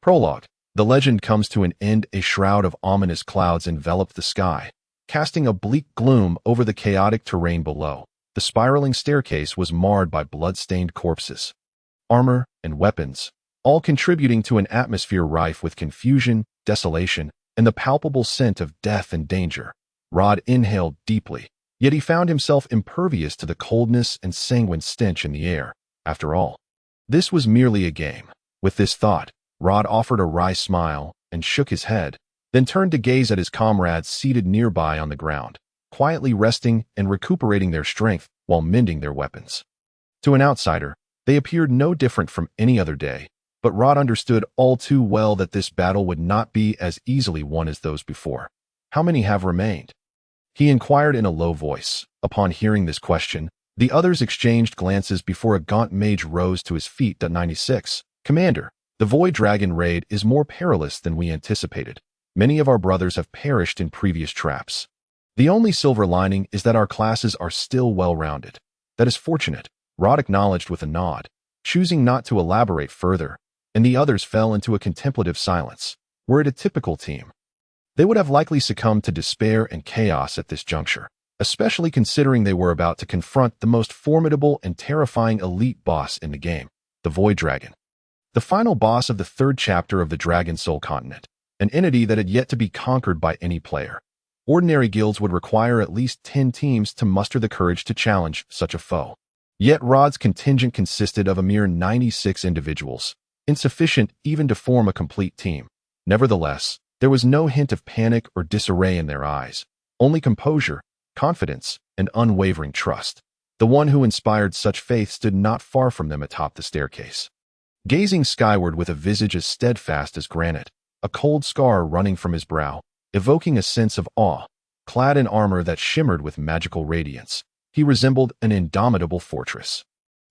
Prologue. The legend comes to an end. A shroud of ominous clouds enveloped the sky, casting a bleak gloom over the chaotic terrain below. The spiraling staircase was marred by blood-stained corpses, armor, and weapons, all contributing to an atmosphere rife with confusion, desolation, and the palpable scent of death and danger. Rod inhaled deeply, yet he found himself impervious to the coldness and sanguine stench in the air. After all, this was merely a game. With this thought, Rod offered a wry smile and shook his head, then turned to gaze at his comrades seated nearby on the ground, quietly resting and recuperating their strength while mending their weapons. To an outsider, they appeared no different from any other day, but Rod understood all too well that this battle would not be as easily won as those before. How many have remained? He inquired in a low voice. Upon hearing this question, the others exchanged glances before a gaunt mage rose to his feet. 96. Commander, the Void Dragon raid is more perilous than we anticipated. Many of our brothers have perished in previous traps. The only silver lining is that our classes are still well-rounded. That is fortunate, Rod acknowledged with a nod, choosing not to elaborate further, and the others fell into a contemplative silence. Were it a typical team, they would have likely succumbed to despair and chaos at this juncture, especially considering they were about to confront the most formidable and terrifying elite boss in the game, the Void Dragon. The final boss of the third chapter of the Dragon Soul continent, an entity that had yet to be conquered by any player. Ordinary guilds would require at least 10 teams to muster the courage to challenge such a foe. Yet Rod's contingent consisted of a mere 96 individuals, insufficient even to form a complete team. Nevertheless, there was no hint of panic or disarray in their eyes, only composure, confidence, and unwavering trust. The one who inspired such faith stood not far from them atop the staircase, gazing skyward with a visage as steadfast as granite, a cold scar running from his brow, evoking a sense of awe. Clad in armor that shimmered with magical radiance, he resembled an indomitable fortress.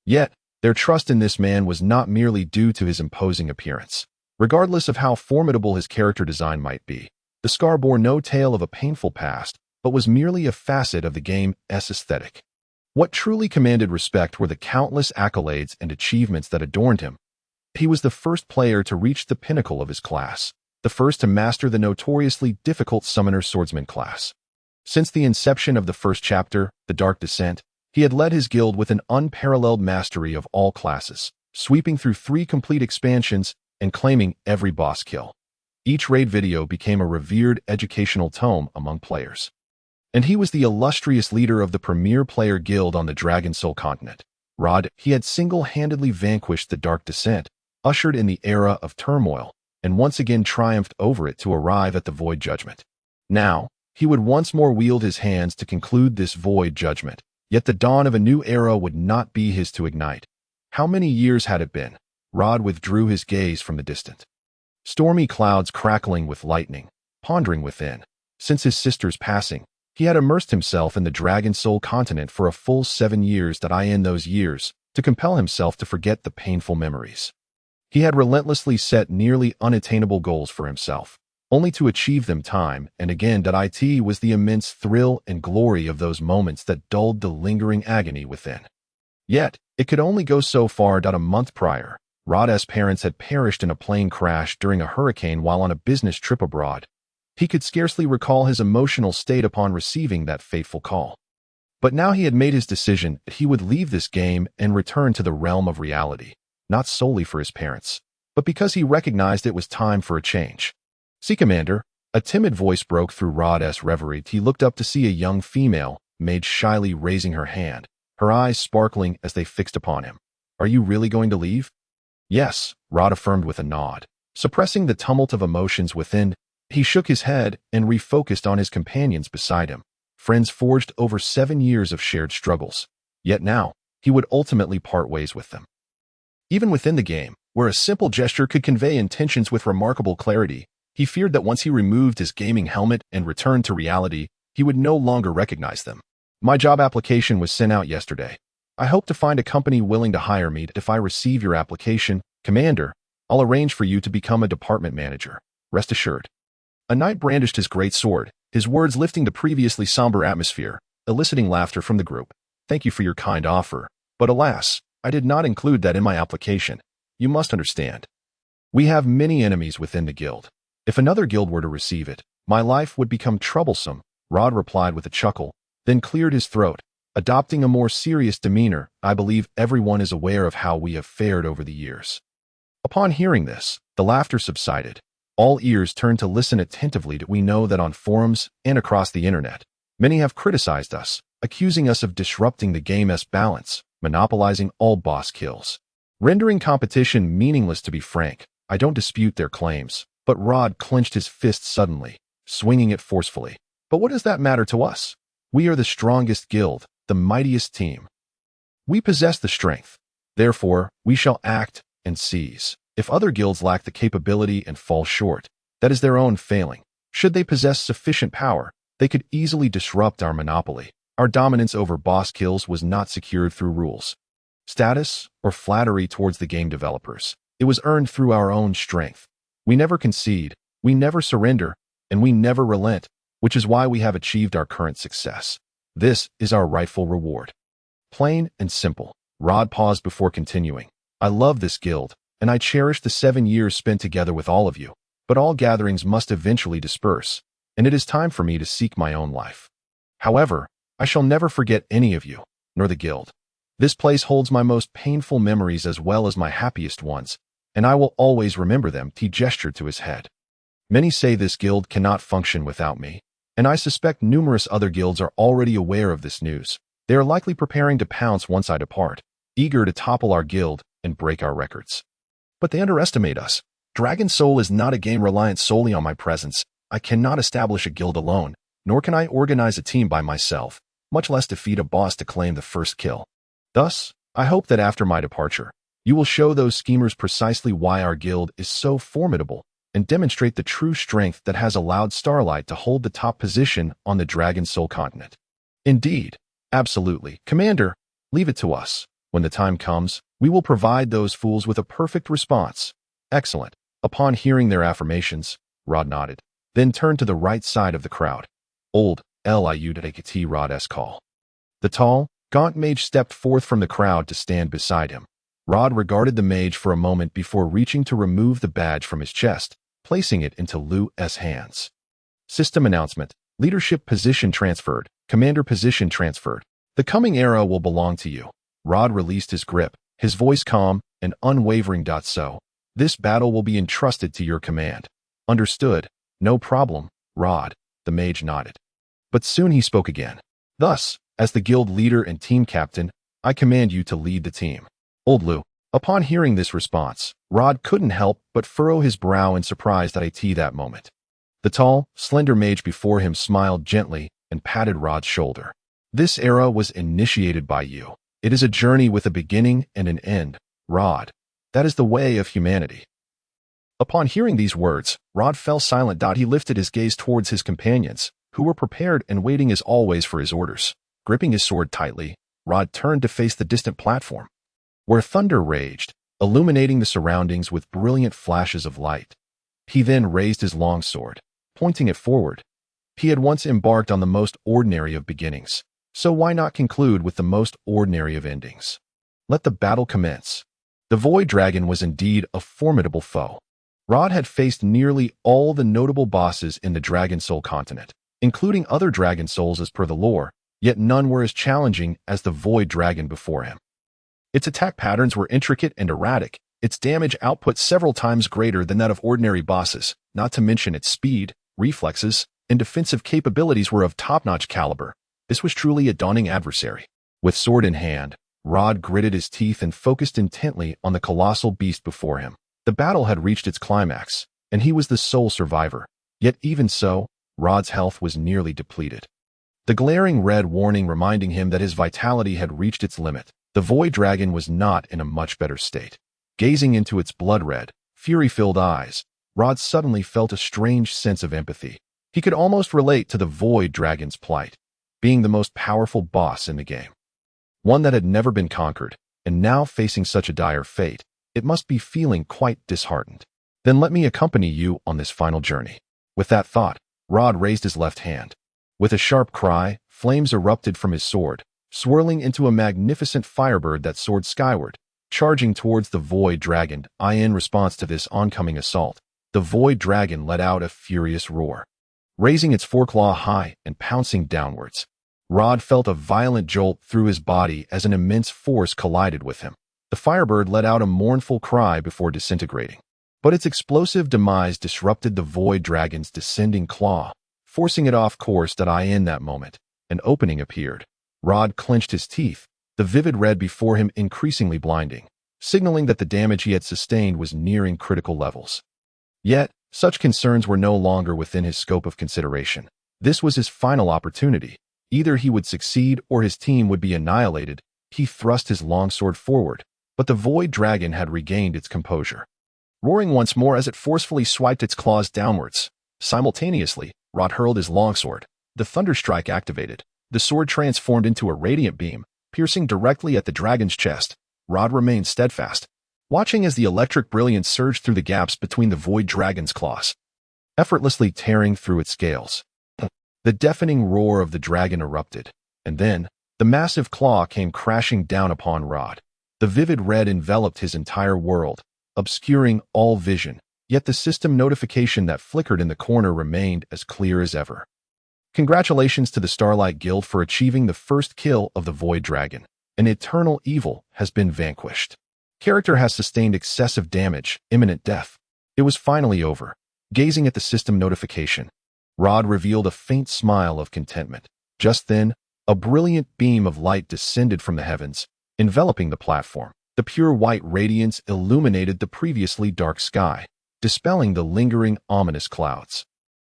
Yet, their trust in this man was not merely due to his imposing appearance. Regardless of how formidable his character design might be, the scar bore no tale of a painful past, but was merely a facet of the game's aesthetic. What truly commanded respect were the countless accolades and achievements that adorned him. He was the first player to reach the pinnacle of his class, the first to master the notoriously difficult Summoning Swordsman class. Since the inception of the first chapter, The Dark Descent, he had led his guild with an unparalleled mastery of all classes, sweeping through 3 complete expansions and claiming every boss kill. Each raid video became a revered educational tome among players. And he was the illustrious leader of the premier player guild on the Dragon Soul continent. Rod, he had single-handedly vanquished the Dark Descent, ushered in the era of turmoil, and once again triumphed over it to arrive at the Void Judgment. Now, he would once more wield his hands to conclude this Void Judgment, yet the dawn of a new era would not be his to ignite. How many years had it been? Rod withdrew his gaze from the distant stormy clouds crackling with lightning, pondering within. Since his sister's passing, he had immersed himself in the Dragon Soul continent for a full 7 years. In those years, to compel himself to forget the painful memories. He had relentlessly set nearly unattainable goals for himself, only to achieve them time and again. It was the immense thrill and glory of those moments that dulled the lingering agony within. Yet, it could only go so far. A month prior, Rod's parents had perished in a plane crash during a hurricane while on a business trip abroad. He could scarcely recall his emotional state upon receiving that fateful call. But now he had made his decision that he would leave this game and return to the realm of reality, not solely for his parents, but because he recognized it was time for a change. "See, Commander," a timid voice broke through Rod's reverie. He looked up to see a young female mage shyly raising her hand, her eyes sparkling as they fixed upon him. "Are you really going to leave?" "Yes," Rod affirmed with a nod. Suppressing the tumult of emotions within, he shook his head and refocused on his companions beside him, friends forged over 7 years of shared struggles. Yet now, he would ultimately part ways with them. Even within the game, where a simple gesture could convey intentions with remarkable clarity, he feared that once he removed his gaming helmet and returned to reality, he would no longer recognize them. "My job application was sent out yesterday. I hope to find a company willing to hire me. If I receive your application, Commander, I'll arrange for you to become a department manager. Rest assured." A knight brandished his great sword, his words lifting the previously somber atmosphere, eliciting laughter from the group. "Thank you for your kind offer, but alas, I did not include that in my application. You must understand." We have many enemies within the guild. If another guild were to receive it, my life would become troublesome, Rod replied with a chuckle, then cleared his throat. Adopting a more serious demeanor, I believe everyone is aware of how we have fared over the years. Upon hearing this, the laughter subsided. All ears turned to listen attentively. We know that on forums and across the internet, many have criticized us, accusing us of disrupting the game's balance, monopolizing all boss kills, rendering competition meaningless. To be frank, I don't dispute their claims, but Rod clenched his fist suddenly, swinging it forcefully. But what does that matter to us? We are the strongest guild, the mightiest team. We possess the strength. Therefore, we shall act and seize. If other guilds lack the capability and fall short, that is their own failing. Should they possess sufficient power, they could easily disrupt our monopoly. Our dominance over boss kills was not secured through rules, status, or flattery towards the game developers. It was earned through our own strength. We never concede, we never surrender, and we never relent, which is why we have achieved our current success. This is our rightful reward. Plain and simple. Rod paused before continuing. I love this guild, and I cherish the 7 years spent together with all of you, but all gatherings must eventually disperse, and it is time for me to seek my own life. However, I shall never forget any of you, nor the guild. This place holds my most painful memories as well as my happiest ones, and I will always remember them. He gestured to his head. Many say this guild cannot function without me, and I suspect numerous other guilds are already aware of this news. They are likely preparing to pounce once I depart, eager to topple our guild and break our records. But they underestimate us. Dragon Soul is not a game reliant solely on my presence. I cannot establish a guild alone, nor can I organize a team by myself, much less defeat a boss to claim the first kill. Thus, I hope that after my departure, you will show those schemers precisely why our guild is so formidable and demonstrate the true strength that has allowed Starlight to hold the top position on the Dragon Soul continent. Indeed, absolutely. Commander, leave it to us. When the time comes, we will provide those fools with a perfect response. Excellent. Upon hearing their affirmations, Rod nodded, then turned to the right side of the crowd. Old Liu Rod's call. The tall, gaunt mage stepped forth from the crowd to stand beside him. Rod regarded the mage for a moment before reaching to remove the badge from his chest, placing it into Liu's hands. System announcement. Leadership position transferred. Commander position transferred. The coming era will belong to you. Rod released his grip, his voice calm and unwavering. So, this battle will be entrusted to your command. Understood. No problem, Rod, the mage nodded. But soon he spoke again. Thus, as the guild leader and team captain, I command you to lead the team. Old Liu. Upon hearing this response, Rod couldn't help but furrow his brow in surprise at that moment. The tall, slender mage before him smiled gently and patted Rod's shoulder. This era was initiated by you. It is a journey with a beginning and an end, Rod. That is the way of humanity. Upon hearing these words, Rod fell silent. He lifted his gaze towards his companions, who were prepared and waiting as always for his orders. Gripping his sword tightly, Rod turned to face the distant platform, where thunder raged, illuminating the surroundings with brilliant flashes of light. He then raised his long sword, pointing it forward. He had once embarked on the most ordinary of beginnings, so why not conclude with the most ordinary of endings? Let the battle commence. The Void Dragon was indeed a formidable foe. Rod had faced nearly all the notable bosses in the Dragon Soul continent, including other Dragon Souls as per the lore, yet none were as challenging as the Void Dragon before him. Its attack patterns were intricate and erratic, its damage output several times greater than that of ordinary bosses, not to mention its speed, reflexes, and defensive capabilities were of top-notch caliber. This was truly a daunting adversary. With sword in hand, Rod gritted his teeth and focused intently on the colossal beast before him. The battle had reached its climax, and he was the sole survivor. Yet even so, Rod's health was nearly depleted. The glaring red warning reminding him that his vitality had reached its limit. The Void Dragon was not in a much better state. Gazing into its blood-red, fury-filled eyes, Rod suddenly felt a strange sense of empathy. He could almost relate to the Void Dragon's plight, being the most powerful boss in the game. One that had never been conquered, and now facing such a dire fate, it must be feeling quite disheartened. Then let me accompany you on this final journey. With that thought, Rod raised his left hand. With a sharp cry, flames erupted from his sword, swirling into a magnificent firebird that soared skyward, charging towards the Void Dragon. In response to this oncoming assault, the Void Dragon let out a furious roar, raising its foreclaw high and pouncing downwards. Rod felt a violent jolt through his body as an immense force collided with him. The Firebird let out a mournful cry before disintegrating, but its explosive demise disrupted the Void Dragon's descending claw, forcing it off course. In that moment, an opening appeared. Rod clenched his teeth, the vivid red before him increasingly blinding, signaling that the damage he had sustained was nearing critical levels. Yet, such concerns were no longer within his scope of consideration. This was his final opportunity. Either he would succeed or his team would be annihilated. He thrust his longsword forward, but the Void Dragon had regained its composure, roaring once more as it forcefully swiped its claws downwards. Simultaneously, Rod hurled his longsword. The Thunderstrike activated. The sword transformed into a radiant beam, piercing directly at the dragon's chest. Rod remained steadfast, watching as the electric brilliance surged through the gaps between the Void Dragon's claws, effortlessly tearing through its scales. The deafening roar of the dragon erupted, and then, the massive claw came crashing down upon Rod. The vivid red enveloped his entire world, obscuring all vision, yet the system notification that flickered in the corner remained as clear as ever. Congratulations to the Starlight Guild for achieving the first kill of the Void Dragon. An eternal evil has been vanquished. Character has sustained excessive damage, imminent death. It was finally over. Gazing at the system notification, Rod revealed a faint smile of contentment. Just then, a brilliant beam of light descended from the heavens, enveloping the platform. The pure white radiance illuminated the previously dark sky, dispelling the lingering, ominous clouds.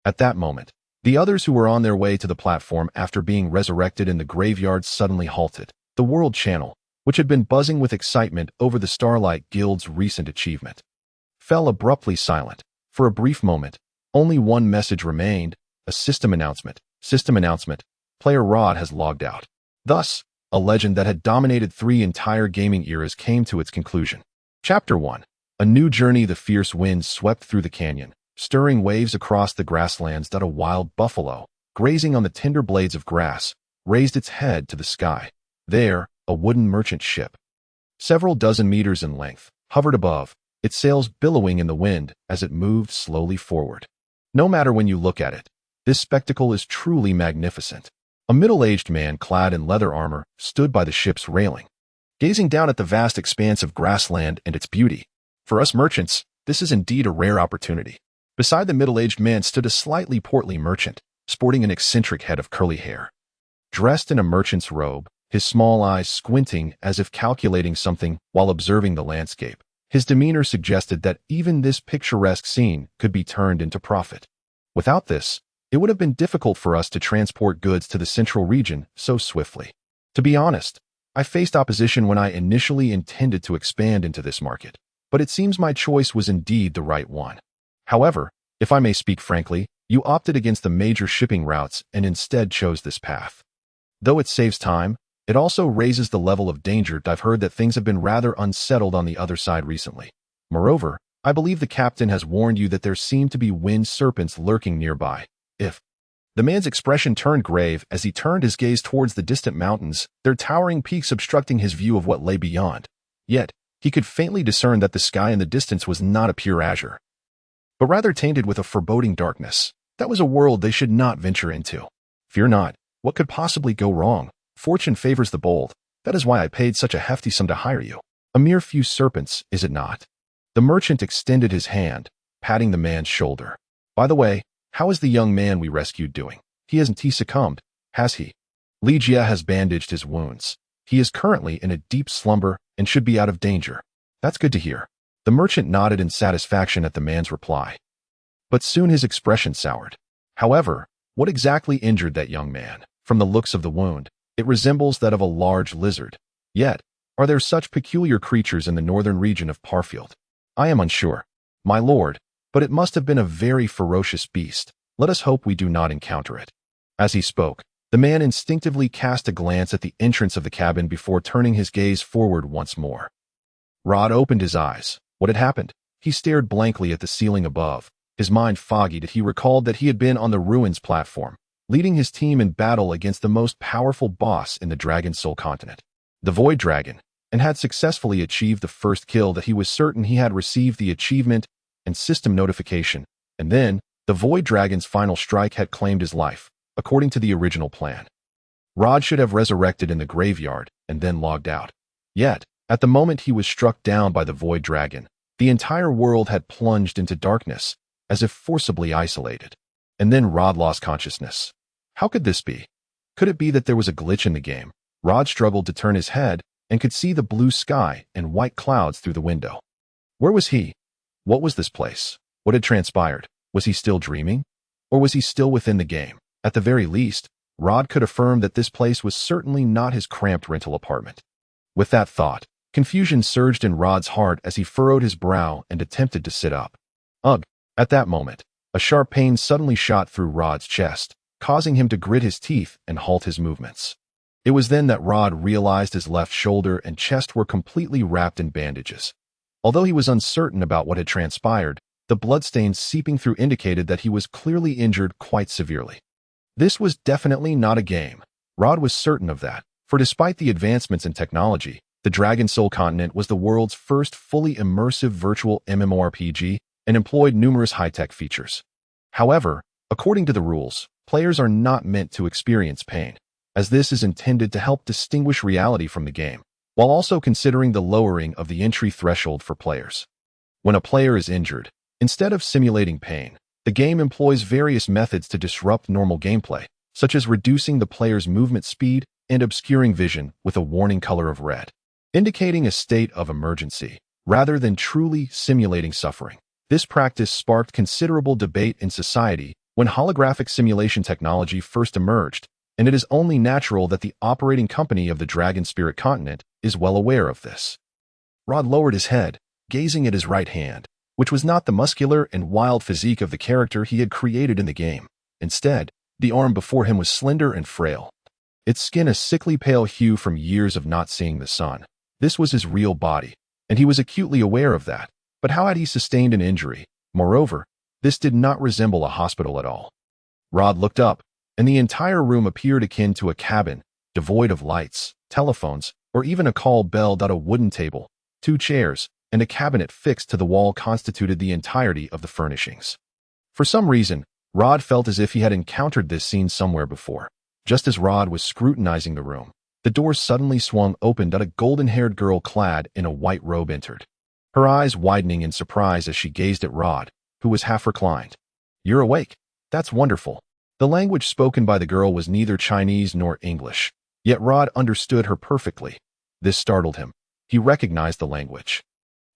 At that moment, the others who were on their way to the platform after being resurrected in the graveyard suddenly halted. The World Channel, which had been buzzing with excitement over the Starlight Guild's recent achievement, fell abruptly silent. For a brief moment, only one message remained: a system announcement. System announcement. Player Rod has logged out. Thus, a legend that had dominated 3 entire gaming eras came to its conclusion. Chapter 1. A new journey. The fierce winds swept through the canyon, stirring waves across the grasslands. A wild buffalo, grazing on the tender blades of grass, raised its head to the sky. There, a wooden merchant ship, several dozen meters in length, hovered above, its sails billowing in the wind as it moved slowly forward. No matter when you look at it, this spectacle is truly magnificent. A middle-aged man clad in leather armor stood by the ship's railing, gazing down at the vast expanse of grassland and its beauty. For us merchants, this is indeed a rare opportunity. Beside the middle-aged man stood a slightly portly merchant, sporting an eccentric head of curly hair. Dressed in a merchant's robe, his small eyes squinting as if calculating something while observing the landscape, his demeanor suggested that even this picturesque scene could be turned into profit. Without this, it would have been difficult for us to transport goods to the central region so swiftly. To be honest, I faced opposition when I initially intended to expand into this market, but it seems my choice was indeed the right one. However, if I may speak frankly, you opted against the major shipping routes and instead chose this path. Though it saves time, it also raises the level of danger. I've heard that things have been rather unsettled on the other side recently. Moreover, I believe the captain has warned you that there seem to be wind serpents lurking nearby. The man's expression turned grave as he turned his gaze towards the distant mountains, their towering peaks obstructing his view of what lay beyond. Yet, he could faintly discern that the sky in the distance was not a pure azure, but rather tainted with a foreboding darkness. That was a world they should not venture into. Fear not. What could possibly go wrong? Fortune favors the bold. That is why I paid such a hefty sum to hire you. A mere few serpents, is it not? The merchant extended his hand, patting the man's shoulder. By the way, how is the young man we rescued doing? He succumbed, has he? Legia has bandaged his wounds. He is currently in a deep slumber and should be out of danger. That's good to hear. The merchant nodded in satisfaction at the man's reply. But soon his expression soured. However, what exactly injured that young man? From the looks of the wound, it resembles that of a large lizard. Yet, are there such peculiar creatures in the northern region of Parfield? I am unsure, my lord, but it must have been a very ferocious beast. Let us hope we do not encounter it. As he spoke, the man instinctively cast a glance at the entrance of the cabin before turning his gaze forward once more. Rod opened his eyes. What had happened? He stared blankly at the ceiling above, his mind foggy as he recalled that he had been on the Ruins platform, leading his team in battle against the most powerful boss in the Dragon Soul continent. The Void Dragon. and had successfully achieved the first kill that he was certain he had received the achievement and system notification, and then the Void Dragon's final strike had claimed his life, according to the original plan. Rod should have resurrected in the graveyard and then logged out. Yet, at the moment he was struck down by the Void Dragon, the entire world had plunged into darkness, as if forcibly isolated. And then Rod lost consciousness. How could this be? Could it be that there was a glitch in the game? Rod struggled to turn his head and could see the blue sky and white clouds through the window. Where was he? What was this place? What had transpired? Was he still dreaming? Or was he still within the game? At the very least, Rod could affirm that this place was certainly not his cramped rental apartment. With that thought, confusion surged in Rod's heart as he furrowed his brow and attempted to sit up. Ugh! At that moment, a sharp pain suddenly shot through Rod's chest, causing him to grit his teeth and halt his movements. It was then that Rod realized his left shoulder and chest were completely wrapped in bandages. Although he was uncertain about what had transpired, the bloodstains seeping through indicated that he was clearly injured quite severely. This was definitely not a game. Rod was certain of that, for despite the advancements in technology, the Dragon Soul continent was the world's first fully immersive virtual MMORPG and employed numerous high-tech features. However, according to the rules, players are not meant to experience pain, as this is intended to help distinguish reality from the game, while also considering the lowering of the entry threshold for players. When a player is injured, instead of simulating pain, the game employs various methods to disrupt normal gameplay, such as reducing the player's movement speed and obscuring vision with a warning color of red, indicating a state of emergency, rather than truly simulating suffering. This practice sparked considerable debate in society when holographic simulation technology first emerged, and it is only natural that the operating company of the Dragon Spirit continent is well aware of this. Rod lowered his head, gazing at his right hand, which was not the muscular and wild physique of the character he had created in the game. Instead, the arm before him was slender and frail, its skin a sickly pale hue from years of not seeing the sun. This was his real body, and he was acutely aware of that. But how had he sustained an injury? Moreover, this did not resemble a hospital at all. Rod looked up, and the entire room appeared akin to a cabin, devoid of lights, telephones, or even a call bell. A wooden table, 2 chairs, and a cabinet fixed to the wall constituted the entirety of the furnishings. For some reason, Rod felt as if he had encountered this scene somewhere before. Just as Rod was scrutinizing the room, the door suddenly swung open. A golden-haired girl clad in a white robe entered, her eyes widening in surprise as she gazed at Rod, who was half reclined. "You're awake. That's wonderful." The language spoken by the girl was neither Chinese nor English, yet Rod understood her perfectly. This startled him. He recognized the language.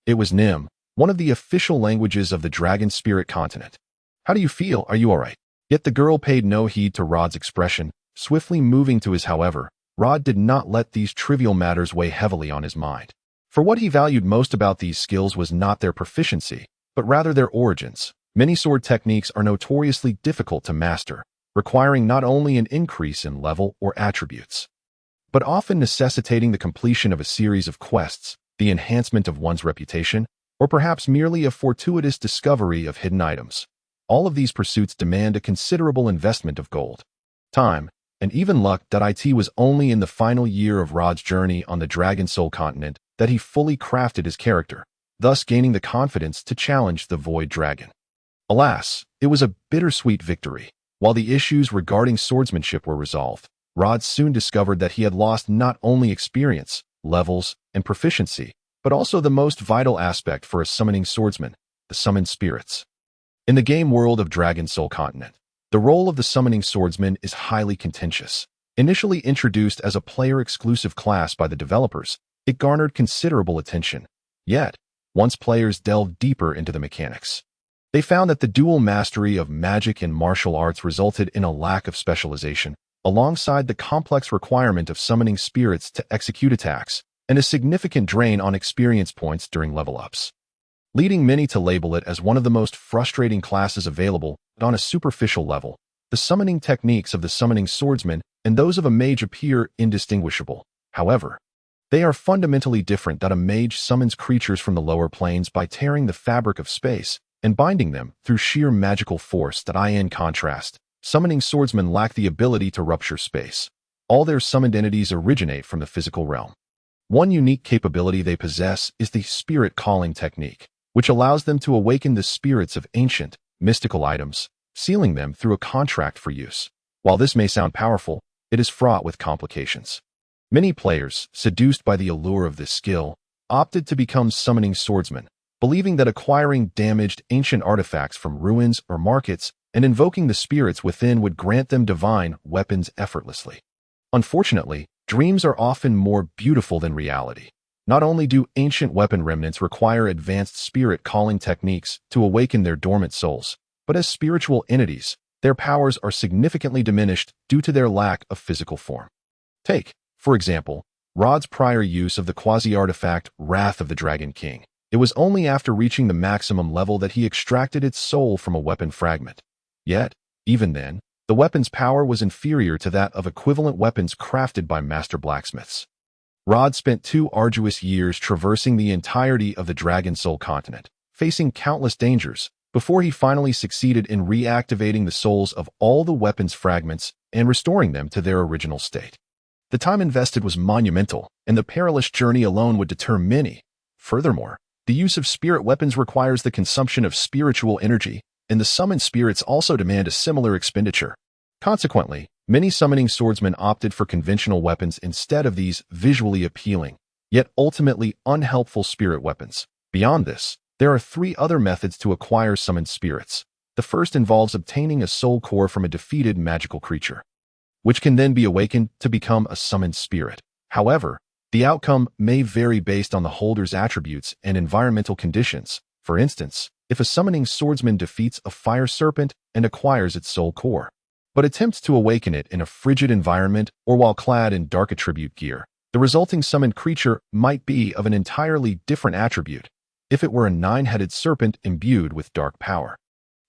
It was Nim, one of the official languages of the Dragon Spirit continent. "How do you feel? Are you all right?" Yet the girl paid no heed to Rod's expression, swiftly moving to his. However, Rod did not let these trivial matters weigh heavily on his mind. For what he valued most about these skills was not their proficiency, but rather their origins. Many sword techniques are notoriously difficult to master, requiring not only an increase in level or attributes, but often necessitating the completion of a series of quests, the enhancement of one's reputation, or perhaps merely a fortuitous discovery of hidden items. All of these pursuits demand a considerable investment of gold, time, and even luck. It was only in the final year of Rod's journey on the Dragon Soul continent that he fully crafted his character, thus gaining the confidence to challenge the Void Dragon. Alas, it was a bittersweet victory. While the issues regarding swordsmanship were resolved, Rod soon discovered that he had lost not only experience, levels, and proficiency, but also the most vital aspect for a summoning swordsman, the summoned spirits. In the game world of Dragon Soul continent, the role of the summoning swordsman is highly contentious. Initially introduced as a player-exclusive class by the developers, it garnered considerable attention. Yet, once players delved deeper into the mechanics, they found that the dual mastery of magic and martial arts resulted in a lack of specialization, alongside the complex requirement of summoning spirits to execute attacks, and a significant drain on experience points during level-ups, leading many to label it as one of the most frustrating classes available. On a superficial level, the summoning techniques of the summoning swordsman and those of a mage appear indistinguishable. However, they are fundamentally different. A mage summons creatures from the lower planes by tearing the fabric of space and binding them through sheer magical force. In contrast, summoning swordsmen lack the ability to rupture space. All their summoned entities originate from the physical realm. One unique capability they possess is the spirit calling technique, which allows them to awaken the spirits of ancient, mystical items, sealing them through a contract for use. While this may sound powerful, it is fraught with complications. Many players, seduced by the allure of this skill, opted to become summoning swordsmen, believing that acquiring damaged ancient artifacts from ruins or markets and invoking the spirits within would grant them divine weapons effortlessly. Unfortunately, dreams are often more beautiful than reality. Not only do ancient weapon remnants require advanced spirit calling techniques to awaken their dormant souls, but as spiritual entities, their powers are significantly diminished due to their lack of physical form. Take, for example, Rod's prior use of the quasi-artifact Wrath of the Dragon King. It was only after reaching the maximum level that he extracted its soul from a weapon fragment. Yet, even then, the weapon's power was inferior to that of equivalent weapons crafted by master blacksmiths. Rod spent 2 arduous years traversing the entirety of the Dragon Soul continent, facing countless dangers, before he finally succeeded in reactivating the souls of all the weapon's fragments and restoring them to their original state. The time invested was monumental, and the perilous journey alone would deter many. Furthermore, the use of spirit weapons requires the consumption of spiritual energy, and the summoned spirits also demand a similar expenditure. Consequently, many summoning swordsmen opted for conventional weapons instead of these visually appealing, yet ultimately unhelpful spirit weapons. Beyond this, there are 3 other methods to acquire summoned spirits. The first involves obtaining a soul core from a defeated magical creature, which can then be awakened to become a summoned spirit. However, the outcome may vary based on the holder's attributes and environmental conditions. For instance, if a summoning swordsman defeats a fire serpent and acquires its soul core, but attempts to awaken it in a frigid environment or while clad in dark attribute gear, the resulting summoned creature might be of an entirely different attribute. If it were a 9-headed serpent imbued with dark power,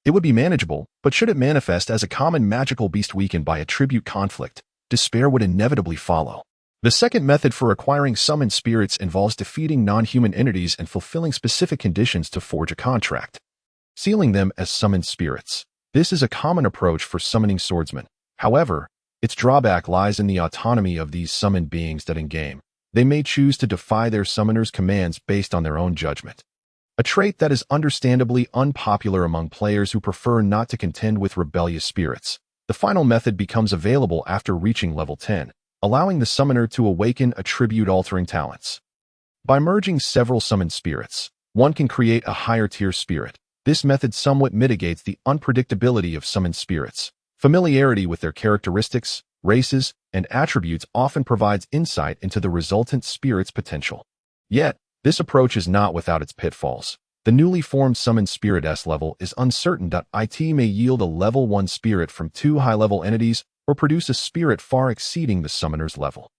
it would be manageable, but should it manifest as a common magical beast weakened by attribute conflict, despair would inevitably follow. The second method for acquiring summoned spirits involves defeating non-human entities and fulfilling specific conditions to forge a contract, sealing them as summoned spirits. This is a common approach for summoning swordsmen. However, its drawback lies in the autonomy of these summoned beings that in-game. They may choose to defy their summoner's commands based on their own judgment, a trait that is understandably unpopular among players who prefer not to contend with rebellious spirits. The final method becomes available after reaching level 10, allowing the summoner to awaken attribute-altering talents. By merging several summoned spirits, one can create a higher-tier spirit. This method somewhat mitigates the unpredictability of summoned spirits. Familiarity with their characteristics, races, and attributes often provides insight into the resultant spirit's potential. Yet, this approach is not without its pitfalls. The newly formed summoned spirit S level is uncertain. It may yield a level 1 spirit from 2 high-level entities or produce a spirit far exceeding the summoner's level,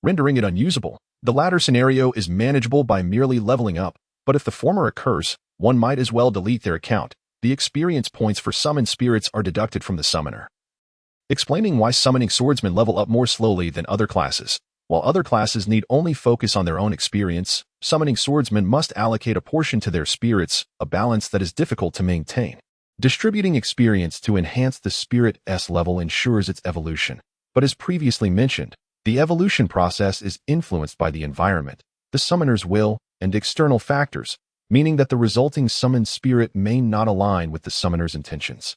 rendering it unusable. The latter scenario is manageable by merely leveling up, but if the former occurs, one might as well delete their account. The experience points for summoned spirits are deducted from the summoner. Explaining why summoning swordsmen level up more slowly than other classes. While other classes need only focus on their own experience, summoning swordsmen must allocate a portion to their spirits, a balance that is difficult to maintain. Distributing experience to enhance the spirit S level ensures its evolution. But as previously mentioned, the evolution process is influenced by the environment, the summoner's will, and external factors, meaning that the resulting summoned spirit may not align with the summoner's intentions.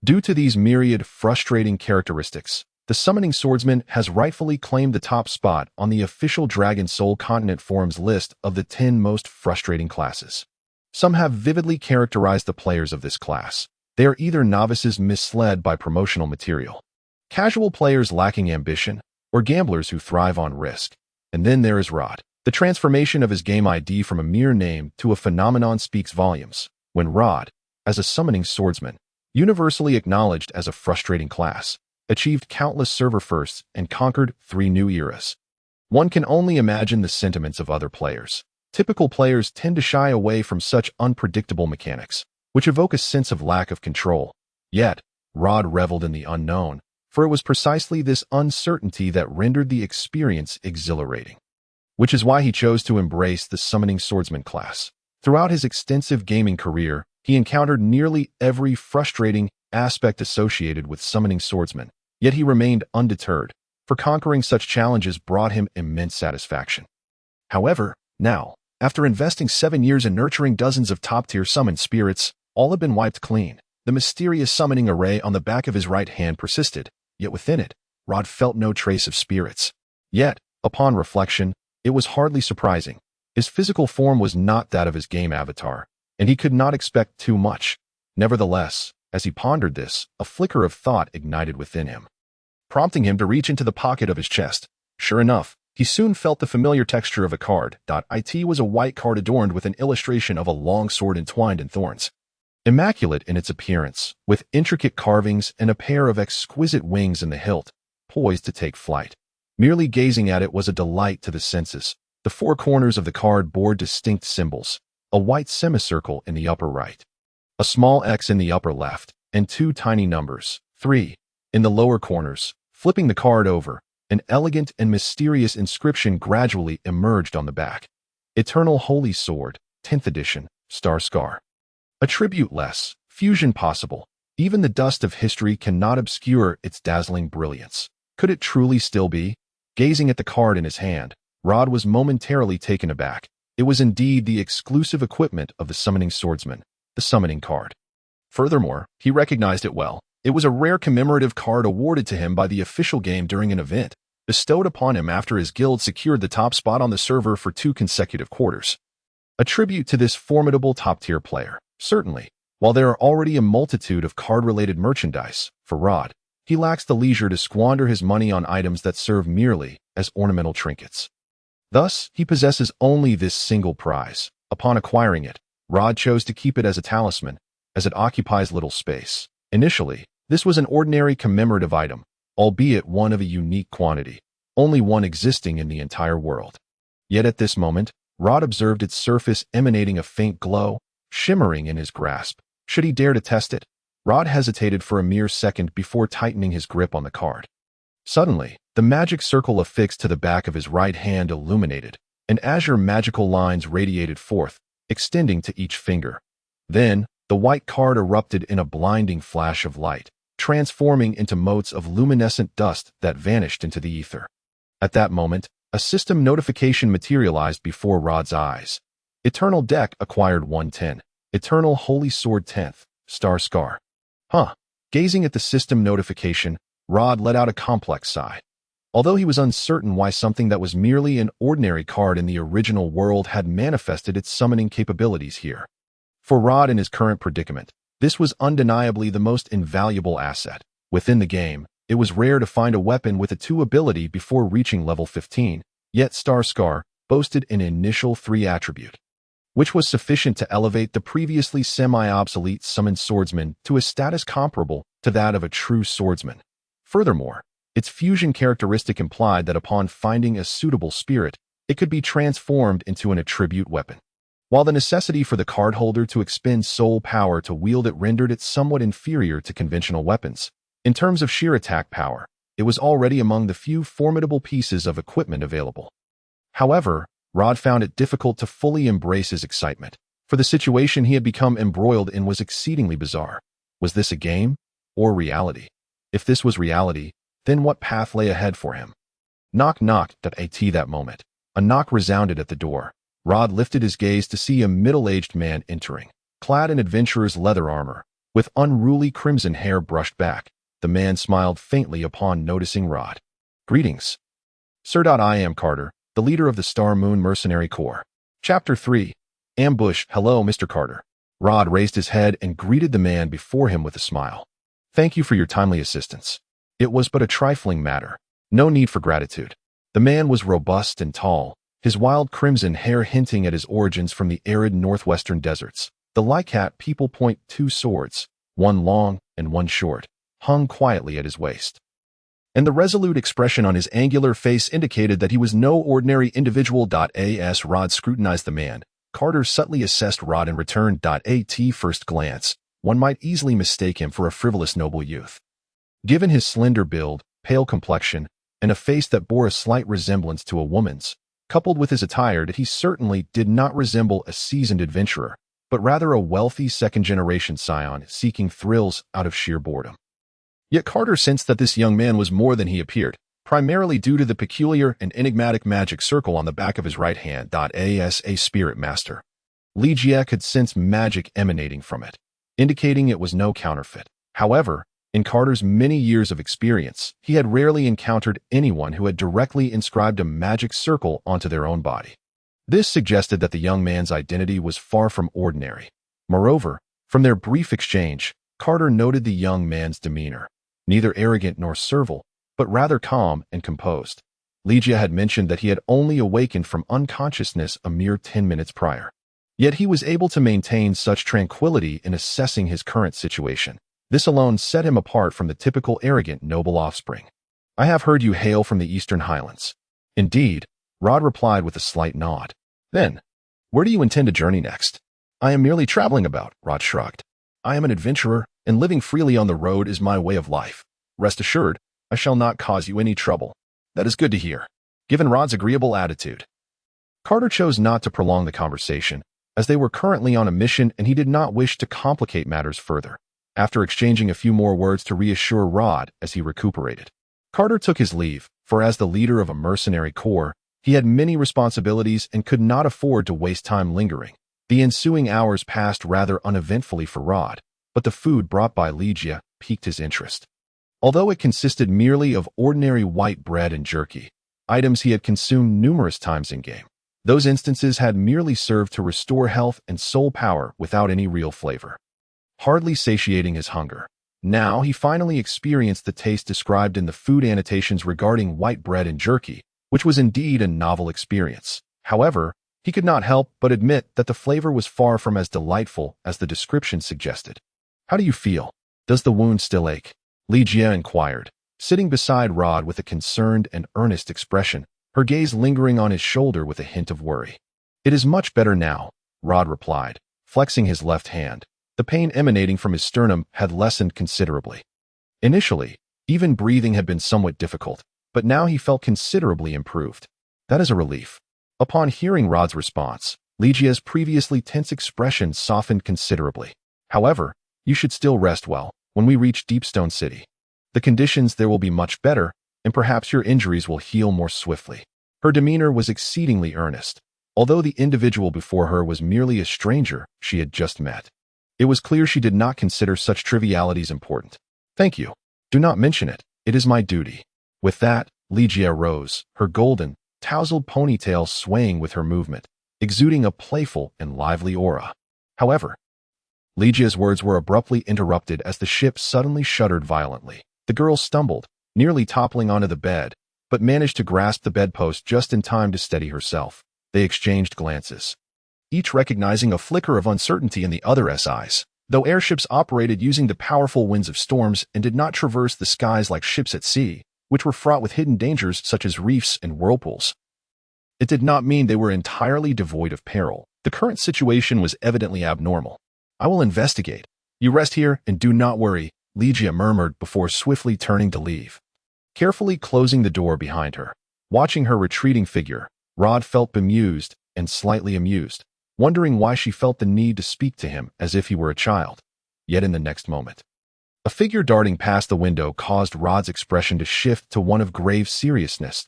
Due to these myriad frustrating characteristics, the Summoning Swordsman has rightfully claimed the top spot on the official Dragon Soul Continent forums list of the 10 most frustrating classes. Some have vividly characterized the players of this class. They are either novices misled by promotional material, casual players lacking ambition, or gamblers who thrive on risk. And then there is Rod. The transformation of his game ID from a mere name to a phenomenon speaks volumes. When Rod, as a summoning swordsman, universally acknowledged as a frustrating class, achieved countless server firsts and conquered 3 new eras. One can only imagine the sentiments of other players. Typical players tend to shy away from such unpredictable mechanics, which evoke a sense of lack of control. Yet, Rod reveled in the unknown, for it was precisely this uncertainty that rendered the experience exhilarating, which is why he chose to embrace the Summoning Swordsman class. Throughout his extensive gaming career, he encountered nearly every frustrating aspect associated with Summoning Swordsman, yet he remained undeterred, for conquering such challenges brought him immense satisfaction. However, now, after investing 7 years in nurturing dozens of top-tier summoned spirits, all had been wiped clean. The mysterious summoning array on the back of his right hand persisted, yet within it, Rod felt no trace of spirits. Yet, upon reflection, it was hardly surprising. His physical form was not that of his game avatar, and he could not expect too much. Nevertheless, as he pondered this, a flicker of thought ignited within him, prompting him to reach into the pocket of his chest. Sure enough, he soon felt the familiar texture of a card. It was a white card adorned with an illustration of a long sword entwined in thorns. Immaculate in its appearance, with intricate carvings and a pair of exquisite wings in the hilt, poised to take flight. Merely gazing at it was a delight to the senses. The four corners of the card bore distinct symbols: a white semicircle in the upper right, a small X in the upper left, and two tiny numbers, 3, in the lower corners. Flipping the card over, an elegant and mysterious inscription gradually emerged on the back. Eternal Holy Sword, 10th edition, Star Scar. Attribute-less, fusion possible. Even the dust of history cannot obscure its dazzling brilliance. Could it truly still be? Gazing at the card in his hand, Rod was momentarily taken aback. It was indeed the exclusive equipment of the Summoning Swordsman, the summoning card. Furthermore, he recognized it well. It was a rare commemorative card awarded to him by the official game during an event, bestowed upon him after his guild secured the top spot on the server for 2 consecutive quarters. A tribute to this formidable top-tier player. Certainly, while there are already a multitude of card-related merchandise, for Rod, he lacks the leisure to squander his money on items that serve merely as ornamental trinkets. Thus, he possesses only this single prize. Upon acquiring it, Rod chose to keep it as a talisman, as it occupies little space. Initially, this was an ordinary commemorative item, albeit one of a unique quantity, only one existing in the entire world. Yet at this moment, Rod observed its surface emanating a faint glow, shimmering in his grasp. Should he dare to test it? Rod hesitated for a mere second before tightening his grip on the card. Suddenly, the magic circle affixed to the back of his right hand illuminated, and azure magical lines radiated forth, extending to each finger. Then, the white card erupted in a blinding flash of light, transforming into motes of luminescent dust that vanished into the ether. At that moment, a system notification materialized before Rod's eyes. Eternal Deck acquired 110. Eternal Holy Sword 10th, Star Scar. Gazing at the system notification, Rod let out a complex sigh. Although he was uncertain why something that was merely an ordinary card in the original world had manifested its summoning capabilities here. For Rod in his current predicament, this was undeniably the most invaluable asset. Within the game, it was rare to find a weapon with a 2 ability before reaching level 15, yet Star Scar boasted an initial 3 attribute, which was sufficient to elevate the previously semi-obsolete Summoned Swordsman to a status comparable to that of a true swordsman. Furthermore, its fusion characteristic implied that upon finding a suitable spirit, it could be transformed into an attribute weapon. While the necessity for the cardholder to expend soul power to wield it rendered it somewhat inferior to conventional weapons, in terms of sheer attack power, it was already among the few formidable pieces of equipment available. However, Rod found it difficult to fully embrace his excitement, for the situation he had become embroiled in was exceedingly bizarre. Was this a game or reality? If this was reality, then what path lay ahead for him? Knock knock. At that moment, a knock resounded at the door. Rod lifted his gaze to see a middle-aged man entering, clad in adventurer's leather armor, with unruly crimson hair brushed back. The man smiled faintly upon noticing Rod. Greetings, Sir. I am Carter, the leader of the Star Moon Mercenary Corps. Chapter 3. Ambush. Hello, Mr. Carter. Rod raised his head and greeted the man before him with a smile. Thank you for your timely assistance. It was but a trifling matter. No need for gratitude. The man was robust and tall, his wild crimson hair hinting at his origins from the arid northwestern deserts. The Lycat people point 2 swords, one long and one short, hung quietly at his waist. And the resolute expression on his angular face indicated that he was no ordinary individual. As Rod scrutinized the man, Carter subtly assessed Rod in return. At first glance, one might easily mistake him for a frivolous noble youth. Given his slender build, pale complexion, and a face that bore a slight resemblance to a woman's, coupled with his attire, he certainly did not resemble a seasoned adventurer, but rather a wealthy second-generation scion seeking thrills out of sheer boredom. Yet Carter sensed that this young man was more than he appeared. primarily due to the peculiar and enigmatic magic circle on the back of his right hand. As a spirit master, Ligia could sense magic emanating from it, indicating it was no counterfeit. However, in Carter's many years of experience, he had rarely encountered anyone who had directly inscribed a magic circle onto their own body. This suggested that the young man's identity was far from ordinary. Moreover, from their brief exchange, Carter noted the young man's demeanor, neither arrogant nor servile, but rather calm and composed. Ligia had mentioned that he had only awakened from unconsciousness a mere 10 minutes prior. Yet he was able to maintain such tranquility in assessing his current situation. This alone set him apart from the typical arrogant noble offspring. "I have heard you hail from the Eastern Highlands." "Indeed," Rod replied with a slight nod. "Then, where do you intend to journey next?" "I am merely traveling about," Rod shrugged. "I am an adventurer, and living freely on the road is my way of life. Rest assured, I shall not cause you any trouble." "That is good to hear." Given Rod's agreeable attitude, Carter chose not to prolong the conversation, as they were currently on a mission and he did not wish to complicate matters further. After exchanging a few more words to reassure Rod as he recuperated, Carter took his leave, for as the leader of a mercenary corps, he had many responsibilities and could not afford to waste time lingering. The ensuing hours passed rather uneventfully for Rod, but the food brought by Ligia piqued his interest. Although it consisted merely of ordinary white bread and jerky, items he had consumed numerous times in-game, those instances had merely served to restore health and soul power without any real flavor. Hardly satiating his hunger, now he finally experienced the taste described in the food annotations regarding white bread and jerky, which was indeed a novel experience. However, he could not help but admit that the flavor was far from as delightful as the description suggested. "How do you feel? Does the wound still ache?" Ligia inquired, sitting beside Rod with a concerned and earnest expression, her gaze lingering on his shoulder with a hint of worry. "It is much better now," Rod replied, flexing his left hand. The pain emanating from his sternum had lessened considerably. Initially, even breathing had been somewhat difficult, but now he felt considerably improved. "That is a relief." Upon hearing Rod's response, Ligia's previously tense expression softened considerably. "However, you should still rest well. When we reach Deepstone City, the conditions there will be much better, and perhaps your injuries will heal more swiftly." Her demeanor was exceedingly earnest, although the individual before her was merely a stranger she had just met. It was clear she did not consider such trivialities important. "Thank you. Do not mention it. It is my duty." With that, Ligia rose, her golden, tousled ponytail swaying with her movement, exuding a playful and lively aura. However, Ligia's words were abruptly interrupted as the ship suddenly shuddered violently. The girl stumbled, nearly toppling onto the bed, but managed to grasp the bedpost just in time to steady herself. They exchanged glances, each recognizing a flicker of uncertainty in the other's eyes. Though airships operated using the powerful winds of storms and did not traverse the skies like ships at sea, which were fraught with hidden dangers such as reefs and whirlpools, it did not mean they were entirely devoid of peril. The current situation was evidently abnormal. "I will investigate. You rest here and do not worry," Ligia murmured before swiftly turning to leave. Carefully closing the door behind her, watching her retreating figure, Rod felt bemused and slightly amused, wondering why she felt the need to speak to him as if he were a child. Yet in the next moment, a figure darting past the window caused Rod's expression to shift to one of grave seriousness.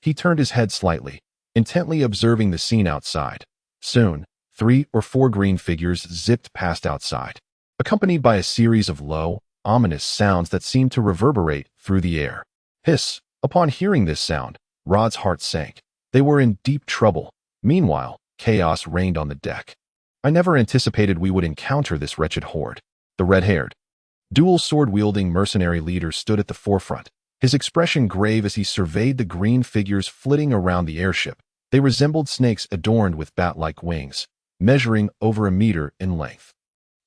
He turned his head slightly, intently observing the scene outside. Soon, 3 or 4 green figures zipped past outside, accompanied by a series of low, ominous sounds that seemed to reverberate through the air. Hiss! Upon hearing this sound, Rod's heart sank. They were in deep trouble. Meanwhile, chaos reigned on the deck. "I never anticipated we would encounter this wretched horde." The red-haired, dual sword-wielding mercenary leader stood at the forefront, his expression grave as he surveyed the green figures flitting around the airship. They resembled snakes adorned with bat-like wings, measuring over a meter in length.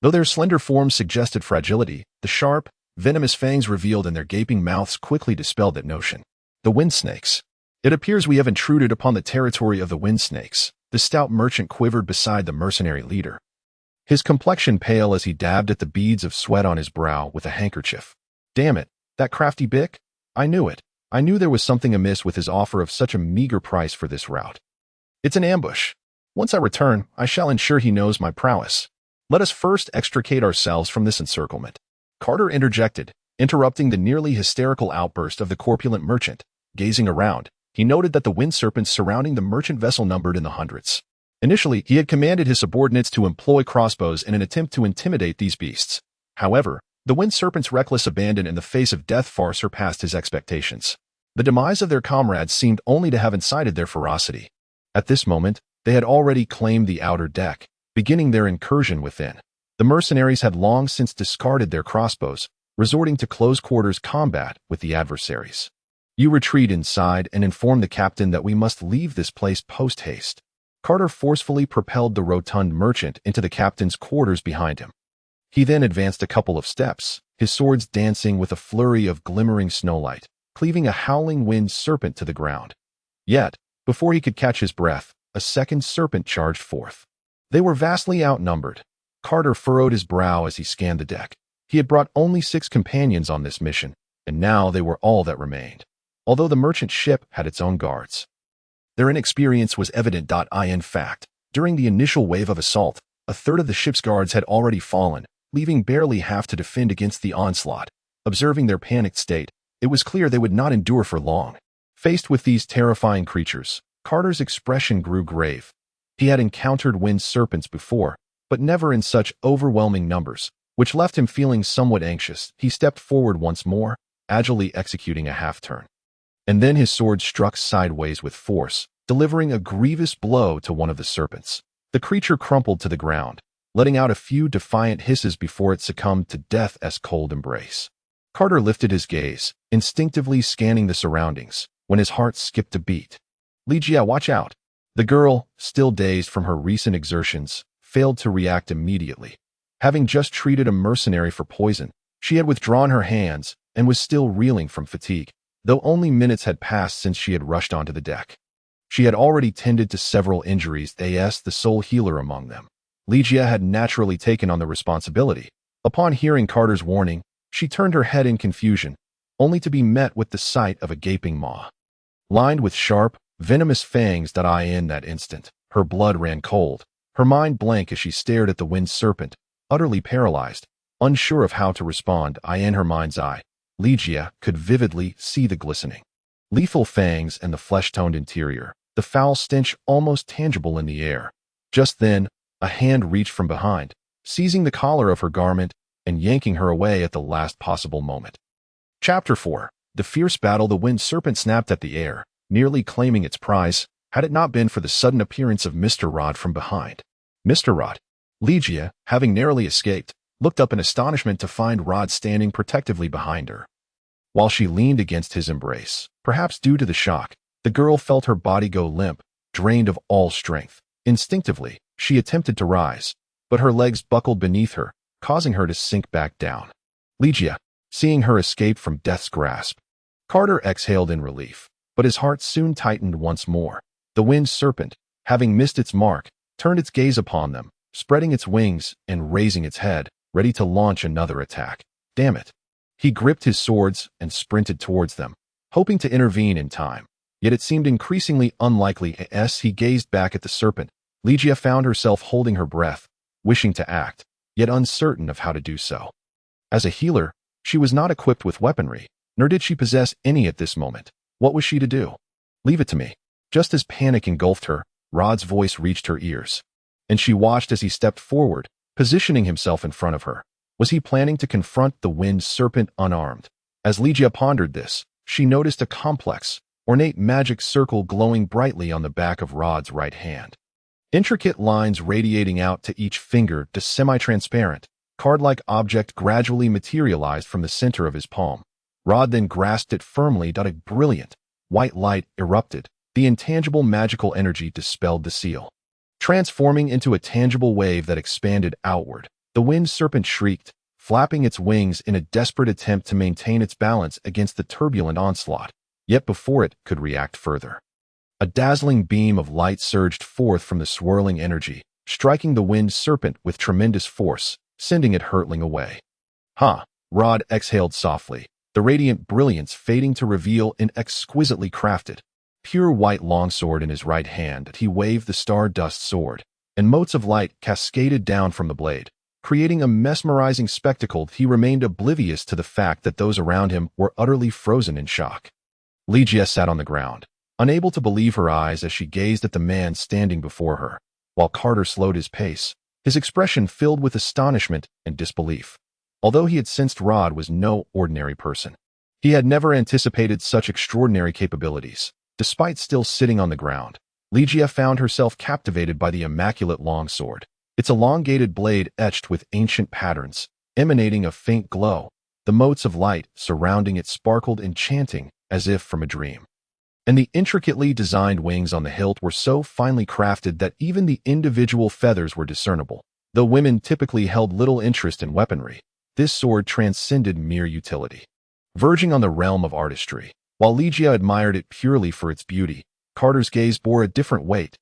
Though their slender forms suggested fragility, the sharp, venomous fangs revealed in their gaping mouths quickly dispelled that notion. The wind snakes. "It appears we have intruded upon the territory of the wind snakes." The stout merchant quivered beside the mercenary leader, his complexion pale as he dabbed at the beads of sweat on his brow with a handkerchief. "Damn it, that crafty Bick! I knew it. I knew there was something amiss with his offer of such a meager price for this route. It's an ambush. Once I return, I shall ensure he knows my prowess. Let us first extricate ourselves from this encirclement." Carter interjected, interrupting the nearly hysterical outburst of the corpulent merchant. Gazing around, he noted that the wind serpents surrounding the merchant vessel numbered in the hundreds. Initially, he had commanded his subordinates to employ crossbows in an attempt to intimidate these beasts. However, the wind serpents' reckless abandon in the face of death far surpassed his expectations. The demise of their comrades seemed only to have incited their ferocity. At this moment, they had already claimed the outer deck, beginning their incursion within. The mercenaries had long since discarded their crossbows, resorting to close-quarters combat with the adversaries. "You retreat inside and inform the captain that we must leave this place post-haste." Carter forcefully propelled the rotund merchant into the captain's quarters behind him. He then advanced a couple of steps, his swords dancing with a flurry of glimmering snowlight, cleaving a howling wind serpent to the ground. Yet, before he could catch his breath, a second serpent charged forth. They were vastly outnumbered. Carter furrowed his brow as he scanned the deck. He had brought only 6 companions on this mission, and now they were all that remained, although the merchant ship had its own guards. Their inexperience was evident. In fact, during the initial wave of assault, a third of the ship's guards had already fallen, leaving barely half to defend against the onslaught. Observing their panicked state, it was clear they would not endure for long. Faced with these terrifying creatures, Carter's expression grew grave. He had encountered wind serpents before, but never in such overwhelming numbers, which left him feeling somewhat anxious. He stepped forward once more, agilely executing a half-turn. And then his sword struck sideways with force, delivering a grievous blow to one of the serpents. The creature crumpled to the ground, letting out a few defiant hisses before it succumbed to death's cold embrace. Carter lifted his gaze, instinctively scanning the surroundings, when his heart skipped a beat. "Ligia, watch out!" The girl, still dazed from her recent exertions, failed to react immediately. Having just treated a mercenary for poison, she had withdrawn her hands and was still reeling from fatigue, though only minutes had passed since she had rushed onto the deck. She had already tended to several injuries, the sole healer among them. Ligia had naturally taken on the responsibility. Upon hearing Carter's warning, she turned her head in confusion, only to be met with the sight of a gaping maw. Lined with sharp, venomous fangs. In that instant, her blood ran cold, her mind blank as she stared at the wind serpent, utterly paralyzed, unsure of how to respond. In her mind's eye, Ligia could vividly see the glistening, lethal fangs and the flesh-toned interior, the foul stench almost tangible in the air. Just then, a hand reached from behind, seizing the collar of her garment and yanking her away at the last possible moment. Chapter 4. The fierce battle. The wind serpent snapped at the air, nearly claiming its prize, had it not been for the sudden appearance of Mr. Rod from behind. Mr. Rod. Ligia, having narrowly escaped, looked up in astonishment to find Rod standing protectively behind her. While she leaned against his embrace, perhaps due to the shock, the girl felt her body go limp, drained of all strength. Instinctively, she attempted to rise, but her legs buckled beneath her, causing her to sink back down. Ligia, seeing her escape from death's grasp. Carter exhaled in relief, but his heart soon tightened once more. The wind serpent, having missed its mark, turned its gaze upon them, spreading its wings and raising its head, ready to launch another attack. Damn it. He gripped his swords and sprinted towards them, hoping to intervene in time. Yet it seemed increasingly unlikely. As he gazed back at the serpent, Ligia found herself holding her breath, wishing to act, yet uncertain of how to do so. As a healer, she was not equipped with weaponry, nor did she possess any at this moment. What was she to do? "Leave it to me." Just as panic engulfed her, Rod's voice reached her ears, and she watched as he stepped forward, positioning himself in front of her. Was he planning to confront the wind serpent unarmed? As Ligia pondered this, she noticed a complex, ornate magic circle glowing brightly on the back of Rod's right hand. Intricate lines radiating out to each finger, the semi-transparent, card-like object gradually materialized from the center of his palm. Rod then grasped it firmly. A brilliant, white light erupted. The intangible magical energy dispelled the seal, transforming into a tangible wave that expanded outward. The wind serpent shrieked, flapping its wings in a desperate attempt to maintain its balance against the turbulent onslaught. Yet before it could react further, a dazzling beam of light surged forth from the swirling energy, striking the wind serpent with tremendous force, sending it hurtling away. Rod exhaled softly, the radiant brilliance fading to reveal an exquisitely crafted, pure white longsword in his right hand. He waved the star-dust sword, and motes of light cascaded down from the blade, creating a mesmerizing spectacle. He remained oblivious to the fact that those around him were utterly frozen in shock. Ligia sat on the ground, unable to believe her eyes as she gazed at the man standing before her, while Carter slowed his pace, his expression filled with astonishment and disbelief. Although he had sensed Rod was no ordinary person, he had never anticipated such extraordinary capabilities. Despite still sitting on the ground, Ligia found herself captivated by the immaculate longsword, its elongated blade etched with ancient patterns, emanating a faint glow. The motes of light surrounding it sparkled enchanting as if from a dream. And the intricately designed wings on the hilt were so finely crafted that even the individual feathers were discernible. Though women typically held little interest in weaponry, this sword transcended mere utility, verging on the realm of artistry. While Ligia admired it purely for its beauty, Carter's gaze bore a different weight.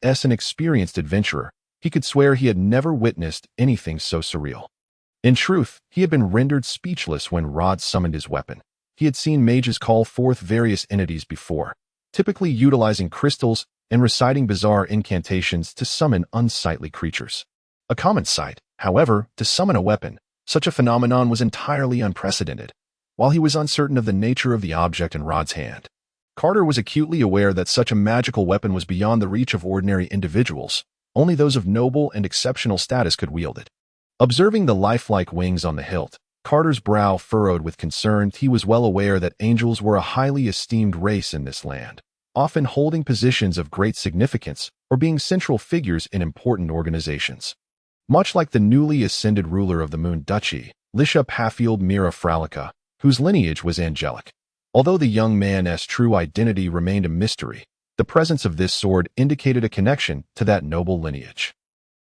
As an experienced adventurer, he could swear he had never witnessed anything so surreal. In truth, he had been rendered speechless when Rod summoned his weapon. He had seen mages call forth various entities before, typically utilizing crystals and reciting bizarre incantations to summon unsightly creatures. A common sight, however, to summon a weapon, such a phenomenon was entirely unprecedented. While he was uncertain of the nature of the object in Rod's hand, Carter was acutely aware that such a magical weapon was beyond the reach of ordinary individuals. Only those of noble and exceptional status could wield it. Observing the lifelike wings on the hilt, Carter's brow furrowed with concern. He was well aware that angels were a highly esteemed race in this land, often holding positions of great significance or being central figures in important organizations. Much like the newly ascended ruler of the Moon Duchy, Lisha Pafield Mira Fralica, whose lineage was angelic. Although the young man's true identity remained a mystery, the presence of this sword indicated a connection to that noble lineage.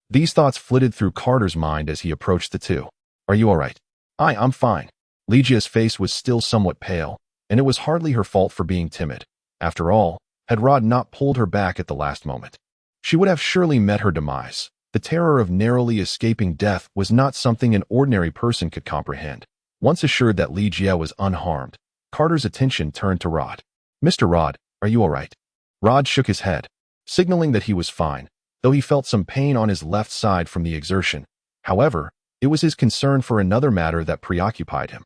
These thoughts flitted through Carter's mind as he approached the two. "Are you all right?" I'm fine." Ligia's face was still somewhat pale, and it was hardly her fault for being timid. After all, had Rod not pulled her back at the last moment, she would have surely met her demise. The terror of narrowly escaping death was not something an ordinary person could comprehend. Once assured that Ligia was unharmed, Carter's attention turned to Rod. "Mr. Rod, are you all right?" Rod shook his head, signaling that he was fine, though he felt some pain on his left side from the exertion. However, it was his concern for another matter that preoccupied him.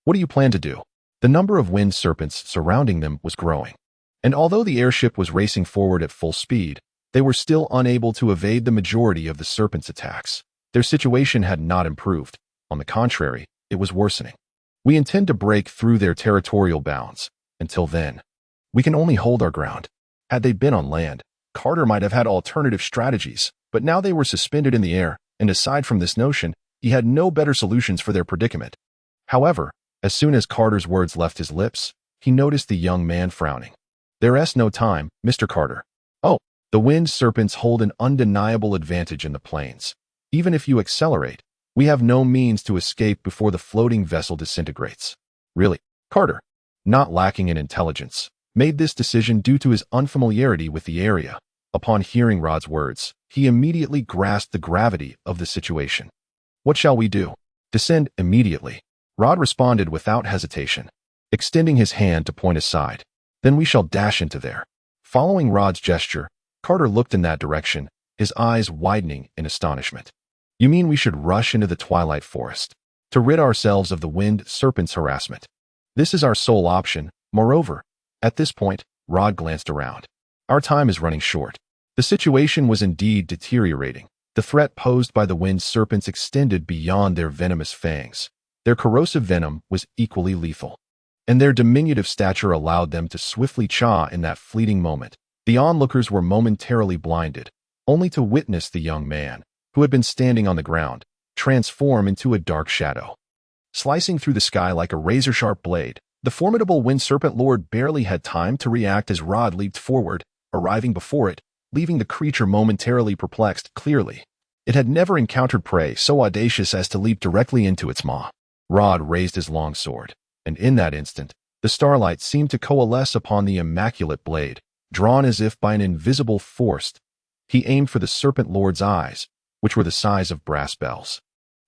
"What do you plan to do?" The number of wind serpents surrounding them was growing, and although the airship was racing forward at full speed, they were still unable to evade the majority of the serpents' attacks. Their situation had not improved. On the contrary, it was worsening. "We intend to break through their territorial bounds. Until then, we can only hold our ground." Had they been on land, Carter might have had alternative strategies, but now they were suspended in the air, and aside from this notion, he had no better solutions for their predicament. However, as soon as Carter's words left his lips, he noticed the young man frowning. "There's no time, Mr. Carter." "Oh, the wind serpents hold an undeniable advantage in the plains. Even if you accelerate, we have no means to escape before the floating vessel disintegrates." "Really?" Carter, not lacking in intelligence, made this decision due to his unfamiliarity with the area. Upon hearing Rod's words, he immediately grasped the gravity of the situation. "What shall we do?" "Descend immediately," Rod responded without hesitation, extending his hand to point aside. "Then we shall dash into there." Following Rod's gesture, Carter looked in that direction, his eyes widening in astonishment. "You mean we should rush into the twilight forest to rid ourselves of the wind serpent's harassment?" "This is our sole option. Moreover," at this point, Rod glanced around. "Our time is running short." The situation was indeed deteriorating. The threat posed by the wind serpents extended beyond their venomous fangs. Their corrosive venom was equally lethal, and their diminutive stature allowed them to swiftly chaw in that fleeting moment. The onlookers were momentarily blinded, only to witness the young man, who had been standing on the ground, transform into a dark shadow. Slicing through the sky like a razor-sharp blade, the formidable wind serpent lord barely had time to react as Rod leaped forward, arriving before it, leaving the creature momentarily perplexed. Clearly, it had never encountered prey so audacious as to leap directly into its maw. Rod raised his long sword, and in that instant, the starlight seemed to coalesce upon the immaculate blade, drawn as if by an invisible force. He aimed for the serpent lord's eyes, which were the size of brass bells,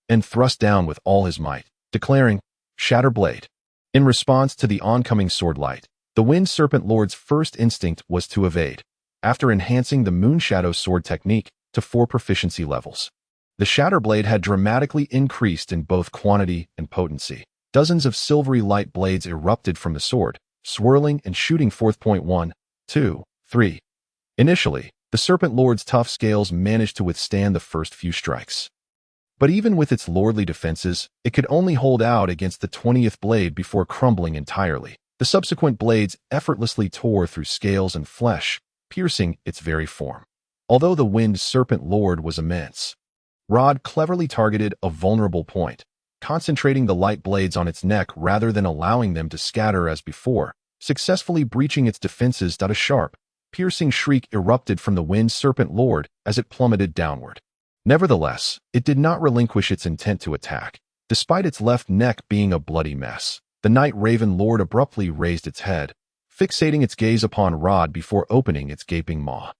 and thrust down with all his might, declaring, "Shatter blade." In response to the oncoming sword light, the wind serpent lord's first instinct was to evade. After enhancing the Moonshadow sword technique to 4 proficiency levels, the shatter blade had dramatically increased in both quantity and potency. Dozens of silvery light blades erupted from the sword, swirling and shooting forth. 1, 2, 3. Initially, the Serpent Lord's tough scales managed to withstand the first few strikes. But even with its lordly defenses, it could only hold out against the 20th blade before crumbling entirely. The subsequent blades effortlessly tore through scales and flesh, piercing its very form. Although the Wind Serpent Lord was immense, Rod cleverly targeted a vulnerable point, concentrating the light blades on its neck rather than allowing them to scatter as before, successfully breaching its defenses. A sharp, piercing shriek erupted from the Wind Serpent Lord as it plummeted downward. Nevertheless, it did not relinquish its intent to attack. Despite its left neck being a bloody mess, the Night Raven Lord abruptly raised its head, fixating its gaze upon Rod before opening its gaping maw.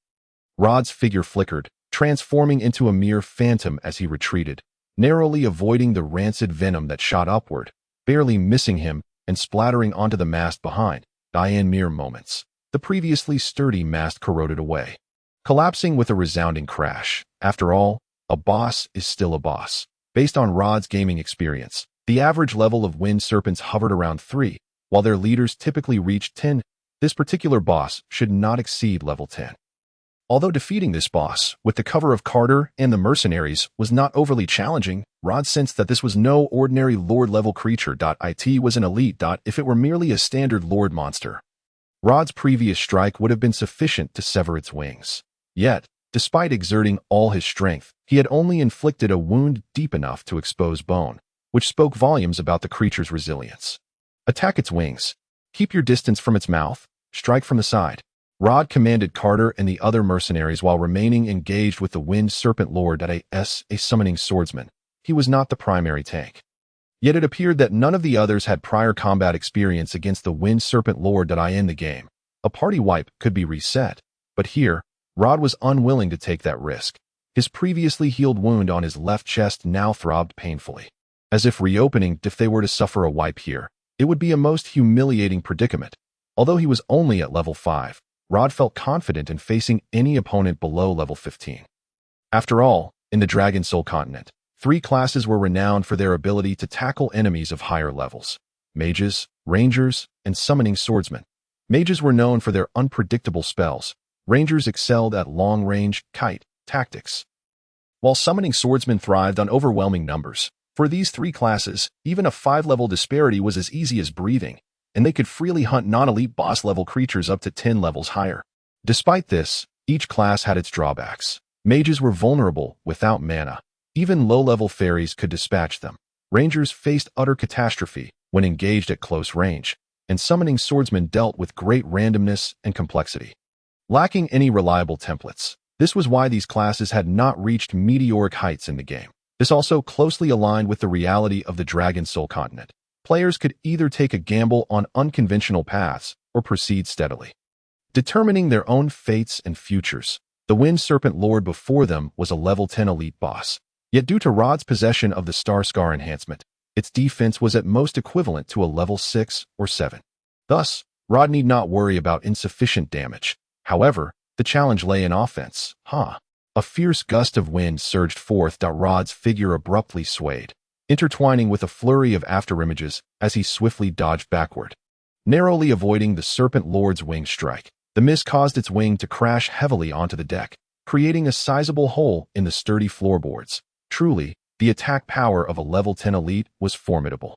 Rod's figure flickered, transforming into a mere phantom as he retreated, narrowly avoiding the rancid venom that shot upward, barely missing him and splattering onto the mast behind. In mere moments, the previously sturdy mast corroded away, collapsing with a resounding crash. After all, a boss is still a boss. Based on Rod's gaming experience, the average level of Wind Serpents hovered around 3, while their leaders typically reached 10. This particular boss should not exceed level 10. Although defeating this boss, with the cover of Carter and the mercenaries, was not overly challenging, Rod sensed that this was no ordinary Lord-level creature. It was an elite. If it were merely a standard Lord monster, Rod's previous strike would have been sufficient to sever its wings. Yet, despite exerting all his strength, he had only inflicted a wound deep enough to expose bone, which spoke volumes about the creature's resilience. Attack its wings. Keep your distance from its mouth. Strike from the side. Rod commanded Carter and the other mercenaries while remaining engaged with the Wind Serpent Lord at a Summoning Swordsman. He was not the primary tank. Yet it appeared that none of the others had prior combat experience against the Wind Serpent Lord. In the game, a party wipe could be reset, but here, Rod was unwilling to take that risk. His previously healed wound on his left chest now throbbed painfully, as if reopening. If they were to suffer a wipe here, it would be a most humiliating predicament. Although he was only at level 5, Rod felt confident in facing any opponent below level 15. After all, in the Dragon Soul continent, 3 classes were renowned for their ability to tackle enemies of higher levels: mages, rangers, and summoning swordsmen. Mages were known for their unpredictable spells. Rangers excelled at long-range, kite, tactics, while summoning swordsmen thrived on overwhelming numbers. For these 3 classes, even a 5-level disparity was as easy as breathing, and they could freely hunt non-elite boss-level creatures up to 10 levels higher. Despite this, each class had its drawbacks. Mages were vulnerable without mana. Even low-level fairies could dispatch them. Rangers faced utter catastrophe when engaged at close range, and summoning swordsmen dealt with great randomness and complexity, lacking any reliable templates. This was why these classes had not reached meteoric heights in the game. This also closely aligned with the reality of the Dragon Soul continent. Players could either take a gamble on unconventional paths or proceed steadily, determining their own fates and futures. The Wind Serpent Lord before them was a level 10 elite boss, yet due to Rod's possession of the Star Scar enhancement, its defense was at most equivalent to a level 6 or 7. Thus, Rod need not worry about insufficient damage. However, the challenge lay in offense. A fierce gust of wind surged forth. Rod's figure abruptly swayed, intertwining with a flurry of afterimages as he swiftly dodged backward, narrowly avoiding the Serpent Lord's wing strike. The miss caused its wing to crash heavily onto the deck, creating a sizable hole in the sturdy floorboards. Truly, the attack power of a level 10 elite was formidable.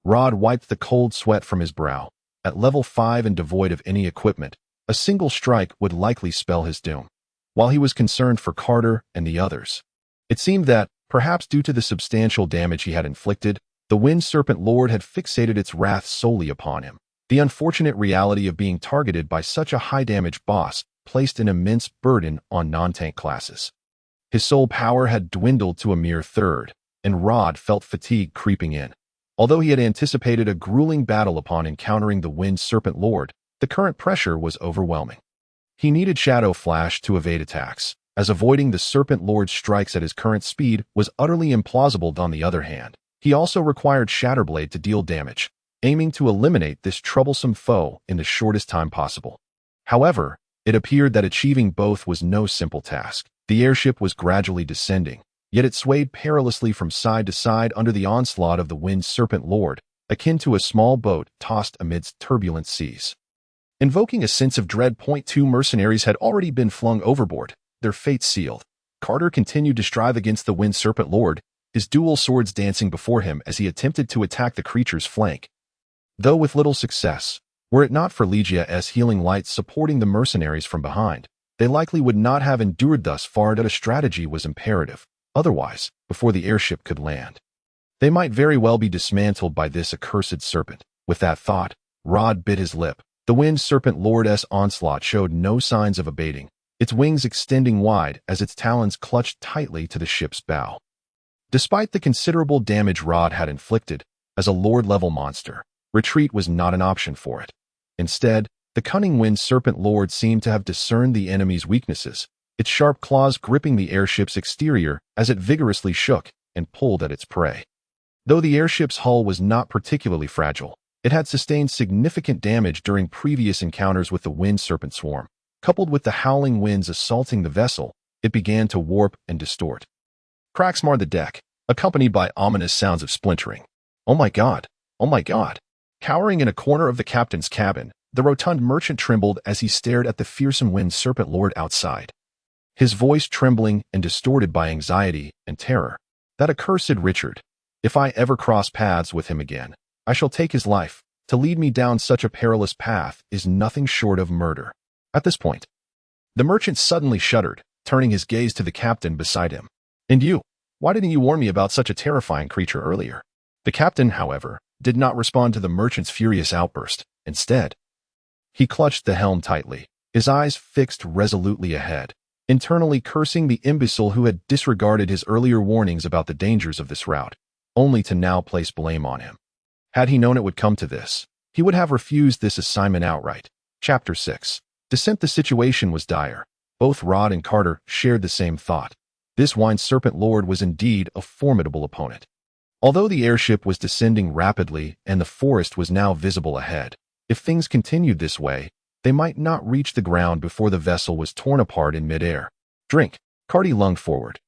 Rod wiped the cold sweat from his brow. At level 5 and devoid of any equipment, a single strike would likely spell his doom. While he was concerned for Carter and the others, it seemed that, perhaps due to the substantial damage he had inflicted, the Wind Serpent Lord had fixated its wrath solely upon him. The unfortunate reality of being targeted by such a high-damage boss placed an immense burden on non-tank classes. His soul power had dwindled to a mere third, and Rod felt fatigue creeping in. Although he had anticipated a grueling battle upon encountering the Wind Serpent Lord, the current pressure was overwhelming. He needed Shadow Flash to evade attacks, as avoiding the Serpent Lord's strikes at his current speed was utterly implausible. On the other hand, he also required Shatterblade to deal damage, aiming to eliminate this troublesome foe in the shortest time possible. However, it appeared that achieving both was no simple task. The airship was gradually descending, yet it swayed perilously from side to side under the onslaught of the Wind Serpent Lord, akin to a small boat tossed amidst turbulent seas. Invoking a sense of dread, two mercenaries had already been flung overboard, their fates sealed. Carter continued to strive against the Wind Serpent Lord, his dual swords dancing before him as he attempted to attack the creature's flank. Though with little success, were it not for Legion's healing lights supporting the mercenaries from behind, they likely would not have endured thus far. That a strategy was imperative. Otherwise, before the airship could land, they might very well be dismantled by this accursed serpent. With that thought, Rod bit his lip. The Wind Serpent Lord's onslaught showed no signs of abating, its wings extending wide as its talons clutched tightly to the ship's bow. Despite the considerable damage Rod had inflicted, as a Lord-level monster, retreat was not an option for it. Instead, the cunning Wind Serpent Lord seemed to have discerned the enemy's weaknesses, its sharp claws gripping the airship's exterior as it vigorously shook and pulled at its prey. Though the airship's hull was not particularly fragile, it had sustained significant damage during previous encounters with the Wind Serpent swarm. Coupled with the howling winds assaulting the vessel, it began to warp and distort. Cracks marred the deck, accompanied by ominous sounds of splintering. "Oh my God! Oh my God!" Cowering in a corner of the captain's cabin, the rotund merchant trembled as he stared at the fearsome Wind Serpent Lord outside, his voice trembling and distorted by anxiety and terror. "That accursed Richard! If I ever cross paths with him again, I shall take his life. To lead me down such a perilous path is nothing short of murder." At this point, the merchant suddenly shuddered, turning his gaze to the captain beside him. "And you? Why didn't you warn me about such a terrifying creature earlier?" The captain, however, did not respond to the merchant's furious outburst. Instead, he clutched the helm tightly, his eyes fixed resolutely ahead, internally cursing the imbecile who had disregarded his earlier warnings about the dangers of this route, only to now place blame on him. Had he known it would come to this, he would have refused this assignment outright. Chapter 6. Descent. The situation was dire. Both Rod and Carter shared the same thought. This Wind Serpent Lord was indeed a formidable opponent. Although the airship was descending rapidly and the forest was now visible ahead, if things continued this way, they might not reach the ground before the vessel was torn apart in midair. "Drink!" Carty lunged forward,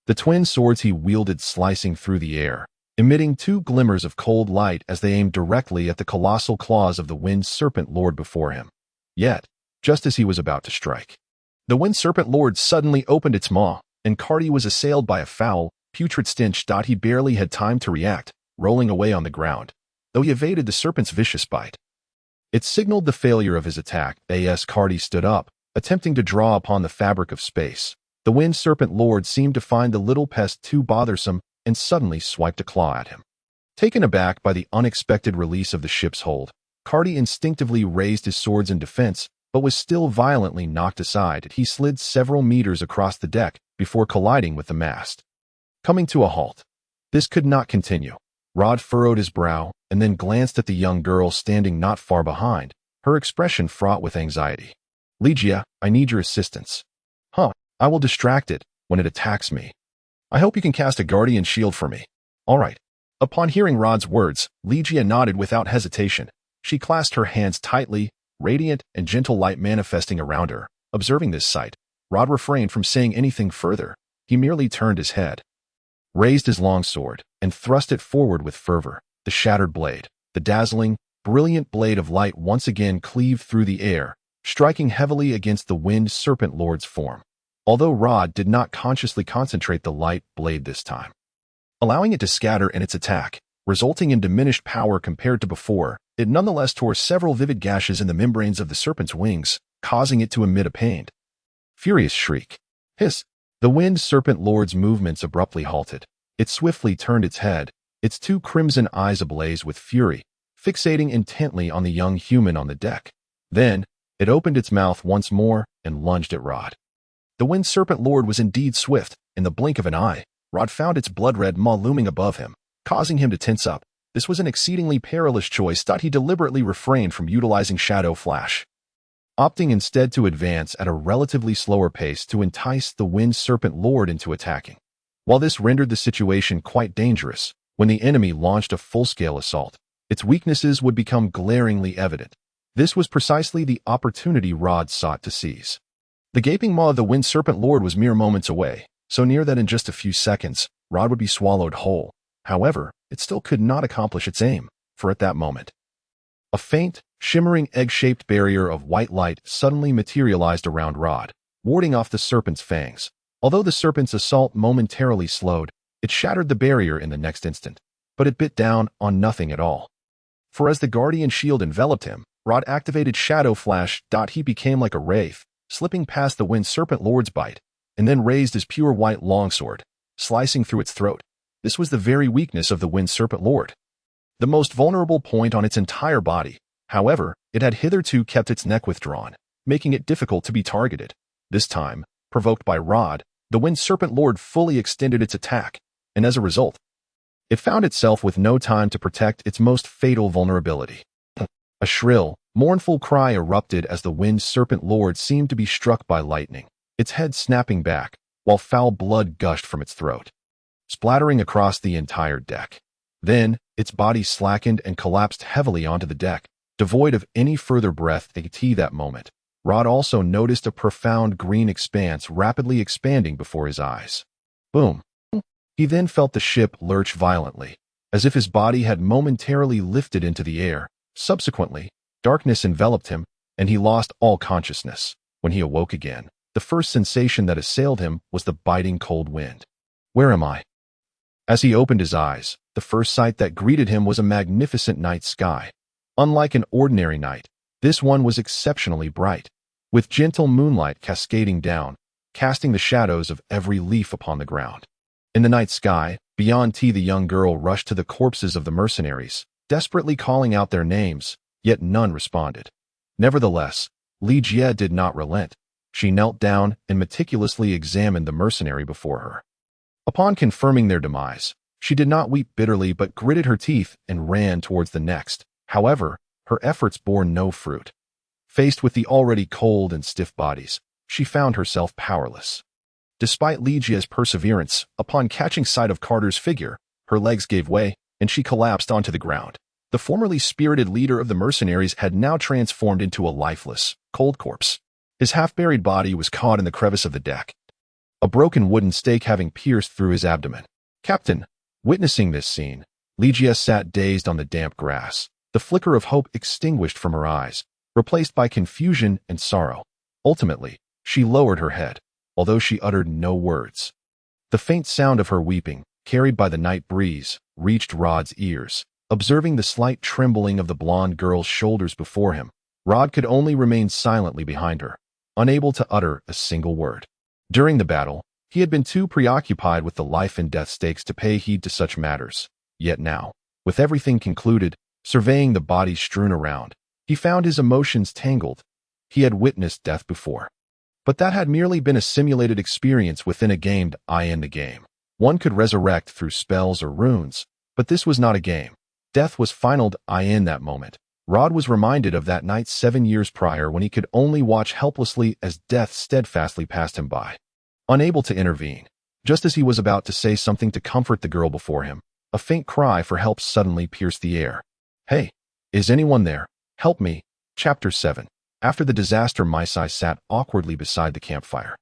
the twin swords he wielded slicing through the air, emitting two glimmers of cold light as they aimed directly at the colossal claws of the Wind Serpent Lord before him. Yet, just as he was about to strike, the Wind Serpent Lord suddenly opened its maw, and Carty was assailed by a foul, putrid stench. He barely had time to react, rolling away on the ground, though he evaded the serpent's vicious bite. It signaled the failure of his attack. As Carty stood up, attempting to draw upon the fabric of space, the Wind Serpent Lord seemed to find the little pest too bothersome and suddenly swiped a claw at him. Taken aback by the unexpected release of the ship's hold, Carty instinctively raised his swords in defense, but was still violently knocked aside. He slid several meters across the deck before colliding with the mast, coming to a halt. This could not continue. Rod furrowed his brow and then glanced at the young girl standing not far behind, her expression fraught with anxiety. "Legia, I need your assistance." "Huh, I will distract it when it attacks me. I hope you can cast a guardian shield for me." "All right." Upon hearing Rod's words, Legia nodded without hesitation. She clasped her hands tightly, radiant and gentle light manifesting around her. Observing this sight, Rod refrained from saying anything further. He merely turned his head, raised his long sword, and thrust it forward with fervor. The shattered blade, the dazzling, brilliant blade of light once again cleaved through the air, striking heavily against the Wind Serpent Lord's form. Although Rod did not consciously concentrate the light blade this time, allowing it to scatter in its attack, resulting in diminished power compared to before, it nonetheless tore several vivid gashes in the membranes of the serpent's wings, causing it to emit a pained, furious shriek. Hiss! The Wind Serpent Lord's movements abruptly halted. It swiftly turned its head, its two crimson eyes ablaze with fury, fixating intently on the young human on the deck. Then, it opened its mouth once more and lunged at Rod. The Wind Serpent Lord was indeed swift. In the blink of an eye, Rod found its blood-red maw looming above him, causing him to tense up. This was an exceedingly perilous choice. He deliberately refrained from utilizing Shadow Flash, opting instead to advance at a relatively slower pace to entice the Wind Serpent Lord into attacking. While this rendered the situation quite dangerous, when the enemy launched a full-scale assault, its weaknesses would become glaringly evident. This was precisely the opportunity Rod sought to seize. The gaping maw of the Wind Serpent Lord was mere moments away, so near that in just a few seconds, Rod would be swallowed whole. However, it still could not accomplish its aim. for at that moment, a faint, shimmering egg-shaped barrier of white light suddenly materialized around Rod, warding off the serpent's fangs. Although the serpent's assault momentarily slowed, it shattered the barrier in the next instant, but it bit down on nothing at all. For as the guardian shield enveloped him, Rod activated Shadow Flash. He became like a wraith, slipping past the Wind Serpent Lord's bite, and then raised his pure white longsword, slicing through its throat. This was the very weakness of the Wind Serpent Lord, the most vulnerable point on its entire body. However, it had hitherto kept its neck withdrawn, making it difficult to be targeted. This time, provoked by Rod, the Wind Serpent Lord fully extended its attack, and as a result, it found itself with no time to protect its most fatal vulnerability. A shrill, mournful cry erupted as the Wind Serpent Lord seemed to be struck by lightning, its head snapping back, while foul blood gushed from its throat, splattering across the entire deck. Then, its body slackened and collapsed heavily onto the deck, devoid of any further breath. At that moment, Rod also noticed a profound green expanse rapidly expanding before his eyes. Boom! He then felt the ship lurch violently, as if his body had momentarily lifted into the air. Subsequently, darkness enveloped him, and he lost all consciousness. When he awoke again, the first sensation that assailed him was the biting cold wind. Where am I? As he opened his eyes, the first sight that greeted him was a magnificent night sky. Unlike an ordinary night, this one was exceptionally bright, with gentle moonlight cascading down, casting the shadows of every leaf upon the ground. In the night sky, beyond the young girl rushed to the corpses of the mercenaries, desperately calling out their names, yet none responded. Nevertheless, Ligia did not relent. She knelt down and meticulously examined the mercenary before her. Upon confirming their demise, she did not weep bitterly but gritted her teeth and ran towards the next. However, her efforts bore no fruit. Faced with the already cold and stiff bodies, she found herself powerless. Despite Ligia's perseverance, upon catching sight of Carter's figure, her legs gave way, and she collapsed onto the ground. The formerly spirited leader of the mercenaries had now transformed into a lifeless, cold corpse. His half-buried body was caught in the crevice of the deck, a broken wooden stake having pierced through his abdomen. Captain, witnessing this scene, Ligia sat dazed on the damp grass, the flicker of hope extinguished from her eyes, replaced by confusion and sorrow. Ultimately, she lowered her head, although she uttered no words. The faint sound of her weeping, carried by the night breeze, reached Rod's ears. Observing the slight trembling of the blonde girl's shoulders before him, Rod could only remain silently behind her, unable to utter a single word. During the battle, he had been too preoccupied with the life and death stakes to pay heed to such matters. Yet now, with everything concluded, surveying the bodies strewn around, he found his emotions tangled. He had witnessed death before, but that had merely been a simulated experience within a game. In the game, one could resurrect through spells or runes, but this was not a game. Death was final. In that moment, Rod was reminded of that night 7 years prior when he could only watch helplessly as death steadfastly passed him by. Unable to intervene, just as he was about to say something to comfort the girl before him, a faint cry for help suddenly pierced the air. Hey, is anyone there? Help me. Chapter 7. After the disaster, Maisai sat awkwardly beside the campfire,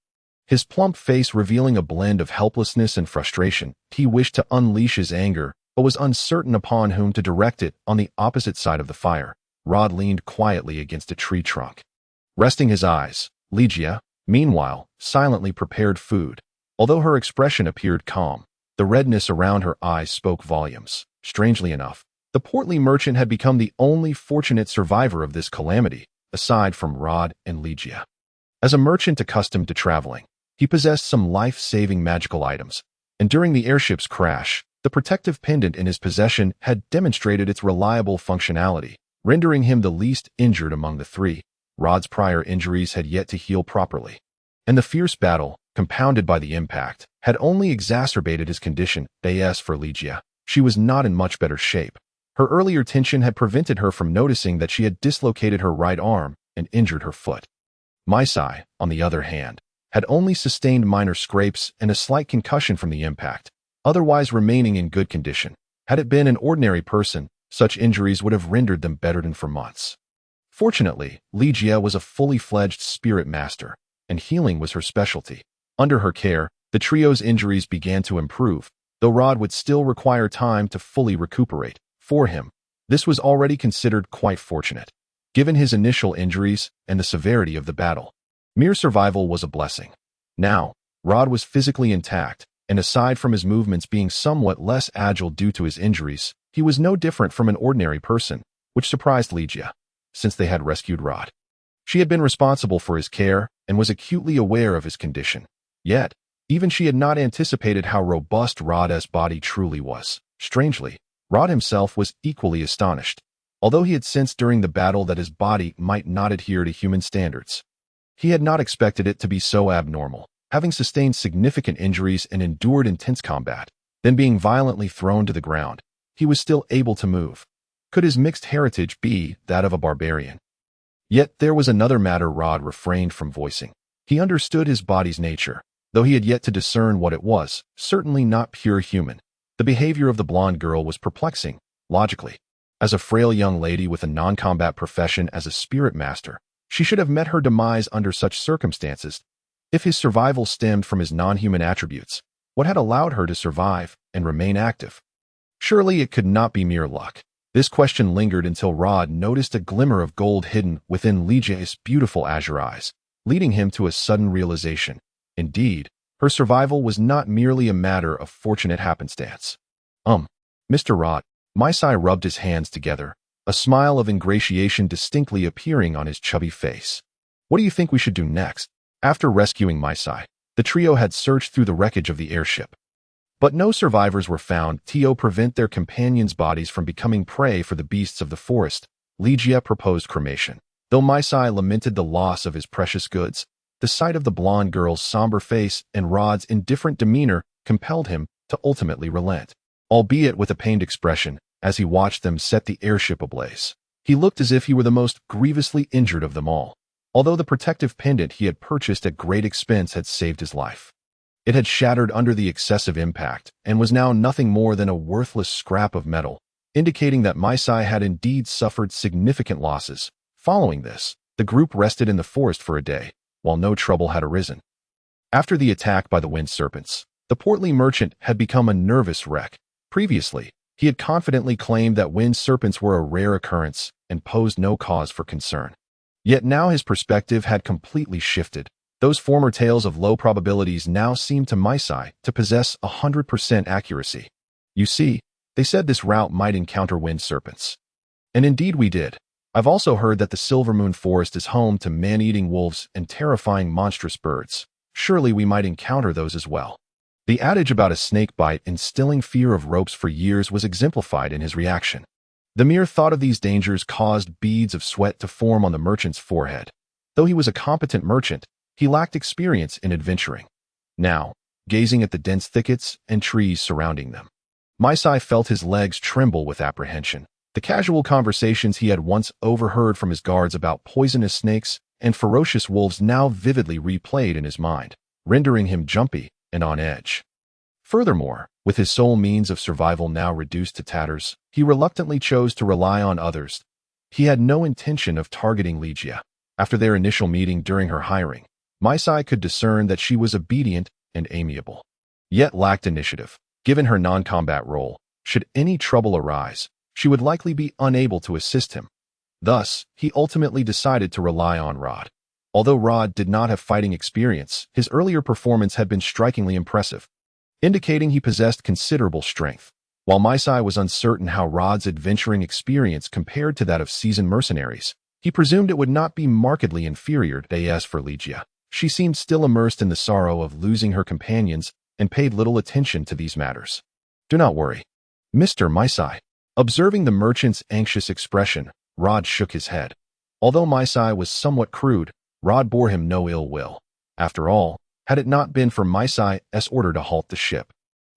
his plump face revealing a blend of helplessness and frustration. He wished to unleash his anger, but was uncertain upon whom to direct it. On the opposite side of the fire, Rod leaned quietly against a tree trunk, resting his eyes. Ligia, meanwhile, silently prepared food. Although her expression appeared calm, the redness around her eyes spoke volumes. Strangely enough, the portly merchant had become the only fortunate survivor of this calamity, aside from Rod and Ligia. As a merchant accustomed to traveling, he possessed some life-saving magical items, and during the airship's crash, the protective pendant in his possession had demonstrated its reliable functionality, rendering him the least injured among the three. Rod's prior injuries had yet to heal properly, and the fierce battle, compounded by the impact, had only exacerbated his condition. As for Ligia, she was not in much better shape. Her earlier tension had prevented her from noticing that she had dislocated her right arm and injured her foot. Maisai, on the other hand, had only sustained minor scrapes and a slight concussion from the impact, otherwise remaining in good condition. Had it been an ordinary person, such injuries would have rendered them bedridden for months. Fortunately, Ligia was a fully fledged spirit master, and healing was her specialty. Under her care, the trio's injuries began to improve, though Rod would still require time to fully recuperate. For him, This was already considered quite fortunate, given his initial injuries and the severity of the battle. Mere survival was a blessing. Now, Rod was physically intact, and aside from his movements being somewhat less agile due to his injuries, he was no different from an ordinary person, which surprised Ligia, since they had rescued Rod. She had been responsible for his care and was acutely aware of his condition. Yet, even she had not anticipated how robust Rod's body truly was. Strangely, Rod himself was equally astonished, although he had sensed during the battle that his body might not adhere to human standards. He had not expected it to be so abnormal, having sustained significant injuries and endured intense combat. Then being violently thrown to the ground, he was still able to move. Could his mixed heritage be that of a barbarian? Yet there was another matter Rod refrained from voicing. He understood his body's nature, though he had yet to discern what it was, certainly not pure human. The behavior of the blonde girl was perplexing, logically. As a frail young lady with a non-combat profession as a spirit master, she should have met her demise under such circumstances. If his survival stemmed from his non-human attributes, what had allowed her to survive and remain active? Surely it could not be mere luck. This question lingered until Rod noticed a glimmer of gold hidden within Ligia's beautiful azure eyes, leading him to a sudden realization. Indeed, her survival was not merely a matter of fortunate happenstance. Mr. Rod, Maisai rubbed his hands together, a smile of ingratiation distinctly appearing on his chubby face. What do you think we should do next? After rescuing Maisai, the trio had searched through the wreckage of the airship. But no survivors were found to prevent their companions' bodies from becoming prey for the beasts of the forest. Ligia proposed cremation. Though Maisai lamented the loss of his precious goods, the sight of the blonde girl's somber face and Rod's indifferent demeanor compelled him to ultimately relent, albeit with a pained expression, as he watched them set the airship ablaze. He looked as if he were the most grievously injured of them all, although the protective pendant he had purchased at great expense had saved his life. It had shattered under the excessive impact and was now nothing more than a worthless scrap of metal, indicating that Maisai had indeed suffered significant losses. Following this, the group rested in the forest for a day, while no trouble had arisen. After the attack by the wind serpents, the portly merchant had become a nervous wreck. Previously, he had confidently claimed that wind serpents were a rare occurrence and posed no cause for concern. Yet now his perspective had completely shifted. Those former tales of low probabilities now seemed to Maisai to possess 100% accuracy. You see, they said this route might encounter wind serpents. And indeed we did. I've also heard that the Silvermoon Forest is home to man-eating wolves and terrifying monstrous birds. Surely we might encounter those as well. The adage about a snake bite instilling fear of ropes for years was exemplified in his reaction. The mere thought of these dangers caused beads of sweat to form on the merchant's forehead. Though he was a competent merchant, he lacked experience in adventuring. Now, gazing at the dense thickets and trees surrounding them, Maisai felt his legs tremble with apprehension. The casual conversations he had once overheard from his guards about poisonous snakes and ferocious wolves now vividly replayed in his mind, rendering him jumpy and on edge. Furthermore, with his sole means of survival now reduced to tatters, he reluctantly chose to rely on others. He had no intention of targeting Ligia. After their initial meeting during her hiring, Maisai could discern that she was obedient and amiable, yet lacked initiative. Given her non-combat role, should any trouble arise, she would likely be unable to assist him. Thus, he ultimately decided to rely on Rod. Although Rod did not have fighting experience, his earlier performance had been strikingly impressive, indicating he possessed considerable strength. While Maisai was uncertain how Rod's adventuring experience compared to that of seasoned mercenaries, he presumed it would not be markedly inferior. As for Ligia, she seemed still immersed in the sorrow of losing her companions and paid little attention to these matters. Do not worry, Mr. Maisai. Observing the merchant's anxious expression, Rod shook his head. Although Maisai was somewhat crude, Rod bore him no ill will. After all, had it not been for Maisai's order to halt the ship,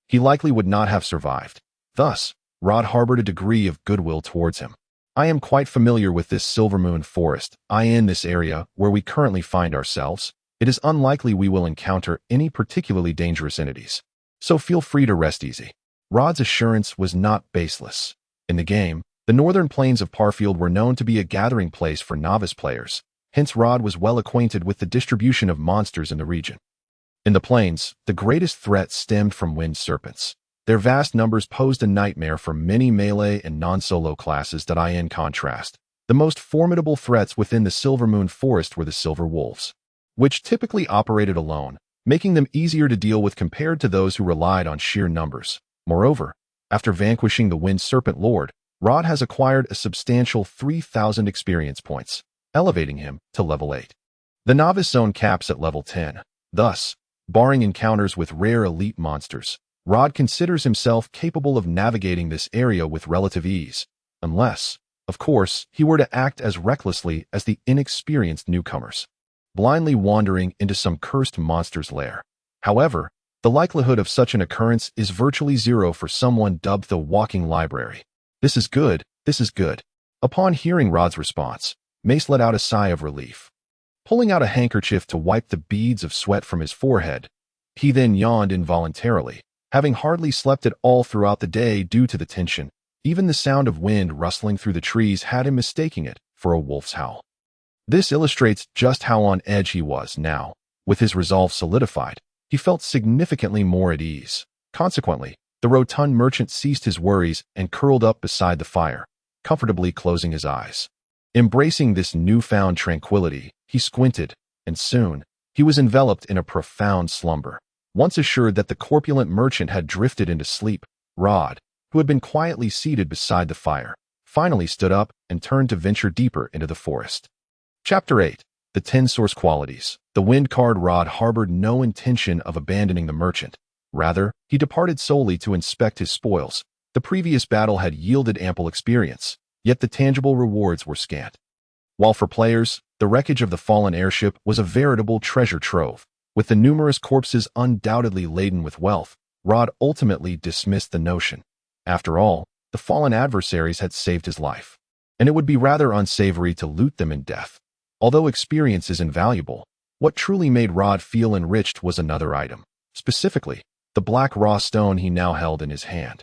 he likely would not have survived. Thus, Rod harbored a degree of goodwill towards him. I am quite familiar with this Silvermoon Forest. In this area where we currently find ourselves, it is unlikely we will encounter any particularly dangerous entities. So feel free to rest easy. Rod's assurance was not baseless. In the game, the northern plains of Parfield were known to be a gathering place for novice players. Hence Rod was well acquainted with the distribution of monsters in the region. In the plains, the greatest threat stemmed from wind serpents. Their vast numbers posed a nightmare for many melee and non-solo classes. In contrast, the most formidable threats within the Silvermoon Forest were the Silver Wolves, which typically operated alone, making them easier to deal with compared to those who relied on sheer numbers. Moreover, after vanquishing the Wind Serpent Lord, Rod has acquired a substantial 3,000 experience points, elevating him to level 8. The Novice Zone caps at level 10. Thus, barring encounters with rare elite monsters, Rod considers himself capable of navigating this area with relative ease, unless, of course, he were to act as recklessly as the inexperienced newcomers, blindly wandering into some cursed monster's lair. However, the likelihood of such an occurrence is virtually zero for someone dubbed the Walking Library. This is good, this is good. Upon hearing Rod's response, Mace let out a sigh of relief. Pulling out a handkerchief to wipe the beads of sweat from his forehead, he then yawned involuntarily. Having hardly slept at all throughout the day due to the tension, even the sound of wind rustling through the trees had him mistaking it for a wolf's howl. This illustrates just how on edge he was now. With his resolve solidified, he felt significantly more at ease. Consequently, the rotund merchant ceased his worries and curled up beside the fire, comfortably closing his eyes. Embracing this newfound tranquility, he squinted, and soon, he was enveloped in a profound slumber. Once assured that the corpulent merchant had drifted into sleep, Rod, who had been quietly seated beside the fire, finally stood up and turned to venture deeper into the forest. Chapter 8. The 10 Source Qualities. The wind-card Rod harbored no intention of abandoning the merchant. Rather, he departed solely to inspect his spoils. The previous battle had yielded ample experience, yet the tangible rewards were scant. While for players, the wreckage of the fallen airship was a veritable treasure trove. With the numerous corpses undoubtedly laden with wealth, Rod ultimately dismissed the notion. After all, the fallen adversaries had saved his life, and it would be rather unsavory to loot them in death. Although experience is invaluable, what truly made Rod feel enriched was another item, specifically, the black raw stone he now held in his hand.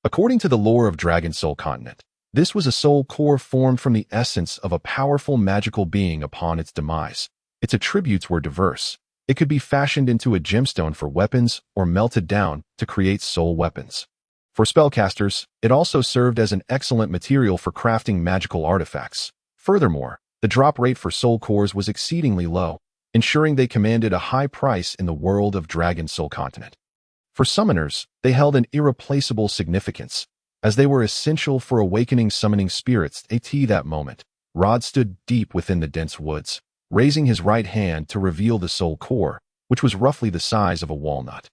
According to the lore of Dragon Soul Continent, this was a soul core formed from the essence of a powerful magical being upon its demise. Its attributes were diverse. It could be fashioned into a gemstone for weapons or melted down to create soul weapons. For spellcasters, it also served as an excellent material for crafting magical artifacts. Furthermore, the drop rate for soul cores was exceedingly low, ensuring they commanded a high price in the world of Dragon Soul Continent. For summoners, they held an irreplaceable significance, as they were essential for awakening summoning spirits. At that moment, Rod stood deep within the dense woods, raising his right hand to reveal the soul core, which was roughly the size of a walnut.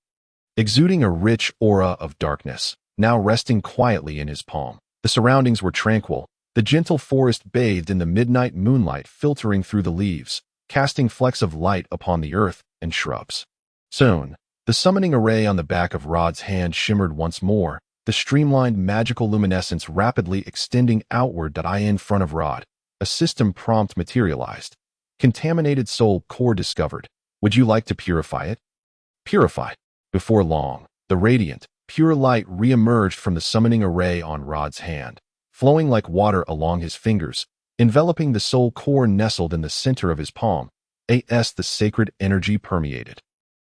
Exuding a rich aura of darkness, now resting quietly in his palm. The surroundings were tranquil, the gentle forest bathed in the midnight moonlight filtering through the leaves, casting flecks of light upon the earth and shrubs. Soon, the summoning array on the back of Rod's hand shimmered once more, the streamlined magical luminescence rapidly extending outward. In front of Rod, a system prompt materialized. Contaminated soul core discovered. Would you like to purify it? Purify. Before long, the radiant, pure light re-emerged from the summoning array on Rod's hand, flowing like water along his fingers, enveloping the soul core nestled in the center of his palm. The sacred energy permeated.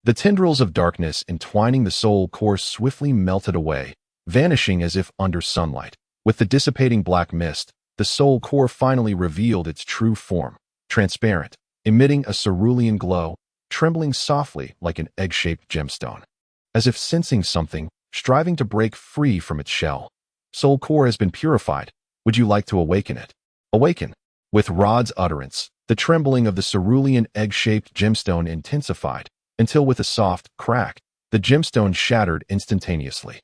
The tendrils of darkness entwining the soul core swiftly melted away, vanishing as if under sunlight. With the dissipating black mist, the soul core finally revealed its true form. Transparent, emitting a cerulean glow, trembling softly like an egg-shaped gemstone. As if sensing something, striving to break free from its shell. Soul core has been purified. Would you like to awaken it? Awaken. With Rod's utterance, the trembling of the cerulean egg-shaped gemstone intensified, until with a soft crack, the gemstone shattered instantaneously.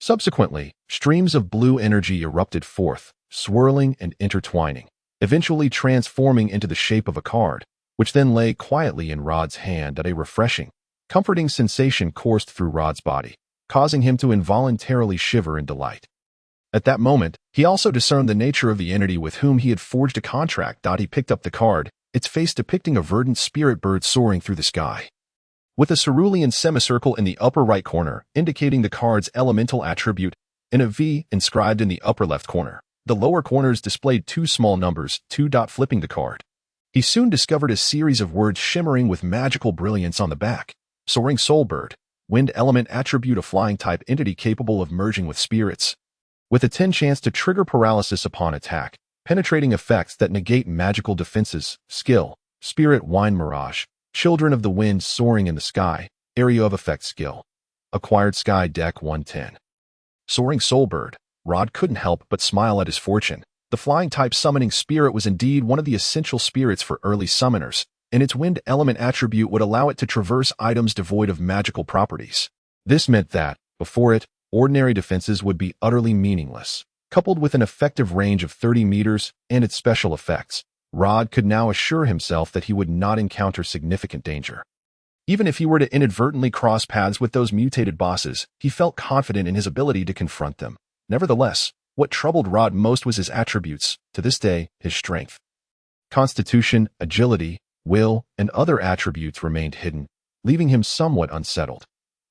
Subsequently, streams of blue energy erupted forth, swirling and intertwining, eventually transforming into the shape of a card, which then lay quietly in Rod's hand. A refreshing, comforting sensation coursed through Rod's body, causing him to involuntarily shiver in delight. At that moment, he also discerned the nature of the entity with whom he had forged a contract. He picked up the card, its face depicting a verdant spirit bird soaring through the sky, with a cerulean semicircle in the upper right corner, indicating the card's elemental attribute, and a V inscribed in the upper left corner. The lower corners displayed two small numbers, 2. Flipping the card, he soon discovered a series of words shimmering with magical brilliance on the back. Soaring Soul Bird. wind element attribute, a flying type entity capable of merging with spirits, with a 10 chance to trigger paralysis upon attack, penetrating effects that negate magical defenses, skill, spirit wine mirage, children of the wind soaring in the sky, area of effect skill. Acquired sky deck 110. Soaring soulbird, Rod couldn't help but smile at his fortune. The flying type summoning spirit was indeed one of the essential spirits for early summoners, and its wind element attribute would allow it to traverse items devoid of magical properties. This meant that, before it, ordinary defenses would be utterly meaningless. Coupled with an effective range of 30 meters and its special effects, Rod could now assure himself that he would not encounter significant danger. Even if he were to inadvertently cross paths with those mutated bosses, he felt confident in his ability to confront them. Nevertheless, what troubled Rod most was his attributes, to this day, his strength. Constitution, agility, will, and other attributes remained hidden, leaving him somewhat unsettled.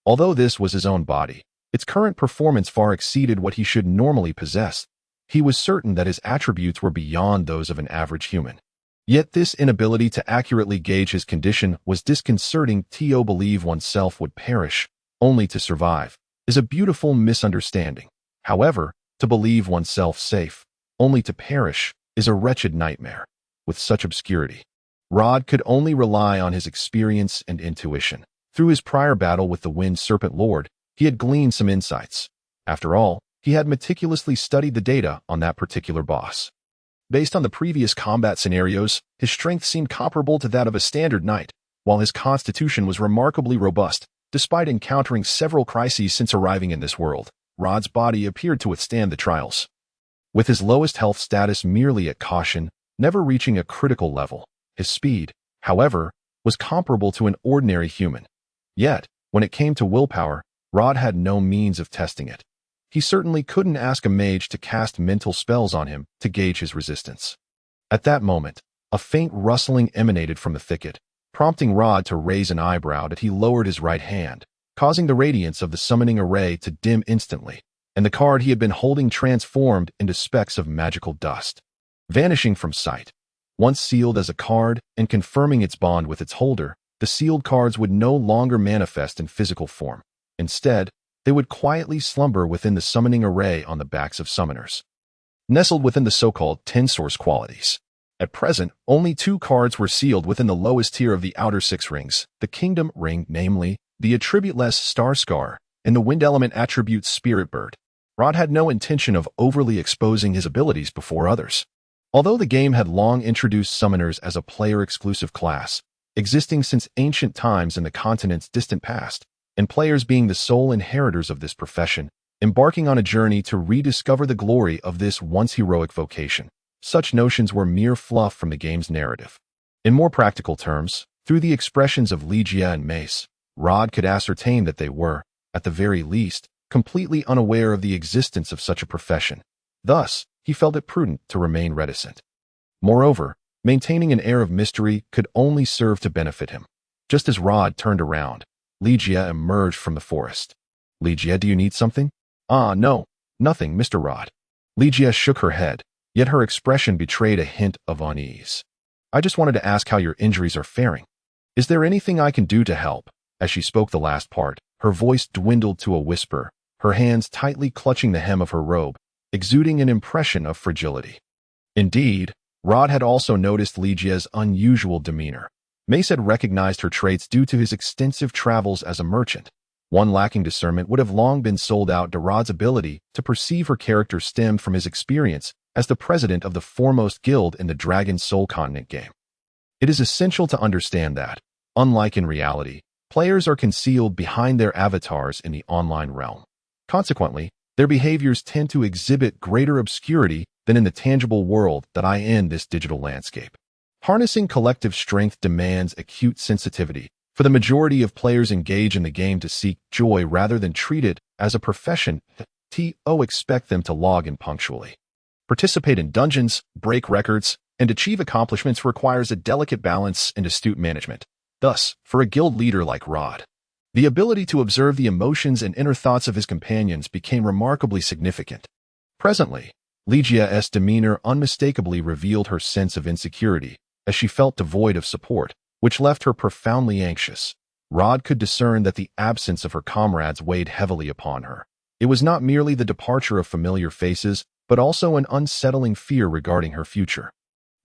Although this was his own body, its current performance far exceeded what he should normally possess. He was certain that his attributes were beyond those of an average human. Yet this inability to accurately gauge his condition was disconcerting. To believe oneself would perish, only to survive, is a beautiful misunderstanding. However, to believe oneself safe, only to perish, is a wretched nightmare. With such obscurity, Rod could only rely on his experience and intuition. Through his prior battle with the Wind Serpent Lord, he had gleaned some insights. After all, he had meticulously studied the data on that particular boss. Based on the previous combat scenarios, his strength seemed comparable to that of a standard knight, while his constitution was remarkably robust. Despite encountering several crises since arriving in this world, Rod's body appeared to withstand the trials. With his lowest health status merely at caution, never reaching a critical level, his speed, however, was comparable to an ordinary human. Yet, when it came to willpower, Rod had no means of testing it. He certainly couldn't ask a mage to cast mental spells on him to gauge his resistance. At that moment, a faint rustling emanated from the thicket, prompting Rod to raise an eyebrow as he lowered his right hand, causing the radiance of the summoning array to dim instantly, and the card he had been holding transformed into specks of magical dust, vanishing from sight. Once sealed as a card and confirming its bond with its holder, the sealed cards would no longer manifest in physical form. Instead, they would quietly slumber within the summoning array on the backs of summoners, nestled within the so-called 10 source qualities. At present, only 2 cards were sealed within the lowest tier of the outer 6 rings, the Kingdom Ring, namely, the attributeless Star Scar, and the Wind Element attribute Spirit Bird. Rod had no intention of overly exposing his abilities before others. Although the game had long introduced summoners as a player-exclusive class, existing since ancient times in the continent's distant past, and players being the sole inheritors of this profession, embarking on a journey to rediscover the glory of this once heroic vocation, such notions were mere fluff from the game's narrative. In more practical terms, through the expressions of Legia and Mace, Rod could ascertain that they were, at the very least, completely unaware of the existence of such a profession. Thus, he felt it prudent to remain reticent. Moreover, maintaining an air of mystery could only serve to benefit him. Just as Rod turned around, Legia emerged from the forest. "Legia, do you need something?" "Ah, no, nothing, Mr. Rod." Legia shook her head, yet her expression betrayed a hint of unease. "I just wanted to ask how your injuries are faring. Is there anything I can do to help?" As she spoke the last part, her voice dwindled to a whisper, her hands tightly clutching the hem of her robe, exuding an impression of fragility. Indeed, Rod had also noticed Legia's unusual demeanor. Mace had recognized her traits due to his extensive travels as a merchant. One lacking discernment would have long been sold out to Rod's ability to perceive her character stemmed from his experience as the president of the foremost guild in the Dragon Soul Continent game. It is essential to understand that, unlike in reality, players are concealed behind their avatars in the online realm. Consequently, their behaviors tend to exhibit greater obscurity than in the tangible world that I in this digital landscape. Harnessing collective strength demands acute sensitivity, for the majority of players engage in the game to seek joy rather than treat it as a profession. Expect them to log in punctually, participate in dungeons, break records, and achieve accomplishments requires a delicate balance and astute management. Thus, for a guild leader like Rod, the ability to observe the emotions and inner thoughts of his companions became remarkably significant. Presently, Legia's demeanor unmistakably revealed her sense of insecurity, as she felt devoid of support, which left her profoundly anxious. Rod could discern that the absence of her comrades weighed heavily upon her. It was not merely the departure of familiar faces, but also an unsettling fear regarding her future.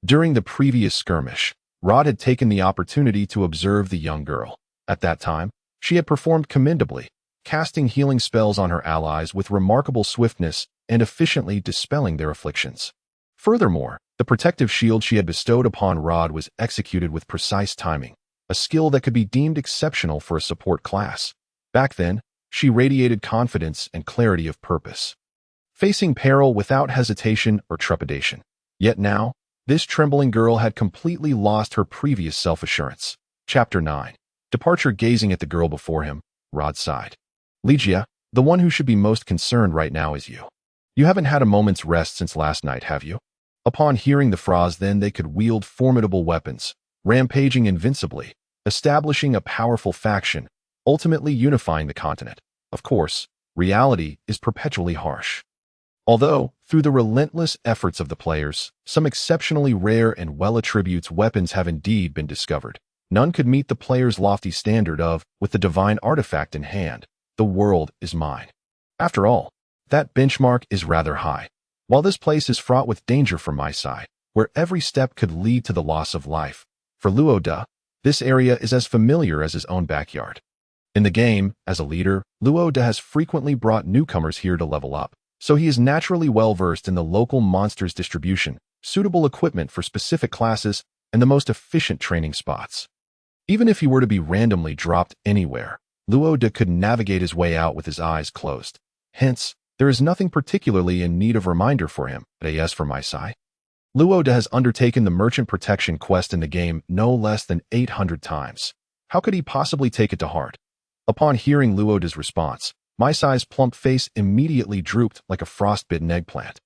During the previous skirmish, Rod had taken the opportunity to observe the young girl. At that time, she had performed commendably, casting healing spells on her allies with remarkable swiftness and efficiently dispelling their afflictions. Furthermore, the protective shield she had bestowed upon Rod was executed with precise timing, a skill that could be deemed exceptional for a support class. Back then, she radiated confidence and clarity of purpose, facing peril without hesitation or trepidation. Yet now, this trembling girl had completely lost her previous self-assurance. Chapter 9. Departure. Gazing at the girl before him, Rod sighed. Ligia, the one who should be most concerned right now is you. You haven't had a moment's rest since last night, have you? Upon hearing the phrase, then they could wield formidable weapons, rampaging invincibly, establishing a powerful faction, ultimately unifying the continent. Of course, reality is perpetually harsh. Although, through the relentless efforts of the players, some exceptionally rare and well-attributed weapons have indeed been discovered, none could meet the player's lofty standard of, with the divine artifact in hand, the world is mine. After all, that benchmark is rather high. While this place is fraught with danger from my side, where every step could lead to the loss of life, for Luo Da, this area is as familiar as his own backyard. In the game, as a leader, Luo Da has frequently brought newcomers here to level up, so he is naturally well-versed in the local monsters distribution, suitable equipment for specific classes, and the most efficient training spots. Even if he were to be randomly dropped anywhere, Luo Da could navigate his way out with his eyes closed. Hence, there is nothing particularly in need of reminder for him. As for my side, Luo Da has undertaken the merchant protection quest in the game no less than 800 times. How could he possibly take it to heart? Upon hearing Luo Da's response, my Sai's plump face immediately drooped like a frostbitten eggplant.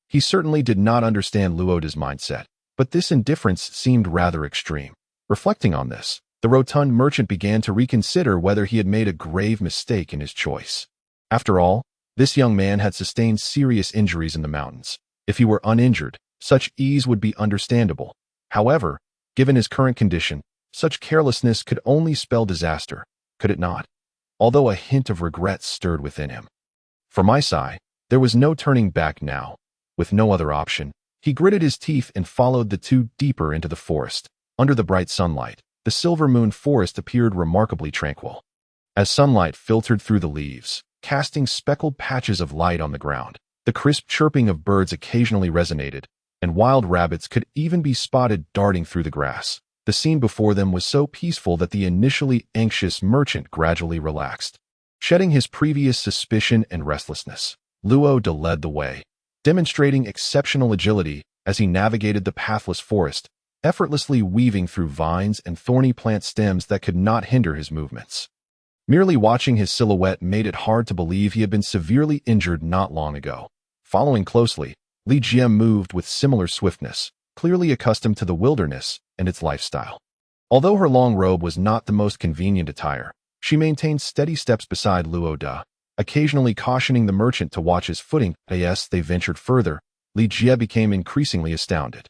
He certainly did not understand Luo Da's mindset, but this indifference seemed rather extreme. Reflecting on this, the rotund merchant began to reconsider whether he had made a grave mistake in his choice. After all, this young man had sustained serious injuries in the mountains. If he were uninjured, such ease would be understandable. However, given his current condition, such carelessness could only spell disaster, could it not? Although a hint of regret stirred within him. For my Sai, there was no turning back now. With no other option, he gritted his teeth and followed the two deeper into the forest. Under the bright sunlight, the silver moon forest appeared remarkably tranquil. As sunlight filtered through the leaves, casting speckled patches of light on the ground, the crisp chirping of birds occasionally resonated, and wild rabbits could even be spotted darting through the grass. The scene before them was so peaceful that the initially anxious merchant gradually relaxed. Shedding his previous suspicion and restlessness, Luo Da led the way, demonstrating exceptional agility as he navigated the pathless forest, effortlessly weaving through vines and thorny plant stems that could not hinder his movements. Merely watching his silhouette made it hard to believe he had been severely injured not long ago. Following closely, Li Jie moved with similar swiftness, clearly accustomed to the wilderness and its lifestyle. Although her long robe was not the most convenient attire, she maintained steady steps beside Luo Da, occasionally cautioning the merchant to watch his footing. As they ventured further, Li Jie became increasingly astounded.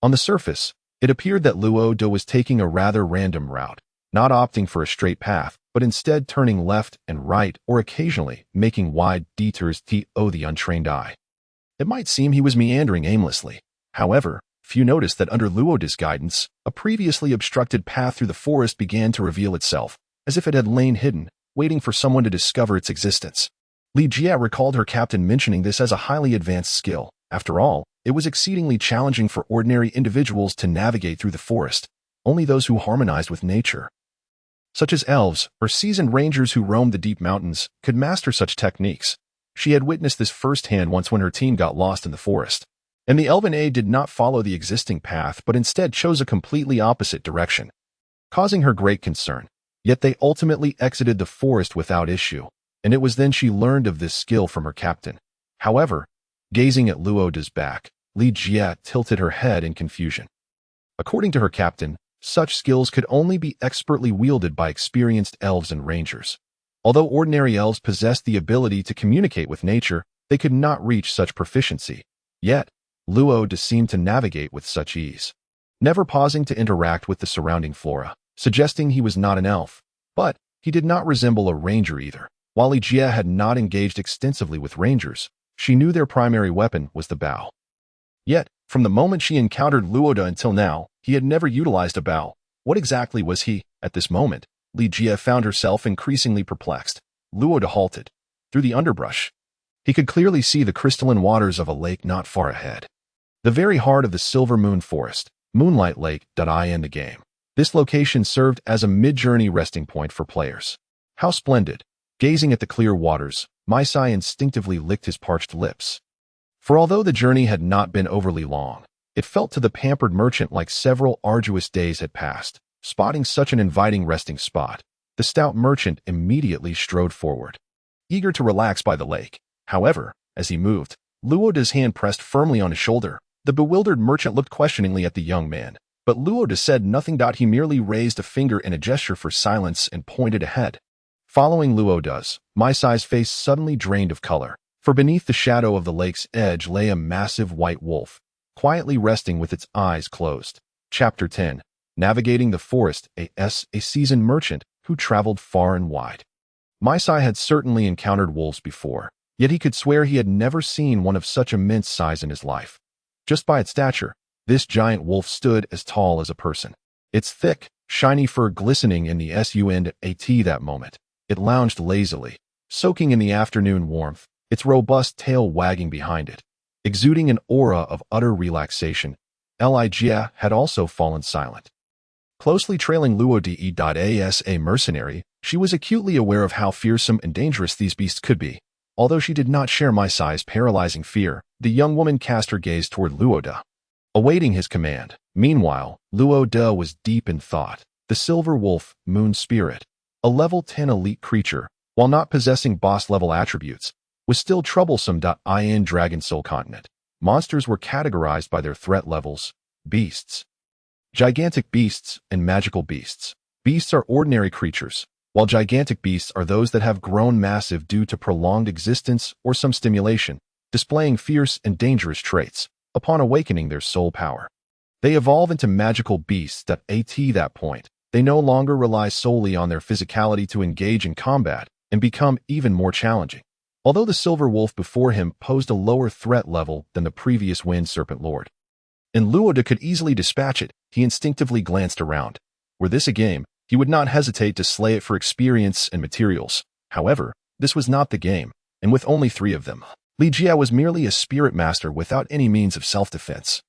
On the surface, it appeared that Luo Da was taking a rather random route, not opting for a straight path, but instead turning left and right or occasionally making wide detours to the untrained eye. It might seem he was meandering aimlessly. However, few noticed that under Luo Da's guidance, a previously obstructed path through the forest began to reveal itself, as if it had lain hidden, waiting for someone to discover its existence. Li Jie recalled her captain mentioning this as a highly advanced skill. After all, it was exceedingly challenging for ordinary individuals to navigate through the forest. Only those who harmonized with nature, such as elves or seasoned rangers who roamed the deep mountains, could master such techniques. She had witnessed this firsthand once when her team got lost in the forest, and the elven aide did not follow the existing path but instead chose a completely opposite direction, causing her great concern. Yet they ultimately exited the forest without issue, and it was then she learned of this skill from her captain. However, gazing at Luo Da's back, Li Jie tilted her head in confusion. According to her captain, such skills could only be expertly wielded by experienced elves and rangers. Although ordinary elves possessed the ability to communicate with nature, they could not reach such proficiency. Yet, Luo Da seemed to navigate with such ease, never pausing to interact with the surrounding flora, suggesting he was not an elf. But he did not resemble a ranger either. While Li Jie had not engaged extensively with rangers, she knew their primary weapon was the bow. Yet, from the moment she encountered Luoda until now, he had never utilized a bow. What exactly was he? At this moment, Li Jie found herself increasingly perplexed. Luoda halted. Through the underbrush, he could clearly see the crystalline waters of a lake not far ahead. The very heart of the Silver Moon Forest, Moonlight Lake. In the game. This location served as a mid-journey resting point for players. How splendid! Gazing at the clear waters, Maisai instinctively licked his parched lips. For although the journey had not been overly long, it felt to the pampered merchant like several arduous days had passed. Spotting such an inviting resting spot, the stout merchant immediately strode forward, eager to relax by the lake. However, as he moved, Luoda's hand pressed firmly on his shoulder. The bewildered merchant looked questioningly at the young man, but Luoda said nothing. He merely raised a finger in a gesture for silence and pointed ahead. Following Luoda's, Maisai's face suddenly drained of color, for beneath the shadow of the lake's edge lay a massive white wolf, quietly resting with its eyes closed. Chapter 10. Navigating the Forest. A seasoned merchant who traveled far and wide. Maisai had certainly encountered wolves before, yet he could swear he had never seen one of such immense size in his life. Just by its stature, this giant wolf stood as tall as a person. Its thick, shiny fur glistening in the sun that moment. It lounged lazily, soaking in the afternoon warmth, its robust tail wagging behind it, exuding an aura of utter relaxation. Li Jie had also fallen silent. Closely trailing Luo as a mercenary, she was acutely aware of how fearsome and dangerous these beasts could be. Although she did not share Maisai's paralyzing fear, the young woman cast her gaze toward Luoda, awaiting his command. Meanwhile, Luoda was deep in thought. The silver wolf, moon spirit, a level 10 elite creature, while not possessing boss-level attributes, was still troublesome. In Dragon Soul Continent, monsters were categorized by their threat levels: beasts, gigantic beasts, and magical beasts. Beasts are ordinary creatures, while gigantic beasts are those that have grown massive due to prolonged existence or some stimulation, displaying fierce and dangerous traits. Upon awakening their soul power, they evolve into magical beasts. At that point, they no longer rely solely on their physicality to engage in combat and become even more challenging. Although the silver wolf before him posed a lower threat level than the previous Wind Serpent Lord, and Luoda could easily dispatch it, he instinctively glanced around. Were this a game, he would not hesitate to slay it for experience and materials. However, this was not the game, and with only 3 of them, Li Jie was merely a spirit master without any means of self-defense.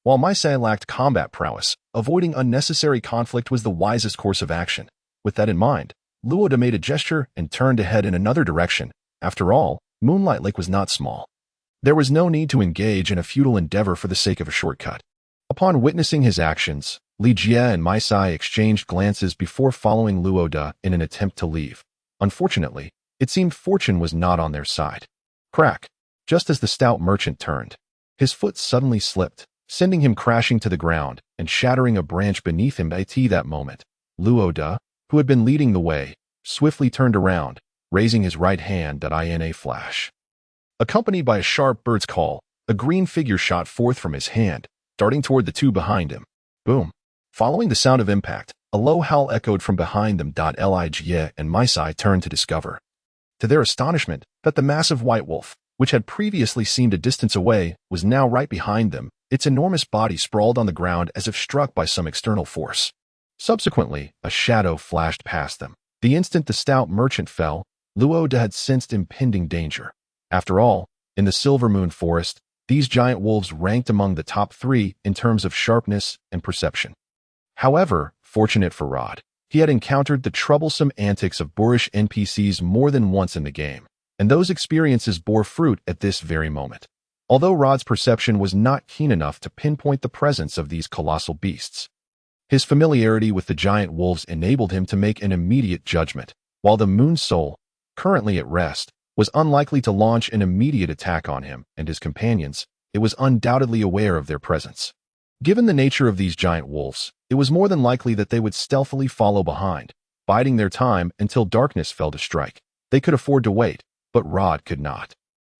While Maisai lacked combat prowess, avoiding unnecessary conflict was the wisest course of action. With that in mind, Luoda made a gesture and turned to head in another direction. After all, Moonlight Lake was not small. There was no need to engage in a futile endeavor for the sake of a shortcut. Upon witnessing his actions, Li Jie and Maisai exchanged glances before following Luoda in an attempt to leave. Unfortunately, it seemed fortune was not on their side. Crack! Just as the stout merchant turned, his foot suddenly slipped, sending him crashing to the ground and shattering a branch beneath him. At that moment, Luoda, who had been leading the way, swiftly turned around, raising his right hand. In a flash, accompanied by a sharp bird's call, a green figure shot forth from his hand, darting toward the 2 behind him. Boom! Following the sound of impact, a low howl echoed from behind them. Li Jie and Maisai turned to discover, to their astonishment, that the massive white wolf, which had previously seemed a distance away, was now right behind them. Its enormous body sprawled on the ground as if struck by some external force. Subsequently, a shadow flashed past them. The instant the stout merchant fell, Luoda had sensed impending danger. After all, in the Silver Moon Forest, these giant wolves ranked among the top 3 in terms of sharpness and perception. However, fortunate for Rod, he had encountered the troublesome antics of boorish NPCs more than once in the game, and those experiences bore fruit at this very moment. Although Rod's perception was not keen enough to pinpoint the presence of these colossal beasts, his familiarity with the giant wolves enabled him to make an immediate judgment. While the Moon Soul, currently at rest, was unlikely to launch an immediate attack on him and his companions, it was undoubtedly aware of their presence. Given the nature of these giant wolves, it was more than likely that they would stealthily follow behind, biding their time until darkness fell to strike. They could afford to wait, but Rod could not.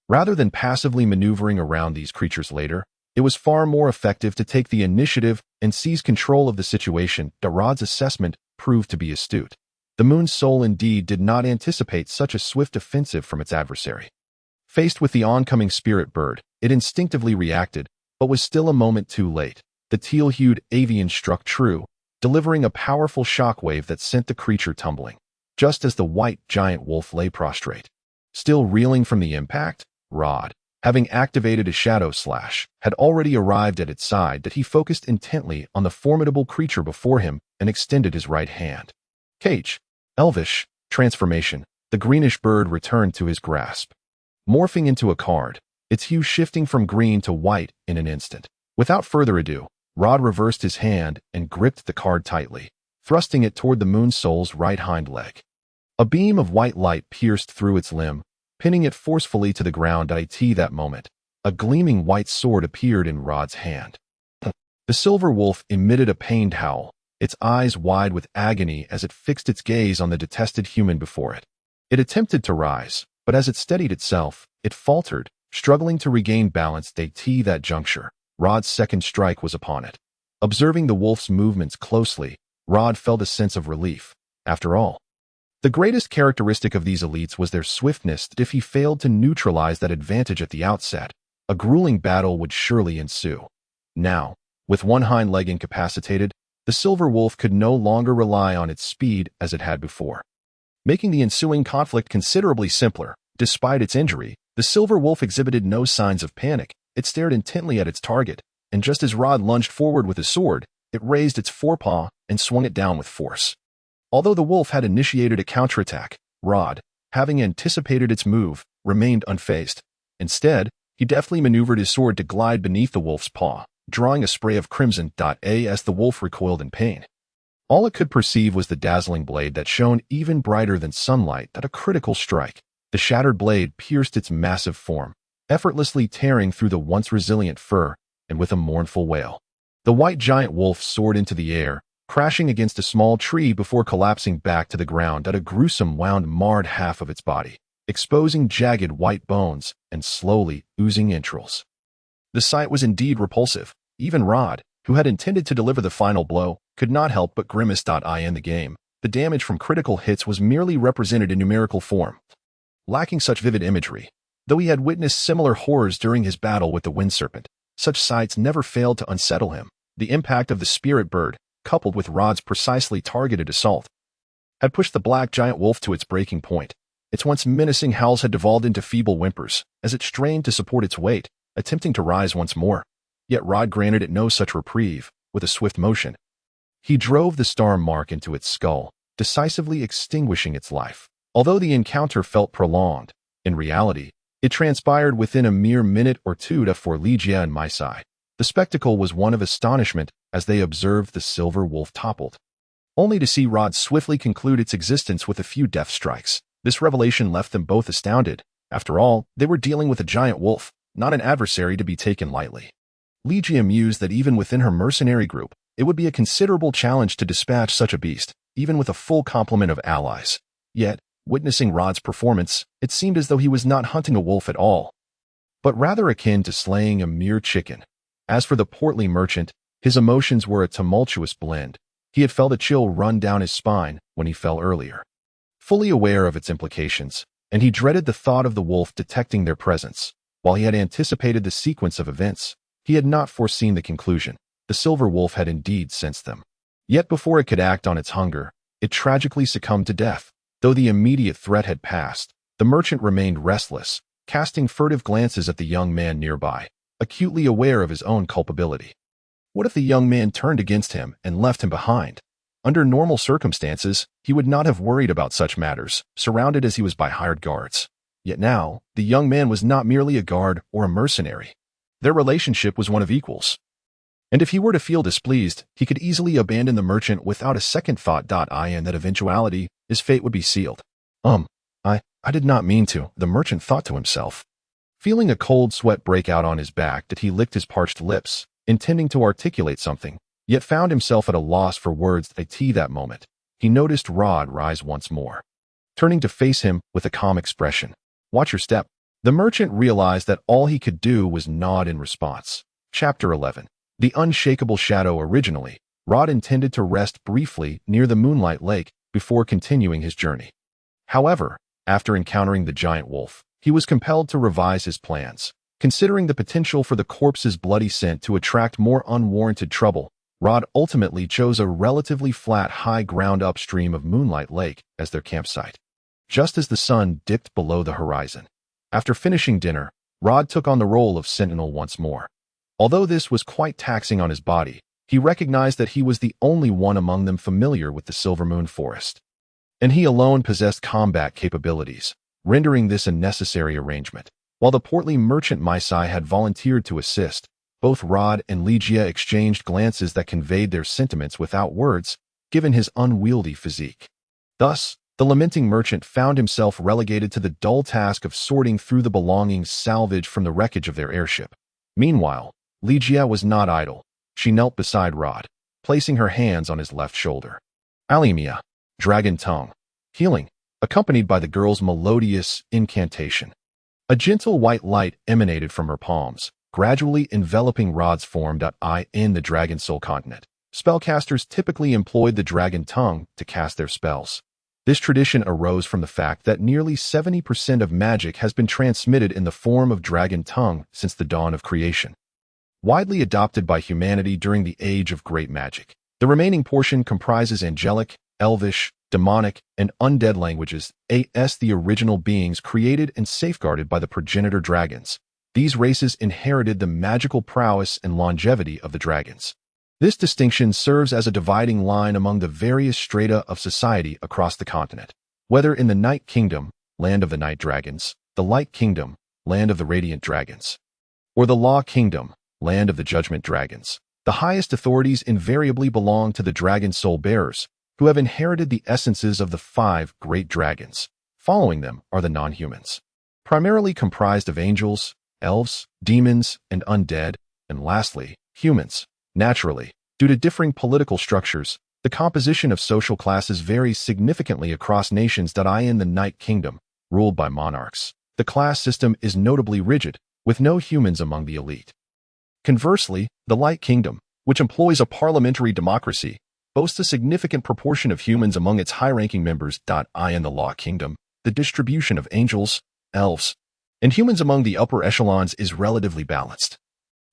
Rather than passively maneuvering around these creatures later, it was far more effective to take the initiative and seize control of the situation. Rod's assessment proved to be astute. The moon's soul indeed did not anticipate such a swift offensive from its adversary. Faced with the oncoming spirit bird, it instinctively reacted, but was still a moment too late. The teal-hued avian struck true, delivering a powerful shockwave that sent the creature tumbling. Just as the white giant wolf lay prostrate. Still reeling from the impact, Rod, having activated a shadow slash, had already arrived at its side that he focused intently on the formidable creature before him and extended his right hand. Cage, elvish, transformation, the greenish bird returned to his grasp. Morphing into a card, its hue shifting from green to white in an instant. Without further ado, Rod reversed his hand and gripped the card tightly, thrusting it toward the moon soul's right hind leg. A beam of white light pierced through its limb, pinning it forcefully to the ground. At that moment, a gleaming white sword appeared in Rod's hand. The silver wolf emitted a pained howl, its eyes wide with agony as it fixed its gaze on the detested human before it. It attempted to rise, but as it steadied itself, it faltered, struggling to regain balance. At that juncture, Rod's second strike was upon it. Observing the wolf's movements closely, Rod felt a sense of relief. After all, the greatest characteristic of these elites was their swiftness. If he failed to neutralize that advantage at the outset, a grueling battle would surely ensue. Now, with one hind leg incapacitated, the silver wolf could no longer rely on its speed as it had before, making the ensuing conflict considerably simpler. Despite its injury, the silver wolf exhibited no signs of panic. It stared intently at its target, and just as Rod lunged forward with his sword, it raised its forepaw and swung it down with force. Although the wolf had initiated a counterattack, Rod, having anticipated its move, remained unfazed. Instead, he deftly maneuvered his sword to glide beneath the wolf's paw, drawing a spray of crimson. As the wolf recoiled in pain, all it could perceive was the dazzling blade that shone even brighter than sunlight. At a critical strike, the shattered blade pierced its massive form, effortlessly tearing through the once resilient fur, and with a mournful wail, the white giant wolf soared into the air, crashing against a small tree before collapsing back to the ground. At a gruesome wound marred half of its body, exposing jagged white bones and slowly oozing entrails. The sight was indeed repulsive. Even Rod, who had intended to deliver the final blow, could not help but grimace. In the game, the damage from critical hits was merely represented in numerical form, lacking such vivid imagery. Though he had witnessed similar horrors during his battle with the wind serpent, such sights never failed to unsettle him. The impact of the spirit bird, coupled with Rod's precisely targeted assault, had pushed the black giant wolf to its breaking point. Its once menacing howls had devolved into feeble whimpers as it strained to support its weight, attempting to rise once more. Yet Rod granted it no such reprieve. With a swift motion, he drove the star mark into its skull, decisively extinguishing its life. Although the encounter felt prolonged, in reality, it transpired within a mere minute or two. For Legia and Maisai, the spectacle was one of astonishment as they observed the silver wolf toppled, only to see Rod swiftly conclude its existence with a few death strikes. This revelation left them both astounded. After all, they were dealing with a giant wolf, not an adversary to be taken lightly. Legia mused that even within her mercenary group, it would be a considerable challenge to dispatch such a beast, even with a full complement of allies. Yet, witnessing Rod's performance, it seemed as though he was not hunting a wolf at all, but rather akin to slaying a mere chicken. As for the portly merchant, his emotions were a tumultuous blend. He had felt a chill run down his spine when he fell earlier, fully aware of its implications, and he dreaded the thought of the wolf detecting their presence. While he had anticipated the sequence of events, he had not foreseen the conclusion. The silver wolf had indeed sensed them. Yet before it could act on its hunger, it tragically succumbed to death. Though the immediate threat had passed, the merchant remained restless, casting furtive glances at the young man nearby, acutely aware of his own culpability. What if the young man turned against him and left him behind? Under normal circumstances, he would not have worried about such matters, surrounded as he was by hired guards. Yet now, the young man was not merely a guard or a mercenary. Their relationship was one of equals. And if he were to feel displeased, he could easily abandon the merchant without a second thought. In that eventuality, his fate would be sealed. I did not mean to, the merchant thought to himself. Feeling a cold sweat break out on his back, that he licked his parched lips, intending to articulate something, yet found himself at a loss for words. At that moment, he noticed Rod rise once more, turning to face him with a calm expression. Watch your step. The merchant realized that all he could do was nod in response. Chapter 11. The unshakable shadow. Originally, Rod intended to rest briefly near the Moonlight Lake, before continuing his journey. However, after encountering the giant wolf, he was compelled to revise his plans. Considering the potential for the corpse's bloody scent to attract more unwarranted trouble, Rod ultimately chose a relatively flat high ground upstream of Moonlight Lake as their campsite, just as the sun dipped below the horizon. After finishing dinner, Rod took on the role of sentinel once more. Although this was quite taxing on his body, he recognized that he was the only one among them familiar with the Silvermoon Forest, and he alone possessed combat capabilities, rendering this a necessary arrangement. While the portly merchant Maisai had volunteered to assist, both Rod and Ligia exchanged glances that conveyed their sentiments without words, given his unwieldy physique. Thus, the lamenting merchant found himself relegated to the dull task of sorting through the belongings salvaged from the wreckage of their airship. Meanwhile, Ligia was not idle. She knelt beside Rod, placing her hands on his left shoulder. Alimia, Dragon Tongue, healing, accompanied by the girl's melodious incantation. A gentle white light emanated from her palms, gradually enveloping Rod's form. In the Dragon Soul continent, spellcasters typically employed the Dragon Tongue to cast their spells. This tradition arose from the fact that nearly 70% of magic has been transmitted in the form of Dragon Tongue since the dawn of creation. Widely adopted by humanity during the Age of Great Magic, the remaining portion comprises angelic, elvish, demonic, and undead languages, as the original beings created and safeguarded by the progenitor dragons. These races inherited the magical prowess and longevity of the dragons. This distinction serves as a dividing line among the various strata of society across the continent. Whether in the Night Kingdom, land of the Night Dragons, the Light Kingdom, land of the Radiant Dragons, or the Law Kingdom, land of the Judgment Dragons, the highest authorities invariably belong to the Dragon Soul Bearers, who have inherited the essences of the 5 great dragons. Following them are the non-humans, primarily comprised of angels, elves, demons, and undead, and lastly, humans. Naturally, due to differing political structures, the composition of social classes varies significantly across nations. In the Night Kingdom, ruled by monarchs, the class system is notably rigid, with no humans among the elite. Conversely, the Light Kingdom, which employs a parliamentary democracy, boasts a significant proportion of humans among its high-ranking members. In the Law Kingdom, the distribution of angels, elves, and humans among the upper echelons is relatively balanced,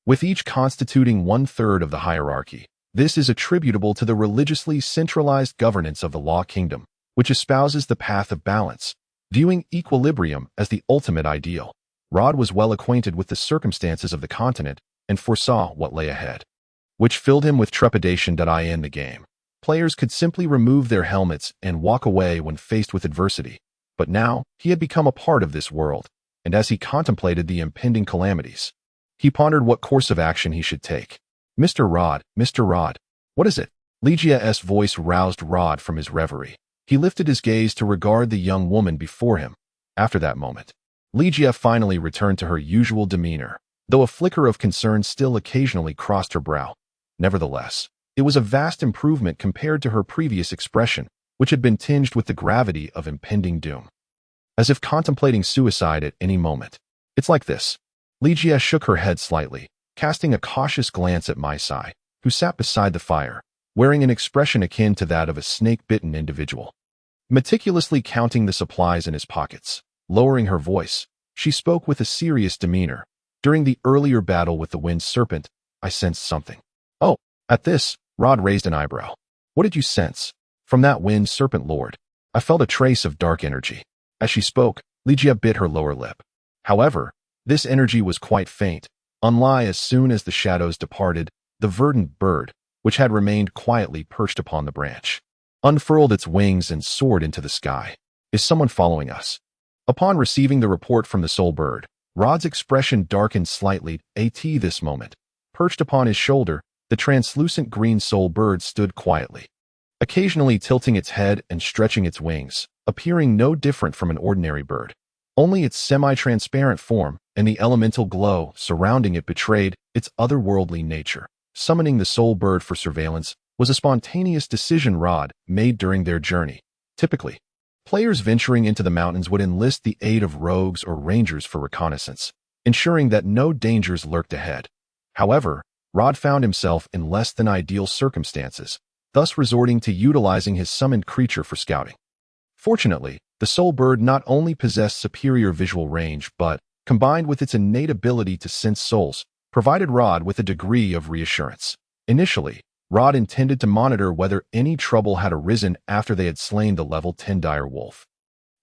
with each constituting 1/3 of the hierarchy. This is attributable to the religiously centralized governance of the Law Kingdom, which espouses the path of balance, viewing equilibrium as the ultimate ideal. Rod was well acquainted with the circumstances of the continent and foresaw what lay ahead, which filled him with trepidation. In the game, players could simply remove their helmets and walk away when faced with adversity, but now he had become a part of this world, and as he contemplated the impending calamities, he pondered what course of action he should take. Mr. Rod, what is it?" Ligia's voice roused Rod from his reverie. He lifted his gaze to regard the young woman before him. After that moment, Ligia finally returned to her usual demeanor, though a flicker of concern still occasionally crossed her brow. Nevertheless, it was a vast improvement compared to her previous expression, which had been tinged with the gravity of impending doom, as if contemplating suicide at any moment. "It's like this." Ligia shook her head slightly, casting a cautious glance at Maisai, who sat beside the fire, wearing an expression akin to that of a snake-bitten individual, meticulously counting the supplies in his pockets. Lowering her voice, she spoke with a serious demeanor. "During the earlier battle with the wind serpent, I sensed something." "Oh." At this, Rod raised an eyebrow. "What did you sense?" "From that wind serpent lord, I felt a trace of dark energy." As she spoke, Ligia bit her lower lip. However, this energy was quite faint. As soon as the shadows departed, the verdant bird, which had remained quietly perched upon the branch, unfurled its wings and soared into the sky. "Is someone following us?" Upon receiving the report from the soul bird, Rod's expression darkened slightly. This moment, perched upon his shoulder, the translucent green soul bird stood quietly, occasionally tilting its head and stretching its wings, appearing no different from an ordinary bird. Only its semi-transparent form and the elemental glow surrounding it betrayed its otherworldly nature. Summoning the soul bird for surveillance was a spontaneous decision Rod made during their journey. Typically, players venturing into the mountains would enlist the aid of rogues or rangers for reconnaissance, ensuring that no dangers lurked ahead. However, Rod found himself in less than ideal circumstances. thus resorting to utilizing his summoned creature for scouting. Fortunately, the soul bird not only possessed superior visual range, but, combined with its innate ability to sense souls, provided Rod with a degree of reassurance. Initially, Rod intended to monitor whether any trouble had arisen after they had slain the level 10 dire wolf,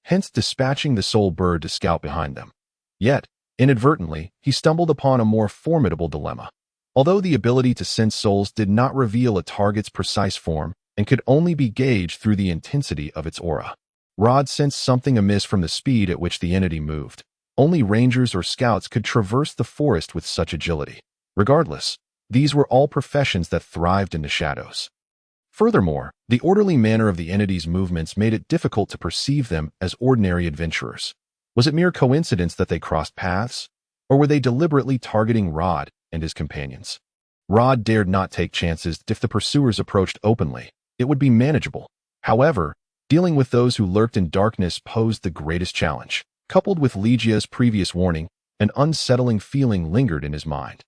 hence dispatching the soul bird to scout behind them. Yet, inadvertently, he stumbled upon a more formidable dilemma. Although the ability to sense souls did not reveal a target's precise form and could only be gauged through the intensity of its aura, Rod sensed something amiss from the speed at which the entity moved. Only rangers or scouts could traverse the forest with such agility. Regardless, these were all professions that thrived in the shadows. Furthermore, the orderly manner of the entity's movements made it difficult to perceive them as ordinary adventurers. Was it mere coincidence that they crossed paths? Or were they deliberately targeting Rod and his companions? Rod dared not take chances. If the pursuers approached openly, it would be manageable. However, dealing with those who lurked in darkness posed the greatest challenge. Coupled with Legia's previous warning, an unsettling feeling lingered in his mind.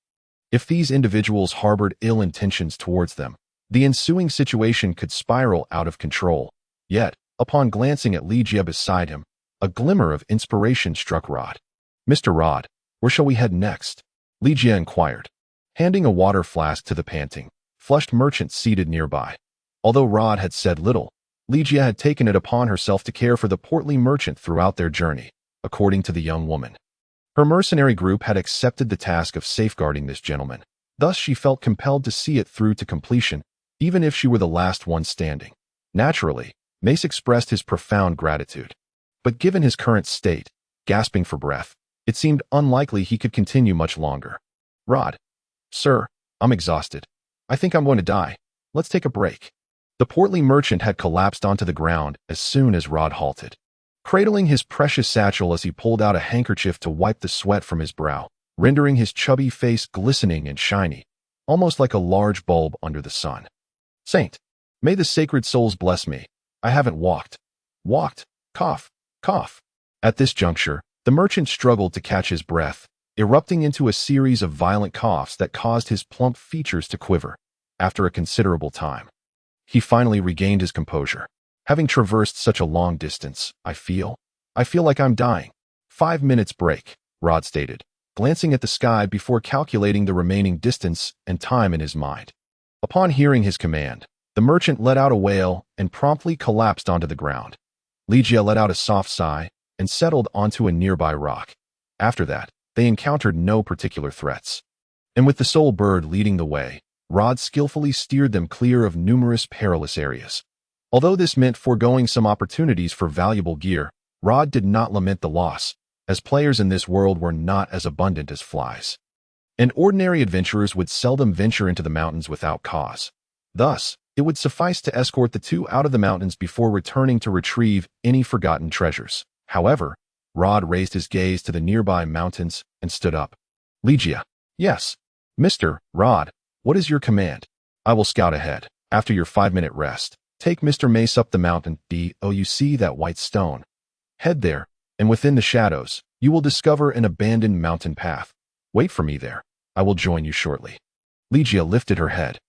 If these individuals harbored ill intentions towards them, the ensuing situation could spiral out of control. Yet, upon glancing at Legia beside him, a glimmer of inspiration struck Rod. "Mr. Rod, where shall we head next?" Legia inquired, handing a water flask to the panting, flushed merchant seated nearby. Although Rod had said little, Legia had taken it upon herself to care for the portly merchant throughout their journey, according to the young woman. Her mercenary group had accepted the task of safeguarding this gentleman. Thus she felt compelled to see it through to completion, even if she were the last one standing. Naturally, Mace expressed his profound gratitude. But given his current state, gasping for breath, it seemed unlikely he could continue much longer. "Rod, sir, I'm exhausted. I think I'm going to die. Let's take a break." The portly merchant had collapsed onto the ground as soon as Rod halted, cradling his precious satchel as he pulled out a handkerchief to wipe the sweat from his brow, rendering his chubby face glistening and shiny, almost like a large bulb under the sun. "Saint, may the sacred souls bless me. I haven't walked. Cough, cough." At this juncture, the merchant struggled to catch his breath, erupting into a series of violent coughs that caused his plump features to quiver. After a considerable time, he finally regained his composure. "Having traversed such a long distance, I feel like I'm dying." 5 minutes break, Rod stated, glancing at the sky before calculating the remaining distance and time in his mind. Upon hearing his command, the merchant let out a wail and promptly collapsed onto the ground. Legia let out a soft sigh and settled onto a nearby rock. After that, they encountered no particular threats. And with the soul bird leading the way, Rod skillfully steered them clear of numerous perilous areas. Although this meant foregoing some opportunities for valuable gear, Rod did not lament the loss, as players in this world were not as abundant as flies, and ordinary adventurers would seldom venture into the mountains without cause. Thus, it would suffice to escort the two out of the mountains before returning to retrieve any forgotten treasures. However, Rod raised his gaze to the nearby mountains and stood up. "Legia." "Yes, Mr. Rod, what is your command?" "I will scout ahead. After your 5-minute rest, take Mr. Mace up the mountain. You see that white stone? Head there, and within the shadows, you will discover an abandoned mountain path. Wait for me there. I will join you shortly." Legia lifted her head.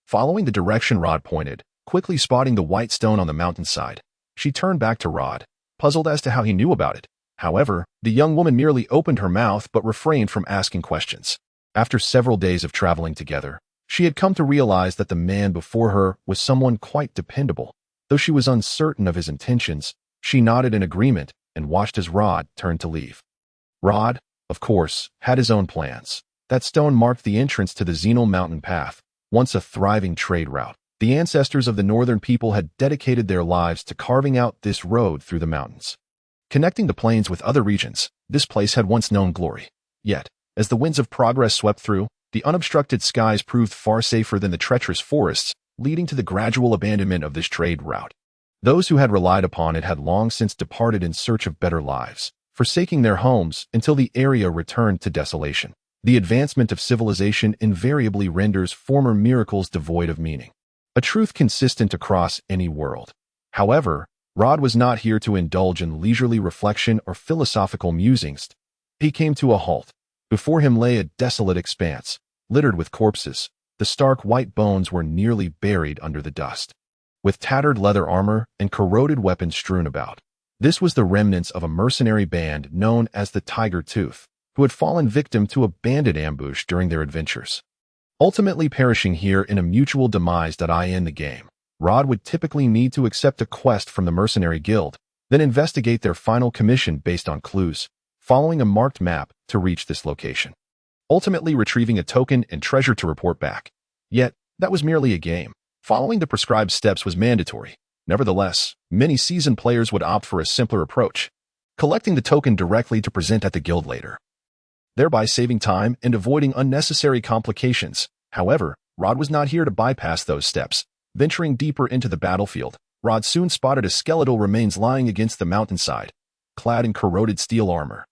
Following the direction Rod pointed, quickly spotting the white stone on the mountainside, she turned back to Rod, puzzled as to how he knew about it. However, the young woman merely opened her mouth but refrained from asking questions. After several days of traveling together, she had come to realize that the man before her was someone quite dependable. Though she was uncertain of his intentions, she nodded in agreement and watched as Rod turned to leave. Rod, of course, had his own plans. That stone marked the entrance to the Xenal Mountain Path, once a thriving trade route. The ancestors of the northern people had dedicated their lives to carving out this road through the mountains, connecting the plains with other regions. This place had once known glory. Yet, as the winds of progress swept through, the unobstructed skies proved far safer than the treacherous forests, leading to the gradual abandonment of this trade route. Those who had relied upon it had long since departed in search of better lives, forsaking their homes until the area returned to desolation. The advancement of civilization invariably renders former miracles devoid of meaning, a truth consistent across any world. However, Rod was not here to indulge in leisurely reflection or philosophical musings. He came to a halt. Before him lay a desolate expanse, littered with corpses, the stark white bones were nearly buried under the dust, with tattered leather armor and corroded weapons strewn about. This was the remnants of a mercenary band known as the Tiger Tooth, who had fallen victim to a bandit ambush during their adventures, ultimately perishing here in a mutual demise. In the game, Rod would typically need to accept a quest from the mercenary guild, then investigate their final commission based on clues, following a marked map to reach this location, ultimately retrieving a token and treasure to report back. Yet, that was merely a game. Following the prescribed steps was mandatory. Nevertheless, many seasoned players would opt for a simpler approach, collecting the token directly to present at the guild later, thereby saving time and avoiding unnecessary complications. However, Rod was not here to bypass those steps. Venturing deeper into the battlefield, Rod soon spotted a skeletal remains lying against the mountainside, clad in corroded steel armor.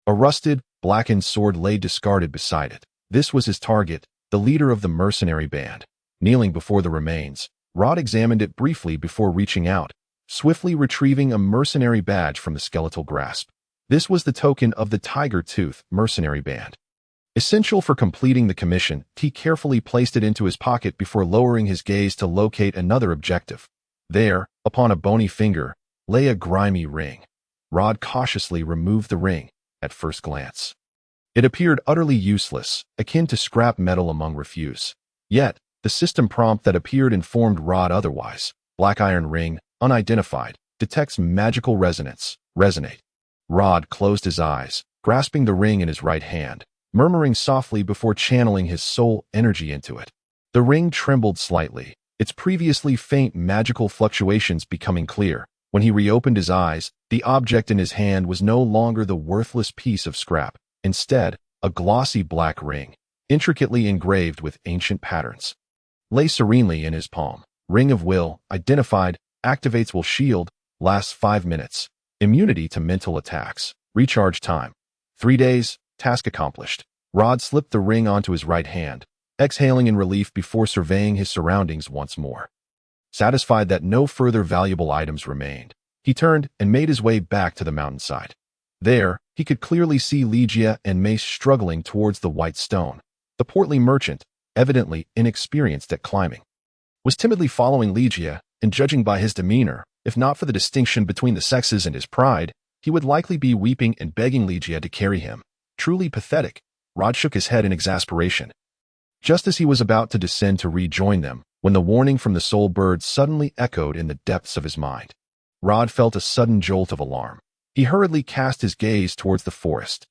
A rusted, blackened sword lay discarded beside it. This was his target, the leader of the mercenary band. Kneeling before the remains, Rod examined it briefly before reaching out, swiftly retrieving a mercenary badge from the skeletal grasp. This was the token of the Tiger Tooth mercenary band. Essential for completing the commission, he carefully placed it into his pocket before lowering his gaze to locate another objective. There, upon a bony finger, lay a grimy ring. Rod cautiously removed the ring. At first glance, it appeared utterly useless, akin to scrap metal among refuse. Yet, the system prompt that appeared informed Rod otherwise. Black iron ring, unidentified, detects magical resonance. Resonate. Rod closed his eyes, grasping the ring in his right hand, murmuring softly before channeling his soul energy into it. The ring trembled slightly, its previously faint magical fluctuations becoming clear. When he reopened his eyes, the object in his hand was no longer the worthless piece of scrap. Instead, a glossy black ring, intricately engraved with ancient patterns, lay serenely in his palm. Ring of Will, identified, activates will shield, lasts 5 minutes. Immunity to mental attacks. Recharge time. 3 days, task accomplished. Rod slipped the ring onto his right hand, exhaling in relief before surveying his surroundings once more. Satisfied that no further valuable items remained, he turned and made his way back to the mountainside. There, he could clearly see Ligia and Mace struggling towards the white stone. The portly merchant, evidently inexperienced at climbing, was timidly following Ligia, and judging by his demeanor, if not for the distinction between the sexes and his pride, he would likely be weeping and begging Ligia to carry him. Truly pathetic. Rod shook his head in exasperation, just as he was about to descend to rejoin them, when the warning from the soul bird suddenly echoed in the depths of his mind. Rod felt a sudden jolt of alarm. He hurriedly cast his gaze towards the forest.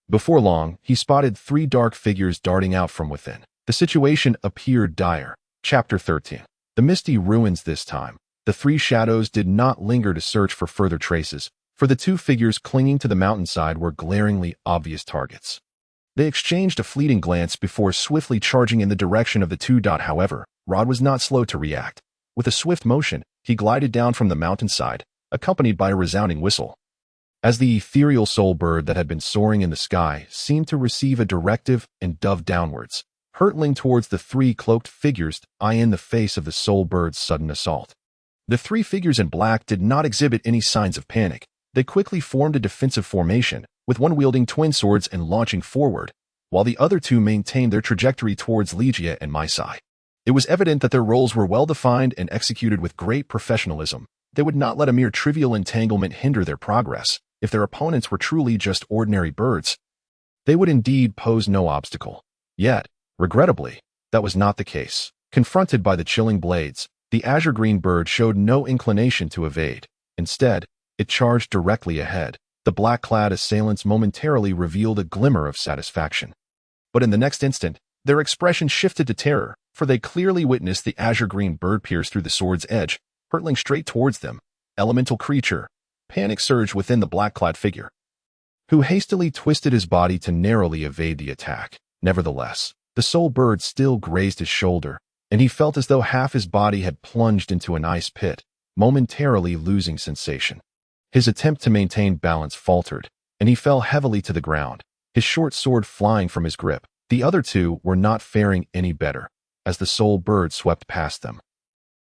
Before long, he spotted 3 dark figures darting out from within. The situation appeared dire. Chapter 13. The misty ruins. This time, the 3 shadows did not linger to search for further traces, for the 2 figures clinging to the mountainside were glaringly obvious targets. They exchanged a fleeting glance before swiftly charging in the direction of the 2. However, Rod was not slow to react. With a swift motion, he glided down from the mountainside, accompanied by a resounding whistle. As the ethereal soul bird that had been soaring in the sky seemed to receive a directive and dove downwards, hurtling towards the 3 cloaked figures, in the face of the soul bird's sudden assault. The 3 figures in black did not exhibit any signs of panic. They quickly formed a defensive formation, with one wielding twin swords and launching forward, while the other 2 maintained their trajectory towards Ligia and Maisai. It was evident that their roles were well-defined and executed with great professionalism. They would not let a mere trivial entanglement hinder their progress. If their opponents were truly just ordinary birds, they would indeed pose no obstacle. Yet, regrettably, that was not the case. Confronted by the chilling blades, the azure-green bird showed no inclination to evade. Instead, it charged directly ahead. The black-clad assailants momentarily revealed a glimmer of satisfaction. But in the next instant, their expression shifted to terror, for they clearly witnessed the azure-green bird pierce through the sword's edge, hurtling straight towards them. Elemental creature. Panic surged within the black-clad figure, who hastily twisted his body to narrowly evade the attack. Nevertheless, the soul bird still grazed his shoulder, and he felt as though half his body had plunged into an ice pit, momentarily losing sensation. His attempt to maintain balance faltered, and he fell heavily to the ground, his short sword flying from his grip. The other 2 were not faring any better, as the soul bird swept past them.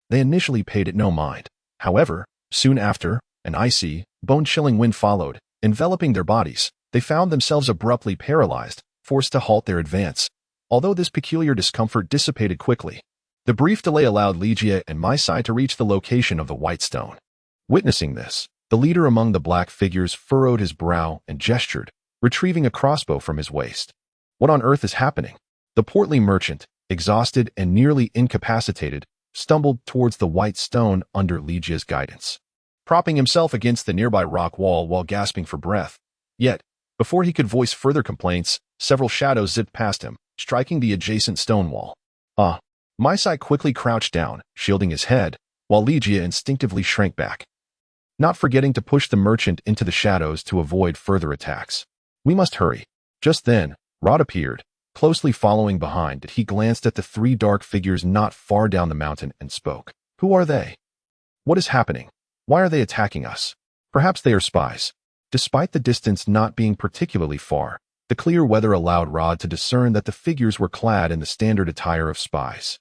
They initially paid it no mind. However, soon after, an icy, bone-chilling wind followed, enveloping their bodies. They found themselves abruptly paralyzed, forced to halt their advance. although this peculiar discomfort dissipated quickly. The brief delay allowed Ligia and my side to reach the location of the white stone. Witnessing this, the leader among the black figures furrowed his brow and gestured, retrieving a crossbow from his waist. What on earth is happening? The portly merchant, exhausted and nearly incapacitated, stumbled towards the white stone under Ligia's guidance, propping himself against the nearby rock wall while gasping for breath. Yet, before he could voice further complaints, several shadows zipped past him, striking the adjacent stone wall. Maisai quickly crouched down, shielding his head, while Ligia instinctively shrank back, not forgetting to push the merchant into the shadows to avoid further attacks. We must hurry. Just then, Rod appeared, closely following behind. He glanced at the three dark figures not far down the mountain and spoke. Who are they? What is happening? Why are they attacking us? Perhaps they are spies. Despite the distance not being particularly far, the clear weather allowed Rod to discern that the figures were clad in the standard attire of spies.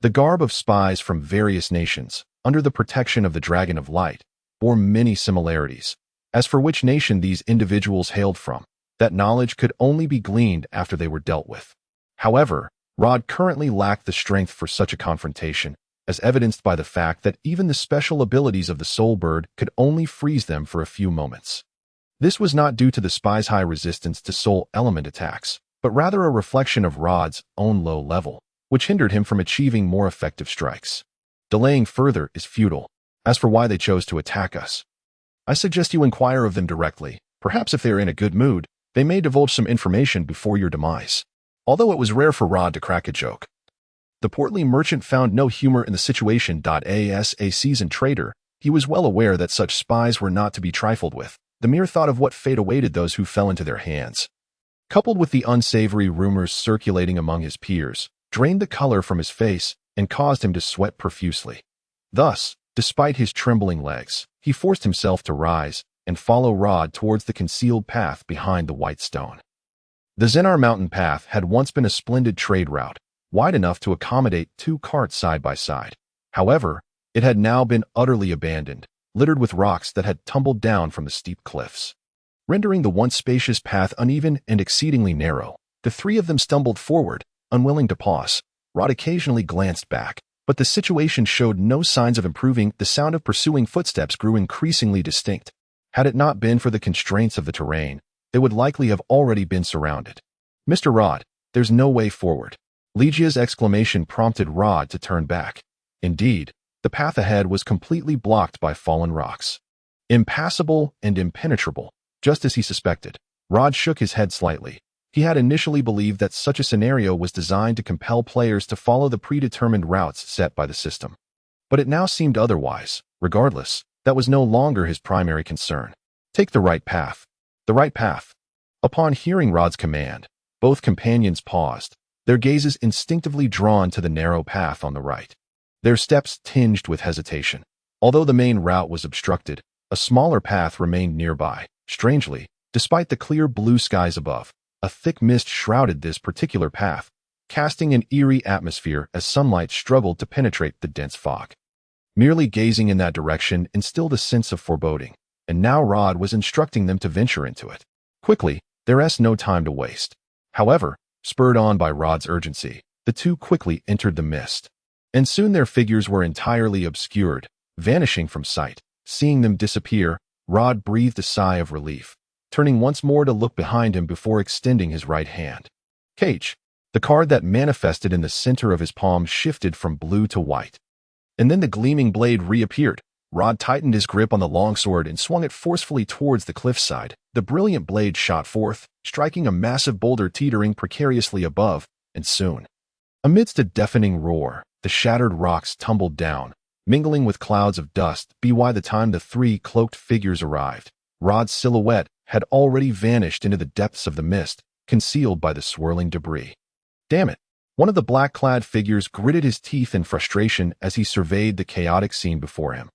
The garb of spies from various nations, under the protection of the Dragon of Light, bore many similarities. As for which nation these individuals hailed from, that knowledge could only be gleaned after they were dealt with. However, Rod currently lacked the strength for such a confrontation, as evidenced by the fact that even the special abilities of the Soul Bird could only freeze them for a few moments. This was not due to the spy's high resistance to soul element attacks, but rather a reflection of Rod's own low level, which hindered him from achieving more effective strikes. Delaying further is futile. As for why they chose to attack us, I suggest you inquire of them directly. Perhaps if they are in a good mood, they may divulge some information before your demise. Although it was rare for Rod to crack a joke, the portly merchant found no humor in the situation. As a seasoned trader, he was well aware that such spies were not to be trifled with. The mere thought of what fate awaited those who fell into their hands, coupled with the unsavory rumors circulating among his peers, drained the color from his face and caused him to sweat profusely. Thus, despite his trembling legs, he forced himself to rise and follow Rod towards the concealed path behind the white stone. The Zenar mountain path had once been a splendid trade route, wide enough to accommodate two carts side by side. However, it had now been utterly abandoned, littered with rocks that had tumbled down from the steep cliffs, rendering the once spacious path uneven and exceedingly narrow. The three of them stumbled forward, unwilling to pause. Rod occasionally glanced back, but the situation showed no signs of improving. The sound of pursuing footsteps grew increasingly distinct. Had it not been for the constraints of the terrain, they would likely have already been surrounded. Mr. Rod, there's no way forward. Ligia's exclamation prompted Rod to turn back. Indeed, the path ahead was completely blocked by fallen rocks. Impassable and impenetrable, just as he suspected. Rod shook his head slightly. He had initially believed that such a scenario was designed to compel players to follow the predetermined routes set by the system. But it now seemed otherwise. Regardless, that was no longer his primary concern. Take the right path. The right path. Upon hearing Rod's command, both companions paused, their gazes instinctively drawn to the narrow path on the right. Their steps tinged with hesitation. Although the main route was obstructed, a smaller path remained nearby. Strangely, despite the clear blue skies above, a thick mist shrouded this particular path, casting an eerie atmosphere as sunlight struggled to penetrate the dense fog. Merely gazing in that direction instilled a sense of foreboding, and now Rod was instructing them to venture into it. Quickly, there was no time to waste. However, spurred on by Rod's urgency, the two quickly entered the mist. And soon their figures were entirely obscured, vanishing from sight. Seeing them disappear, Rod breathed a sigh of relief, turning once more to look behind him before extending his right hand. Cage. The card that manifested in the center of his palm shifted from blue to white. And then the gleaming blade reappeared. Rod tightened his grip on the longsword and swung it forcefully towards the cliffside. The brilliant blade shot forth, striking a massive boulder teetering precariously above, and soon, amidst a deafening roar, the shattered rocks tumbled down, mingling with clouds of dust. By the time the three cloaked figures arrived, Rod's silhouette had already vanished into the depths of the mist, concealed by the swirling debris. Damn it! One of the black-clad figures gritted his teeth in frustration as he surveyed the chaotic scene before him.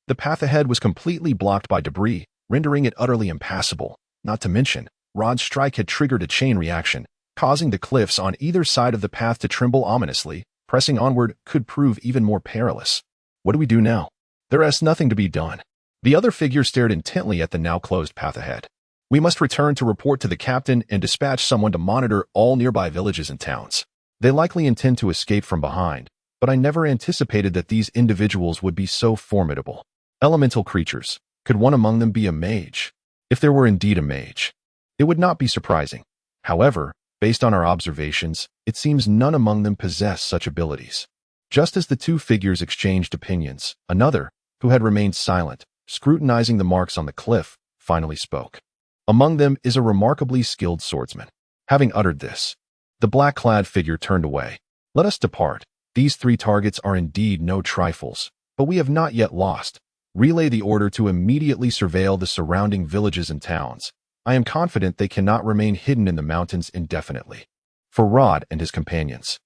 The path ahead was completely blocked by debris, rendering it utterly impassable. Not to mention, Rod's strike had triggered a chain reaction, causing the cliffs on either side of the path to tremble ominously. Pressing onward could prove even more perilous. What do we do now? There is nothing to be done. The other figure stared intently at the now closed path ahead. We must return to report to the captain and dispatch someone to monitor all nearby villages and towns. They likely intend to escape from behind, but I never anticipated that these individuals would be so formidable. Elemental creatures. Could one among them be a mage? If there were indeed a mage, it would not be surprising. However, based on our observations, it seems none among them possess such abilities. Just as the two figures exchanged opinions, another, who had remained silent, scrutinizing the marks on the cliff, finally spoke. Among them is a remarkably skilled swordsman. Having uttered this, the black-clad figure turned away. Let us depart. These 3 targets are indeed no trifles, but we have not yet lost. Relay the order to immediately surveil the surrounding villages and towns. I am confident they cannot remain hidden in the mountains indefinitely. For Rod and his companions,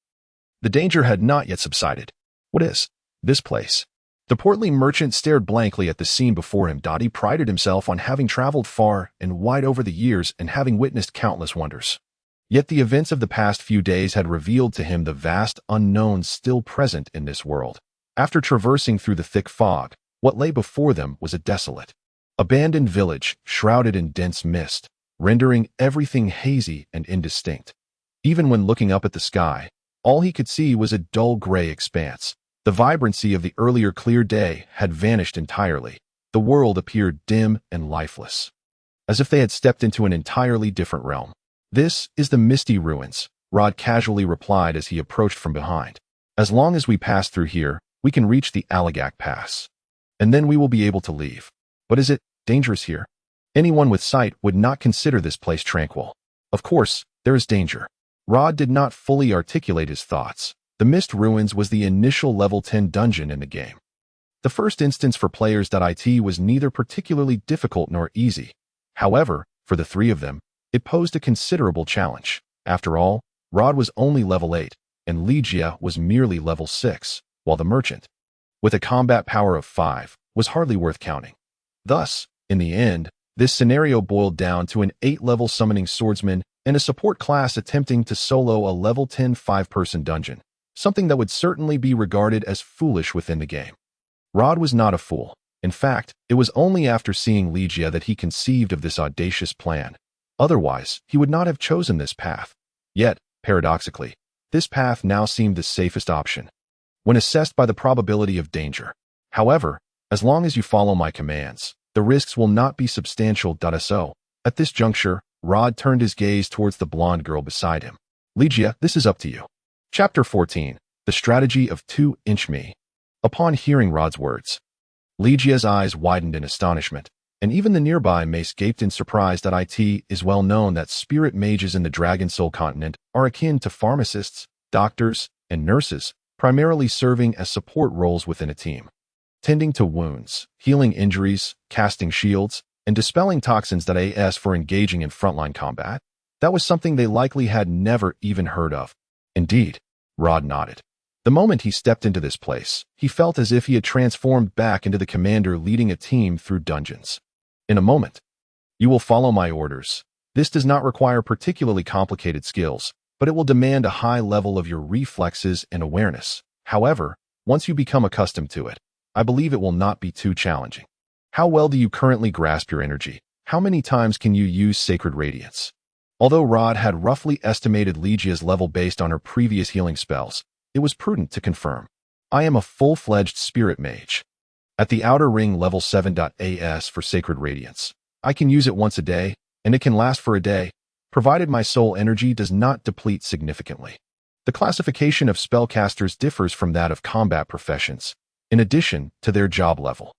the danger had not yet subsided. What is this place? The portly merchant stared blankly at the scene before him. He prided himself on having traveled far and wide over the years and having witnessed countless wonders. Yet the events of the past few days had revealed to him the vast unknown still present in this world. After traversing through the thick fog, what lay before them was a desolate, abandoned village shrouded in dense mist, rendering everything hazy and indistinct. Even when looking up at the sky, all he could see was a dull gray expanse. The vibrancy of the earlier clear day had vanished entirely. The world appeared dim and lifeless, as if they had stepped into an entirely different realm. This is the Misty Ruins, Rod casually replied as he approached from behind. As long as we pass through here, we can reach the Alagak Pass, and then we will be able to leave. But is it dangerous here? Anyone with sight would not consider this place tranquil. Of course, there is danger. Rod did not fully articulate his thoughts. The Mist Ruins was the initial level 10 dungeon in the game. The first instance for players.it was neither particularly difficult nor easy. However, for the 3 of them, it posed a considerable challenge. After all, Rod was only level 8, and Legia was merely level 6, while the merchant, with a combat power of 5, was hardly worth counting. Thus, in the end, this scenario boiled down to an 8-level Summoning Swordsman and a support class attempting to solo a level 10 5-person dungeon, something that would certainly be regarded as foolish within the game. Rod was not a fool. In fact, it was only after seeing Legia that he conceived of this audacious plan. Otherwise, he would not have chosen this path. Yet, paradoxically, this path now seemed the safest option, when assessed by the probability of danger. However, as long as you follow my commands, the risks will not be substantial. So, at this juncture, Rod turned his gaze towards the blonde girl beside him. Legia, this is up to you. Chapter 14. The Strategy of 2-Inch Me. Upon hearing Rod's words, Legia's eyes widened in astonishment, and even the nearby Mace gaped in surprise. It is well known that spirit mages in the Dragon Soul continent are akin to pharmacists, doctors, and nurses, primarily serving as support roles within a team, tending to wounds, healing injuries, casting shields, and dispelling toxins. As for engaging in frontline combat, that was something they likely had never even heard of. Indeed, Rod nodded. The moment he stepped into this place, he felt as if he had transformed back into the commander leading a team through dungeons. In a moment, you will follow my orders. This does not require particularly complicated skills, but it will demand a high level of your reflexes and awareness. However, once you become accustomed to it, I believe it will not be too challenging. How well do you currently grasp your energy? How many times can you use Sacred Radiance? Although Rod had roughly estimated Legia's level based on her previous healing spells, it was prudent to confirm. I am a full-fledged spirit mage. At the outer ring level 7.as for Sacred Radiance. I can use it once a day, and it can last for a day, provided my soul energy does not deplete significantly. The classification of spellcasters differs from that of combat professions, in addition to their job level.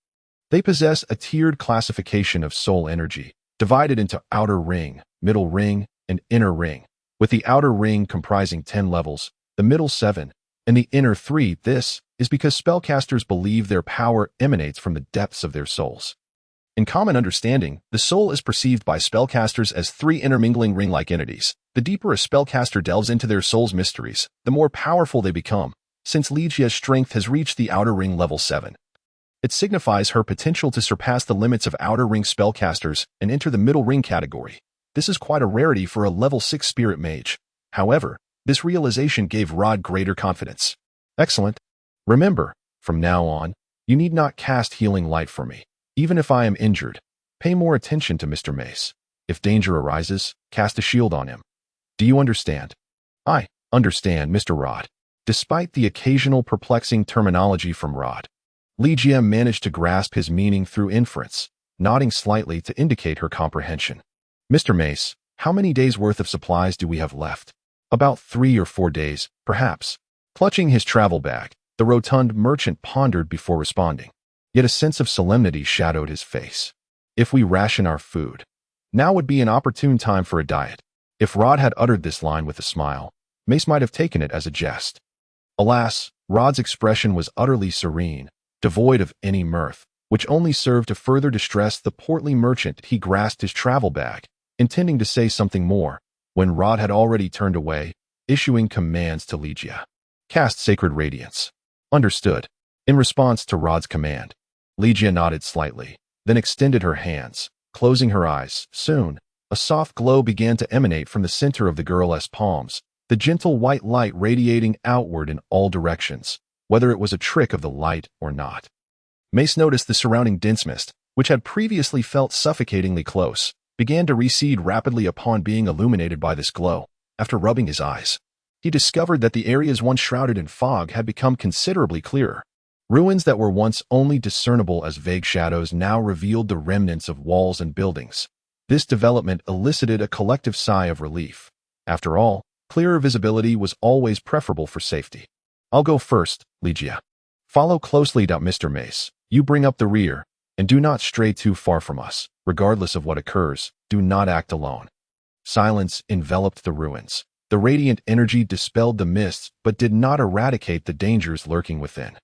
They possess a tiered classification of soul energy, divided into outer ring, middle ring, and inner ring, with the outer ring comprising 10 levels, the middle 7, and the inner 3. This is because spellcasters believe their power emanates from the depths of their souls. In common understanding, the soul is perceived by spellcasters as 3 intermingling ring-like entities. The deeper a spellcaster delves into their soul's mysteries, the more powerful they become. Since Legia's strength has reached the outer ring level 7, it signifies her potential to surpass the limits of outer ring spellcasters and enter the middle ring category. This is quite a rarity for a level 6 spirit mage. However, this realization gave Rod greater confidence. Excellent. Remember, from now on, you need not cast healing light for me. Even if I am injured, pay more attention to Mr. Mace. If danger arises, cast a shield on him. Do you understand? I understand, Mr. Rod. Despite the occasional perplexing terminology from Rod, Ligia managed to grasp his meaning through inference, nodding slightly to indicate her comprehension. Mr. Mace, how many days' worth of supplies do we have left? About 3 or 4 days, perhaps. Clutching his travel bag, the rotund merchant pondered before responding. Yet a sense of solemnity shadowed his face. If we ration our food, now would be an opportune time for a diet. If Rod had uttered this line with a smile, Mace might have taken it as a jest. Alas, Rod's expression was utterly serene, devoid of any mirth, which only served to further distress the portly merchant. He grasped his travel bag, intending to say something more, when Rod had already turned away, issuing commands to Ligia. Cast Sacred Radiance. Understood. In response to Rod's command, Ligia nodded slightly, then extended her hands, closing her eyes. Soon, a soft glow began to emanate from the center of the girl's palms, the gentle white light radiating outward in all directions, whether it was a trick of the light or not. Mace noticed the surrounding dense mist, which had previously felt suffocatingly close, began to recede rapidly upon being illuminated by this glow. After rubbing his eyes, he discovered that the areas once shrouded in fog had become considerably clearer. Ruins that were once only discernible as vague shadows now revealed the remnants of walls and buildings. This development elicited a collective sigh of relief. After all, clearer visibility was always preferable for safety. I'll go first, Ligia. Follow closely, Mr. Mace. You bring up the rear, and do not stray too far from us. Regardless of what occurs, do not act alone. Silence enveloped the ruins. The radiant energy dispelled the mists, but did not eradicate the dangers lurking within.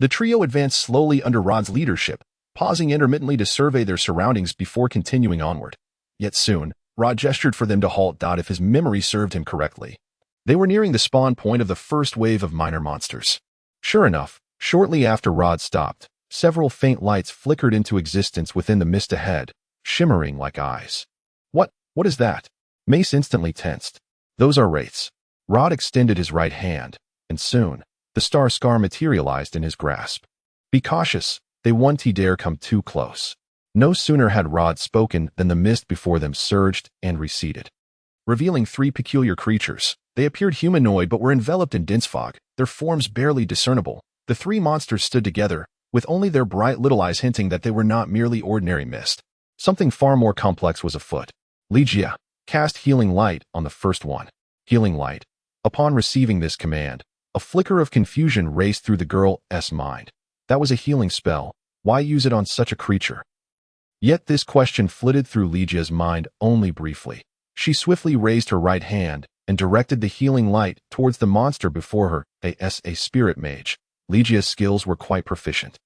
The trio advanced slowly under Rod's leadership, pausing intermittently to survey their surroundings before continuing onward. Yet soon, Rod gestured for them to halt. If his memory served him correctly, they were nearing the spawn point of the first wave of minor monsters. Sure enough, shortly after Rod stopped, several faint lights flickered into existence within the mist ahead, shimmering like eyes. What is that? Mace instantly tensed. Those are wraiths. Rod extended his right hand, and soon, the star scar materialized in his grasp. Be cautious, they won't dare come too close. No sooner had Rod spoken than the mist before them surged and receded, revealing 3 peculiar creatures. They appeared humanoid but were enveloped in dense fog, their forms barely discernible. The 3 monsters stood together, with only their bright little eyes hinting that they were not merely ordinary mist. Something far more complex was afoot. Ligia, cast Healing Light on the first one. Healing Light. Upon receiving this command, a flicker of confusion raced through the girl's mind. That was a healing spell. Why use it on such a creature? Yet this question flitted through Ligia's mind only briefly. She swiftly raised her right hand and directed the healing light towards the monster before her. A spirit mage. Ligia's skills were quite proficient.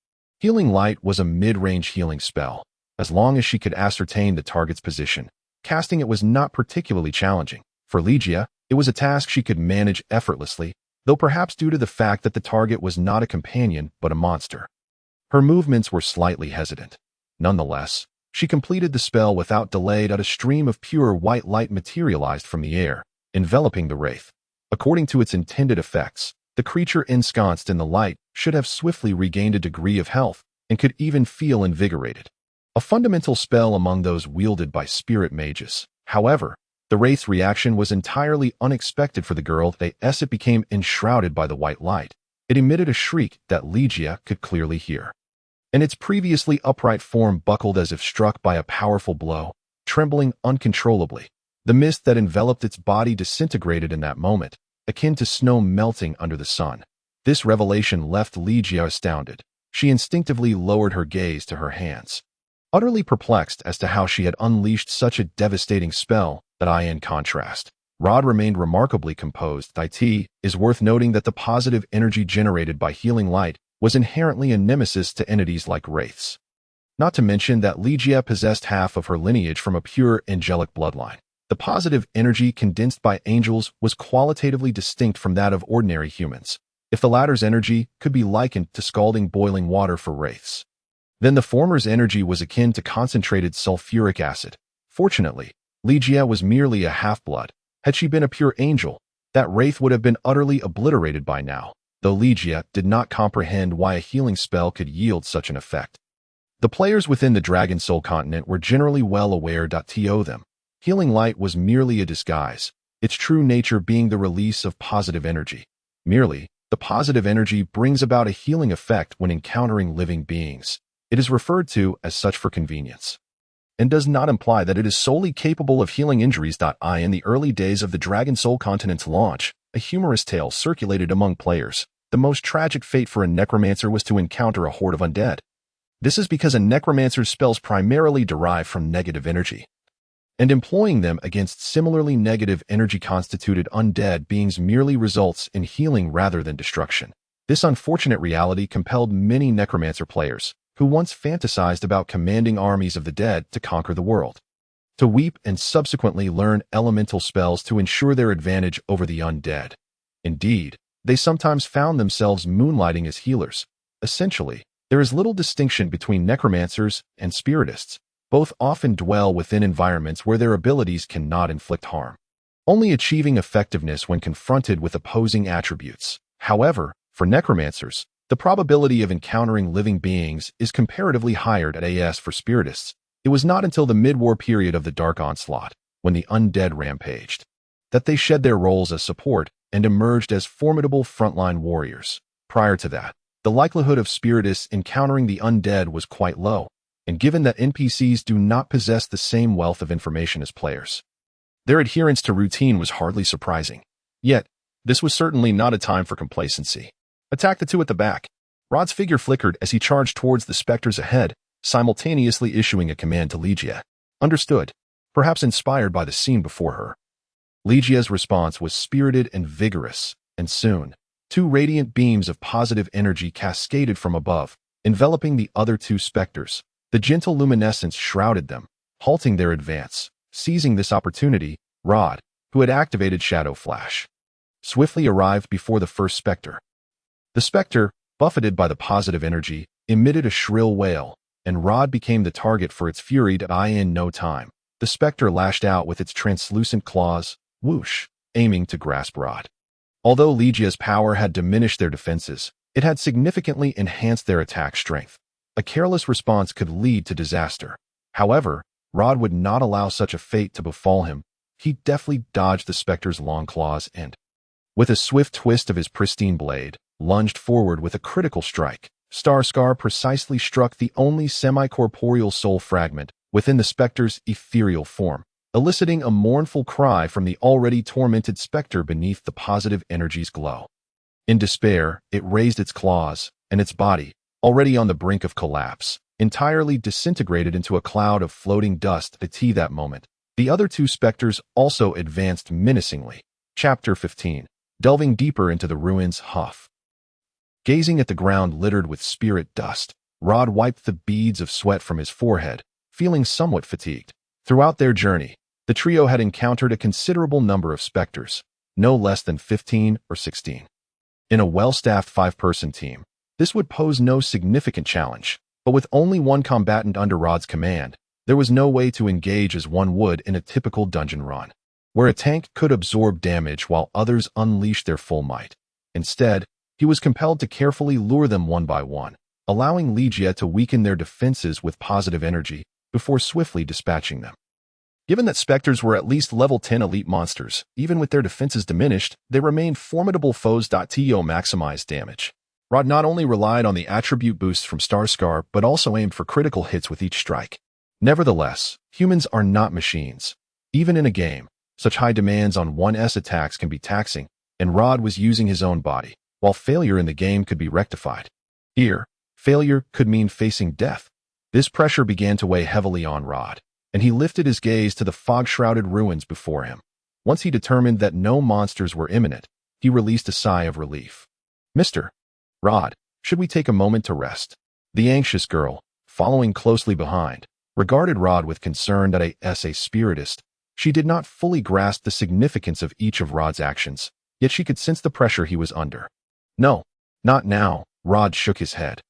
Healing Light was a mid-range healing spell. As long as she could ascertain the target's position, casting it was not particularly challenging. For Ligia, it was a task she could manage effortlessly, though perhaps due to the fact that the target was not a companion but a monster. Her movements were slightly hesitant. Nonetheless, she completed the spell without delay. A stream of pure white light materialized from the air, enveloping the wraith. According to its intended effects, the creature ensconced in the light should have swiftly regained a degree of health and could even feel invigorated. A fundamental spell among those wielded by spirit mages. However, the wraith's reaction was entirely unexpected for the girl. As it became enshrouded by the white light, it emitted a shriek that Ligia could clearly hear. And its previously upright form buckled as if struck by a powerful blow, trembling uncontrollably. The mist that enveloped its body disintegrated in that moment, akin to snow melting under the sun. This revelation left Ligia astounded. She instinctively lowered her gaze to her hands, utterly perplexed as to how she had unleashed such a devastating spell. In contrast, Rod remained remarkably composed. It is worth noting that the positive energy generated by Healing Light was inherently a nemesis to entities like wraiths. Not to mention that Ligia possessed half of her lineage from a pure angelic bloodline. The positive energy condensed by angels was qualitatively distinct from that of ordinary humans. If the latter's energy could be likened to scalding boiling water for wraiths, then the former's energy was akin to concentrated sulfuric acid. Fortunately, Ligia was merely a half-blood. Had she been a pure angel, that wraith would have been utterly obliterated by now, though Ligia did not comprehend why a healing spell could yield such an effect. The players within the Dragon Soul continent were generally well aware. To them, Healing light was merely a disguise, its true nature being the release of positive energy. Merely, the positive energy brings about a healing effect when encountering living beings. It is referred to as such for convenience, and does not imply that it is solely capable of healing injuries. In the early days of the Dragon Soul Continent's launch, a humorous tale circulated among players. The most tragic fate for a necromancer was to encounter a horde of undead. This is because a necromancer's spells primarily derive from negative energy, and employing them against similarly negative energy-constituted undead beings merely results in healing rather than destruction. This unfortunate reality compelled many necromancer players, who once fantasized about commanding armies of the dead to conquer the world, to weep and subsequently learn elemental spells to ensure their advantage over the undead. Indeed, they sometimes found themselves moonlighting as healers. Essentially, there is little distinction between necromancers and spiritists. Both often dwell within environments where their abilities cannot inflict harm, only achieving effectiveness when confronted with opposing attributes. However, for necromancers, the probability of encountering living beings is comparatively higher as for spiritists. It was not until the mid-war period of the Dark Onslaught, when the undead rampaged, that they shed their roles as support and emerged as formidable frontline warriors. Prior to that, the likelihood of spiritists encountering the undead was quite low, and given that NPCs do not possess the same wealth of information as players, their adherence to routine was hardly surprising. Yet, this was certainly not a time for complacency. Attack the two at the back. Rod's figure flickered as he charged towards the specters ahead, simultaneously issuing a command to Legia. Understood, perhaps inspired by the scene before her. Legia's response was spirited and vigorous, and soon, two radiant beams of positive energy cascaded from above, enveloping the other two specters. The gentle luminescence shrouded them, halting their advance. Seizing this opportunity, Rod, who had activated Shadow Flash, swiftly arrived before the first specter. The specter, buffeted by the positive energy, emitted a shrill wail, and Rod became the target for its fury. In no time, the specter lashed out with its translucent claws, whoosh, aiming to grasp Rod. Although Legia's power had diminished their defenses, it had significantly enhanced their attack strength. A careless response could lead to disaster. However, Rod would not allow such a fate to befall him. He deftly dodged the specter's long claws and, with a swift twist of his pristine blade, lunged forward with a critical strike. Starscar precisely struck the only semi-corporeal soul fragment within the specter's ethereal form, eliciting a mournful cry from the already tormented specter beneath the positive energy's glow. In despair, it raised its claws, and its body, already on the brink of collapse, entirely disintegrated into a cloud of floating dust. At that moment, the other two specters also advanced menacingly. Chapter 15. Delving deeper into the ruins. Huff. Gazing at the ground littered with spirit dust, Rod wiped the beads of sweat from his forehead, feeling somewhat fatigued. Throughout their journey, the trio had encountered a considerable number of specters, no less than 15 or 16. In a well-staffed 5-person team, this would pose no significant challenge, but with only one combatant under Rod's command, there was no way to engage as one would in a typical dungeon run, where a tank could absorb damage while others unleashed their full might. Instead, he was compelled to carefully lure them one by one, allowing Legia to weaken their defenses with positive energy before swiftly dispatching them. Given that specters were at least level 10 elite monsters, even with their defenses diminished, they remained formidable foes. To maximize damage, Rod not only relied on the attribute boosts from Starscar but also aimed for critical hits with each strike. Nevertheless, humans are not machines. Even in a game, such high demands on one's attacks can be taxing, and Rod was using his own body, while failure in the game could be rectified. Here, failure could mean facing death. This pressure began to weigh heavily on Rod, and he lifted his gaze to the fog-shrouded ruins before him. Once he determined that no monsters were imminent, he released a sigh of relief. Mr. Rod, should we take a moment to rest? The anxious girl, following closely behind, regarded Rod with concern. As a spiritist, she did not fully grasp the significance of each of Rod's actions, yet she could sense the pressure he was under. No, not now, Rod shook his head.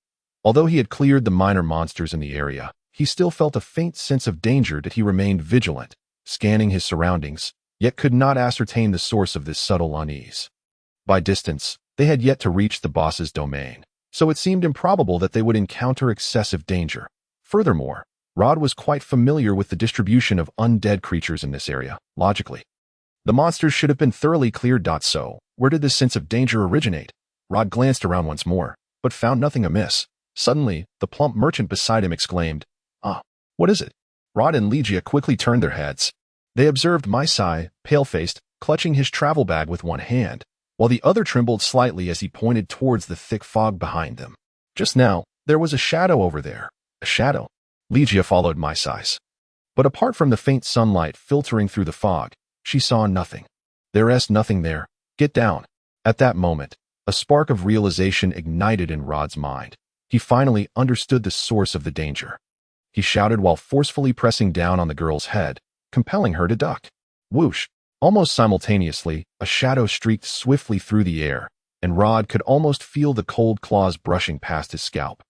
Although he had cleared the minor monsters in the area, he still felt a faint sense of danger. He remained vigilant, scanning his surroundings, yet could not ascertain the source of this subtle unease. By distance, they had yet to reach the boss's domain, so it seemed improbable that they would encounter excessive danger. Furthermore, Rod was quite familiar with the distribution of undead creatures in this area, logically. The monsters should have been thoroughly cleared. So, where did this sense of danger originate? Rod glanced around once more, but found nothing amiss. Suddenly, the plump merchant beside him exclaimed, "Ah, what is it?" Rod and Legia quickly turned their heads. They observed Maisai, pale-faced, clutching his travel bag with one hand, while the other trembled slightly as he pointed towards the thick fog behind them. Just now, there was a shadow over there. A shadow. Legia followed Maisai's. But apart from the faint sunlight filtering through the fog, she saw nothing. There's nothing there. Get down. At that moment, a spark of realization ignited in Rod's mind. He finally understood the source of the danger. He shouted while forcefully pressing down on the girl's head, compelling her to duck. Whoosh! Almost simultaneously, a shadow streaked swiftly through the air, and Rod could almost feel the cold claws brushing past his scalp,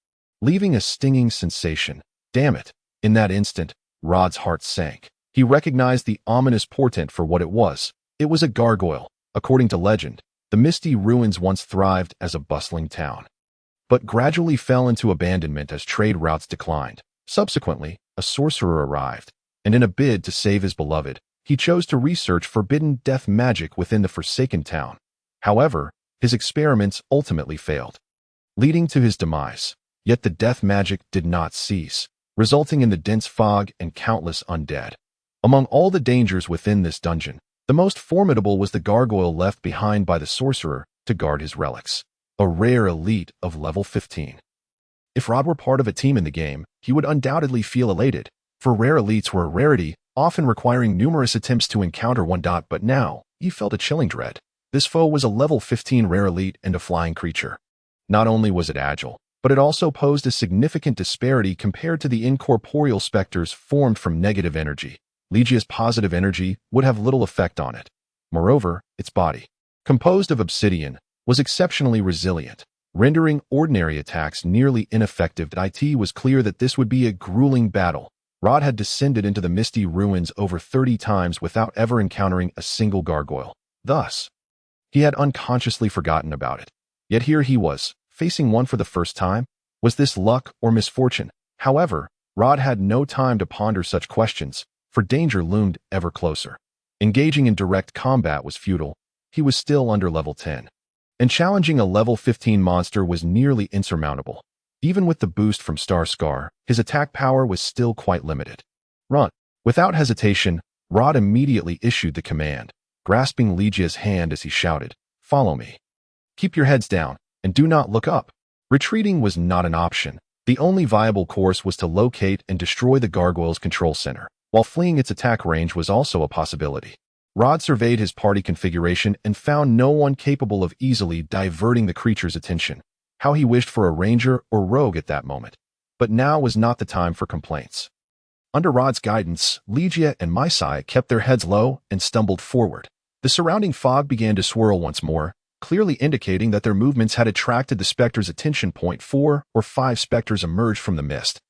leaving a stinging sensation. Damn it! In that instant, Rod's heart sank. He recognized the ominous portent for what it was. It was a gargoyle. According to legend, the misty ruins once thrived as a bustling town, but gradually fell into abandonment as trade routes declined. Subsequently, a sorcerer arrived, and in a bid to save his beloved, he chose to research forbidden death magic within the forsaken town. However, his experiments ultimately failed, leading to his demise. Yet the death magic did not cease, resulting in the dense fog and countless undead. Among all the dangers within this dungeon, the most formidable was the gargoyle left behind by the sorcerer to guard his relics, a rare elite of level 15. If Rod were part of a team in the game, he would undoubtedly feel elated, for rare elites were a rarity, often requiring numerous attempts to encounter one. But now, he felt a chilling dread. This foe was a level 15 rare elite and a flying creature. Not only was it agile, but it also posed a significant disparity compared to the incorporeal specters formed from negative energy. Legia's positive energy would have little effect on it. Moreover, its body, composed of obsidian, was exceptionally resilient, rendering ordinary attacks nearly ineffective. It was clear that this would be a grueling battle. Rod had descended into the misty ruins over 30 times without ever encountering a single gargoyle. Thus, he had unconsciously forgotten about it. Yet here he was, facing one for the first time. Was this luck or misfortune? However, Rod had no time to ponder such questions, for danger loomed ever closer. Engaging in direct combat was futile. He was still under level 10. And challenging a level 15 monster was nearly insurmountable. Even with the boost from Star Scar, his attack power was still quite limited. Run! Without hesitation, Rod immediately issued the command, grasping Legia's hand as he shouted, "Follow me. Keep your heads down, and do not look up." Retreating was not an option. The only viable course was to locate and destroy the gargoyle's control center, while fleeing its attack range was also a possibility. Rod surveyed his party configuration and found no one capable of easily diverting the creature's attention. How he wished for a ranger or rogue at that moment. But now was not the time for complaints. Under Rod's guidance, Legia and Maisai kept their heads low and stumbled forward. The surrounding fog began to swirl once more, clearly indicating that their movements had attracted the specter's attention. 4 or 5 specters emerged from the mist,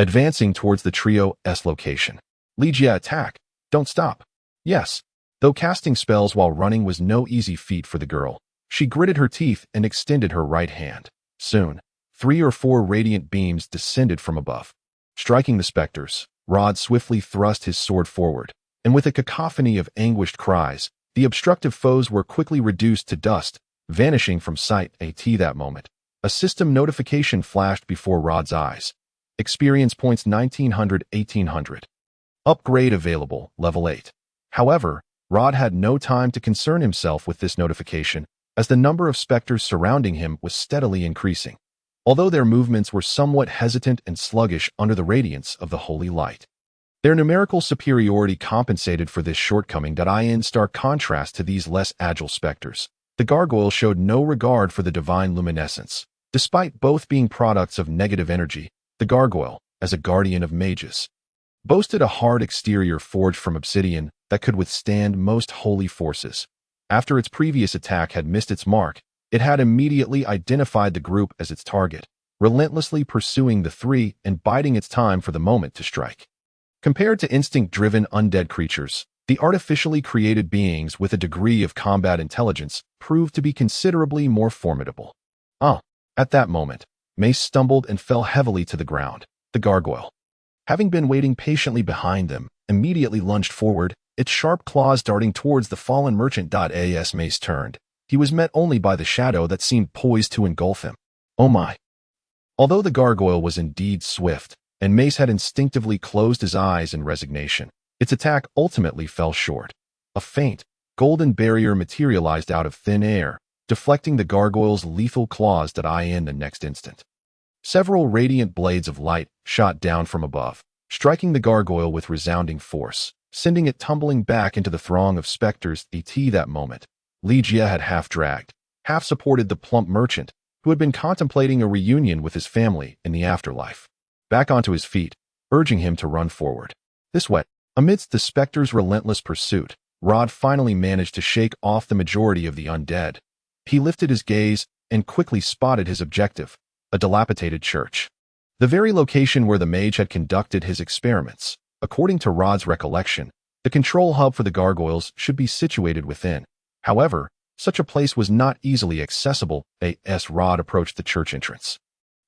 advancing towards the trio's location. Legia, attack! Don't stop! Yes. Though casting spells while running was no easy feat for the girl, she gritted her teeth and extended her right hand. Soon, 3 or 4 radiant beams descended from above. Striking the specters, Rod swiftly thrust his sword forward, and with a cacophony of anguished cries, the obstructive foes were quickly reduced to dust, vanishing from sight. At that moment, a system notification flashed before Rod's eyes. Experience points 1900-1800. Upgrade available, level 8. However, Rod had no time to concern himself with this notification, as the number of specters surrounding him was steadily increasing, although their movements were somewhat hesitant and sluggish under the radiance of the holy light. Their numerical superiority compensated for this shortcoming. In stark contrast to these less agile specters, the gargoyle showed no regard for the divine luminescence. Despite both being products of negative energy, the gargoyle, as a guardian of mages, boasted a hard exterior forged from obsidian that could withstand most holy forces. After its previous attack had missed its mark, it had immediately identified the group as its target, relentlessly pursuing the 3 and biding its time for the moment to strike. Compared to instinct-driven undead creatures, the artificially created beings with a degree of combat intelligence proved to be considerably more formidable. At that moment, Mace stumbled and fell heavily to the ground. The gargoyle, having been waiting patiently behind them, immediately lunged forward, its sharp claws darting towards the fallen merchant. As Mace turned, he was met only by the shadow that seemed poised to engulf him. Oh my! Although the gargoyle was indeed swift, and Mace had instinctively closed his eyes in resignation, its attack ultimately fell short. A faint, golden barrier materialized out of thin air, deflecting the gargoyle's lethal claws. In the next instant, several radiant blades of light shot down from above, striking the gargoyle with resounding force, sending it tumbling back into the throng of specters. That moment, Ligia had half dragged, half supported the plump merchant, who had been contemplating a reunion with his family in the afterlife, back onto his feet, urging him to run forward. This way, amidst the specter's relentless pursuit, Rod finally managed to shake off the majority of the undead. He lifted his gaze and quickly spotted his objective, a dilapidated church. The very location where the mage had conducted his experiments. According to Rod's recollection, the control hub for the gargoyles should be situated within. However, such a place was not easily accessible. As Rod approached the church entrance,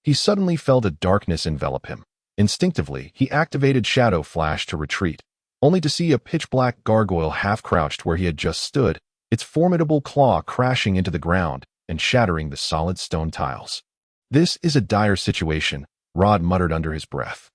he suddenly felt a darkness envelop him. Instinctively, he activated Shadow Flash to retreat, only to see a pitch-black gargoyle half-crouched where he had just stood, its formidable claw crashing into the ground and shattering the solid stone tiles. "This is a dire situation," Rod muttered under his breath,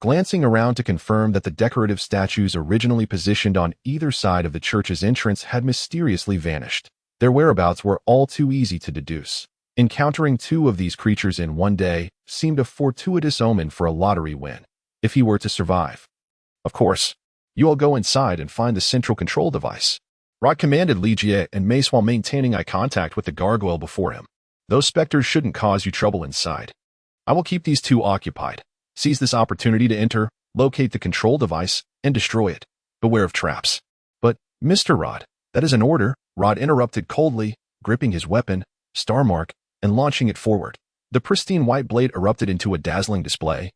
glancing around to confirm that the decorative statues originally positioned on either side of the church's entrance had mysteriously vanished. Their whereabouts were all too easy to deduce. Encountering two of these creatures in one day seemed a fortuitous omen for a lottery win, if he were to survive. "Of course, you all go inside and find the central control device," Rod commanded Ligia and Mace while maintaining eye contact with the gargoyle before him. "Those specters shouldn't cause you trouble inside. I will keep these two occupied. Seize this opportunity to enter, locate the control device, and destroy it. Beware of traps." "But, Mr. Rod, that is an order," Rod interrupted coldly, gripping his weapon, Starmark, and launching it forward. The pristine white blade erupted into a dazzling display,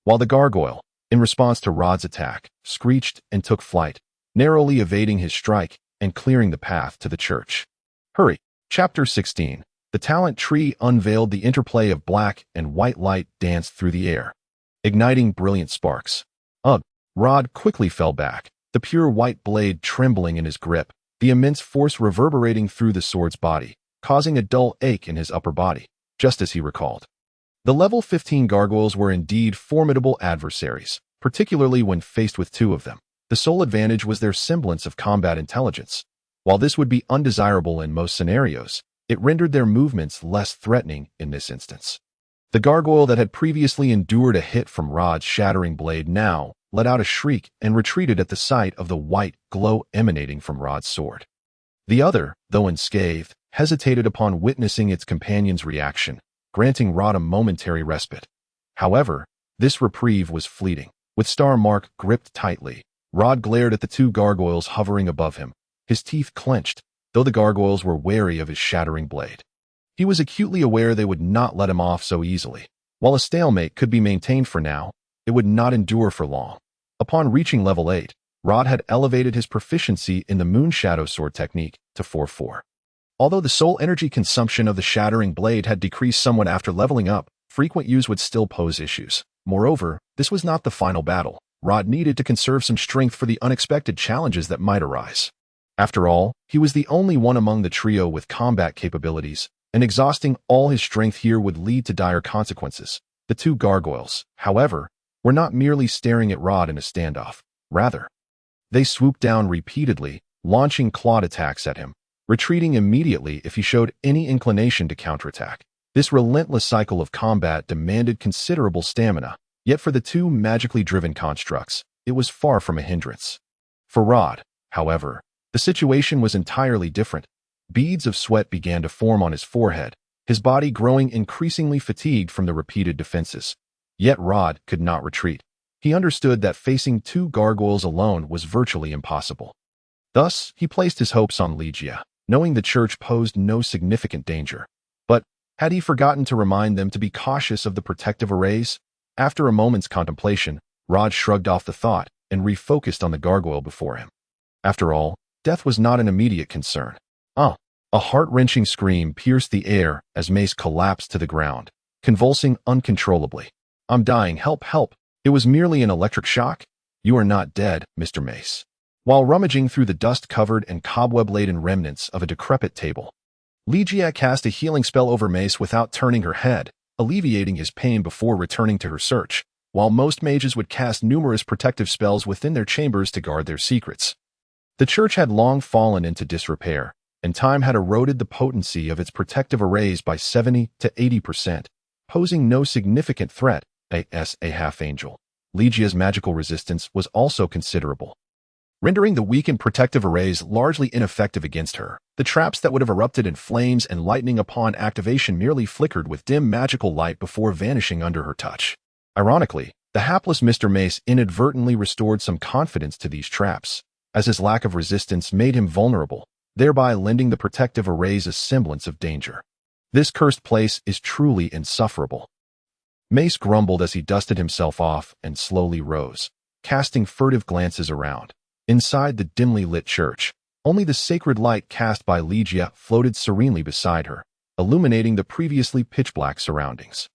while the gargoyle, in response to Rod's attack, screeched and took flight, narrowly evading his strike and clearing the path to the church. Hurry! Chapter 16. The talent tree unveiled. The interplay of black and white light danced through the air, igniting brilliant sparks. Ugh! Rod quickly fell back, the pure white blade trembling in his grip, the immense force reverberating through the sword's body, causing a dull ache in his upper body, just as he recalled. The level 15 gargoyles were indeed formidable adversaries, particularly when faced with two of them. The sole advantage was their semblance of combat intelligence. While this would be undesirable in most scenarios, it rendered their movements less threatening in this instance. The gargoyle that had previously endured a hit from Rod's shattering blade now let out a shriek and retreated at the sight of the white glow emanating from Rod's sword. The other, though unscathed, hesitated upon witnessing its companion's reaction, granting Rod a momentary respite. However, this reprieve was fleeting. With Starmark gripped tightly, Rod glared at the two gargoyles hovering above him, his teeth clenched, though the gargoyles were wary of his shattering blade. He was acutely aware they would not let him off so easily. While a stalemate could be maintained for now, it would not endure for long. Upon reaching level 8, Rod had elevated his proficiency in the Moonshadow Sword technique to 4-4. Although the soul energy consumption of the shattering blade had decreased somewhat after leveling up, frequent use would still pose issues. Moreover, this was not the final battle. Rod needed to conserve some strength for the unexpected challenges that might arise. After all, he was the only one among the trio with combat capabilities, and exhausting all his strength here would lead to dire consequences. The two gargoyles, however, were not merely staring at Rod in a standoff. Rather, they swooped down repeatedly, launching clawed attacks at him, retreating immediately if he showed any inclination to counterattack. This relentless cycle of combat demanded considerable stamina, yet for the two magically driven constructs, it was far from a hindrance. For Rod, however, the situation was entirely different. Beads of sweat began to form on his forehead, his body growing increasingly fatigued from the repeated defenses. Yet Rod could not retreat. He understood that facing two gargoyles alone was virtually impossible. Thus, he placed his hopes on Ligia, knowing the church posed no significant danger. But had he forgotten to remind them to be cautious of the protective arrays? After a moment's contemplation, Rod shrugged off the thought and refocused on the gargoyle before him. After all, death was not an immediate concern. A heart-wrenching scream pierced the air as Mace collapsed to the ground, convulsing uncontrollably. "I'm dying, help, help!" It was merely an electric shock? You are not dead, Mr. Mace. While rummaging through the dust-covered and cobweb-laden remnants of a decrepit table, Ligia cast a healing spell over Mace without turning her head, alleviating his pain before returning to her search, while most mages would cast numerous protective spells within their chambers to guard their secrets. The church had long fallen into disrepair, and time had eroded the potency of its protective arrays by 70 to 80%, posing no significant threat as a half-angel. Ligia's magical resistance was also considerable, rendering the weakened protective arrays largely ineffective against her. The traps that would have erupted in flames and lightning upon activation merely flickered with dim magical light before vanishing under her touch. Ironically, the hapless Mr. Mace inadvertently restored some confidence to these traps, as his lack of resistance made him vulnerable, thereby lending the protective arrays a semblance of danger. This cursed place is truly insufferable. Mace grumbled as he dusted himself off and slowly rose, casting furtive glances around. Inside the dimly lit church, only the sacred light cast by Ligia floated serenely beside her, illuminating the previously pitch-black surroundings.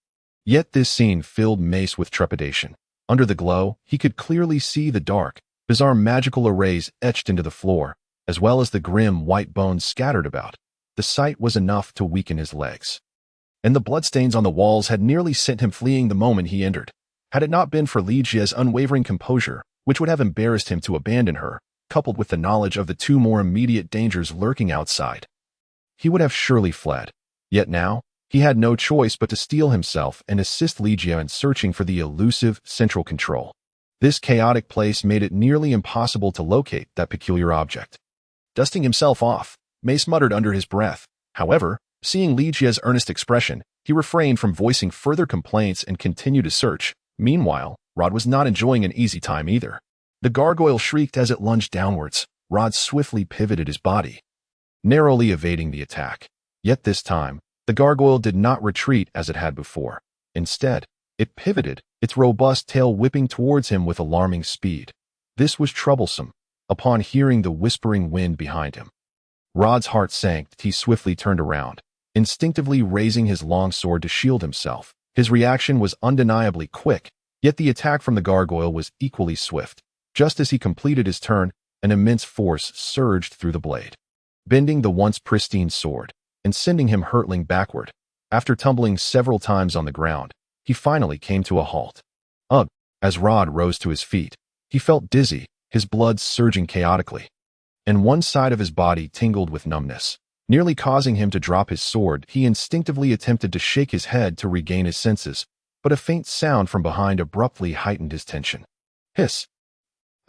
Yet this scene filled Mace with trepidation. Under the glow, he could clearly see the dark, bizarre magical arrays etched into the floor, as well as the grim white bones scattered about. The sight was enough to weaken his legs, and the bloodstains on the walls had nearly sent him fleeing the moment he entered. Had it not been for Ligia's unwavering composure, which would have embarrassed him to abandon her, coupled with the knowledge of the two more immediate dangers lurking outside, he would have surely fled. Yet now, he had no choice but to steel himself and assist Ligia in searching for the elusive central control. This chaotic place made it nearly impossible to locate that peculiar object. Dusting himself off, Mace muttered under his breath. However, seeing Ligia's earnest expression, he refrained from voicing further complaints and continued to search. Meanwhile, Rod was not enjoying an easy time either. The gargoyle shrieked as it lunged downwards. Rod swiftly pivoted his body, narrowly evading the attack. Yet this time, the gargoyle did not retreat as it had before. Instead, it pivoted, its robust tail whipping towards him with alarming speed. This was troublesome. Upon hearing the whispering wind behind him, Rod's heart sank. He swiftly turned around, instinctively raising his long sword to shield himself. His reaction was undeniably quick, yet the attack from the gargoyle was equally swift. Just as he completed his turn, an immense force surged through the blade, bending the once pristine sword and sending him hurtling backward. After tumbling several times on the ground, he finally came to a halt. Ugh! As Rod rose to his feet, he felt dizzy, his blood surging chaotically, and one side of his body tingled with numbness, nearly causing him to drop his sword. He instinctively attempted to shake his head to regain his senses, but a faint sound from behind abruptly heightened his tension. Hiss!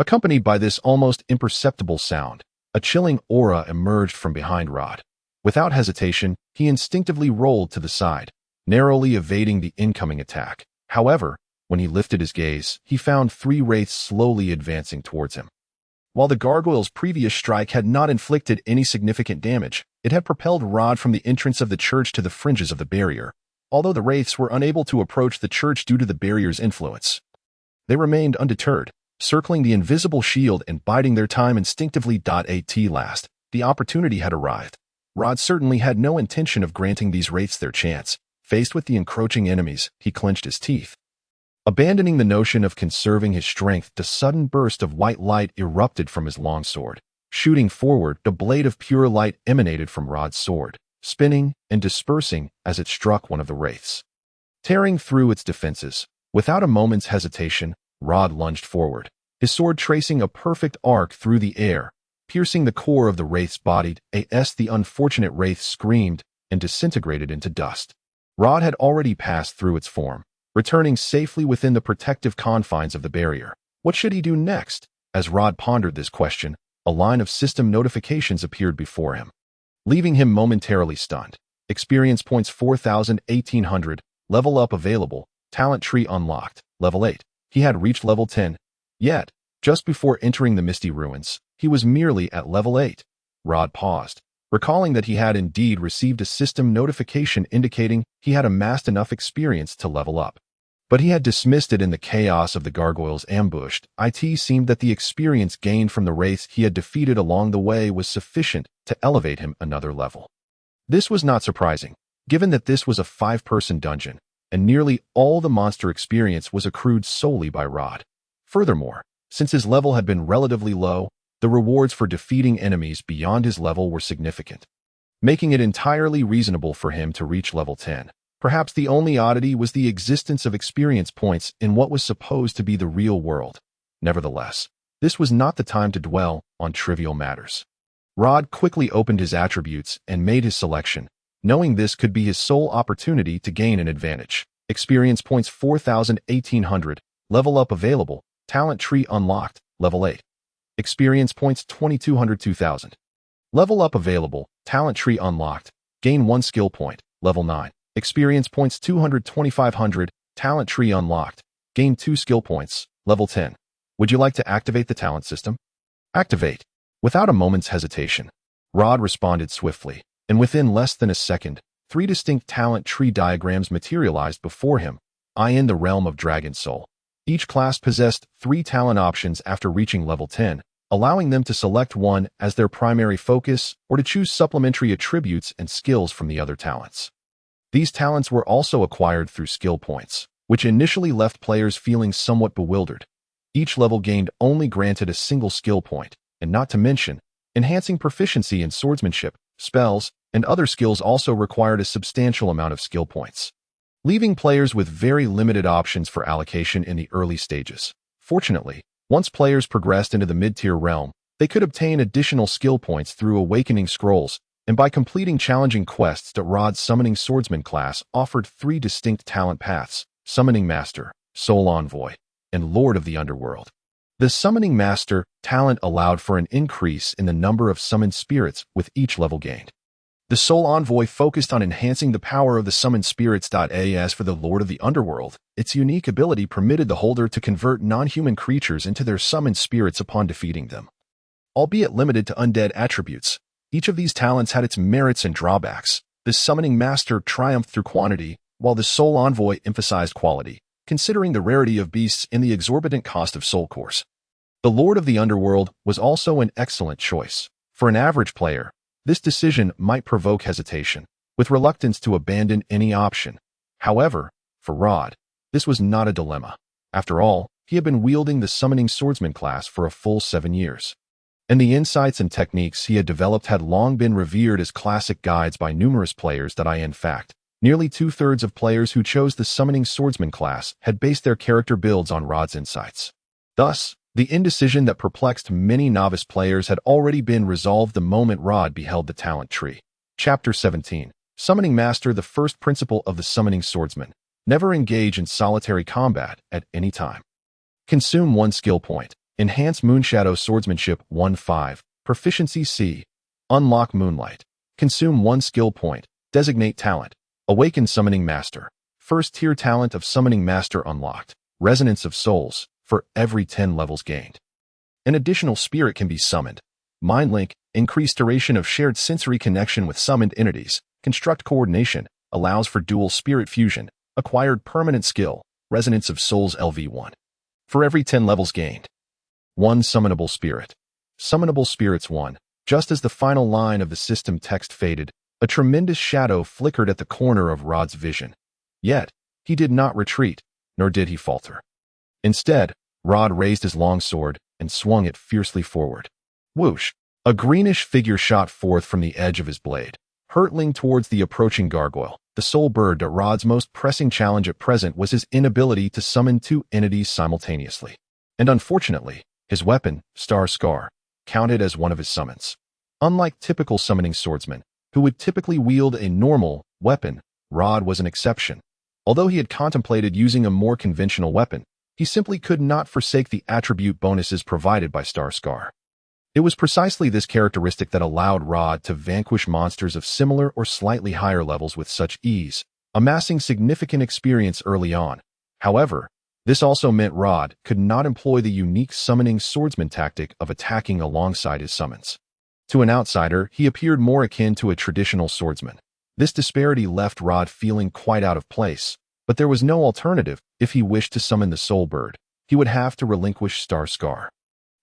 Accompanied by this almost imperceptible sound, a chilling aura emerged from behind Rod. Without hesitation, he instinctively rolled to the side, narrowly evading the incoming attack. However, when he lifted his gaze, he found three wraiths slowly advancing towards him. While the gargoyle's previous strike had not inflicted any significant damage, it had propelled Rod from the entrance of the church to the fringes of the barrier. Although the wraiths were unable to approach the church due to the barrier's influence, they remained undeterred, circling the invisible shield and biding their time instinctively. At last, the opportunity had arrived. Rod certainly had no intention of granting these wraiths their chance. Faced with the encroaching enemies, he clenched his teeth. Abandoning the notion of conserving his strength, the sudden burst of white light erupted from his longsword. Shooting forward, the blade of pure light emanated from Rod's sword, spinning and dispersing as it struck one of the wraiths, tearing through its defenses. Without a moment's hesitation, Rod lunged forward, his sword tracing a perfect arc through the air, piercing the core of the wraith's body. The unfortunate wraith screamed and disintegrated into dust. Rod had already passed through its form, returning safely within the protective confines of the barrier. What should he do next? As Rod pondered this question, a line of system notifications appeared before him, leaving him momentarily stunned. Experience points 4,1800, level up available, talent tree unlocked, level 8. He had reached level 10. Yet, just before entering the misty ruins, he was merely at level 8. Rod paused, recalling that he had indeed received a system notification indicating he had amassed enough experience to level up. But he had dismissed it in the chaos of the gargoyle's ambush. It seemed that the experience gained from the wraiths he had defeated along the way was sufficient to elevate him another level. This was not surprising, given that this was a 5-person dungeon, and nearly all the monster experience was accrued solely by Rod. Furthermore, since his level had been relatively low, the rewards for defeating enemies beyond his level were significant, making it entirely reasonable for him to reach level 10. Perhaps the only oddity was the existence of experience points in what was supposed to be the real world. Nevertheless, this was not the time to dwell on trivial matters. Rod quickly opened his attributes and made his selection, knowing this could be his sole opportunity to gain an advantage. Experience points 4,1800, level up available, talent tree unlocked, level 8. Experience points 2,200 2000. Level up available, talent tree unlocked, gain 1 skill point, level 9. Experience points 2,500, talent tree unlocked, gain 2 skill points, level 10. Would you like to activate the talent system? Activate. Without a moment's hesitation, Rod responded swiftly, and within less than a second, 3 distinct talent tree diagrams materialized before him, in the realm of Dragon Soul. Each class possessed 3 talent options after reaching level 10, allowing them to select one as their primary focus or to choose supplementary attributes and skills from the other talents. These talents were also acquired through skill points, which initially left players feeling somewhat bewildered. Each level gained only granted a single skill point, and not to mention, enhancing proficiency in swordsmanship, spells, and other skills also required a substantial amount of skill points, leaving players with very limited options for allocation in the early stages. Fortunately, once players progressed into the mid-tier realm, they could obtain additional skill points through awakening scrolls, and by completing challenging quests that Rod's Summoning Swordsman class offered 3 distinct talent paths: Summoning Master, Soul Envoy, and Lord of the Underworld. The Summoning Master talent allowed for an increase in the number of summoned spirits with each level gained. The Soul Envoy focused on enhancing the power of the summoned spirits. As for the Lord of the Underworld, its unique ability permitted the holder to convert non-human creatures into their summoned spirits upon defeating them. Albeit limited to undead attributes, each of these talents had its merits and drawbacks. The Summoning Master triumphed through quantity, while the Soul Envoy emphasized quality, considering the rarity of beasts and the exorbitant cost of soul cores. The Lord of the Underworld was also an excellent choice. For an average player, this decision might provoke hesitation, with reluctance to abandon any option. However, for Rod, this was not a dilemma. After all, he had been wielding the Summoning Swordsman class for a full 7 years, and the insights and techniques he had developed had long been revered as classic guides by numerous players. In fact, nearly 2/3 of players who chose the Summoning Swordsman class had based their character builds on Rod's insights. Thus, the indecision that perplexed many novice players had already been resolved the moment Rod beheld the talent tree. Chapter 17. Summoning Master. The first principle of the Summoning Swordsman: never engage in solitary combat at any time. Consume 1 skill point. Enhance Moonshadow Swordsmanship 1-5. Proficiency C. Unlock Moonlight. Consume 1 skill point. Designate talent. Awaken Summoning Master. First tier talent of Summoning Master unlocked. Resonance of Souls, for every 10 levels gained. An additional spirit can be summoned. Mind Link, increased duration of shared sensory connection with summoned entities. Construct Coordination, allows for dual spirit fusion. Acquired permanent skill, Resonance of Souls LV1. For every 10 levels gained. 1 Summonable Spirit. Summonable Spirits 1. Just as the final line of the system text faded, a tremendous shadow flickered at the corner of Rod's vision. Yet, he did not retreat, nor did he falter. Instead, Rod raised his long sword and swung it fiercely forward. Whoosh! A greenish figure shot forth from the edge of his blade, hurtling towards the approaching gargoyle. The soul bird. Rod's most pressing challenge at present was his inability to summon 2 entities simultaneously. And unfortunately, his weapon, Star Scar, counted as one of his summons. Unlike typical Summoning Swordsmen, who would typically wield a normal weapon, Rod was an exception. Although he had contemplated using a more conventional weapon, he simply could not forsake the attribute bonuses provided by Star Scar. It was precisely this characteristic that allowed Rod to vanquish monsters of similar or slightly higher levels with such ease, amassing significant experience early on. However, this also meant Rod could not employ the unique Summoning Swordsman tactic of attacking alongside his summons. To an outsider, he appeared more akin to a traditional swordsman. This disparity left Rod feeling quite out of place, but there was no alternative. If he wished to summon the Soul Bird, he would have to relinquish Star Scar,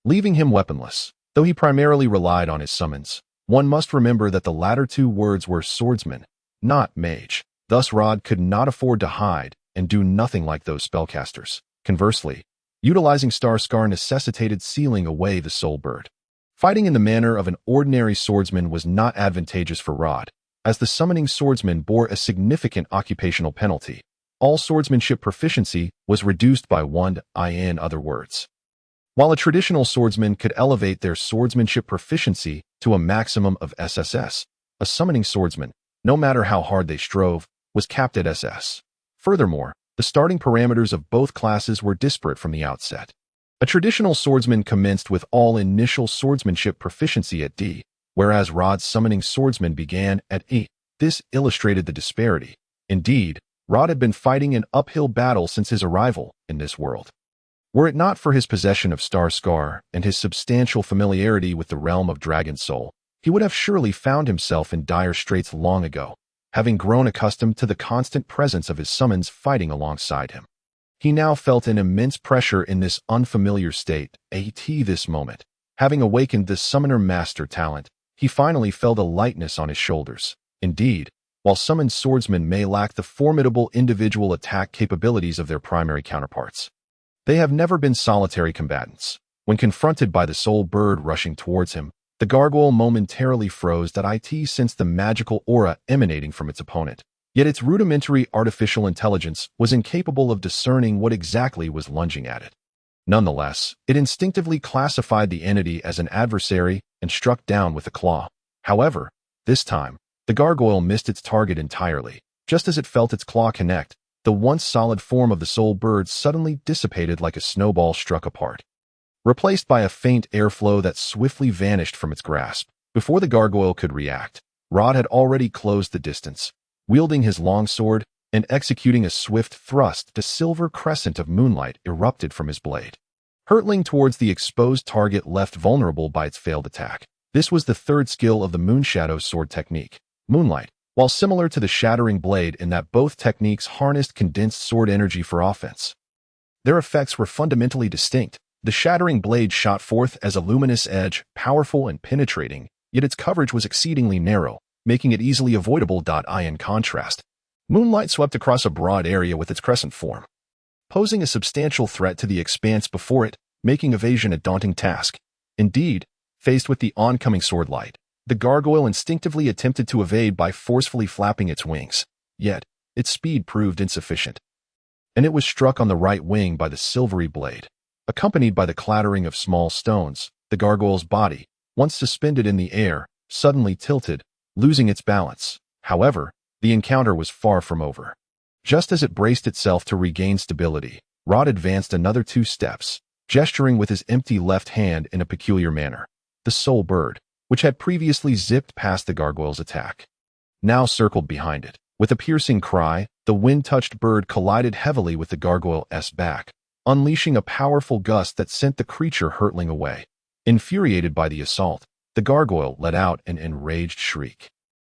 leaving him weaponless. Though he primarily relied on his summons, one must remember that the latter 2 words were swordsman, not mage. Thus Rod could not afford to hide and do nothing like those spellcasters. Conversely, utilizing Star Scar necessitated sealing away the soul bird. Fighting in the manner of an ordinary swordsman was not advantageous for Rod, as the Summoning Swordsman bore a significant occupational penalty. All swordsmanship proficiency was reduced by 1, in other words. While a traditional swordsman could elevate their swordsmanship proficiency to a maximum of SSS, a summoning swordsman, no matter how hard they strove, was capped at SS. Furthermore, the starting parameters of both classes were disparate from the outset. A traditional swordsman commenced with all initial swordsmanship proficiency at D, whereas Rod's summoning swordsman began at E. This illustrated the disparity. Indeed, Rod had been fighting an uphill battle since his arrival in this world. Were it not for his possession of Star Scar and his substantial familiarity with the realm of Dragon Soul, he would have surely found himself in dire straits long ago, having grown accustomed to the constant presence of his summons fighting alongside him. He now felt an immense pressure in this unfamiliar state. This moment, having awakened the Summoner Master talent, he finally felt a lightness on his shoulders. Indeed, while summoned swordsmen may lack the formidable individual attack capabilities of their primary counterparts, they have never been solitary combatants. When confronted by the soul bird rushing towards him, the gargoyle momentarily froze that it sensed the magical aura emanating from its opponent. Yet its rudimentary artificial intelligence was incapable of discerning what exactly was lunging at it. Nonetheless, it instinctively classified the entity as an adversary and struck down with a claw. However, this time, the gargoyle missed its target entirely. Just as it felt its claw connect, the once solid form of the soul bird suddenly dissipated like a snowball struck apart, replaced by a faint airflow that swiftly vanished from its grasp. Before the gargoyle could react, Rod had already closed the distance. Wielding his longsword and executing a swift thrust, the silver crescent of moonlight erupted from his blade, hurtling towards the exposed target left vulnerable by its failed attack. This was the third skill of the Moonshadow sword technique, Moonlight. While similar to the Shattering Blade in that both techniques harnessed condensed sword energy for offense, their effects were fundamentally distinct. The Shattering Blade shot forth as a luminous edge, powerful and penetrating, yet its coverage was exceedingly narrow, making it easily avoidable. In contrast, Moonlight swept across a broad area with its crescent form, posing a substantial threat to the expanse before it, making evasion a daunting task. Indeed, faced with the oncoming sword light, the gargoyle instinctively attempted to evade by forcefully flapping its wings. Yet, its speed proved insufficient, and it was struck on the right wing by the silvery blade. Accompanied by the clattering of small stones, the gargoyle's body, once suspended in the air, suddenly tilted, losing its balance. However, the encounter was far from over. Just as it braced itself to regain stability, Rod advanced another 2 steps, gesturing with his empty left hand in a peculiar manner. The soul bird, which had previously zipped past the gargoyle's attack, now circled behind it. With a piercing cry, the wind-touched bird collided heavily with the gargoyle's back, unleashing a powerful gust that sent the creature hurtling away. Infuriated by the assault, the gargoyle let out an enraged shriek.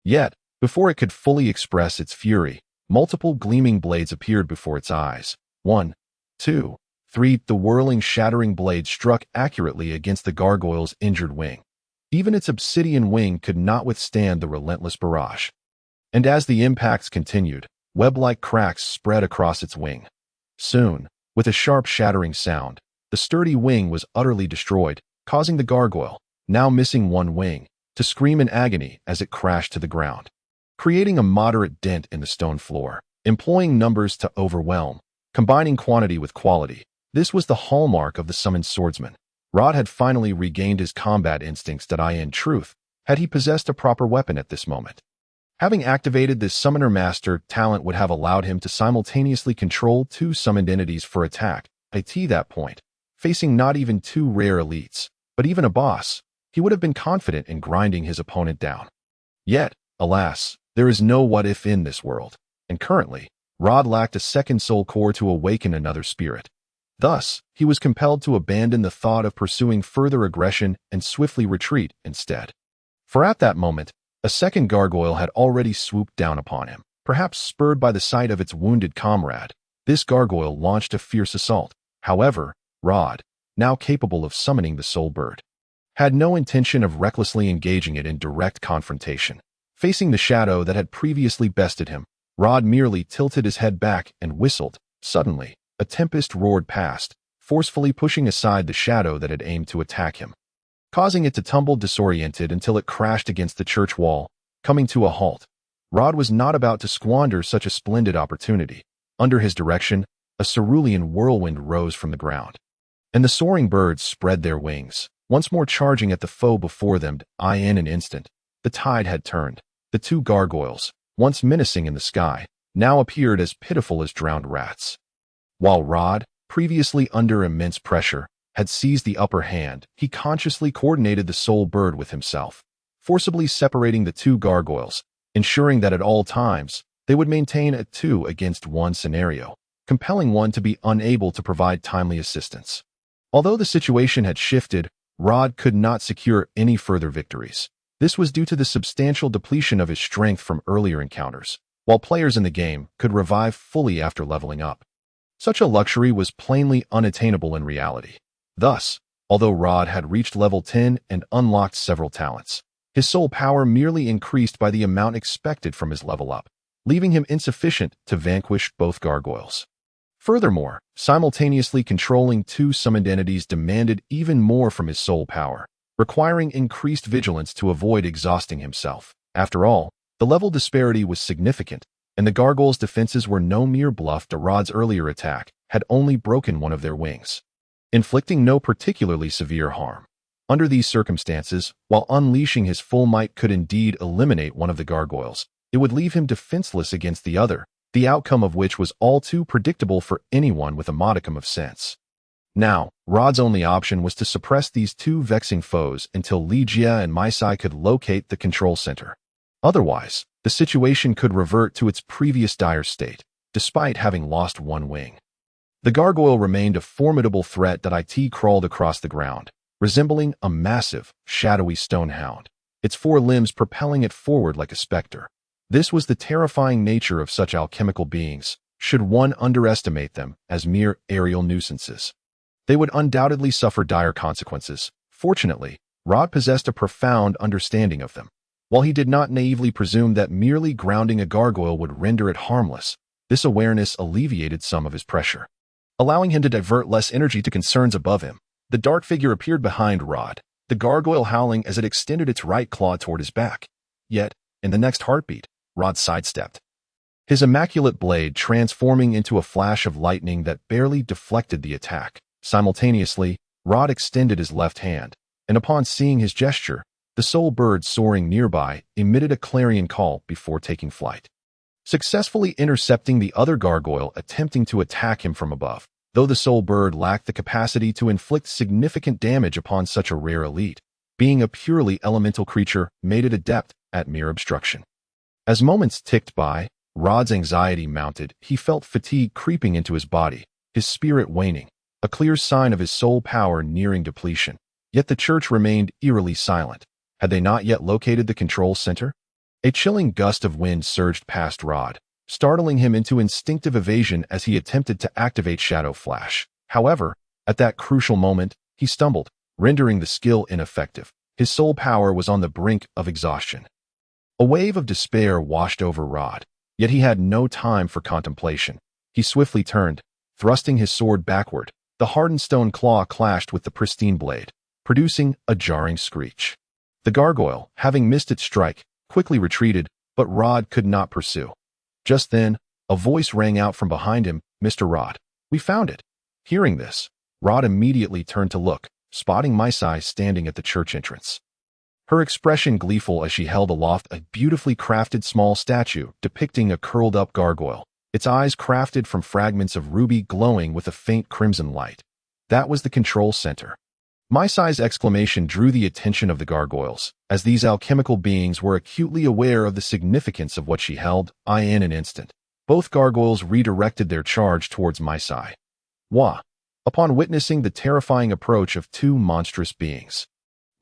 Yet, before it could fully express its fury, multiple gleaming blades appeared before its eyes. 1, 2, 3. The whirling, shattering blade struck accurately against the gargoyle's injured wing. Even its obsidian wing could not withstand the relentless barrage. And as the impacts continued, web-like cracks spread across its wing. Soon, with a sharp shattering sound, the sturdy wing was utterly destroyed, causing the gargoyle, now missing one wing, to scream in agony as it crashed to the ground, creating a moderate dent in the stone floor. Employing numbers to overwhelm, combining quantity with quality, this was the hallmark of the summoned swordsman. Rod had finally regained his combat instincts. In truth, had he possessed a proper weapon at this moment. Having activated this Summoner Master talent would have allowed him to simultaneously control 2 summoned entities for attack. At that point, facing not even 2 rare elites, but even a boss, he would have been confident in grinding his opponent down. Yet, alas, there is no what-if in this world, and currently, Rod lacked a second soul core to awaken another spirit. Thus, he was compelled to abandon the thought of pursuing further aggression and swiftly retreat instead. For at that moment, a second gargoyle had already swooped down upon him. Perhaps spurred by the sight of its wounded comrade, this gargoyle launched a fierce assault. However, Rod, now capable of summoning the soul bird, had no intention of recklessly engaging it in direct confrontation. Facing the shadow that had previously bested him, Rod merely tilted his head back and whistled. Suddenly, a tempest roared past, forcefully pushing aside the shadow that had aimed to attack him, causing it to tumble disoriented until it crashed against the church wall, coming to a halt. Rod was not about to squander such a splendid opportunity. Under his direction, a cerulean whirlwind rose from the ground, and the soaring birds spread their wings, once more charging at the foe before them. In an instant, the tide had turned. The two gargoyles, once menacing in the sky, now appeared as pitiful as drowned rats. While Rod, previously under immense pressure, had seized the upper hand, he consciously coordinated the soul bird with himself, forcibly separating the two gargoyles, ensuring that at all times, they would maintain a 2-against-1 scenario, compelling one to be unable to provide timely assistance. Although the situation had shifted, Rod could not secure any further victories. This was due to the substantial depletion of his strength from earlier encounters, while players in the game could revive fully after leveling up. Such a luxury was plainly unattainable in reality. Thus, although Rod had reached level 10 and unlocked several talents, his soul power merely increased by the amount expected from his level up, leaving him insufficient to vanquish both gargoyles. Furthermore, simultaneously controlling two summoned entities demanded even more from his soul power, requiring increased vigilance to avoid exhausting himself. After all, the level disparity was significant, and the gargoyles' defenses were no mere bluff. Rod's earlier attack had only broken one of their wings, inflicting no particularly severe harm. Under these circumstances, while unleashing his full might could indeed eliminate one of the gargoyles, it would leave him defenseless against the other, the outcome of which was all too predictable for anyone with a modicum of sense. Now, Rod's only option was to suppress these two vexing foes until Ligia and Maisai could locate the control center. Otherwise, the situation could revert to its previous dire state, despite having lost one wing. The gargoyle remained a formidable threat that it crawled across the ground, resembling a massive, shadowy stone hound, its four limbs propelling it forward like a specter. This was the terrifying nature of such alchemical beings, should one underestimate them as mere aerial nuisances. They would undoubtedly suffer dire consequences. Fortunately, Rod possessed a profound understanding of them. While he did not naively presume that merely grounding a gargoyle would render it harmless, this awareness alleviated some of his pressure, allowing him to divert less energy to concerns above him. The dark figure appeared behind Rod, the gargoyle howling as it extended its right claw toward his back. Yet, in the next heartbeat, Rod sidestepped, his immaculate blade transforming into a flash of lightning that barely deflected the attack. Simultaneously, Rod extended his left hand, and upon seeing his gesture, the soul bird soaring nearby emitted a clarion call before taking flight, successfully intercepting the other gargoyle attempting to attack him from above. Though the soul bird lacked the capacity to inflict significant damage upon such a rare elite, being a purely elemental creature made it adept at mere obstruction. As moments ticked by, Rod's anxiety mounted. He felt fatigue creeping into his body, his spirit waning, a clear sign of his soul power nearing depletion. Yet the church remained eerily silent. Had they not yet located the control center? A chilling gust of wind surged past Rod, startling him into instinctive evasion as he attempted to activate Shadow Flash. However, at that crucial moment, he stumbled, rendering the skill ineffective. His soul power was on the brink of exhaustion. A wave of despair washed over Rod, yet he had no time for contemplation. He swiftly turned, thrusting his sword backward. The hardened stone claw clashed with the pristine blade, producing a jarring screech. The gargoyle, having missed its strike, quickly retreated, but Rod could not pursue. Just then, a voice rang out from behind him. "Mr. Rod, we found it." Hearing this, Rod immediately turned to look, spotting Maisai standing at the church entrance, her expression gleeful as she held aloft a beautifully crafted small statue depicting a curled-up gargoyle, its eyes crafted from fragments of ruby glowing with a faint crimson light. That was the control center. Maisai's exclamation drew the attention of the gargoyles, as these alchemical beings were acutely aware of the significance of what she held. In an instant, both gargoyles redirected their charge towards Maisai. Wah! Upon witnessing the terrifying approach of two monstrous beings,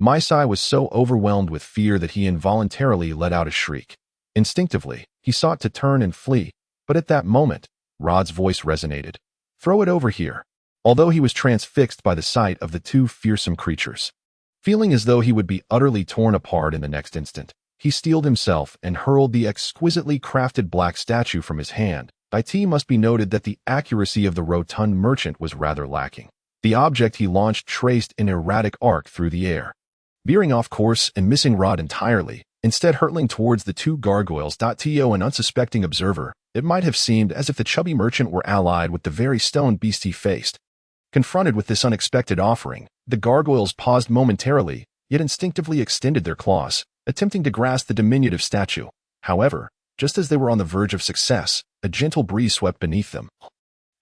Maisai was so overwhelmed with fear that he involuntarily let out a shriek. Instinctively, he sought to turn and flee, but at that moment, Rod's voice resonated. "Throw it over here." Although he was transfixed by the sight of the two fearsome creatures, feeling as though he would be utterly torn apart in the next instant, He steeled himself and hurled the exquisitely crafted black statue from his hand. It must be noted that the accuracy of the rotund merchant was rather lacking. The object he launched traced an erratic arc through the air, veering off course and missing Rod entirely, instead hurtling towards the two gargoyles. To an unsuspecting observer, it might have seemed as if the chubby merchant were allied with the very stone beast he faced. Confronted with this unexpected offering, the gargoyles paused momentarily, yet instinctively extended their claws, attempting to grasp the diminutive statue. However, just as they were on the verge of success, a gentle breeze swept beneath them,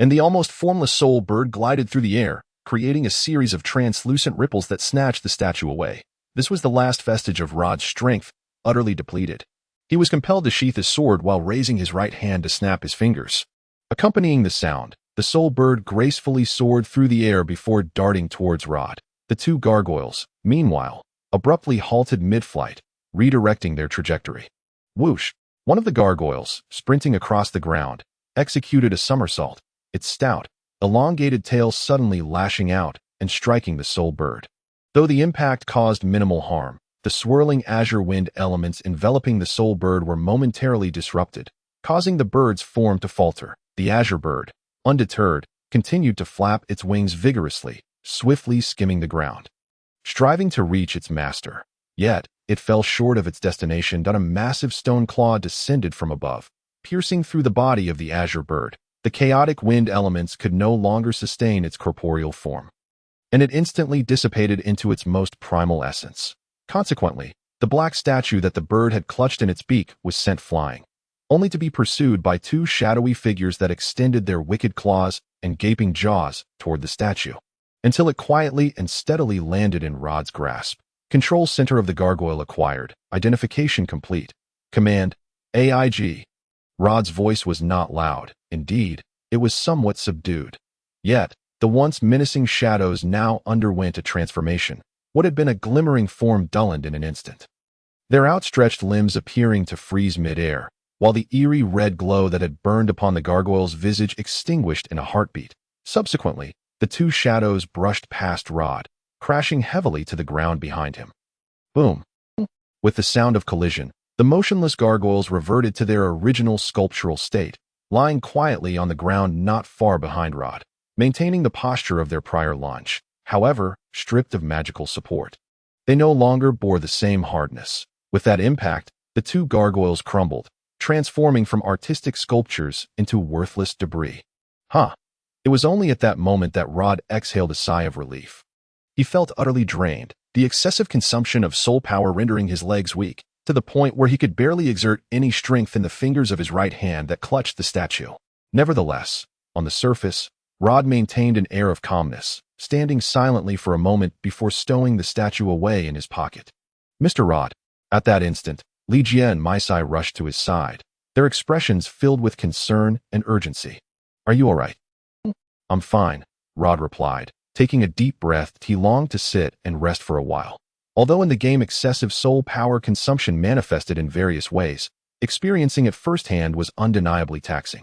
and the almost formless soul bird glided through the air, creating a series of translucent ripples that snatched the statue away. This was the last vestige of Rod's strength, utterly depleted. He was compelled to sheath his sword while raising his right hand to snap his fingers. Accompanying the sound, the soul bird gracefully soared through the air before darting towards Rod. The two gargoyles, meanwhile, abruptly halted mid-flight, redirecting their trajectory. Whoosh! One of the gargoyles, sprinting across the ground, executed a somersault, its stout, elongated tail suddenly lashing out and striking the soul bird. Though the impact caused minimal harm, the swirling azure wind elements enveloping the soul bird were momentarily disrupted, causing the bird's form to falter. The azure bird, undeterred, continued to flap its wings vigorously, swiftly skimming the ground, striving to reach its master. Yet, it fell short of its destination. A massive stone claw descended from above, piercing through the body of the azure bird. The chaotic wind elements could no longer sustain its corporeal form, and it instantly dissipated into its most primal essence. Consequently, the black statue that the bird had clutched in its beak was sent flying, only to be pursued by two shadowy figures that extended their wicked claws and gaping jaws toward the statue, until it quietly and steadily landed in Rod's grasp. Control center of the gargoyle acquired. Identification complete. Command, AIG. Rod's voice was not loud. Indeed, it was somewhat subdued. Yet, the once menacing shadows now underwent a transformation. What had been a glimmering form dullened in an instant, their outstretched limbs appearing to freeze mid-air, while the eerie red glow that had burned upon the gargoyle's visage extinguished in a heartbeat. Subsequently, the two shadows brushed past Rod, crashing heavily to the ground behind him. Boom! With the sound of collision, the motionless gargoyles reverted to their original sculptural state, lying quietly on the ground not far behind Rod, maintaining the posture of their prior launch, however, stripped of magical support. They no longer bore the same hardness. With that impact, the two gargoyles crumbled, transforming from artistic sculptures into worthless debris. It was only at that moment that Rod exhaled a sigh of relief. He felt utterly drained, the excessive consumption of soul power rendering his legs weak, to the point where he could barely exert any strength in the fingers of his right hand that clutched the statue. Nevertheless, on the surface, Rod maintained an air of calmness, standing silently for a moment before stowing the statue away in his pocket. Mr. Rod. At that instant, Li Jie and Mai Sai rushed to his side, their expressions filled with concern and urgency. Are you all right? I'm fine, Rod replied. Taking a deep breath, he longed to sit and rest for a while. Although in the game excessive soul power consumption manifested in various ways, experiencing it firsthand was undeniably taxing.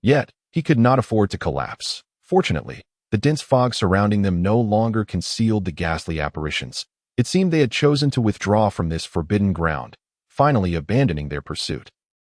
Yet, he could not afford to collapse. Fortunately, the dense fog surrounding them no longer concealed the ghastly apparitions. It seemed they had chosen to withdraw from this forbidden ground, finally abandoning their pursuit.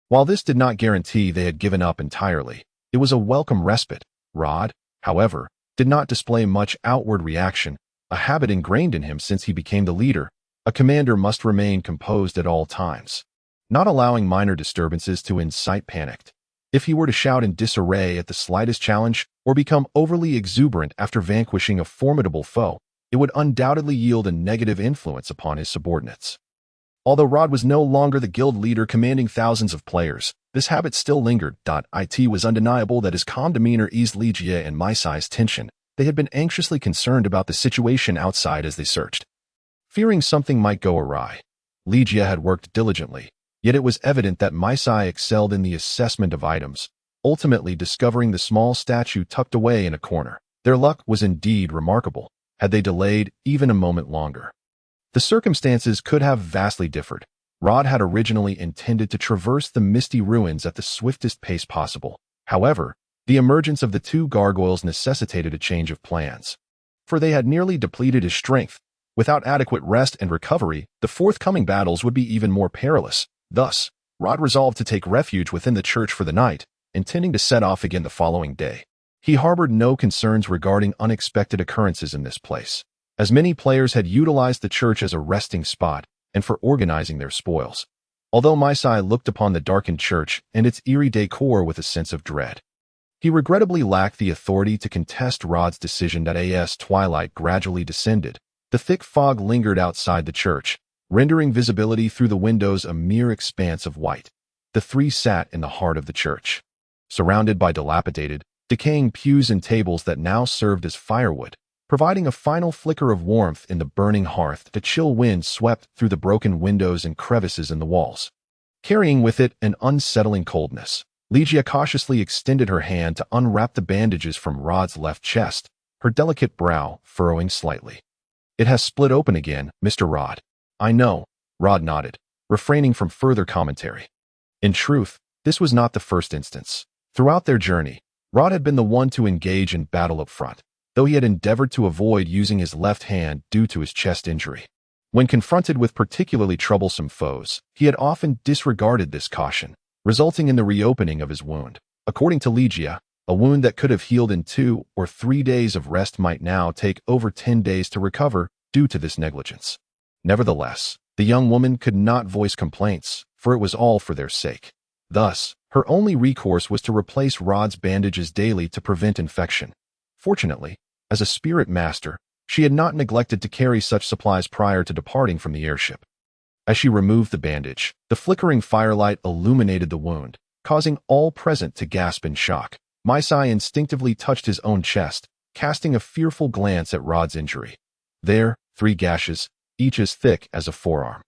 While this did not guarantee they had given up entirely, it was a welcome respite. Rod, however, did not display much outward reaction, a habit ingrained in him since he became the leader. A commander must remain composed at all times, not allowing minor disturbances to incite panic. If he were to shout in disarray at the slightest challenge or become overly exuberant after vanquishing a formidable foe, it would undoubtedly yield a negative influence upon his subordinates. Although Rod was no longer the guild leader commanding thousands of players, this habit still lingered. It was undeniable that his calm demeanor eased Li Jie and Mai Sai's tension. They had been anxiously concerned about the situation outside as they searched, fearing something might go awry. Li Jie had worked diligently, yet it was evident that Mai Sai excelled in the assessment of items, ultimately discovering the small statue tucked away in a corner. Their luck was indeed remarkable, had they delayed even a moment longer. The circumstances could have vastly differed. Rod had originally intended to traverse the misty ruins at the swiftest pace possible. However, the emergence of the two gargoyles necessitated a change of plans. For they had nearly depleted his strength, Without adequate rest and recovery, the forthcoming battles would be even more perilous. Thus, Rod resolved to take refuge within the church for the night, intending to set off again the following day. He harbored no concerns regarding unexpected occurrences in this place, as many players had utilized the church as a resting spot and for organizing their spoils. Although Maisai looked upon the darkened church and its eerie decor with a sense of dread, he regrettably lacked the authority to contest Rod's decision that as twilight gradually descended, the thick fog lingered outside the church, rendering visibility through the windows a mere expanse of white. The three sat in the heart of the church, surrounded by dilapidated, decaying pews and tables that now served as firewood, providing a final flicker of warmth in the burning hearth. The chill wind swept through the broken windows and crevices in the walls, carrying with it an unsettling coldness. Ligia cautiously extended her hand to unwrap the bandages from Rod's left chest, her delicate brow furrowing slightly. "It has split open again, Mr. Rod." "I know," Rod nodded, refraining from further commentary. In truth, this was not the first instance. Throughout their journey, Rod had been the one to engage in battle up front, though he had endeavored to avoid using his left hand due to his chest injury. When confronted with particularly troublesome foes, he had often disregarded this caution, resulting in the reopening of his wound. According to Ligia, a wound that could have healed in 2 or 3 days of rest might now take over 10 days to recover due to this negligence. Nevertheless, the young woman could not voice complaints, for it was all for their sake. Thus, her only recourse was to replace Rod's bandages daily to prevent infection. Fortunately, as a spirit master, she had not neglected to carry such supplies prior to departing from the airship. As she removed the bandage, the flickering firelight illuminated the wound, causing all present to gasp in shock. Maisai instinctively touched his own chest, casting a fearful glance at Rod's injury. There, 3 gashes, each as thick as a forearm,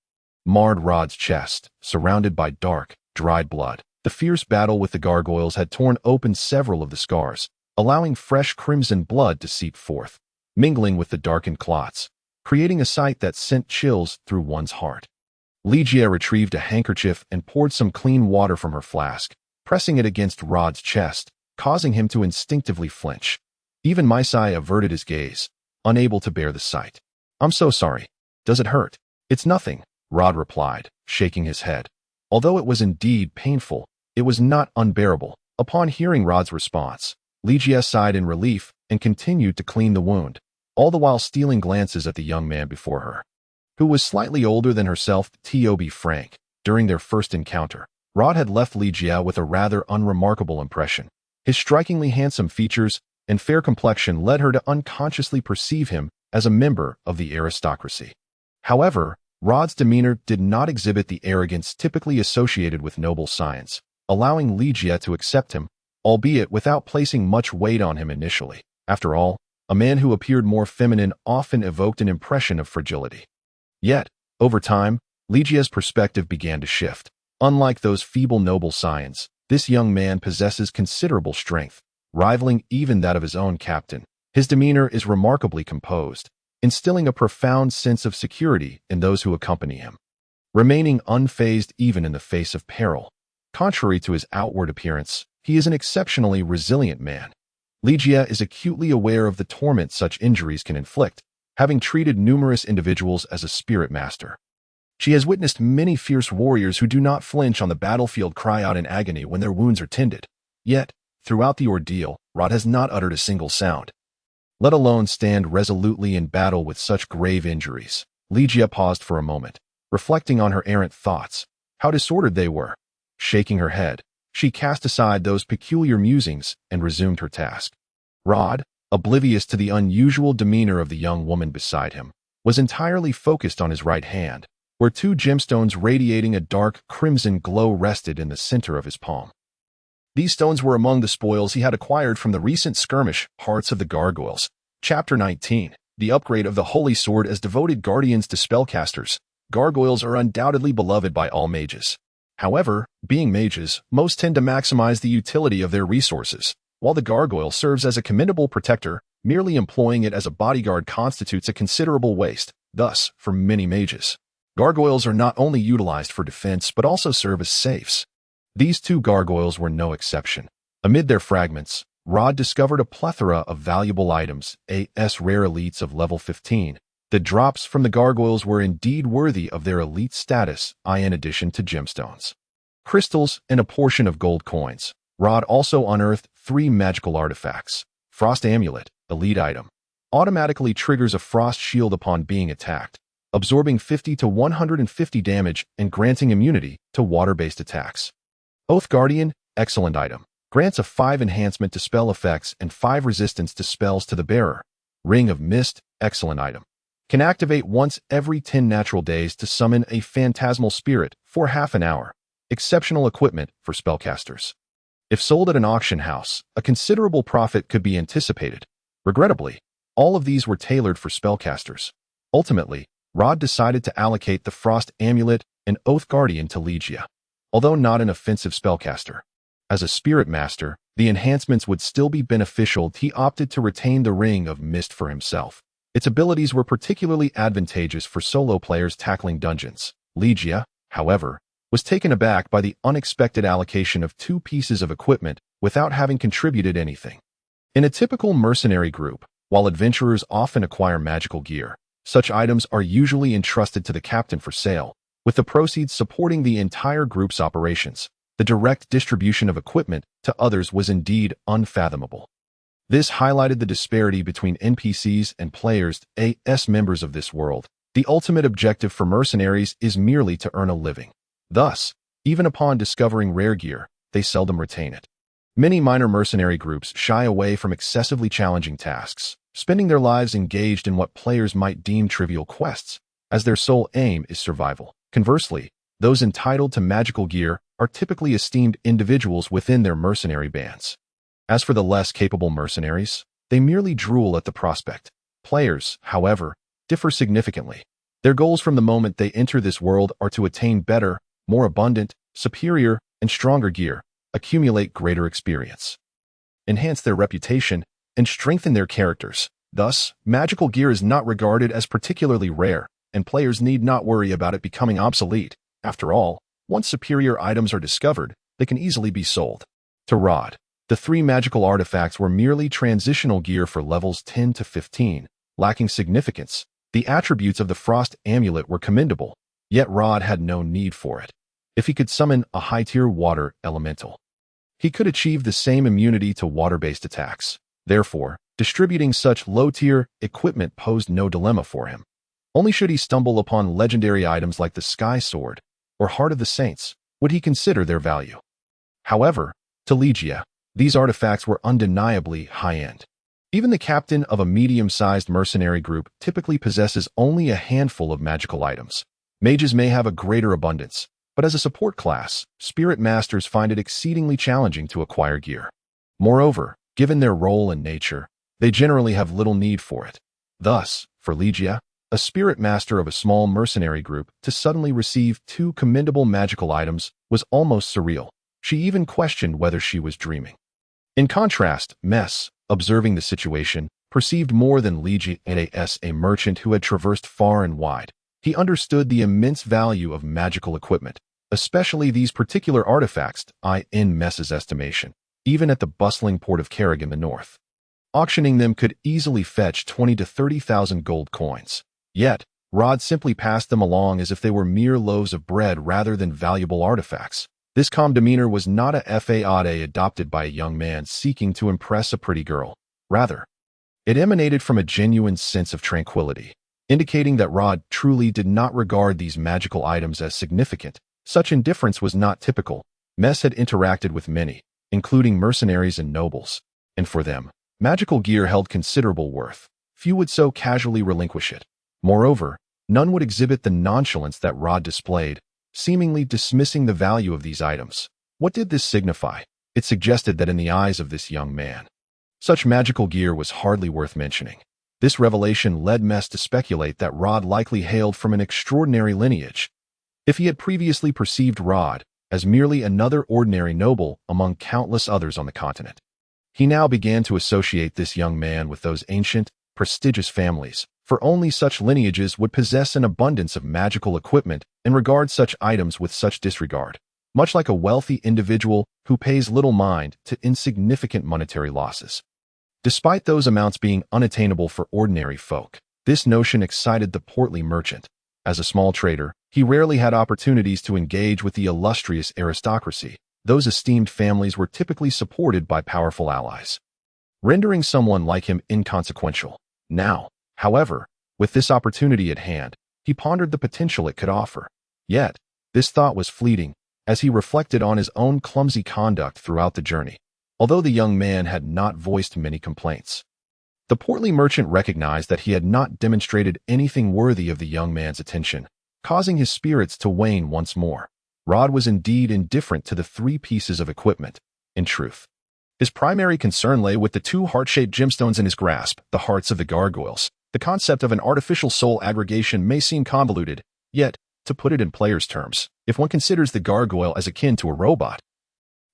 marred Rod's chest, surrounded by dark, dried blood. The fierce battle with the gargoyles had torn open several of the scars, allowing fresh crimson blood to seep forth, mingling with the darkened clots, creating a sight that sent chills through one's heart. Ligia retrieved a handkerchief and poured some clean water from her flask, pressing it against Rod's chest, causing him to instinctively flinch. Even Maisai averted his gaze, unable to bear the sight. "I'm so sorry. Does it hurt?" "It's nothing," Rod replied, shaking his head. Although it was indeed painful, it was not unbearable. Upon hearing Rod's response, Ligia sighed in relief and continued to clean the wound, all the while stealing glances at the young man before her, who was slightly older than herself. To be frank, during their first encounter, Rod had left Ligia with a rather unremarkable impression. His strikingly handsome features and fair complexion led her to unconsciously perceive him as a member of the aristocracy. However, Rod's demeanor did not exhibit the arrogance typically associated with noble science, allowing Ligia to accept him, albeit without placing much weight on him initially. After all, a man who appeared more feminine often evoked an impression of fragility. Yet, over time, Ligia's perspective began to shift. Unlike those feeble noble scions, this young man possesses considerable strength, rivaling even that of his own captain. His demeanor is remarkably composed, instilling a profound sense of security in those who accompany him, remaining unfazed even in the face of peril. Contrary to his outward appearance, he is an exceptionally resilient man. Ligia is acutely aware of the torment such injuries can inflict, having treated numerous individuals as a spirit master. She has witnessed many fierce warriors who do not flinch on the battlefield cry out in agony when their wounds are tended. Yet, throughout the ordeal, Rod has not uttered a single sound, let alone stand resolutely in battle with such grave injuries. Ligia paused for a moment, reflecting on her errant thoughts, how disordered they were. Shaking her head, she cast aside those peculiar musings and resumed her task. Rod, oblivious to the unusual demeanor of the young woman beside him, was entirely focused on his right hand, where 2 gemstones radiating a dark crimson glow rested in the center of his palm. These stones were among the spoils he had acquired from the recent skirmish, Hearts of the Gargoyles. Chapter 19. The upgrade of the Holy Sword as devoted guardians to spellcasters. Gargoyles are undoubtedly beloved by all mages. However, being mages, most tend to maximize the utility of their resources. While the gargoyle serves as a commendable protector, merely employing it as a bodyguard constitutes a considerable waste. Thus, for many mages, gargoyles are not only utilized for defense but also serve as safes. These 2 gargoyles were no exception. Amid their fragments, Rod discovered a plethora of valuable items, as rare elites of level 15, The drops from the gargoyles were indeed worthy of their elite status, in addition to gemstones, crystals, and a portion of gold coins. Rod also unearthed 3 magical artifacts. Frost Amulet, elite item. Automatically triggers a frost shield upon being attacked, absorbing 50 to 150 damage and granting immunity to water-based attacks. Oath Guardian, excellent item. Grants a 5 enhancement to spell effects and 5 resistance to spells to the bearer. Ring of Mist, excellent item. Can activate once every 10 natural days to summon a phantasmal spirit for half an hour. Exceptional equipment for spellcasters. If sold at an auction house, a considerable profit could be anticipated. Regrettably, all of these were tailored for spellcasters. Ultimately, Rod decided to allocate the Frost Amulet and Oath Guardian to Legia. Although not an offensive spellcaster, as a spirit master, the enhancements would still be beneficial. He opted to retain the Ring of Mist for himself. Its abilities were particularly advantageous for solo players tackling dungeons. Legia, however, was taken aback by the unexpected allocation of 2 pieces of equipment without having contributed anything. In a typical mercenary group, while adventurers often acquire magical gear, such items are usually entrusted to the captain for sale, with the proceeds supporting the entire group's operations. The direct distribution of equipment to others was indeed unfathomable. This highlighted the disparity between NPCs and players as members of this world. The ultimate objective for mercenaries is merely to earn a living. Thus, even upon discovering rare gear, they seldom retain it. Many minor mercenary groups shy away from excessively challenging tasks, spending their lives engaged in what players might deem trivial quests, as their sole aim is survival. Conversely, those entitled to magical gear are typically esteemed individuals within their mercenary bands. As for the less capable mercenaries, they merely drool at the prospect. Players, however, differ significantly. Their goals from the moment they enter this world are to attain better, more abundant, superior, and stronger gear, accumulate greater experience, enhance their reputation, and strengthen their characters. Thus, magical gear is not regarded as particularly rare, and players need not worry about it becoming obsolete. After all, once superior items are discovered, they can easily be sold. To Rod, the 3 magical artifacts were merely transitional gear for levels 10 to 15, lacking significance. The attributes of the Frost Amulet were commendable, yet Rod had no need for it. If he could summon a high-tier water elemental, he could achieve the same immunity to water-based attacks. Therefore, distributing such low-tier equipment posed no dilemma for him. Only should he stumble upon legendary items like the Sky Sword or Heart of the Saints would he consider their value. However, to Legia, these artifacts were undeniably high-end. Even the captain of a medium-sized mercenary group typically possesses only a handful of magical items. Mages may have a greater abundance, but as a support class, spirit masters find it exceedingly challenging to acquire gear. Moreover, given their role and nature, they generally have little need for it. Thus, for Legia, a spirit master of a small mercenary group, to suddenly receive 2 commendable magical items was almost surreal. She even questioned whether she was dreaming. In contrast, Mess, observing the situation, perceived more than Legia as a merchant who had traversed far and wide. He understood the immense value of magical equipment, especially these particular artifacts, in Mess's estimation, even at the bustling port of Carrig in the north. Auctioning them could easily fetch 20 to 30,000 gold coins. Yet, Rod simply passed them along as if they were mere loaves of bread rather than valuable artifacts. This calm demeanor was not a fade adopted by a young man seeking to impress a pretty girl. Rather, it emanated from a genuine sense of tranquility, indicating that Rod truly did not regard these magical items as significant. Such indifference was not typical. Mess had interacted with many, including mercenaries and nobles, and for them, magical gear held considerable worth. Few would so casually relinquish it. Moreover, none would exhibit the nonchalance that Rod displayed, seemingly dismissing the value of these items. What did this signify? It suggested that in the eyes of this young man, such magical gear was hardly worth mentioning. This revelation led Mess to speculate that Rod likely hailed from an extraordinary lineage. If he had previously perceived Rod as merely another ordinary noble among countless others on the continent, he now began to associate this young man with those ancient, prestigious families, for only such lineages would possess an abundance of magical equipment and regard such items with such disregard, much like a wealthy individual who pays little mind to insignificant monetary losses. Despite those amounts being unattainable for ordinary folk, This notion excited the portly merchant. As a small trader, he rarely had opportunities to engage with the illustrious aristocracy. Those esteemed families were typically supported by powerful allies, rendering someone like him inconsequential. Now, however, with this opportunity at hand, he pondered the potential it could offer. Yet, this thought was fleeting, as he reflected on his own clumsy conduct throughout the journey. Although the young man had not voiced many complaints, the portly merchant recognized that he had not demonstrated anything worthy of the young man's attention, causing his spirits to wane once more. Rod was indeed indifferent to the 3 pieces of equipment. In truth, his primary concern lay with the 2 heart-shaped gemstones in his grasp, the hearts of the gargoyles. The concept of an artificial soul aggregation may seem convoluted, yet, to put it in player's terms, if one considers the gargoyle as akin to a robot,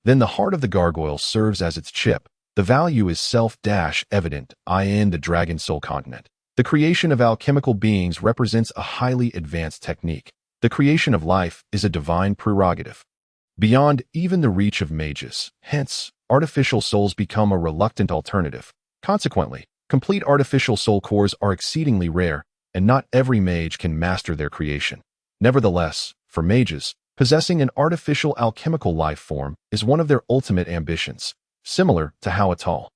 then the heart of the gargoyle serves as its chip. The value is self-evident, in the Dragon Soul continent. The creation of alchemical beings represents a highly advanced technique. The creation of life is a divine prerogative, beyond even the reach of mages. Hence, artificial souls become a reluctant alternative. Consequently, complete artificial soul cores are exceedingly rare, and not every mage can master their creation. Nevertheless, for mages, possessing an artificial alchemical life form is one of their ultimate ambitions, similar to how a tall,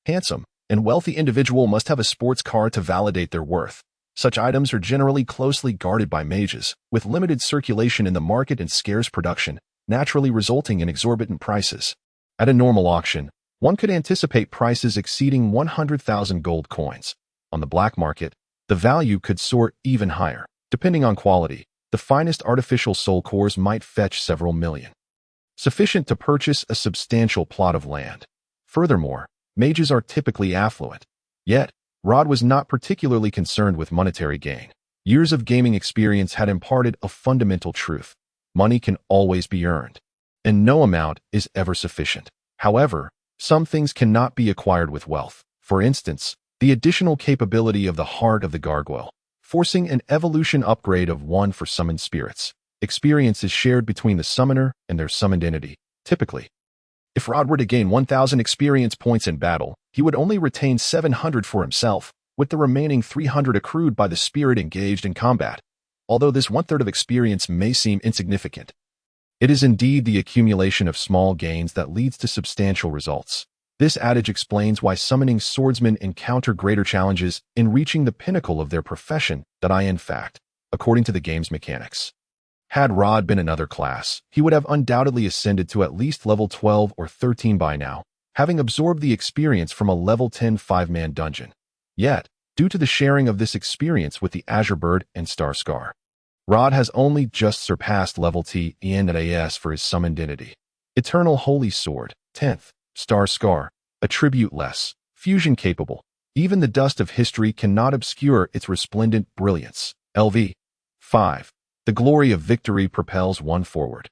handsome, and wealthy individual must have a sports car to validate their worth. Such items are generally closely guarded by mages, with limited circulation in the market and scarce production, naturally resulting in exorbitant prices. At a normal auction, one could anticipate prices exceeding 100,000 gold coins. On the black market, the value could soar even higher. Depending on quality, the finest artificial soul cores might fetch several million, sufficient to purchase a substantial plot of land. Furthermore, mages are typically affluent. Yet, Rod was not particularly concerned with monetary gain. Years of gaming experience had imparted a fundamental truth. Money can always be earned, and no amount is ever sufficient. However, some things cannot be acquired with wealth. For instance, the additional capability of the heart of the gargoyle, forcing an evolution upgrade of 1 for summoned spirits. Experience is shared between the summoner and their summoned entity. Typically, if Rod were to gain 1,000 experience points in battle, he would only retain 700 for himself, with the remaining 300 accrued by the spirit engaged in combat. Although this 1/3 of experience may seem insignificant, it is indeed the accumulation of small gains that leads to substantial results. This adage explains why summoning swordsmen encounter greater challenges in reaching the pinnacle of their profession than in fact, according to the game's mechanics. Had Rod been another class, he would have undoubtedly ascended to at least level 12 or 13 by now, having absorbed the experience from a level 10 5-man dungeon. Yet, due to the sharing of this experience with the Azure Bird and Star Scar, Rod has only just surpassed level T and AS for his summoned entity. Eternal Holy Sword, 10th, Star Scar, attribute-less, fusion-capable. Even the dust of history cannot obscure its resplendent brilliance. LV. 5. The glory of victory propels one forward.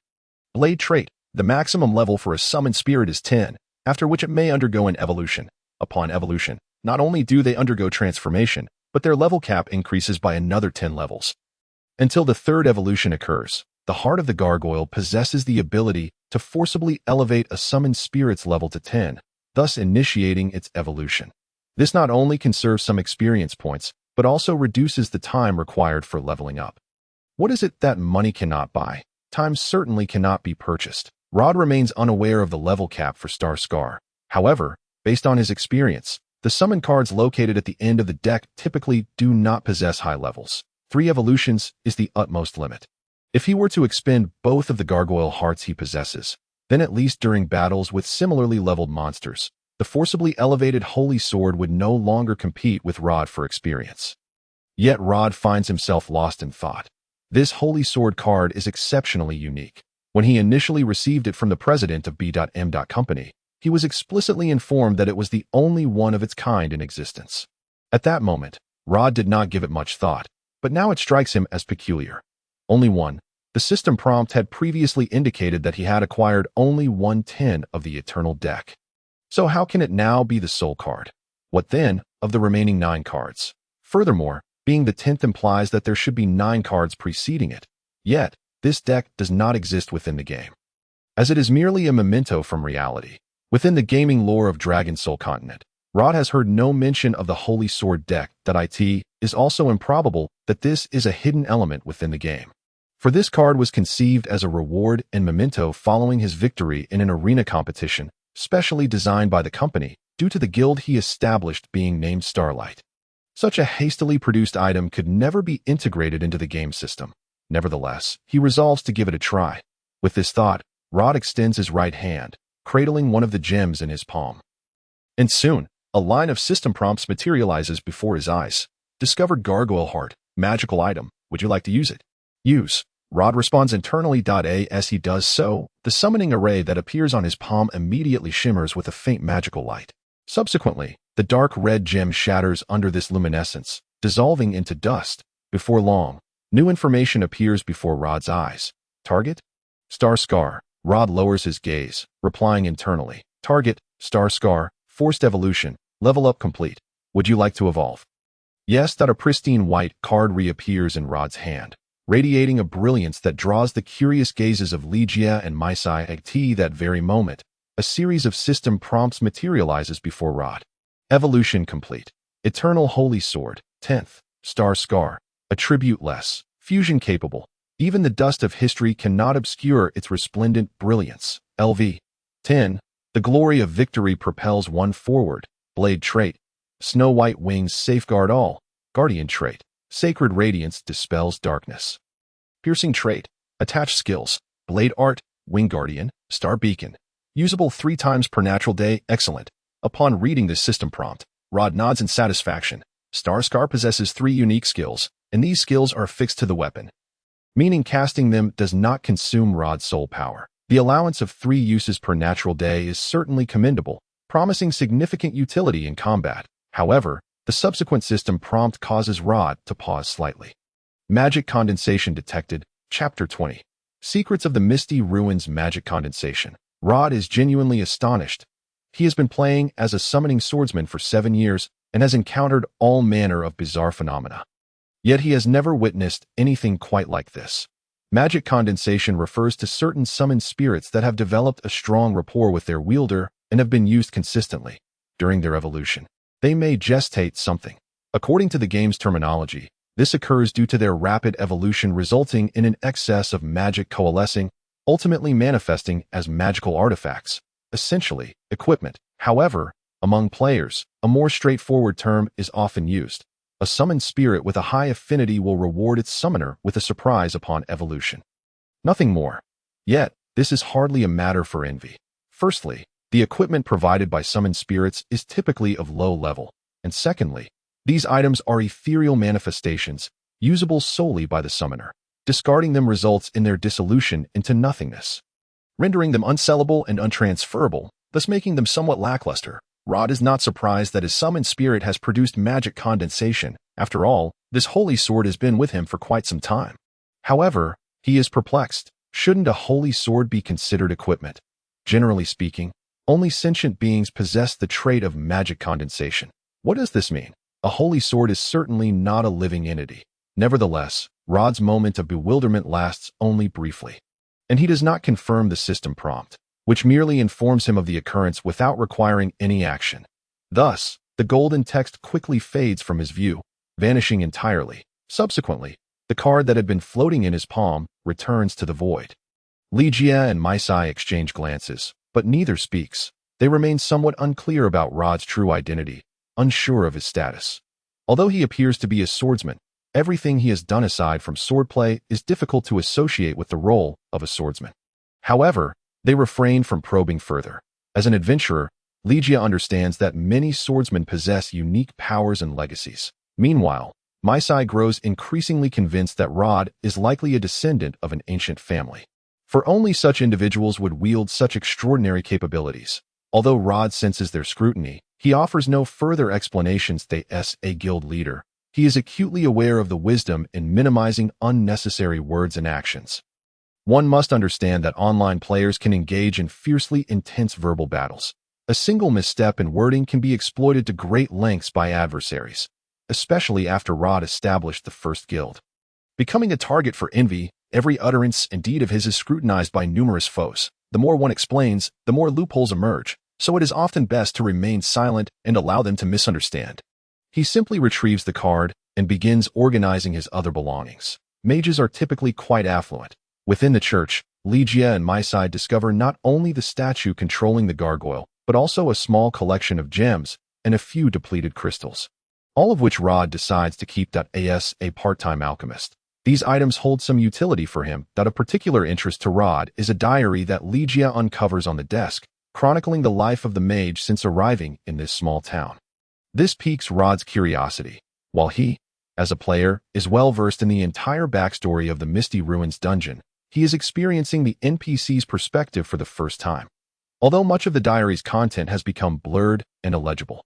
Blade trait. The maximum level for a summoned spirit is 10, after which it may undergo an evolution. Upon evolution, not only do they undergo transformation, but their level cap increases by another 10 levels. Until the 3rd evolution occurs, the heart of the gargoyle possesses the ability to forcibly elevate a summoned spirit's level to 10, thus initiating its evolution. This not only conserves some experience points, but also reduces the time required for leveling up. What is it that money cannot buy? Time certainly cannot be purchased. Rod remains unaware of the level cap for Star Scar. However, based on his experience, the summon cards located at the end of the deck typically do not possess high levels. 3 evolutions is the utmost limit. If he were to expend both of the gargoyle hearts he possesses, then at least during battles with similarly leveled monsters, the forcibly elevated Holy Sword would no longer compete with Rod for experience. Yet Rod finds himself lost in thought. This Holy Sword card is exceptionally unique. When he initially received it from the president of B.M. Company, he was explicitly informed that it was the only one of its kind in existence. At that moment, Rod did not give it much thought, but now it strikes him as peculiar. Only one. The system prompt had previously indicated that he had acquired only 1/10 of the Eternal deck. So how can it now be the soul card? What then of the remaining 9 cards? Furthermore, being the 10th implies that there should be 9 cards preceding it. Yet, this deck does not exist within the game, as it is merely a memento from reality. Within the gaming lore of Dragon Soul Continent, Rod has heard no mention of the Holy Sword deck. It is also improbable that this is a hidden element within the game. For this card was conceived as a reward and memento following his victory in an arena competition, specially designed by the company, due to the guild he established being named Starlight. Such a hastily produced item could never be integrated into the game system. Nevertheless, he resolves to give it a try. With this thought, Rod extends his right hand, cradling one of the gems in his palm. And soon, a line of system prompts materializes before his eyes. Discovered Gargoyle Heart, magical item. Would you like to use it? Use. Rod responds internally. As he does so, the summoning array that appears on his palm immediately shimmers with a faint magical light. Subsequently, the dark red gem shatters under this luminescence, dissolving into dust. Before long, new information appears before Rod's eyes. Target? Star Scar. Rod lowers his gaze, replying internally. Target, Star Scar, forced evolution, level up complete. Would you like to evolve? Yes. A pristine white card reappears in Rod's hand, radiating a brilliance that draws the curious gazes of Legia and Maisai. At that very moment, a series of system prompts materializes before Rod. Evolution complete. Eternal Holy Sword, 10th, Star Scar, attribute-less, fusion capable. Even the dust of history cannot obscure its resplendent brilliance. LV. 10. The glory of victory propels one forward. Blade trait. Snow white wings safeguard all. Guardian trait. Sacred radiance dispels darkness. Piercing trait. Attached skills. Blade art. Wing guardian. Star beacon. Usable 3 times per natural day. Excellent. Upon reading this system prompt, Rod nods in satisfaction. Star Scar possesses 3 unique skills, and these skills are fixed to the weapon, meaning casting them does not consume Rod's soul power. The allowance of 3 uses per natural day is certainly commendable, promising significant utility in combat. However, the subsequent system prompt causes Rod to pause slightly. Magic condensation detected. Chapter 20. Secrets of the Misty Ruins. Magic condensation. Rod is genuinely astonished. He has been playing as a summoning swordsman for 7 years and has encountered all manner of bizarre phenomena. Yet he has never witnessed anything quite like this. Magic condensation refers to certain summoned spirits that have developed a strong rapport with their wielder and have been used consistently. During their evolution, they may gestate something. According to the game's terminology, this occurs due to their rapid evolution resulting in an excess of magic coalescing, ultimately manifesting as magical artifacts, essentially equipment. However, among players, a more straightforward term is often used. A summoned spirit with a high affinity will reward its summoner with a surprise upon evolution. Nothing more. Yet, this is hardly a matter for envy. Firstly, the equipment provided by summoned spirits is typically of low level, and secondly, these items are ethereal manifestations, usable solely by the summoner. Discarding them results in their dissolution into nothingness, rendering them unsellable and untransferable, thus making them somewhat lackluster. Rod is not surprised that his summoned spirit has produced magic condensation. After all, this holy sword has been with him for quite some time. However, he is perplexed. Shouldn't a holy sword be considered equipment? Generally speaking, only sentient beings possess the trait of magic condensation. What does this mean? A holy sword is certainly not a living entity. Nevertheless, Rod's moment of bewilderment lasts only briefly, and he does not confirm the system prompt, which merely informs him of the occurrence without requiring any action. Thus, the golden text quickly fades from his view, vanishing entirely. Subsequently, the card that had been floating in his palm returns to the void. Legia and Maisai exchange glances, but neither speaks. They remain somewhat unclear about Rod's true identity, unsure of his status. Although he appears to be a swordsman, everything he has done aside from swordplay is difficult to associate with the role of a swordsman. However, they refrain from probing further. As an adventurer, Legia understands that many swordsmen possess unique powers and legacies. Meanwhile, Maisai grows increasingly convinced that Rod is likely a descendant of an ancient family, for only such individuals would wield such extraordinary capabilities. Although Rod senses their scrutiny, he offers no further explanations. As a guild leader, he is acutely aware of the wisdom in minimizing unnecessary words and actions. One must understand that online players can engage in fiercely intense verbal battles. A single misstep in wording can be exploited to great lengths by adversaries, especially after Rod established the first guild. Becoming a target for envy, every utterance and deed of his is scrutinized by numerous foes. The more one explains, the more loopholes emerge. so it is often best to remain silent and allow them to misunderstand. He simply retrieves the card and begins organizing his other belongings. Mages are typically quite affluent. Within the church, Ligia and my side discover not only the statue controlling the gargoyle, but also a small collection of gems and a few depleted crystals, all of which Rod decides to keep as a part-time alchemist. These items hold some utility for him. Of particular interest to Rod is a diary that Ligia uncovers on the desk, chronicling the life of the mage since arriving in this small town. This piques Rod's curiosity. While he, as a player, is well-versed in the entire backstory of the Misty Ruins dungeon, he is experiencing the NPC's perspective for the first time. Although much of the diary's content has become blurred and illegible,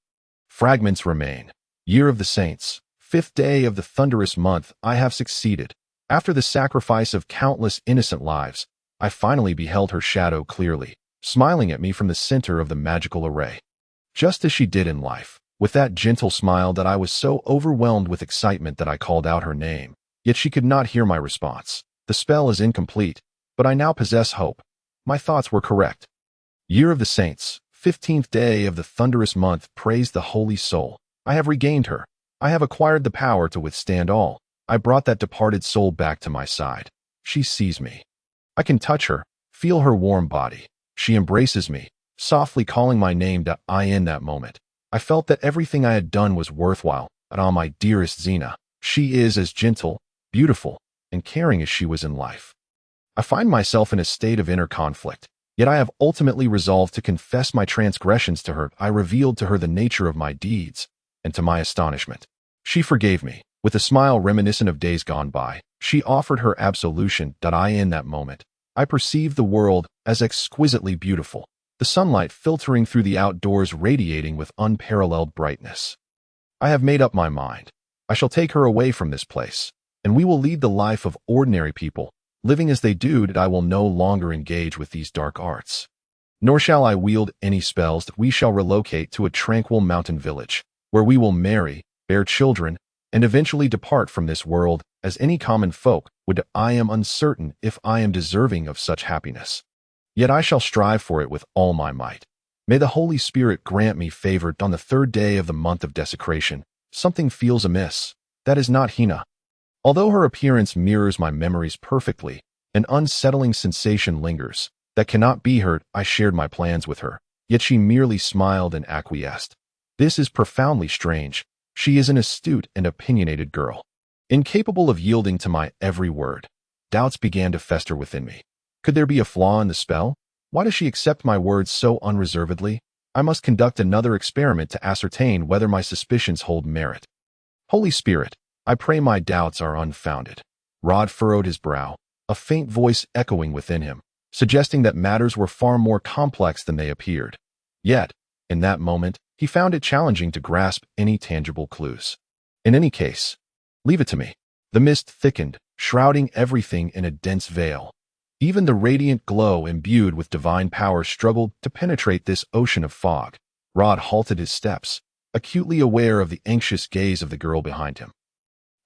fragments remain. Year of the Saints, 5th day of the thunderous month, I have succeeded. After the sacrifice of countless innocent lives, I finally beheld her shadow clearly, smiling at me from the center of the magical array. Just as she did in life, with that gentle smile that I was so overwhelmed with excitement that I called out her name, yet she could not hear my response. The spell is incomplete, but I now possess hope. My thoughts were correct. Year of the Saints, 15th day of the thunderous month, praise the Holy Soul. I have regained her. I have acquired the power to withstand all. I brought that departed soul back to my side. She sees me. I can touch her, feel her warm body. She embraces me, softly calling my name. In that moment, I felt that everything I had done was worthwhile. My dearest Xena, she is as gentle, beautiful, and caring as she was in life. I find myself in a state of inner conflict, yet I have ultimately resolved to confess my transgressions to her. I revealed to her the nature of my deeds, and to my astonishment, she forgave me. With a smile reminiscent of days gone by, she offered her absolution. In that moment, I perceived the world as exquisitely beautiful, the sunlight filtering through the outdoors radiating with unparalleled brightness. I have made up my mind. I shall take her away from this place, and we will lead the life of ordinary people, living as they do. I will no longer engage with these dark arts, nor shall I wield any spells. We shall relocate to a tranquil mountain village, where we will marry, bear children, and eventually depart from this world as any common folk would. I am uncertain if I am deserving of such happiness, yet I shall strive for it with all my might. May the Holy Spirit grant me favor. On the 3rd day of the month of desecration, something feels amiss. That is not Hina. Although her appearance mirrors my memories perfectly, an unsettling sensation lingers. That cannot be her. I shared my plans with her, yet she merely smiled and acquiesced. This is profoundly strange. She is an astute and opinionated girl, incapable of yielding to my every word. Doubts began to fester within me. Could there be a flaw in the spell? Why does she accept my words so unreservedly? I must conduct another experiment to ascertain whether my suspicions hold merit. Holy Spirit, I pray my doubts are unfounded. Rod furrowed his brow, a faint voice echoing within him, suggesting that matters were far more complex than they appeared. Yet, in that moment, he found it challenging to grasp any tangible clues. In any case, leave it to me. The mist thickened, shrouding everything in a dense veil. Even the radiant glow imbued with divine power struggled to penetrate this ocean of fog. Rod halted his steps, acutely aware of the anxious gaze of the girl behind him.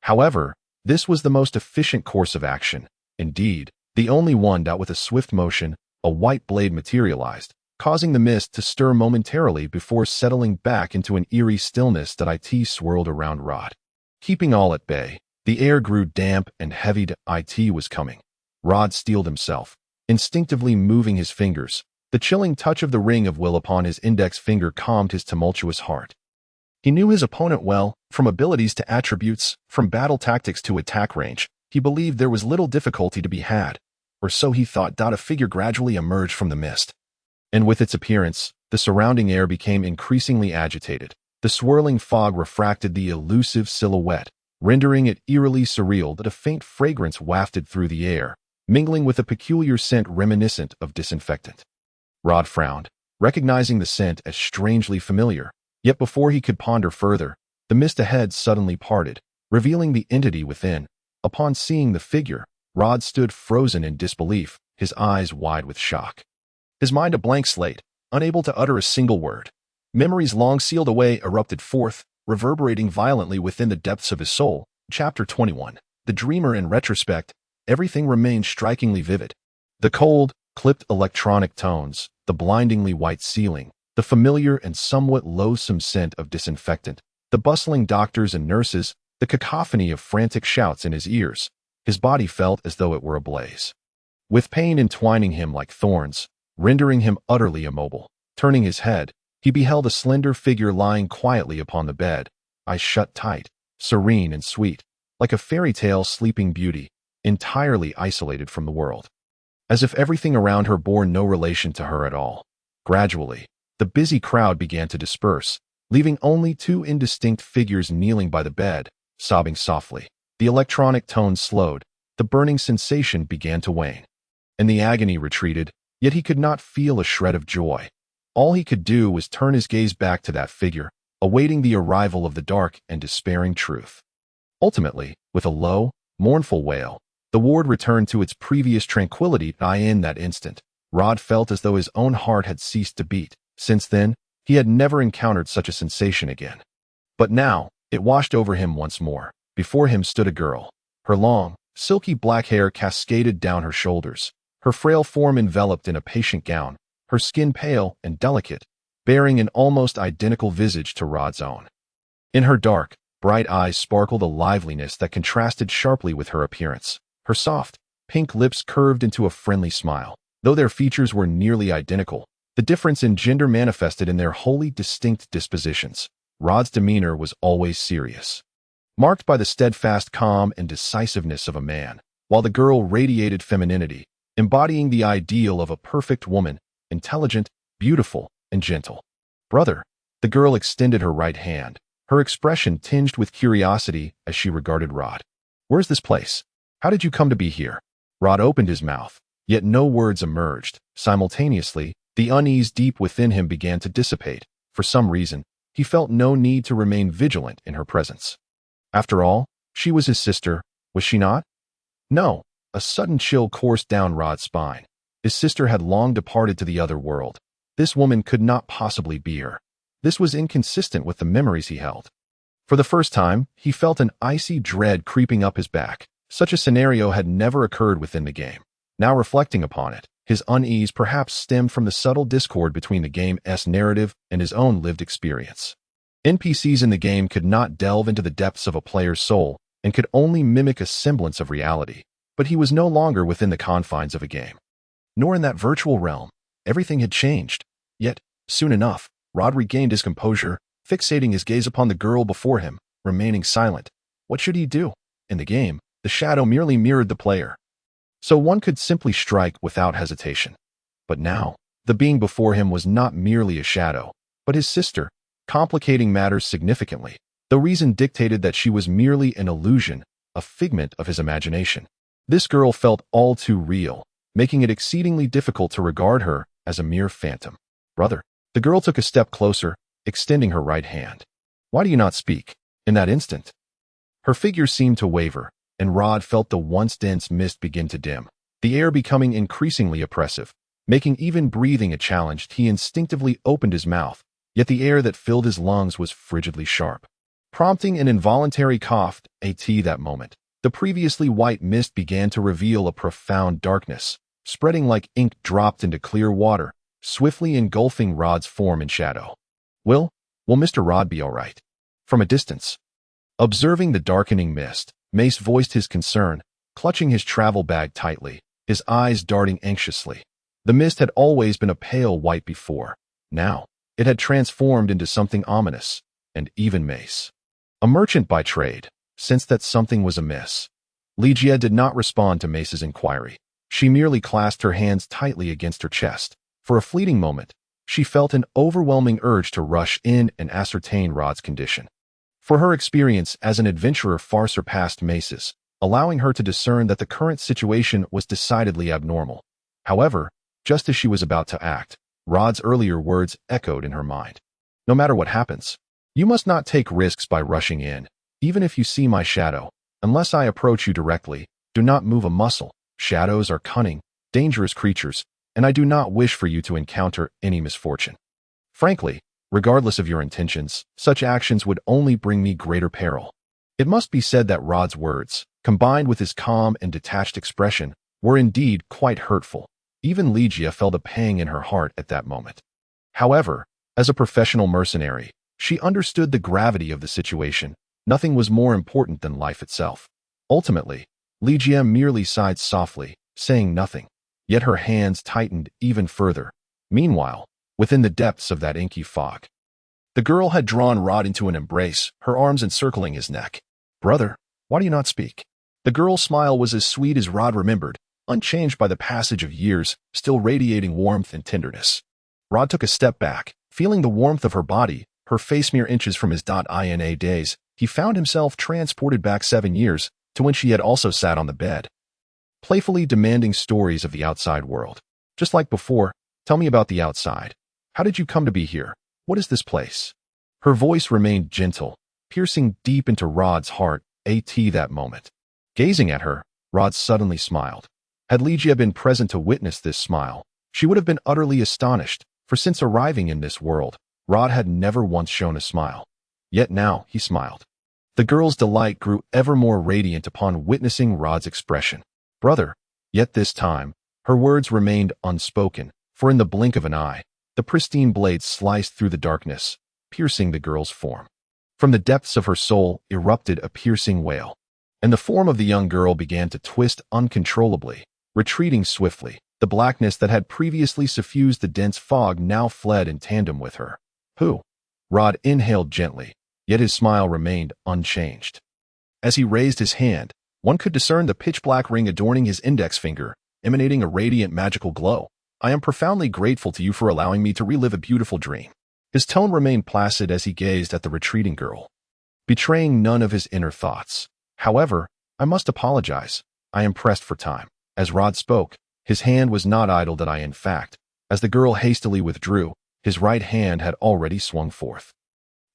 However, this was the most efficient course of action. Indeed, the only one. With a swift motion, a white blade materialized, causing the mist to stir momentarily before settling back into an eerie stillness. It swirled around Rod, keeping all at bay. The air grew damp and heavy. It was coming. Rod steeled himself, instinctively moving his fingers. The chilling touch of the ring of will upon his index finger calmed his tumultuous heart. He knew his opponent well, from abilities to attributes, from battle tactics to attack range. He believed there was little difficulty to be had, or so he thought. A figure gradually emerged from the mist, and with its appearance, the surrounding air became increasingly agitated. The swirling fog refracted the elusive silhouette, rendering it eerily surreal. A faint fragrance wafted through the air, mingling with a peculiar scent reminiscent of disinfectant. Rod frowned, recognizing the scent as strangely familiar. Yet before he could ponder further, the mist ahead suddenly parted, revealing the entity within. Upon seeing the figure, Rod stood frozen in disbelief, his eyes wide with shock. His mind a blank slate, unable to utter a single word. Memories long sealed away erupted forth, reverberating violently within the depths of his soul. Chapter 21. The Dreamer. In retrospect, everything remained strikingly vivid. The cold, clipped electronic tones, the blindingly white ceiling, the The familiar and somewhat loathsome scent of disinfectant, the bustling doctors and nurses, the cacophony of frantic shouts in his ears. His body felt as though it were ablaze, with pain entwining him like thorns, rendering him utterly immobile. Turning his head, he beheld a slender figure lying quietly upon the bed, eyes shut tight, serene and sweet, like a fairy tale sleeping beauty, entirely isolated from the world, as if everything around her bore no relation to her at all. Gradually, the busy crowd began to disperse, leaving only two indistinct figures kneeling by the bed, sobbing softly. The electronic tones slowed, the burning sensation began to wane, and the agony retreated, yet he could not feel a shred of joy. All he could do was turn his gaze back to that figure, awaiting the arrival of the dark and despairing truth. Ultimately, with a low, mournful wail, the ward returned to its previous tranquility. In that instant, Rod felt as though his own heart had ceased to beat. Since then, he had never encountered such a sensation again. But now, it washed over him once more. Before him stood a girl. Her long, silky black hair cascaded down her shoulders, her frail form enveloped in a patient gown, her skin pale and delicate, bearing an almost identical visage to Rod's own. In her dark, bright eyes sparkled a liveliness that contrasted sharply with her appearance. Her soft, pink lips curved into a friendly smile. Though their features were nearly identical, the difference in gender manifested in their wholly distinct dispositions. Rod's demeanor was always serious, marked by the steadfast calm and decisiveness of a man, while the girl radiated femininity, embodying the ideal of a perfect woman, intelligent, beautiful, and gentle. "Brother," the girl extended her right hand, her expression tinged with curiosity as she regarded Rod. "Where's this place? How did you come to be here?" Rod opened his mouth, yet no words emerged. Simultaneously, the unease deep within him began to dissipate. For some reason, he felt no need to remain vigilant in her presence. After all, she was his sister, was she not? No. A sudden chill coursed down Rod's spine. His sister had long departed to the other world. This woman could not possibly be her. This was inconsistent with the memories he held. For the first time, he felt an icy dread creeping up his back. Such a scenario had never occurred within the game. Now reflecting upon it, his unease perhaps stemmed from the subtle discord between the game's narrative and his own lived experience. NPCs in the game could not delve into the depths of a player's soul and could only mimic a semblance of reality. But he was no longer within the confines of a game, nor in that virtual realm. Everything had changed. Yet, soon enough, Rod regained his composure, fixating his gaze upon the girl before him, remaining silent. What should he do? In the game, the shadow merely mirrored the player, so one could simply strike without hesitation. But now, the being before him was not merely a shadow, but his sister, complicating matters significantly. The reason dictated that she was merely an illusion, a figment of his imagination. This girl felt all too real, making it exceedingly difficult to regard her as a mere phantom. "Brother." The girl took a step closer, extending her right hand. "Why do you not speak?" In that instant, her figure seemed to waver, and Rod felt the once dense mist begin to dim, the air becoming increasingly oppressive, making even breathing a challenge. He instinctively opened his mouth, yet the air that filled his lungs was frigidly sharp, prompting an involuntary cough. That moment, the previously white mist began to reveal a profound darkness, spreading like ink dropped into clear water, swiftly engulfing Rod's form and shadow. Will Mr. Rod be all right?" From a distance, observing the darkening mist, Mace voiced his concern, clutching his travel bag tightly, his eyes darting anxiously. The mist had always been a pale white before. Now, it had transformed into something ominous, and even Mace, a merchant by trade, sensed that something was amiss. Ligia did not respond to Mace's inquiry. She merely clasped her hands tightly against her chest. For a fleeting moment, she felt an overwhelming urge to rush in and ascertain Rod's condition. For her experience as an adventurer far surpassed Mace's, allowing her to discern that the current situation was decidedly abnormal. However, just as she was about to act, Rod's earlier words echoed in her mind. "No matter what happens, you must not take risks by rushing in. Even if you see my shadow, unless I approach you directly, do not move a muscle. Shadows are cunning, dangerous creatures, and I do not wish for you to encounter any misfortune. Frankly, regardless of your intentions, such actions would only bring me greater peril." It must be said that Rod's words, combined with his calm and detached expression, were indeed quite hurtful. Even Ligia felt a pang in her heart at that moment. However, As a professional mercenary, she understood the gravity of the situation. Nothing was more important than life itself. Ultimately, Ligia merely sighed softly, saying nothing, yet her hands tightened even further. Meanwhile, within the depths of that inky fog, the girl had drawn Rod into an embrace, her arms encircling his neck. "Brother, why do you not speak?" The girl's smile was as sweet as Rod remembered, unchanged by the passage of years, still radiating warmth and tenderness. Rod took a step back, feeling the warmth of her body, her face mere inches from his .ina days. He found himself transported back 7 years, to when she had also sat on the bed, playfully demanding stories of the outside world. Just like before, "Tell me about the outside. How did you come to be here? What is this place?" Her voice remained gentle, piercing deep into Rod's heart, that moment. Gazing at her, Rod suddenly smiled. Had Ligia been present to witness this smile, she would have been utterly astonished, for since arriving in this world, Rod had never once shown a smile. Yet now he smiled. The girl's delight grew ever more radiant upon witnessing Rod's expression. "Brother," yet this time, her words remained unspoken, for in the blink of an eye, the pristine blade sliced through the darkness, piercing the girl's form. From the depths of her soul erupted a piercing wail, and the form of the young girl began to twist uncontrollably, retreating swiftly. The blackness that had previously suffused the dense fog now fled in tandem with her. "Who?" Rod inhaled gently, yet his smile remained unchanged. As he raised his hand, one could discern the pitch-black ring adorning his index finger, emanating a radiant magical glow. "I am profoundly grateful to you for allowing me to relive a beautiful dream." His tone remained placid as he gazed at the retreating girl, betraying none of his inner thoughts. "However, I must apologize. I am pressed for time." As Rod spoke, his hand was not idle. In fact, as the girl hastily withdrew, his right hand had already swung forth,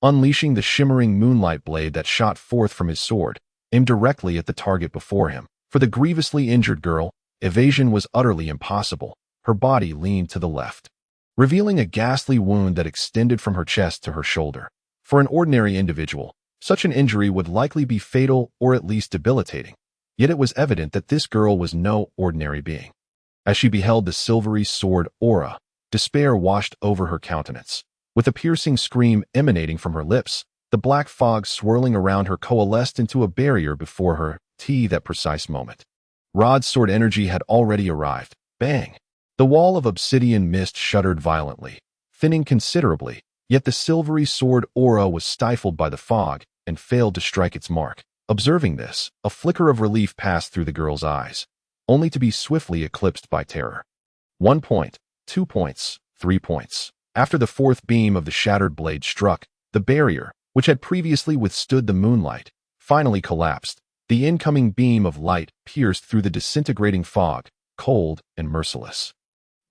unleashing the shimmering moonlight blade that shot forth from his sword, aimed directly at the target before him. For the grievously injured girl, evasion was utterly impossible. Her body leaned to the left, revealing a ghastly wound that extended from her chest to her shoulder. For an ordinary individual, such an injury would likely be fatal or at least debilitating. Yet it was evident that this girl was no ordinary being. As she beheld the silvery sword aura, despair washed over her countenance. With a piercing scream emanating from her lips, the black fog swirling around her coalesced into a barrier before her. That precise moment, Rod's sword energy had already arrived. Bang! The wall of obsidian mist shuddered violently, thinning considerably, yet the silvery sword aura was stifled by the fog and failed to strike its mark. Observing this, a flicker of relief passed through the girl's eyes, only to be swiftly eclipsed by terror. 1 point, 2 points, 3 points. After the fourth beam of the shattered blade struck, the barrier, which had previously withstood the moonlight, finally collapsed. The incoming beam of light pierced through the disintegrating fog, cold and merciless,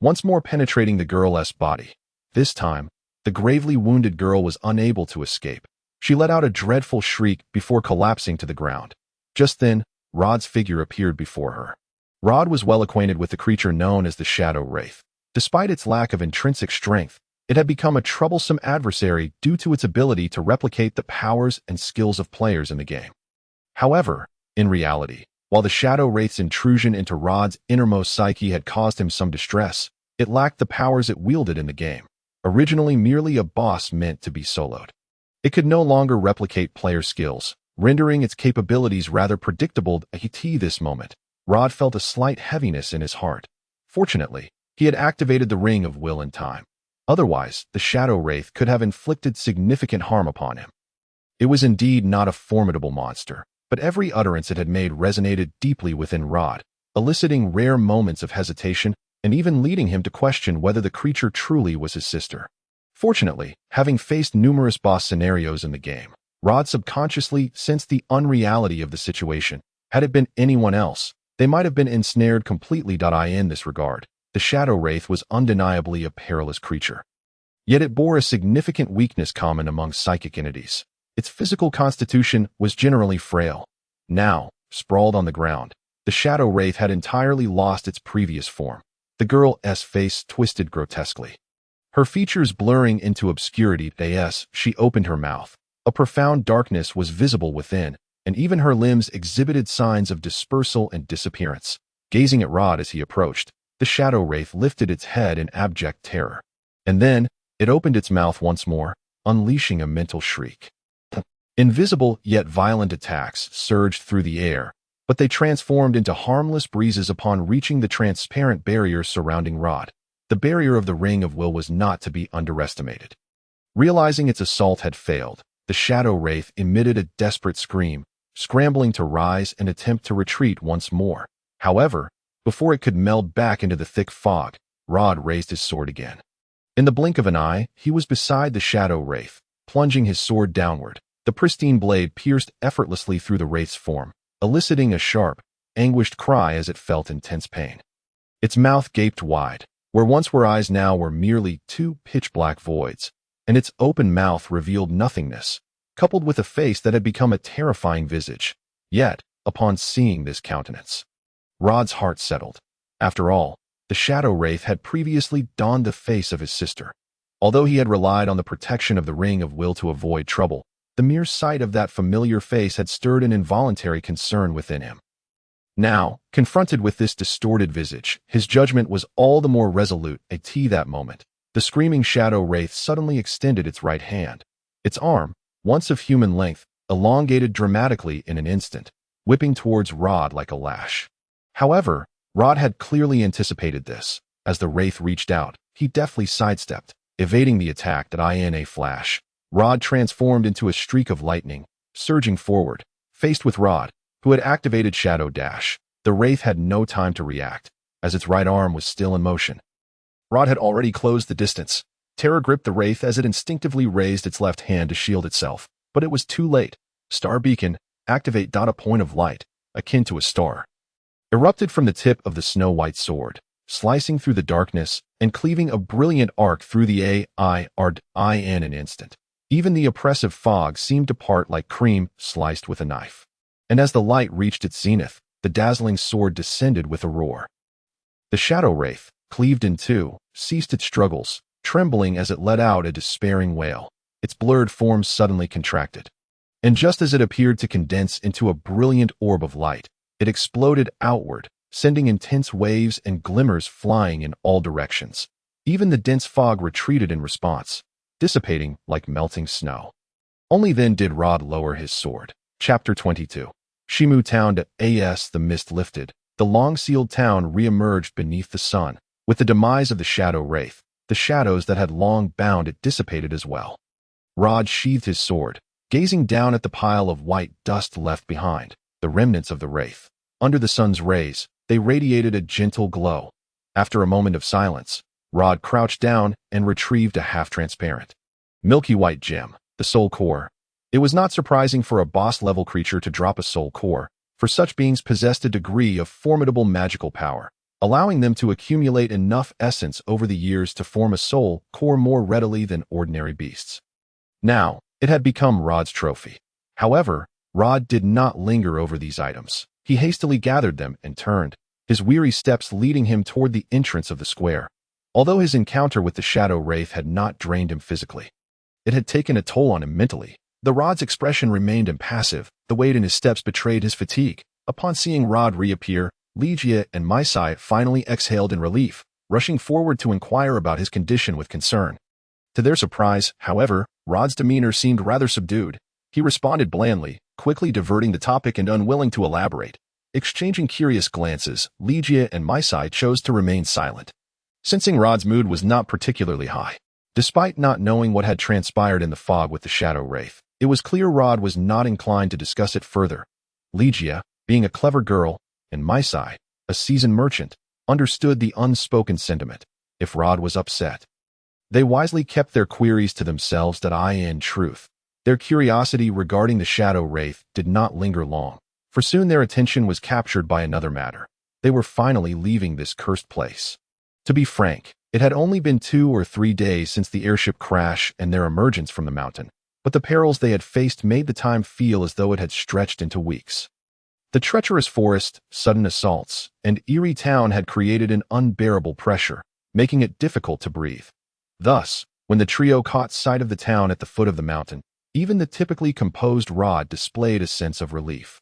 once more penetrating the girl's body. This time, the gravely wounded girl was unable to escape. She let out a dreadful shriek before collapsing to the ground. Just then, Rod's figure appeared before her. Rod was well acquainted with the creature known as the Shadow Wraith. Despite its lack of intrinsic strength, it had become a troublesome adversary due to its ability to replicate the powers and skills of players in the game. However, in reality, while the Shadow Wraith's intrusion into Rod's innermost psyche had caused him some distress, it lacked the powers it wielded in the game, originally merely a boss meant to be soloed. It could no longer replicate player skills, rendering its capabilities rather predictable. At this moment, Rod felt a slight heaviness in his heart. Fortunately, he had activated the Ring of Will in time. Otherwise, the Shadow Wraith could have inflicted significant harm upon him. It was indeed not a formidable monster, but every utterance it had made resonated deeply within Rod, eliciting rare moments of hesitation and even leading him to question whether the creature truly was his sister. Fortunately, having faced numerous boss scenarios in the game, Rod subconsciously sensed the unreality of the situation. Had it been anyone else, they might have been ensnared completely. In this regard, the Shadow Wraith was undeniably a perilous creature. Yet it bore a significant weakness common among psychic entities. Its physical constitution was generally frail. Now, sprawled on the ground, the Shadow Wraith had entirely lost its previous form. The girl's face twisted grotesquely, her features blurring into obscurity. As she opened her mouth, a profound darkness was visible within, and even her limbs exhibited signs of dispersal and disappearance. Gazing at Rod as he approached, the Shadow Wraith lifted its head in abject terror. And then, It opened its mouth once more, unleashing a mental shriek. Invisible yet violent attacks surged through the air, but they transformed into harmless breezes upon reaching the transparent barrier surrounding Rod. The barrier of the Ring of Will was not to be underestimated. Realizing its assault had failed, the Shadow Wraith emitted a desperate scream, scrambling to rise and attempt to retreat once more. However, before it could meld back into the thick fog, Rod raised his sword again. In the blink of an eye, he was beside the Shadow Wraith, plunging his sword downward. The pristine blade pierced effortlessly through the Wraith's form, eliciting a sharp, anguished cry as it felt intense pain. Its mouth gaped wide. Where once were eyes now were merely two pitch-black voids, and its open mouth revealed nothingness, coupled with a face that had become a terrifying visage. Yet, upon seeing this countenance, Rod's heart settled. After all, the Shadow Wraith had previously donned the face of his sister. Although he had relied on the protection of the Ring of Will to avoid trouble, the mere sight of that familiar face had stirred an involuntary concern within him. Now, confronted with this distorted visage, his judgment was all the more resolute. At that moment, the screaming Shadow Wraith suddenly extended its right hand. Its arm, once of human length, elongated dramatically in an instant, whipping towards Rod like a lash. However, Rod had clearly anticipated this. As the Wraith reached out, he deftly sidestepped, evading the attack. In a flash, Rod transformed into a streak of lightning, surging forward. Faced with Rod, who had activated Shadow Dash, the Wraith had no time to react, as its right arm was still in motion. Rod had already closed the distance. Terror gripped the Wraith as it instinctively raised its left hand to shield itself, but it was too late. Star Beacon, activate. A point of light, akin to a star, erupted from the tip of the snow-white sword, slicing through the darkness and cleaving a brilliant arc through the air in an instant. Even the oppressive fog seemed to part like cream sliced with a knife. And as the light reached its zenith, the dazzling sword descended with a roar. The Shadow Wraith, cleaved in two, ceased its struggles, trembling as it let out a despairing wail. Its blurred form suddenly contracted. And just as it appeared to condense into a brilliant orb of light, it exploded outward, sending intense waves and glimmers flying in all directions. Even the dense fog retreated in response, dissipating like melting snow. Only then did Rod lower his sword. Chapter 22. Shimu Town. As the mist lifted, the long-sealed town re-emerged beneath the sun. With the demise of the Shadow Wraith, the shadows that had long bound it dissipated as well. Rod sheathed his sword, gazing down at the pile of white dust left behind, the remnants of the Wraith. Under the sun's rays, they radiated a gentle glow. After a moment of silence, Rod crouched down and retrieved a half-transparent, milky white gem, the soul core. It was not surprising for a boss-level creature to drop a soul core, for such beings possessed a degree of formidable magical power, allowing them to accumulate enough essence over the years to form a soul core more readily than ordinary beasts. Now, it had become Rod's trophy. However, Rod did not linger over these items. He hastily gathered them and turned, his weary steps leading him toward the entrance of the square. Although his encounter with the Shadow Wraith had not drained him physically, it had taken a toll on him mentally. The Rod's expression remained impassive. The weight in his steps betrayed his fatigue. Upon seeing Rod reappear, Ligia and Maisai finally exhaled in relief, rushing forward to inquire about his condition with concern. To their surprise, however, Rod's demeanor seemed rather subdued. He responded blandly, quickly diverting the topic and unwilling to elaborate. Exchanging curious glances, Ligia and Maisai chose to remain silent, sensing Rod's mood was not particularly high. Despite not knowing what had transpired in the fog with the Shadow Wraith, it was clear Rod was not inclined to discuss it further. Ligia, being a clever girl, and Maisai, a seasoned merchant, understood the unspoken sentiment. If Rod was upset, they wisely kept their queries to themselves. In truth, their curiosity regarding the Shadow Wraith did not linger long, for soon their attention was captured by another matter. They were finally leaving this cursed place. To be frank, it had only been 2 or 3 days since the airship crash and their emergence from the mountain, but the perils they had faced made the time feel as though it had stretched into weeks. The treacherous forest, sudden assaults, and eerie town had created an unbearable pressure, making it difficult to breathe. Thus, when the trio caught sight of the town at the foot of the mountain, even the typically composed Rod displayed a sense of relief.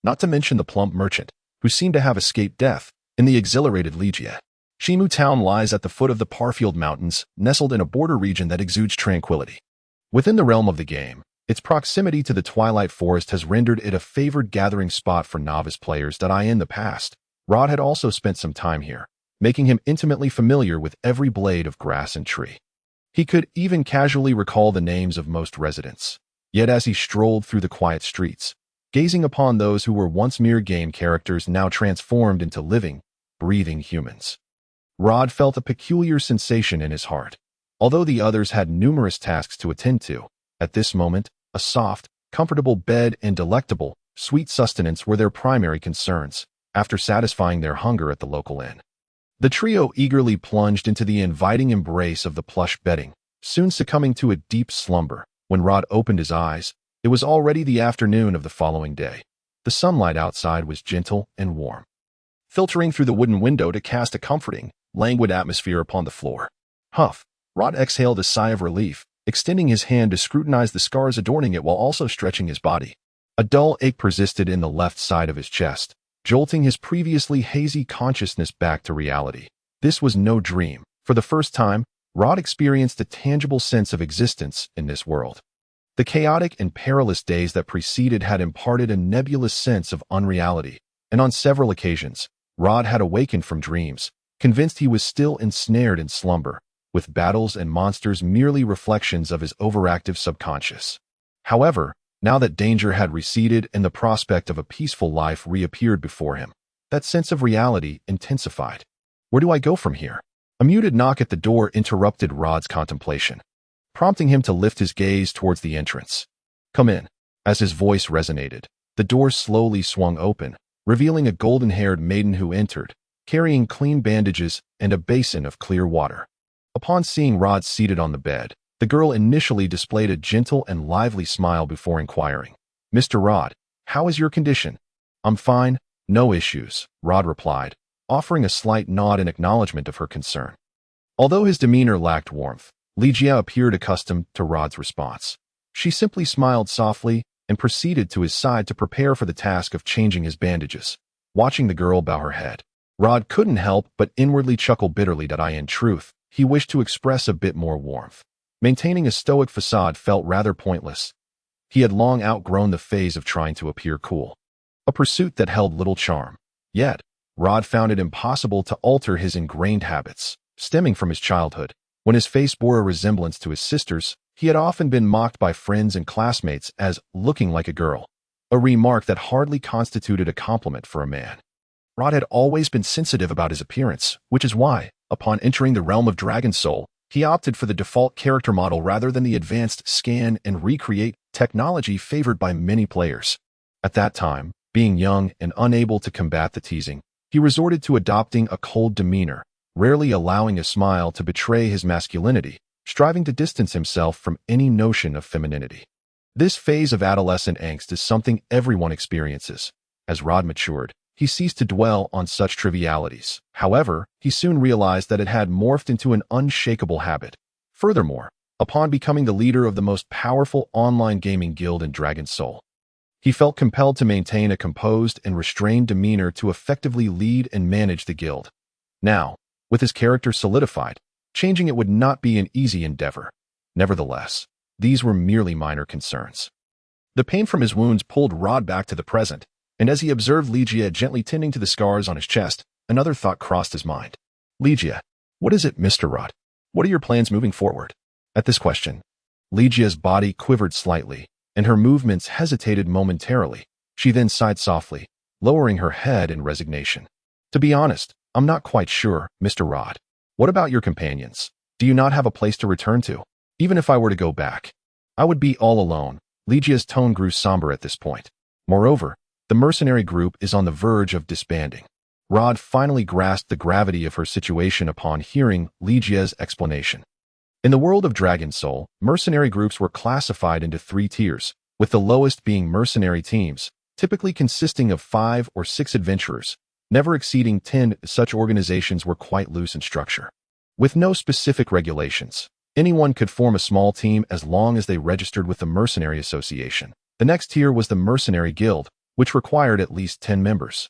Not to mention the plump merchant, who seemed to have escaped death, and the exhilarated Ligia. Shimu Town lies at the foot of the Parfield Mountains, nestled in a border region that exudes tranquility. Within the realm of the game, its proximity to the Twilight Forest has rendered it a favored gathering spot for novice players that in the past. Rod had also spent some time here, making him intimately familiar with every blade of grass and tree. He could even casually recall the names of most residents. Yet as he strolled through the quiet streets, gazing upon those who were once mere game characters now transformed into living, breathing humans, Rod felt a peculiar sensation in his heart. Although the others had numerous tasks to attend to, at this moment, a soft, comfortable bed and delectable, sweet sustenance were their primary concerns, after satisfying their hunger at the local inn. The trio eagerly plunged into the inviting embrace of the plush bedding, soon succumbing to a deep slumber. When Rod opened his eyes, it was already the afternoon of the following day. The sunlight outside was gentle and warm, filtering through the wooden window to cast a comforting, languid atmosphere upon the floor. Huff! Rod exhaled a sigh of relief, extending his hand to scrutinize the scars adorning it while also stretching his body. A dull ache persisted in the left side of his chest, jolting his previously hazy consciousness back to reality. This was no dream. For the first time, Rod experienced a tangible sense of existence in this world. The chaotic and perilous days that preceded had imparted a nebulous sense of unreality, and on several occasions, Rod had awakened from dreams, convinced he was still ensnared in slumber, with battles and monsters merely reflections of his overactive subconscious. However, now that danger had receded and the prospect of a peaceful life reappeared before him, that sense of reality intensified. Where do I go from here? A muted knock at the door interrupted Rod's contemplation, prompting him to lift his gaze towards the entrance. Come in. As his voice resonated, the door slowly swung open, revealing a golden-haired maiden who entered, carrying clean bandages and a basin of clear water. Upon seeing Rod seated on the bed, the girl initially displayed a gentle and lively smile before inquiring, "Mr. Rod, how is your condition?" "I'm fine, no issues," Rod replied, offering a slight nod in acknowledgement of her concern. Although his demeanor lacked warmth, Ligia appeared accustomed to Rod's response. She simply smiled softly and proceeded to his side to prepare for the task of changing his bandages. Watching the girl bow her head, Rod couldn't help but inwardly chuckle bitterly that in truth, he wished to express a bit more warmth. Maintaining a stoic facade felt rather pointless. He had long outgrown the phase of trying to appear cool, a pursuit that held little charm. Yet, Rod found it impossible to alter his ingrained habits, stemming from his childhood. When his face bore a resemblance to his sister's, he had often been mocked by friends and classmates as looking like a girl, a remark that hardly constituted a compliment for a man. Rod had always been sensitive about his appearance, which is why, upon entering the realm of Dragon Soul, he opted for the default character model rather than the advanced scan and recreate technology favored by many players. At that time, being young and unable to combat the teasing, he resorted to adopting a cold demeanor, rarely allowing a smile to betray his masculinity, striving to distance himself from any notion of femininity. This phase of adolescent angst is something everyone experiences. As Rod matured, he ceased to dwell on such trivialities. However, he soon realized that it had morphed into an unshakable habit. Furthermore, upon becoming the leader of the most powerful online gaming guild in Dragon Soul, he felt compelled to maintain a composed and restrained demeanor to effectively lead and manage the guild. Now, with his character solidified, changing it would not be an easy endeavor. Nevertheless, these were merely minor concerns. The pain from his wounds pulled Rod back to the present, and as he observed Ligia gently tending to the scars on his chest, another thought crossed his mind. "Ligia, what is it, Mr. Rod? What are your plans moving forward?" At this question, Ligia's body quivered slightly, and her movements hesitated momentarily. She then sighed softly, lowering her head in resignation. "To be honest, I'm not quite sure, Mr. Rod. What about your companions? Do you not have a place to return to? Even if I were to go back, I would be all alone." Ligia's tone grew somber at this point. Moreover, the mercenary group is on the verge of disbanding. Rod finally grasped the gravity of her situation upon hearing Ligia's explanation. In the world of Dragon Soul, mercenary groups were classified into 3 tiers, with the lowest being mercenary teams, typically consisting of 5 or 6 adventurers, never exceeding 10. Such organizations were quite loose in structure, with no specific regulations. Anyone could form a small team as long as they registered with the Mercenary Association. The next tier was the Mercenary Guild, which required at least 10 members.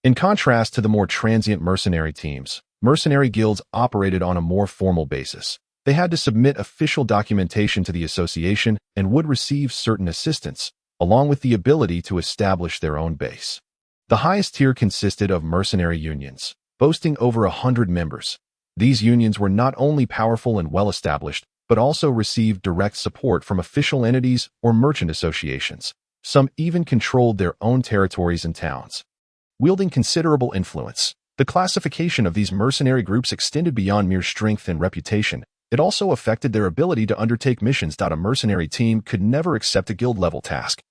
In contrast to the more transient mercenary teams, Mercenary guilds operated on a more formal basis. They had to submit official documentation to the association and would receive certain assistance, along with the ability to establish their own base. The highest tier consisted of mercenary unions, boasting over 100 members. These unions were not only powerful and well-established, but also received direct support from official entities or merchant associations. Some even controlled their own territories and towns. Wielding considerable influence, the classification of these mercenary groups extended beyond mere strength and reputation. It also affected their ability to undertake missions. A mercenary team could never accept a guild-level task.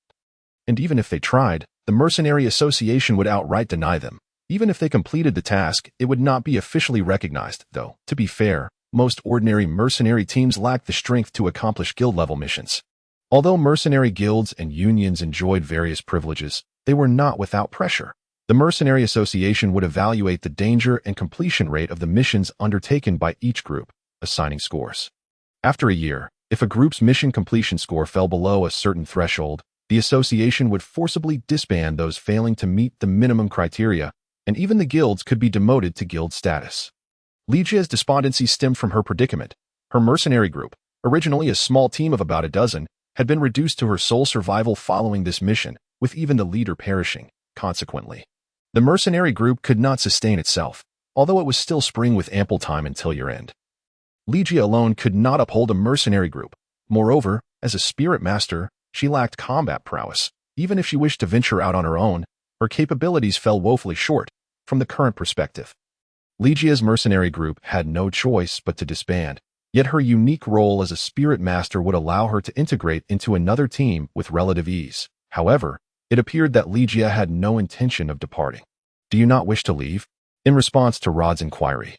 And even if they tried, the mercenary association would outright deny them. Even if they completed the task, it would not be officially recognized, though, to be fair, most ordinary mercenary teams lacked the strength to accomplish guild-level missions. Although mercenary guilds and unions enjoyed various privileges, they were not without pressure. The Mercenary Association would evaluate the danger and completion rate of the missions undertaken by each group, assigning scores. After a year, if a group's mission completion score fell below a certain threshold, the association would forcibly disband those failing to meet the minimum criteria, and even the guilds could be demoted to guild status. Ligia's despondency stemmed from her predicament. Her mercenary group, originally a small team of about a dozen, had been reduced to her sole survival following this mission, with even the leader perishing. Consequently, the mercenary group could not sustain itself, although it was still spring with ample time until year-end. Ligia alone could not uphold a mercenary group. Moreover, as a spirit master, she lacked combat prowess. Even if she wished to venture out on her own, her capabilities fell woefully short from the current perspective. Ligia's mercenary group had no choice but to disband, yet her unique role as a spirit master would allow her to integrate into another team with relative ease. However, it appeared that Ligia had no intention of departing. "Do you not wish to leave?" In response to Rod's inquiry,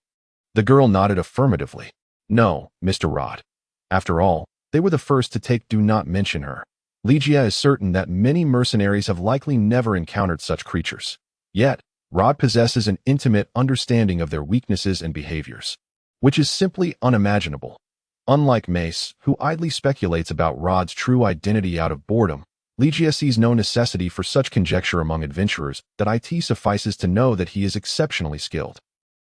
the girl nodded affirmatively. "No, Mr. Rod. After all, they were the first to take do not mention her. Ligia is certain that many mercenaries have likely never encountered such creatures. Yet, Rod possesses an intimate understanding of their weaknesses and behaviors, which is simply unimaginable. Unlike Mace, who idly speculates about Rod's true identity out of boredom, Ligia sees no necessity for such conjecture among adventurers. That it suffices to know that he is exceptionally skilled.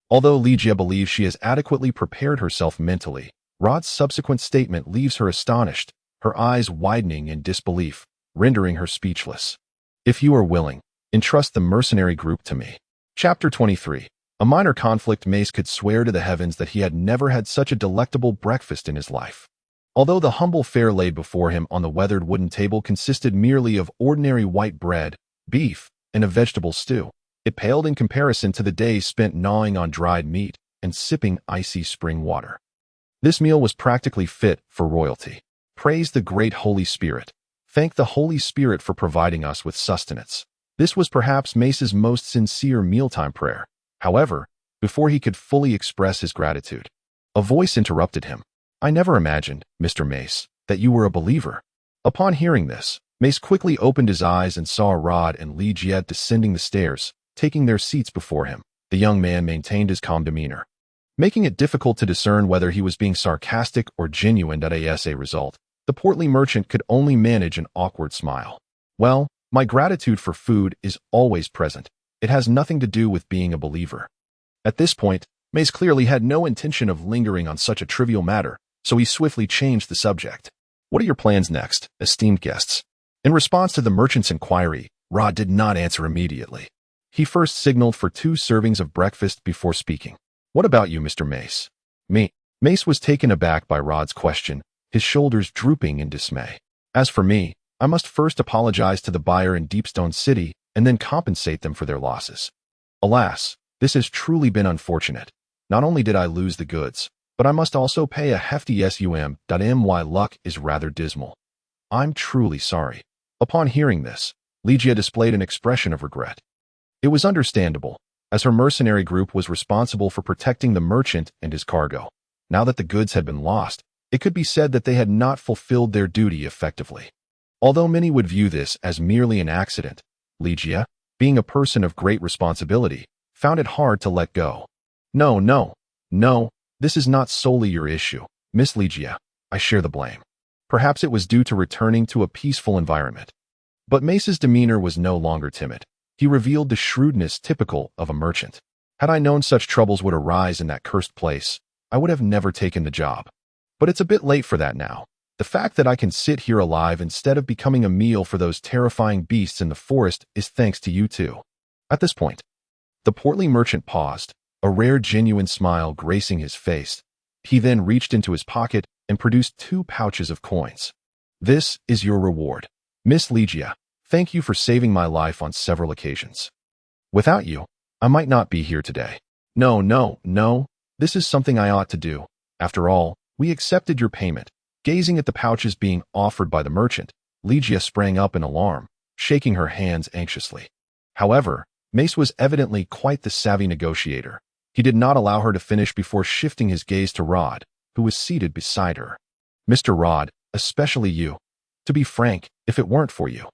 Although Ligia believes she has adequately prepared herself mentally, Rod's subsequent statement leaves her astonished, her eyes widening in disbelief, rendering her speechless. "If you are willing, entrust the mercenary group to me." Chapter 23. A minor conflict. Mace could swear to the heavens that he had never had such a delectable breakfast in his life. Although the humble fare laid before him on the weathered wooden table consisted merely of ordinary white bread, beef, and a vegetable stew, it paled in comparison to the days spent gnawing on dried meat and sipping icy spring water. This meal was practically fit for royalty. Praise the great Holy Spirit. Thank the Holy Spirit for providing us with sustenance. This was perhaps Mace's most sincere mealtime prayer. However, before he could fully express his gratitude, a voice interrupted him. "I never imagined, Mr. Mace, that you were a believer." Upon hearing this, Mace quickly opened his eyes and saw Rod and Ligia descending the stairs, taking their seats before him. The young man maintained his calm demeanor, making it difficult to discern whether he was being sarcastic or genuine. As a result, the portly merchant could only manage an awkward smile. "Well, my gratitude for food is always present. It has nothing to do with being a believer." At this point, Mace clearly had no intention of lingering on such a trivial matter, so he swiftly changed the subject. "What are your plans next, esteemed guests?" In response to the merchant's inquiry, Rod did not answer immediately. He first signaled for 2 servings of breakfast before speaking. "What about you, Mr. Mace?" "Me?" Mace was taken aback by Rod's question, his shoulders drooping in dismay. "As for me, I must first apologize to the buyer in Deepstone City and then compensate them for their losses. Alas, this has truly been unfortunate. Not only did I lose the goods, but I must also pay a hefty sum. My luck is rather dismal. I'm truly sorry." Upon hearing this, Ligia displayed an expression of regret. It was understandable, as her mercenary group was responsible for protecting the merchant and his cargo. Now that the goods had been lost, it could be said that they had not fulfilled their duty effectively. Although many would view this as merely an accident, Ligia, being a person of great responsibility, found it hard to let go. No, this is not solely your issue, Miss Ligia. I share the blame. Perhaps it was due to returning to a peaceful environment." But Mace's demeanor was no longer timid. He revealed the shrewdness typical of a merchant. Had I known such troubles would arise in that cursed place, I would have never taken the job. But it's a bit late for that now. The fact that I can sit here alive instead of becoming a meal for those terrifying beasts in the forest is thanks to you too." At this point, the portly merchant paused, a rare genuine smile gracing his face. He then reached into his pocket and produced 2 pouches of coins. "This is your reward. Miss Ligia, thank you for saving my life on several occasions. Without you, I might not be here today." No, no, no. This is something I ought to do. After all, we accepted your payment." Gazing at the pouches being offered by the merchant, Ligia sprang up in alarm, shaking her hands anxiously. However, Mace was evidently quite the savvy negotiator. He did not allow her to finish before shifting his gaze to Rod, who was seated beside her. "Mr. Rod, especially you. To be frank, if it weren't for you,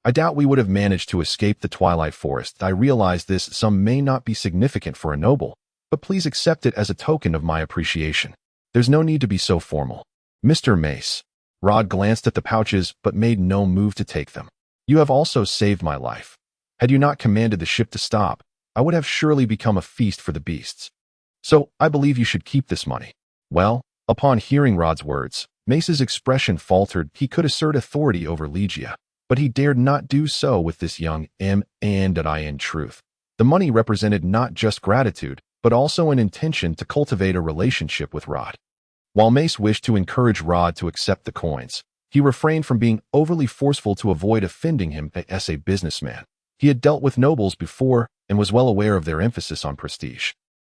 I doubt we would have managed to escape the Twilight Forest. I realize this sum may not be significant for a noble, but please accept it as a token of my appreciation. There's no need to be so formal." "Mr. Mace." Rod glanced at the pouches but made no move to take them. "You have also saved my life. Had you not commanded the ship to stop, I would have surely become a feast for the beasts. So I believe you should keep this money." Well, upon hearing Rod's words, Mace's expression faltered. He could assert authority over Ligia, but he dared not do so with this young and in truth. The money represented not just gratitude, but also an intention to cultivate a relationship with Rod. While Mace wished to encourage Rod to accept the coins, he refrained from being overly forceful to avoid offending him as a businessman. He had dealt with nobles before and was well aware of their emphasis on prestige,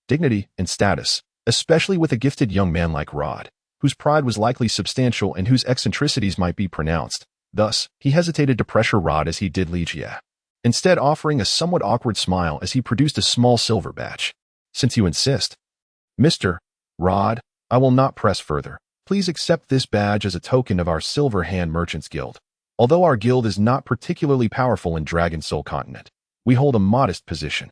dignity, and status, especially with a gifted young man like Rod, whose pride was likely substantial and whose eccentricities might be pronounced. Thus, he hesitated to pressure Rod as he did Ligia, instead offering a somewhat awkward smile as he produced a small silver badge. "Since you insist, Mr. Rod, I will not press further. Please accept this badge as a token of our Silver Hand Merchants Guild. Although our guild is not particularly powerful in Dragon Soul Continent, we hold a modest position.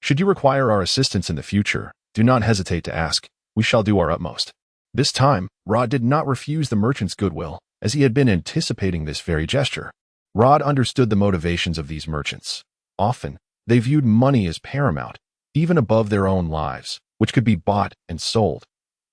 Should you require our assistance in the future, do not hesitate to ask. We shall do our utmost." This time, Rod did not refuse the merchant's goodwill, as he had been anticipating this very gesture. Rod understood the motivations of these merchants. Often, they viewed money as paramount, even above their own lives, which could be bought and sold.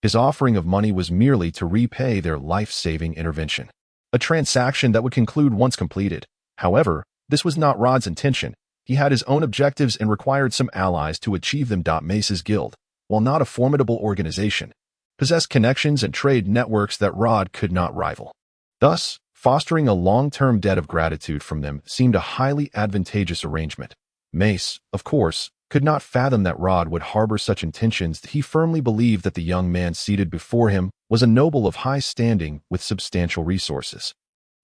His offering of money was merely to repay their life-saving intervention, a transaction that would conclude once completed. However, this was not Rod's intention. He had his own objectives and required some allies to achieve them. Mace's guild, while not a formidable organization, possessed connections and trade networks that Rod could not rival. Thus, fostering a long-term debt of gratitude from them seemed a highly advantageous arrangement. Mace, of course, could not fathom that Rod would harbor such intentions. He firmly believed that the young man seated before him was a noble of high standing with substantial resources.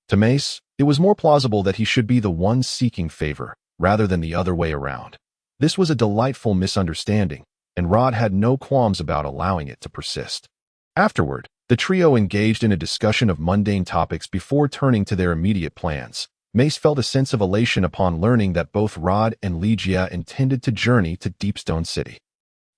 To Mace, it was more plausible that he should be the one seeking favor, rather than the other way around. This was a delightful misunderstanding, and Rod had no qualms about allowing it to persist. Afterward, the trio engaged in a discussion of mundane topics before turning to their immediate plans. Mace felt a sense of elation upon learning that both Rod and Ligia intended to journey to Deepstone City.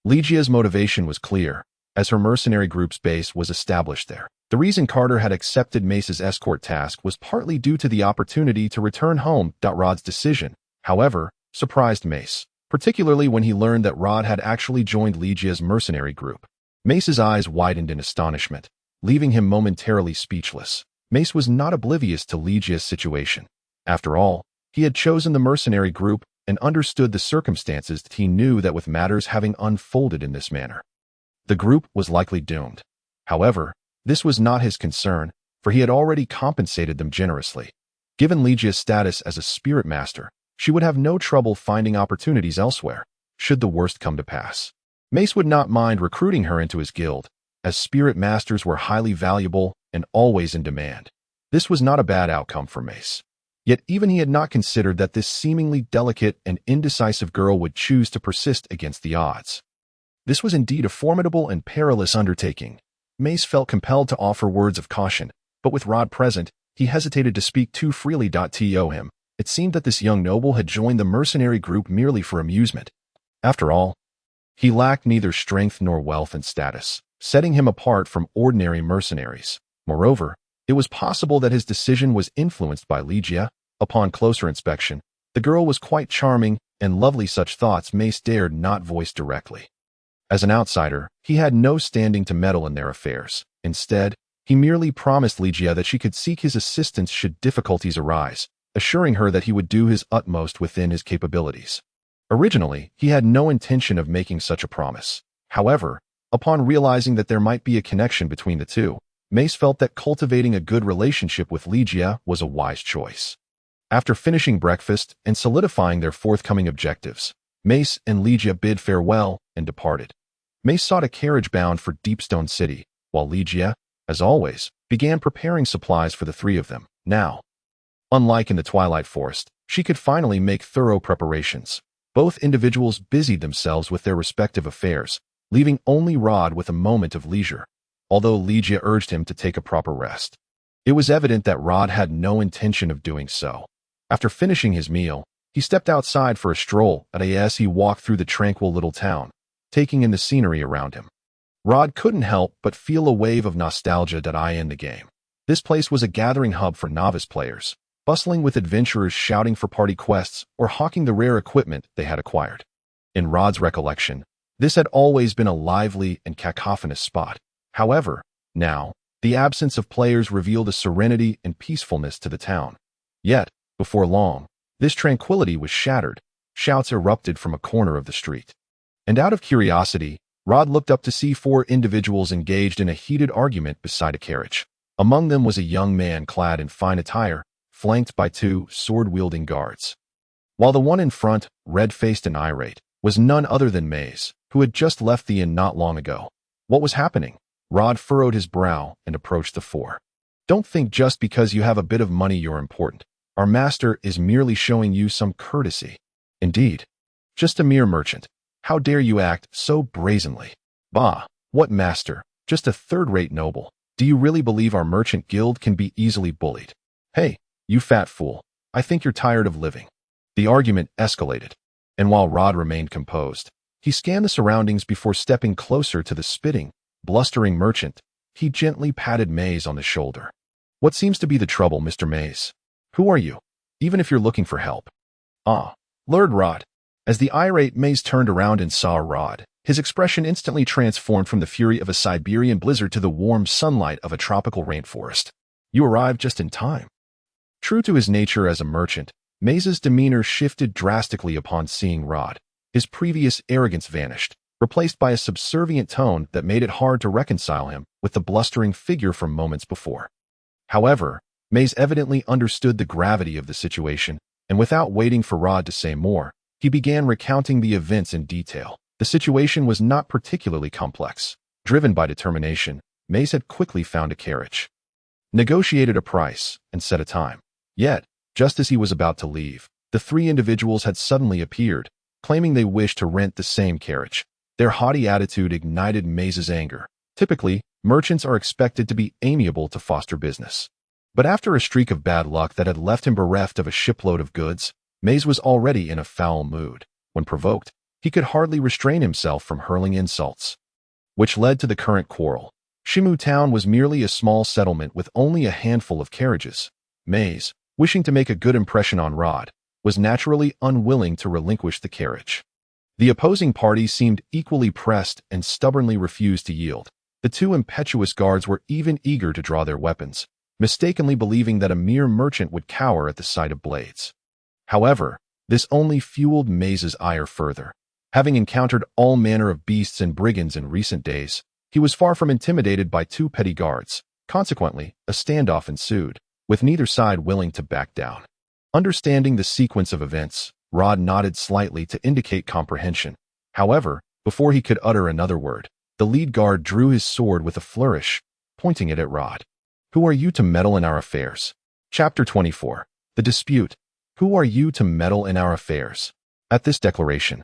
Ligia's motivation was clear, as her mercenary group's base was established there. The reason Carter had accepted Mace's escort task was partly due to the opportunity to return home. Rod's decision, however, surprised Mace, particularly when he learned that Rod had actually joined Ligia's mercenary group. Mace's eyes widened in astonishment, leaving him momentarily speechless. Mace was not oblivious to Ligia's situation. After all, he had chosen the mercenary group and understood the circumstances. He knew that with matters having unfolded in this manner, the group was likely doomed. However, this was not his concern, for he had already compensated them generously. Given Ligia's status as a spirit master, she would have no trouble finding opportunities elsewhere, should the worst come to pass. Mace would not mind recruiting her into his guild, as spirit masters were highly valuable and always in demand. This was not a bad outcome for Mace. Yet even he had not considered that this seemingly delicate and indecisive girl would choose to persist against the odds. This was indeed a formidable and perilous undertaking. Mace felt compelled to offer words of caution, but with Rod present, he hesitated to speak too freely. To him, it seemed that this young noble had joined the mercenary group merely for amusement. After all, he lacked neither strength nor wealth and status, setting him apart from ordinary mercenaries. Moreover, it was possible that his decision was influenced by Ligia. Upon closer inspection, the girl was quite charming and lovely such thoughts Mace dared not voice directly. As an outsider, he had no standing to meddle in their affairs. Instead, he merely promised Ligia that she could seek his assistance should difficulties arise, assuring her that he would do his utmost within his capabilities. Originally, he had no intention of making such a promise. However, upon realizing that there might be a connection between the two, Mace felt that cultivating a good relationship with Ligia was a wise choice. After finishing breakfast and solidifying their forthcoming objectives, Mace and Ligia bid farewell and departed. Mace sought a carriage bound for Deepstone City, while Ligia, as always, began preparing supplies for the three of them. Now, unlike in the Twilight Forest, she could finally make thorough preparations. Both individuals busied themselves with their respective affairs, leaving only Rod with a moment of leisure, although Ligia urged him to take a proper rest. It was evident that Rod had no intention of doing so. After finishing his meal, he stepped outside for a stroll as he walked through the tranquil little town, taking in the scenery around him. Rod couldn't help but feel a wave of nostalgia in the game. This place was a gathering hub for novice players, bustling with adventurers shouting for party quests or hawking the rare equipment they had acquired. In Rod's recollection, this had always been a lively and cacophonous spot. However, now, the absence of players revealed a serenity and peacefulness to the town. Yet, before long, this tranquility was shattered. Shouts erupted from a corner of the street. And out of curiosity, Rod looked up to see four individuals engaged in a heated argument beside a carriage. Among them was a young man clad in fine attire, flanked by two sword-wielding guards. While the one in front, red-faced and irate, was none other than Maze, who had just left the inn not long ago. What was happening? Rod furrowed his brow and approached the four. Don't think just because you have a bit of money you're important. Our master is merely showing you some courtesy. Indeed. Just a mere merchant. How dare you act so brazenly? Bah, what master? Just a third-rate noble. Do you really believe our merchant guild can be easily bullied? Hey, you fat fool. I think you're tired of living. The argument escalated, and while Rod remained composed, he scanned the surroundings before stepping closer to the spitting, blustering merchant. He gently patted Maze on the shoulder. What seems to be the trouble, Mr. Maze? Who are you? Even if you're looking for help. Lured Rod. As the irate Maze turned around and saw Rod, his expression instantly transformed from the fury of a Siberian blizzard to the warm sunlight of a tropical rainforest. You arrived just in time. True to his nature as a merchant, Maze's demeanor shifted drastically upon seeing Rod. His previous arrogance vanished, replaced by a subservient tone that made it hard to reconcile him with the blustering figure from moments before. However, Maze evidently understood the gravity of the situation, and without waiting for Rod to say more, he began recounting the events in detail. The situation was not particularly complex. Driven by determination, Maze had quickly found a carriage, negotiated a price, and set a time. Yet, just as he was about to leave, the three individuals had suddenly appeared, claiming they wished to rent the same carriage. Their haughty attitude ignited Maze's anger. Typically, merchants are expected to be amiable to foster business. But after a streak of bad luck that had left him bereft of a shipload of goods, Maze was already in a foul mood. When provoked, he could hardly restrain himself from hurling insults, which led to the current quarrel. Shimu Town was merely a small settlement with only a handful of carriages. Maze, wishing to make a good impression on Rod, was naturally unwilling to relinquish the carriage. The opposing parties seemed equally pressed and stubbornly refused to yield. The two impetuous guards were even eager to draw their weapons, mistakenly believing that a mere merchant would cower at the sight of blades. However, this only fueled Maze's ire further. Having encountered all manner of beasts and brigands in recent days, he was far from intimidated by two petty guards. Consequently, a standoff ensued, with neither side willing to back down. Understanding the sequence of events, Rod nodded slightly to indicate comprehension. However, before he could utter another word, the lead guard drew his sword with a flourish, pointing it at Rod. Who are you to meddle in our affairs? Chapter 24. The Dispute. Who are you to meddle in our affairs? At this declaration,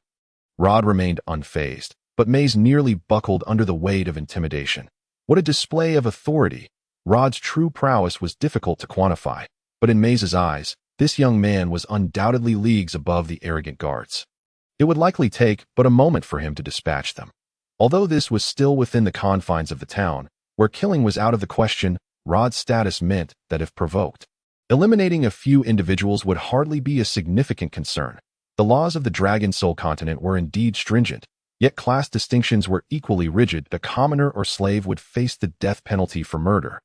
Rod remained unfazed, but Maze nearly buckled under the weight of intimidation. What a display of authority! Rod's true prowess was difficult to quantify, but in Maze's eyes, this young man was undoubtedly leagues above the arrogant guards. It would likely take but a moment for him to dispatch them. Although this was still within the confines of the town, where killing was out of the question, Rod's status meant that if provoked, eliminating a few individuals would hardly be a significant concern. The laws of the Dragon Soul continent were indeed stringent, yet class distinctions were equally rigid. The commoner or slave would face the death penalty for murder.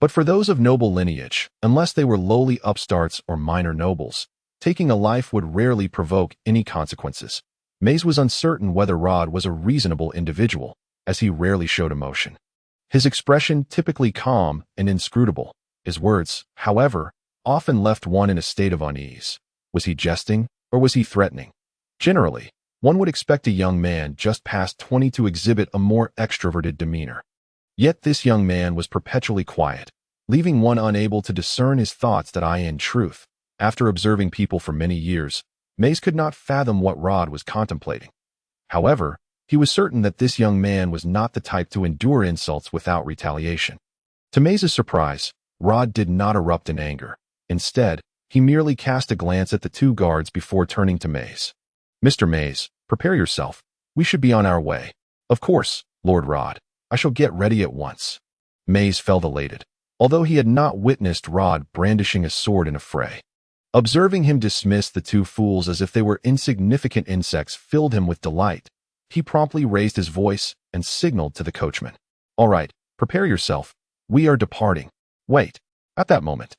But for those of noble lineage, unless they were lowly upstarts or minor nobles, taking a life would rarely provoke any consequences. Maze was uncertain whether Rod was a reasonable individual, as he rarely showed emotion. His expression typically calm and inscrutable. His words, however, often left one in a state of unease. Was he jesting, or was he threatening? Generally, one would expect a young man just past 20 to exhibit a more extroverted demeanor. Yet this young man was perpetually quiet, leaving one unable to discern his thoughts. In truth, after observing people for many years, Maze could not fathom what Rod was contemplating. However, he was certain that this young man was not the type to endure insults without retaliation. To Maze's surprise, Rod did not erupt in anger. Instead, he merely cast a glance at the two guards before turning to Maze. "Mr. Maze, prepare yourself. We should be on our way." "Of course, Lord Rod. I shall get ready at once." Maze felt elated, although he had not witnessed Rod brandishing a sword in a fray. Observing him dismiss the two fools as if they were insignificant insects filled him with delight. He promptly raised his voice and signaled to the coachman. "All right, prepare yourself. We are departing." "Wait." At that moment,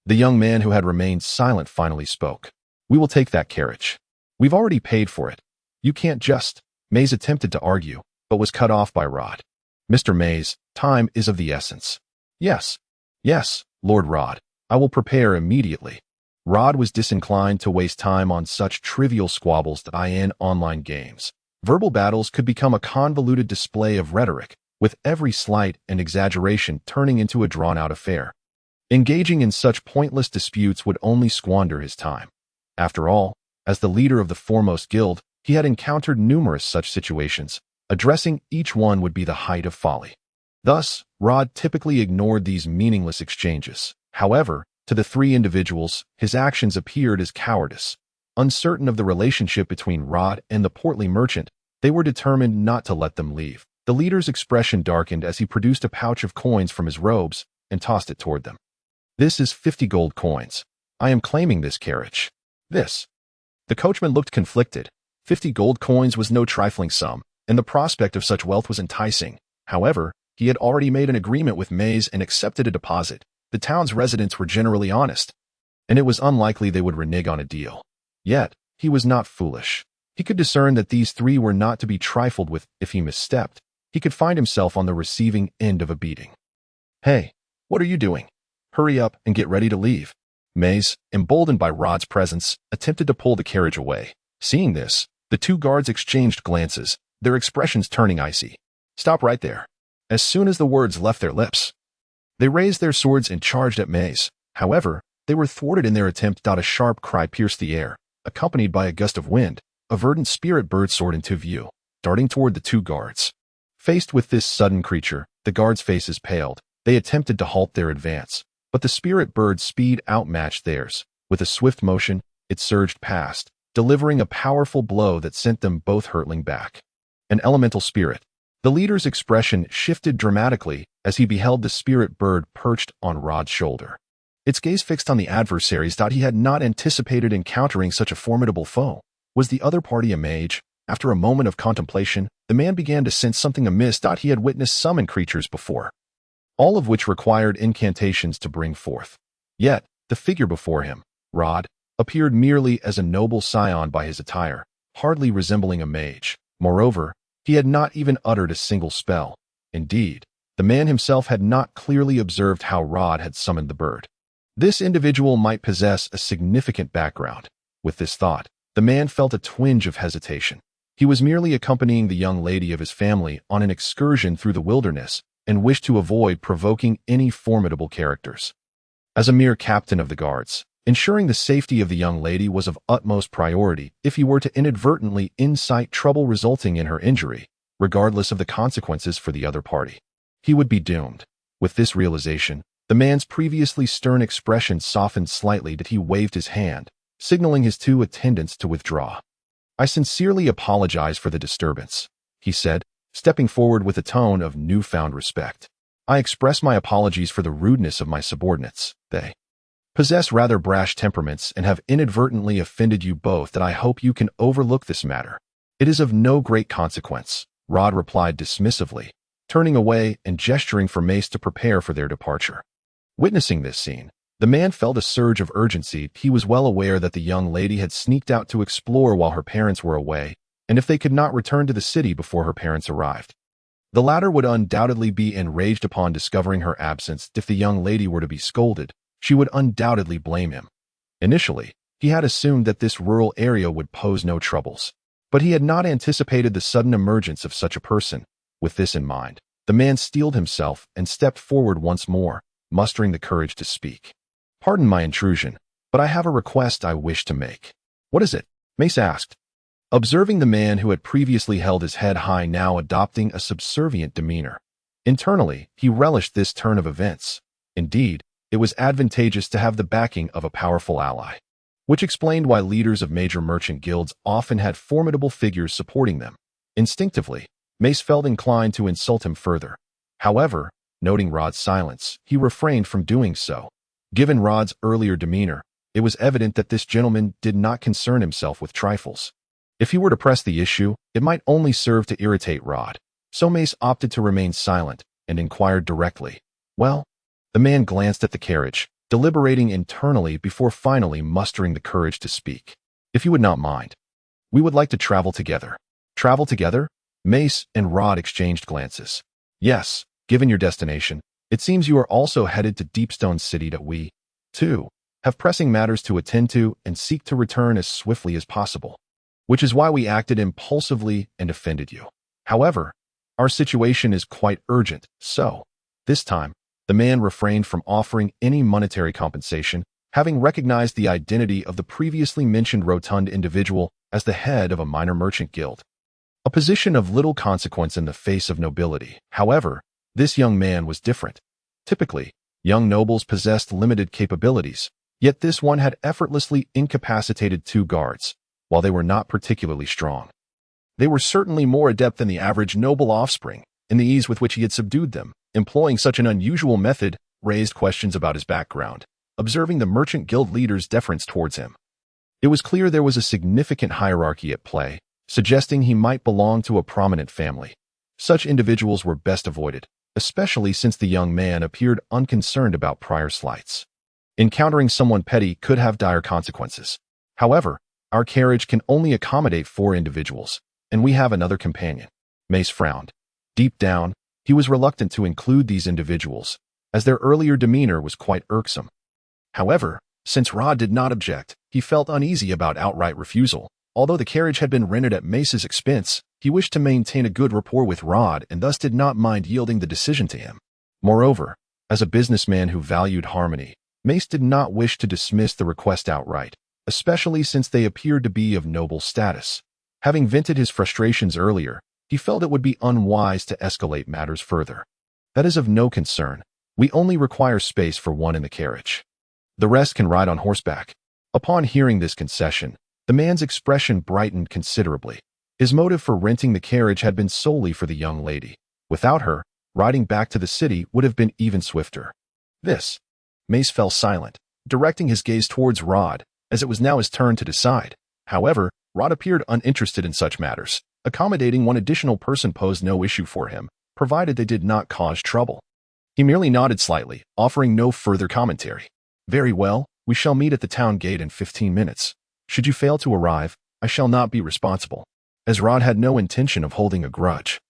the young man who had remained silent finally spoke. "We will take that carriage. We've already paid for it. You can't just—" Maze attempted to argue, but was cut off by Rod. "Mr. Maze, time is of the essence." Yes, Lord Rod. I will prepare immediately." Rod was disinclined to waste time on such trivial squabbles in online games. Verbal battles could become a convoluted display of rhetoric, with every slight and exaggeration turning into a drawn-out affair. Engaging in such pointless disputes would only squander his time. After all, as the leader of the foremost guild, he had encountered numerous such situations. Addressing each one would be the height of folly. Thus, Rod typically ignored these meaningless exchanges. However, to the three individuals, his actions appeared as cowardice. Uncertain of the relationship between Rod and the portly merchant, they were determined not to let them leave. The leader's expression darkened as he produced a pouch of coins from his robes and tossed it toward them. "This is 50 gold coins. I am claiming this carriage." "This." The coachman looked conflicted. 50 gold coins was no trifling sum, and the prospect of such wealth was enticing. However, he had already made an agreement with Maze and accepted a deposit. The town's residents were generally honest, and it was unlikely they would renege on a deal. Yet, he was not foolish. He could discern that these three were not to be trifled with. If he misstepped, he could find himself on the receiving end of a beating. "Hey, what are you doing? Hurry up and get ready to leave." Maze, emboldened by Rod's presence, attempted to pull the carriage away. Seeing this, the two guards exchanged glances, their expressions turning icy. "Stop right there." As soon as the words left their lips, they raised their swords and charged at Maze. However, they were thwarted in their attempt. A sharp cry pierced the air, accompanied by a gust of wind. A verdant spirit bird soared into view, darting toward the two guards. Faced with this sudden creature, the guards' faces paled. They attempted to halt their advance, but the spirit bird's speed outmatched theirs. With a swift motion, it surged past, delivering a powerful blow that sent them both hurtling back. An elemental spirit. The leader's expression shifted dramatically as he beheld the spirit bird perched on Rod's shoulder. Its gaze fixed on the adversaries. He had not anticipated encountering such a formidable foe. Was the other party a mage? After a moment of contemplation, the man began to sense something amiss. He had witnessed summon creatures before, all of which required incantations to bring forth. Yet, the figure before him, Rod, appeared merely as a noble scion by his attire, hardly resembling a mage. Moreover, he had not even uttered a single spell. Indeed, the man himself had not clearly observed how Rod had summoned the bird. This individual might possess a significant background. With this thought, the man felt a twinge of hesitation. He was merely accompanying the young lady of his family on an excursion through the wilderness and wished to avoid provoking any formidable characters. As a mere captain of the guards, ensuring the safety of the young lady was of utmost priority. If he were to inadvertently incite trouble resulting in her injury, regardless of the consequences for the other party, he would be doomed. With this realization, the man's previously stern expression softened slightly. He waved his hand, signaling his two attendants to withdraw. "I sincerely apologize for the disturbance," he said, stepping forward with a tone of newfound respect. "I express my apologies for the rudeness of my subordinates. They possess rather brash temperaments and have inadvertently offended you both that I hope you can overlook this matter. It is of no great consequence, Rod replied dismissively, turning away and gesturing for Mace to prepare for their departure. Witnessing this scene, the man felt a surge of urgency. He was well aware that the young lady had sneaked out to explore while her parents were away, and if they could not return to the city before her parents arrived, the latter would undoubtedly be enraged upon discovering her absence. If the young lady were to be scolded, she would undoubtedly blame him. Initially, he had assumed that this rural area would pose no troubles, but he had not anticipated the sudden emergence of such a person. With this in mind, the man steeled himself and stepped forward once more, mustering the courage to speak. "Pardon my intrusion, but I have a request I wish to make." "What is it?" Mace asked, observing the man who had previously held his head high now adopting a subservient demeanor. Internally, he relished this turn of events. Indeed, it was advantageous to have the backing of a powerful ally, which explained why leaders of major merchant guilds often had formidable figures supporting them. Instinctively, Mace felt inclined to insult him further. However, noting Rod's silence, he refrained from doing so. Given Rod's earlier demeanor, it was evident that this gentleman did not concern himself with trifles. If he were to press the issue, it might only serve to irritate Rod. So Mace opted to remain silent and inquired directly. "Well?" The man glanced at the carriage, deliberating internally before finally mustering the courage to speak. "If you would not mind, we would like to travel together." "Travel together?" Mace and Rod exchanged glances. "Yes, given your destination, it seems you are also headed to Deepstone City. That we, too, have pressing matters to attend to and seek to return as swiftly as possible, which is why we acted impulsively and offended you. However, our situation is quite urgent, so, this time, the man refrained from offering any monetary compensation, having recognized the identity of the previously mentioned rotund individual as the head of a minor merchant guild. A position of little consequence in the face of nobility. However, this young man was different. Typically, young nobles possessed limited capabilities, yet this one had effortlessly incapacitated 2 guards, while they were not particularly strong. They were certainly more adept than the average noble offspring, in the ease with which he had subdued them. Employing such an unusual method raised questions about his background, observing the merchant guild leader's deference towards him. It was clear there was a significant hierarchy at play, suggesting he might belong to a prominent family. Such individuals were best avoided, especially since the young man appeared unconcerned about prior slights. Encountering someone petty could have dire consequences. However, our carriage can only accommodate 4 individuals, and we have another companion. Mace frowned. Deep down, he was reluctant to include these individuals, as their earlier demeanor was quite irksome. However, since Rod did not object, he felt uneasy about outright refusal. Although the carriage had been rented at Mace's expense, he wished to maintain a good rapport with Rod and thus did not mind yielding the decision to him. Moreover, as a businessman who valued harmony, Mace did not wish to dismiss the request outright, especially since they appeared to be of noble status. Having vented his frustrations earlier, he felt it would be unwise to escalate matters further. "That is of no concern. We only require space for one in the carriage. The rest can ride on horseback." Upon hearing this concession, the man's expression brightened considerably. His motive for renting the carriage had been solely for the young lady. Without her, riding back to the city would have been even swifter. This. Mace fell silent, directing his gaze towards Rod, as it was now his turn to decide. However, Rod appeared uninterested in such matters. Accommodating one additional person posed no issue for him, provided they did not cause trouble. He merely nodded slightly, offering no further commentary. "Very well, we shall meet at the town gate in 15 minutes. Should you fail to arrive, I shall not be responsible." As Rod had no intention of holding a grudge,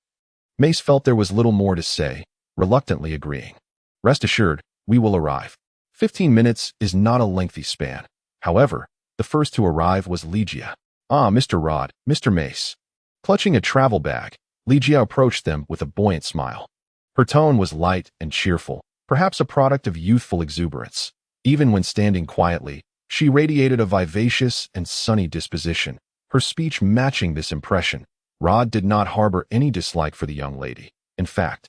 Mace felt there was little more to say, reluctantly agreeing. "Rest assured, we will arrive." 15 minutes is not a lengthy span. However, the first to arrive was Ligia. "Ah, Mr. Rod, Mr. Mace." Clutching a travel bag, Ligia approached them with a buoyant smile. Her tone was light and cheerful, perhaps a product of youthful exuberance. Even when standing quietly, she radiated a vivacious and sunny disposition, her speech matching this impression. Rod did not harbor any dislike for the young lady. In fact,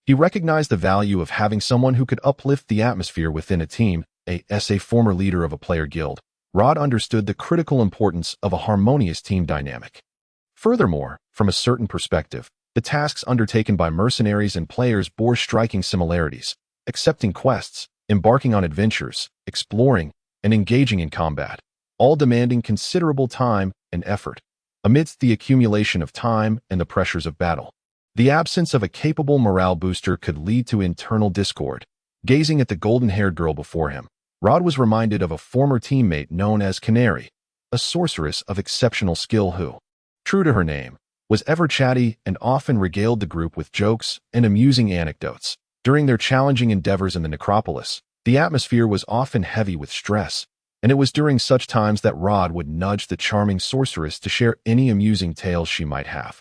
he recognized the value of having someone who could uplift the atmosphere within a team. As a former leader of a player guild, Rod understood the critical importance of a harmonious team dynamic. Furthermore, from a certain perspective, the tasks undertaken by mercenaries and players bore striking similarities. Accepting quests, embarking on adventures, exploring, and engaging in combat, all demanding considerable time and effort. Amidst the accumulation of time and the pressures of battle, the absence of a capable morale booster could lead to internal discord. Gazing at the golden-haired girl before him, Rod was reminded of a former teammate known as Canary, a sorceress of exceptional skill who, true to her name, was ever chatty and often regaled the group with jokes and amusing anecdotes. During their challenging endeavors in the necropolis, the atmosphere was often heavy with stress, and it was during such times that Rod would nudge the charming sorceress to share any amusing tales she might have.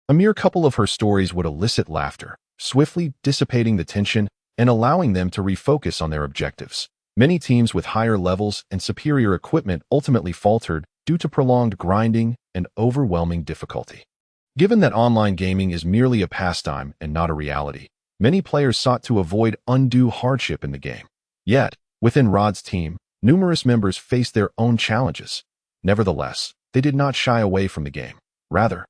A mere couple of her stories would elicit laughter, swiftly dissipating the tension and allowing them to refocus on their objectives. Many teams with higher levels and superior equipment ultimately faltered due to prolonged grinding and overwhelming difficulty. Given that online gaming is merely a pastime and not a reality, many players sought to avoid undue hardship in the game. Yet, within Rod's team, numerous members faced their own challenges. Nevertheless, they did not shy away from the game. Rather,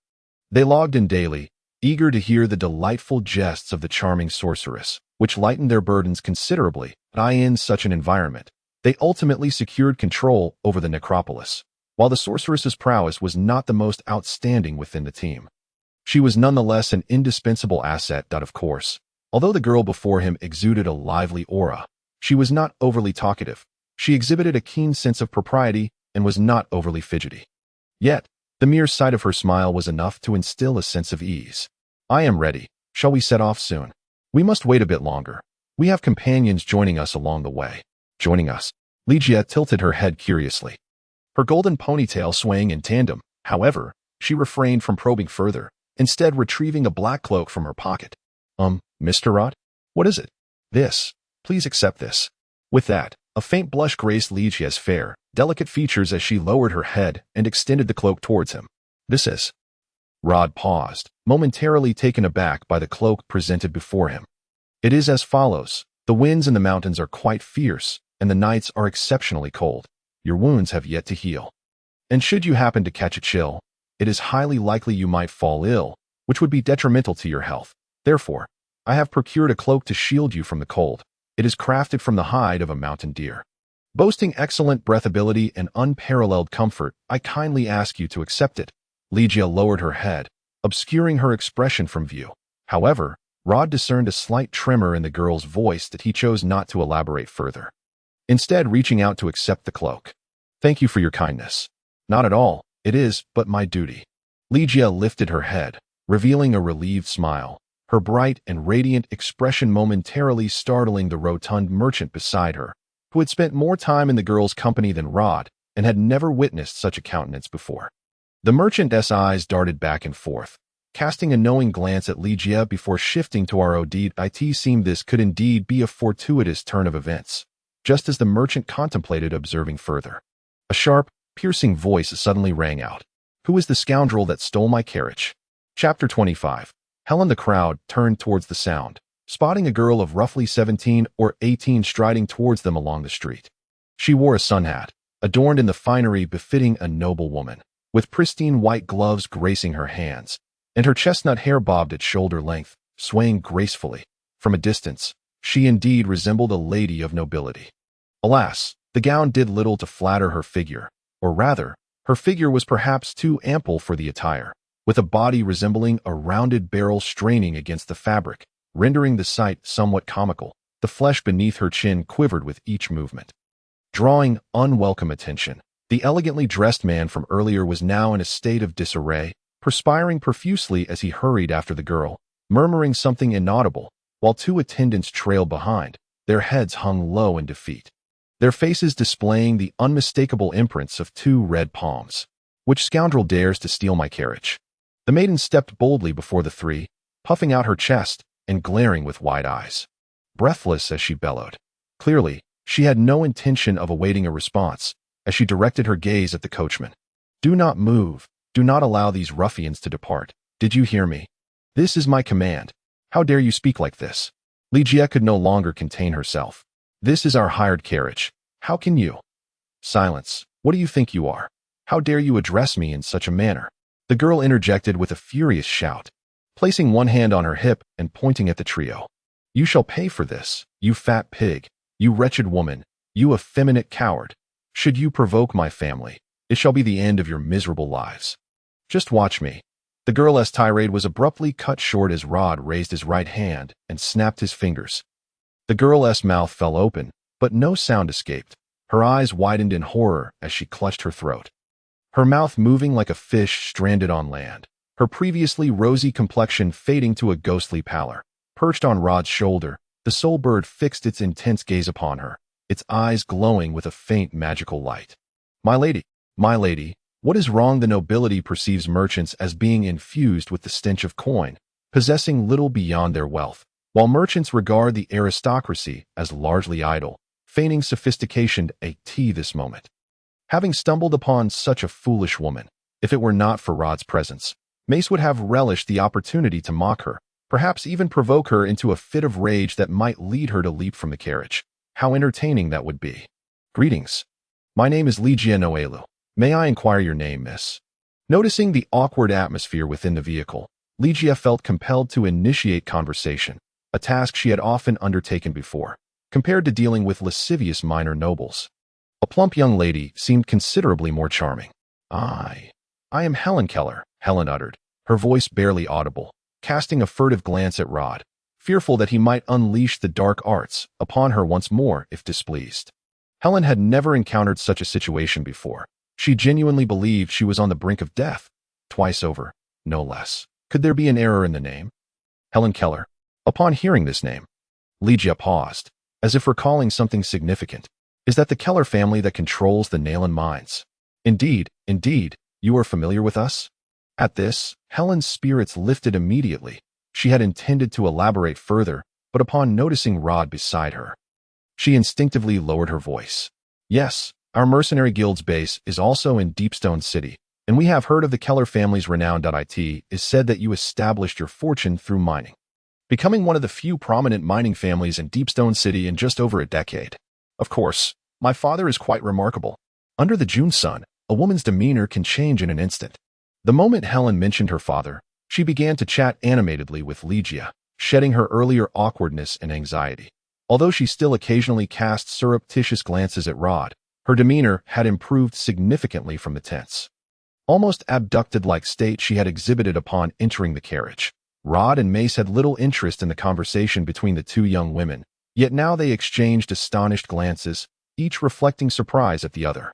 they logged in daily, eager to hear the delightful jests of the charming sorceress, which lightened their burdens considerably. In such an environment, they ultimately secured control over the necropolis. While the sorceress's prowess was not the most outstanding within the team, she was nonetheless an indispensable asset. Of course, although the girl before him exuded a lively aura, she was not overly talkative. She exhibited a keen sense of propriety and was not overly fidgety. Yet, the mere sight of her smile was enough to instill a sense of ease. I am ready. Shall we set off soon? We must wait a bit longer. We have companions joining us along the way. Joining us? Ligia tilted her head curiously, her golden ponytail swaying in tandem. However, she refrained from probing further, instead retrieving a black cloak from her pocket. Mr. Rod? What is it? This. Please accept this. With that, a faint blush graced Ligia's fair, delicate features as she lowered her head and extended the cloak towards him. This is... Rod paused, momentarily taken aback by the cloak presented before him. It is as follows. The winds in the mountains are quite fierce, and the nights are exceptionally cold. Your wounds have yet to heal. And should you happen to catch a chill, it is highly likely you might fall ill, which would be detrimental to your health. Therefore, I have procured a cloak to shield you from the cold. It is crafted from the hide of a mountain deer. Boasting excellent breathability and unparalleled comfort, I kindly ask you to accept it. Ligia lowered her head, obscuring her expression from view. However, Rod discerned a slight tremor in the girl's voice that he chose not to elaborate further, instead reaching out to accept the cloak. Thank you for your kindness. Not at all. It is but my duty. Ligia lifted her head, revealing a relieved smile, her bright and radiant expression momentarily startling the rotund merchant beside her, who had spent more time in the girl's company than Rod and had never witnessed such a countenance before. The merchant's eyes darted back and forth, casting a knowing glance at Ligia before shifting to Rod. It seemed this could indeed be a fortuitous turn of events. Just as the merchant contemplated observing further, a sharp, piercing voice suddenly rang out. Who is the scoundrel that stole my carriage? Chapter 25. Helen. The crowd turned towards the sound, spotting a girl of roughly 17 or 18 striding towards them along the street. She wore a sun hat, adorned in the finery befitting a noble woman, with pristine white gloves gracing her hands, and her chestnut hair bobbed at shoulder length, swaying gracefully. From a distance, she indeed resembled a lady of nobility. Alas, the gown did little to flatter her figure, or rather, her figure was perhaps too ample for the attire, with a body resembling a rounded barrel straining against the fabric, rendering the sight somewhat comical. The flesh beneath her chin quivered with each movement, drawing unwelcome attention. The elegantly dressed man from earlier was now in a state of disarray, perspiring profusely as he hurried after the girl, murmuring something inaudible, while two attendants trailed behind, their heads hung low in defeat, their faces displaying the unmistakable imprints of two red palms. Which scoundrel dares to steal my carriage? The maiden stepped boldly before the three, puffing out her chest and glaring with wide eyes, breathless as she bellowed. Clearly, she had no intention of awaiting a response, as she directed her gaze at the coachman. Do not move. Do not allow these ruffians to depart. Did you hear me? This is my command. How dare you speak like this? Ligia could no longer contain herself. This is our hired carriage. How can you? Silence. What do you think you are? How dare you address me in such a manner? The girl interjected with a furious shout, placing one hand on her hip and pointing at the trio. You shall pay for this, you fat pig. "You wretched woman, you effeminate coward. Should you provoke my family, it shall be the end of your miserable lives. Just watch me." The girl's tirade was abruptly cut short as Rod raised his right hand and snapped his fingers. The girl's mouth fell open, but no sound escaped. Her eyes widened in horror as she clutched her throat, her mouth moving like a fish stranded on land, her previously rosy complexion fading to a ghostly pallor. Perched on Rod's shoulder, the soul bird fixed its intense gaze upon her, its eyes glowing with a faint magical light. My lady, what is wrong?" The nobility perceives merchants as being infused with the stench of coin, possessing little beyond their wealth, while merchants regard the aristocracy as largely idle, feigning sophistication at this moment. Having stumbled upon such a foolish woman, if it were not for Rod's presence, Mace would have relished the opportunity to mock her, perhaps even provoke her into a fit of rage that might lead her to leap from the carriage. How entertaining that would be. "Greetings. My name is Ligia Noelu. May I inquire your name, miss?" Noticing the awkward atmosphere within the vehicle, Ligia felt compelled to initiate conversation, a task she had often undertaken before, compared to dealing with lascivious minor nobles. A plump young lady seemed considerably more charming. I am Helen Keller," Helen uttered, her voice barely audible, casting a furtive glance at Rod, fearful that he might unleash the dark arts upon her once more if displeased. Helen had never encountered such a situation before. She genuinely believed she was on the brink of death, twice over, no less. Could there be an error in the name? Helen Keller. Upon hearing this name, Ligia paused, as if recalling something significant. Is that the Keller family that controls the Nayland mines? Indeed, you are familiar with us? At this, Helen's spirits lifted immediately. She had intended to elaborate further, but upon noticing Rod beside her, she instinctively lowered her voice. Yes, our mercenary guild's base is also in Deepstone City, and we have heard of the Keller family's renown. It is said that you established your fortune through mining, becoming one of the few prominent mining families in Deepstone City in just over a decade. Of course, my father is quite remarkable. Under the June sun, a woman's demeanor can change in an instant. The moment Helen mentioned her father, she began to chat animatedly with Ligia, shedding her earlier awkwardness and anxiety. Although she still occasionally cast surreptitious glances at Rod, her demeanor had improved significantly from the tense, almost abducted-like state she had exhibited upon entering the carriage. Rod and Mace had little interest in the conversation between the two young women, yet now they exchanged astonished glances, each reflecting surprise at the other.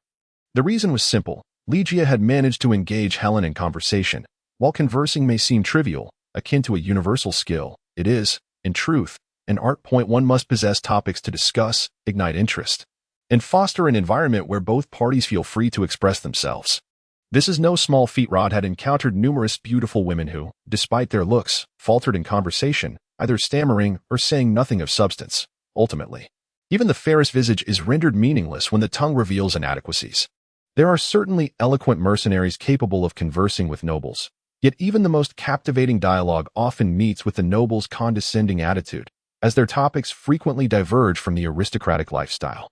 The reason was simple. Ligia had managed to engage Helen in conversation. While conversing may seem trivial, akin to a universal skill, it is, in truth, an art. One must possess topics to discuss, ignite interest, and foster an environment where both parties feel free to express themselves. This is no small feat. Rod had encountered numerous beautiful women who, despite their looks, faltered in conversation, either stammering or saying nothing of substance. Ultimately, even the fairest visage is rendered meaningless when the tongue reveals inadequacies. There are certainly eloquent mercenaries capable of conversing with nobles, yet even the most captivating dialogue often meets with the noble's condescending attitude, as their topics frequently diverge from the aristocratic lifestyle.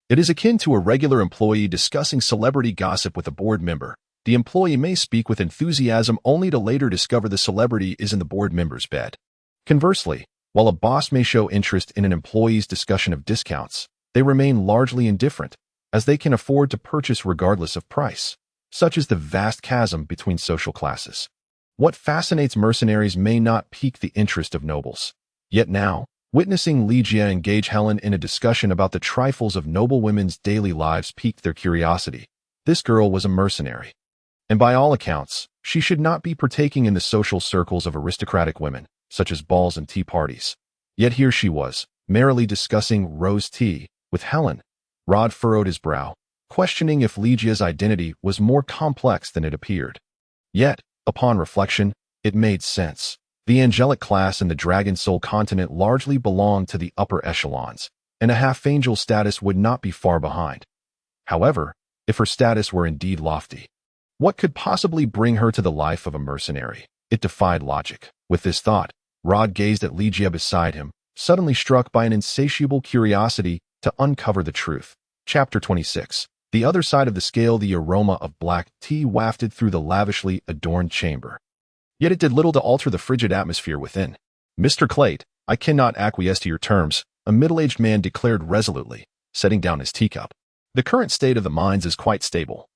It is akin to a regular employee discussing celebrity gossip with a board member. The employee may speak with enthusiasm only to later discover the celebrity is in the board member's bed. Conversely, while a boss may show interest in an employee's discussion of discounts, they remain largely indifferent, as they can afford to purchase regardless of price. Such is the vast chasm between social classes. What fascinates mercenaries may not pique the interest of nobles. Yet now, witnessing Ligia engage Helen in a discussion about the trifles of noble women's daily lives piqued their curiosity. This girl was a mercenary, and by all accounts, she should not be partaking in the social circles of aristocratic women, such as balls and tea parties. Yet here she was, merrily discussing rose tea with Helen. Rod furrowed his brow, questioning if Ligia's identity was more complex than it appeared. Yet, upon reflection, it made sense. The angelic class in the Dragon Soul continent largely belonged to the upper echelons, and a half-angel status would not be far behind. However, if her status were indeed lofty, what could possibly bring her to the life of a mercenary? It defied logic. With this thought, Rod gazed at Ligia beside him, suddenly struck by an insatiable curiosity to uncover the truth. Chapter 26. The other side of the scale. The aroma of black tea wafted through the lavishly adorned chamber. Yet it did little to alter the frigid atmosphere within. "Mr. Clate, I cannot acquiesce to your terms," a middle-aged man declared resolutely, setting down his teacup. The current state of the mines is quite stable,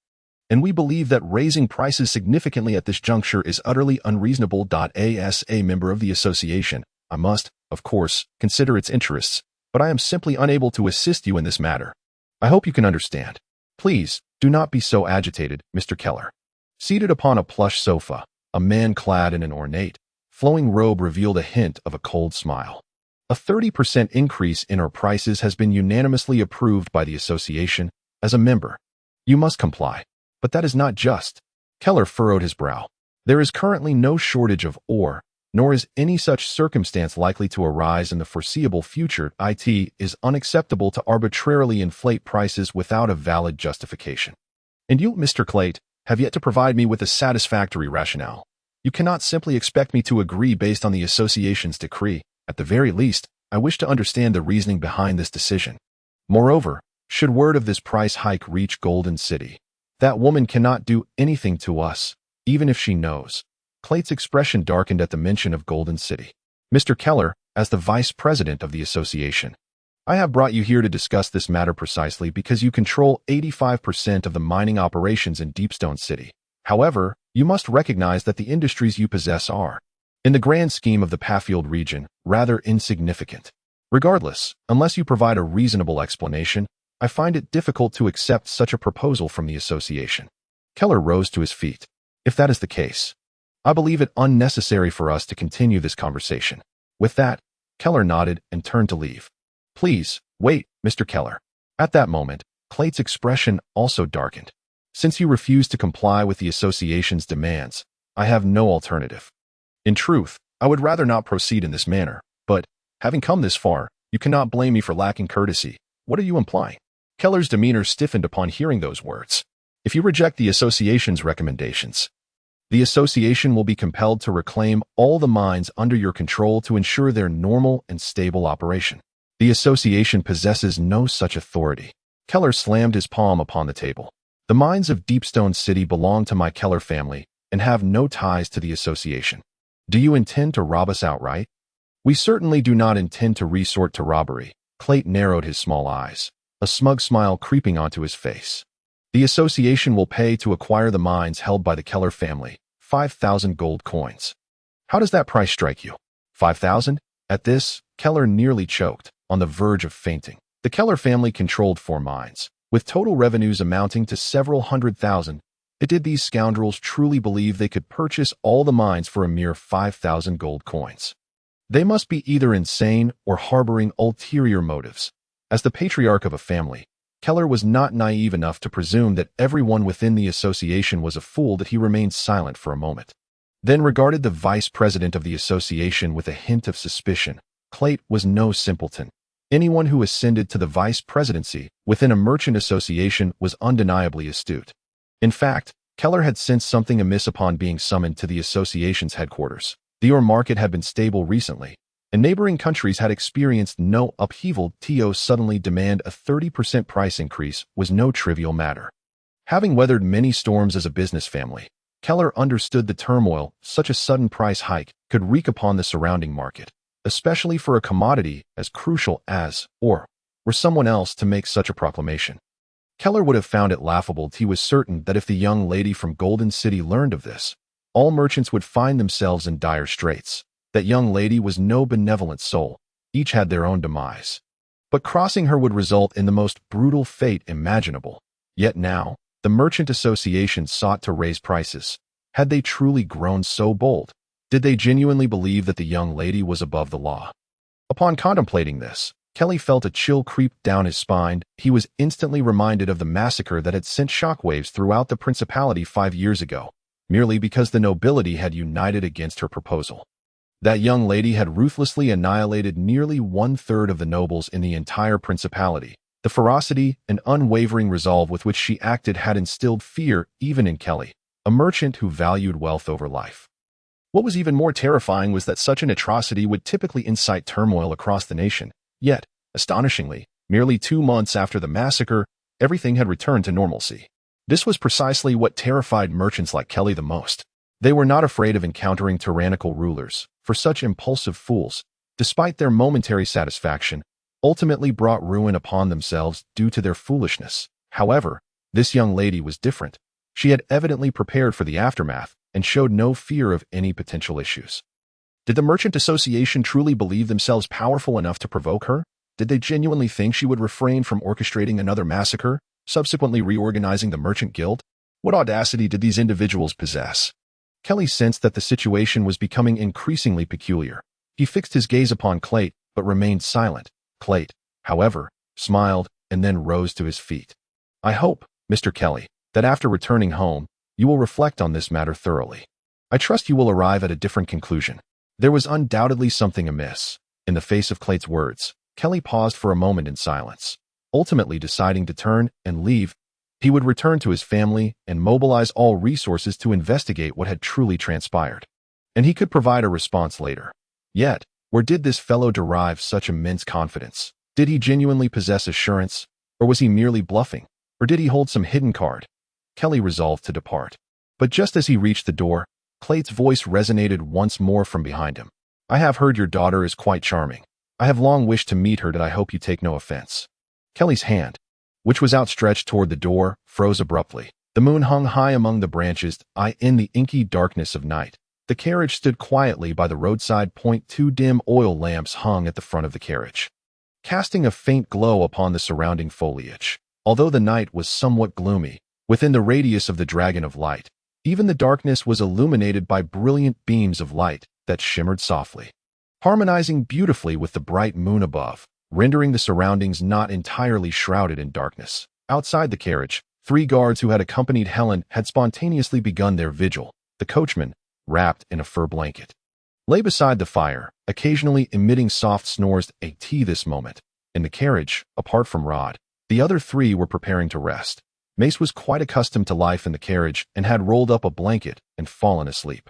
and we believe that raising prices significantly at this juncture is utterly unreasonable. As a member of the association, I must, of course, consider its interests, but I am simply unable to assist you in this matter. I hope you can understand. Please, do not be so agitated, Mr. Keller. Seated upon a plush sofa, a man clad in an ornate, flowing robe revealed a hint of a cold smile. A 30% increase in our prices has been unanimously approved by the association. As a member, you must comply. But that is not just. Keller furrowed his brow. There is currently no shortage of ore, nor is any such circumstance likely to arise in the foreseeable future. It is unacceptable to arbitrarily inflate prices without a valid justification. And you, Mr. Clayt, have yet to provide me with a satisfactory rationale. You cannot simply expect me to agree based on the association's decree. At the very least, I wish to understand the reasoning behind this decision. Moreover, should word of this price hike reach Golden City, that woman cannot do anything to us, even if she knows. Clayt's expression darkened at the mention of Golden City. Mr. Keller, as the vice president of the association, I have brought you here to discuss this matter precisely because you control 85% of the mining operations in Deepstone City. However, you must recognize that the industries you possess are, in the grand scheme of the Paffield region, rather insignificant. Regardless, unless you provide a reasonable explanation, I find it difficult to accept such a proposal from the association. Keller rose to his feet. If that is the case, I believe it unnecessary for us to continue this conversation. With that, Keller nodded and turned to leave. Please, wait, Mr. Keller. At that moment, Clayt's expression also darkened. Since you refuse to comply with the association's demands, I have no alternative. In truth, I would rather not proceed in this manner, but, having come this far, you cannot blame me for lacking courtesy. What are you implying? Keller's demeanor stiffened upon hearing those words. If you reject the association's recommendations, the association will be compelled to reclaim all the mines under your control to ensure their normal and stable operation. The association possesses no such authority. Keller slammed his palm upon the table. The mines of Deepstone City belong to my Keller family and have no ties to the association. Do you intend to rob us outright? We certainly do not intend to resort to robbery. Clayt narrowed his small eyes, a smug smile creeping onto his face. The association will pay to acquire the mines held by the Keller family, 5,000 gold coins. How does that price strike you? 5,000? At this, Keller nearly choked, on the verge of fainting. The Keller family controlled 4 mines, with total revenues amounting to several hundred thousand. Did these scoundrels truly believe they could purchase all the mines for a mere 5,000 gold coins? They must be either insane or harboring ulterior motives. As the patriarch of a family, Keller was not naive enough to presume that everyone within the association was a fool. That he remained silent for a moment, then regarded the vice president of the association with a hint of suspicion. Clayt was no simpleton. Anyone who ascended to the vice presidency within a merchant association was undeniably astute. In fact, Keller had sensed something amiss upon being summoned to the association's headquarters. The ore market had been stable recently, and neighboring countries had experienced no upheaval. To suddenly demand a 30% price increase was no trivial matter. Having weathered many storms as a business family, Keller understood the turmoil such a sudden price hike could wreak upon the surrounding market, especially for a commodity as crucial as ore. Were someone else to make such a proclamation, Keller would have found it laughable. He was certain that if the young lady from Golden City learned of this, all merchants would find themselves in dire straits. That young lady was no benevolent soul. Each had their own demise. But crossing her would result in the most brutal fate imaginable. Yet now, the Merchant Association sought to raise prices. Had they truly grown so bold? Did they genuinely believe that the young lady was above the law? Upon contemplating this, Kelly felt a chill creep down his spine. He was instantly reminded of the massacre that had sent shockwaves throughout the principality 5 years ago, merely because the nobility had united against her proposal. That young lady had ruthlessly annihilated nearly 1/3 of the nobles in the entire principality. The ferocity and unwavering resolve with which she acted had instilled fear even in Kelly, a merchant who valued wealth over life. What was even more terrifying was that such an atrocity would typically incite turmoil across the nation. Yet, astonishingly, merely 2 months after the massacre, everything had returned to normalcy. This was precisely what terrified merchants like Kelly the most. They were not afraid of encountering tyrannical rulers, for such impulsive fools, despite their momentary satisfaction, ultimately brought ruin upon themselves due to their foolishness. However, this young lady was different. She had evidently prepared for the aftermath and showed no fear of any potential issues. Did the Merchant Association truly believe themselves powerful enough to provoke her? Did they genuinely think she would refrain from orchestrating another massacre, subsequently reorganizing the Merchant Guild? What audacity did these individuals possess? Kelly sensed that the situation was becoming increasingly peculiar. He fixed his gaze upon Clayt, but remained silent. Clayt, however, smiled and then rose to his feet. I hope, Mr. Kelly, that after returning home, you will reflect on this matter thoroughly. I trust you will arrive at a different conclusion. There was undoubtedly something amiss. In the face of Clayt's words, Kelly paused for a moment in silence, ultimately deciding to turn and leave. He would return to his family and mobilize all resources to investigate what had truly transpired. And he could provide a response later. Yet, where did this fellow derive such immense confidence? Did he genuinely possess assurance? Or was he merely bluffing? Or did he hold some hidden card? Kelly resolved to depart. But just as he reached the door, Clayt's voice resonated once more from behind him. I have heard your daughter is quite charming. I have long wished to meet her, and I hope you take no offense. Kelly's hand, which was outstretched toward the door, froze abruptly. The moon hung high among the branches, in the inky darkness of night. The carriage stood quietly by the roadside. Two dim oil lamps hung at the front of the carriage, casting a faint glow upon the surrounding foliage. Although the night was somewhat gloomy, within the radius of the Dragon of Light, even the darkness was illuminated by brilliant beams of light that shimmered softly, harmonizing beautifully with the bright moon above, rendering the surroundings not entirely shrouded in darkness. Outside the carriage, 3 guards who had accompanied Helen had spontaneously begun their vigil. The coachman, wrapped in a fur blanket, lay beside the fire, occasionally emitting soft snores. This moment, in the carriage, apart from Rod, the other 3 were preparing to rest. Mace was quite accustomed to life in the carriage and had rolled up a blanket and fallen asleep.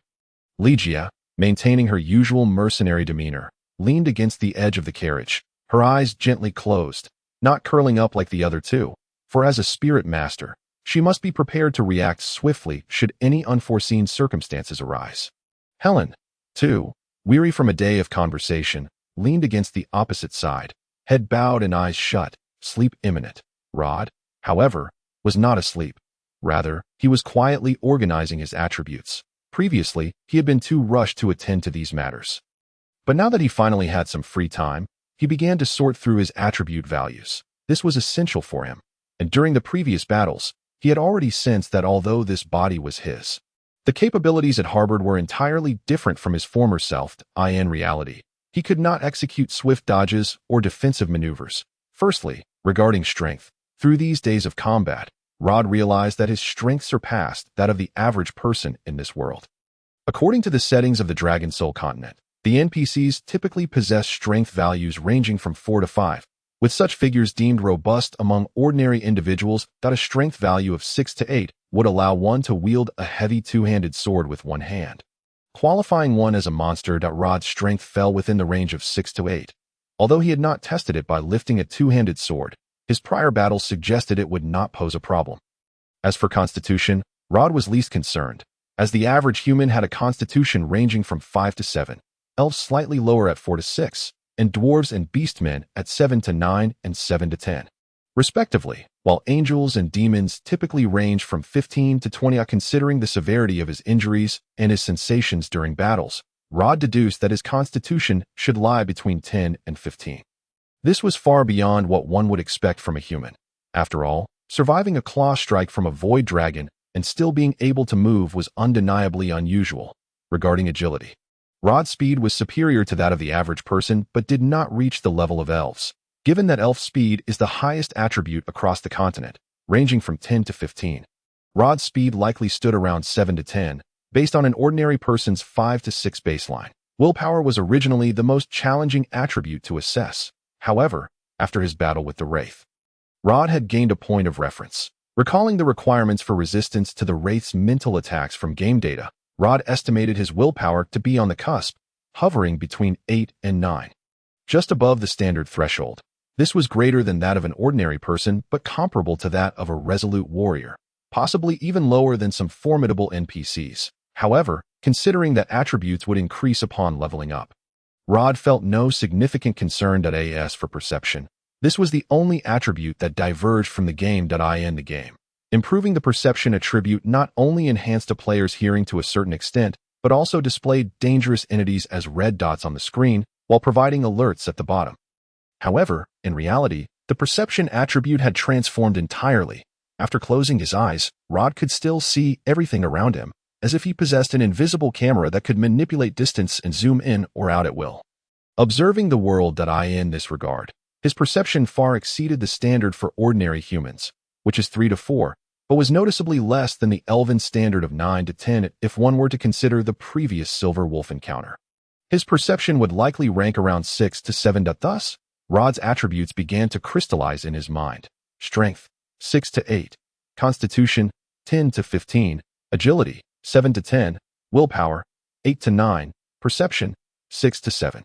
Ligia, maintaining her usual mercenary demeanor, leaned against the edge of the carriage, her eyes gently closed, not curling up like the other 2, for as a spirit master, she must be prepared to react swiftly should any unforeseen circumstances arise. Helen, too, weary from a day of conversation, leaned against the opposite side, head bowed and eyes shut, sleep imminent. Rod, however, was not asleep. Rather, he was quietly organizing his attributes. Previously, he had been too rushed to attend to these matters. But now that he finally had some free time, he began to sort through his attribute values. This was essential for him, and during the previous battles, he had already sensed that although this body was his, the capabilities it harbored were entirely different from his former self. In reality, he could not execute swift dodges or defensive maneuvers. Firstly, regarding strength, through these days of combat, Rod realized that his strength surpassed that of the average person in this world. According to the settings of the Dragon Soul continent, the NPCs typically possess strength values ranging from 4 to 5, with such figures deemed robust among ordinary individuals. That a strength value of 6 to 8 would allow one to wield a heavy 2-handed sword with one hand, qualifying one as a monster. Rod's strength fell within the range of 6 to 8. Although he had not tested it by lifting a 2-handed sword, his prior battles suggested it would not pose a problem. As for constitution, Rod was least concerned, as the average human had a constitution ranging from 5 to 7, elves slightly lower at 4 to 6, and dwarves and beastmen at 7 to 9 and 7 to 10, respectively, while angels and demons typically range from 15 to 20. Considering the severity of his injuries and his sensations during battles, Rod deduced that his constitution should lie between 10 and 15. This was far beyond what one would expect from a human. After all, surviving a claw strike from a void dragon and still being able to move was undeniably unusual. Regarding agility, Rod's speed was superior to that of the average person but did not reach the level of elves, given that elf speed is the highest attribute across the continent, ranging from 10 to 15. Rod's speed likely stood around 7 to 10, based on an ordinary person's 5 to 6 baseline. Willpower was originally the most challenging attribute to assess. However, after his battle with the Wraith, Rod had gained a point of reference. Recalling the requirements for resistance to the Wraith's mental attacks from game data, Rod estimated his willpower to be on the cusp, hovering between 8 and 9, just above the standard threshold. This was greater than that of an ordinary person, but comparable to that of a resolute warrior, possibly even lower than some formidable NPCs. However, considering that attributes would increase upon leveling up, Rod felt no significant concern.as for perception. This was the only attribute that diverged from the game.in the game. Improving the perception attribute not only enhanced a player's hearing to a certain extent, but also displayed dangerous entities as red dots on the screen while providing alerts at the bottom. However, in reality, the perception attribute had transformed entirely. After closing his eyes, Rod could still see everything around him, as if he possessed an invisible camera that could manipulate distance and zoom in or out at will. Observing the world.in this regard, his perception far exceeded the standard for ordinary humans, which is 3 to 4, but was noticeably less than the elven standard of 9 to 10 if one were to consider the previous silver wolf encounter. His perception would likely rank around 6 to 7. Thus, Rod's attributes began to crystallize in his mind. Strength, 6 to 8. Constitution, 10 to 15. Agility, 7 to 10. Willpower, 8 to 9. Perception, 6 to 7.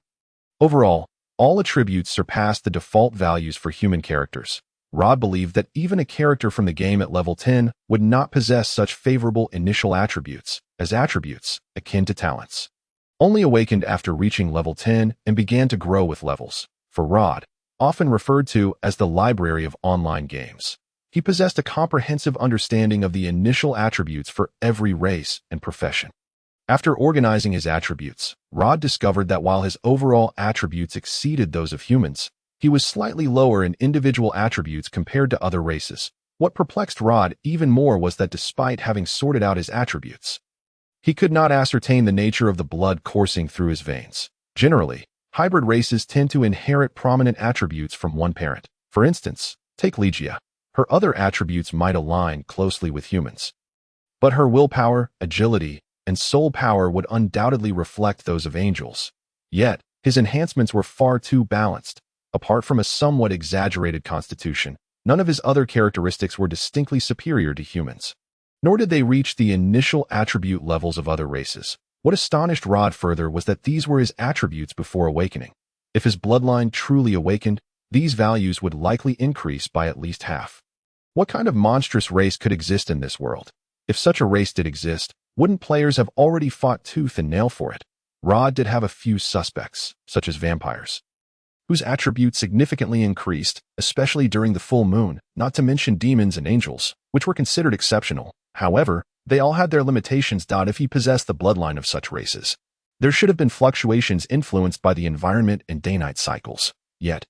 Overall, all attributes surpassed the default values for human characters. Rod believed that even a character from the game at level 10 would not possess such favorable initial attributes, as attributes akin to talents. Only awakened after reaching level 10 and began to grow with levels. For Rod, often referred to as the library of online games, he possessed a comprehensive understanding of the initial attributes for every race and profession. After organizing his attributes, Rod discovered that while his overall attributes exceeded those of humans, he was slightly lower in individual attributes compared to other races. What perplexed Rod even more was that despite having sorted out his attributes, he could not ascertain the nature of the blood coursing through his veins. Generally, hybrid races tend to inherit prominent attributes from one parent. For instance, take Legia. Her other attributes might align closely with humans, but her willpower, agility, and soul power would undoubtedly reflect those of angels. Yet, his enhancements were far too balanced. Apart from a somewhat exaggerated constitution, none of his other characteristics were distinctly superior to humans. Nor did they reach the initial attribute levels of other races. What astonished Rod further was that these were his attributes before awakening. If his bloodline truly awakened, these values would likely increase by at least half. What kind of monstrous race could exist in this world? If such a race did exist, wouldn't players have already fought tooth and nail for it? Rod did have a few suspects, such as vampires, whose attributes significantly increased, especially during the full moon, not to mention demons and angels, which were considered exceptional. However, they all had their limitations. If he possessed the bloodline of such races, there should have been fluctuations influenced by the environment and day-night cycles. Yet,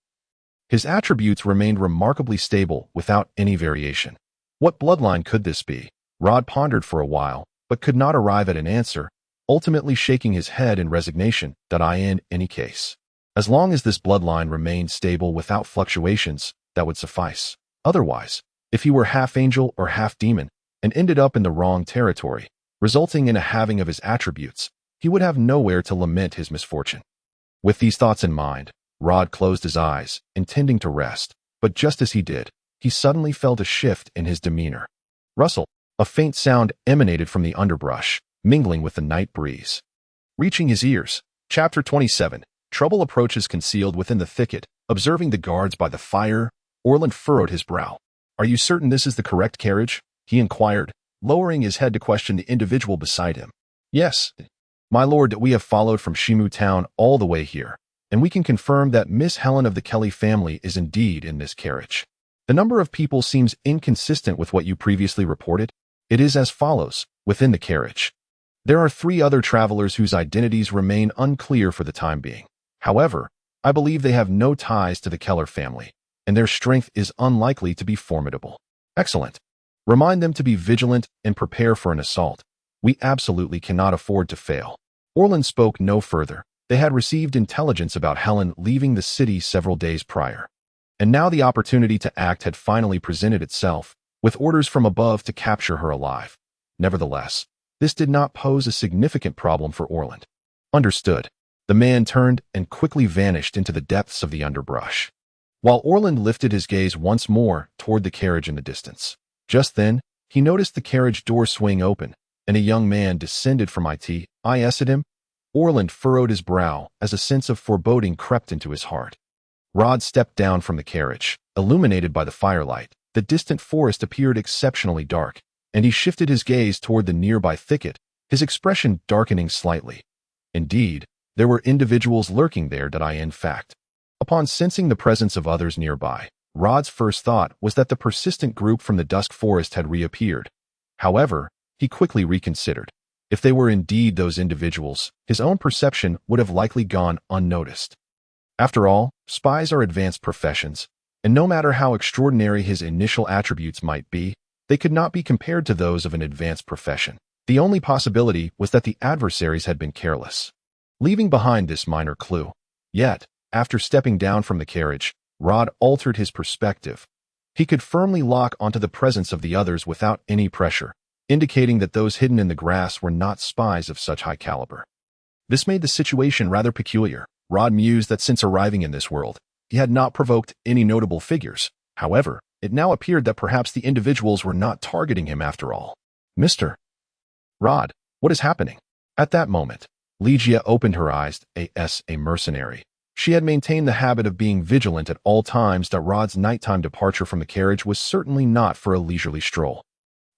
his attributes remained remarkably stable without any variation. What bloodline could this be? Rod pondered for a while, but could not arrive at an answer, ultimately shaking his head in resignation. In any case, as long as this bloodline remained stable without fluctuations, that would suffice. Otherwise, if he were half angel or half demon, and ended up in the wrong territory, resulting in a halving of his attributes, he would have nowhere to lament his misfortune. With these thoughts in mind, Rod closed his eyes, intending to rest, but just as he did, he suddenly felt a shift in his demeanor. Rustle, a faint sound emanated from the underbrush, mingling with the night breeze. Reaching his ears, Chapter 27, Trouble approaches concealed within the thicket. Observing the guards by the fire, Orland furrowed his brow. "Are you certain this is the correct carriage?" he inquired, lowering his head to question the individual beside him. "Yes, my lord, we have followed from Shimu town all the way here, and we can confirm that Miss Helen of the Kelly family is indeed in this carriage. The number of people seems inconsistent with what you previously reported. It is as follows. Within the carriage, there are 3 other travelers whose identities remain unclear for the time being. However, I believe they have no ties to the Keller family, and their strength is unlikely to be formidable." "Excellent. Remind them to be vigilant and prepare for an assault. We absolutely cannot afford to fail." Orland spoke no further. They had received intelligence about Helen leaving the city several days prior, and now the opportunity to act had finally presented itself, with orders from above to capture her alive. Nevertheless, this did not pose a significant problem for Orland. "Understood." The man turned and quickly vanished into the depths of the underbrush, while Orland lifted his gaze once more toward the carriage in the distance. Just then, he noticed the carriage door swing open, and a young man descended from it. "Is it him?" Orland furrowed his brow as a sense of foreboding crept into his heart. Rod stepped down from the carriage. Illuminated by the firelight, the distant forest appeared exceptionally dark, and he shifted his gaze toward the nearby thicket, his expression darkening slightly. Indeed, There were individuals lurking there that in fact. Upon sensing the presence of others nearby, Rod's first thought was that the persistent group from the dusk forest had reappeared. However, he quickly reconsidered. If they were indeed those individuals, his own perception would have likely gone unnoticed. After all, spies are advanced professions, and no matter how extraordinary his initial attributes might be, they could not be compared to those of an advanced profession. The only possibility was that the adversaries had been careless, leaving behind this minor clue. Yet, after stepping down from the carriage, Rod altered his perspective. He could firmly lock onto the presence of the others without any pressure, indicating that those hidden in the grass were not spies of such high caliber. This made the situation rather peculiar. Rod mused that since arriving in this world, he had not provoked any notable figures. However, it now appeared that perhaps the individuals were not targeting him after all. Mr. Rod, what is happening? At that moment, Ligia opened her eyes. A mercenary. She had maintained the habit of being vigilant at all times that Rod's nighttime departure from the carriage was certainly not for a leisurely stroll,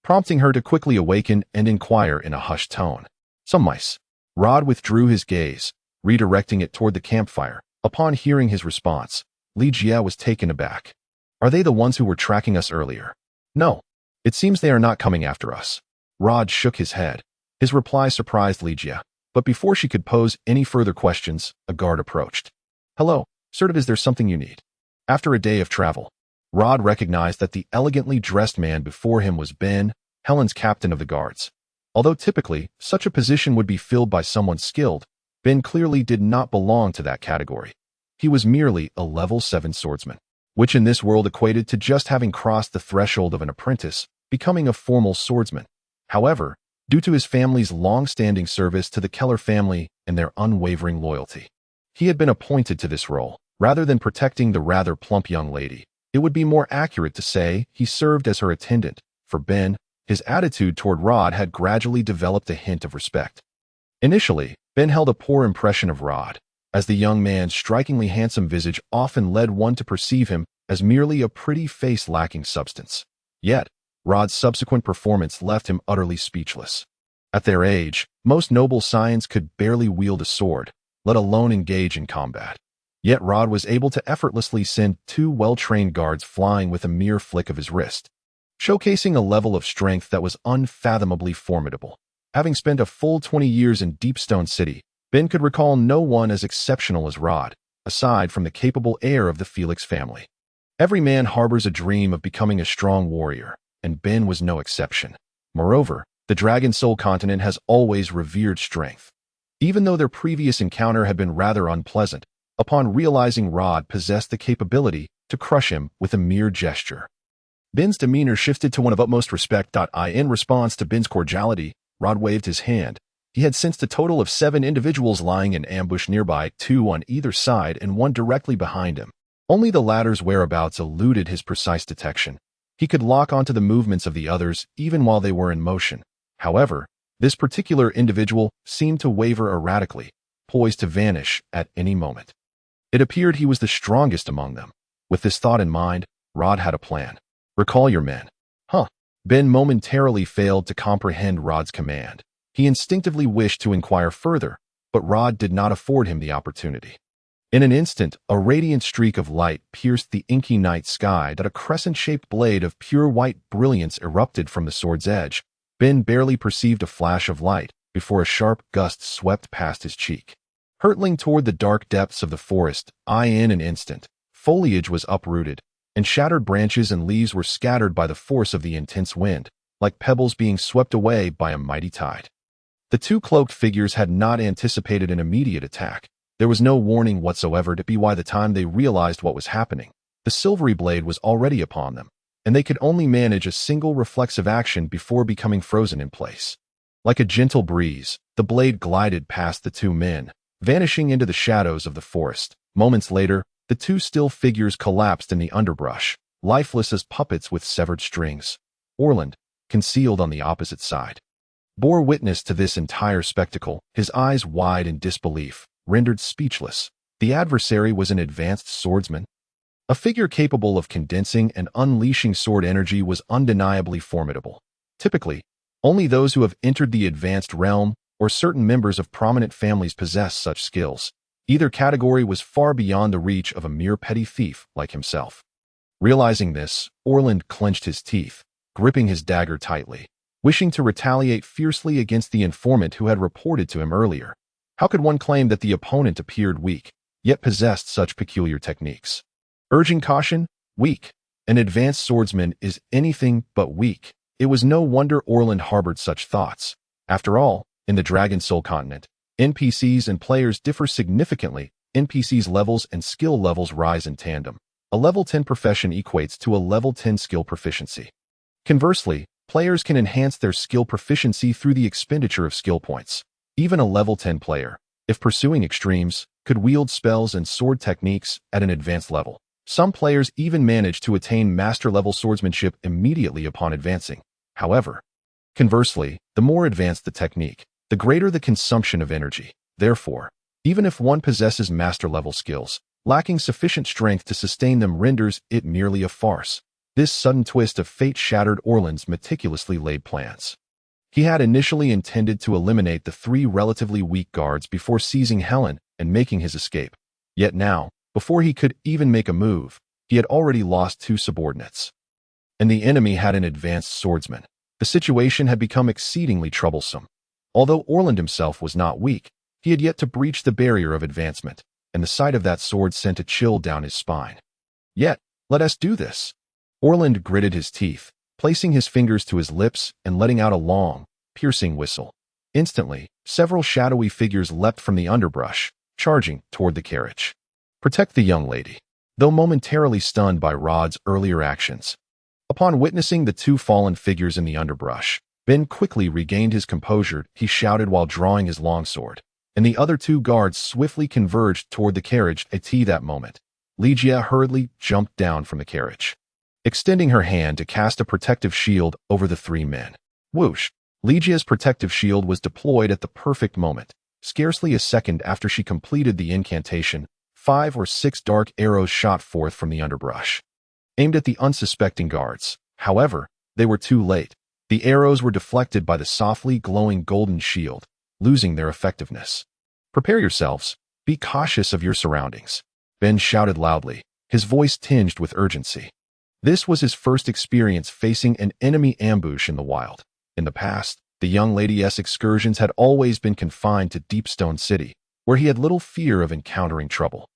prompting her to quickly awaken and inquire in a hushed tone. Some mice. Rod withdrew his gaze, redirecting it toward the campfire. Upon hearing his response, Ligia was taken aback. Are they the ones who were tracking us earlier? No. It seems they are not coming after us. Rod shook his head. His reply surprised Ligia, but before she could pose any further questions, a guard approached. Hello, sir, is there something you need? After a day of travel, Rod recognized that the elegantly dressed man before him was Ben, Helen's captain of the guards. Although typically, such a position would be filled by someone skilled, Ben clearly did not belong to that category. He was merely a level 7 swordsman, which in this world equated to just having crossed the threshold of an apprentice, becoming a formal swordsman. However, due to his family's long-standing service to the Keller family and their unwavering loyalty, he had been appointed to this role. Rather than protecting the rather plump young lady, it would be more accurate to say he served as her attendant. For Ben, his attitude toward Rod had gradually developed a hint of respect. Initially, Ben held a poor impression of Rod, as the young man's strikingly handsome visage often led one to perceive him as merely a pretty face lacking substance. Yet, Rod's subsequent performance left him utterly speechless. At their age, most noble scions could barely wield a sword, let alone engage in combat. Yet Rod was able to effortlessly send 2 well-trained guards flying with a mere flick of his wrist, showcasing a level of strength that was unfathomably formidable. Having spent a full 20 years in Deepstone City, Ben could recall no one as exceptional as Rod, aside from the capable heir of the Felix family. Every man harbors a dream of becoming a strong warrior, and Ben was no exception. Moreover, the Dragon Soul continent has always revered strength. Even though their previous encounter had been rather unpleasant, upon realizing Rod possessed the capability to crush him with a mere gesture, Ben's demeanor shifted to one of utmost respect. In response to Ben's cordiality, Rod waved his hand. He had sensed a total of 7 individuals lying in ambush nearby, 2 on either side and 1 directly behind him. Only the latter's whereabouts eluded his precise detection. He could lock onto the movements of the others even while they were in motion. However, this particular individual seemed to waver erratically, poised to vanish at any moment. It appeared he was the strongest among them. With this thought in mind, Rod had a plan. Recall your men. Ben momentarily failed to comprehend Rod's command. He instinctively wished to inquire further, but Rod did not afford him the opportunity. In an instant, a radiant streak of light pierced the inky night sky that a crescent-shaped blade of pure white brilliance erupted from the sword's edge. Ben barely perceived a flash of light before a sharp gust swept past his cheek, hurtling toward the dark depths of the forest. In an instant, foliage was uprooted, and shattered branches and leaves were scattered by the force of the intense wind, like pebbles being swept away by a mighty tide. The 2 cloaked figures had not anticipated an immediate attack. There was no warning whatsoever by the time they realized what was happening. The silvery blade was already upon them, and they could only manage a single reflexive action before becoming frozen in place. Like a gentle breeze, the blade glided past the 2 men, vanishing into the shadows of the forest. Moments later, the 2 still figures collapsed in the underbrush, lifeless as puppets with severed strings. Orland, concealed on the opposite side, bore witness to this entire spectacle, his eyes wide in disbelief, rendered speechless. The adversary was an advanced swordsman. A figure capable of condensing and unleashing sword energy was undeniably formidable. Typically, only those who have entered the advanced realm or certain members of prominent families possess such skills. Either category was far beyond the reach of a mere petty thief like himself. Realizing this, Orland clenched his teeth, gripping his dagger tightly, wishing to retaliate fiercely against the informant who had reported to him earlier. How could one claim that the opponent appeared weak, yet possessed such peculiar techniques? Urging caution? Weak. An advanced swordsman is anything but weak. It was no wonder Orland harbored such thoughts. After all, in the Dragon Soul continent, NPCs and players differ significantly. NPCs' levels and skill levels rise in tandem. A level 10 profession equates to a level 10 skill proficiency. Conversely, players can enhance their skill proficiency through the expenditure of skill points. Even a level 10 player, if pursuing extremes, could wield spells and sword techniques at an advanced level. Some players even manage to attain master-level swordsmanship immediately upon advancing. However, conversely, the more advanced the technique, the greater the consumption of energy. Therefore, even if one possesses master-level skills, lacking sufficient strength to sustain them renders it merely a farce. This sudden twist of fate shattered Orland's meticulously laid plans. He had initially intended to eliminate the 3 relatively weak guards before seizing Helen and making his escape. Yet now, before he could even make a move, he had already lost 2 subordinates. And the enemy had an advanced swordsman. The situation had become exceedingly troublesome. Although Orland himself was not weak, he had yet to breach the barrier of advancement, and the sight of that sword sent a chill down his spine. Yet, let us do this. Orland gritted his teeth, placing his fingers to his lips and letting out a long, piercing whistle. Instantly, several shadowy figures leapt from the underbrush, charging toward the carriage. Protect the young lady. Though momentarily stunned by Rod's earlier actions, upon witnessing the 2 fallen figures in the underbrush, Ben quickly regained his composure. He shouted while drawing his longsword, and the other 2 guards swiftly converged toward the carriage. At that moment, Ligia hurriedly jumped down from the carriage, extending her hand to cast a protective shield over the 3 men. Whoosh! Ligia's protective shield was deployed at the perfect moment. Scarcely a second after she completed the incantation, 5 or 6 dark arrows shot forth from the underbrush, aimed at the unsuspecting guards. However, they were too late. The arrows were deflected by the softly glowing golden shield, losing their effectiveness. Prepare yourselves. Be cautious of your surroundings. Ben shouted loudly, his voice tinged with urgency. This was his first experience facing an enemy ambush in the wild. In the past, the young lady's excursions had always been confined to Deepstone City, where he had little fear of encountering trouble.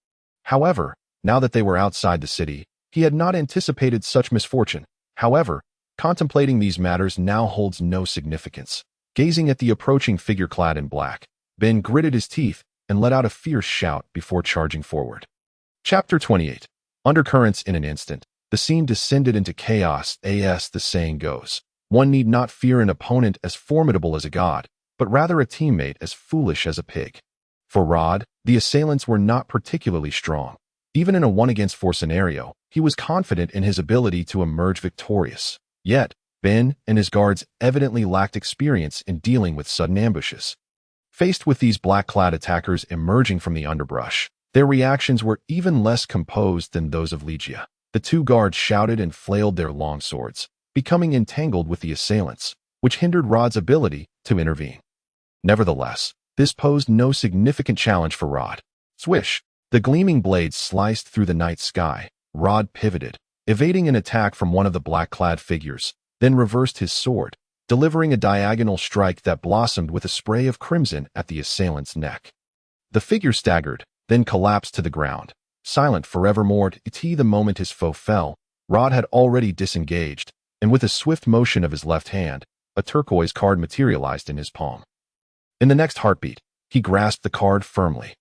However, now that they were outside the city, he had not anticipated such misfortune. However, contemplating these matters now holds no significance. Gazing at the approaching figure clad in black, Ben gritted his teeth and let out a fierce shout before charging forward. Chapter 28. Undercurrents. In an instant, the scene descended into chaos. As the saying goes, one need not fear an opponent as formidable as a god, but rather a teammate as foolish as a pig. For Rod, the assailants were not particularly strong. Even in a 1-against-4 scenario, he was confident in his ability to emerge victorious. Yet, Ben and his guards evidently lacked experience in dealing with sudden ambushes. Faced with these black-clad attackers emerging from the underbrush, their reactions were even less composed than those of Ligia. The 2 guards shouted and flailed their longswords, becoming entangled with the assailants, which hindered Rod's ability to intervene. Nevertheless, this posed no significant challenge for Rod. Swish! The gleaming blades sliced through the night sky. Rod pivoted, evading an attack from one of the black-clad figures, then reversed his sword, delivering a diagonal strike that blossomed with a spray of crimson at the assailant's neck. The figure staggered, then collapsed to the ground, silent forevermore. The moment his foe fell, Rod had already disengaged, and with a swift motion of his left hand, a turquoise card materialized in his palm. In the next heartbeat, he grasped the card firmly.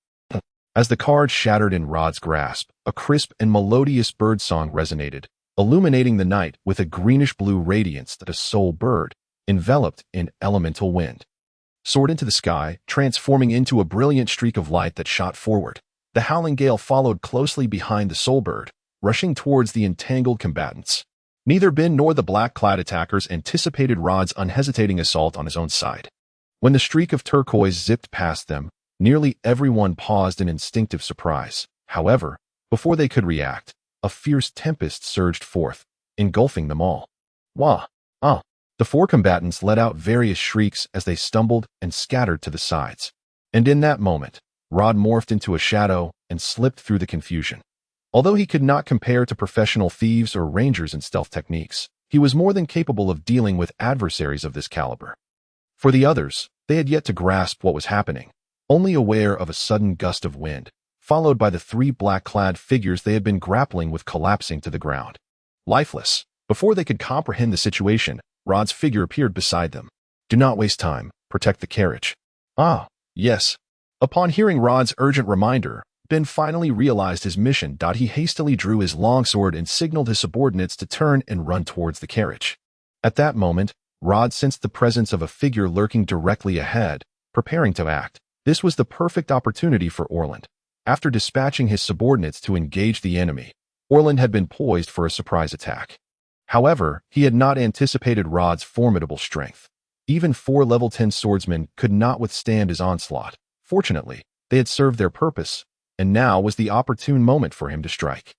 As the card shattered in Rod's grasp, a crisp and melodious birdsong resonated, illuminating the night with a greenish-blue radiance that a soul bird, enveloped in elemental wind, soared into the sky, transforming into a brilliant streak of light that shot forward. The howling gale followed closely behind the soul bird, rushing towards the entangled combatants. Neither Ben nor the black-clad attackers anticipated Rod's unhesitating assault on his own side. When the streak of turquoise zipped past them, nearly everyone paused in instinctive surprise. However, before they could react, a fierce tempest surged forth, engulfing them all. Wah! Ah! The four combatants let out various shrieks as they stumbled and scattered to the sides. And in that moment, Rod morphed into a shadow and slipped through the confusion. Although he could not compare to professional thieves or rangers in stealth techniques, he was more than capable of dealing with adversaries of this caliber. For the others, they had yet to grasp what was happening, only aware of a sudden gust of wind, followed by the three black-clad figures they had been grappling with collapsing to the ground. Lifeless. Before they could comprehend the situation, Rod's figure appeared beside them. "Do not waste time. Protect the carriage." "Ah, yes." Upon hearing Rod's urgent reminder, Ben finally realized his mission. He hastily drew his longsword and signaled his subordinates to turn and run towards the carriage. At that moment, Rod sensed the presence of a figure lurking directly ahead, preparing to act. This was the perfect opportunity for Orland. After dispatching his subordinates to engage the enemy, Orland had been poised for a surprise attack. However, he had not anticipated Rod's formidable strength. Even 4 level 10 swordsmen could not withstand his onslaught. Fortunately, they had served their purpose, and now was the opportune moment for him to strike.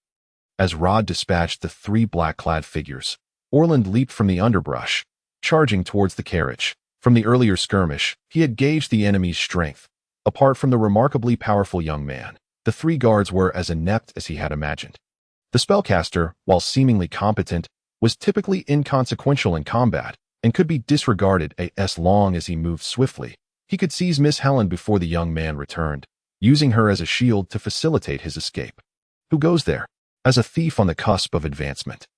As Rod dispatched the 3 black-clad figures, Orland leaped from the underbrush, charging towards the carriage. From the earlier skirmish, he had gauged the enemy's strength. Apart from the remarkably powerful young man, the 3 guards were as inept as he had imagined. The spellcaster, while seemingly competent, was typically inconsequential in combat and could be disregarded as long as he moved swiftly. He could seize Miss Helen before the young man returned, using her as a shield to facilitate his escape. Who goes there? As a thief on the cusp of advancement.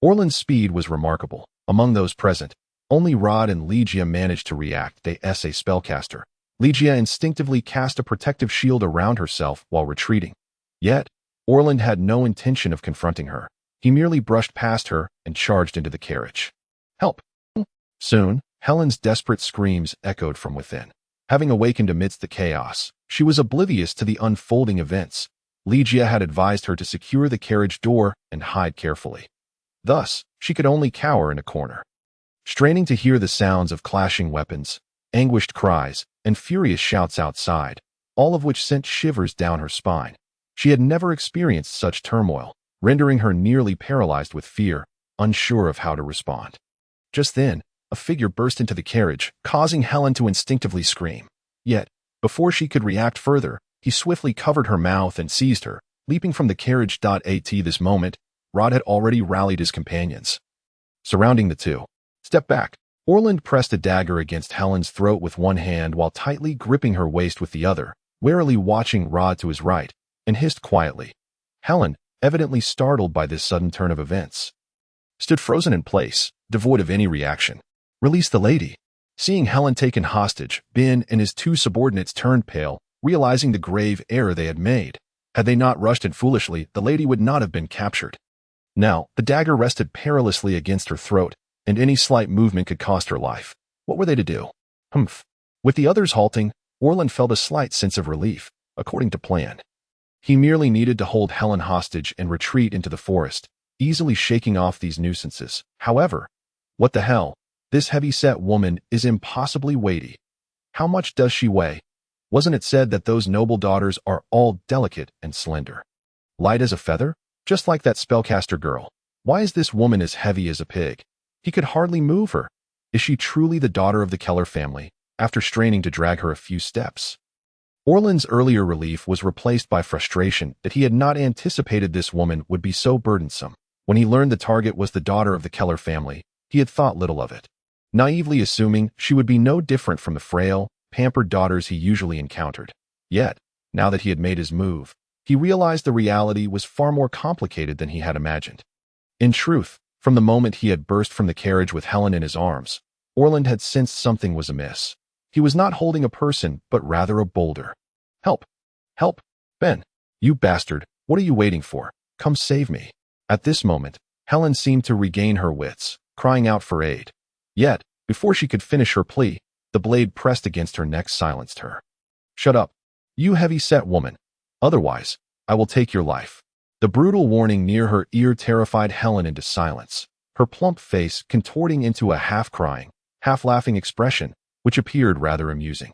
Orland's speed was remarkable. Among those present, only Rod and Legia managed to react as a spellcaster. Legia instinctively cast a protective shield around herself while retreating. Yet, Orland had no intention of confronting her. He merely brushed past her and charged into the carriage. "Help!" Soon, Helen's desperate screams echoed from within. Having awakened amidst the chaos, she was oblivious to the unfolding events. Legia had advised her to secure the carriage door and hide carefully. Thus, she could only cower in a corner. Straining to hear the sounds of clashing weapons, anguished cries, and furious shouts outside, all of which sent shivers down her spine. She had never experienced such turmoil, rendering her nearly paralyzed with fear, unsure of how to respond. Just then, a figure burst into the carriage, causing Helen to instinctively scream. Yet, before she could react further, he swiftly covered her mouth and seized her, leaping from the carriage. At this moment, Rod had already rallied his companions. Surrounding the two. "Step back." Orland pressed a dagger against Helen's throat with one hand while tightly gripping her waist with the other, warily watching Rod to his right, and hissed quietly. Helen, evidently startled by this sudden turn of events, stood frozen in place, devoid of any reaction. "Release the lady." Seeing Helen taken hostage, Ben and his 2 subordinates turned pale, realizing the grave error they had made. Had they not rushed in foolishly, the lady would not have been captured. Now, the dagger rested perilously against her throat, and any slight movement could cost her life. What were they to do? Humph. With the others halting, Orland felt a slight sense of relief, according to plan. He merely needed to hold Helen hostage and retreat into the forest, easily shaking off these nuisances. However, what the hell? This heavy-set woman is impossibly weighty. How much does she weigh? Wasn't it said that those noble daughters are all delicate and slender? Light as a feather? Just like that spellcaster girl. Why is this woman as heavy as a pig? He could hardly move her. Is she truly the daughter of the Keller family, after straining to drag her a few steps? Orland's earlier relief was replaced by frustration that he had not anticipated this woman would be so burdensome. When he learned the target was the daughter of the Keller family, he had thought little of it, naively assuming she would be no different from the frail, pampered daughters he usually encountered. Yet, now that he had made his move, he realized the reality was far more complicated than he had imagined. In truth, from the moment he had burst from the carriage with Helen in his arms, Orland had sensed something was amiss. He was not holding a person, but rather a boulder. "Help! Help! Ben! You bastard! What are you waiting for? Come save me." At this moment, Helen seemed to regain her wits, crying out for aid. Yet, before she could finish her plea, the blade pressed against her neck silenced her. "Shut up, you heavy-set woman. Otherwise, I will take your life." The brutal warning near her ear terrified Helen into silence, her plump face contorting into a half-crying, half-laughing expression, which appeared rather amusing.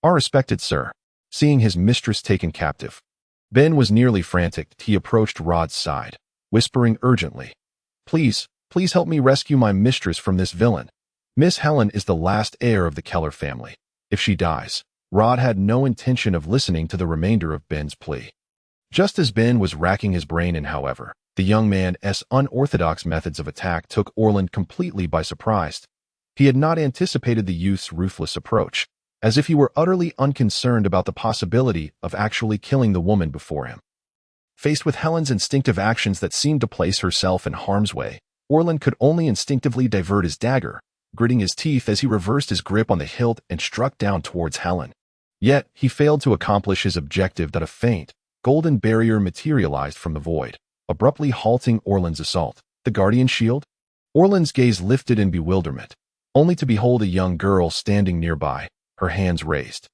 "Our respected sir." Seeing his mistress taken captive, Ben was nearly frantic. He approached Rod's side, whispering urgently, Please help me rescue my mistress from this villain." Miss Helen is the last heir of the Keller family. If she dies, Rod had no intention of listening to the remainder of Ben's plea. Just as Ben was racking his brain in, however, the young man's unorthodox methods of attack took Orland completely by surprise. He had not anticipated the youth's ruthless approach, as if he were utterly unconcerned about the possibility of actually killing the woman before him. Faced with Helen's instinctive actions that seemed to place herself in harm's way, Orland could only instinctively divert his dagger, gritting his teeth as he reversed his grip on the hilt and struck down towards Helen. Yet, he failed to accomplish his objective that a faint, golden barrier materialized from the void, abruptly halting Orland's assault. The guardian shield? Orland's gaze lifted in bewilderment, only to behold a young girl standing nearby, her hands raised.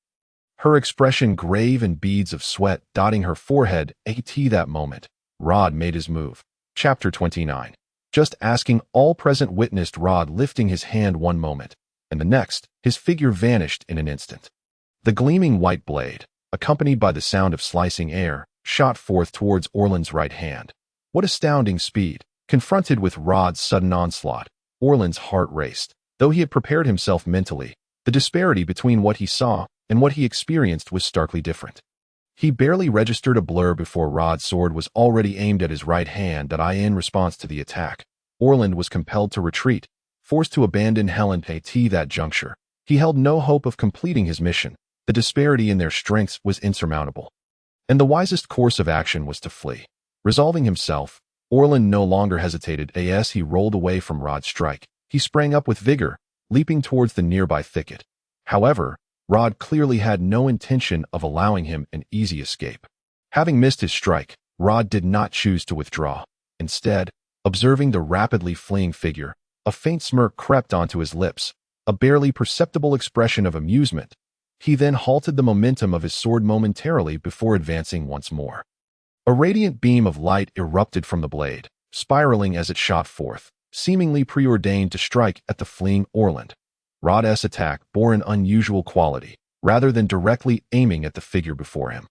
Her expression grave and beads of sweat dotting her forehead. At that moment, Rod made his move. Chapter 29. Just asking all present witnessed Rod lifting his hand one moment, and the next, his figure vanished in an instant. The gleaming white blade, accompanied by the sound of slicing air, shot forth towards Orland's right hand. What astounding speed! Confronted with Rod's sudden onslaught, Orland's heart raced. Though he had prepared himself mentally, the disparity between what he saw and what he experienced was starkly different. He barely registered a blur before Rod's sword was already aimed at his right hand. In response to the attack, Orland was compelled to retreat, forced to abandon Helen. At that juncture, he held no hope of completing his mission. The disparity in their strengths was insurmountable, and the wisest course of action was to flee. Resolving himself, Orland no longer hesitated. As he rolled away from Rod's strike, he sprang up with vigor, leaping towards the nearby thicket. However, Rod clearly had no intention of allowing him an easy escape. Having missed his strike, Rod did not choose to withdraw. Instead, observing the rapidly fleeing figure, a faint smirk crept onto his lips, a barely perceptible expression of amusement. He then halted the momentum of his sword momentarily before advancing once more. A radiant beam of light erupted from the blade, spiraling as it shot forth, seemingly preordained to strike at the fleeing Orland. Rod's attack bore an unusual quality, rather than directly aiming at the figure before him.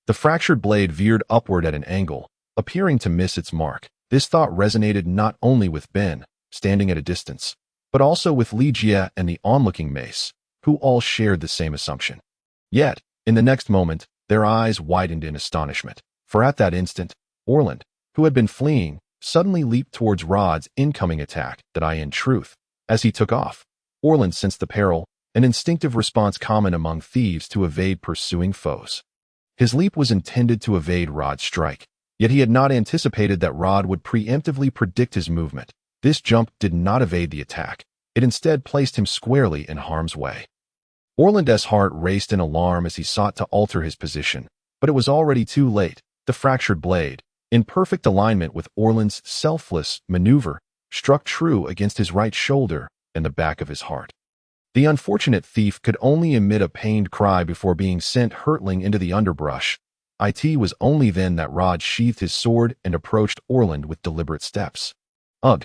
The fractured blade veered upward at an angle, appearing to miss its mark. This thought resonated not only with Ben, standing at a distance, but also with Li Jie and the onlooking mace, who all shared the same assumption. Yet, in the next moment, their eyes widened in astonishment, for at that instant, Orland, who had been fleeing, suddenly leaped towards Rod's incoming attack. In truth, as he took off, Orland sensed the peril, an instinctive response common among thieves to evade pursuing foes. His leap was intended to evade Rod's strike, yet he had not anticipated that Rod would preemptively predict his movement. This jump did not evade the attack. It instead placed him squarely in harm's way. Orland's heart raced in alarm as he sought to alter his position, but it was already too late. The fractured blade, in perfect alignment with Orland's selfless maneuver, struck true against his right shoulder and the back of his heart. The unfortunate thief could only emit a pained cry before being sent hurtling into the underbrush. It was only then that Rod sheathed his sword and approached Orland with deliberate steps. Ugh!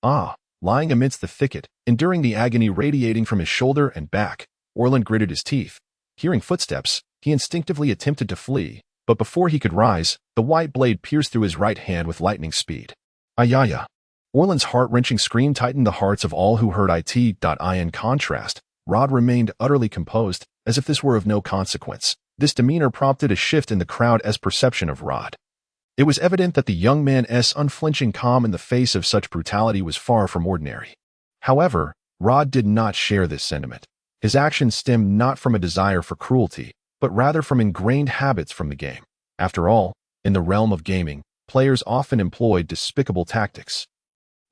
Ah! Lying amidst the thicket, enduring the agony radiating from his shoulder and back, Orland gritted his teeth. Hearing footsteps, he instinctively attempted to flee, but before he could rise, the white blade pierced through his right hand with lightning speed. Ayaya! Orland's heart-wrenching scream tightened the hearts of all who heard it. In contrast, Rod remained utterly composed, as if this were of no consequence. This demeanor prompted a shift in the crowd's perception of Rod. It was evident that the young man's unflinching calm in the face of such brutality was far from ordinary. However, Rod did not share this sentiment. His actions stemmed not from a desire for cruelty, but rather from ingrained habits from the game. After all, in the realm of gaming, players often employed despicable tactics,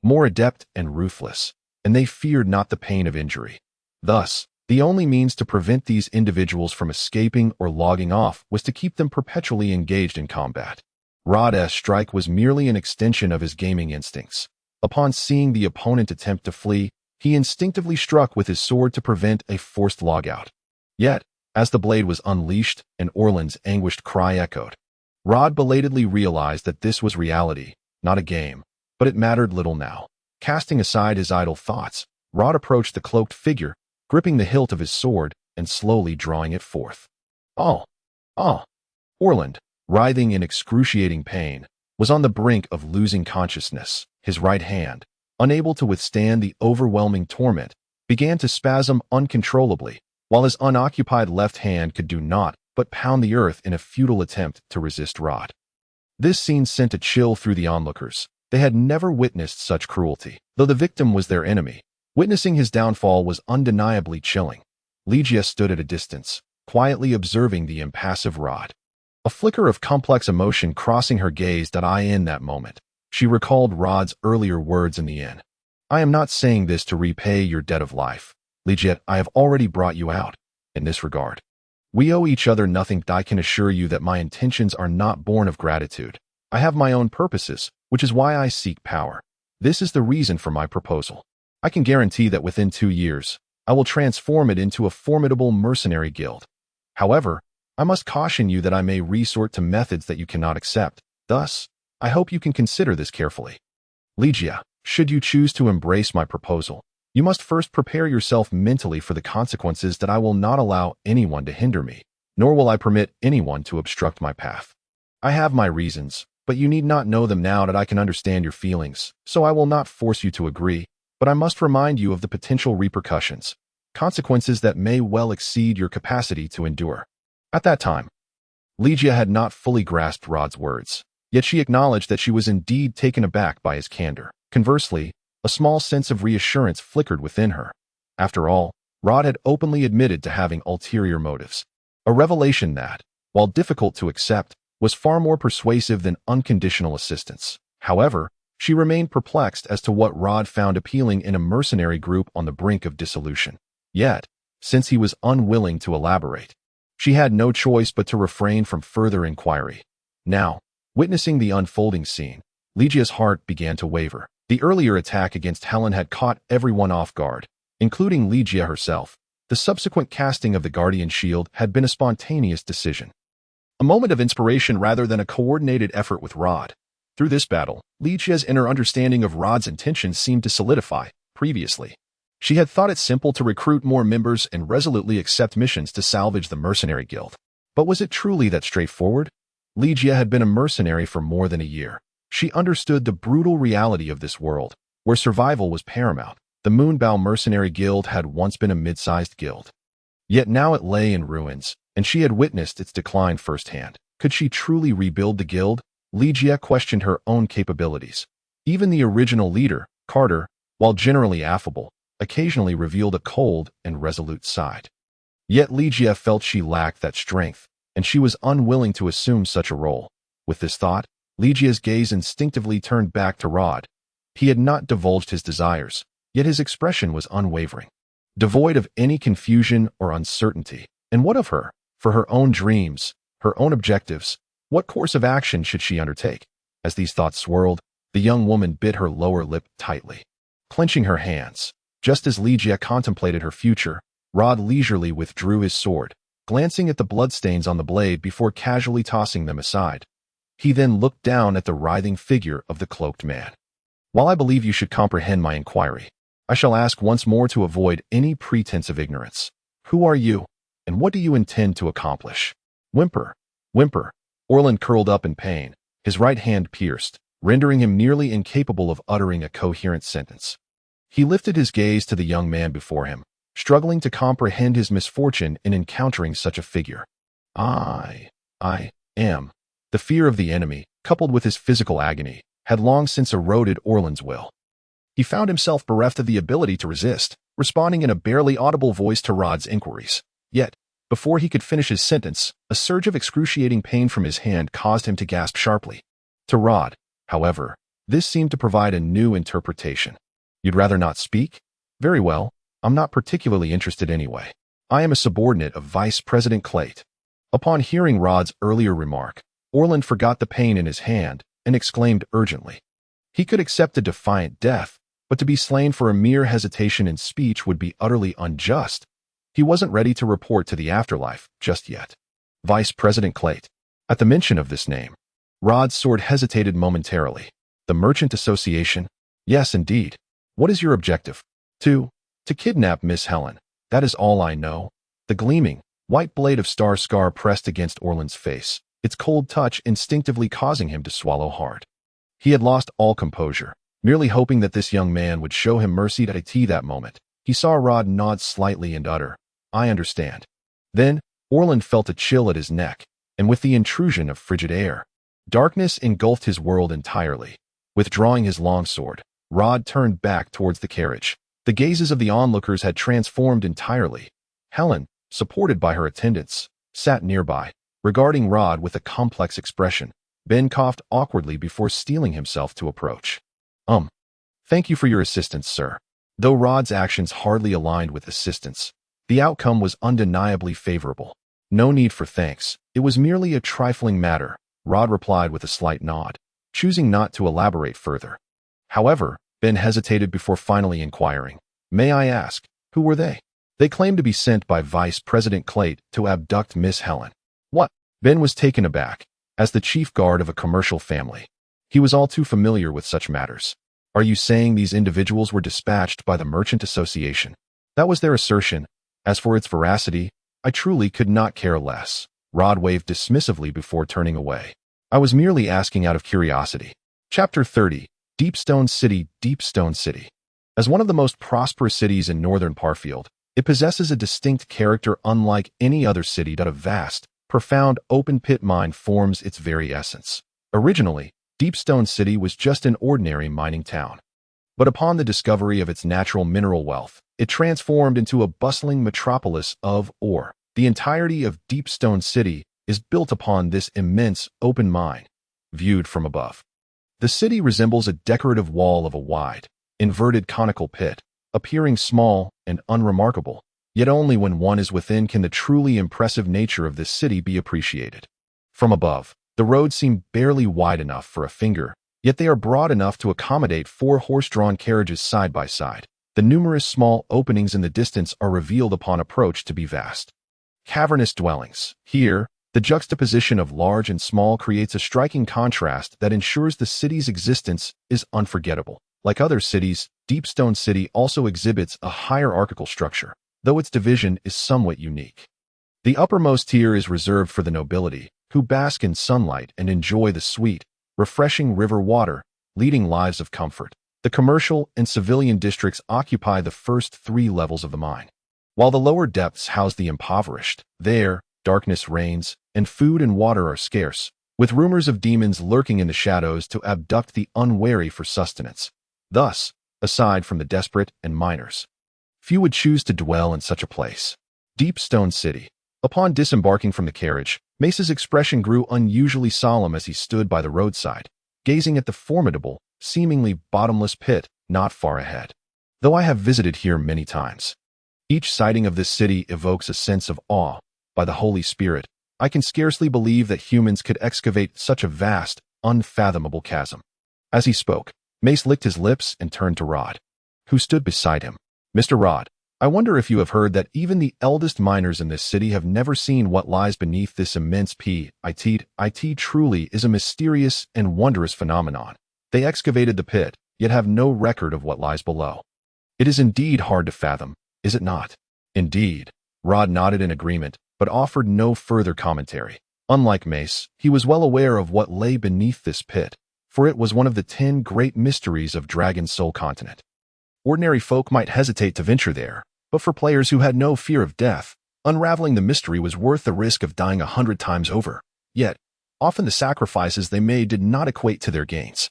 more adept and ruthless, and they feared not the pain of injury. Thus, the only means to prevent these individuals from escaping or logging off was to keep them perpetually engaged in combat. Rod's strike was merely an extension of his gaming instincts. Upon seeing the opponent attempt to flee, he instinctively struck with his sword to prevent a forced logout. Yet, as the blade was unleashed and Orland's anguished cry echoed, Rod belatedly realized that this was reality, not a game. But it mattered little now. Casting aside his idle thoughts, Rod approached the cloaked figure, gripping the hilt of his sword and slowly drawing it forth. Oh! Orland, writhing in excruciating pain, was on the brink of losing consciousness. His right hand, unable to withstand the overwhelming torment, began to spasm uncontrollably, while his unoccupied left hand could do naught but pound the earth in a futile attempt to resist Rod. This scene sent a chill through the onlookers. They had never witnessed such cruelty, though the victim was their enemy. Witnessing his downfall was undeniably chilling. Ligia stood at a distance, quietly observing the impassive Rod. A flicker of complex emotion crossing her gaze in that moment. She recalled Rod's earlier words in the inn. "I am not saying this to repay your debt of life. Ligia, I have already brought you out. In this regard, we owe each other nothing. I can assure you that my intentions are not born of gratitude. I have my own purposes, which is why I seek power. This is the reason for my proposal. I can guarantee that within 2 years, I will transform it into a formidable mercenary guild. However, I must caution you that I may resort to methods that you cannot accept. Thus, I hope you can consider this carefully. Ligia, should you choose to embrace my proposal, you must first prepare yourself mentally for the consequences that I will not allow anyone to hinder me, nor will I permit anyone to obstruct my path. I have my reasons, but you need not know them now that I can understand your feelings, so I will not force you to agree, but I must remind you of the potential repercussions, consequences that may well exceed your capacity to endure." At that time, Ligia had not fully grasped Rod's words, yet she acknowledged that she was indeed taken aback by his candor. Conversely, a small sense of reassurance flickered within her. After all, Rod had openly admitted to having ulterior motives, a revelation that, while difficult to accept, was far more persuasive than unconditional assistance. However, she remained perplexed as to what Rod found appealing in a mercenary group on the brink of dissolution. Yet, since he was unwilling to elaborate, she had no choice but to refrain from further inquiry. Now, witnessing the unfolding scene, Ligia's heart began to waver. The earlier attack against Helen had caught everyone off guard, including Ligia herself. The subsequent casting of the Guardian Shield had been a spontaneous decision, a moment of inspiration rather than a coordinated effort with Rod. Through this battle, Ligia's inner understanding of Rod's intentions seemed to solidify. Previously, she had thought it simple to recruit more members and resolutely accept missions to salvage the mercenary guild. But was it truly that straightforward? Ligia had been a mercenary for more than a year. She understood the brutal reality of this world, where survival was paramount. The Moonbow Mercenary Guild had once been a mid-sized guild. Yet now it lay in ruins, and she had witnessed its decline firsthand. Could she truly rebuild the guild? Ligia questioned her own capabilities. Even the original leader, Carter, while generally affable, occasionally revealed a cold and resolute side. Yet Ligia felt she lacked that strength, and she was unwilling to assume such a role. With this thought, Ligia's gaze instinctively turned back to Rod. He had not divulged his desires, yet his expression was unwavering, devoid of any confusion or uncertainty. And what of her? For her own dreams, her own objectives, what course of action should she undertake? As these thoughts swirled, the young woman bit her lower lip tightly, clenching her hands. Just as Ligia contemplated her future, Rod leisurely withdrew his sword, glancing at the bloodstains on the blade before casually tossing them aside. He then looked down at the writhing figure of the cloaked man. "While I believe you should comprehend my inquiry, I shall ask once more to avoid any pretense of ignorance. Who are you, and what do you intend to accomplish?" Whimper, whimper. Orland curled up in pain, his right hand pierced, rendering him nearly incapable of uttering a coherent sentence. He lifted his gaze to the young man before him, struggling to comprehend his misfortune in encountering such a figure. I am. The fear of the enemy, coupled with his physical agony, had long since eroded Orland's will. He found himself bereft of the ability to resist, responding in a barely audible voice to Rod's inquiries. Yet, before he could finish his sentence, a surge of excruciating pain from his hand caused him to gasp sharply. To Rod, however, this seemed to provide a new interpretation. "You'd rather not speak? Very well, I'm not particularly interested anyway. I am a subordinate of Vice President Clayt." Upon hearing Rod's earlier remark, Orland forgot the pain in his hand and exclaimed urgently. He could accept a defiant death, but to be slain for a mere hesitation in speech would be utterly unjust. He wasn't ready to report to the afterlife just yet. Vice President Clayt. At the mention of this name, Rod's sword hesitated momentarily. The Merchant Association? Yes, indeed. What is your objective? To kidnap Miss Helen. That is all I know. The gleaming, white blade of Star Scar pressed against Orland's face, its cold touch instinctively causing him to swallow hard. He had lost all composure, merely hoping that this young man would show him mercy at that moment. He saw Rod nod slightly and utter, "I understand." Then, Orland felt a chill at his neck, and with the intrusion of frigid air, darkness engulfed his world entirely. Withdrawing his longsword, Rod turned back towards the carriage. The gazes of the onlookers had transformed entirely. Helen, supported by her attendants, sat nearby, regarding Rod with a complex expression. Ben coughed awkwardly before steeling himself to approach. Thank you for your assistance, sir." Though Rod's actions hardly aligned with assistance, the outcome was undeniably favorable. "No need for thanks. It was merely a trifling matter," Rod replied with a slight nod, choosing not to elaborate further. However, Ben hesitated before finally inquiring, "May I ask, who were they?" "They claimed to be sent by Vice President Clate to abduct Miss Helen." "What?" Ben was taken aback. As the chief guard of a commercial family, he was all too familiar with such matters. "Are you saying these individuals were dispatched by the Merchant Association?" "That was their assertion. As for its veracity, I truly could not care less." Rod waved dismissively before turning away. "I was merely asking out of curiosity." Chapter 30. Deepstone City. Deepstone City. As one of the most prosperous cities in northern Parfield, it possesses a distinct character unlike any other city. A vast, profound open-pit mine forms its very essence. Originally, Deepstone City was just an ordinary mining town. But upon the discovery of its natural mineral wealth, it transformed into a bustling metropolis of ore. The entirety of Deepstone City is built upon this immense open mine, viewed from above. The city resembles a decorative wall of a wide, inverted conical pit, appearing small and unremarkable, yet only when one is within can the truly impressive nature of this city be appreciated. From above, the roads seem barely wide enough for a finger, yet they are broad enough to accommodate 4 horse-drawn carriages side by side. The numerous small openings in the distance are revealed upon approach to be vast, cavernous dwellings. Here, the juxtaposition of large and small creates a striking contrast that ensures the city's existence is unforgettable. Like other cities, Deepstone City also exhibits a hierarchical structure, though its division is somewhat unique. The uppermost tier is reserved for the nobility, who bask in sunlight and enjoy the sweet, refreshing river water, leading lives of comfort. The commercial and civilian districts occupy the first 3 levels of the mine, while the lower depths house the impoverished. There, darkness reigns, and food and water are scarce, with rumors of demons lurking in the shadows to abduct the unwary for sustenance. Thus, aside from the desperate and miners, few would choose to dwell in such a place. Deepstone City. Upon disembarking from the carriage, Mace's expression grew unusually solemn as he stood by the roadside, gazing at the formidable, seemingly bottomless pit not far ahead. "Though I have visited here many times, each sighting of this city evokes a sense of awe. By the Holy Spirit, I can scarcely believe that humans could excavate such a vast, unfathomable chasm." As he spoke, Mace licked his lips and turned to Rod, who stood beside him. "Mr. Rod, I wonder if you have heard that even the eldest miners in this city have never seen what lies beneath this immense pit. It truly is a mysterious and wondrous phenomenon. They excavated the pit, yet have no record of what lies below. It is indeed hard to fathom, is it not?" "Indeed." Rod nodded in agreement, but offered no further commentary. Unlike Mace, he was well aware of what lay beneath this pit, for it was one of the 10 great mysteries of Dragon's Soul Continent. Ordinary folk might hesitate to venture there, but for players who had no fear of death, unraveling the mystery was worth the risk of dying 100 times over. Yet, often the sacrifices they made did not equate to their gains.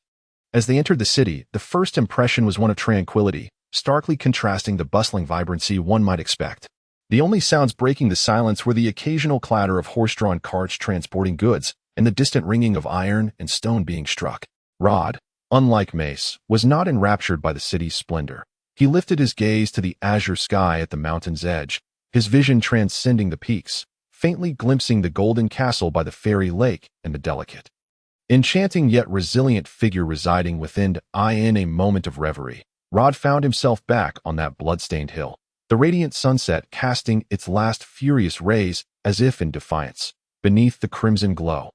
As they entered the city, the first impression was one of tranquility, starkly contrasting the bustling vibrancy one might expect. The only sounds breaking the silence were the occasional clatter of horse-drawn carts transporting goods and the distant ringing of iron and stone being struck. Rod, unlike Mace, was not enraptured by the city's splendor. He lifted his gaze to the azure sky at the mountain's edge, his vision transcending the peaks, faintly glimpsing the golden castle by the fairy lake and the delicate, enchanting yet resilient figure residing within. In a moment of reverie, Rod found himself back on that blood-stained hill, the radiant sunset casting its last furious rays as if in defiance. Beneath the crimson glow,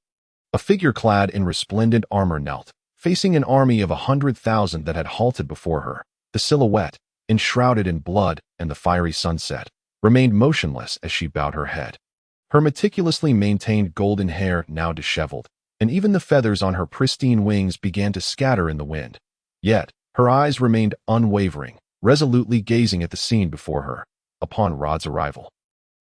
a figure clad in resplendent armor knelt, facing an army of 100,000 that had halted before her. The silhouette, enshrouded in blood and the fiery sunset, remained motionless as she bowed her head. Her meticulously maintained golden hair now disheveled, and even the feathers on her pristine wings began to scatter in the wind. Yet, her eyes remained unwavering, resolutely gazing at the scene before her. Upon Rod's arrival,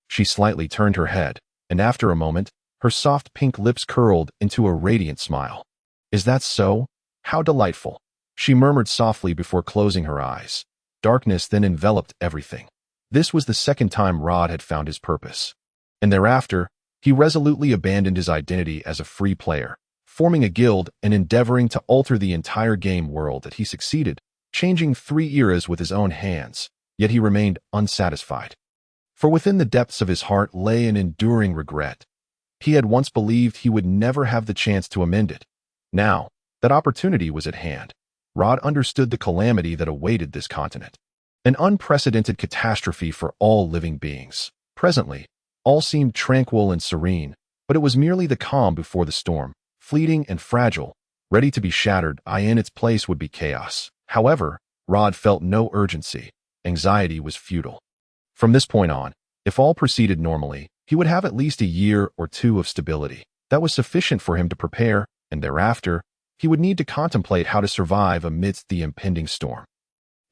she slightly turned her head, and after a moment, her soft pink lips curled into a radiant smile. "Is that so? How delightful," she murmured softly before closing her eyes. Darkness then enveloped everything. This was the second time Rod had found his purpose. And thereafter, he resolutely abandoned his identity as a free player, forming a guild and endeavoring to alter the entire game world. That he succeeded, changing 3 eras with his own hands, yet he remained unsatisfied. For within the depths of his heart lay an enduring regret. He had once believed he would never have the chance to amend it. Now, that opportunity was at hand. Rod understood the calamity that awaited this continent. An unprecedented catastrophe for all living beings. Presently, all seemed tranquil and serene, but it was merely the calm before the storm, fleeting and fragile, ready to be shattered. In its place would be chaos. However, Rod felt no urgency. Anxiety was futile. From this point on, if all proceeded normally, he would have at least a year or two of stability. That was sufficient for him to prepare, and thereafter, he would need to contemplate how to survive amidst the impending storm.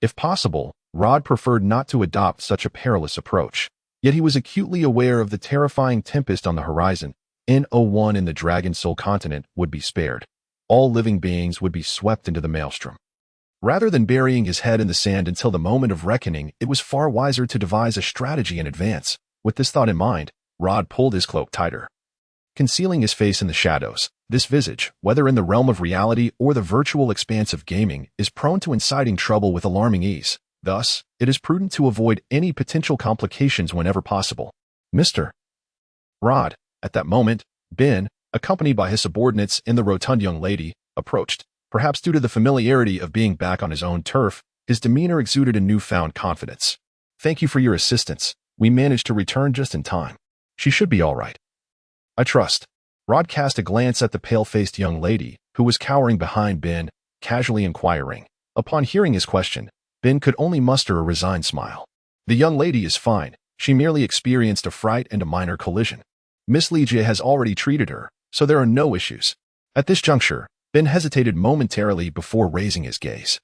If possible, Rod preferred not to adopt such a perilous approach, yet he was acutely aware of the terrifying tempest on the horizon. No one in the Dragon Soul continent would be spared. All living beings would be swept into the maelstrom. Rather than burying his head in the sand until the moment of reckoning, it was far wiser to devise a strategy in advance. With this thought in mind, Rod pulled his cloak tighter, concealing his face in the shadows. This visage, whether in the realm of reality or the virtual expanse of gaming, is prone to inciting trouble with alarming ease. Thus, it is prudent to avoid any potential complications whenever possible. Mr. Rod. At that moment, Ben, accompanied by his subordinates and the rotund young lady, approached. Perhaps due to the familiarity of being back on his own turf, his demeanor exuded a newfound confidence. "Thank you for your assistance. We managed to return just in time. She should be all right, I trust." Rod cast a glance at the pale-faced young lady, who was cowering behind Ben, casually inquiring. Upon hearing his question, Ben could only muster a resigned smile. "The young lady is fine. She merely experienced a fright and a minor collision. Miss Legia has already treated her, so there are no issues." At this juncture, Ben hesitated momentarily before raising his gaze.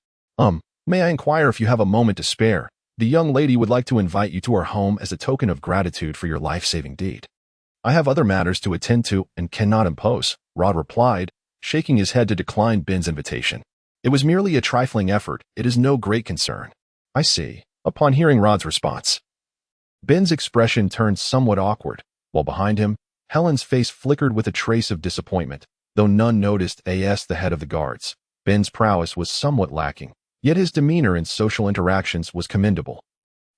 May I inquire if you have a moment to spare? The young lady would like to invite you to her home as a token of gratitude for your life-saving deed." "I have other matters to attend to and cannot impose," Rod replied, shaking his head to decline Ben's invitation. "It was merely a trifling effort. It is no great concern." "I see." Upon hearing Rod's response, Ben's expression turned somewhat awkward, while behind him, Helen's face flickered with a trace of disappointment. Though none noticed the head of the guards, Ben's prowess was somewhat lacking, yet his demeanor in social interactions was commendable.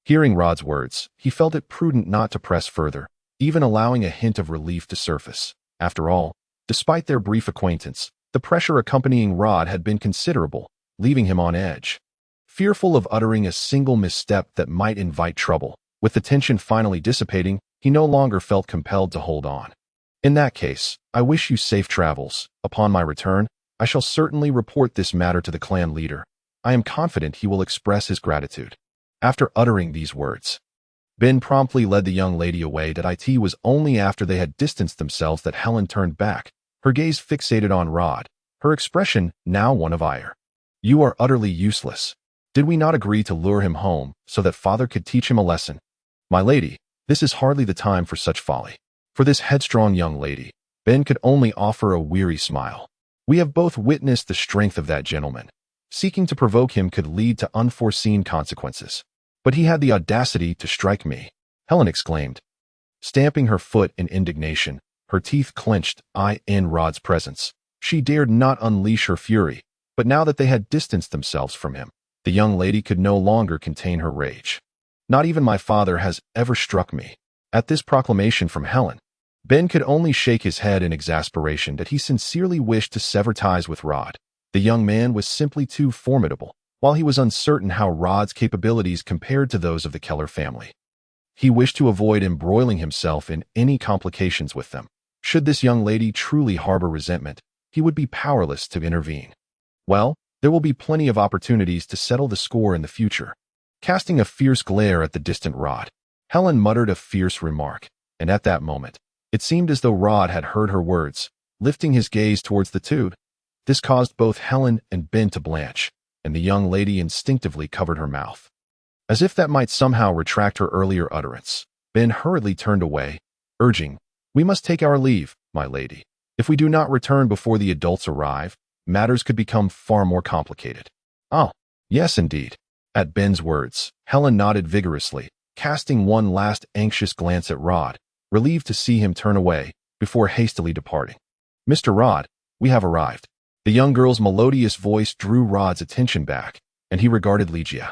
Hearing Rod's words, he felt it prudent not to press further, even allowing a hint of relief to surface. After all, despite their brief acquaintance, the pressure accompanying Rod had been considerable, leaving him on edge. Fearful of uttering a single misstep that might invite trouble, with the tension finally dissipating, he no longer felt compelled to hold on. "In that case, I wish you safe travels. Upon my return, I shall certainly report this matter to the clan leader. I am confident he will express his gratitude." After uttering these words, Ben promptly led the young lady away. It was only after they had distanced themselves that Helen turned back, her gaze fixated on Rod, her expression now one of ire. "You are utterly useless. Did we not agree to lure him home so that father could teach him a lesson?" "My lady, this is hardly the time for such folly." For this headstrong young lady, Ben could only offer a weary smile. "We have both witnessed the strength of that gentleman. Seeking to provoke him could lead to unforeseen consequences. But he had the audacity to strike me," Helen exclaimed, stamping her foot in indignation, her teeth clenched. In Rod's presence, she dared not unleash her fury, but now that they had distanced themselves from him, the young lady could no longer contain her rage. "Not even my father has ever struck me." At this proclamation from Helen, Ben could only shake his head in exasperation. That he sincerely wished to sever ties with Rod. The young man was simply too formidable, while he was uncertain how Rod's capabilities compared to those of the Keller family. He wished to avoid embroiling himself in any complications with them. Should this young lady truly harbor resentment, he would be powerless to intervene. Well, there will be plenty of opportunities to settle the score in the future. Casting a fierce glare at the distant Rod, Helen muttered a fierce remark, and at that moment, it seemed as though Rod had heard her words, lifting his gaze towards the two. This caused both Helen and Ben to blanch, and the young lady instinctively covered her mouth. As if that might somehow retract her earlier utterance, Ben hurriedly turned away, urging, "We must take our leave, my lady. If we do not return before the adults arrive, matters could become far more complicated." "Oh, yes indeed." At Ben's words, Helen nodded vigorously, casting one last anxious glance at Rod, relieved to see him turn away, before hastily departing. "Mr. Rod, we have arrived." The young girl's melodious voice drew Rod's attention back, and he regarded Ligia,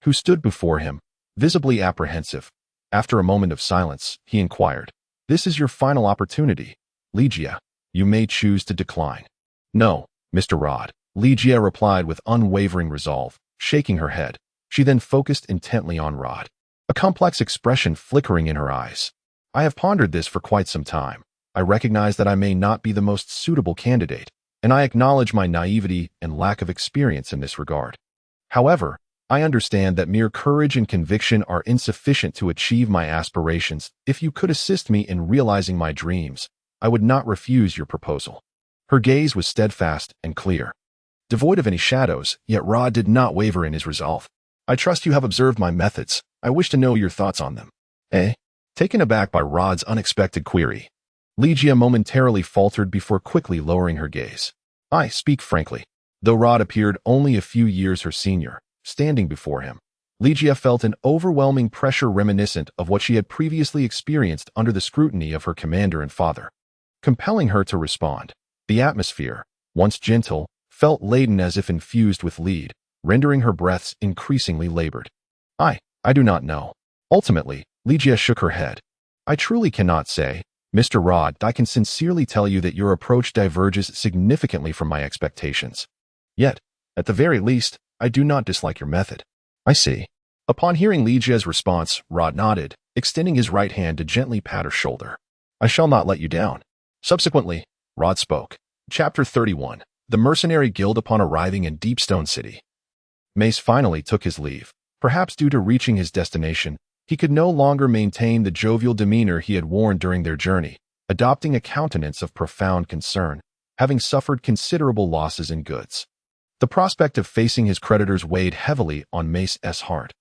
who stood before him, visibly apprehensive. After a moment of silence, he inquired, "This is your final opportunity, Ligia. You may choose to decline." "No, Mr. Rod," Ligia replied with unwavering resolve, shaking her head. She then focused intently on Rod, a complex expression flickering in her eyes. "I have pondered this for quite some time. I recognize that I may not be the most suitable candidate, and I acknowledge my naivety and lack of experience in this regard. However, I understand that mere courage and conviction are insufficient to achieve my aspirations. If you could assist me in realizing my dreams, I would not refuse your proposal." Her gaze was steadfast and clear, devoid of any shadows, yet Rod did not waver in his resolve. "I trust you have observed my methods. I wish to know your thoughts on them." "Eh?" Taken aback by Rod's unexpected query, Ligia momentarily faltered before quickly lowering her gaze. "I speak frankly." Though Rod appeared only a few years her senior, standing before him, Ligia felt an overwhelming pressure reminiscent of what she had previously experienced under the scrutiny of her commander and father, compelling her to respond. The atmosphere, once gentle, felt laden as if infused with lead, rendering her breaths increasingly labored. I do not know." Ultimately, Ligia shook her head. "I truly cannot say, Mr. Rod. I can sincerely tell you that your approach diverges significantly from my expectations. Yet, at the very least, I do not dislike your method." "I see." Upon hearing Ligia's response, Rod nodded, extending his right hand to gently pat her shoulder. "I shall not let you down." Subsequently, Rod spoke. Chapter 31. The Mercenary Guild. Upon arriving in Deepstone City, Mace finally took his leave. Perhaps due to reaching his destination, he could no longer maintain the jovial demeanor he had worn during their journey, adopting a countenance of profound concern, having suffered considerable losses in goods. The prospect of facing his creditors weighed heavily on Mace's heart.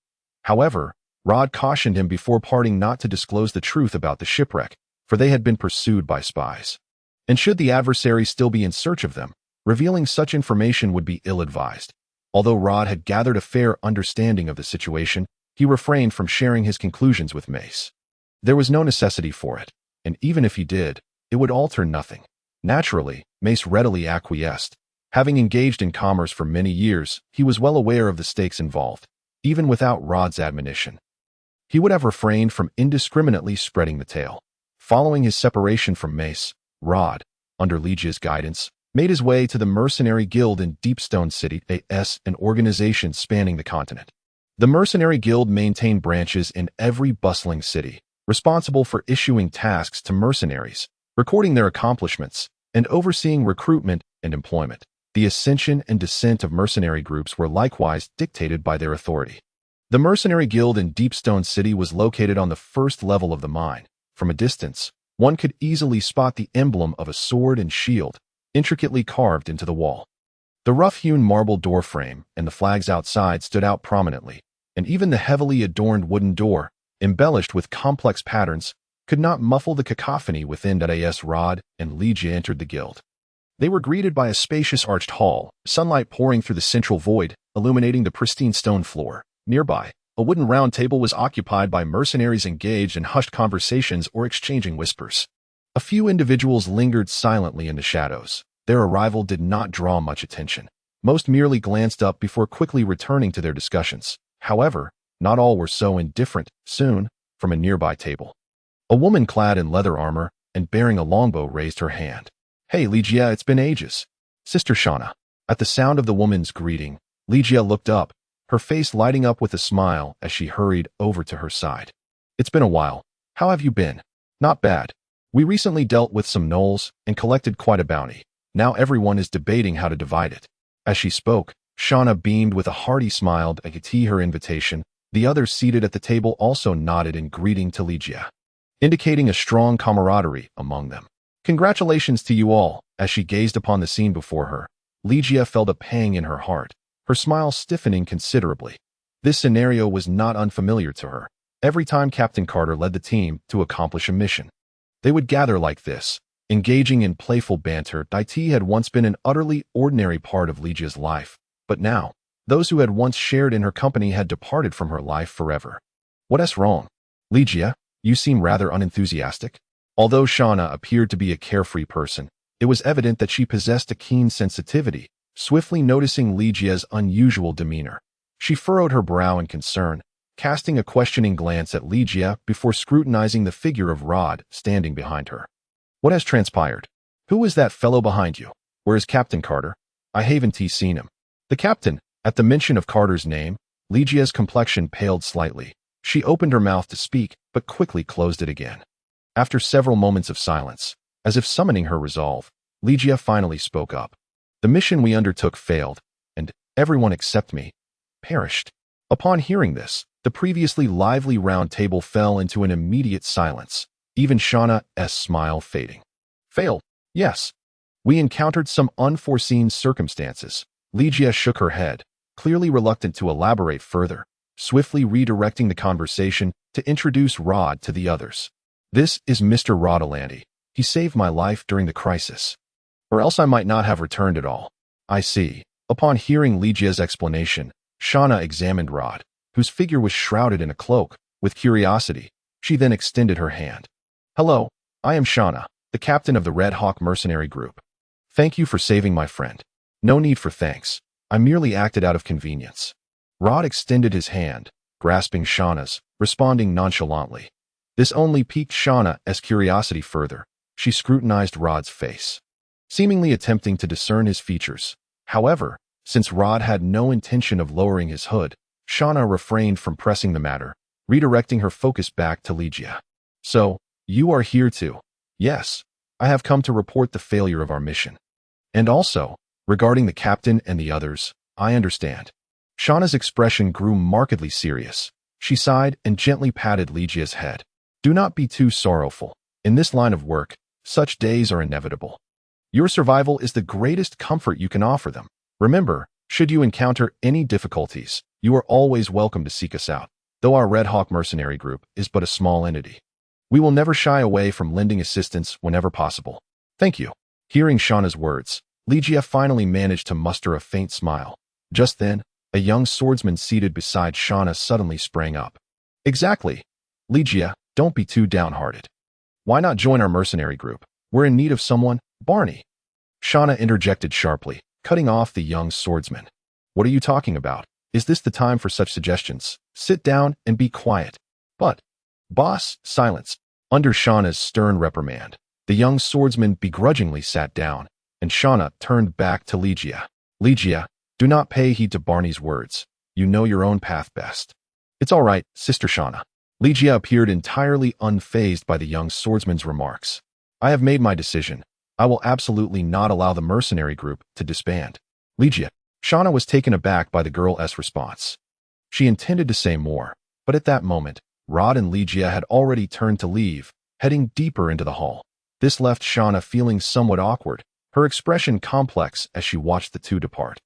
However, Rod cautioned him before parting not to disclose the truth about the shipwreck, for they had been pursued by spies. And should the adversary still be in search of them, revealing such information would be ill-advised. Although Rod had gathered a fair understanding of the situation, he refrained from sharing his conclusions with Mace. There was no necessity for it, and even if he did, it would alter nothing. Naturally, Mace readily acquiesced. Having engaged in commerce for many years, he was well aware of the stakes involved, even without Rod's admonition. He would have refrained from indiscriminately spreading the tale. Following his separation from Mace, Rod, under Ligia's guidance, made his way to the Mercenary Guild in Deepstone City, an organization spanning the continent. The Mercenary Guild maintained branches in every bustling city, responsible for issuing tasks to mercenaries, recording their accomplishments, and overseeing recruitment and employment. The ascension and descent of mercenary groups were likewise dictated by their authority. The Mercenary Guild in Deepstone City was located on the first level of the mine. From a distance, one could easily spot the emblem of a sword and shield, intricately carved into the wall. The rough-hewn marble doorframe and the flags outside stood out prominently, and even the heavily adorned wooden door, embellished with complex patterns, could not muffle the cacophony within. As Rod and Ligia entered the guild, they were greeted by a spacious arched hall, sunlight pouring through the central void, illuminating the pristine stone floor. Nearby, a wooden round table was occupied by mercenaries engaged in hushed conversations or exchanging whispers. A few individuals lingered silently in the shadows. Their arrival did not draw much attention. Most merely glanced up before quickly returning to their discussions. However, not all were so indifferent. Soon, from a nearby table, a woman clad in leather armor and bearing a longbow raised her hand. "Hey, Ligia, it's been ages. Sister Shauna." At the sound of the woman's greeting, Ligia looked up, her face lighting up with a smile as she hurried over to her side. "It's been a while. How have you been?" "Not bad. We recently dealt with some gnolls and collected quite a bounty. Now everyone is debating how to divide it." As she spoke, Shauna beamed with a hearty smile to accept her invitation. The others seated at the table also nodded in greeting to Ligia, indicating a strong camaraderie among them. "Congratulations to you all." As she gazed upon the scene before her, Ligia felt a pang in her heart, her smile stiffening considerably. This scenario was not unfamiliar to her. Every time Captain Carter led the team to accomplish a mission, they would gather like this, engaging in playful banter. IT had once been an utterly ordinary part of Lygia's life, but now, those who had once shared in her company had departed from her life forever. What's wrong? Lygia, you seem rather unenthusiastic. Although Shauna appeared to be a carefree person, it was evident that she possessed a keen sensitivity. Swiftly noticing Lygia's unusual demeanor, she furrowed her brow in concern, casting a questioning glance at Lygia before scrutinizing the figure of Rod standing behind her. What has transpired? Who is that fellow behind you? Where is Captain Carter? I haven't seen him. The captain. At the mention of Carter's name, Lygia's complexion paled slightly. She opened her mouth to speak, but quickly closed it again. After several moments of silence, as if summoning her resolve, Lygia finally spoke up. The mission we undertook failed, and everyone except me perished. Upon hearing this, the previously lively round table fell into an immediate silence, even Shauna's smile fading. Failed? Yes. We encountered some unforeseen circumstances. Lygia shook her head, clearly reluctant to elaborate further, swiftly redirecting the conversation to introduce Rod to the others. This is Mr. Rodolandi. He saved my life during the crisis. Or else I might not have returned at all. I see. Upon hearing Lygia's explanation, Shauna examined Rod, whose figure was shrouded in a cloak, with curiosity. She then extended her hand. Hello, I am Shauna, the captain of the Red Hawk mercenary group. Thank you for saving my friend. No need for thanks. I merely acted out of convenience. Rod extended his hand, grasping Shauna's, responding nonchalantly. This only piqued Shauna's curiosity further. She scrutinized Rod's face, seemingly attempting to discern his features. However, since Rod had no intention of lowering his hood, Shauna refrained from pressing the matter, redirecting her focus back to Lygia. So, you are here too? Yes. I have come to report the failure of our mission. And also, regarding the captain and the others, I understand. Shauna's expression grew markedly serious. She sighed and gently patted Lygia's head. Do not be too sorrowful. In this line of work, such days are inevitable. Your survival is the greatest comfort you can offer them. Remember, should you encounter any difficulties, you are always welcome to seek us out, though our Red Hawk mercenary group is but a small entity. We will never shy away from lending assistance whenever possible. Thank you. Hearing Shauna's words, Lygia finally managed to muster a faint smile. Just then, a young swordsman seated beside Shauna suddenly sprang up. Exactly. Lygia, don't be too downhearted. Why not join our mercenary group? We're in need of someone, Barney. Shauna interjected sharply, cutting off the young swordsman. What are you talking about? Is this the time for such suggestions? Sit down and be quiet. But, boss, silence. Under Shauna's stern reprimand, the young swordsman begrudgingly sat down, and Shauna turned back to Lygia. Lygia, do not pay heed to Barney's words. You know your own path best. It's all right, Sister Shauna. Lygia appeared entirely unfazed by the young swordsman's remarks. I have made my decision. I will absolutely not allow the mercenary group to disband. Lygia. Shauna was taken aback by the girl's response. She intended to say more, but at that moment, Rod and Lygia had already turned to leave, heading deeper into the hall. This left Shauna feeling somewhat awkward, her expression complex as she watched the two depart.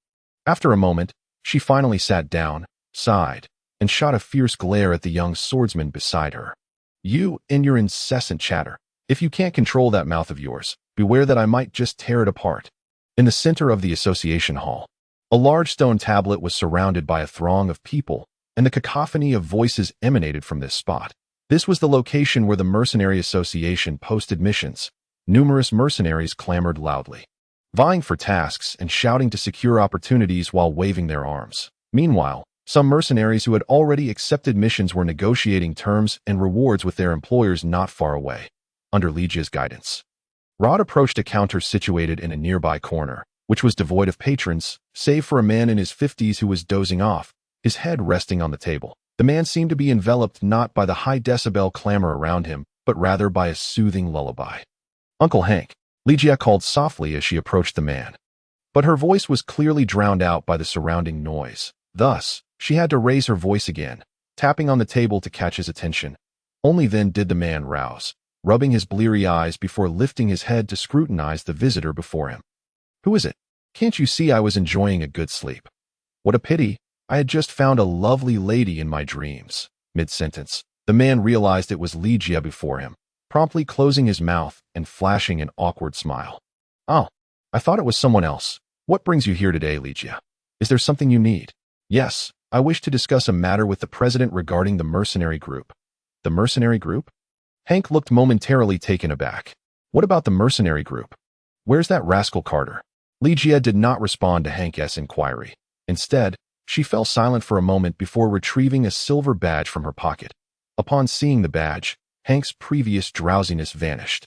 After a moment, she finally sat down, sighed, and shot a fierce glare at the young swordsman beside her. You and your incessant chatter. If you can't control that mouth of yours, beware that I might just tear it apart. In the center of the association hall, a large stone tablet was surrounded by a throng of people, and the cacophony of voices emanated from this spot. This was the location where the Mercenary Association posted missions. Numerous mercenaries clamored loudly, vying for tasks and shouting to secure opportunities while waving their arms. Meanwhile, some mercenaries who had already accepted missions were negotiating terms and rewards with their employers not far away, under Lygia's guidance. Rod approached a counter situated in a nearby corner, which was devoid of patrons, save for a man in his 50s who was dozing off, his head resting on the table. The man seemed to be enveloped not by the high-decibel clamor around him, but rather by a soothing lullaby. Uncle Hank, Lygia called softly as she approached the man. But her voice was clearly drowned out by the surrounding noise. Thus, she had to raise her voice again, tapping on the table to catch his attention. Only then did the man rouse, rubbing his bleary eyes before lifting his head to scrutinize the visitor before him. Who is it? Can't you see I was enjoying a good sleep? What a pity. I had just found a lovely lady in my dreams. Mid-sentence, the man realized it was Ligia before him, promptly closing his mouth and flashing an awkward smile. Oh, I thought it was someone else. What brings you here today, Ligia? Is there something you need? Yes, I wish to discuss a matter with the president regarding the mercenary group. The mercenary group? Hank looked momentarily taken aback. What about the mercenary group? Where's that rascal Carter? Ligia did not respond to Hank's inquiry. Instead, she fell silent for a moment before retrieving a silver badge from her pocket. Upon seeing the badge, Hank's previous drowsiness vanished,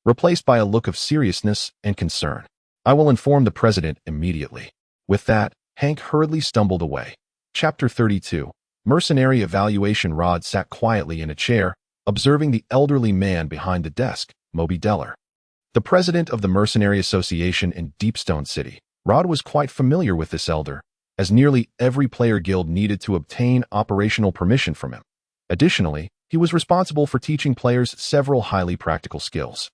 replaced by a look of seriousness and concern. I will inform the president immediately. With that, Hank hurriedly stumbled away. Chapter 32. Mercenary Evaluation. Rod sat quietly in a chair, observing the elderly man behind the desk, Moby Deller, the president of the Mercenary Association in Deepstone City. Rod was quite familiar with this elder, as nearly every player guild needed to obtain operational permission from him. Additionally, he was responsible for teaching players several highly practical skills,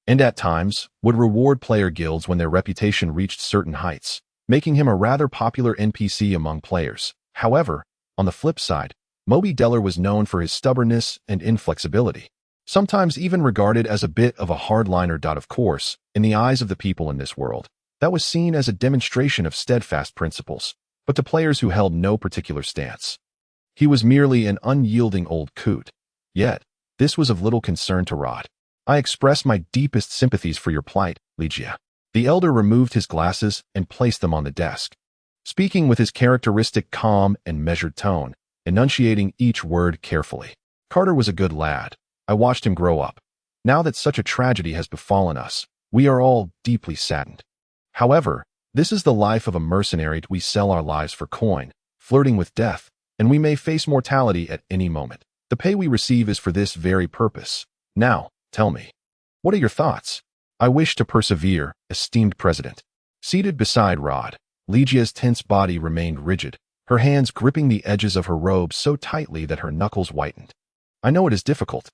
and at times would reward player guilds when their reputation reached certain heights, making him a rather popular NPC among players. However, on the flip side, Moby Deller was known for his stubbornness and inflexibility, sometimes even regarded as a bit of a hardliner. Of course, in the eyes of the people in this world, that was seen as a demonstration of steadfast principles, but to players who held no particular stance, he was merely an unyielding old coot. Yet, this was of little concern to Rod. I express my deepest sympathies for your plight, Ligia. The elder removed his glasses and placed them on the desk, speaking with his characteristic calm and measured tone, enunciating each word carefully. Carter was a good lad. I watched him grow up. Now that such a tragedy has befallen us, we are all deeply saddened. However, this is the life of a mercenary. We sell our lives for coin, flirting with death, and we may face mortality at any moment. The pay we receive is for this very purpose. Now, tell me, what are your thoughts? I wish to persevere, esteemed president. Seated beside Rod, Ligia's tense body remained rigid, her hands gripping the edges of her robe so tightly that her knuckles whitened. I know it is difficult,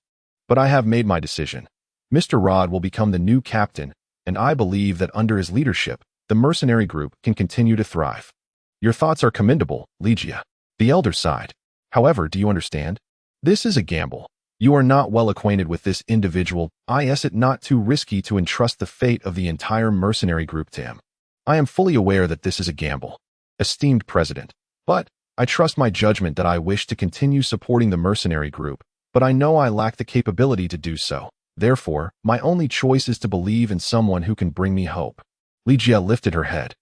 but I have made my decision. Mr. Rod will become the new captain, and I believe that under his leadership, the mercenary group can continue to thrive. Your thoughts are commendable, Ligia. The elder sighed. However, do you understand? This is a gamble. You are not well acquainted with this individual. Is it not too risky to entrust the fate of the entire mercenary group to him? I am fully aware that this is a gamble, esteemed president, but I trust my judgment that I wish to continue supporting the mercenary group, but I know I lack the capability to do so. Therefore, my only choice is to believe in someone who can bring me hope. Ligia lifted her head,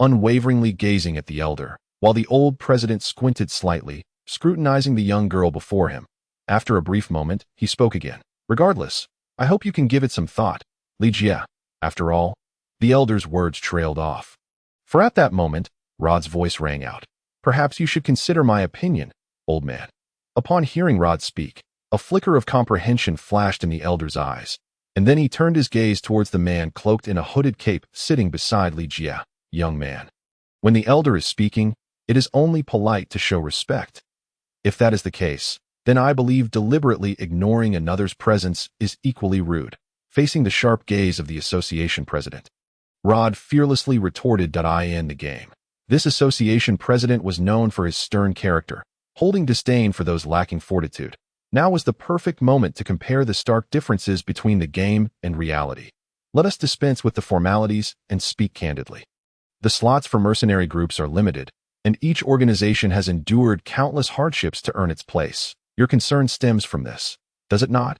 unwaveringly gazing at the elder, while the old president squinted slightly, scrutinizing the young girl before him. After a brief moment, he spoke again. Regardless, I hope you can give it some thought, Ligia. After all, the elder's words trailed off. For at that moment, Rod's voice rang out. Perhaps you should consider my opinion, old man. Upon hearing Rod speak, a flicker of comprehension flashed in the elder's eyes, and then he turned his gaze towards the man cloaked in a hooded cape sitting beside Ligia. Young man, when the elder is speaking, it is only polite to show respect. If that is the case, then I believe deliberately ignoring another's presence is equally rude. Facing the sharp gaze of the association president, Rod fearlessly retorted. I end the game. This association president was known for his stern character, holding disdain for those lacking fortitude. Now was the perfect moment to compare the stark differences between the game and reality. Let us dispense with the formalities and speak candidly. The slots for mercenary groups are limited, and each organization has endured countless hardships to earn its place. Your concern stems from this, does it not?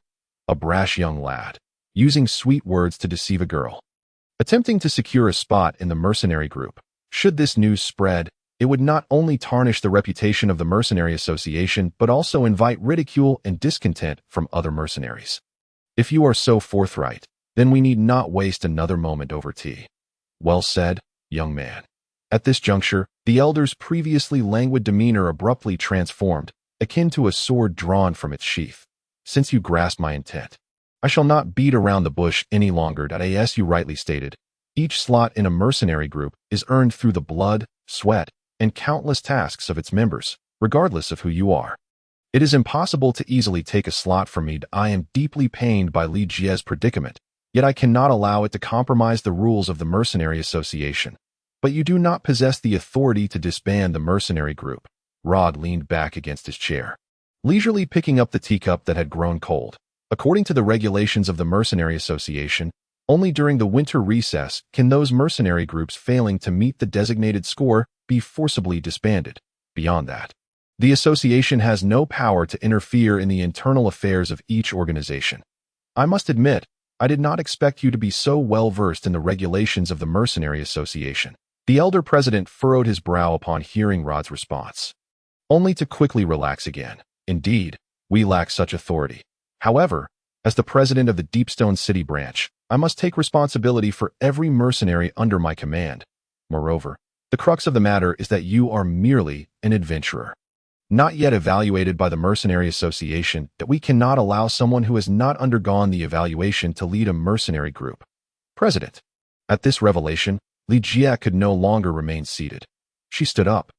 A brash young lad, using sweet words to deceive a girl, attempting to secure a spot in the mercenary group. Should this news spread, it would not only tarnish the reputation of the Mercenary Association, but also invite ridicule and discontent from other mercenaries. If you are so forthright, then we need not waste another moment over tea. Well said, young man. At this juncture, the elder's previously languid demeanor abruptly transformed, akin to a sword drawn from its sheath. Since you grasp my intent, I shall not beat around the bush any longer. As you rightly stated, each slot in a mercenary group is earned through the blood, sweat, and countless tasks of its members, regardless of who you are. It is impossible to easily take a slot from me. I am deeply pained by Ligia's predicament, yet I cannot allow it to compromise the rules of the Mercenary Association. but you do not possess the authority to disband the mercenary group. Rod leaned back against his chair, leisurely picking up the teacup that had grown cold. According to the regulations of the Mercenary Association, only during the winter recess can those mercenary groups failing to meet the designated score be forcibly disbanded. Beyond that, the association has no power to interfere in the internal affairs of each organization. I must admit, I did not expect you to be so well versed in the regulations of the Mercenary Association. The elder president furrowed his brow upon hearing Rod's response, only to quickly relax again. Indeed, we lack such authority. However, as the president of the Deepstone City branch, I must take responsibility for every mercenary under my command. Moreover, the crux of the matter is that you are merely an adventurer, not yet evaluated by the Mercenary Association, that we cannot allow someone who has not undergone the evaluation to lead a mercenary group. President. At this revelation, Li Jia could no longer remain seated. She stood up,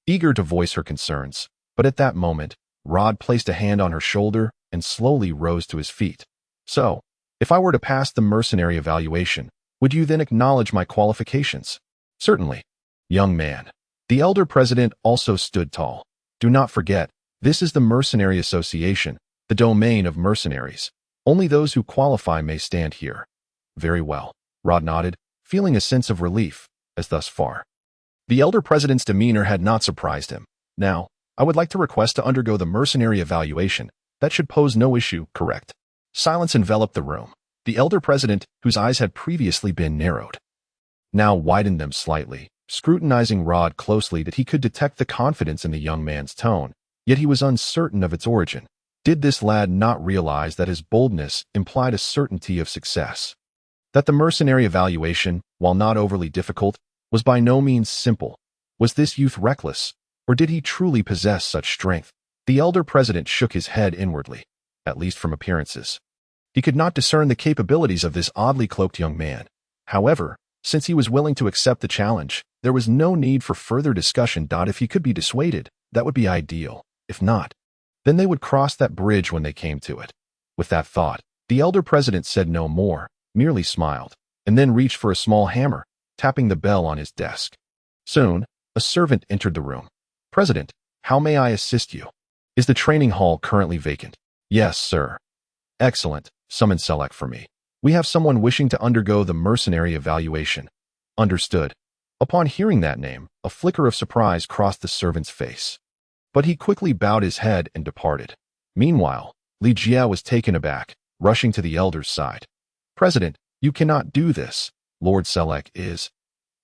eager to voice her concerns, but at that moment, Rod placed a hand on her shoulder and slowly rose to his feet. So, if I were to pass the mercenary evaluation, would you then acknowledge my qualifications? Certainly. Young man. The elder president also stood tall. Do not forget, this is the Mercenary Association, the domain of mercenaries. Only those who qualify may stand here. Very well. Rod nodded, feeling a sense of relief, as thus far the elder president's demeanor had not surprised him. Now, I would like to request to undergo the mercenary evaluation. That should pose no issue, correct? Silence enveloped the room. The elder president, whose eyes had previously been narrowed, now widened them slightly, scrutinizing Rod closely that he could detect the confidence in the young man's tone, yet he was uncertain of its origin. Did this lad not realize that his boldness implied a certainty of success? That the mercenary evaluation, while not overly difficult, was by no means simple. Was this youth reckless, or did he truly possess such strength? The elder president shook his head inwardly, at least from appearances. He could not discern the capabilities of this oddly cloaked young man. However, since he was willing to accept the challenge, there was no need for further discussion. If he could be dissuaded, that would be ideal. If not, then they would cross that bridge when they came to it. With that thought, the elder president said no more, merely smiled, and then reached for a small hammer, tapping the bell on his desk. Soon, a servant entered the room. President, how may I assist you? Is the training hall currently vacant? Yes, sir. Excellent. Summon Select for me. We have someone wishing to undergo the mercenary evaluation. Understood. Upon hearing that name, a flicker of surprise crossed the servant's face, but he quickly bowed his head and departed. Meanwhile, Li Jia was taken aback, rushing to the elder's side. President, you cannot do this. Lord Select is.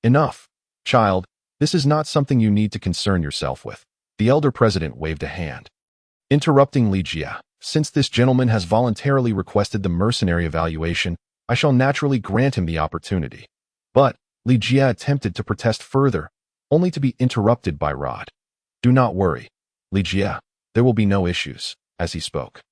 Enough. Child, this is not something you need to concern yourself with. The elder president waved a hand, interrupting Li Jia. Since this gentleman has voluntarily requested the mercenary evaluation, I shall naturally grant him the opportunity. But Li Jia attempted to protest further, only to be interrupted by Rod. Do not worry, Li Jia. There will be no issues. As he spoke,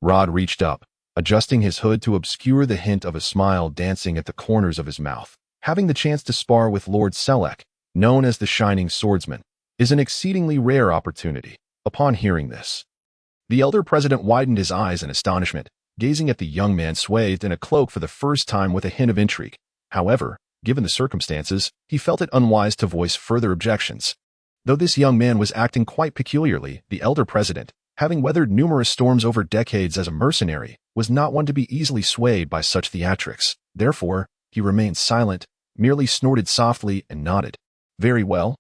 Rod reached up, adjusting his hood to obscure the hint of a smile dancing at the corners of his mouth. Having the chance to spar with Lord Select, known as the Shining Swordsman, is an exceedingly rare opportunity. Upon hearing this, the elder president widened his eyes in astonishment, gazing at the young man swathed in a cloak for the first time with a hint of intrigue. However, given the circumstances, he felt it unwise to voice further objections. Though this young man was acting quite peculiarly, the elder president, having weathered numerous storms over decades as a mercenary, was not one to be easily swayed by such theatrics. Therefore, he remained silent, merely snorted softly and nodded. Very well.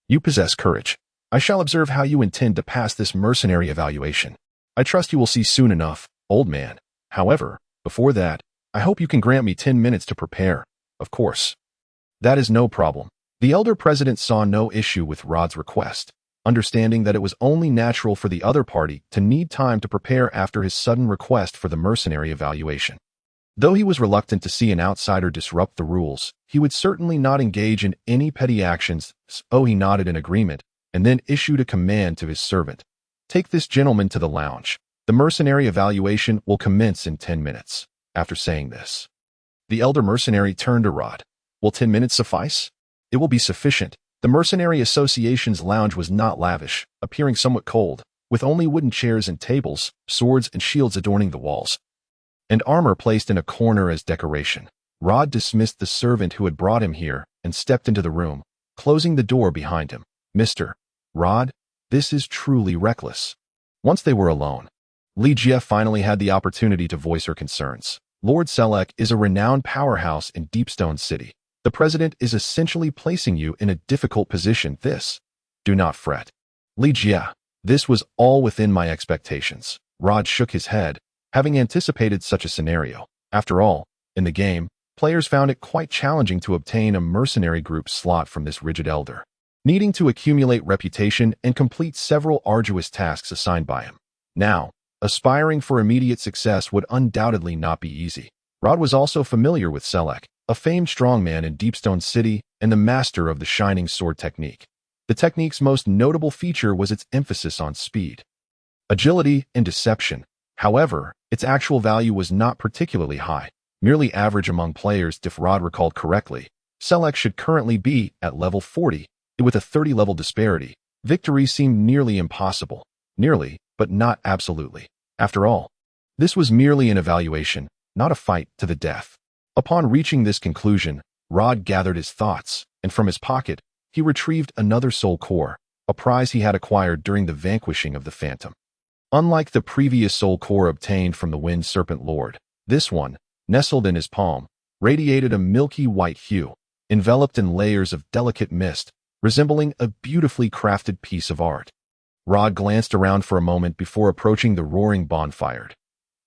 You possess courage. I shall observe how you intend to pass this mercenary evaluation. I trust you will see soon enough, old man. However, before that, I hope you can grant me 10 minutes to prepare. Of course. That is no problem. The elder president saw no issue with Rod's request, understanding that it was only natural for the other party to need time to prepare after his sudden request for the mercenary evaluation. Though he was reluctant to see an outsider disrupt the rules, he would certainly not engage in any petty actions, so he nodded in agreement, and then issued a command to his servant. Take this gentleman to the lounge. The mercenary evaluation will commence in 10 minutes. After saying this, the elder mercenary turned to Rod. Will 10 minutes suffice? It will be sufficient. The Mercenary Association's lounge was not lavish, appearing somewhat cold, with only wooden chairs and tables, swords and shields adorning the walls, and armor placed in a corner as decoration. Rod dismissed the servant who had brought him here, and stepped into the room, closing the door behind him. Mr. Rod, this is truly reckless. Once they were alone, Ligia finally had the opportunity to voice her concerns. Lord Selek is a renowned powerhouse in Deepstone City. The president is essentially placing you in a difficult position. Do not fret. Ligia, this was all within my expectations. Rod shook his head, having anticipated such a scenario. After all, in the game, players found it quite challenging to obtain a mercenary group slot from this rigid elder, needing to accumulate reputation and complete several arduous tasks assigned by him. Now, aspiring for immediate success would undoubtedly not be easy. Rod was also familiar with Selek, a famed strongman in Deepstone City and the master of the Shining Sword technique. The technique's most notable feature was its emphasis on speed, agility, and deception. However, its actual value was not particularly high, merely average among players. If Rod recalled correctly, Selek should currently be at level 40. With a 30-level disparity, victory seemed nearly impossible. Nearly, but not absolutely. After all, this was merely an evaluation, not a fight to the death. Upon reaching this conclusion, Rod gathered his thoughts, and from his pocket, he retrieved another soul core, a prize he had acquired during the vanquishing of the Phantom. Unlike the previous soul core obtained from the Wind Serpent Lord, this one, nestled in his palm, radiated a milky white hue, enveloped in layers of delicate mist, resembling a beautifully crafted piece of art. Rod glanced around for a moment before approaching the roaring bonfire.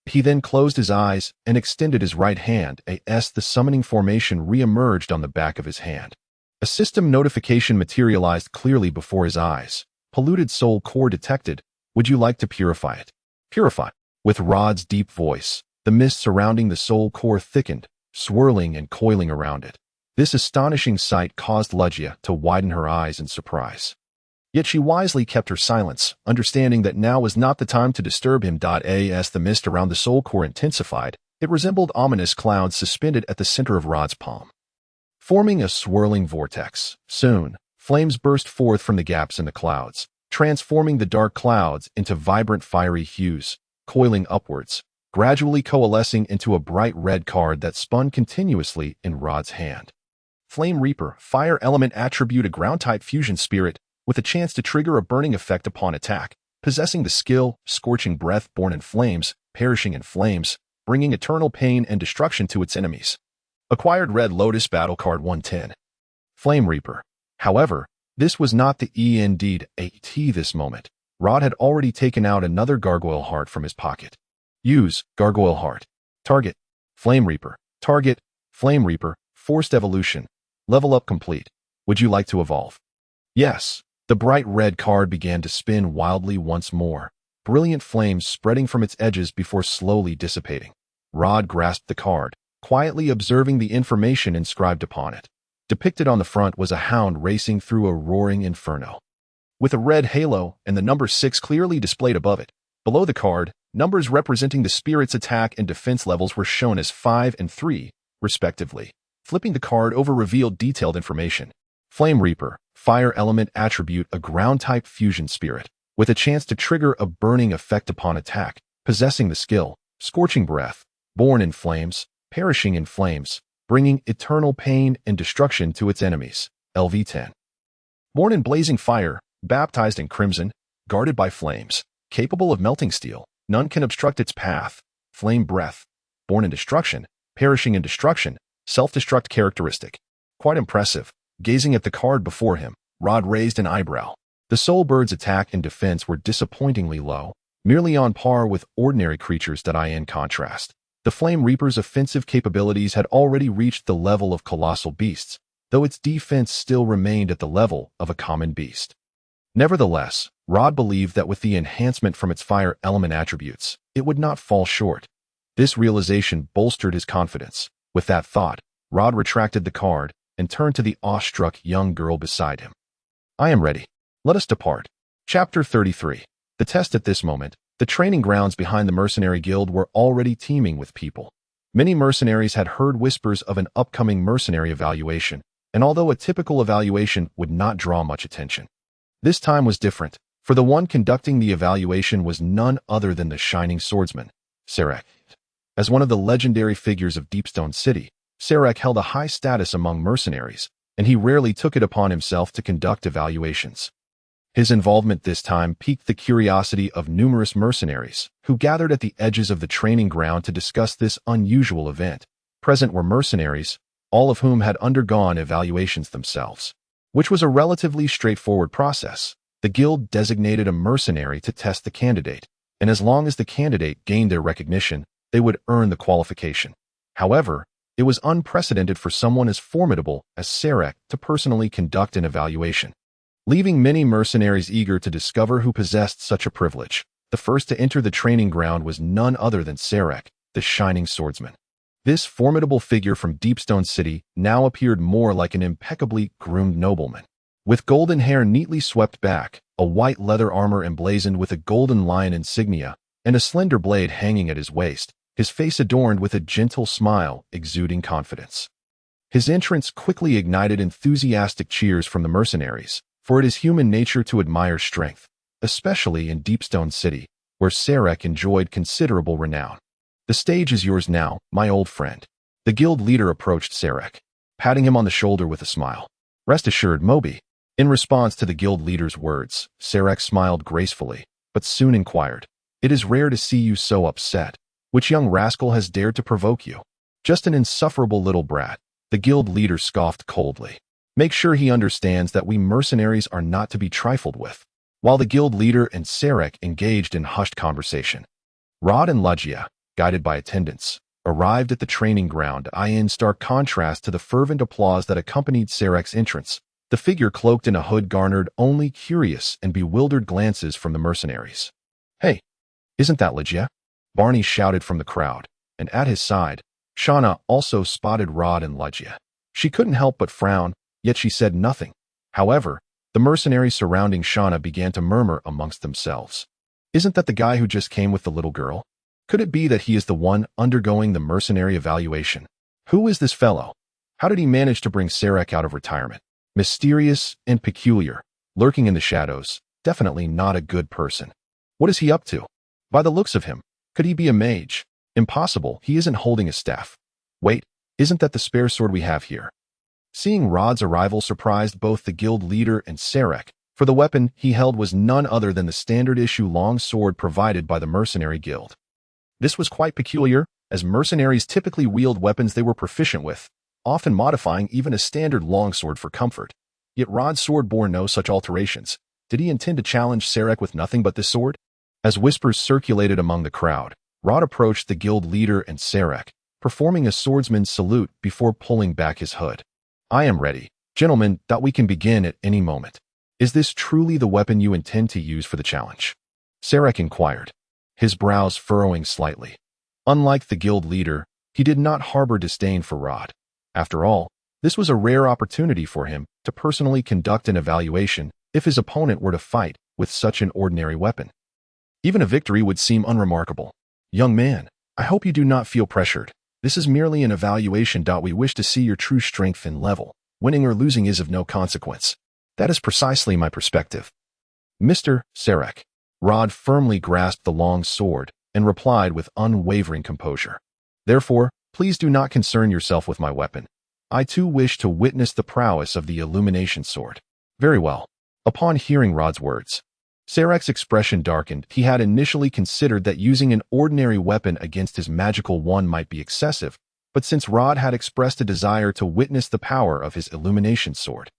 He then closed his eyes and extended his right hand. The summoning formation re-emerged on the back of his hand. A system notification materialized clearly before his eyes. Polluted soul core detected. Would you like to purify it? Purify. With Rod's deep voice, the mist surrounding the soul core thickened, swirling and coiling around it. This astonishing sight caused Ligia to widen her eyes in surprise. Yet she wisely kept her silence, understanding that now was not the time to disturb him. As the mist around the soul core intensified, it resembled ominous clouds suspended at the center of Rod's palm, forming a swirling vortex. Soon, flames burst forth from the gaps in the clouds, transforming the dark clouds into vibrant fiery hues, coiling upwards, gradually coalescing into a bright red card that spun continuously in Rod's hand. Flame Reaper, fire element attribute, a ground-type fusion spirit, with a chance to trigger a burning effect upon attack, possessing the skill, Scorching Breath, born in flames, perishing in flames, bringing eternal pain and destruction to its enemies. Acquired Red Lotus battle card 110. Flame Reaper. However, this was not the indeed AT this moment. Rod had already taken out another Gargoyle Heart from his pocket. Use Gargoyle Heart. Target. Flame Reaper. Target. Flame Reaper. Forced evolution. Level up complete. Would you like to evolve? Yes. The bright red card began to spin wildly once more, brilliant flames spreading from its edges before slowly dissipating. Rod grasped the card, quietly observing the information inscribed upon it. Depicted on the front was a hound racing through a roaring inferno, with a red halo and the number 6 clearly displayed above it. Below the card, numbers representing the spirit's attack and defense levels were shown as 5 and 3, respectively. Flipping the card over revealed detailed information. Flame Reaper, fire element attribute, a ground-type fusion spirit, with a chance to trigger a burning effect upon attack, possessing the skill, Scorching Breath, born in flames, perishing in flames, bringing eternal pain and destruction to its enemies. LV10. Born in blazing fire, baptized in crimson, guarded by flames, capable of melting steel, none can obstruct its path. Flame Breath, born in destruction, perishing in destruction, self-destruct characteristic. Quite impressive. Gazing at the card before him, Rod raised an eyebrow. The soul bird's attack and defense were disappointingly low, merely on par with ordinary creatures. In contrast, the Flame Reaper's offensive capabilities had already reached the level of colossal beasts, though its defense still remained at the level of a common beast. Nevertheless, Rod believed that with the enhancement from its fire element attributes, it would not fall short. This realization bolstered his confidence. With that thought, Rod retracted the card and turned to the awestruck young girl beside him. I am ready. Let us depart. Chapter 33. The test. At this moment, the training grounds behind the mercenary guild were already teeming with people. Many mercenaries had heard whispers of an upcoming mercenary evaluation, and although a typical evaluation would not draw much attention, this time was different, for the one conducting the evaluation was none other than the Shining Swordsman, Sarek. As one of the legendary figures of Deepstone City, Sarek held a high status among mercenaries, and he rarely took it upon himself to conduct evaluations. His involvement this time piqued the curiosity of numerous mercenaries, who gathered at the edges of the training ground to discuss this unusual event. Present were mercenaries, all of whom had undergone evaluations themselves, which was a relatively straightforward process. The guild designated a mercenary to test the candidate, and as long as the candidate gained their recognition, they would earn the qualification. However, it was unprecedented for someone as formidable as Sarek to personally conduct an evaluation, leaving many mercenaries eager to discover who possessed such a privilege. The first to enter the training ground was none other than Sarek, the Shining Swordsman. This formidable figure from Deepstone City now appeared more like an impeccably groomed nobleman. With golden hair neatly swept back, a white leather armor emblazoned with a golden lion insignia, and a slender blade hanging at his waist, his face adorned with a gentle smile exuding confidence. His entrance quickly ignited enthusiastic cheers from the mercenaries, for it is human nature to admire strength, especially in Deepstone City, where Sarek enjoyed considerable renown. The stage is yours now, my old friend. The guild leader approached Sarek, patting him on the shoulder with a smile. Rest assured, Moby. In response to the guild leader's words, Sarek smiled gracefully, but soon inquired, "It is rare to see you so upset. Which young rascal has dared to provoke you?" "Just an insufferable little brat," the guild leader scoffed coldly. "Make sure he understands that we mercenaries are not to be trifled with." While the guild leader and Sarek engaged in hushed conversation, Rod and Lugia, guided by attendants, arrived at the training ground, in stark contrast to the fervent applause that accompanied Sarek's entrance. The figure cloaked in a hood garnered only curious and bewildered glances from the mercenaries. "Hey, isn't that Lugia?" Barney shouted from the crowd, and at his side, Shauna also spotted Rod and Lugia. She couldn't help but frown, yet she said nothing. However, the mercenaries surrounding Shauna began to murmur amongst themselves. "Isn't that the guy who just came with the little girl? Could it be that he is the one undergoing the mercenary evaluation? Who is this fellow? How did he manage to bring Sarek out of retirement? Mysterious and peculiar, lurking in the shadows, definitely not a good person. What is he up to? By the looks of him, could he be a mage? Impossible, he isn't holding a staff. Wait, isn't that the spare sword we have here?" Seeing Rod's arrival surprised both the guild leader and Sarek, for the weapon he held was none other than the standard-issue long sword provided by the mercenary guild. This was quite peculiar, as mercenaries typically wield weapons they were proficient with, often modifying even a standard longsword for comfort. Yet Rod's sword bore no such alterations. Did he intend to challenge Sarek with nothing but this sword? As whispers circulated among the crowd, Rod approached the guild leader and Sarek, performing a swordsman's salute before pulling back his hood. "I am ready, gentlemen, that we can begin at any moment. Is this truly the weapon you intend to use for the challenge?" Sarek inquired, his brows furrowing slightly. Unlike the guild leader, he did not harbor disdain for Rod. After all, this was a rare opportunity for him to personally conduct an evaluation if his opponent were to fight with such an ordinary weapon. Even a victory would seem unremarkable. "Young man, I hope you do not feel pressured. This is merely an evaluation. We wish to see your true strength and level. Winning or losing is of no consequence." "That is precisely my perspective." "Mr. Sarek." Rod firmly grasped the long sword and replied with unwavering composure. "Therefore, please do not concern yourself with my weapon. I too wish to witness the prowess of the illumination sword." "Very well." Upon hearing Rod's words, Sarek's expression darkened. He had initially considered that using an ordinary weapon against his magical one might be excessive, but since Rod had expressed a desire to witness the power of his illumination sword,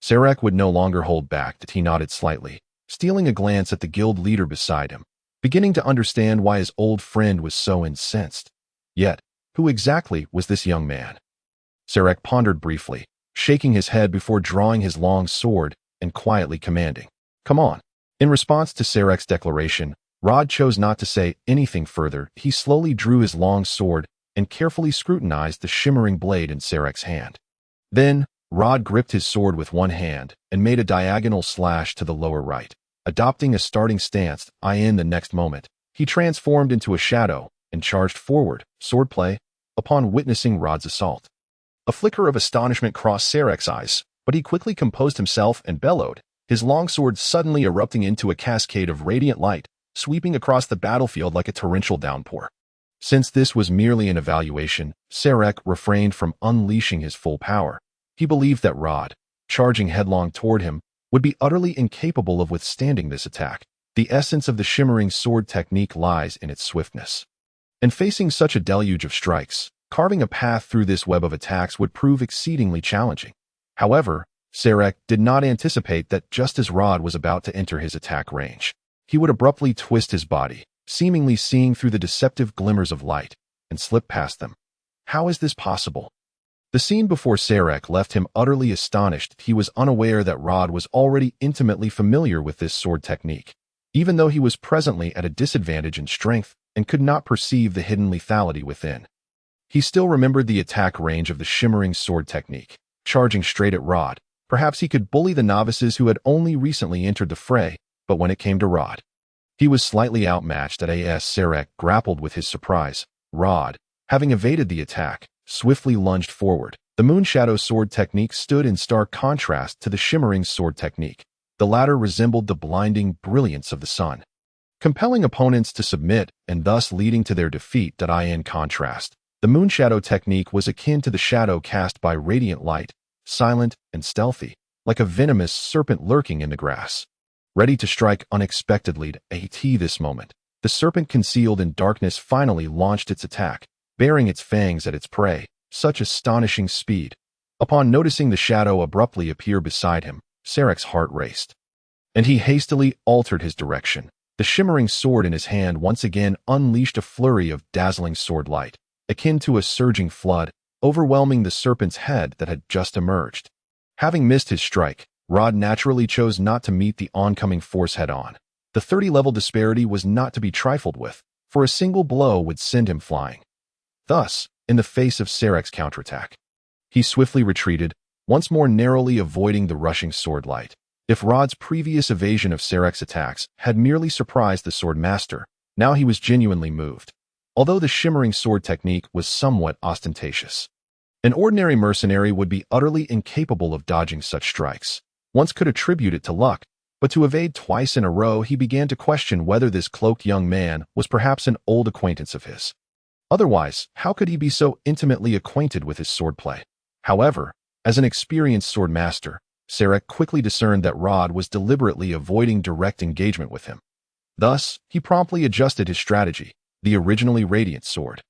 Sarek would no longer hold back. He nodded slightly, stealing a glance at the guild leader beside him, beginning to understand why his old friend was so incensed. Yet, who exactly was this young man? Sarek pondered briefly, shaking his head before drawing his long sword and quietly commanding, "Come on." In response to Sarek's declaration, Rod chose not to say anything further. He slowly drew his long sword and carefully scrutinized the shimmering blade in Sarek's hand. Then, Rod gripped his sword with one hand and made a diagonal slash to the lower right. Adopting a starting stance, in the next moment, he transformed into a shadow and charged forward, swordplay, upon witnessing Rod's assault. A flicker of astonishment crossed Sarek's eyes, but he quickly composed himself and bellowed, his longsword suddenly erupting into a cascade of radiant light, sweeping across the battlefield like a torrential downpour. Since this was merely an evaluation, Sarek refrained from unleashing his full power, He believed that Rod, charging headlong toward him, would be utterly incapable of withstanding this attack. The essence of the shimmering sword technique lies in its swiftness. And facing such a deluge of strikes, carving a path through this web of attacks would prove exceedingly challenging. However, Sarek did not anticipate that just as Rod was about to enter his attack range, he would abruptly twist his body, seemingly seeing through the deceptive glimmers of light, and slip past them. How is this possible? The scene before Sarek left him utterly astonished. He was unaware that Rod was already intimately familiar with this sword technique, even though he was presently at a disadvantage in strength and could not perceive the hidden lethality within. He still remembered the attack range of the shimmering sword technique. Charging straight at Rod, perhaps he could bully the novices who had only recently entered the fray, but when it came to Rod, he was slightly outmatched. As Sarek grappled with his surprise, Rod, having evaded the attack, swiftly lunged forward. The Moonshadow sword technique stood in stark contrast to the shimmering sword technique. The latter resembled the blinding brilliance of the sun, compelling opponents to submit and thus leading to their defeat. In contrast, the Moonshadow technique was akin to the shadow cast by radiant light, silent and stealthy, like a venomous serpent lurking in the grass, ready to strike unexpectedly. At this moment, the serpent concealed in darkness finally launched its attack, bearing its fangs at its prey. Such astonishing speed! Upon noticing the shadow abruptly appear beside him, Sarek's heart raced, and he hastily altered his direction. The shimmering sword in his hand once again unleashed a flurry of dazzling sword light, akin to a surging flood, overwhelming the serpent's head that had just emerged. Having missed his strike, Rod naturally chose not to meet the oncoming force head-on. The 30-level disparity was not to be trifled with, for a single blow would send him flying. Thus, in the face of Sarek's counterattack, he swiftly retreated, once more narrowly avoiding the rushing sword light. If Rod's previous evasion of Sarek's attacks had merely surprised the sword master, now he was genuinely moved. Although the shimmering sword technique was somewhat ostentatious, an ordinary mercenary would be utterly incapable of dodging such strikes. Once could attribute it to luck, but to evade twice in a row, he began to question whether this cloaked young man was perhaps an old acquaintance of his. Otherwise, how could he be so intimately acquainted with his swordplay? However, as an experienced sword master, Sarek quickly discerned that Rod was deliberately avoiding direct engagement with him. Thus, he promptly adjusted his strategy. The originally radiant sword,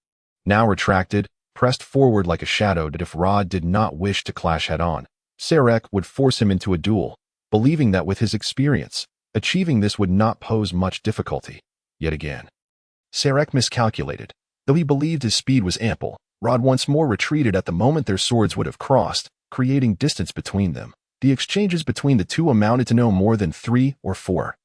now retracted, pressed forward like a shadow that if Rod did not wish to clash head-on, Sarek would force him into a duel, believing that with his experience, achieving this would not pose much difficulty. Yet again, Sarek miscalculated. Though he believed his speed was ample, Rod once more retreated at the moment their swords would have crossed, creating distance between them. The exchanges between the two amounted to no more than 3 or 4.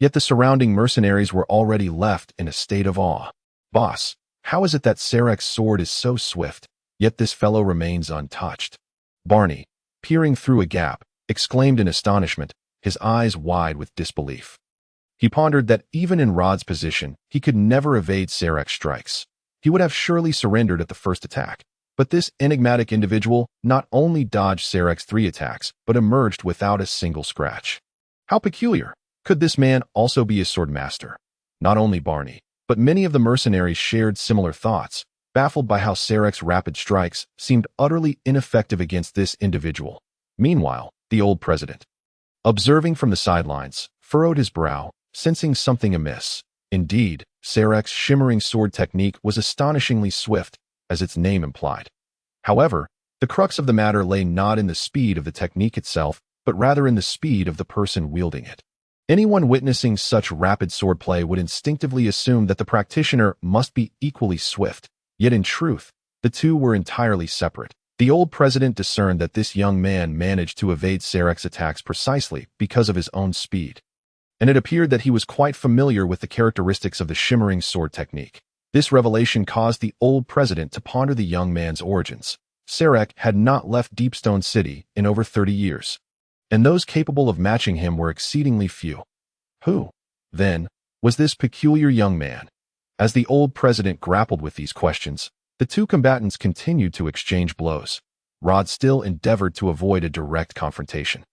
Yet the surrounding mercenaries were already left in a state of awe. Boss, how is it that Sarek's sword is so swift, yet this fellow remains untouched? Barney, peering through a gap, exclaimed in astonishment, his eyes wide with disbelief. He pondered that even in Rod's position, he could never evade Sarek's strikes. He would have surely surrendered at the first attack. But this enigmatic individual not only dodged Sarek's 3 attacks, but emerged without a single scratch. How peculiar! Could this man also be a sword master? Not only Barney, but many of the mercenaries shared similar thoughts, baffled by how Sarek's rapid strikes seemed utterly ineffective against this individual. Meanwhile, the old president, observing from the sidelines, furrowed his brow, sensing something amiss. Indeed, Sarek's shimmering sword technique was astonishingly swift, as its name implied. However, the crux of the matter lay not in the speed of the technique itself, but rather in the speed of the person wielding it. Anyone witnessing such rapid swordplay would instinctively assume that the practitioner must be equally swift, yet in truth, the two were entirely separate. The old president discerned that this young man managed to evade Sarek's attacks precisely because of his own speed, and it appeared that he was quite familiar with the characteristics of the shimmering sword technique. This revelation caused the old president to ponder the young man's origins. Sarek had not left Deepstone City in over 30 years, and those capable of matching him were exceedingly few. Who, then, was this peculiar young man? As the old president grappled with these questions, the two combatants continued to exchange blows. Rod still endeavored to avoid a direct confrontation,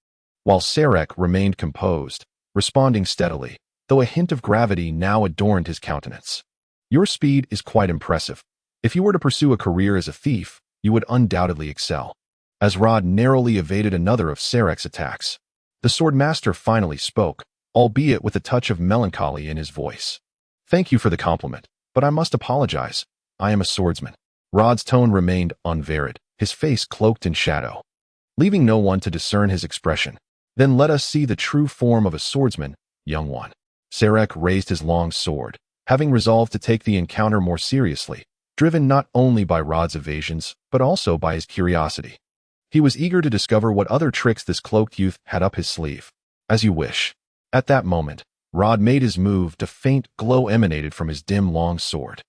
while Sarek remained composed, responding steadily, though a hint of gravity now adorned his countenance. Your speed is quite impressive. If you were to pursue a career as a thief, you would undoubtedly excel. as Rod narrowly evaded another of Sarek's attacks. The Swordmaster finally spoke, albeit with a touch of melancholy in his voice. "Thank you for the compliment, but I must apologize. I am a swordsman." Rod's tone remained unvaried, his face cloaked in shadow, leaving no one to discern his expression. "Then let us see the true form of a swordsman, young one." Sarek raised his long sword, having resolved to take the encounter more seriously, driven not only by Rod's evasions, but also by his curiosity. He was eager to discover what other tricks this cloaked youth had up his sleeve. "As you wish." At that moment, Rod made his move. A faint glow emanated from his dim long sword,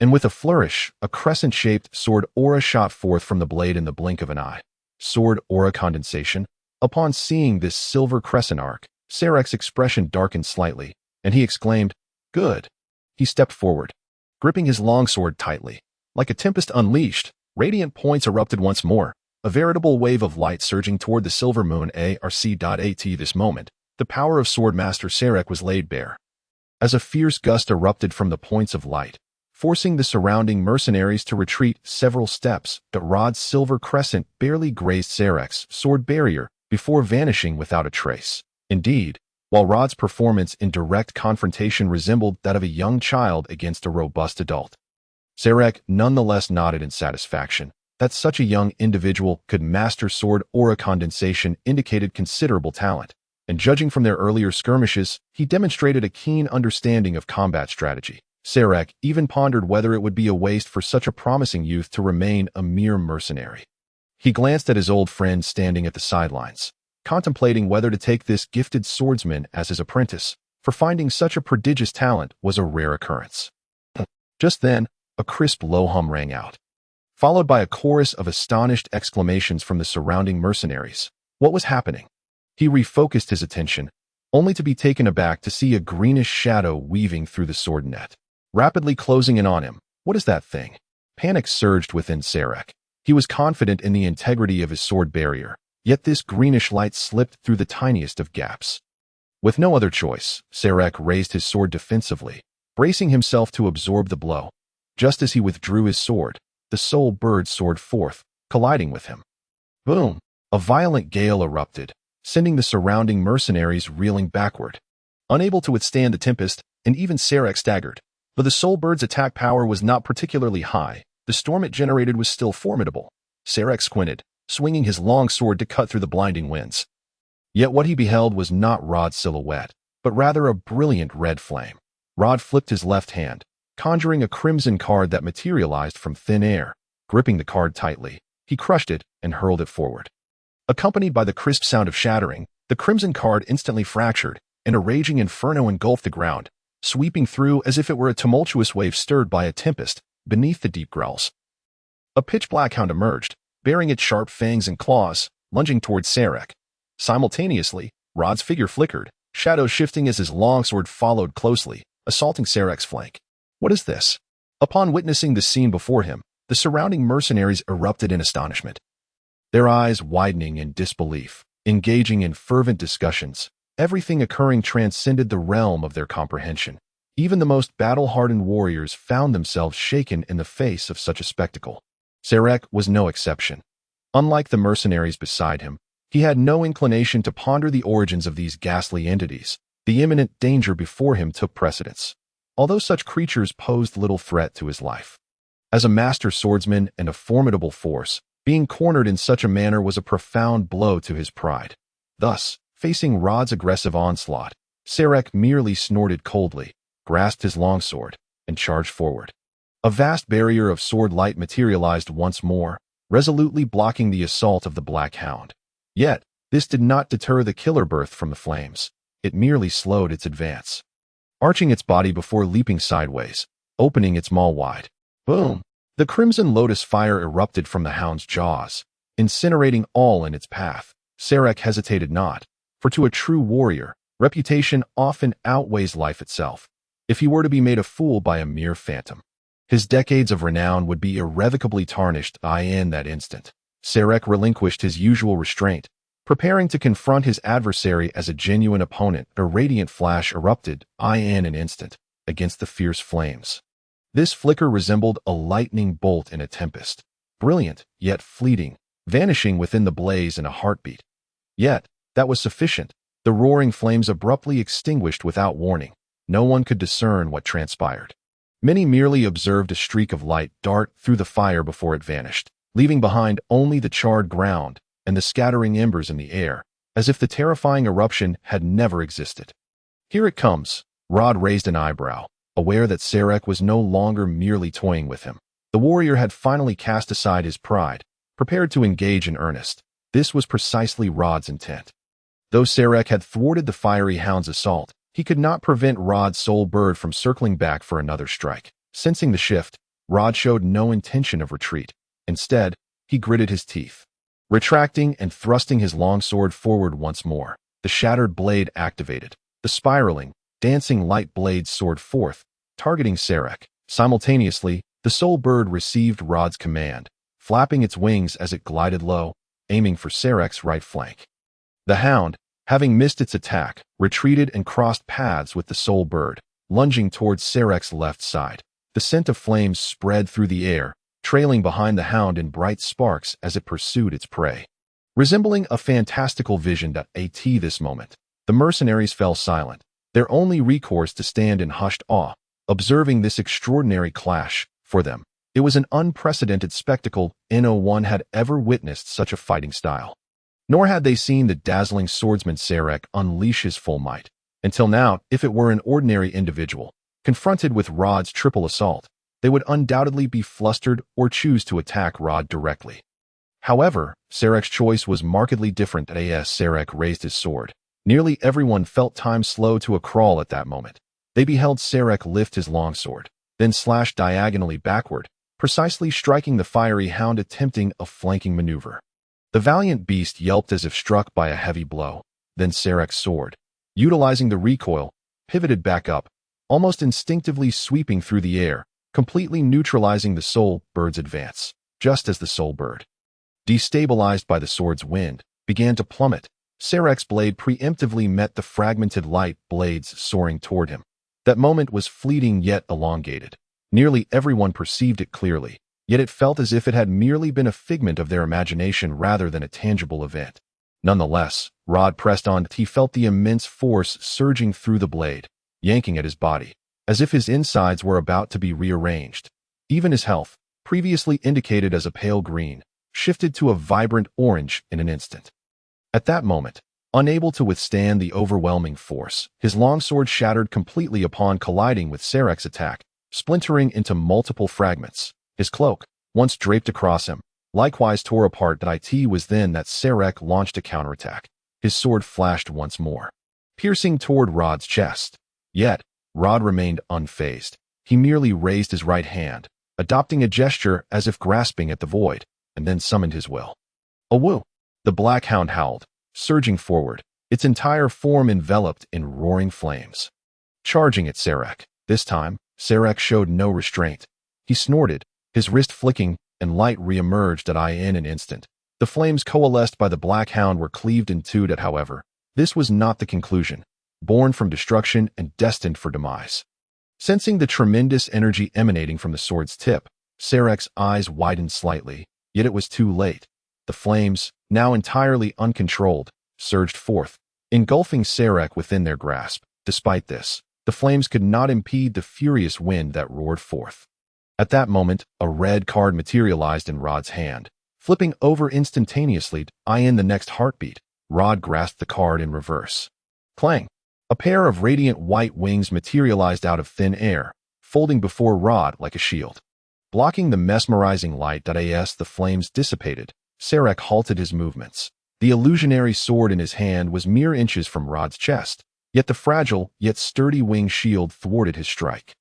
and with a flourish, a crescent-shaped sword aura shot forth from the blade in the blink of an eye. Sword aura condensation. Upon seeing this silver crescent arc, Sarek's expression darkened slightly, and he exclaimed, "Good." He stepped forward, gripping his longsword tightly. Like a tempest unleashed, radiant points erupted once more, a veritable wave of light surging toward the silver moon ARC.AT. This moment, the power of Swordmaster Sarek was laid bare, as a fierce gust erupted from the points of light, forcing the surrounding mercenaries to retreat several steps. The Rod's silver crescent barely grazed Sarek's sword barrier before vanishing without a trace. Indeed, while Rod's performance in direct confrontation resembled that of a young child against a robust adult, Sarek nonetheless nodded in satisfaction. That such a young individual could master sword aura condensation indicated considerable talent, and judging from their earlier skirmishes, he demonstrated a keen understanding of combat strategy. Sarek even pondered whether it would be a waste for such a promising youth to remain a mere mercenary. He glanced at his old friend standing at the sidelines, contemplating whether to take this gifted swordsman as his apprentice, for finding such a prodigious talent was a rare occurrence. Just then, a crisp low hum rang out, followed by a chorus of astonished exclamations from the surrounding mercenaries. What was happening? He refocused his attention, only to be taken aback to see a greenish shadow weaving through the sword net, rapidly closing in on him. "What is that thing?" Panic surged within Sarek. He was confident in the integrity of his sword barrier, yet this greenish light slipped through the tiniest of gaps. With no other choice, Sarek raised his sword defensively, bracing himself to absorb the blow. Just as he withdrew his sword, the soul bird soared forth, colliding with him. Boom! A violent gale erupted, sending the surrounding mercenaries reeling backward. Unable to withstand the tempest, and even Sarek staggered. But the soul bird's attack power was not particularly high. The storm it generated was still formidable. Sarek squinted, swinging his long sword to cut through the blinding winds. Yet what he beheld was not Rod's silhouette, but rather a brilliant red flame. Rod flipped his left hand, conjuring a crimson card that materialized from thin air. Gripping the card tightly, he crushed it and hurled it forward. Accompanied by the crisp sound of shattering, the crimson card instantly fractured, and a raging inferno engulfed the ground, sweeping through as if it were a tumultuous wave stirred by a tempest beneath the deep growls. A pitch-black hound emerged, bearing its sharp fangs and claws, lunging towards Sarek. Simultaneously, Rod's figure flickered, shadows shifting as his longsword followed closely, assaulting Sarek's flank. What is this? Upon witnessing the scene before him, the surrounding mercenaries erupted in astonishment, their eyes widening in disbelief, engaging in fervent discussions. Everything occurring transcended the realm of their comprehension. Even the most battle-hardened warriors found themselves shaken in the face of such a spectacle. Sarek was no exception. Unlike the mercenaries beside him, he had no inclination to ponder the origins of these ghastly entities. The imminent danger before him took precedence, although such creatures posed little threat to his life. As a master swordsman and a formidable force, being cornered in such a manner was a profound blow to his pride. Thus, facing Rod's aggressive onslaught, Sarek merely snorted coldly, grasped his longsword, and charged forward. A vast barrier of sword light materialized once more, resolutely blocking the assault of the Black Hound. Yet, this did not deter the killer birth from the flames. It merely slowed its advance, arching its body before leaping sideways, opening its maw wide. Boom! The crimson lotus fire erupted from the hound's jaws, incinerating all in its path. Sarek hesitated not, for to a true warrior, reputation often outweighs life itself. If he were to be made a fool by a mere phantom, his decades of renown would be irrevocably tarnished in that instant. Sarek relinquished his usual restraint, preparing to confront his adversary as a genuine opponent. A radiant flash erupted in an instant against the fierce flames. This flicker resembled a lightning bolt in a tempest, brilliant yet fleeting, vanishing within the blaze in a heartbeat. Yet, that was sufficient. The roaring flames abruptly extinguished without warning. No one could discern what transpired. Many merely observed a streak of light dart through the fire before it vanished, leaving behind only the charred ground and the scattering embers in the air, as if the terrifying eruption had never existed. Here it comes. Rod raised an eyebrow, aware that Sarek was no longer merely toying with him. The warrior had finally cast aside his pride, prepared to engage in earnest. This was precisely Rod's intent. Though Sarek had thwarted the fiery hound's assault, he could not prevent Rod's soul bird from circling back for another strike. Sensing the shift, Rod showed no intention of retreat. Instead, he gritted his teeth. Retracting and thrusting his longsword forward once more, the shattered blade activated. The spiraling, dancing light blade soared forth, targeting Sarek. Simultaneously, the soul bird received Rod's command, flapping its wings as it glided low, aiming for Sarek's right flank. The hound, having missed its attack, retreated and crossed paths with the soul bird, lunging towards Sarek's left side. The scent of flames spread through the air, trailing behind the hound in bright sparks as it pursued its prey. Resembling a fantastical vision at this moment, the mercenaries fell silent, their only recourse to stand in hushed awe, observing this extraordinary clash. For them, it was an unprecedented spectacle. No one had ever witnessed such a fighting style. Nor had they seen the dazzling swordsman Sarek unleash his full might. Until now, if it were an ordinary individual, confronted with Rod's triple assault, they would undoubtedly be flustered or choose to attack Rod directly. However, Sarek's choice was markedly different. As Sarek raised his sword, nearly everyone felt time slow to a crawl at that moment. They beheld Sarek lift his longsword, then slash diagonally backward, precisely striking the fiery hound attempting a flanking maneuver. The valiant beast yelped as if struck by a heavy blow. Then Sarek's sword, utilizing the recoil, pivoted back up, almost instinctively sweeping through the air, completely neutralizing the soul bird's advance, just as the soul bird, destabilized by the sword's wind, began to plummet. Sarek's blade preemptively met the fragmented light blades soaring toward him. That moment was fleeting yet elongated. Nearly everyone perceived it clearly, yet it felt as if it had merely been a figment of their imagination rather than a tangible event. Nonetheless, Rod pressed on. He felt the immense force surging through the blade, yanking at his body, as if his insides were about to be rearranged. Even his health, previously indicated as a pale green, shifted to a vibrant orange in an instant. At that moment, unable to withstand the overwhelming force, his longsword shattered completely upon colliding with Sarek's attack, splintering into multiple fragments. His cloak, once draped across him, likewise tore apart. It was then that Sarek launched a counterattack. His sword flashed once more, piercing toward Rod's chest. Yet, Rod remained unfazed. He merely raised his right hand, adopting a gesture as if grasping at the void, and then summoned his will. A woo! The black hound howled, surging forward, its entire form enveloped in roaring flames. Charging at Sarek. This time, Sarek showed no restraint. He snorted, his wrist flicking, and light re-emerged in an instant. The flames coalesced by the black hound were cleaved in two. However, this was not the conclusion. Born from destruction and destined for demise. Sensing the tremendous energy emanating from the sword's tip, Sarek's eyes widened slightly, yet it was too late. The flames, now entirely uncontrolled, surged forth, engulfing Sarek within their grasp. Despite this, the flames could not impede the furious wind that roared forth. At that moment, a red card materialized in Rod's hand, flipping over instantaneously. In the next heartbeat, Rod grasped the card in reverse. Clang! A pair of radiant white wings materialized out of thin air, folding before Rod like a shield. Blocking the mesmerizing light. As the flames dissipated, Sarek halted his movements. The illusionary sword in his hand was mere inches from Rod's chest, yet the fragile yet sturdy wing shield thwarted his strike.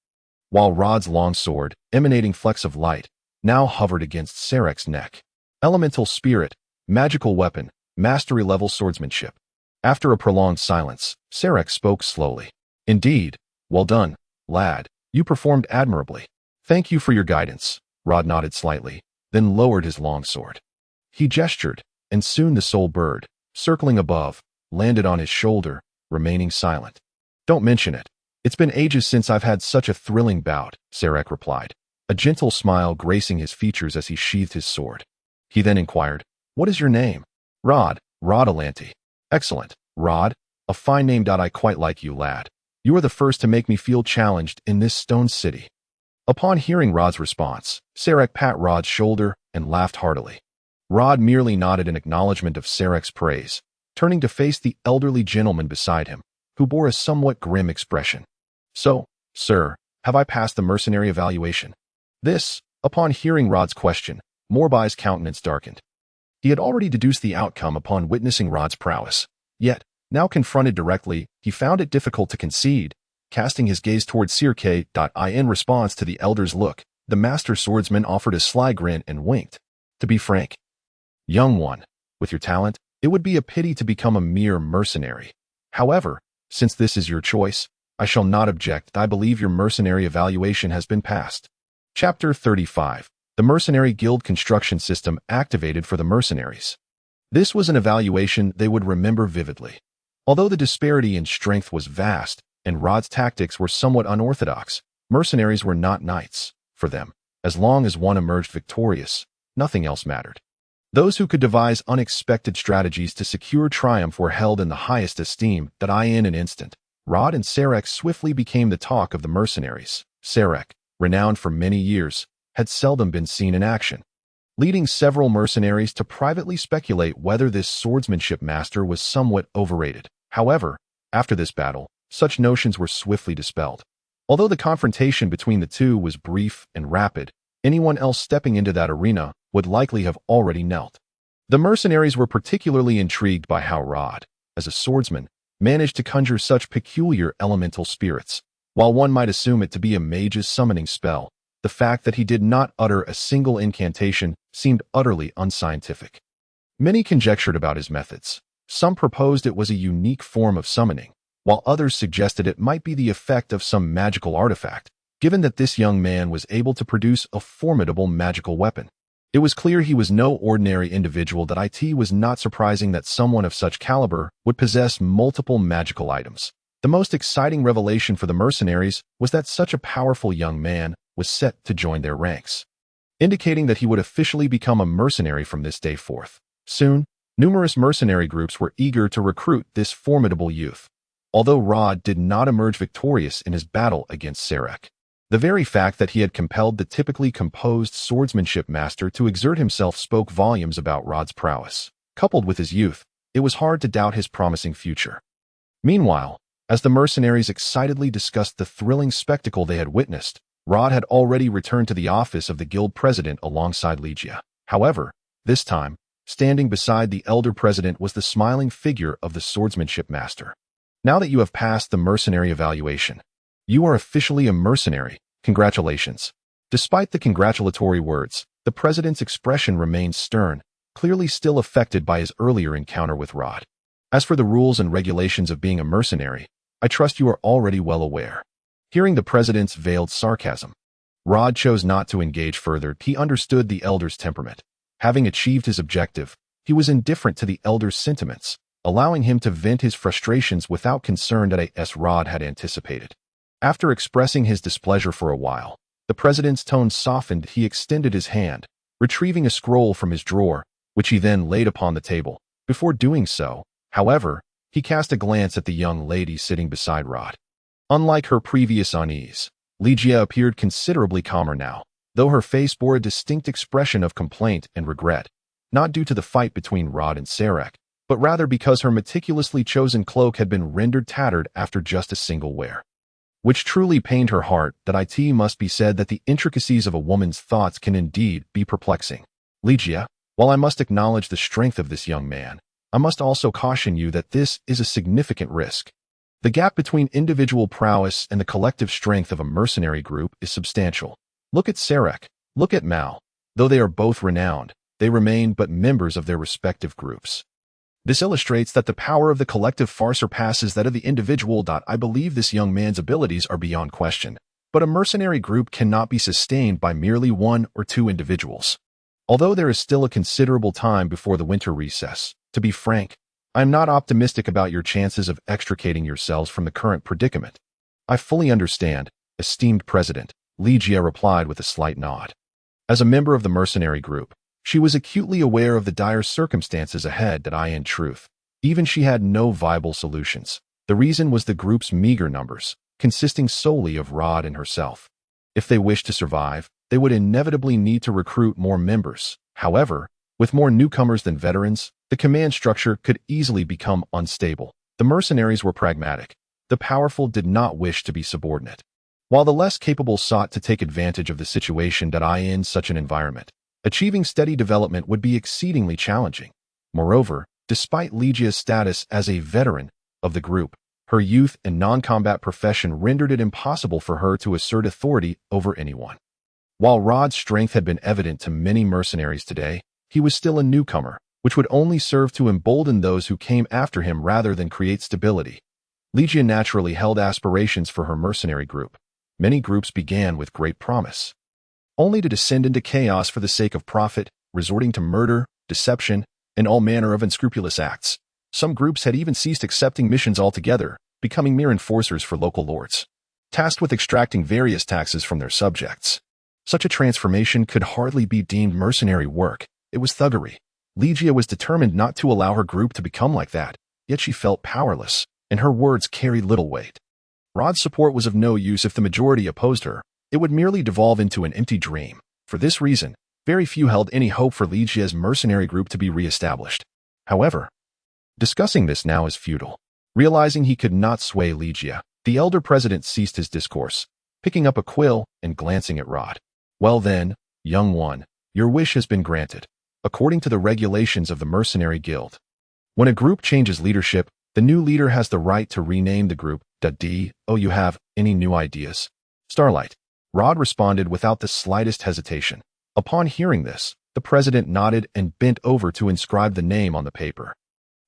While Rod's long sword, emanating flecks of light, now hovered against Sarek's neck. Elemental spirit, magical weapon, mastery-level swordsmanship. After a prolonged silence, Sarek spoke slowly. Indeed, well done, lad. You performed admirably. Thank you for your guidance. Rod nodded slightly, then lowered his longsword. He gestured, and soon the soul bird, circling above, landed on his shoulder, remaining silent. Don't mention it. It's been ages since I've had such a thrilling bout, Sarek replied, a gentle smile gracing his features as he sheathed his sword. He then inquired, What is your name? Rod, Rodalanti. Excellent, Rod. A fine name. I quite like you, lad. You are the first to make me feel challenged in this stone city. Upon hearing Rod's response, Sarek pat Rod's shoulder and laughed heartily. Rod merely nodded in acknowledgement of Sarek's praise, turning to face the elderly gentleman beside him, who bore a somewhat grim expression. So, sir, have I passed the mercenary evaluation? Upon hearing Rod's question, Morbai's countenance darkened. He had already deduced the outcome upon witnessing Rod's prowess. Yet, now confronted directly, he found it difficult to concede. Casting his gaze towards Sirke. In response to the elder's look, the master swordsman offered a sly grin and winked. To be frank, young one, with your talent, it would be a pity to become a mere mercenary. However, since this is your choice, I shall not object. I believe your mercenary evaluation has been passed. Chapter 35. The Mercenary Guild Construction System activated for the mercenaries. This was an evaluation they would remember vividly. Although the disparity in strength was vast, and Rod's tactics were somewhat unorthodox, mercenaries were not knights. For them, as long as one emerged victorious, nothing else mattered. Those who could devise unexpected strategies to secure triumph were held in the highest esteem. In an instant, Rod and Sarek swiftly became the talk of the mercenaries. Sarek, renowned for many years, had seldom been seen in action, leading several mercenaries to privately speculate whether this swordsmanship master was somewhat overrated. However, after this battle, such notions were swiftly dispelled. Although the confrontation between the two was brief and rapid, anyone else stepping into that arena would likely have already knelt. The mercenaries were particularly intrigued by how Rod, as a swordsman, managed to conjure such peculiar elemental spirits. While one might assume it to be a mage's summoning spell, the fact that he did not utter a single incantation seemed utterly unscientific. Many conjectured about his methods. Some proposed it was a unique form of summoning, while others suggested it might be the effect of some magical artifact, given that this young man was able to produce a formidable magical weapon. It was clear he was no ordinary individual. It was not surprising that someone of such caliber would possess multiple magical items. The most exciting revelation for the mercenaries was that such a powerful young man was set to join their ranks, indicating that he would officially become a mercenary from this day forth. Soon, numerous mercenary groups were eager to recruit this formidable youth. Although Rod did not emerge victorious in his battle against Sarek, the very fact that he had compelled the typically composed swordsmanship master to exert himself spoke volumes about Rod's prowess. Coupled with his youth, it was hard to doubt his promising future. Meanwhile, as the mercenaries excitedly discussed the thrilling spectacle they had witnessed, Rod had already returned to the office of the guild president alongside Legia. However, this time, standing beside the elder president was the smiling figure of the swordsmanship master. Now that you have passed the mercenary evaluation, you are officially a mercenary. Congratulations. Despite the congratulatory words, the president's expression remained stern, clearly still affected by his earlier encounter with Rod. As for the rules and regulations of being a mercenary, I trust you are already well aware. Hearing the president's veiled sarcasm, Rod chose not to engage further. He understood the elder's temperament. Having achieved his objective, he was indifferent to the elder's sentiments, allowing him to vent his frustrations without concern as Rod had anticipated. After expressing his displeasure for a while, the president's tone softened. He extended his hand, retrieving a scroll from his drawer, which he then laid upon the table. Before doing so, however, he cast a glance at the young lady sitting beside Rod. Unlike her previous unease, Legia appeared considerably calmer now, though her face bore a distinct expression of complaint and regret, not due to the fight between Rod and Sarek, but rather because her meticulously chosen cloak had been rendered tattered after just a single wear. Which truly pained her heart. It must be said that the intricacies of a woman's thoughts can indeed be perplexing. Legia, while I must acknowledge the strength of this young man, I must also caution you that this is a significant risk. The gap between individual prowess and the collective strength of a mercenary group is substantial. Look at Sarek, look at Mal. Though they are both renowned, they remain but members of their respective groups. This illustrates that the power of the collective far surpasses that of the individual. I believe this young man's abilities are beyond question, but a mercenary group cannot be sustained by merely one or two individuals. Although there is still a considerable time before the winter recess, to be frank, I am not optimistic about your chances of extricating yourselves from the current predicament. I fully understand, esteemed president, Legia replied with a slight nod. As a member of the mercenary group, She was acutely aware of the dire circumstances ahead that in truth. Even she had no viable solutions. The reason was the group's meager numbers, consisting solely of Rod and herself. If they wished to survive, they would inevitably need to recruit more members. However, with more newcomers than veterans, the command structure could easily become unstable. The mercenaries were pragmatic. The powerful did not wish to be subordinate, while the less capable sought to take advantage of the situation that in such an environment. Achieving steady development would be exceedingly challenging. Moreover, despite Lygia's status as a veteran of the group, her youth and non-combat profession rendered it impossible for her to assert authority over anyone. While Rod's strength had been evident to many mercenaries today, he was still a newcomer, which would only serve to embolden those who came after him rather than create stability. Lygia naturally held aspirations for her mercenary group. Many groups began with great promise, only to descend into chaos for the sake of profit, resorting to murder, deception, and all manner of unscrupulous acts. Some groups had even ceased accepting missions altogether, becoming mere enforcers for local lords, tasked with extracting various taxes from their subjects. Such a transformation could hardly be deemed mercenary work. It was thuggery. Lygia was determined not to allow her group to become like that, yet she felt powerless, and her words carried little weight. Rod's support was of no use if the majority opposed her. It would merely devolve into an empty dream. For this reason, very few held any hope for Lygia's mercenary group to be re-established. However, discussing this now is futile. Realizing he could not sway Lygia, the elder president ceased his discourse, picking up a quill and glancing at Rod. Well then, young one, your wish has been granted. According to the regulations of the Mercenary Guild, when a group changes leadership, the new leader has the right to rename the group. You have any new ideas? Starlight. Rod responded without the slightest hesitation. Upon hearing this, the president nodded and bent over to inscribe the name on the paper.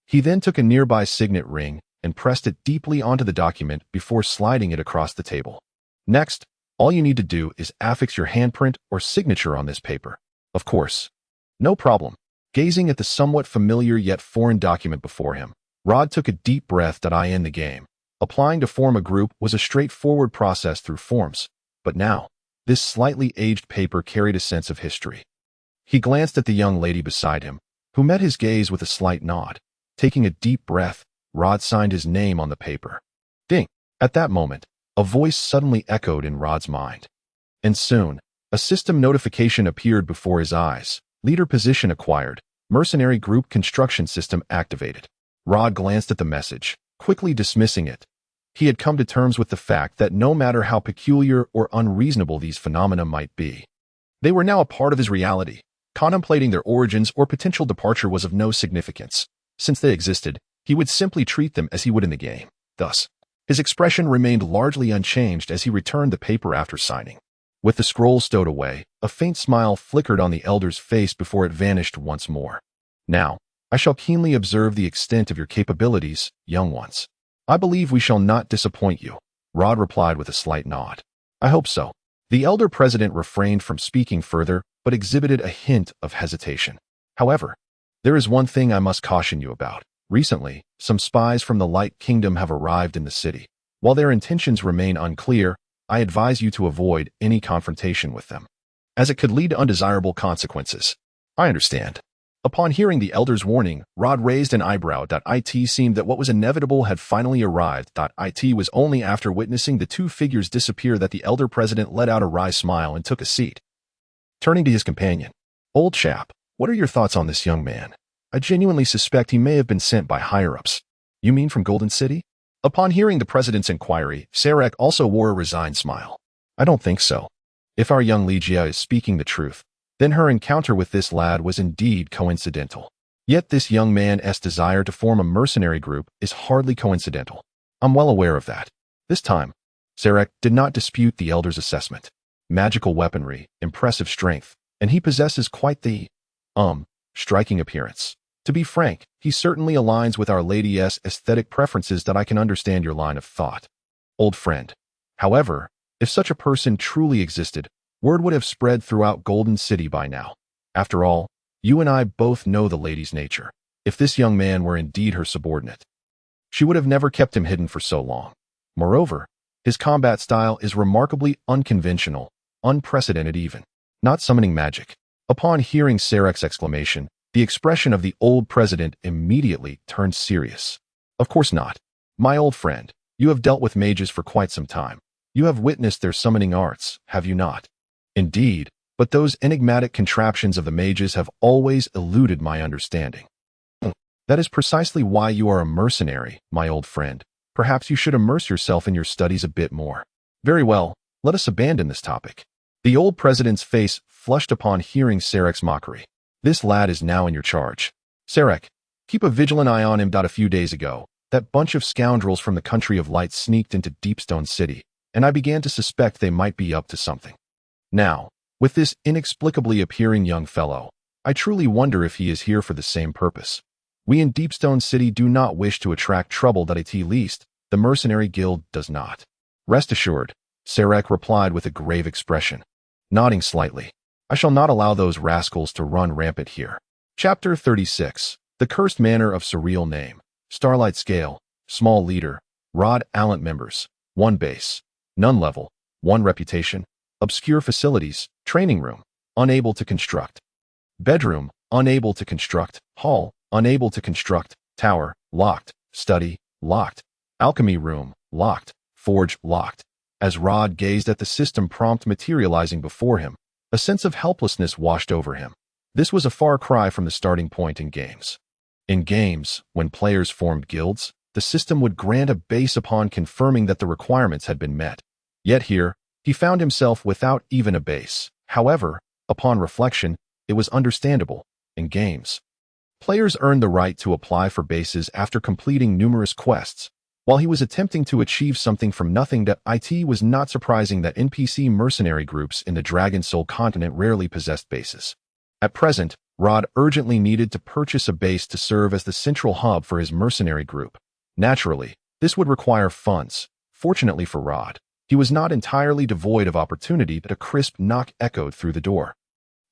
He then took a nearby signet ring and pressed it deeply onto the document before sliding it across the table. Next, all you need to do is affix your handprint or signature on this paper. Of course. No problem. Gazing at the somewhat familiar yet foreign document before him, Rod took a deep breath. In the game, applying to form a group was a straightforward process through forms, but now, this slightly aged paper carried a sense of history. He glanced at the young lady beside him, who met his gaze with a slight nod. Taking a deep breath, Rod signed his name on the paper. Ding! At that moment, a voice suddenly echoed in Rod's mind. And soon, a system notification appeared before his eyes. Leader position acquired. Mercenary group construction system activated. Rod glanced at the message, quickly dismissing it. He had come to terms with the fact that no matter how peculiar or unreasonable these phenomena might be, they were now a part of his reality. Contemplating their origins or potential departure was of no significance. Since they existed, he would simply treat them as he would in the game. Thus, his expression remained largely unchanged as he returned the paper after signing. With the scroll stowed away, a faint smile flickered on the elder's face before it vanished once more. Now, I shall keenly observe the extent of your capabilities, young ones. I believe we shall not disappoint you, Rod replied with a slight nod. I hope so. The elder president refrained from speaking further, but exhibited a hint of hesitation. However, there is one thing I must caution you about. Recently, some spies from the Light Kingdom have arrived in the city. While their intentions remain unclear, I advise you to avoid any confrontation with them, as it could lead to undesirable consequences. I understand. Upon hearing the elder's warning, Rod raised an eyebrow. It seemed that what was inevitable had finally arrived. It was only after witnessing the two figures disappear that the elder president let out a wry smile and took a seat. Turning to his companion, old chap, what are your thoughts on this young man? I genuinely suspect he may have been sent by higher-ups. You mean from Golden City? Upon hearing the president's inquiry, Sarek also wore a resigned smile. I don't think so. If our young Lygia is speaking the truth, then her encounter with this lad was indeed coincidental. Yet this young man's desire to form a mercenary group is hardly coincidental. I'm well aware of that. This time, Sarek did not dispute the elder's assessment. Magical weaponry, impressive strength, and he possesses quite the, striking appearance. To be frank, he certainly aligns with Our Lady's aesthetic preferences. I can understand your line of thought, old friend. However, if such a person truly existed, word would have spread throughout Golden City by now. After all, you and I both know the lady's nature. If this young man were indeed her subordinate, she would have never kept him hidden for so long. Moreover, his combat style is remarkably unconventional, unprecedented even. Not summoning magic. Upon hearing Sarek's exclamation, the expression of the old president immediately turned serious. Of course not. My old friend, you have dealt with mages for quite some time. You have witnessed their summoning arts, have you not? Indeed, but those enigmatic contraptions of the mages have always eluded my understanding. That is precisely why you are a mercenary, my old friend. Perhaps you should immerse yourself in your studies a bit more. Very well, let us abandon this topic. The old president's face flushed upon hearing Sarek's mockery. This lad is now in your charge. Sarek, keep a vigilant eye on him. A few days ago, that bunch of scoundrels from the country of light sneaked into Deepstone City, and I began to suspect they might be up to something. Now, with this inexplicably appearing young fellow, I truly wonder if he is here for the same purpose. We in Deepstone City do not wish to attract trouble, that at least the mercenary guild does not. Rest assured, Sarek replied with a grave expression, nodding slightly. I shall not allow those rascals to run rampant here. Chapter 36. The Cursed Manor of Surreal Name. Starlight Scale. Small Leader. Rod Allant Members. 1 Base. None Level. 1 Reputation. Obscure Facilities. Training Room. Unable to construct. Bedroom. Unable to construct. Hall. Unable to construct. Tower. Locked. Study. Locked. Alchemy Room. Locked. Forge. Locked. As Rod gazed at the system prompt materializing before him, a sense of helplessness washed over him. This was a far cry from the starting point in games. In games, when players formed guilds, the system would grant a base upon confirming that the requirements had been met. Yet here, he found himself without even a base. However, upon reflection, it was understandable. In games, players earned the right to apply for bases after completing numerous quests. While he was attempting to achieve something from nothing, it was not surprising that NPC mercenary groups in the Dragon Soul continent rarely possessed bases. At present, Rod urgently needed to purchase a base to serve as the central hub for his mercenary group. Naturally, this would require funds. Fortunately for Rod, he was not entirely devoid of opportunity. A crisp knock echoed through the door.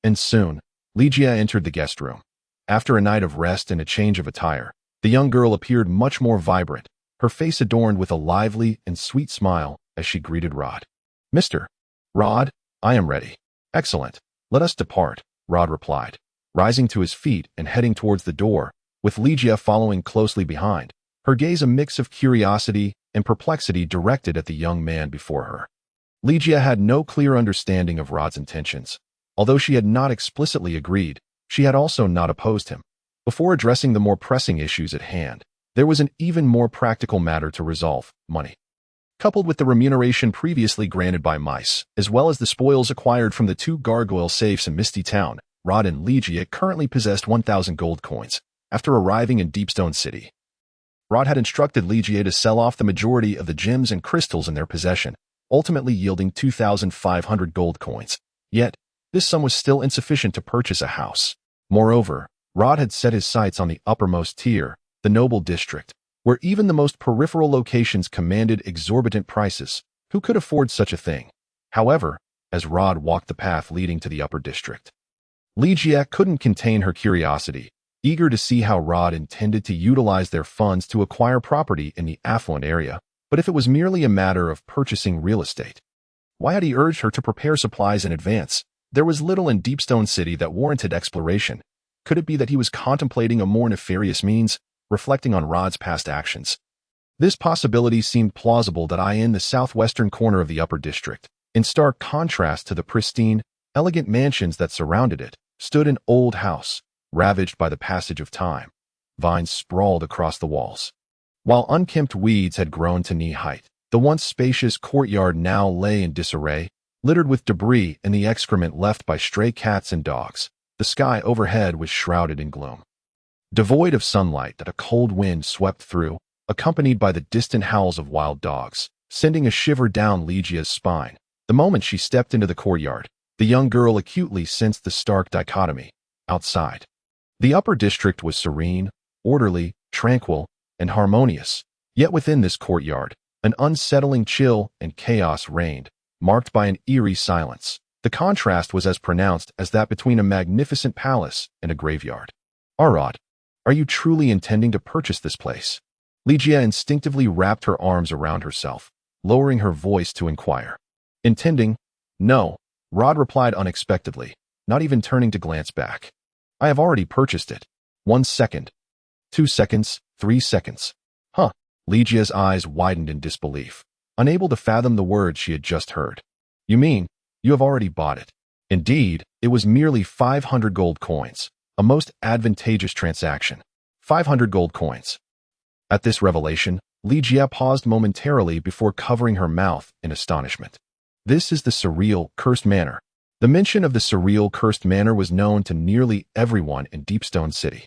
And soon, Ligia entered the guest room. After a night of rest and a change of attire, the young girl appeared much more vibrant, her face adorned with a lively and sweet smile as she greeted Rod. Mr. Rod, I am ready. Excellent. Let us depart, Rod replied, rising to his feet and heading towards the door, with Ligia following closely behind, her gaze a mix of curiosity and perplexity directed at the young man before her. Ligia had no clear understanding of Rod's intentions. Although she had not explicitly agreed, she had also not opposed him. Before addressing the more pressing issues at hand, there was an even more practical matter to resolve: money. Coupled with the remuneration previously granted by Mice, as well as the spoils acquired from the 2 gargoyle safes in Misty Town, Rod and Ligia currently possessed 1,000 gold coins. After arriving in Deepstone City, Rod had instructed Ligia to sell off the majority of the gems and crystals in their possession, ultimately yielding 2,500 gold coins. Yet, this sum was still insufficient to purchase a house. Moreover, Rod had set his sights on the uppermost tier, the Noble District, where even the most peripheral locations commanded exorbitant prices. Who could afford such a thing? However, as Rod walked the path leading to the upper district, Ligia couldn't contain her curiosity, eager to see how Rod intended to utilize their funds to acquire property in the affluent area. But if it was merely a matter of purchasing real estate, why had he urged her to prepare supplies in advance? There was little in Deepstone City that warranted exploration. Could it be that he was contemplating a more nefarious means, reflecting on Rod's past actions? This possibility seemed plausible. In the southwestern corner of the upper district, in stark contrast to the pristine, elegant mansions that surrounded it, stood an old house, ravaged by the passage of time. Vines sprawled across the walls, while unkempt weeds had grown to knee-height. The once spacious courtyard now lay in disarray, littered with debris and the excrement left by stray cats and dogs. The sky overhead was shrouded in gloom, devoid of sunlight. A cold wind swept through, accompanied by the distant howls of wild dogs, sending a shiver down Ligia's spine. The moment she stepped into the courtyard, the young girl acutely sensed the stark dichotomy. Outside, the upper district was serene, orderly, tranquil, and harmonious. Yet within this courtyard, an unsettling chill and chaos reigned, marked by an eerie silence. The contrast was as pronounced as that between a magnificent palace and a graveyard. Rod, are you truly intending to purchase this place? Ligia instinctively wrapped her arms around herself, lowering her voice to inquire. Intending? No, Rod replied unexpectedly. not even turning to glance back. I have already purchased it. 1 second. 2 seconds. 3 seconds. Huh. Lygia's eyes widened in disbelief, unable to fathom the words she had just heard. You mean, you have already bought it? Indeed, it was merely 500 gold coins, a most advantageous transaction. 500 gold coins. At this revelation, Lygia paused momentarily before covering her mouth in astonishment. This is the surreal, cursed manor. The mention of the surreal, cursed manor was known to nearly everyone in Deepstone City.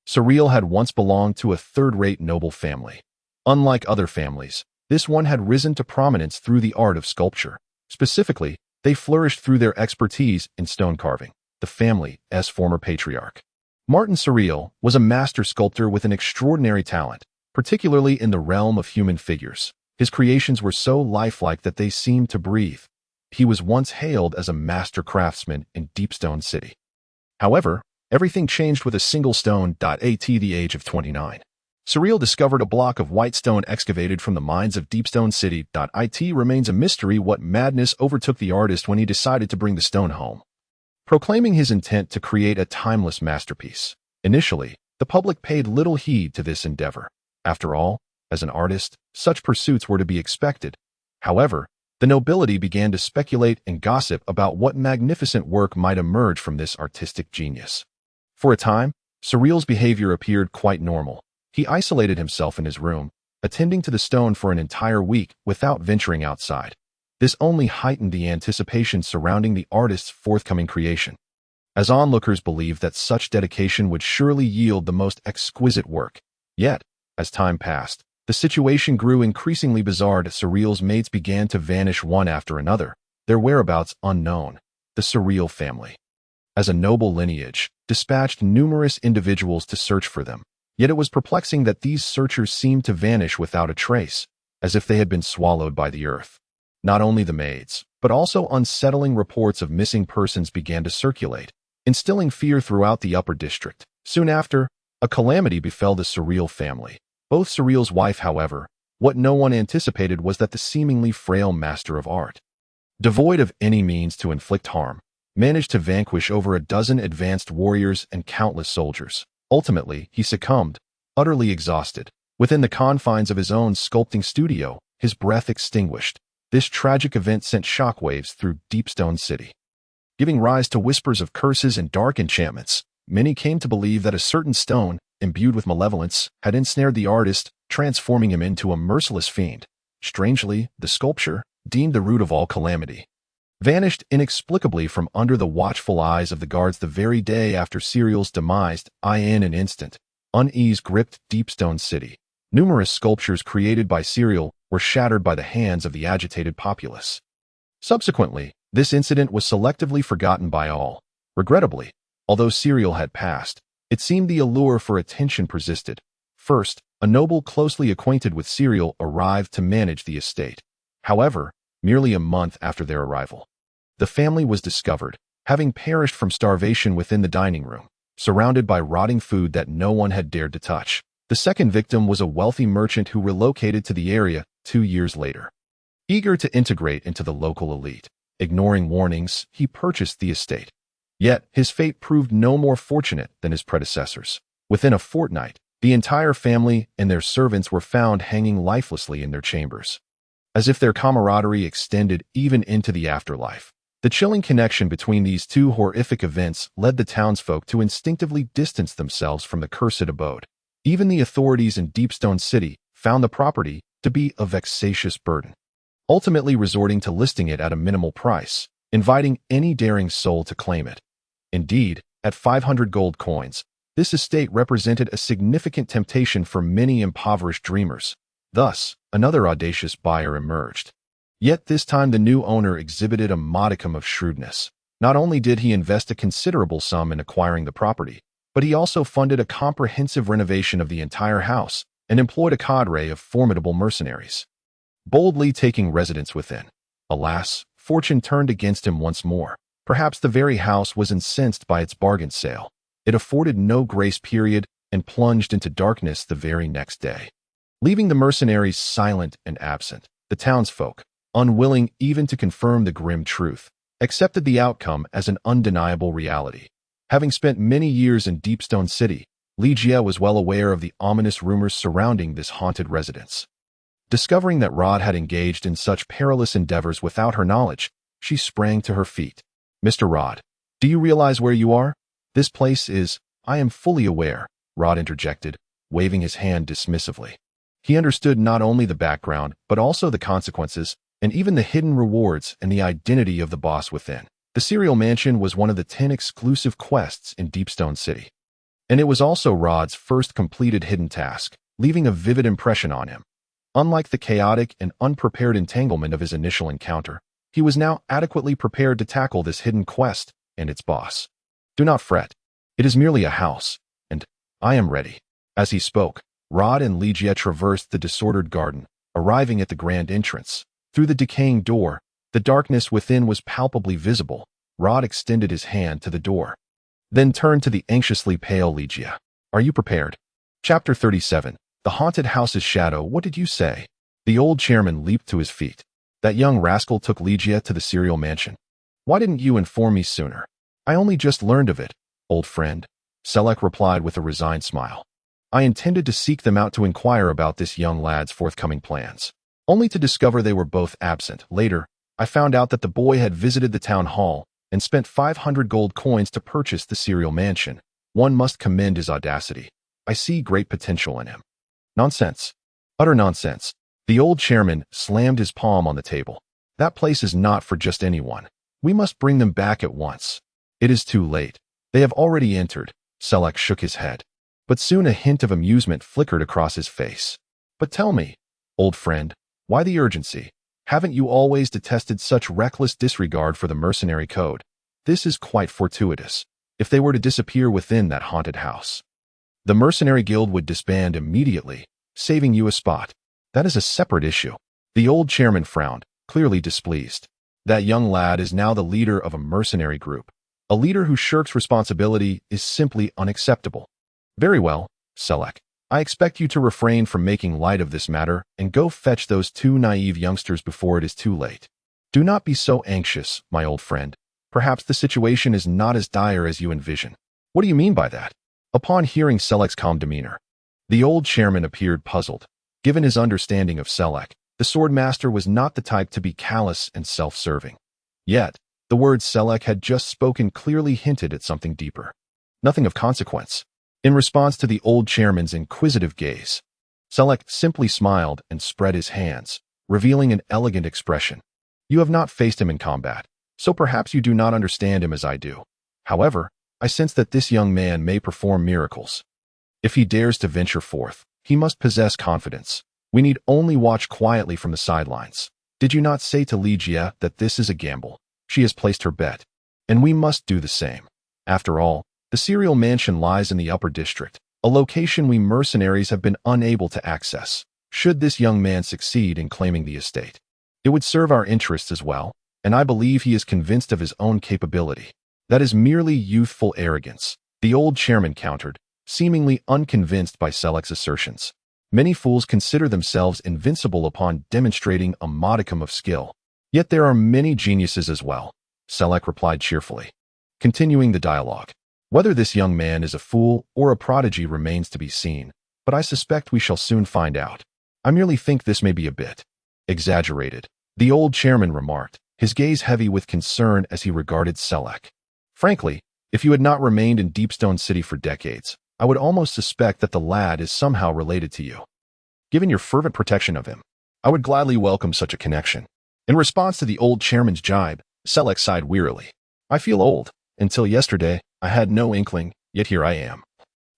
Surreal had once belonged to a third-rate noble family. Unlike other families, this one had risen to prominence through the art of sculpture. Specifically, they flourished through their expertise in stone carving, the family's former patriarch. Martin Surreal was a master sculptor with an extraordinary talent, particularly in the realm of human figures. His creations were so lifelike that they seemed to breathe. He was once hailed as a master craftsman in Deepstone City. However, everything changed with a single stone. At the age of 29. Surreal discovered a block of white stone excavated from the mines of Deepstone City. It remains a mystery what madness overtook the artist when he decided to bring the stone home. Proclaiming his intent to create a timeless masterpiece. Initially, the public paid little heed to this endeavor. After all, as an artist, such pursuits were to be expected. However, the nobility began to speculate and gossip about what magnificent work might emerge from this artistic genius. For a time, Surreal's behavior appeared quite normal. He isolated himself in his room, attending to the stone for an entire week without venturing outside. This only heightened the anticipation surrounding the artist's forthcoming creation, as onlookers believed that such dedication would surely yield the most exquisite work. Yet, as time passed, the situation grew increasingly bizarre as Surreal's mates began to vanish one after another, their whereabouts unknown. The Surreal family, as a noble lineage, dispatched numerous individuals to search for them. Yet it was perplexing that these searchers seemed to vanish without a trace, as if they had been swallowed by the earth. Not only the maids, but also unsettling reports of missing persons began to circulate, instilling fear throughout the upper district. Soon after, a calamity befell the Surreal family. Both Surreal's wife, however, what no one anticipated was that the seemingly frail master of art, devoid of any means to inflict harm, managed to vanquish over a dozen advanced warriors and countless soldiers. Ultimately, he succumbed, utterly exhausted, within the confines of his own sculpting studio, his breath extinguished. This tragic event sent shockwaves through Deepstone City, giving rise to whispers of curses and dark enchantments. Many came to believe that a certain stone, imbued with malevolence, had ensnared the artist, transforming him into a merciless fiend. Strangely, the sculpture, deemed the root of all calamity, vanished inexplicably from under the watchful eyes of the guards the very day after Surreal's demise. In an instant, unease gripped Deepstone City. Numerous sculptures created by Surreal were shattered by the hands of the agitated populace. Subsequently, this incident was selectively forgotten by all. Regrettably, although Surreal had passed, it seemed the allure for attention persisted. First, a noble closely acquainted with Surreal arrived to manage the estate. However, merely a month after their arrival, the family was discovered, having perished from starvation within the dining room, surrounded by rotting food that no one had dared to touch. The second victim was a wealthy merchant who relocated to the area 2 years later. Eager to integrate into the local elite, ignoring warnings, he purchased the estate. Yet, his fate proved no more fortunate than his predecessors. Within a fortnight, the entire family and their servants were found hanging lifelessly in their chambers, as if their camaraderie extended even into the afterlife. The chilling connection between these two horrific events led the townsfolk to instinctively distance themselves from the cursed abode. Even the authorities in Deepstone City found the property to be a vexatious burden, ultimately resorting to listing it at a minimal price, inviting any daring soul to claim it. Indeed, at 500 gold coins, this estate represented a significant temptation for many impoverished dreamers. Thus, another audacious buyer emerged. Yet this time the new owner exhibited a modicum of shrewdness. Not only did he invest a considerable sum in acquiring the property, but he also funded a comprehensive renovation of the entire house and employed a cadre of formidable mercenaries, boldly taking residence within. Alas, fortune turned against him once more. Perhaps the very house was incensed by its bargain sale. It afforded no grace period and plunged into darkness the very next day, leaving the mercenaries silent and absent. The townsfolk, unwilling even to confirm the grim truth, accepted the outcome as an undeniable reality. Having spent many years in Deepstone City, Ligia was well aware of the ominous rumors surrounding this haunted residence. Discovering that Rod had engaged in such perilous endeavors without her knowledge, she sprang to her feet. "Mr. Rod, do you realize where you are? This place is—" "I am fully aware," Rod interjected, waving his hand dismissively. He understood not only the background, but also the consequences, and even the hidden rewards and the identity of the boss within. The Serial Mansion was one of the 10 exclusive quests in Deepstone City. And it was also Rod's first completed hidden task, leaving a vivid impression on him. Unlike the chaotic and unprepared entanglement of his initial encounter, he was now adequately prepared to tackle this hidden quest and its boss. "Do not fret. It is merely a house, and I am ready." As he spoke, Rod and Ligia traversed the disordered garden, arriving at the grand entrance. Through the decaying door, the darkness within was palpably visible. Rod extended his hand to the door, then turned to the anxiously pale Ligia. "Are you prepared?" Chapter 37. The Haunted House's Shadow. "What did you say?" The old chairman leaped to his feet. "That young rascal took Ligia to the Serial Mansion. Why didn't you inform me sooner?" "I only just learned of it, old friend," Selek replied with a resigned smile. "I intended to seek them out to inquire about this young lad's forthcoming plans, only to discover they were both absent. Later, I found out that the boy had visited the town hall and spent 500 gold coins to purchase the Serial Mansion. One must commend his audacity. I see great potential in him." "Nonsense. Utter nonsense." The old chairman slammed his palm on the table. "That place is not for just anyone. We must bring them back at once." "It is too late. They have already entered." Selek shook his head. But soon a hint of amusement flickered across his face. "But tell me, old friend, why the urgency? Haven't you always detested such reckless disregard for the mercenary code? This is quite fortuitous. If they were to disappear within that haunted house, the mercenary guild would disband immediately, saving you a spot. That is a separate issue." The old chairman frowned, clearly displeased. "That young lad is now the leader of a mercenary group. A leader who shirks responsibility is simply unacceptable." "Very well, Selek. I expect you to refrain from making light of this matter and go fetch those two naive youngsters before it is too late. Do not be so anxious, my old friend. Perhaps the situation is not as dire as you envision." "What do you mean by that?" Upon hearing Selek's calm demeanor, the old chairman appeared puzzled. Given his understanding of Selek, the swordmaster was not the type to be callous and self-serving. Yet, the words Selek had just spoken clearly hinted at something deeper. "Nothing of consequence." In response to the old chairman's inquisitive gaze, Selek simply smiled and spread his hands, revealing an elegant expression. "You have not faced him in combat, so perhaps you do not understand him as I do. However, I sense that this young man may perform miracles. If he dares to venture forth, he must possess confidence. We need only watch quietly from the sidelines. Did you not say to Ligia that this is a gamble? She has placed her bet, and we must do the same. After all, the Serial Mansion lies in the Upper District, a location we mercenaries have been unable to access. Should this young man succeed in claiming the estate, it would serve our interests as well, and I believe he is convinced of his own capability." "That is merely youthful arrogance," the old chairman countered, seemingly unconvinced by Selek's assertions. "Many fools consider themselves invincible upon demonstrating a modicum of skill. Yet there are many geniuses as well," Selek replied cheerfully. Continuing the dialogue. "Whether this young man is a fool or a prodigy remains to be seen, but I suspect we shall soon find out. I merely think this may be a bit exaggerated," the old chairman remarked, his gaze heavy with concern as he regarded Selek. "Frankly, if you had not remained in Deepstone City for decades, I would almost suspect that the lad is somehow related to you. Given your fervent protection of him, I would gladly welcome such a connection." In response to the old chairman's jibe, Selek sighed wearily. "I feel old. Until yesterday, I had no inkling, yet here I am,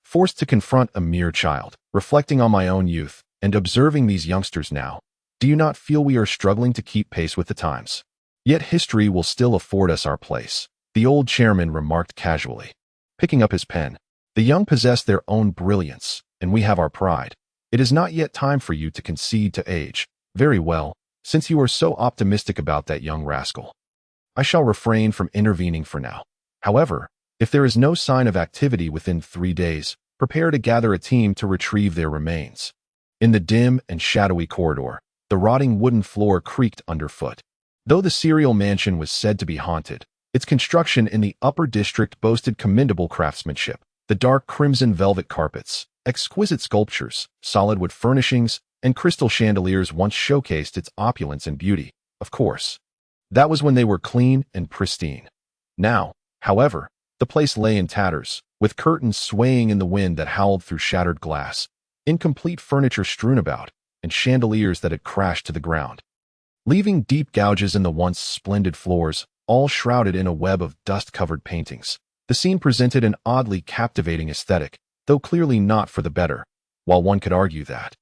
forced to confront a mere child, reflecting on my own youth, and observing these youngsters now. Do you not feel we are struggling to keep pace with the times? Yet history will still afford us our place," the old chairman remarked casually. Picking up his pen, "The young possess their own brilliance, and we have our pride. It is not yet time for you to concede to age. Very well, since you are so optimistic about that young rascal, I shall refrain from intervening for now. However, if there is no sign of activity within 3 days, prepare to gather a team to retrieve their remains." In the dim and shadowy corridor, the rotting wooden floor creaked underfoot. Though the serial mansion was said to be haunted, its construction in the upper district boasted commendable craftsmanship. The dark crimson velvet carpets, exquisite sculptures, solid wood furnishings, and crystal chandeliers once showcased its opulence and beauty. Of course, that was when they were clean and pristine. Now, however, the place lay in tatters, with curtains swaying in the wind that howled through shattered glass, incomplete furniture strewn about, and chandeliers that had crashed to the ground, leaving deep gouges in the once splendid floors, all shrouded in a web of dust-covered paintings. The scene presented an oddly captivating aesthetic, though clearly not for the better. While one could argue that,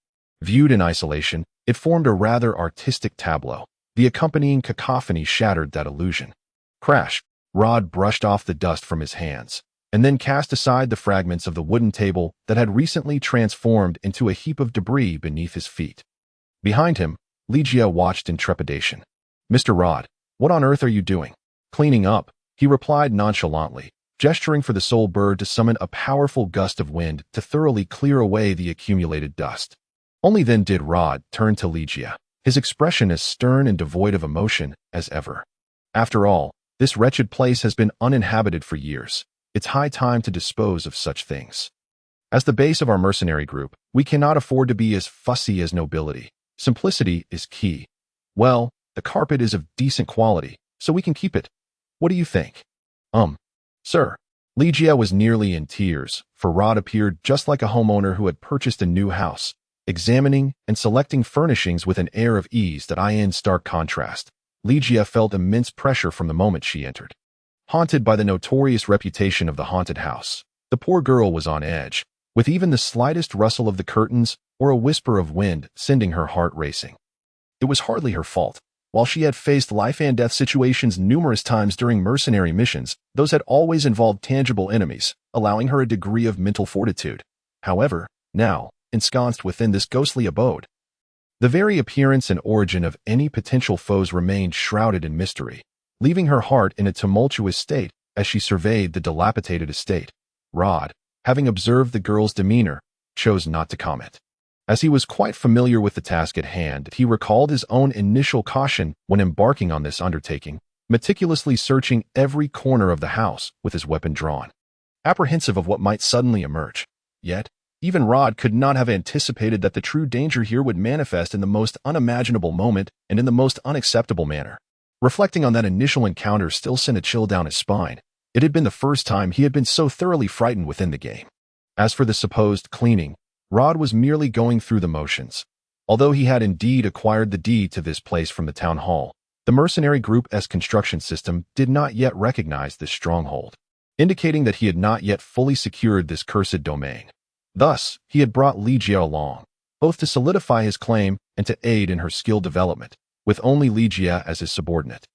viewed in isolation, it formed a rather artistic tableau, the accompanying cacophony shattered that illusion. Crash! Rod brushed off the dust from his hands, and then cast aside the fragments of the wooden table that had recently transformed into a heap of debris beneath his feet. Behind him, Ligia watched in trepidation. "Mr. Rod, what on earth are you doing?" "Cleaning up," he replied nonchalantly, gesturing for the soul bird to summon a powerful gust of wind to thoroughly clear away the accumulated dust. Only then did Rod turn to Ligia, his expression as stern and devoid of emotion as ever. "After all, this wretched place has been uninhabited for years. It's high time to dispose of such things. As the base of our mercenary group, we cannot afford to be as fussy as nobility. Simplicity is key. Well, the carpet is of decent quality, so we can keep it. What do you think?" Sir." Ligia was nearly in tears, for Rod appeared just like a homeowner who had purchased a new house, examining and selecting furnishings with an air of ease that in stark contrast. Ligia felt immense pressure from the moment she entered. Haunted by the notorious reputation of the haunted house, the poor girl was on edge, with even the slightest rustle of the curtains or a whisper of wind sending her heart racing. It was hardly her fault. While she had faced life-and-death situations numerous times during mercenary missions, those had always involved tangible enemies, allowing her a degree of mental fortitude. However, now, ensconced within this ghostly abode, the very appearance and origin of any potential foes remained shrouded in mystery, leaving her heart in a tumultuous state as she surveyed the dilapidated estate. Rod, having observed the girl's demeanor, chose not to comment. As he was quite familiar with the task at hand, he recalled his own initial caution when embarking on this undertaking, meticulously searching every corner of the house with his weapon drawn, apprehensive of what might suddenly emerge. Yet, even Rod could not have anticipated that the true danger here would manifest in the most unimaginable moment and in the most unacceptable manner. Reflecting on that initial encounter still sent a chill down his spine. It had been the first time he had been so thoroughly frightened within the game. As for the supposed cleaning, Rod was merely going through the motions. Although he had indeed acquired the deed to this place from the town hall, the mercenary group's construction system did not yet recognize this stronghold, indicating that he had not yet fully secured this cursed domain. Thus, he had brought Ligia along, both to solidify his claim and to aid in her skill development, with only Ligia as his subordinate.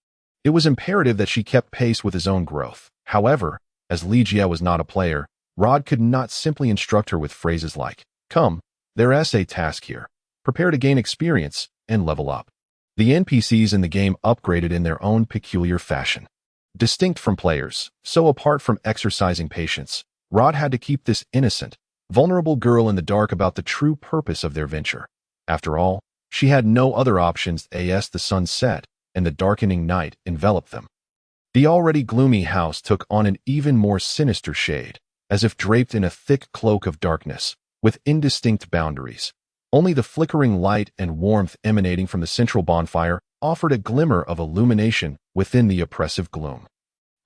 It was imperative that she kept pace with his own growth. However, as Ligia was not a player, Rod could not simply instruct her with phrases like, "Come, there's a task here. Prepare to gain experience and level up." The NPCs in the game upgraded in their own peculiar fashion. Distinct from players, so apart from exercising patience, Rod had to keep this innocent, vulnerable girl in the dark about the true purpose of their venture. After all, she had no other options as the sun set and the darkening night enveloped them. The already gloomy house took on an even more sinister shade, as if draped in a thick cloak of darkness, with indistinct boundaries. Only the flickering light and warmth emanating from the central bonfire offered a glimmer of illumination within the oppressive gloom.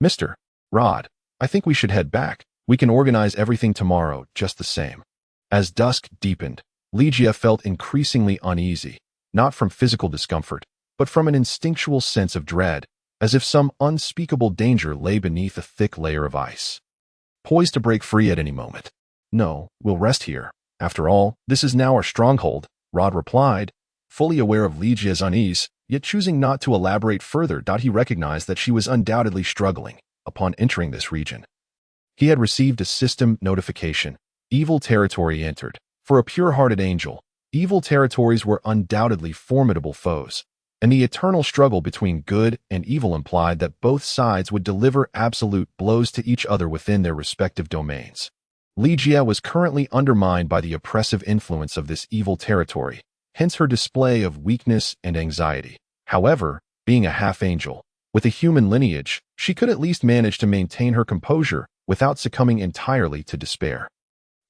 "Mr. Rod, I think we should head back. We can organize everything tomorrow just the same." As dusk deepened, Ligia felt increasingly uneasy, not from physical discomfort, but from an instinctual sense of dread, as if some unspeakable danger lay beneath a thick layer of ice, poised to break free at any moment. "No, we'll rest here. After all, this is now our stronghold," Rod replied, fully aware of Ligia's unease, yet choosing not to elaborate further. He recognized that she was undoubtedly struggling upon entering this region. He had received a system notification. Evil territory entered. For a pure-hearted angel, evil territories were undoubtedly formidable foes, and the eternal struggle between good and evil implied that both sides would deliver absolute blows to each other within their respective domains. Ligia was currently undermined by the oppressive influence of this evil territory, hence her display of weakness and anxiety. However, Being a half-angel, with a human lineage, she could at least manage to maintain her composure without succumbing entirely to despair.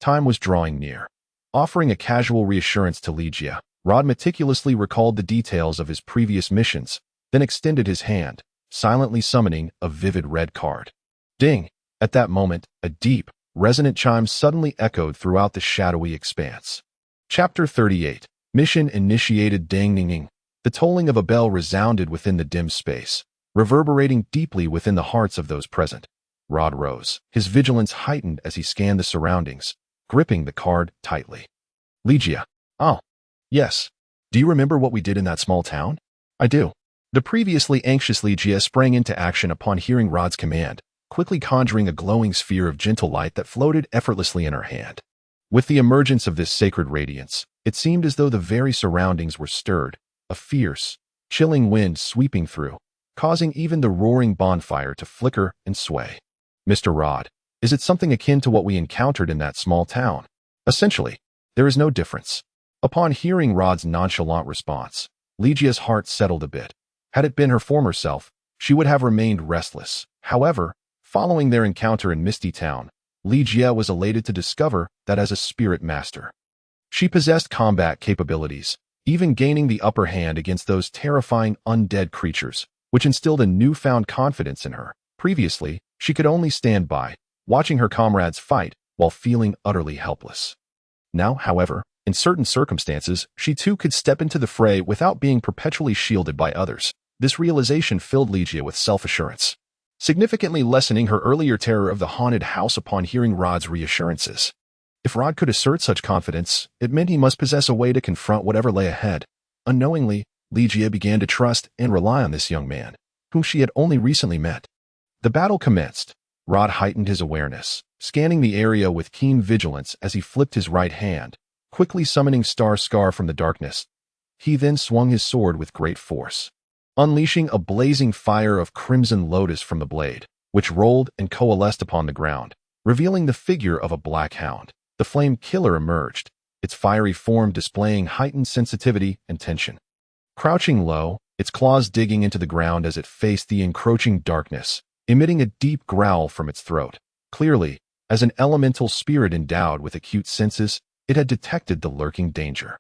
Time was drawing near. Offering a casual reassurance to Ligia, Rod meticulously recalled the details of his previous missions, then extended his hand, silently summoning a vivid red card. Ding! At that moment, a deep, resonant chime suddenly echoed throughout the shadowy expanse. Chapter 38. Mission initiated. Ding-ding-ding. The tolling of a bell resounded within the dim space, reverberating deeply within the hearts of those present. Rod rose, his vigilance heightened as he scanned the surroundings, gripping the card tightly. Ligia. Oh, yes. Do you remember what we did in that small town? I do. The previously anxious Ligia sprang into action upon hearing Rod's command, quickly conjuring a glowing sphere of gentle light that floated effortlessly in her hand. With the emergence of this sacred radiance, it seemed as though the very surroundings were stirred, a fierce, chilling wind sweeping through, causing even the roaring bonfire to flicker and sway. Mr. Rod, is it something akin to what we encountered in that small town? Essentially, there is no difference. Upon hearing Rod's nonchalant response, Ligia's heart settled a bit. Had it been her former self, she would have remained restless. However, following their encounter in Misty Town, Ligia was elated to discover that as a spirit master, she possessed combat capabilities, even gaining the upper hand against those terrifying undead creatures, which instilled a newfound confidence in her. Previously, she could only stand by, watching her comrades fight while feeling utterly helpless. Now, however, in certain circumstances, she too could step into the fray without being perpetually shielded by others. This realization filled Ligia with self-assurance, significantly lessening her earlier terror of the haunted house upon hearing Rod's reassurances. If Rod could assert such confidence, it meant he must possess a way to confront whatever lay ahead. Unknowingly, Ligia began to trust and rely on this young man, whom she had only recently met. The battle commenced. Rod heightened his awareness, scanning the area with keen vigilance as he flipped his right hand, quickly summoning Star Scar from the darkness. He then swung his sword with great force, unleashing a blazing fire of crimson lotus from the blade, which rolled and coalesced upon the ground, revealing the figure of a black hound. The flame killer emerged, its fiery form displaying heightened sensitivity and tension. Crouching low, its claws digging into the ground as it faced the encroaching darkness, emitting a deep growl from its throat. Clearly, as an elemental spirit endowed with acute senses, it had detected the lurking danger.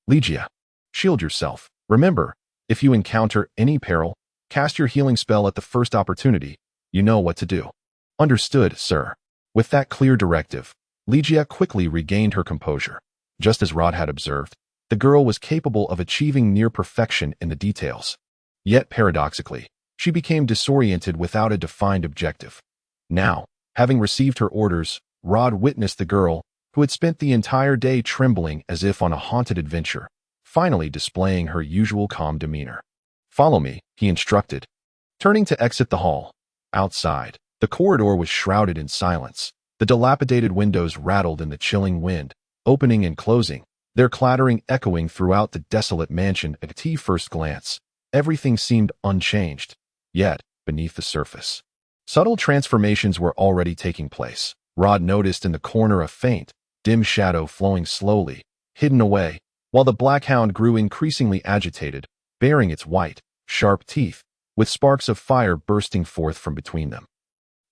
Ligia, shield yourself. Remember, if you encounter any peril, cast your healing spell at the first opportunity. You know what to do. Understood, sir. With that clear directive, Ligia quickly regained her composure. Just as Rod had observed, the girl was capable of achieving near perfection in the details. Yet paradoxically, she became disoriented without a defined objective. Now, having received her orders, Rod witnessed the girl, who had spent the entire day trembling as if on a haunted adventure, finally displaying her usual calm demeanor. Follow me, he instructed. Turning to exit the hall. Outside, the corridor was shrouded in silence. The dilapidated windows rattled in the chilling wind, opening and closing, their clattering echoing throughout the desolate mansion. At first glance, everything seemed unchanged. Yet, beneath the surface, subtle transformations were already taking place. Rod noticed in the corner a faint, dim shadow flowing slowly, hidden away, while the black hound grew increasingly agitated, baring its white, sharp teeth, with sparks of fire bursting forth from between them.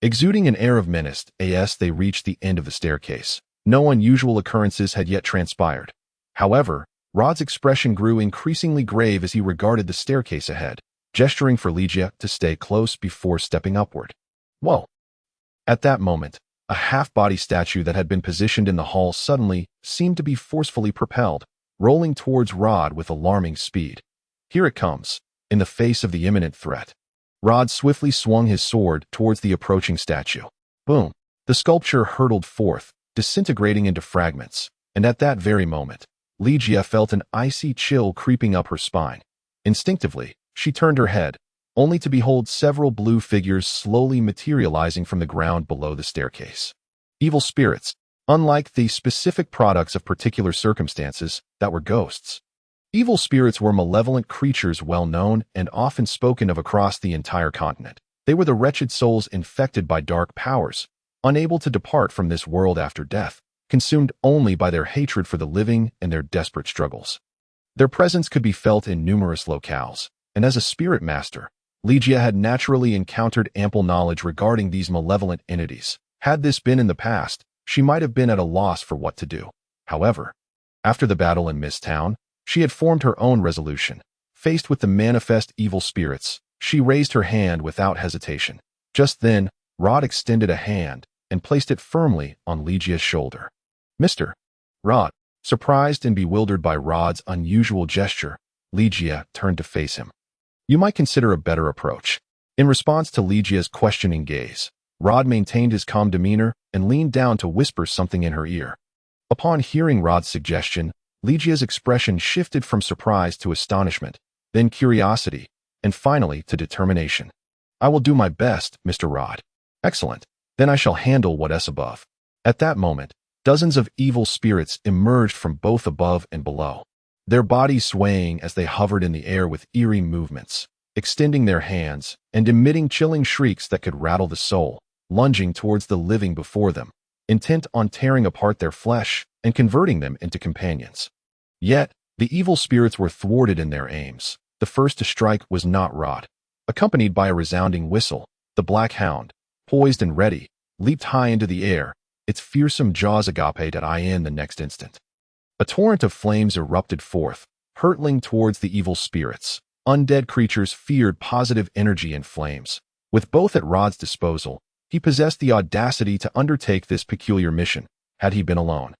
Exuding an air of menace, as they reached the end of the staircase, no unusual occurrences had yet transpired. However, Rod's expression grew increasingly grave as he regarded the staircase ahead, gesturing for Ligia to stay close before stepping upward. Whoa! At that moment, a half-body statue that had been positioned in the hall suddenly seemed to be forcefully propelled, rolling towards Rod with alarming speed. Here it comes, in the face of the imminent threat. Rod swiftly swung his sword towards the approaching statue. Boom! The sculpture hurtled forth, disintegrating into fragments, and at that very moment, Ligia felt an icy chill creeping up her spine. Instinctively, she turned her head, only to behold several blue figures slowly materializing from the ground below the staircase. Evil spirits, unlike the specific products of particular circumstances that were ghosts. Evil spirits were malevolent creatures well known and often spoken of across the entire continent. They were the wretched souls infected by dark powers, unable to depart from this world after death, consumed only by their hatred for the living and their desperate struggles. Their presence could be felt in numerous locales, and as a spirit master, Ligia had naturally encountered ample knowledge regarding these malevolent entities. Had this been in the past, she might have been at a loss for what to do. However, after the battle in Mist Town, she had formed her own resolution. Faced with the manifest evil spirits, she raised her hand without hesitation. Just then, Rod extended a hand and placed it firmly on Ligia's shoulder. "Mr. Rod." Surprised and bewildered by Rod's unusual gesture, Ligia turned to face him. "You might consider a better approach." In response to Ligia's questioning gaze, Rod maintained his calm demeanor and leaned down to whisper something in her ear. Upon hearing Rod's suggestion, Ligia's expression shifted from surprise to astonishment, then curiosity, and finally to determination. "I will do my best, Mr. Rod." "Excellent. Then I shall handle what's above." At that moment, dozens of evil spirits emerged from both above and below, their bodies swaying as they hovered in the air with eerie movements, extending their hands and emitting chilling shrieks that could rattle the soul, lunging towards the living before them, intent on tearing apart their flesh and converting them into companions. Yet, the evil spirits were thwarted in their aims. The first to strike was not Rod. Accompanied by a resounding whistle, the Black Hound, poised and ready, leaped high into the air, its fearsome jaws agape.in the next instant. A torrent of flames erupted forth, hurtling towards the evil spirits. Undead creatures feared positive energy and flames. With both at Rod's disposal, he possessed the audacity to undertake this peculiar mission. Had he been alone,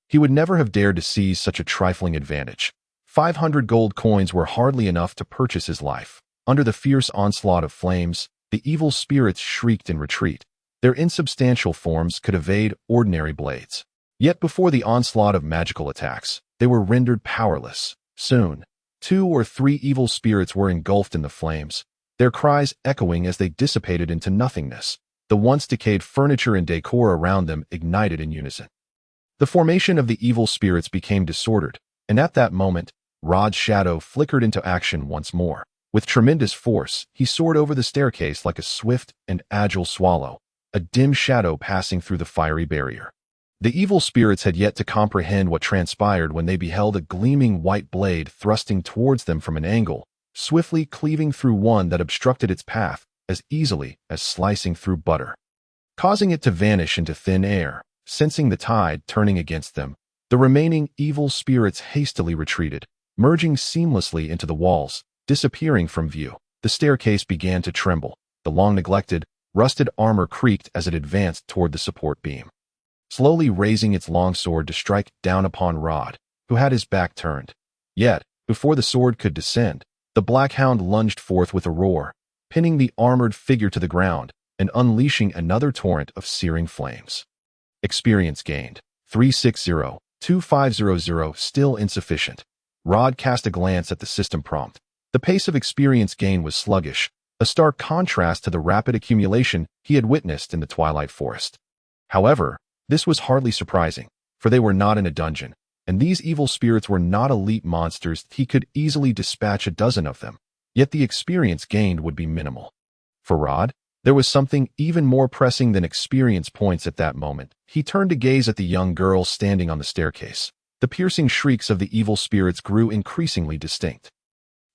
he would never have dared to seize such a trifling advantage. 500 gold coins were hardly enough to purchase his life. Under the fierce onslaught of flames, the evil spirits shrieked in retreat. Their insubstantial forms could evade ordinary blades. Yet before the onslaught of magical attacks, they were rendered powerless. Soon, 2 or 3 evil spirits were engulfed in the flames, their cries echoing as they dissipated into nothingness. The once decayed furniture and decor around them ignited in unison. The formation of the evil spirits became disordered, and at that moment, Rod's shadow flickered into action once more. With tremendous force, he soared over the staircase like a swift and agile swallow, a dim shadow passing through the fiery barrier. The evil spirits had yet to comprehend what transpired when they beheld a gleaming white blade thrusting towards them from an angle, swiftly cleaving through one that obstructed its path as easily as slicing through butter, causing it to vanish into thin air. Sensing the tide turning against them, the remaining evil spirits hastily retreated, merging seamlessly into the walls, disappearing from view. The staircase began to tremble. The long-neglected, rusted armor creaked as it advanced toward the support beam, slowly raising its long sword to strike down upon Rod, who had his back turned. Yet, before the sword could descend, the Black Hound lunged forth with a roar, pinning the armored figure to the ground and unleashing another torrent of searing flames. Experience gained. 360-2500 still insufficient. Rod cast a glance at the system prompt. The pace of experience gain was sluggish, a stark contrast to the rapid accumulation he had witnessed in the Twilight Forest. However, this was hardly surprising, for they were not in a dungeon, and these evil spirits were not elite monsters. He could easily dispatch a dozen of them, yet the experience gained would be minimal. For Rod, there was something even more pressing than experience points at that moment. He turned to gaze at the young girl standing on the staircase. The piercing shrieks of the evil spirits grew increasingly distinct.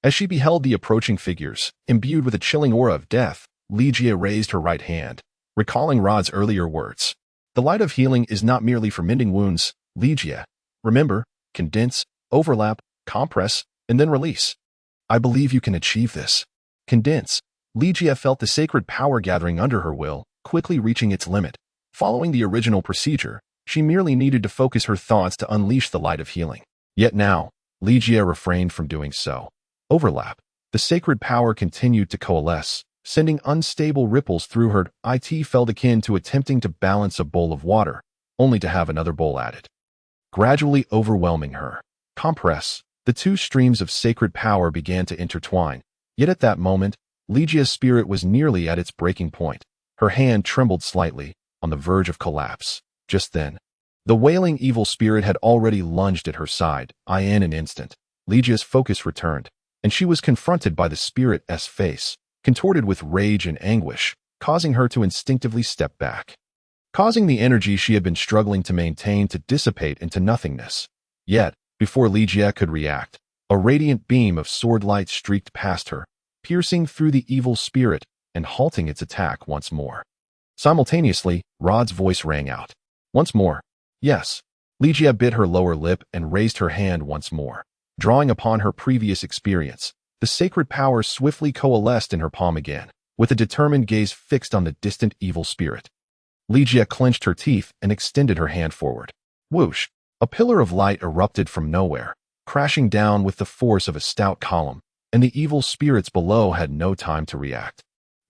As she beheld the approaching figures, imbued with a chilling aura of death, Ligia raised her right hand, recalling Rod's earlier words. "The light of healing is not merely for mending wounds, Ligia. Remember, condense, overlap, compress, and then release. I believe you can achieve this." Condense. Ligia felt the sacred power gathering under her will, quickly reaching its limit. Following the original procedure, she merely needed to focus her thoughts to unleash the light of healing. Yet now, Ligia refrained from doing so. Overlap. The sacred power continued to coalesce, sending unstable ripples through her. It felt akin to attempting to balance a bowl of water, only to have another bowl added, gradually overwhelming her. Compress. The two streams of sacred power began to intertwine. Yet at that moment, Ligia's spirit was nearly at its breaking point. Her hand trembled slightly, on the verge of collapse. Just then, the wailing evil spirit had already lunged at her side. In an instant, Ligia's focus returned, and she was confronted by the spirit's face, contorted with rage and anguish, causing her to instinctively step back, causing the energy she had been struggling to maintain to dissipate into nothingness. Yet, before Ligia could react, a radiant beam of sword light streaked past her, piercing through the evil spirit and halting its attack once more. Simultaneously, Rod's voice rang out. Once more. Yes. Ligia bit her lower lip and raised her hand once more. Drawing upon her previous experience, the sacred power swiftly coalesced in her palm again, with a determined gaze fixed on the distant evil spirit. Ligia clenched her teeth and extended her hand forward. Whoosh! A pillar of light erupted from nowhere, crashing down with the force of a stout column, and the evil spirits below had no time to react.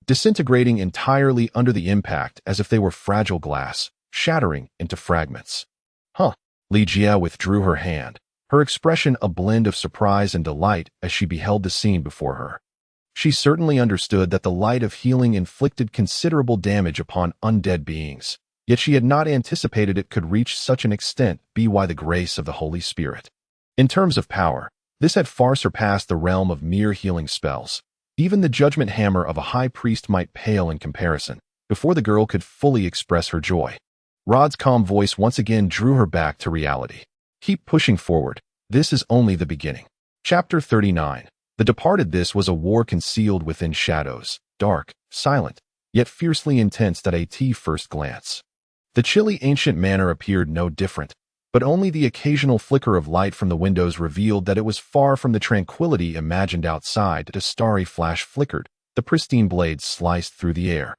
Disintegrating entirely under the impact as if they were fragile glass, shattering into fragments. Huh! Ligia withdrew her hand, her expression a blend of surprise and delight as she beheld the scene before her. She certainly understood that the light of healing inflicted considerable damage upon undead beings, yet she had not anticipated it could reach such an extent by the grace of the Holy Spirit. In terms of power, this had far surpassed the realm of mere healing spells. Even the judgment hammer of a high priest might pale in comparison, before the girl could fully express her joy. Rod's calm voice once again drew her back to reality. Keep pushing forward. This is only the beginning. Chapter 39. The Departed. This was a war concealed within shadows, dark, silent, yet fiercely intense at first glance. The chilly ancient manor appeared no different, but only the occasional flicker of light from the windows revealed that it was far from the tranquility imagined outside. A starry flash flickered, the pristine blades sliced through the air,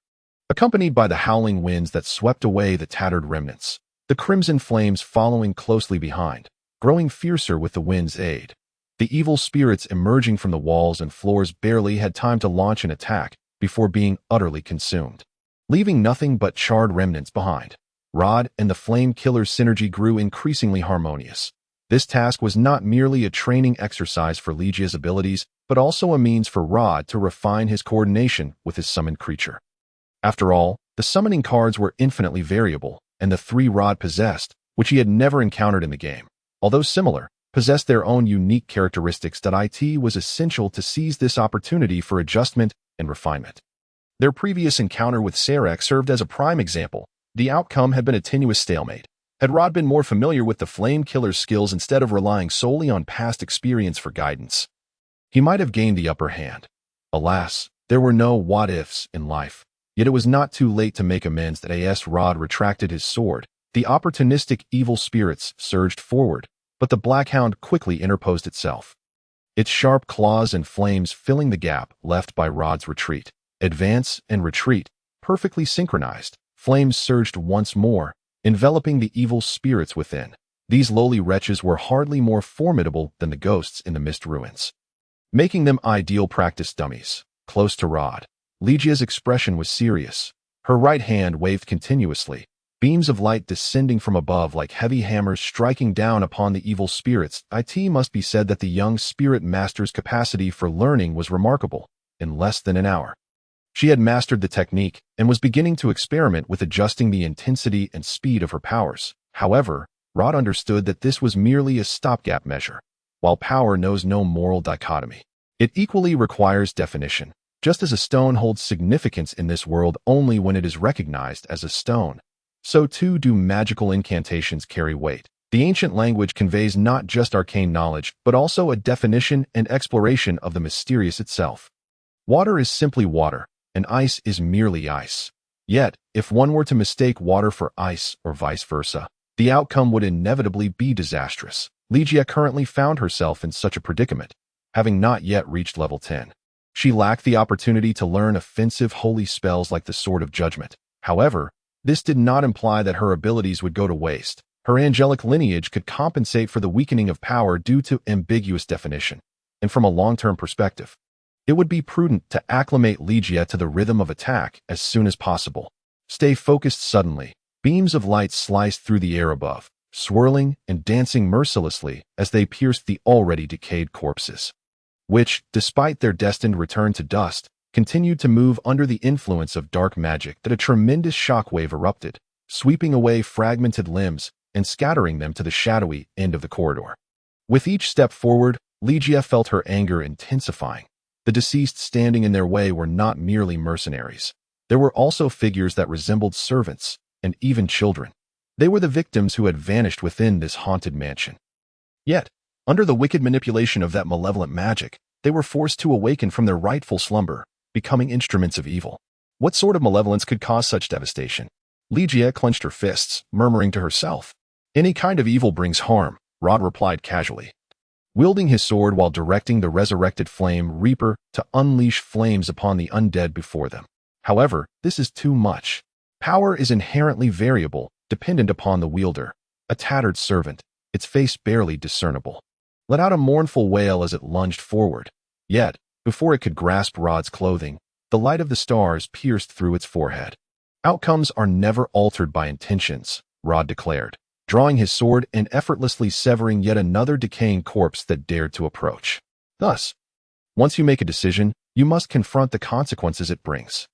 accompanied by the howling winds that swept away the tattered remnants, the crimson flames following closely behind, growing fiercer with the wind's aid. The evil spirits emerging from the walls and floors barely had time to launch an attack before being utterly consumed, leaving nothing but charred remnants behind. Rod and the Flame Killer's synergy grew increasingly harmonious. This task was not merely a training exercise for Ligia's abilities, but also a means for Rod to refine his coordination with his summoned creature. After all, the summoning cards were infinitely variable, and the three Rod possessed, which he had never encountered in the game, although similar, possessed their own unique characteristics that it was essential to seize this opportunity for adjustment and refinement. Their previous encounter with Sarek served as a prime example. The outcome had been a tenuous stalemate. Had Rod been more familiar with the Flame Killer's skills instead of relying solely on past experience for guidance, he might have gained the upper hand. Alas, there were no what-ifs in life. Yet it was not too late to make amends. As Rod retracted his sword, the opportunistic evil spirits surged forward, but the Blackhound quickly interposed itself, its sharp claws and flames filling the gap left by Rod's retreat. Advance and retreat, perfectly synchronized. Flames surged once more, enveloping the evil spirits within. These lowly wretches were hardly more formidable than the ghosts in the mist ruins, making them ideal practice dummies. Close to Rod, Ligia's expression was serious. Her right hand waved continuously, beams of light descending from above like heavy hammers striking down upon the evil spirits. It must be said that the young spirit master's capacity for learning was remarkable. In less than an hour, she had mastered the technique and was beginning to experiment with adjusting the intensity and speed of her powers. However, Rod understood that this was merely a stopgap measure. While power knows no moral dichotomy, it equally requires definition. Just as a stone holds significance in this world only when it is recognized as a stone, so too do magical incantations carry weight. The ancient language conveys not just arcane knowledge, but also a definition and exploration of the mysterious itself. Water is simply water, and ice is merely ice. Yet, if one were to mistake water for ice or vice versa, the outcome would inevitably be disastrous. Ligia currently found herself in such a predicament, having not yet reached level 10. She lacked the opportunity to learn offensive holy spells like the Sword of Judgment. However, this did not imply that her abilities would go to waste. Her angelic lineage could compensate for the weakening of power due to ambiguous definition, and from a long-term perspective, it would be prudent to acclimate Ligia to the rhythm of attack as soon as possible. Stay focused. Suddenly, beams of light sliced through the air above, swirling and dancing mercilessly as they pierced the already decayed corpses, which, despite their destined return to dust, continued to move under the influence of dark magic. That a tremendous shockwave erupted, sweeping away fragmented limbs and scattering them to the shadowy end of the corridor. With each step forward, Ligia felt her anger intensifying. The deceased standing in their way were not merely mercenaries. There were also figures that resembled servants, and even children. They were the victims who had vanished within this haunted mansion. Yet, under the wicked manipulation of that malevolent magic, They were forced to awaken from their rightful slumber, becoming instruments of evil. What sort of malevolence could cause such devastation? Ligia clenched her fists, murmuring to herself. Any kind of evil brings harm, Rod replied casually, wielding his sword while directing the resurrected flame reaper to unleash flames upon the undead before them. However, this is too much. Power is inherently variable, dependent upon the wielder. A tattered servant, its face barely discernible, let out a mournful wail as it lunged forward. Yet, before it could grasp Rod's clothing, the light of the stars pierced through its forehead. Outcomes are never altered by intentions, Rod declared, drawing his sword and effortlessly severing yet another decaying corpse that dared to approach. Thus, once you make a decision, you must confront the consequences it brings.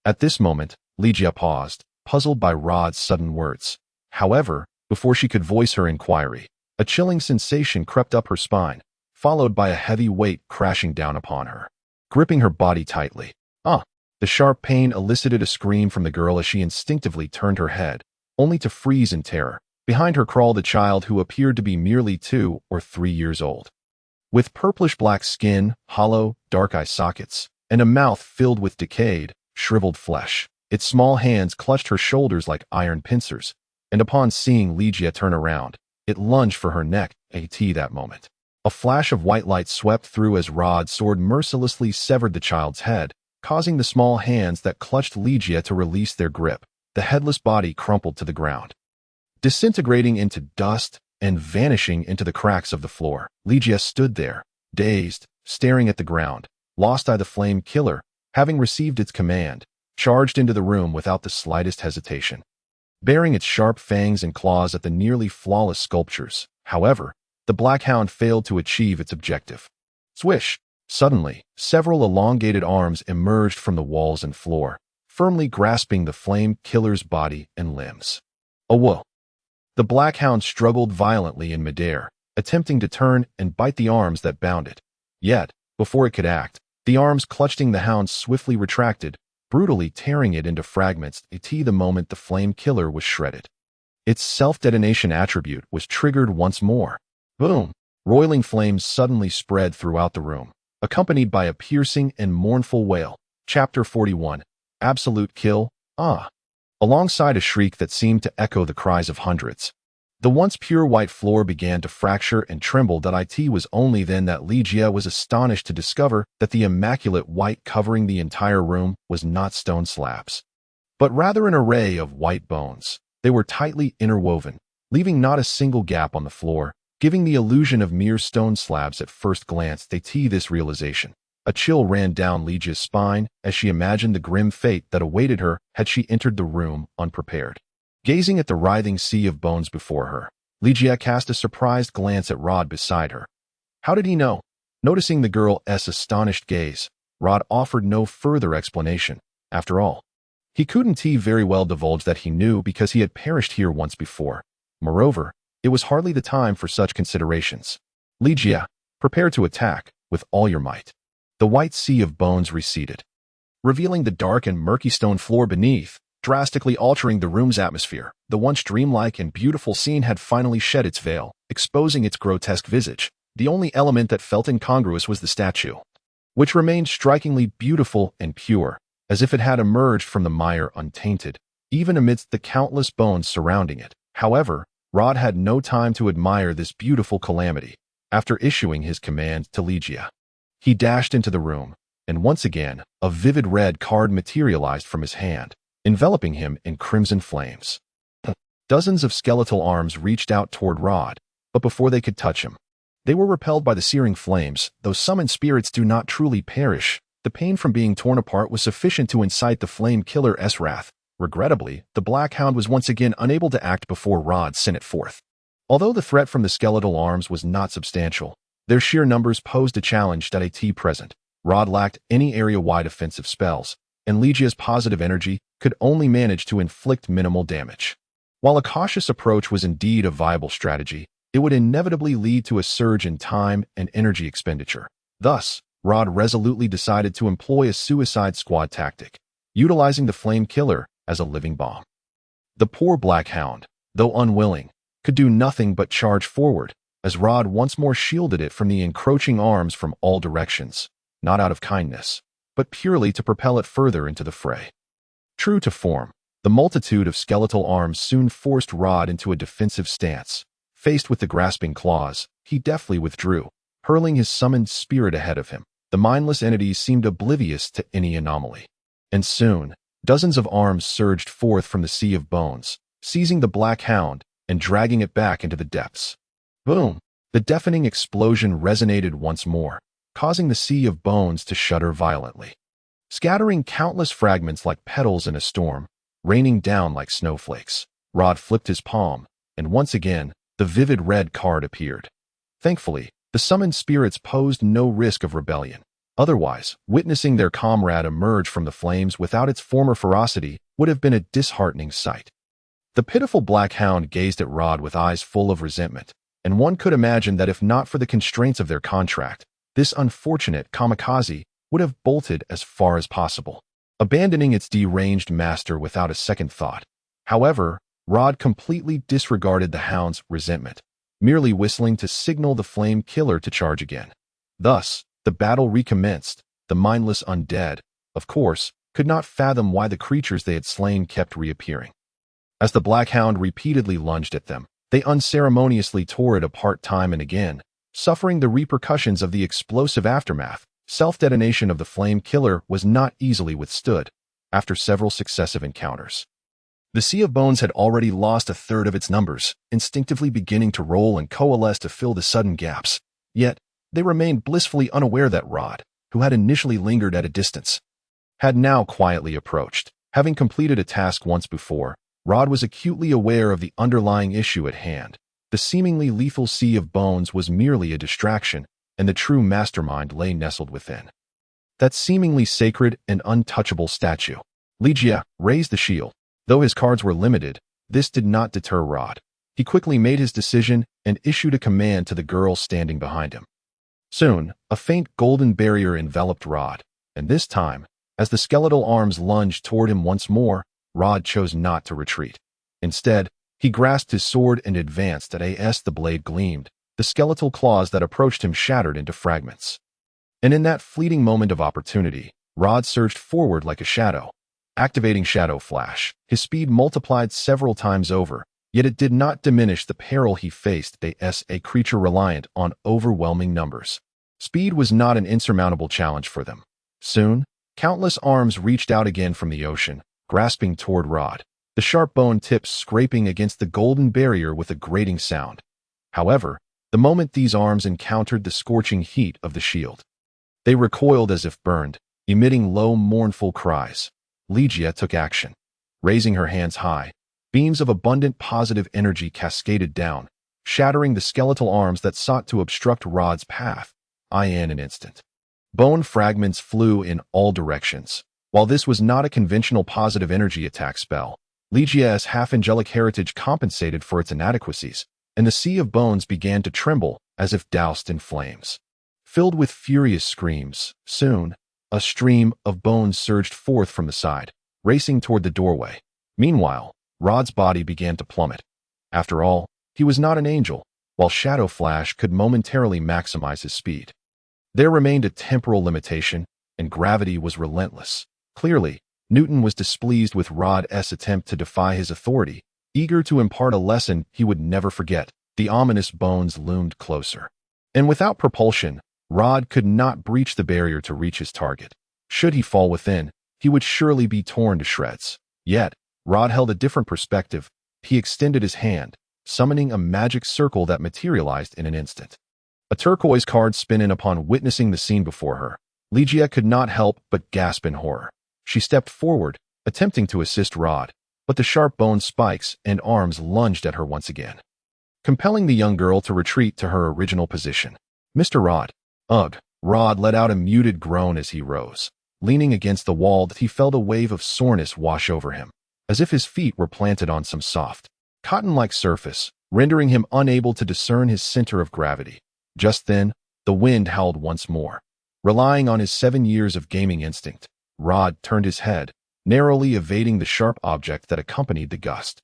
At this moment, Ligia paused, puzzled by Rod's sudden words. However, before she could voice her inquiry, a chilling sensation crept up her spine, followed by a heavy weight crashing down upon her, gripping her body tightly. The sharp pain elicited a scream from the girl as she instinctively turned her head, only to freeze in terror. Behind her crawled a child who appeared to be merely 2 or 3 years old. With purplish-black skin, hollow, dark eye sockets, and a mouth filled with decayed, shriveled flesh, its small hands clutched her shoulders like iron pincers, and upon seeing Ligia turn around, it lunged for her neck. That moment, a flash of white light swept through as Rod's sword mercilessly severed the child's head, causing the small hands that clutched Ligia to release their grip. The headless body crumpled to the ground, disintegrating into dust and vanishing into the cracks of the floor. Ligia stood there, dazed, staring at the ground, lost eye. The flame killer, having received its command, charged into the room without the slightest hesitation, bearing its sharp fangs and claws at the nearly flawless sculptures. However, the Black Hound failed to achieve its objective. Swish! Suddenly, several elongated arms emerged from the walls and floor, firmly grasping the flame killer's body and limbs. Whoa! The Black Hound struggled violently in midair, attempting to turn and bite the arms that bound it. Yet, before it could act, the arms clutching the hound swiftly retracted, brutally tearing it into fragments. The moment the flame killer was shredded, its self-detonation attribute was triggered once more. Boom! Roiling flames suddenly spread throughout the room, accompanied by a piercing and mournful wail. Chapter 41. Absolute Kill. Alongside a shriek that seemed to echo the cries of hundreds, the once pure white floor began to fracture and tremble. It was only then that Ligia was astonished to discover that the immaculate white covering the entire room was not stone slabs, but rather an array of white bones. They were tightly interwoven, leaving not a single gap on the floor, giving the illusion of mere stone slabs at first glance. This realization, a chill ran down Ligia's spine as she imagined the grim fate that awaited her had she entered the room unprepared. Gazing at the writhing sea of bones before her, Ligia cast a surprised glance at Rod beside her. How did he know? Noticing the girl's astonished gaze, Rod offered no further explanation. After all, he couldn't very well divulge that he knew because he had perished here once before. Moreover, it was hardly the time for such considerations. Ligia, prepare to attack with all your might. The white sea of bones receded, revealing the dark and murky stone floor beneath, drastically altering the room's atmosphere. The once dreamlike and beautiful scene had finally shed its veil, exposing its grotesque visage. The only element that felt incongruous was the statue, which remained strikingly beautiful and pure, as if it had emerged from the mire untainted, even amidst the countless bones surrounding it. However, Rod had no time to admire this beautiful calamity. After issuing his command to Ligia, he dashed into the room, and once again, a vivid red card materialized from his hand, enveloping him in crimson flames. Dozens of skeletal arms reached out toward Rod, but before they could touch him, they were repelled by the searing flames. Though summoned spirits do not truly perish, the pain from being torn apart was sufficient to incite the flame killer's wrath. Regrettably, the Black Hound was once again unable to act before Rod sent it forth. Although the threat from the skeletal arms was not substantial, their sheer numbers posed a challenge at present. Rod lacked any area-wide offensive spells, and Ligia's positive energy could only manage to inflict minimal damage. While a cautious approach was indeed a viable strategy, it would inevitably lead to a surge in time and energy expenditure. Thus, Rod resolutely decided to employ a suicide squad tactic, utilizing the flame killer as a living bomb. The poor Black Hound, though unwilling, could do nothing but charge forward, as Rod once more shielded it from the encroaching arms from all directions, not out of kindness, but purely to propel it further into the fray. True to form, the multitude of skeletal arms soon forced Rod into a defensive stance. Faced with the grasping claws, he deftly withdrew, hurling his summoned spirit ahead of him. The mindless entities seemed oblivious to any anomaly. And soon, dozens of arms surged forth from the sea of bones, seizing the black hound and dragging it back into the depths. Boom! The deafening explosion resonated once more, causing the sea of bones to shudder violently. Scattering countless fragments like petals in a storm, raining down like snowflakes. Rod flipped his palm, and once again, the vivid red card appeared. Thankfully, the summoned spirits posed no risk of rebellion. Otherwise, witnessing their comrade emerge from the flames without its former ferocity would have been a disheartening sight. The pitiful black hound gazed at Rod with eyes full of resentment, and one could imagine that if not for the constraints of their contract, this unfortunate kamikaze would have bolted as far as possible, abandoning its deranged master without a second thought. However, Rod completely disregarded the hound's resentment, merely whistling to signal the flame killer to charge again. Thus, the battle recommenced. The mindless undead, of course, could not fathom why the creatures they had slain kept reappearing. As the black hound repeatedly lunged at them, they unceremoniously tore it apart time and again, suffering the repercussions of the explosive aftermath. Self-detonation of the flame killer was not easily withstood after several successive encounters. The Sea of Bones had already lost a third of its numbers, instinctively beginning to roll and coalesce to fill the sudden gaps. Yet, they remained blissfully unaware that Rod, who had initially lingered at a distance, had now quietly approached. Having completed a task once before, Rod was acutely aware of the underlying issue at hand. The seemingly lethal Sea of Bones was merely a distraction, and the true mastermind lay nestled within. That seemingly sacred and untouchable statue. Ligia raised the shield. Though his cards were limited, this did not deter Rod. He quickly made his decision and issued a command to the girl standing behind him. Soon, a faint golden barrier enveloped Rod, and this time, as the skeletal arms lunged toward him once more, Rod chose not to retreat. Instead, he grasped his sword and advanced as the blade gleamed. The skeletal claws that approached him shattered into fragments. And in that fleeting moment of opportunity, Rod surged forward like a shadow. Activating Shadow Flash, his speed multiplied several times over, yet it did not diminish the peril he faced as a creature reliant on overwhelming numbers. Speed was not an insurmountable challenge for them. Soon, countless arms reached out again from the ocean, grasping toward Rod, the sharp bone tips scraping against the golden barrier with a grating sound. However, the moment these arms encountered the scorching heat of the shield, they recoiled as if burned, emitting low, mournful cries. Ligia took action. Raising her hands high, beams of abundant positive energy cascaded down, shattering the skeletal arms that sought to obstruct Rod's path. In an instant, bone fragments flew in all directions. While this was not a conventional positive energy attack spell, Ligia's half-angelic heritage compensated for its inadequacies, and the Sea of Bones began to tremble as if doused in flames. Filled with furious screams, soon, a stream of bones surged forth from the side, racing toward the doorway. Meanwhile, Rod's body began to plummet. After all, he was not an angel, while Shadow Flash could momentarily maximize his speed. There remained a temporal limitation, and gravity was relentless. Clearly, Newton was displeased with Rod's attempt to defy his authority, eager to impart a lesson he would never forget. The ominous bones loomed closer. And without propulsion, Rod could not breach the barrier to reach his target. Should he fall within, he would surely be torn to shreds. Yet, Rod held a different perspective. He extended his hand, summoning a magic circle that materialized in an instant. A turquoise card spun in upon witnessing the scene before her. Ligia could not help but gasp in horror. She stepped forward, attempting to assist Rod, but the sharp bone spikes and arms lunged at her once again, compelling the young girl to retreat to her original position. Mr. Rod. Ugh. Rod let out a muted groan as he rose. Leaning against the wall, he felt a wave of soreness wash over him, as if his feet were planted on some soft, cotton-like surface, rendering him unable to discern his center of gravity. Just then, the wind howled once more. Relying on his 7 years of gaming instinct, Rod turned his head, narrowly evading the sharp object that accompanied the gust.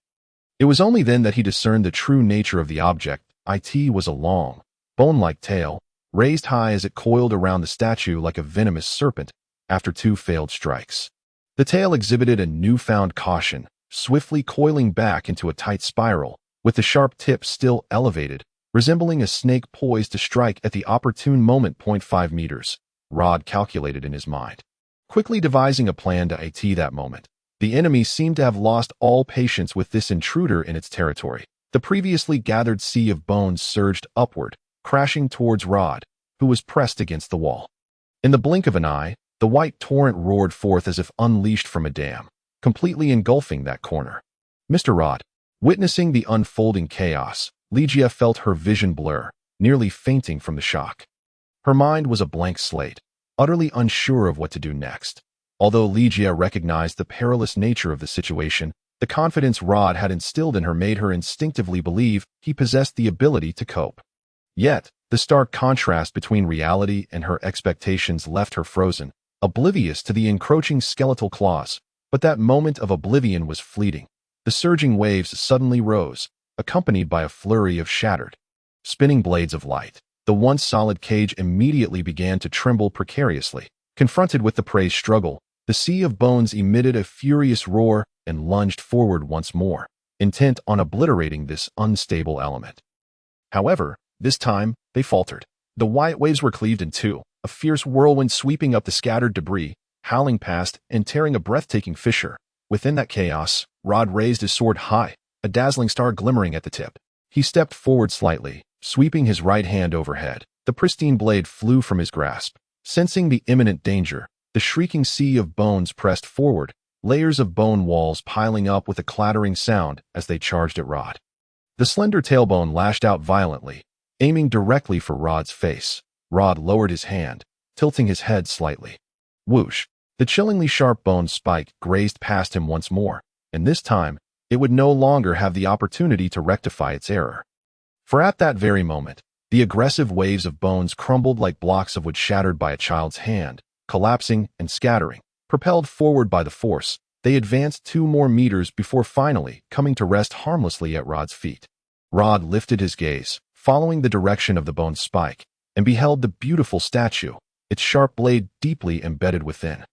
It was only then that he discerned the true nature of the object, It was a long, bone-like tail, raised high as it coiled around the statue like a venomous serpent after 2 failed strikes. The tail exhibited a newfound caution, swiftly coiling back into a tight spiral, with the sharp tip still elevated, resembling a snake poised to strike at the opportune moment. 5 meters, Rod calculated in his mind. Quickly devising a plan to IT that moment, the enemy seemed to have lost all patience with this intruder in its territory. The previously gathered sea of bones surged upward, crashing towards Rod, who was pressed against the wall. In the blink of an eye, the white torrent roared forth as if unleashed from a dam, completely engulfing that corner. Mr. Rod, witnessing the unfolding chaos, Ligia felt her vision blur, nearly fainting from the shock. Her mind was a blank slate, utterly unsure of what to do next. Although Ligia recognized the perilous nature of the situation, the confidence Rod had instilled in her made her instinctively believe he possessed the ability to cope. Yet, the stark contrast between reality and her expectations left her frozen, oblivious to the encroaching skeletal claws. But that moment of oblivion was fleeting. The surging waves suddenly rose, accompanied by a flurry of shattered, spinning blades of light. The once solid cage immediately began to tremble precariously. Confronted with the prey's struggle, the sea of bones emitted a furious roar and lunged forward once more, intent on obliterating this unstable element. However, this time, they faltered. The white waves were cleaved in two, a fierce whirlwind sweeping up the scattered debris, howling past and tearing a breathtaking fissure. Within that chaos, Rod raised his sword high, a dazzling star glimmering at the tip. He stepped forward slightly, sweeping his right hand overhead. The pristine blade flew from his grasp. Sensing the imminent danger, the shrieking sea of bones pressed forward, layers of bone walls piling up with a clattering sound as they charged at Rod. The slender tailbone lashed out violently, aiming directly for Rod's face. Rod lowered his hand, tilting his head slightly. Whoosh! The chillingly sharp bone spike grazed past him once more, and this time, it would no longer have the opportunity to rectify its error. For at that very moment, the aggressive waves of bones crumbled like blocks of wood shattered by a child's hand, collapsing and scattering. Propelled forward by the force, they advanced 2 more meters before finally coming to rest harmlessly at Rod's feet. Rod lifted his gaze, following the direction of the bone spike, and beheld the beautiful statue, its sharp blade deeply embedded within.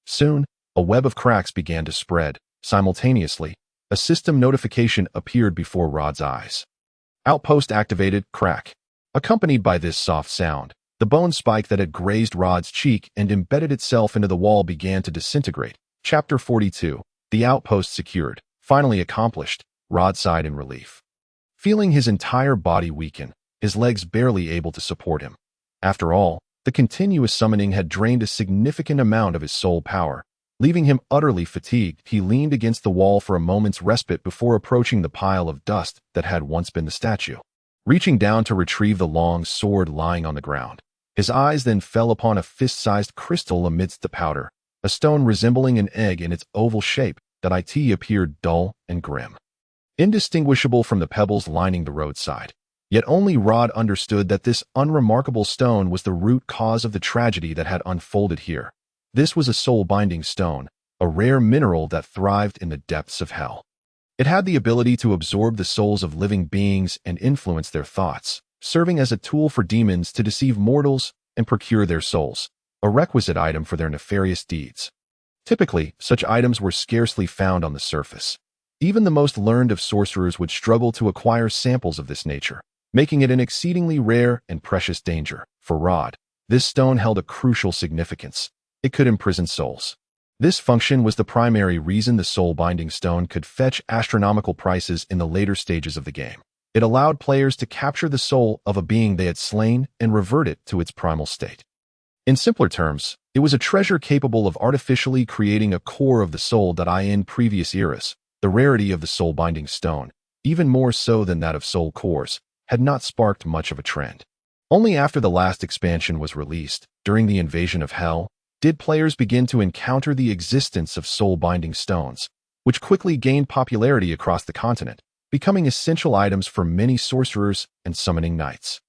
Soon, a web of cracks began to spread. Simultaneously, a system notification appeared before Rod's eyes. Outpost activated, crack. Accompanied by this soft sound, the bone spike that had grazed Rod's cheek and embedded itself into the wall began to disintegrate. Chapter 42. The outpost secured. Finally accomplished, Rod sighed in relief. Feeling his entire body weaken, his legs barely able to support him. After all, the continuous summoning had drained a significant amount of his soul power. Leaving him utterly fatigued, he leaned against the wall for a moment's respite before approaching the pile of dust that had once been the statue. Reaching down to retrieve the long sword lying on the ground, his eyes then fell upon a fist-sized crystal amidst the powder, a stone resembling an egg in its oval shape that appeared dull and grim, indistinguishable from the pebbles lining the roadside. Yet only Rod understood that this unremarkable stone was the root cause of the tragedy that had unfolded here. This was a soul-binding stone, a rare mineral that thrived in the depths of hell. It had the ability to absorb the souls of living beings and influence their thoughts, serving as a tool for demons to deceive mortals and procure their souls, a requisite item for their nefarious deeds. Typically, such items were scarcely found on the surface. Even the most learned of sorcerers would struggle to acquire samples of this nature, making it an exceedingly rare and precious danger. For Rod, this stone held a crucial significance. It could imprison souls. This function was the primary reason the soul-binding stone could fetch astronomical prices in the later stages of the game. It allowed players to capture the soul of a being they had slain and revert it to its primal state. In simpler terms, it was a treasure capable of artificially creating a core of the soul that in previous eras, the rarity of the soul-binding stone, even more so than that of soul cores, had not sparked much of a trend. Only after the last expansion was released, during the invasion of Hell, did players begin to encounter the existence of soul-binding stones, which quickly gained popularity across the continent, becoming essential items for many sorcerers and summoning knights.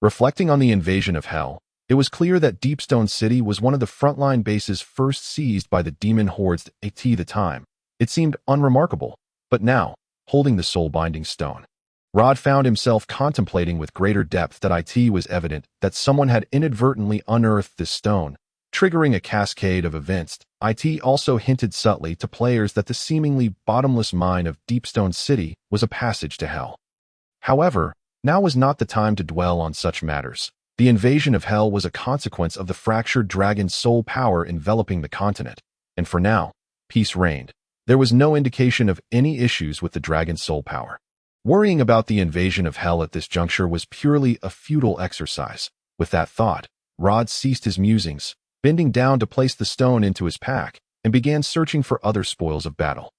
Reflecting on the invasion of Hell, it was clear that Deepstone City was one of the frontline bases first seized by the demon hordes at the time. It seemed unremarkable, but now, holding the soul-binding stone, Rod found himself contemplating with greater depth that it was evident that someone had inadvertently unearthed this stone, triggering a cascade of events. It also hinted subtly to players that the seemingly bottomless mine of Deepstone City was a passage to hell. However, now was not the time to dwell on such matters. The invasion of hell was a consequence of the fractured dragon's soul power enveloping the continent, and for now, peace reigned. There was no indication of any issues with the dragon's soul power. Worrying about the invasion of hell at this juncture was purely a futile exercise. With that thought, Rod ceased his musings, bending down to place the stone into his pack, and began searching for other spoils of battle.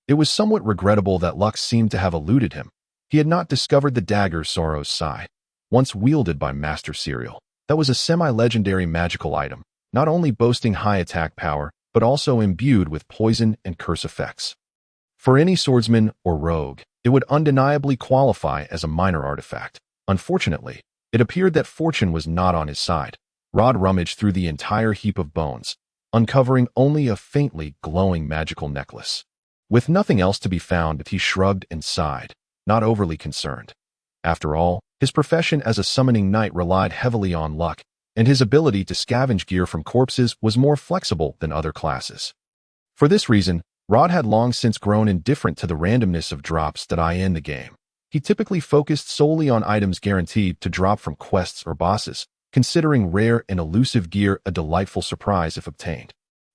It was somewhat regrettable that luck seemed to have eluded him. He had not discovered the dagger Sorrow's Sigh, once wielded by Master Serial. That was a semi-legendary magical item, not only boasting high attack power, but also imbued with poison and curse effects. For any swordsman or rogue, it would undeniably qualify as a minor artifact. Unfortunately, it appeared that fortune was not on his side. Rod rummaged through the entire heap of bones, uncovering only a faintly glowing magical necklace. With nothing else to be found, he shrugged and sighed, not overly concerned. After all, his profession as a summoning knight relied heavily on luck, and his ability to scavenge gear from corpses was more flexible than other classes. For this reason, Rod had long since grown indifferent to the randomness of drops that in the game. He typically focused solely on items guaranteed to drop from quests or bosses, considering rare and elusive gear a delightful surprise if obtained,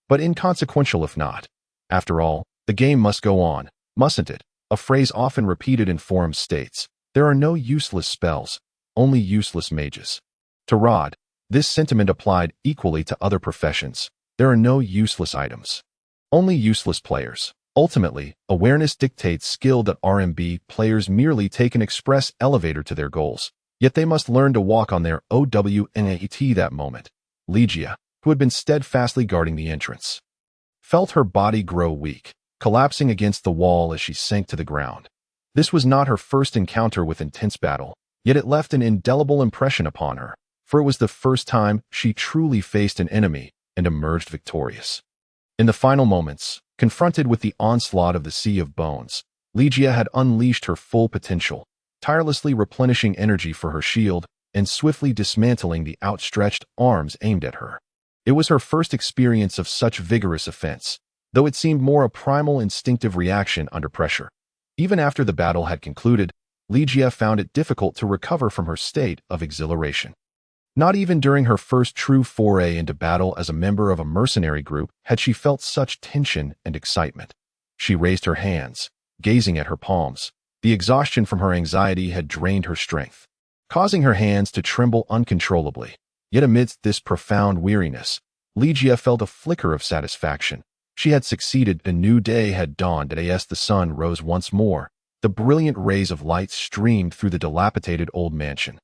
but inconsequential if not. After all, the game must go on, mustn't it? A phrase often repeated in forums states, "There are no useless spells, only useless mages." To Rod, this sentiment applied equally to other professions. There are no useless items, only useless players. Ultimately, awareness dictates skill that RMB players merely take an express elevator to their goals, yet they must learn to walk on their OWNAT that moment. Legia, who had been steadfastly guarding the entrance, felt her body grow weak, collapsing against the wall as she sank to the ground. This was not her first encounter with intense battle, yet it left an indelible impression upon her, for it was the first time she truly faced an enemy and emerged victorious. In the final moments, confronted with the onslaught of the Sea of Bones, Legia had unleashed her full potential, tirelessly replenishing energy for her shield and swiftly dismantling the outstretched arms aimed at her. It was her first experience of such vigorous offense, though it seemed more a primal instinctive reaction under pressure. Even after the battle had concluded, Legia found it difficult to recover from her state of exhilaration. Not even during her first true foray into battle as a member of a mercenary group had she felt such tension and excitement. She raised her hands, gazing at her palms. The exhaustion from her anxiety had drained her strength, causing her hands to tremble uncontrollably. Yet amidst this profound weariness, Legia felt a flicker of satisfaction. She had succeeded. A new day had dawned, and as the sun rose once more, the brilliant rays of light streamed through the dilapidated old mansion,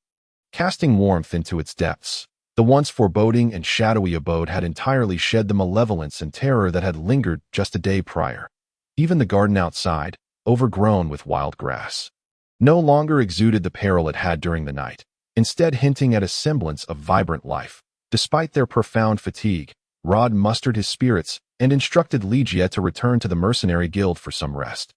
casting warmth into its depths. The once foreboding and shadowy abode had entirely shed the malevolence and terror that had lingered just a day prior. Even the garden outside, overgrown with wild grass, no longer exuded the peril it had during the night, instead hinting at a semblance of vibrant life. Despite their profound fatigue, Rod mustered his spirits and instructed Legia to return to the mercenary guild for some rest,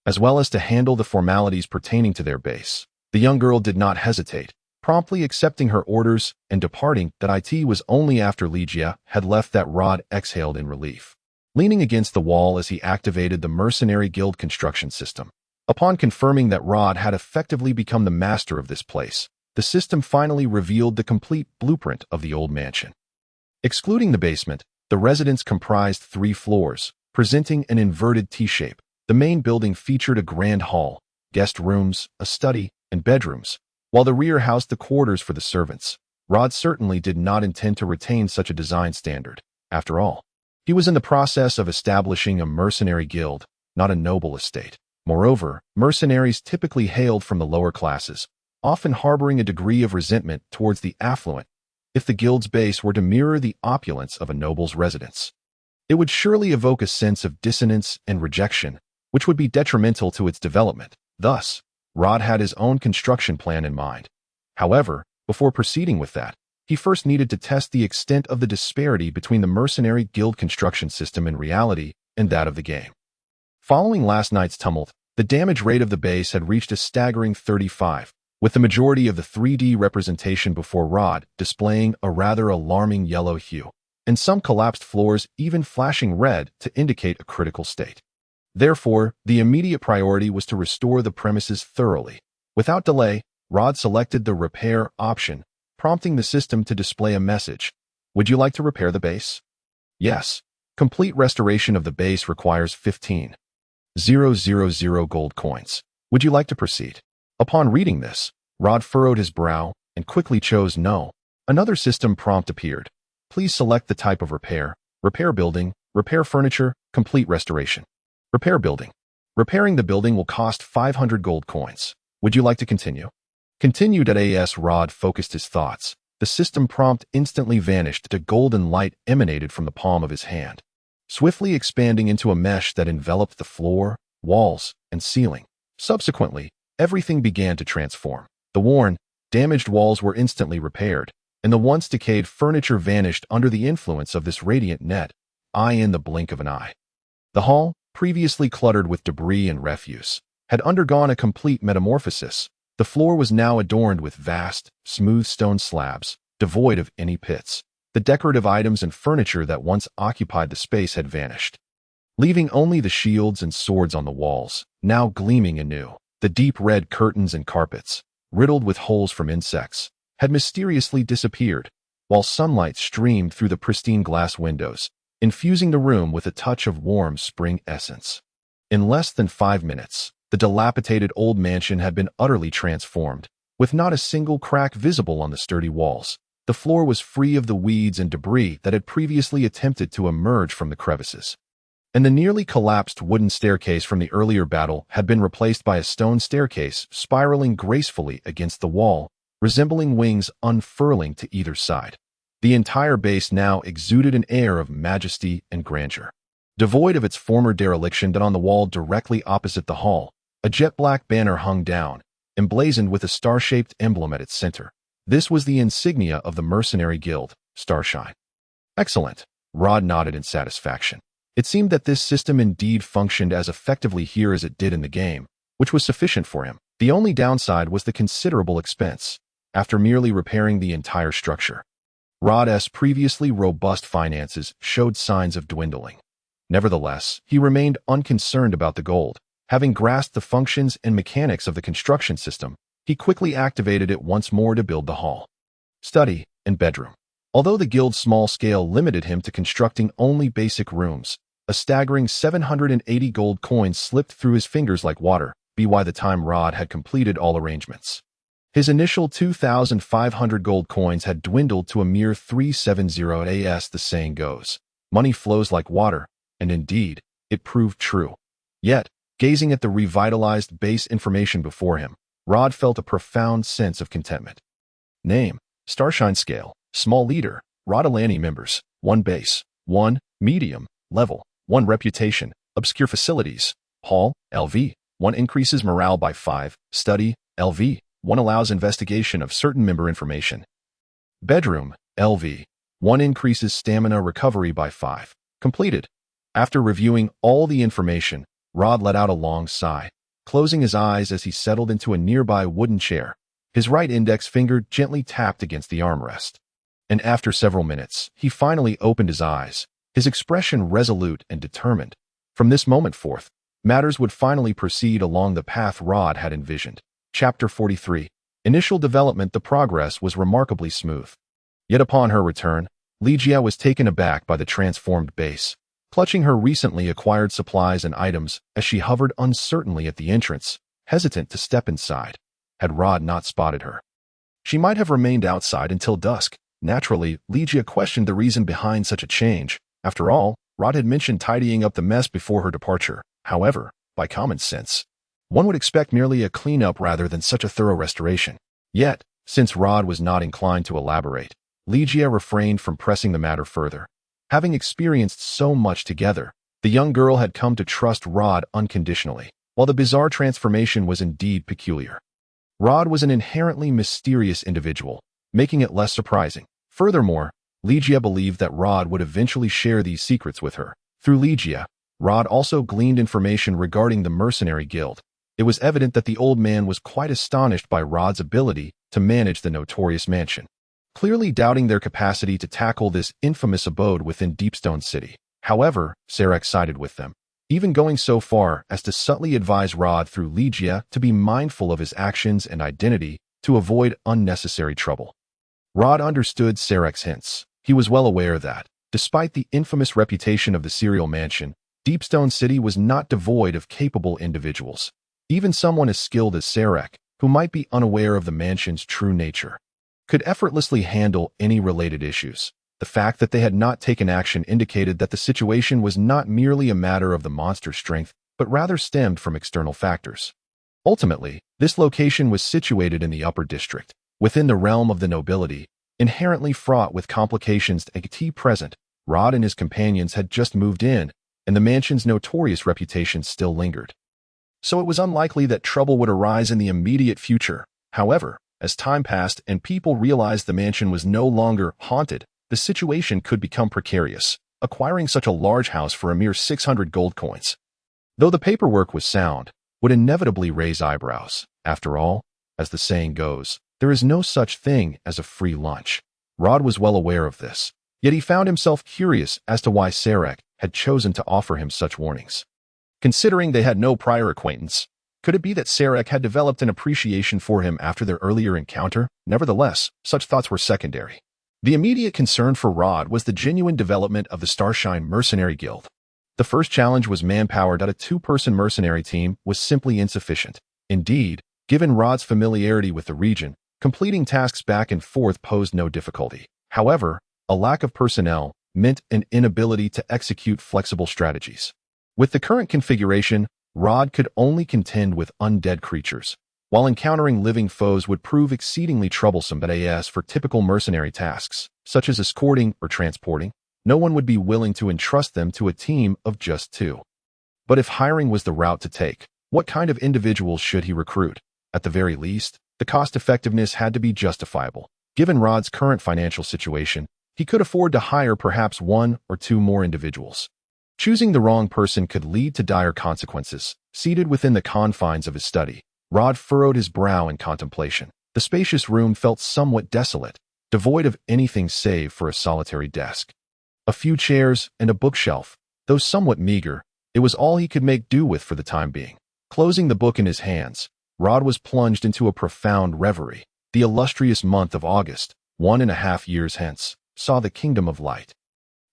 as well as to handle the formalities pertaining to their base. The young girl did not hesitate, promptly accepting her orders and departing. That it was only after Legia had left that Rod exhaled in relief, leaning against the wall as he activated the mercenary guild construction system. Upon confirming that Rod had effectively become the master of this place, the system finally revealed the complete blueprint of the old mansion. Excluding the basement, the residence comprised 3 floors, presenting an inverted T-shape. The main building featured a grand hall, guest rooms, a study, and bedrooms, while the rear housed the quarters for the servants. Rod certainly did not intend to retain such a design standard. After all, he was in the process of establishing a mercenary guild, not a noble estate. Moreover, mercenaries typically hailed from the lower classes, often harboring a degree of resentment towards the affluent. If the guild's base were to mirror the opulence of a noble's residence, it would surely evoke a sense of dissonance and rejection, which would be detrimental to its development. Thus, Rod had his own construction plan in mind. However, before proceeding with that, he first needed to test the extent of the disparity between the mercenary guild construction system in reality and that of the game. Following last night's tumult, The damage rate of the base had reached a staggering 35, with the majority of the 3D representation before Rod displaying a rather alarming yellow hue, and some collapsed floors even flashing red to indicate a critical state. Therefore, the immediate priority was to restore the premises thoroughly. Without delay, Rod selected the repair option, prompting the system to display a message. Would you like to repair the base? Yes. Complete restoration of the base requires 15,000 gold coins. Would you like to proceed? Upon reading this, Rod furrowed his brow and quickly chose no. Another system prompt appeared. Please select the type of repair. Repair building, repair furniture, complete restoration. Repair building. Repairing the building will cost 500 gold coins. Would you like to continue? Continued as Rod focused his thoughts. The system prompt instantly vanished. A golden light emanated from the palm of his hand, swiftly expanding into a mesh that enveloped the floor, walls, and ceiling. Subsequently, everything began to transform. The worn, damaged walls were instantly repaired, and the once decayed furniture vanished under the influence of this radiant net, in the blink of an eye. The hall, previously cluttered with debris and refuse, had undergone a complete metamorphosis. The floor was now adorned with vast, smooth stone slabs, devoid of any pits. The decorative items and furniture that once occupied the space had vanished, leaving only the shields and swords on the walls, now gleaming anew. The deep red curtains and carpets, riddled with holes from insects, had mysteriously disappeared, while sunlight streamed through the pristine glass windows, infusing the room with a touch of warm spring essence. In less than 5 minutes, the dilapidated old mansion had been utterly transformed, with not a single crack visible on the sturdy walls. The floor was free of the weeds and debris that had previously attempted to emerge from the crevices, and the nearly collapsed wooden staircase from the earlier battle had been replaced by a stone staircase spiraling gracefully against the wall, resembling wings unfurling to either side. The entire base now exuded an air of majesty and grandeur. Devoid of its former dereliction, that on the wall directly opposite the hall, a jet-black banner hung down, emblazoned with a star-shaped emblem at its center. This was the insignia of the mercenary guild, Starshine. Excellent. Rod nodded in satisfaction. It seemed that this system indeed functioned as effectively here as it did in the game, which was sufficient for him. The only downside was the considerable expense, after merely repairing the entire structure. Rod's previously robust finances showed signs of dwindling. Nevertheless, he remained unconcerned about the gold. Having grasped the functions and mechanics of the construction system, he quickly activated it once more to build the hall, study, and bedroom. Although the guild's small scale limited him to constructing only basic rooms, a staggering 780 gold coins slipped through his fingers like water, by the time Rod had completed all arrangements. His initial 2,500 gold coins had dwindled to a mere 370. As the saying goes, money flows like water, and indeed, it proved true. Yet, gazing at the revitalized base information before him, Rod felt a profound sense of contentment. Name: Starshine Scale, Small Leader, Rodolani members, 1 base, 1, medium, level, 1 reputation, obscure facilities, Hall, LV, 1 increases morale by 5, study, LV, 1 allows investigation of certain member information. Bedroom, LV, 1 increases stamina recovery by 5. Completed. After reviewing all the information, Rod let out a long sigh, closing his eyes as he settled into a nearby wooden chair. His right index finger gently tapped against the armrest. And after several minutes, he finally opened his eyes, his expression resolute and determined. From this moment forth, matters would finally proceed along the path Rod had envisioned. Chapter 43. Initial development. The progress was remarkably smooth. Yet upon her return, Ligia was taken aback by the transformed base, clutching her recently acquired supplies and items as she hovered uncertainly at the entrance, hesitant to step inside. Had Rod not spotted her, she might have remained outside until dusk. Naturally, Ligia questioned the reason behind such a change. After all, Rod had mentioned tidying up the mess before her departure. However, by common sense, one would expect merely a cleanup rather than such a thorough restoration. Yet, since Rod was not inclined to elaborate, Ligia refrained from pressing the matter further. Having experienced so much together, the young girl had come to trust Rod unconditionally. While the bizarre transformation was indeed peculiar, Rod was an inherently mysterious individual, making it less surprising. Furthermore, Ligia believed that Rod would eventually share these secrets with her. Through Ligia, Rod also gleaned information regarding the mercenary guild. It was evident that the old man was quite astonished by Rod's ability to manage the notorious mansion, clearly doubting their capacity to tackle this infamous abode within Deepstone City. However, Sarek sided with them, even going so far as to subtly advise Rod through Legia to be mindful of his actions and identity to avoid unnecessary trouble. Rod understood Sarek's hints. He was well aware that, despite the infamous reputation of the serial mansion, Deepstone City was not devoid of capable individuals. Even someone as skilled as Sarek, who might be unaware of the mansion's true nature, could effortlessly handle any related issues. The fact that they had not taken action indicated that the situation was not merely a matter of the monster's strength, but rather stemmed from external factors. Ultimately, this location was situated in the upper district, within the realm of the nobility, inherently fraught with complications at present. Rod and his companions had just moved in, and the mansion's notorious reputation still lingered. So it was unlikely that trouble would arise in the immediate future. However, as time passed and people realized the mansion was no longer haunted, the situation could become precarious, acquiring such a large house for a mere 600 gold coins, though the paperwork was sound, would inevitably raise eyebrows. After all, as the saying goes, there is no such thing as a free lunch. Rod was well aware of this, yet he found himself curious as to why Sarek had chosen to offer him such warnings. Considering they had no prior acquaintance, could it be that Sarek had developed an appreciation for him after their earlier encounter? Nevertheless, such thoughts were secondary. The immediate concern for Rod was the genuine development of the Starshine Mercenary Guild. The first challenge was manpower. A two-person mercenary team was simply insufficient. Indeed, given Rod's familiarity with the region, completing tasks back and forth posed no difficulty. However, a lack of personnel meant an inability to execute flexible strategies. With the current configuration, Rod could only contend with undead creatures, while encountering living foes would prove exceedingly troublesome. But as for typical mercenary tasks, such as escorting or transporting, no one would be willing to entrust them to a team of just two. But if hiring was the route to take, what kind of individuals should he recruit? At the very least, the cost-effectiveness had to be justifiable. Given Rod's current financial situation, he could afford to hire perhaps one or two more individuals. Choosing the wrong person could lead to dire consequences. Seated within the confines of his study, Rod furrowed his brow in contemplation. The spacious room felt somewhat desolate, devoid of anything save for a solitary desk. A few chairs and a bookshelf, though somewhat meager, it was all he could make do with for the time being. Closing the book in his hands, Rod was plunged into a profound reverie. The illustrious month of August, 1.5 years hence, saw the Kingdom of Light,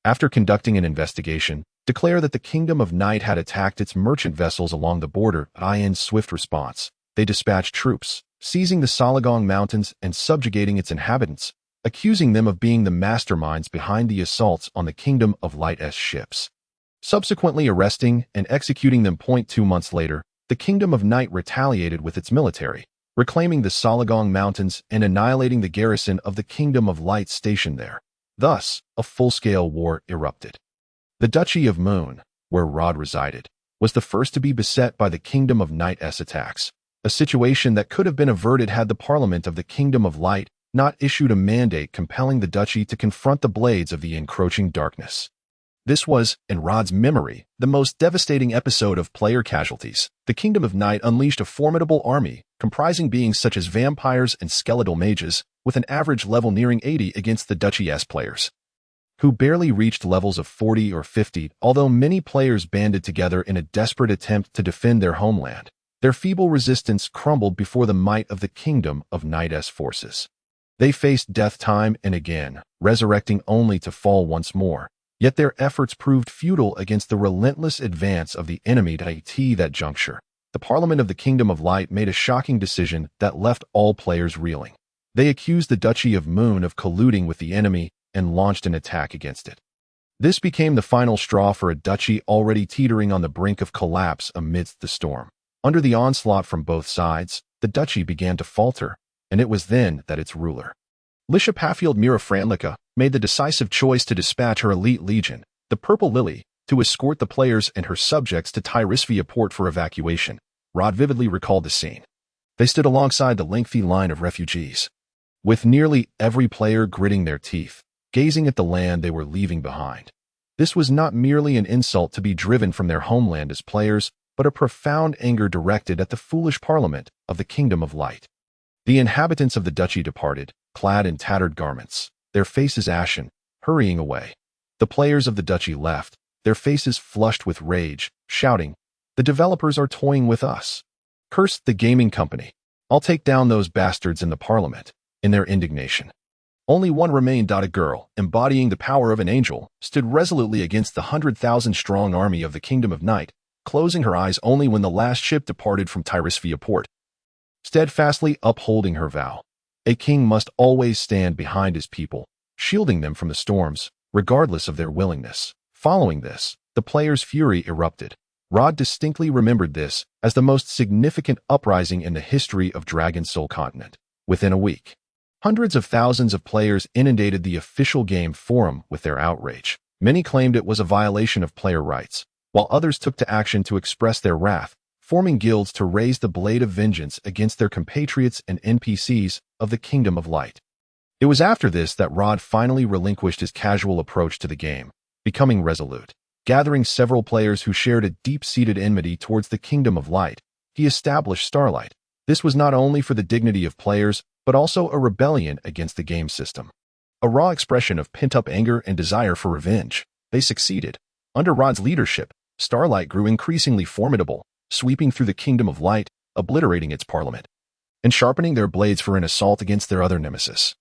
after conducting an investigation, declare that the Kingdom of Night had attacked its merchant vessels along the border. In swift response, they dispatched troops, seizing the Solagong Mountains and subjugating its inhabitants, accusing them of being the masterminds behind the assaults on the Kingdom of Light's ships. Subsequently arresting and executing them. 2 months later, the Kingdom of Night retaliated with its military, reclaiming the Solagong Mountains and annihilating the garrison of the Kingdom of Light stationed there. Thus, a full-scale war erupted. The Duchy of Moon, where Rod resided, was the first to be beset by the Kingdom of Night's attacks, a situation that could have been averted had the Parliament of the Kingdom of Light not issued a mandate compelling the Duchy to confront the blades of the encroaching darkness. This was, in Rod's memory, the most devastating episode of player casualties. The Kingdom of Night unleashed a formidable army, comprising beings such as vampires and skeletal mages, with an average level nearing 80 against the Duchy's players, who barely reached levels of 40 or 50. Although many players banded together in a desperate attempt to defend their homeland, their feeble resistance crumbled before the might of the Kingdom of Night's forces. They faced death time and again, resurrecting only to fall once more. Yet their efforts proved futile against the relentless advance of the enemy. At that juncture, the Parliament of the Kingdom of Light made a shocking decision that left all players reeling. They accused the Duchy of Moon of colluding with the enemy and launched an attack against it. This became the final straw for a duchy already teetering on the brink of collapse amidst the storm. Under the onslaught from both sides, the duchy began to falter, and it was then that its ruler, Lisha Pafield Mirafranlica, made the decisive choice to dispatch her elite legion, the Purple Lily, to escort the players and her subjects to Tyrisvia port for evacuation. Rod vividly recalled the scene. They stood alongside the lengthy line of refugees, with nearly every player gritting their teeth, gazing at the land they were leaving behind. This was not merely an insult to be driven from their homeland as players, but a profound anger directed at the foolish parliament of the Kingdom of Light. The inhabitants of the duchy departed, clad in tattered garments, their faces ashen, hurrying away. The players of the duchy left, their faces flushed with rage, shouting, "The developers are toying with us. Curse the gaming company. I'll take down those bastards in the parliament." In their indignation, only one remained. A girl, embodying the power of an angel, stood resolutely against the 100,000-strong army of the Kingdom of Night, closing her eyes only when the last ship departed from Tyrisphia port. Steadfastly upholding her vow, a king must always stand behind his people, shielding them from the storms, regardless of their willingness. Following this, the players' fury erupted. Rod distinctly remembered this as the most significant uprising in the history of Dragon Soul Continent. Within a week, hundreds of thousands of players inundated the official game forum with their outrage. Many claimed it was a violation of player rights, while others took to action to express their wrath, forming guilds to raise the blade of vengeance against their compatriots and NPCs of the Kingdom of Light. It was after this that Rod finally relinquished his casual approach to the game, becoming resolute. Gathering several players who shared a deep-seated enmity towards the Kingdom of Light, he established Starlight. This was not only for the dignity of players, but also a rebellion against the game system. A raw expression of pent-up anger and desire for revenge. They succeeded. Under Rod's leadership, Starlight grew increasingly formidable, sweeping through the Kingdom of Light, obliterating its parliament, and sharpening their blades for an assault against their other nemesis,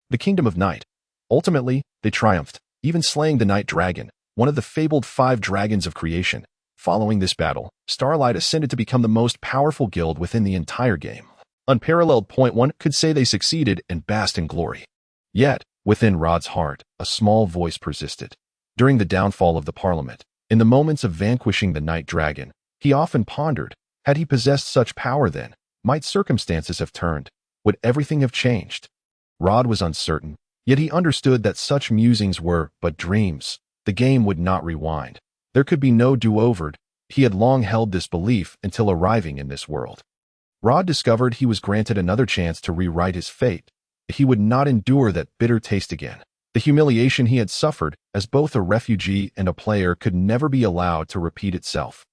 the Kingdom of Night. Ultimately, they triumphed, even slaying the Night Dragon, one of the fabled 5 dragons of creation. Following this battle, Starlight ascended to become the most powerful guild within the entire game. Unparalleled. One could say they succeeded and basked in glory. Yet, within Rod's heart, a small voice persisted. During the downfall of the Parliament, in the moments of vanquishing the Night Dragon, he often pondered, had he possessed such power then, might circumstances have turned? Would everything have changed? Rod was uncertain, yet he understood that such musings were but dreams. The game would not rewind. There could be no do-over. He had long held this belief until arriving in this world. Rod discovered he was granted another chance to rewrite his fate. He would not endure that bitter taste again. The humiliation he had suffered as both a refugee and a player could never be allowed to repeat itself.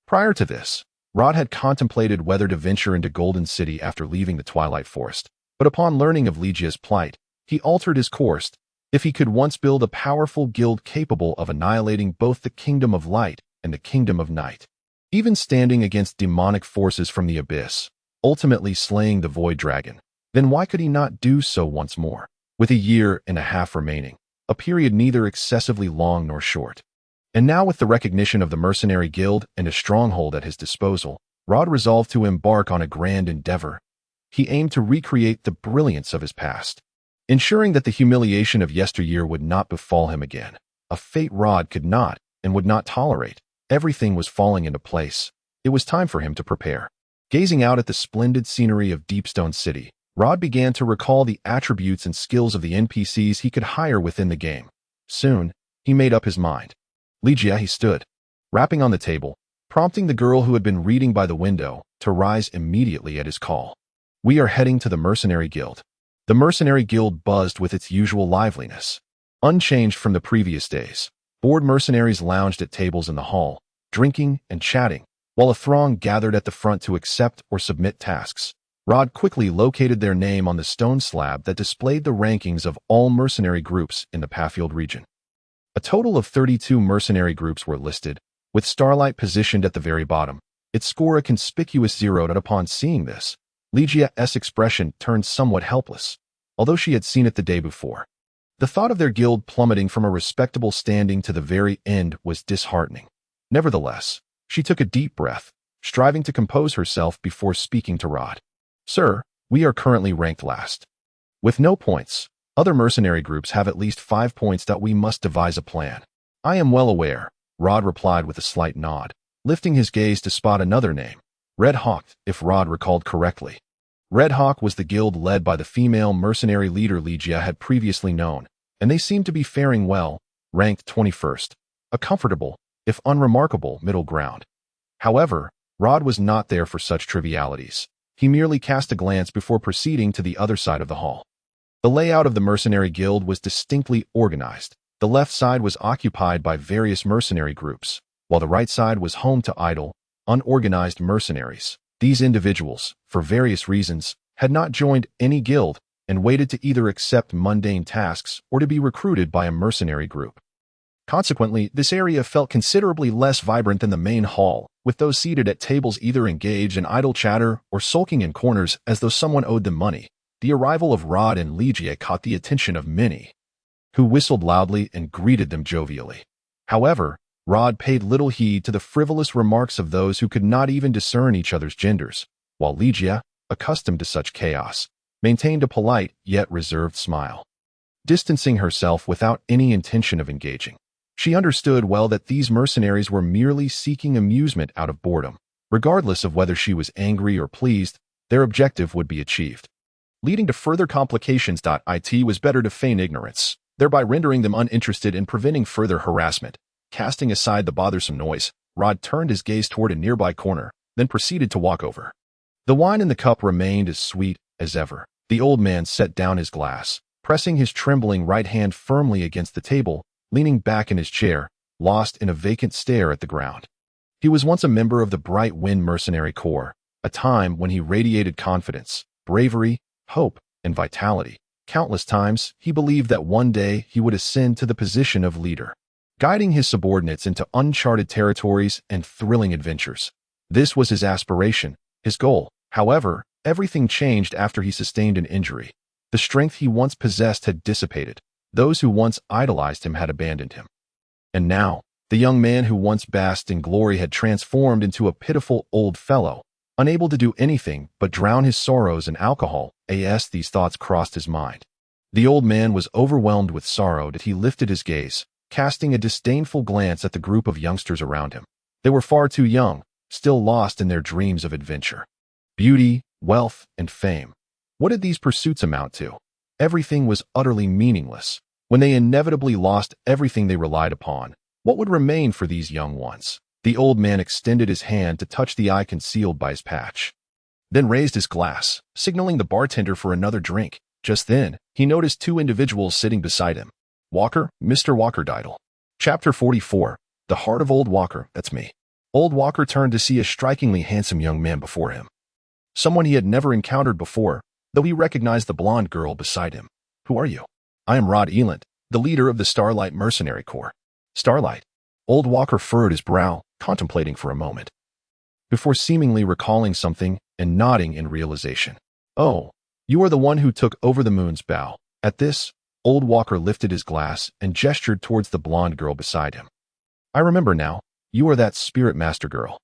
Prior to this, Rod had contemplated whether to venture into Golden City after leaving the Twilight Forest, but upon learning of Lygia's plight, he altered his course. If he could once build a powerful guild capable of annihilating both the Kingdom of Light and the Kingdom of Night, even standing against demonic forces from the abyss, ultimately slaying the Void Dragon, then why could he not do so once more? With a year and a half remaining, a period neither excessively long nor short. And now with the recognition of the Mercenary Guild and a stronghold at his disposal, Rod resolved to embark on a grand endeavor. He aimed to recreate the brilliance of his past, ensuring that the humiliation of yesteryear would not befall him again. A fate Rod could not and would not tolerate. Everything was falling into place. It was time for him to prepare. Gazing out at the splendid scenery of Deepstone City, Rod began to recall the attributes and skills of the NPCs he could hire within the game. Soon, he made up his mind. Lygia, he stood, rapping on the table, prompting the girl who had been reading by the window to rise immediately at his call. "We are heading to the Mercenary Guild." The Mercenary Guild buzzed with its usual liveliness. Unchanged from the previous days, bored mercenaries lounged at tables in the hall, drinking and chatting, while a throng gathered at the front to accept or submit tasks. Rod quickly located their name on the stone slab that displayed the rankings of all mercenary groups in the Pathfield region. A total of 32 mercenary groups were listed, with Starlight positioned at the very bottom. Its score a conspicuous 0. Upon seeing this, Lygia's expression turned somewhat helpless, although she had seen it the day before. The thought of their guild plummeting from a respectable standing to the very end was disheartening. Nevertheless, she took a deep breath, striving to compose herself before speaking to Rod. "Sir, we are currently ranked last. With no points, other mercenary groups have at least 5 points. We must devise a plan." "I am well aware," Rod replied with a slight nod, lifting his gaze to spot another name. Red Hawk, if Rod recalled correctly. Red Hawk was the guild led by the female mercenary leader Lygia had previously known, and they seemed to be faring well, ranked 21st, a comfortable, if unremarkable, middle ground. However, Rod was not there for such trivialities. He merely cast a glance before proceeding to the other side of the hall. The layout of the Mercenary Guild was distinctly organized. The left side was occupied by various mercenary groups, while the right side was home to idle, unorganized mercenaries. These individuals, for various reasons, had not joined any guild and waited to either accept mundane tasks or to be recruited by a mercenary group. Consequently, this area felt considerably less vibrant than the main hall, with those seated at tables either engaged in idle chatter or sulking in corners as though someone owed them money. The arrival of Rod and Ligia caught the attention of many, who whistled loudly and greeted them jovially. However, Rod paid little heed to the frivolous remarks of those who could not even discern each other's genders, while Ligia, accustomed to such chaos, maintained a polite yet reserved smile, distancing herself without any intention of engaging. She understood well that these mercenaries were merely seeking amusement out of boredom. Regardless of whether she was angry or pleased, their objective would be achieved. Leading to further complications. It was better to feign ignorance, thereby rendering them uninterested and preventing further harassment. Casting aside the bothersome noise, Rod turned his gaze toward a nearby corner, then proceeded to walk over. The wine in the cup remained as sweet as ever. The old man set down his glass, pressing his trembling right hand firmly against the table, leaning back in his chair, lost in a vacant stare at the ground. He was once a member of the Bright Wind Mercenary Corps, a time when he radiated confidence, bravery, hope, and vitality. Countless times, he believed that one day he would ascend to the position of leader, guiding his subordinates into uncharted territories and thrilling adventures. This was his aspiration, his goal. However, everything changed after he sustained an injury. The strength he once possessed had dissipated. Those who once idolized him had abandoned him. And now, the young man who once basked in glory had transformed into a pitiful old fellow, unable to do anything but drown his sorrows in alcohol. These thoughts crossed his mind. The old man was overwhelmed with sorrow that he lifted his gaze, casting a disdainful glance at the group of youngsters around him. They were far too young, still lost in their dreams of adventure. Beauty, wealth, and fame. What did these pursuits amount to? Everything was utterly meaningless. When they inevitably lost everything they relied upon, what would remain for these young ones? The old man extended his hand to touch the eye concealed by his patch, then raised his glass, signaling the bartender for another drink. Just then, he noticed two individuals sitting beside him. Walker, Mr. Walker Diddle. Chapter 44. The Heart of Old Walker, that's me. Old Walker turned to see a strikingly handsome young man before him. Someone he had never encountered before, though he recognized the blonde girl beside him. Who are you? I am Rod Eland, the leader of the Starlight Mercenary Corps. Starlight. Old Walker furrowed his brow, contemplating for a moment, before seemingly recalling something and nodding in realization. Oh, you are the one who took over the moon's bow. At this, Old Walker lifted his glass and gestured towards the blonde girl beside him. I remember now. You are that spirit master girl.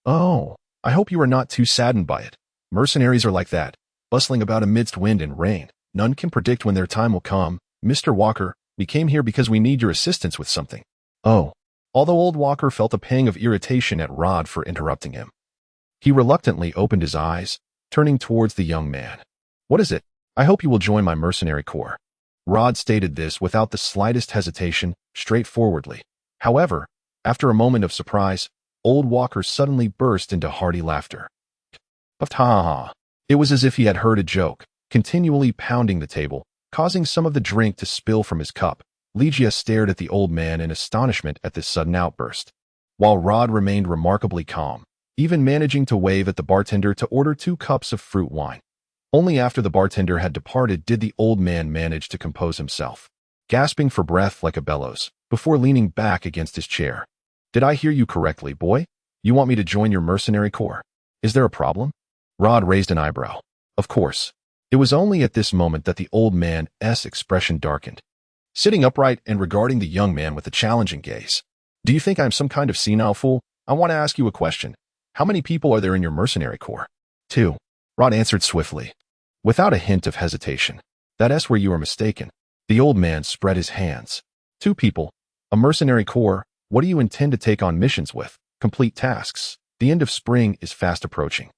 Oh, I hope you are not too saddened by it. Mercenaries are like that, bustling about amidst wind and rain. None can predict when their time will come. Mr. Walker, we came here because we need your assistance with something. Oh. Although Old Walker felt a pang of irritation at Rod for interrupting him, he reluctantly opened his eyes, turning towards the young man. What is it? I hope you will join my mercenary corps. Rod stated this without the slightest hesitation, straightforwardly. However, after a moment of surprise, Old Walker suddenly burst into hearty laughter. Ha! It was as if he had heard a joke, continually pounding the table, causing some of the drink to spill from his cup. Ligia stared at the old man in astonishment at this sudden outburst, while Rod remained remarkably calm, even managing to wave at the bartender to order 2 cups of fruit wine. Only after the bartender had departed did the old man manage to compose himself, gasping for breath like a bellows, before leaning back against his chair. Did I hear you correctly, boy? You want me to join your mercenary corps? Is there a problem? Rod raised an eyebrow. Of course. It was only at this moment that the old man's expression darkened, sitting upright and regarding the young man with a challenging gaze. Do you think I'm some kind of senile fool? I want to ask you a question. How many people are there in your mercenary corps? 2. Rod answered swiftly, without a hint of hesitation. That's where you are mistaken. The old man spread his hands. 2 people. A mercenary corps. What do you intend to take on missions with? Complete tasks. The end of spring is fast approaching.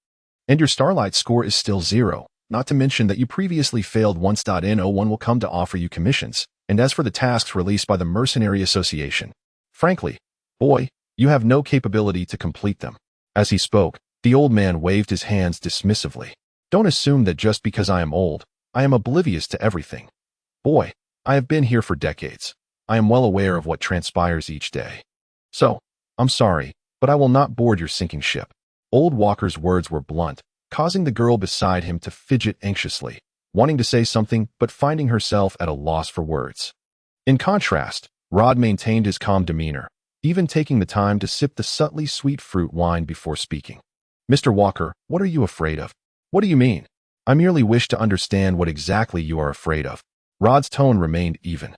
And your Starlight score is still 0, not to mention that you previously failed once. No one will come to offer you commissions. And as for the tasks released by the Mercenary Association, frankly, boy, you have no capability to complete them. As he spoke, the old man waved his hands dismissively. Don't assume that just because I am old, I am oblivious to everything. Boy, I have been here for decades. I am well aware of what transpires each day. So, I'm sorry, but I will not board your sinking ship. Old Walker's words were blunt, causing the girl beside him to fidget anxiously, wanting to say something but finding herself at a loss for words. In contrast, Rod maintained his calm demeanor, even taking the time to sip the subtly sweet fruit wine before speaking. Mr. Walker, what are you afraid of? What do you mean? I merely wish to understand what exactly you are afraid of. Rod's tone remained even,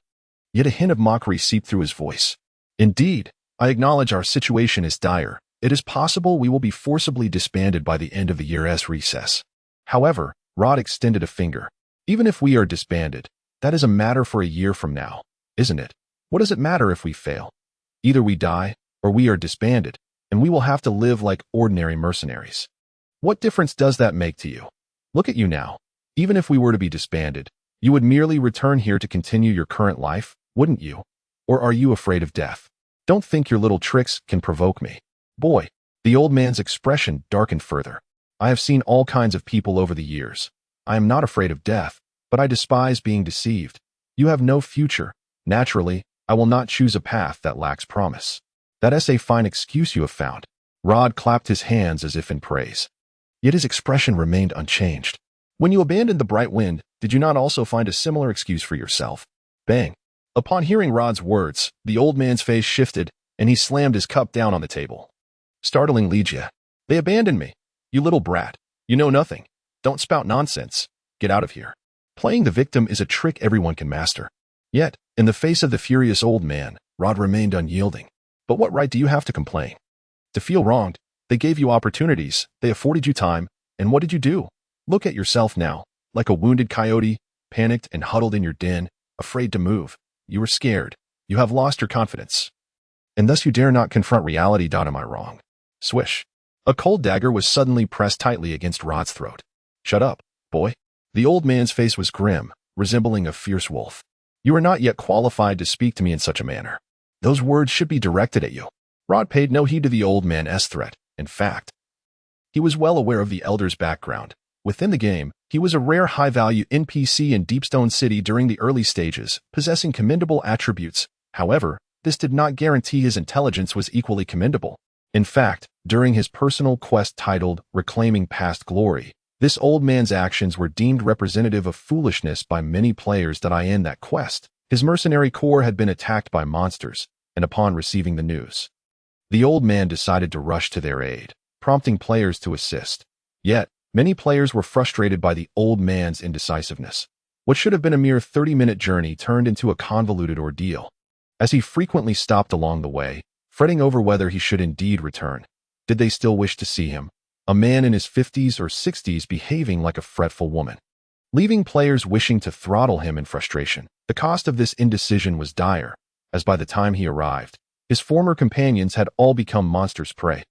yet a hint of mockery seeped through his voice. Indeed, I acknowledge our situation is dire. It is possible we will be forcibly disbanded by the end of the year's recess. However, Rod extended a finger. Even if we are disbanded, that is a matter for a year from now, isn't it? What does it matter if we fail? Either we die, or we are disbanded, and we will have to live like ordinary mercenaries. What difference does that make to you? Look at you now. Even if we were to be disbanded, you would merely return here to continue your current life, wouldn't you? Or are you afraid of death? Don't think your little tricks can provoke me. Boy, the old man's expression darkened further. I have seen all kinds of people over the years. I am not afraid of death, but I despise being deceived. You have no future. Naturally, I will not choose a path that lacks promise. That is a fine excuse you have found. Rod clapped his hands as if in praise. Yet his expression remained unchanged. When you abandoned the bright wind, did you not also find a similar excuse for yourself? Bang. Upon hearing Rod's words, the old man's face shifted, and he slammed his cup down on the table. Startling Legia. They abandoned me. You little brat. You know nothing. Don't spout nonsense. Get out of here. Playing the victim is a trick everyone can master. Yet, in the face of the furious old man, Rod remained unyielding. But what right do you have to complain? To feel wronged, they gave you opportunities, they afforded you time, and what did you do? Look at yourself now, like a wounded coyote, panicked and huddled in your den, afraid to move. You were scared. You have lost your confidence. And thus you dare not confront reality. Am I wrong? Swish. A cold dagger was suddenly pressed tightly against Rod's throat. Shut up, boy. The old man's face was grim, resembling a fierce wolf. You are not yet qualified to speak to me in such a manner. Those words should be directed at you. Rod paid no heed to the old man's threat. In fact, he was well aware of the elder's background. Within the game, he was a rare high-value NPC in Deepstone City during the early stages, possessing commendable attributes. However, this did not guarantee his intelligence was equally commendable. In fact, during his personal quest titled Reclaiming Past Glory, this old man's actions were deemed representative of foolishness by many players in that quest. His mercenary corps had been attacked by monsters, and upon receiving the news, the old man decided to rush to their aid, prompting players to assist. Yet, many players were frustrated by the old man's indecisiveness. What should have been a mere 30-minute journey turned into a convoluted ordeal. As he frequently stopped along the way, fretting over whether he should indeed return. Did they still wish to see him? A man in his 50s or 60s behaving like a fretful woman, leaving players wishing to throttle him in frustration. The cost of this indecision was dire, as by the time he arrived, his former companions had all become monsters' prey.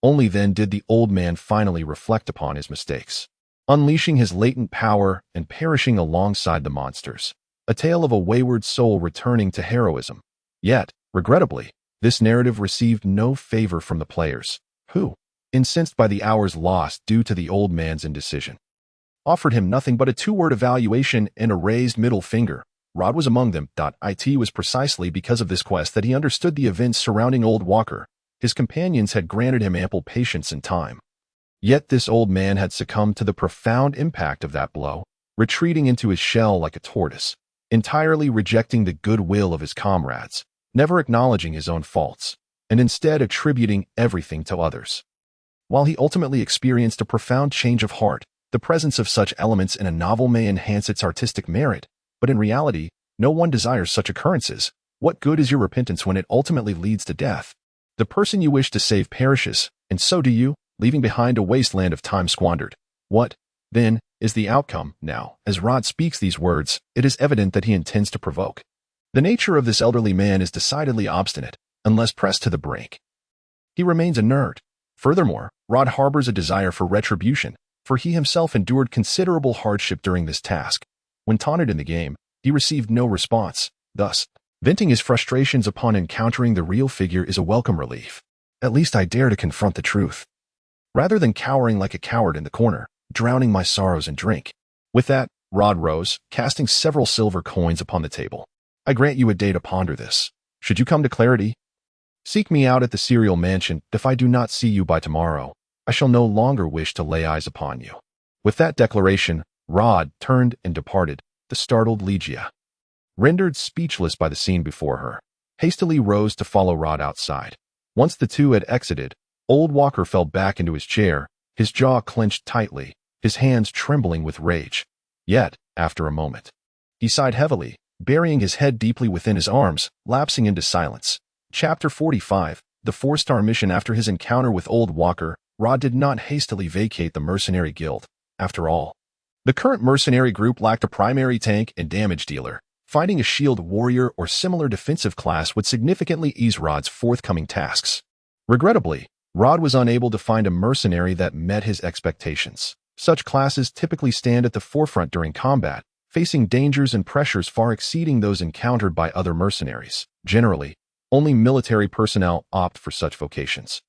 Only then did the old man finally reflect upon his mistakes, unleashing his latent power and perishing alongside the monsters. A tale of a wayward soul returning to heroism. Yet, regrettably, this narrative received no favor from the players, who, incensed by the hours lost due to the old man's indecision, offered him nothing but a two-word evaluation and a raised middle finger. Rod was among them. It was precisely because of this quest that he understood the events surrounding Old Walker. His companions had granted him ample patience and time. Yet this old man had succumbed to the profound impact of that blow, retreating into his shell like a tortoise, entirely rejecting the goodwill of his comrades, never acknowledging his own faults, and instead attributing everything to others. While he ultimately experienced a profound change of heart, the presence of such elements in a novel may enhance its artistic merit, but in reality, no one desires such occurrences. What good is your repentance when it ultimately leads to death? The person you wish to save perishes, and so do you, leaving behind a wasteland of time squandered. What, then, is the outcome? Now, as Rod speaks these words, it is evident that he intends to provoke. The nature of this elderly man is decidedly obstinate, unless pressed to the brink. He remains inert. Furthermore, Rod harbors a desire for retribution, for he himself endured considerable hardship during this task. When taunted in the game, he received no response. Thus, venting his frustrations upon encountering the real figure is a welcome relief. At least I dare to confront the truth, rather than cowering like a coward in the corner, drowning my sorrows in drink. With that, Rod rose, casting several silver coins upon the table. I grant you a day to ponder this. Should you come to clarity, seek me out at the Serial Mansion. If I do not see you by tomorrow, I shall no longer wish to lay eyes upon you." With that declaration, Rod turned and departed. The startled Ligia, rendered speechless by the scene before her, hastily rose to follow Rod outside. Once the two had exited, old Walker fell back into his chair, his jaw clenched tightly, his hands trembling with rage. Yet, after a moment, he sighed heavily, burying his head deeply within his arms, lapsing into silence. Chapter 45, the 4-star mission. After his encounter with old Walker, Rod did not hastily vacate the mercenary guild. After all, the current mercenary group lacked a primary tank and damage dealer. Finding a shield warrior or similar defensive class would significantly ease Rod's forthcoming tasks. Regrettably, Rod was unable to find a mercenary that met his expectations. Such classes typically stand at the forefront during combat, facing dangers and pressures far exceeding those encountered by other mercenaries. Generally, only military personnel opt for such vocations.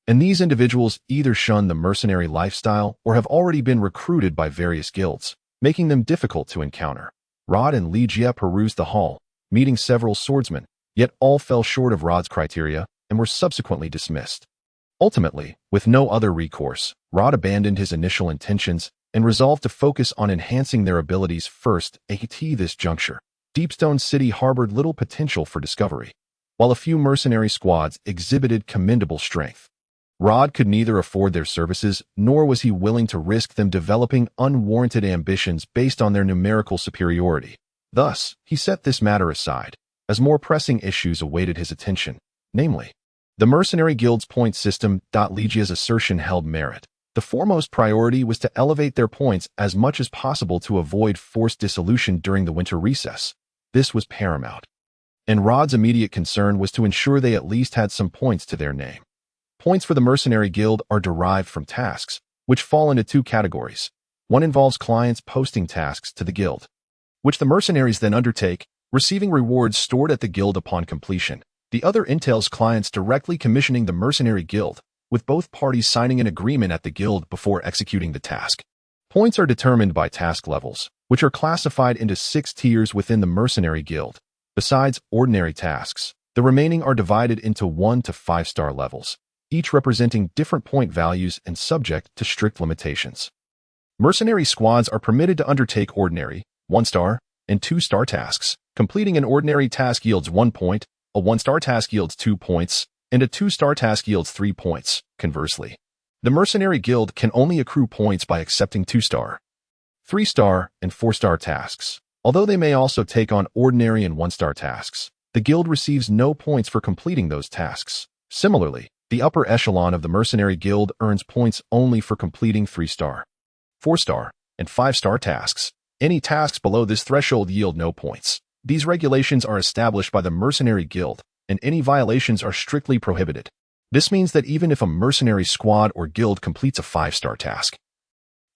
And these individuals either shun the mercenary lifestyle or have already been recruited by various guilds, making them difficult to encounter. Rod and Ligia perused the hall, meeting several swordsmen, yet all fell short of Rod's criteria and were subsequently dismissed. Ultimately, with no other recourse, Rod abandoned his initial intentions and resolved to focus on enhancing their abilities first. At this juncture, Deepstone City harbored little potential for discovery, while a few mercenary squads exhibited commendable strength. Rod could neither afford their services, nor was he willing to risk them developing unwarranted ambitions based on their numerical superiority. Thus, he set this matter aside, as more pressing issues awaited his attention, namely, the mercenary guild's point system. Ligia's assertion held merit. The foremost priority was to elevate their points as much as possible to avoid forced dissolution during the winter recess. This was paramount. And Rod's immediate concern was to ensure they at least had some points to their name. Points for the Mercenary Guild are derived from tasks, which fall into two categories. One involves clients posting tasks to the guild, which the mercenaries then undertake, receiving rewards stored at the guild upon completion. The other entails clients directly commissioning the Mercenary Guild, with both parties signing an agreement at the guild before executing the task. Points are determined by task levels, which are classified into 6 tiers within the Mercenary Guild. Besides ordinary tasks, the remaining are divided into 1 to 5-star levels, each representing different point values and subject to strict limitations. Mercenary squads are permitted to undertake ordinary, 1-star, and 2-star tasks. Completing an ordinary task yields 1 point, a 1-star task yields 2 points, and a 2-star task yields 3 points. Conversely, the Mercenary Guild can only accrue points by accepting 2-star, 3-star, and 4-star tasks. Although they may also take on ordinary and 1-star tasks, the guild receives no points for completing those tasks. Similarly, the upper echelon of the Mercenary Guild earns points only for completing 3-star, 4-star, and 5-star tasks. Any tasks below this threshold yield no points. These regulations are established by the Mercenary Guild, and any violations are strictly prohibited. This means that even if a mercenary squad or guild completes a 5-star task,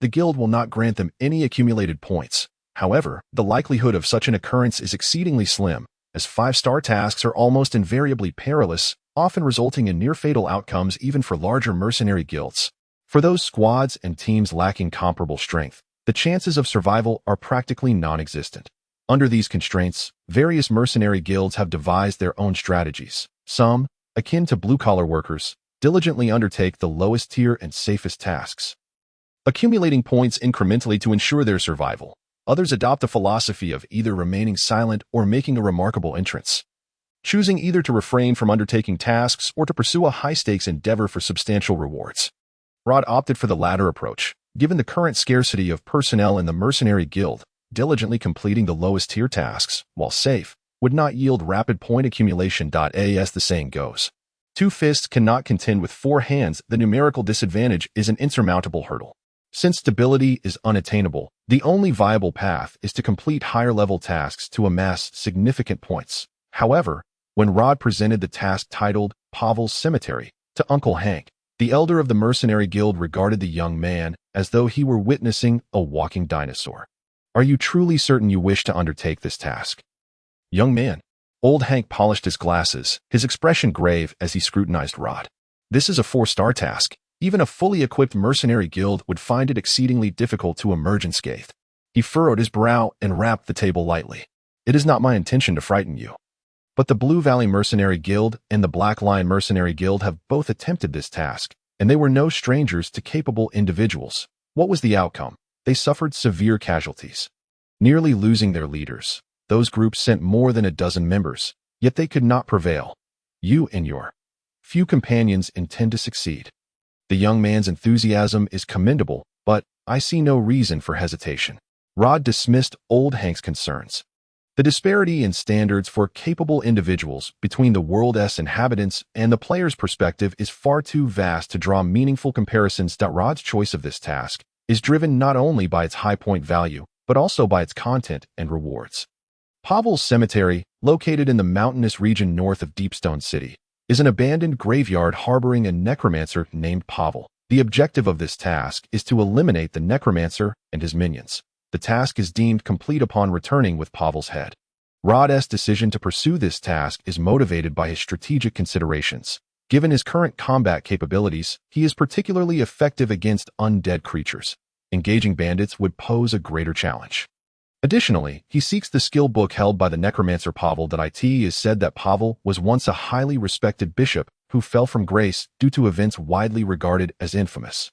the guild will not grant them any accumulated points. However, the likelihood of such an occurrence is exceedingly slim, as 5-star tasks are almost invariably perilous, often resulting in near-fatal outcomes even for larger mercenary guilds. For those squads and teams lacking comparable strength, the chances of survival are practically non-existent. Under these constraints, various mercenary guilds have devised their own strategies. Some, akin to blue-collar workers, diligently undertake the lowest tier and safest tasks, accumulating points incrementally to ensure their survival. Others adopt a philosophy of either remaining silent or making a remarkable entrance, choosing either to refrain from undertaking tasks or to pursue a high-stakes endeavor for substantial rewards. Rod opted for the latter approach. Given the current scarcity of personnel in the Mercenary Guild, diligently completing the lowest-tier tasks, while safe, would not yield rapid point accumulation. As the saying goes, 2 fists cannot contend with 4 hands. The numerical disadvantage is an insurmountable hurdle. Since stability is unattainable, the only viable path is to complete higher-level tasks to amass significant points. However, when Rod presented the task titled Pavel's Cemetery to Uncle Hank, the elder of the Mercenary Guild regarded the young man as though he were witnessing a walking dinosaur. "Are you truly certain you wish to undertake this task, young man?" Old Hank polished his glasses, his expression grave as he scrutinized Rod. "This is a 4-star task. Even a fully equipped mercenary guild would find it exceedingly difficult to emerge unscathed." He furrowed his brow and rapped the table lightly. It is not my intention to frighten you. But the Blue Valley Mercenary Guild and the Black Lion Mercenary Guild have both attempted this task, and they were no strangers to capable individuals. What was the outcome? They suffered severe casualties, nearly losing their leaders. Those groups sent more than a dozen members, yet they could not prevail. You and your few companions intend to succeed. The young man's enthusiasm is commendable, but I see no reason for hesitation. Rod dismissed Old Hank's concerns. The disparity in standards for capable individuals between the world's inhabitants and the player's perspective is far too vast to draw meaningful comparisons. Rod's choice of this task is driven not only by its high point value, but also by its content and rewards. Pavel's Cemetery, located in the mountainous region north of Deepstone City, is an abandoned graveyard harboring a necromancer named Pavel. The objective of this task is to eliminate the necromancer and his minions. The task is deemed complete upon returning with Pavel's head. Rod's decision to pursue this task is motivated by his strategic considerations. Given his current combat capabilities, he is particularly effective against undead creatures. Engaging bandits would pose a greater challenge. Additionally, he seeks the skill book held by the necromancer Pavel. It is said that Pavel was once a highly respected bishop who fell from grace due to events widely regarded as infamous.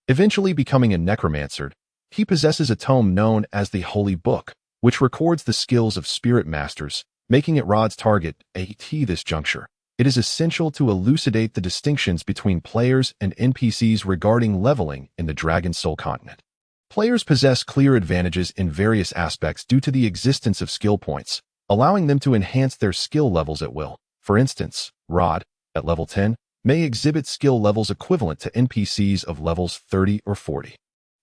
Eventually becoming a necromancer, he possesses a tome known as the Holy Book, which records the skills of spirit masters, making it Rod's target. At this juncture, it is essential to elucidate the distinctions between players and NPCs regarding leveling in the Dragon Soul continent. Players possess clear advantages in various aspects due to the existence of skill points, allowing them to enhance their skill levels at will. For instance, Rod, at level 10, may exhibit skill levels equivalent to NPCs of levels 30 or 40.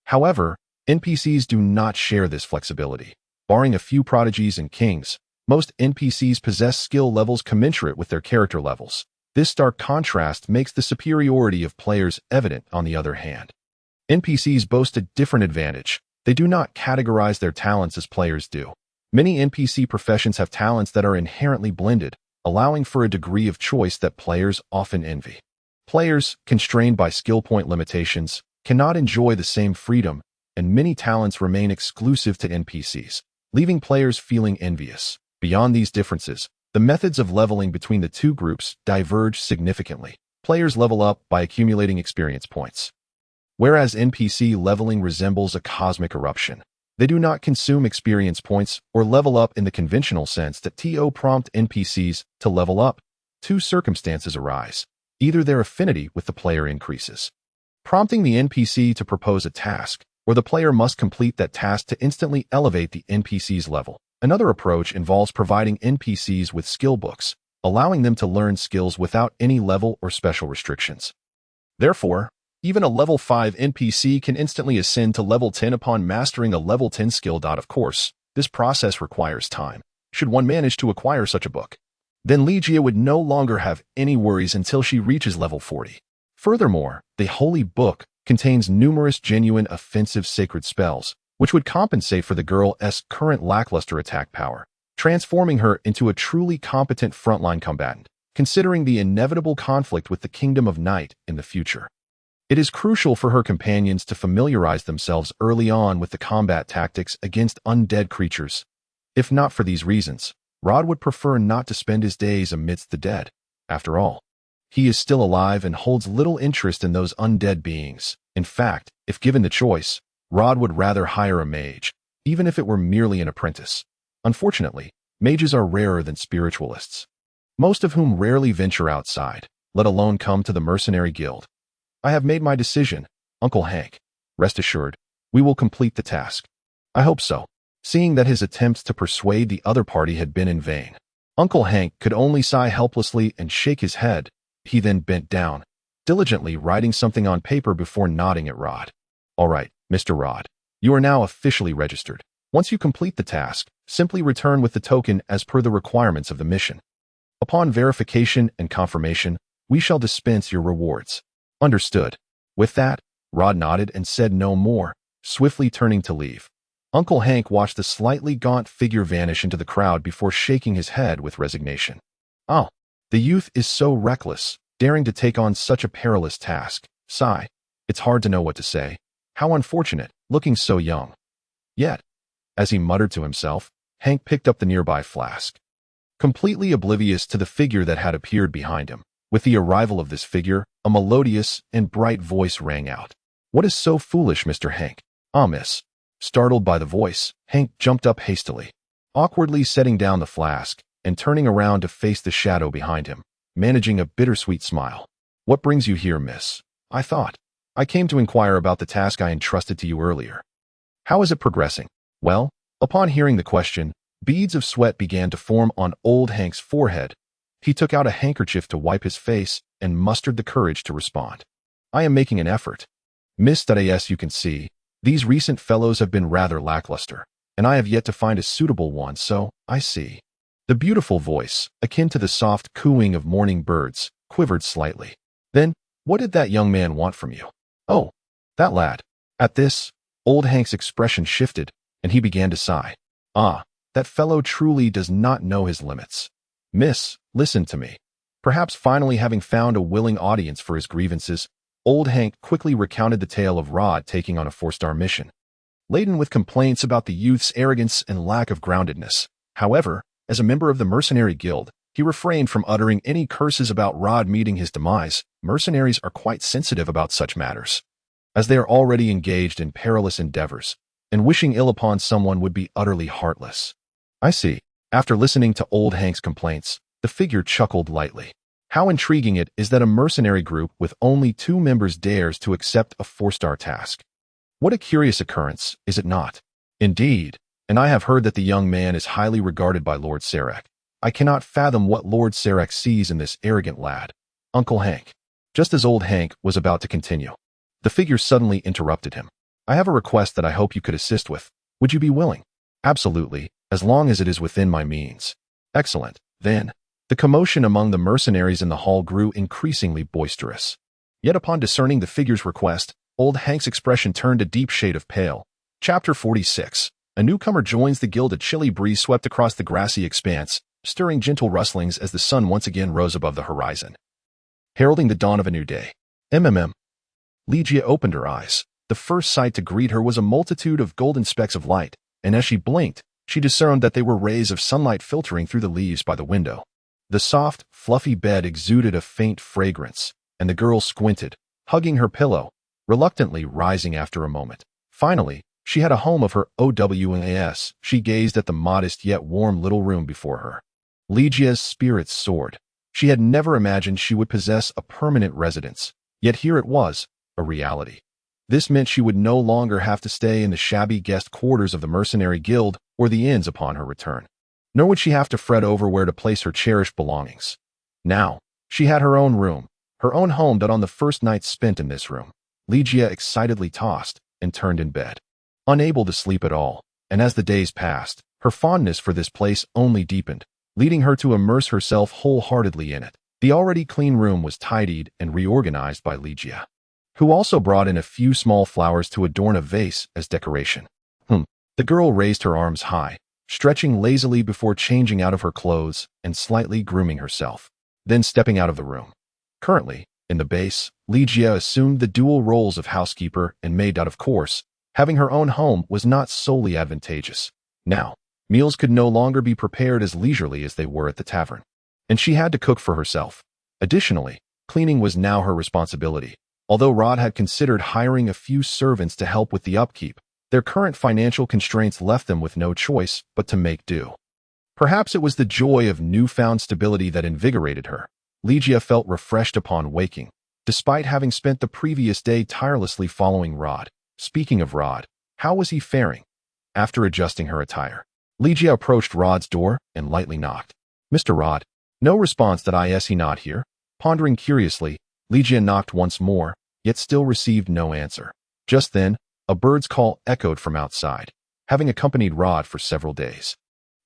However, NPCs do not share this flexibility. Barring a few prodigies and kings, most NPCs possess skill levels commensurate with their character levels. This stark contrast makes the superiority of players evident. On the other hand, NPCs boast a different advantage. They do not categorize their talents as players do. Many NPC professions have talents that are inherently blended, allowing for a degree of choice that players often envy. Players, constrained by skill point limitations, cannot enjoy the same freedom, and many talents remain exclusive to NPCs, leaving players feeling envious. Beyond these differences, the methods of leveling between the two groups diverge significantly. Players level up by accumulating experience points, whereas NPC leveling resembles a cosmic eruption. They do not consume experience points or level up in the conventional sense that prompt NPCs to level up. Two circumstances arise. Either their affinity with the player increases, prompting the NPC to propose a task, or the player must complete that task to instantly elevate the NPC's level. Another approach involves providing NPCs with skill books, allowing them to learn skills without any level or special restrictions. Therefore, even a level 5 NPC can instantly ascend to level 10 upon mastering a level 10 skill. Of course, this process requires time. Should one manage to acquire such a book, then Legia would no longer have any worries until she reaches level 40. Furthermore, the Holy Book contains numerous genuine offensive sacred spells, which would compensate for the girl's current lackluster attack power, transforming her into a truly competent frontline combatant, considering the inevitable conflict with the Kingdom of Night in the future. It is crucial for her companions to familiarize themselves early on with the combat tactics against undead creatures. If not for these reasons, Rod would prefer not to spend his days amidst the dead. After all, he is still alive and holds little interest in those undead beings. In fact, if given the choice, Rod would rather hire a mage, even if it were merely an apprentice. Unfortunately, mages are rarer than spiritualists, most of whom rarely venture outside, let alone come to the Mercenary Guild. I have made my decision, Uncle Hank. Rest assured, we will complete the task. I hope so. Seeing that his attempts to persuade the other party had been in vain, Uncle Hank could only sigh helplessly and shake his head. He then bent down, diligently writing something on paper before nodding at Rod. All right, Mr. Rod, you are now officially registered. Once you complete the task, simply return with the token as per the requirements of the mission. Upon verification and confirmation, we shall dispense your rewards. Understood. With that, Rod nodded and said no more, swiftly turning to leave. Uncle Hank watched the slightly gaunt figure vanish into the crowd before shaking his head with resignation. Oh, the youth is so reckless, daring to take on such a perilous task. Sigh. It's hard to know what to say. How unfortunate, looking so young. Yet, as he muttered to himself, Hank picked up the nearby flask, completely oblivious to the figure that had appeared behind him. With the arrival of this figure, a melodious and bright voice rang out. "What is so foolish, Mr. Hank?" "Ah, miss." Startled by the voice, Hank jumped up hastily, awkwardly setting down the flask and turning around to face the shadow behind him, managing a bittersweet smile. "What brings you here, miss?" "I thought. I came to inquire about the task I entrusted to you earlier." "How is it progressing?" "Well," upon hearing the question, beads of sweat began to form on old Hank's forehead. He took out a handkerchief to wipe his face and mustered the courage to respond. "I am making an effort, miss. As you can see, these recent fellows have been rather lackluster, and I have yet to find a suitable one, so I see." The beautiful voice, akin to the soft cooing of morning birds, quivered slightly. "Then, what did that young man want from you?" "Oh, that lad." At this, old Hank's expression shifted, and he began to sigh. "Ah, that fellow truly does not know his limits. Miss, listen to me." Perhaps finally having found a willing audience for his grievances, old Hank quickly recounted the tale of Rod taking on a 4-star mission, laden with complaints about the youth's arrogance and lack of groundedness. However, as a member of the mercenary guild, he refrained from uttering any curses about Rod meeting his demise. Mercenaries are quite sensitive about such matters, as they are already engaged in perilous endeavors, and wishing ill upon someone would be utterly heartless. "I see." After listening to old Hank's complaints, the figure chuckled lightly. "How intriguing it is that a mercenary group with only 2 members dares to accept a 4-star task. What a curious occurrence, is it not?" "Indeed, and I have heard that the young man is highly regarded by Lord Sarek. I cannot fathom what Lord Sarek sees in this arrogant lad, Uncle Hank." Just as old Hank was about to continue, the figure suddenly interrupted him. "I have a request that I hope you could assist with. Would you be willing?" "Absolutely, as long as it is within my means." "Excellent, then." The commotion among the mercenaries in the hall grew increasingly boisterous. Yet upon discerning the figure's request, old Hank's expression turned a deep shade of pale. Chapter 46. A newcomer joins the guild. A chilly breeze swept across the grassy expanse, stirring gentle rustlings as the sun once again rose above the horizon, heralding the dawn of a new day. Ligia opened her eyes. The first sight to greet her was a multitude of golden specks of light, and as she blinked, she discerned that they were rays of sunlight filtering through the leaves by the window. The soft, fluffy bed exuded a faint fragrance, and the girl squinted, hugging her pillow, reluctantly rising after a moment. Finally, she had a home of her own. She gazed at the modest yet warm little room before her. Ligia's spirits soared. She had never imagined she would possess a permanent residence, yet here it was, a reality. This meant she would no longer have to stay in the shabby guest quarters of the mercenary guild or the inns upon her return. Nor would she have to fret over where to place her cherished belongings. Now, she had her own room, her own home. That on the first night spent in this room, Ligia excitedly tossed and turned in bed, unable to sleep at all, and as the days passed, her fondness for this place only deepened, leading her to immerse herself wholeheartedly in it. The already clean room was tidied and reorganized by Ligia, who also brought in a few small flowers to adorn a vase as decoration. The girl raised her arms high, stretching lazily before changing out of her clothes and slightly grooming herself, then stepping out of the room. Currently, in the base, Ligia assumed the dual roles of housekeeper and maid. Of course, having her own home was not solely advantageous. Now, meals could no longer be prepared as leisurely as they were at the tavern, and she had to cook for herself. Additionally, cleaning was now her responsibility. Although Rod had considered hiring a few servants to help with the upkeep, their current financial constraints left them with no choice but to make do. Perhaps it was the joy of newfound stability that invigorated her. Ligia felt refreshed upon waking, despite having spent the previous day tirelessly following Rod. Speaking of Rod, how was he faring? After adjusting her attire, Ligia approached Rod's door and lightly knocked. "Mr. Rod." No response. Is he not here? Pondering curiously, Ligia knocked once more, yet still received no answer. Just then, a bird's call echoed from outside, having accompanied Rod for several days.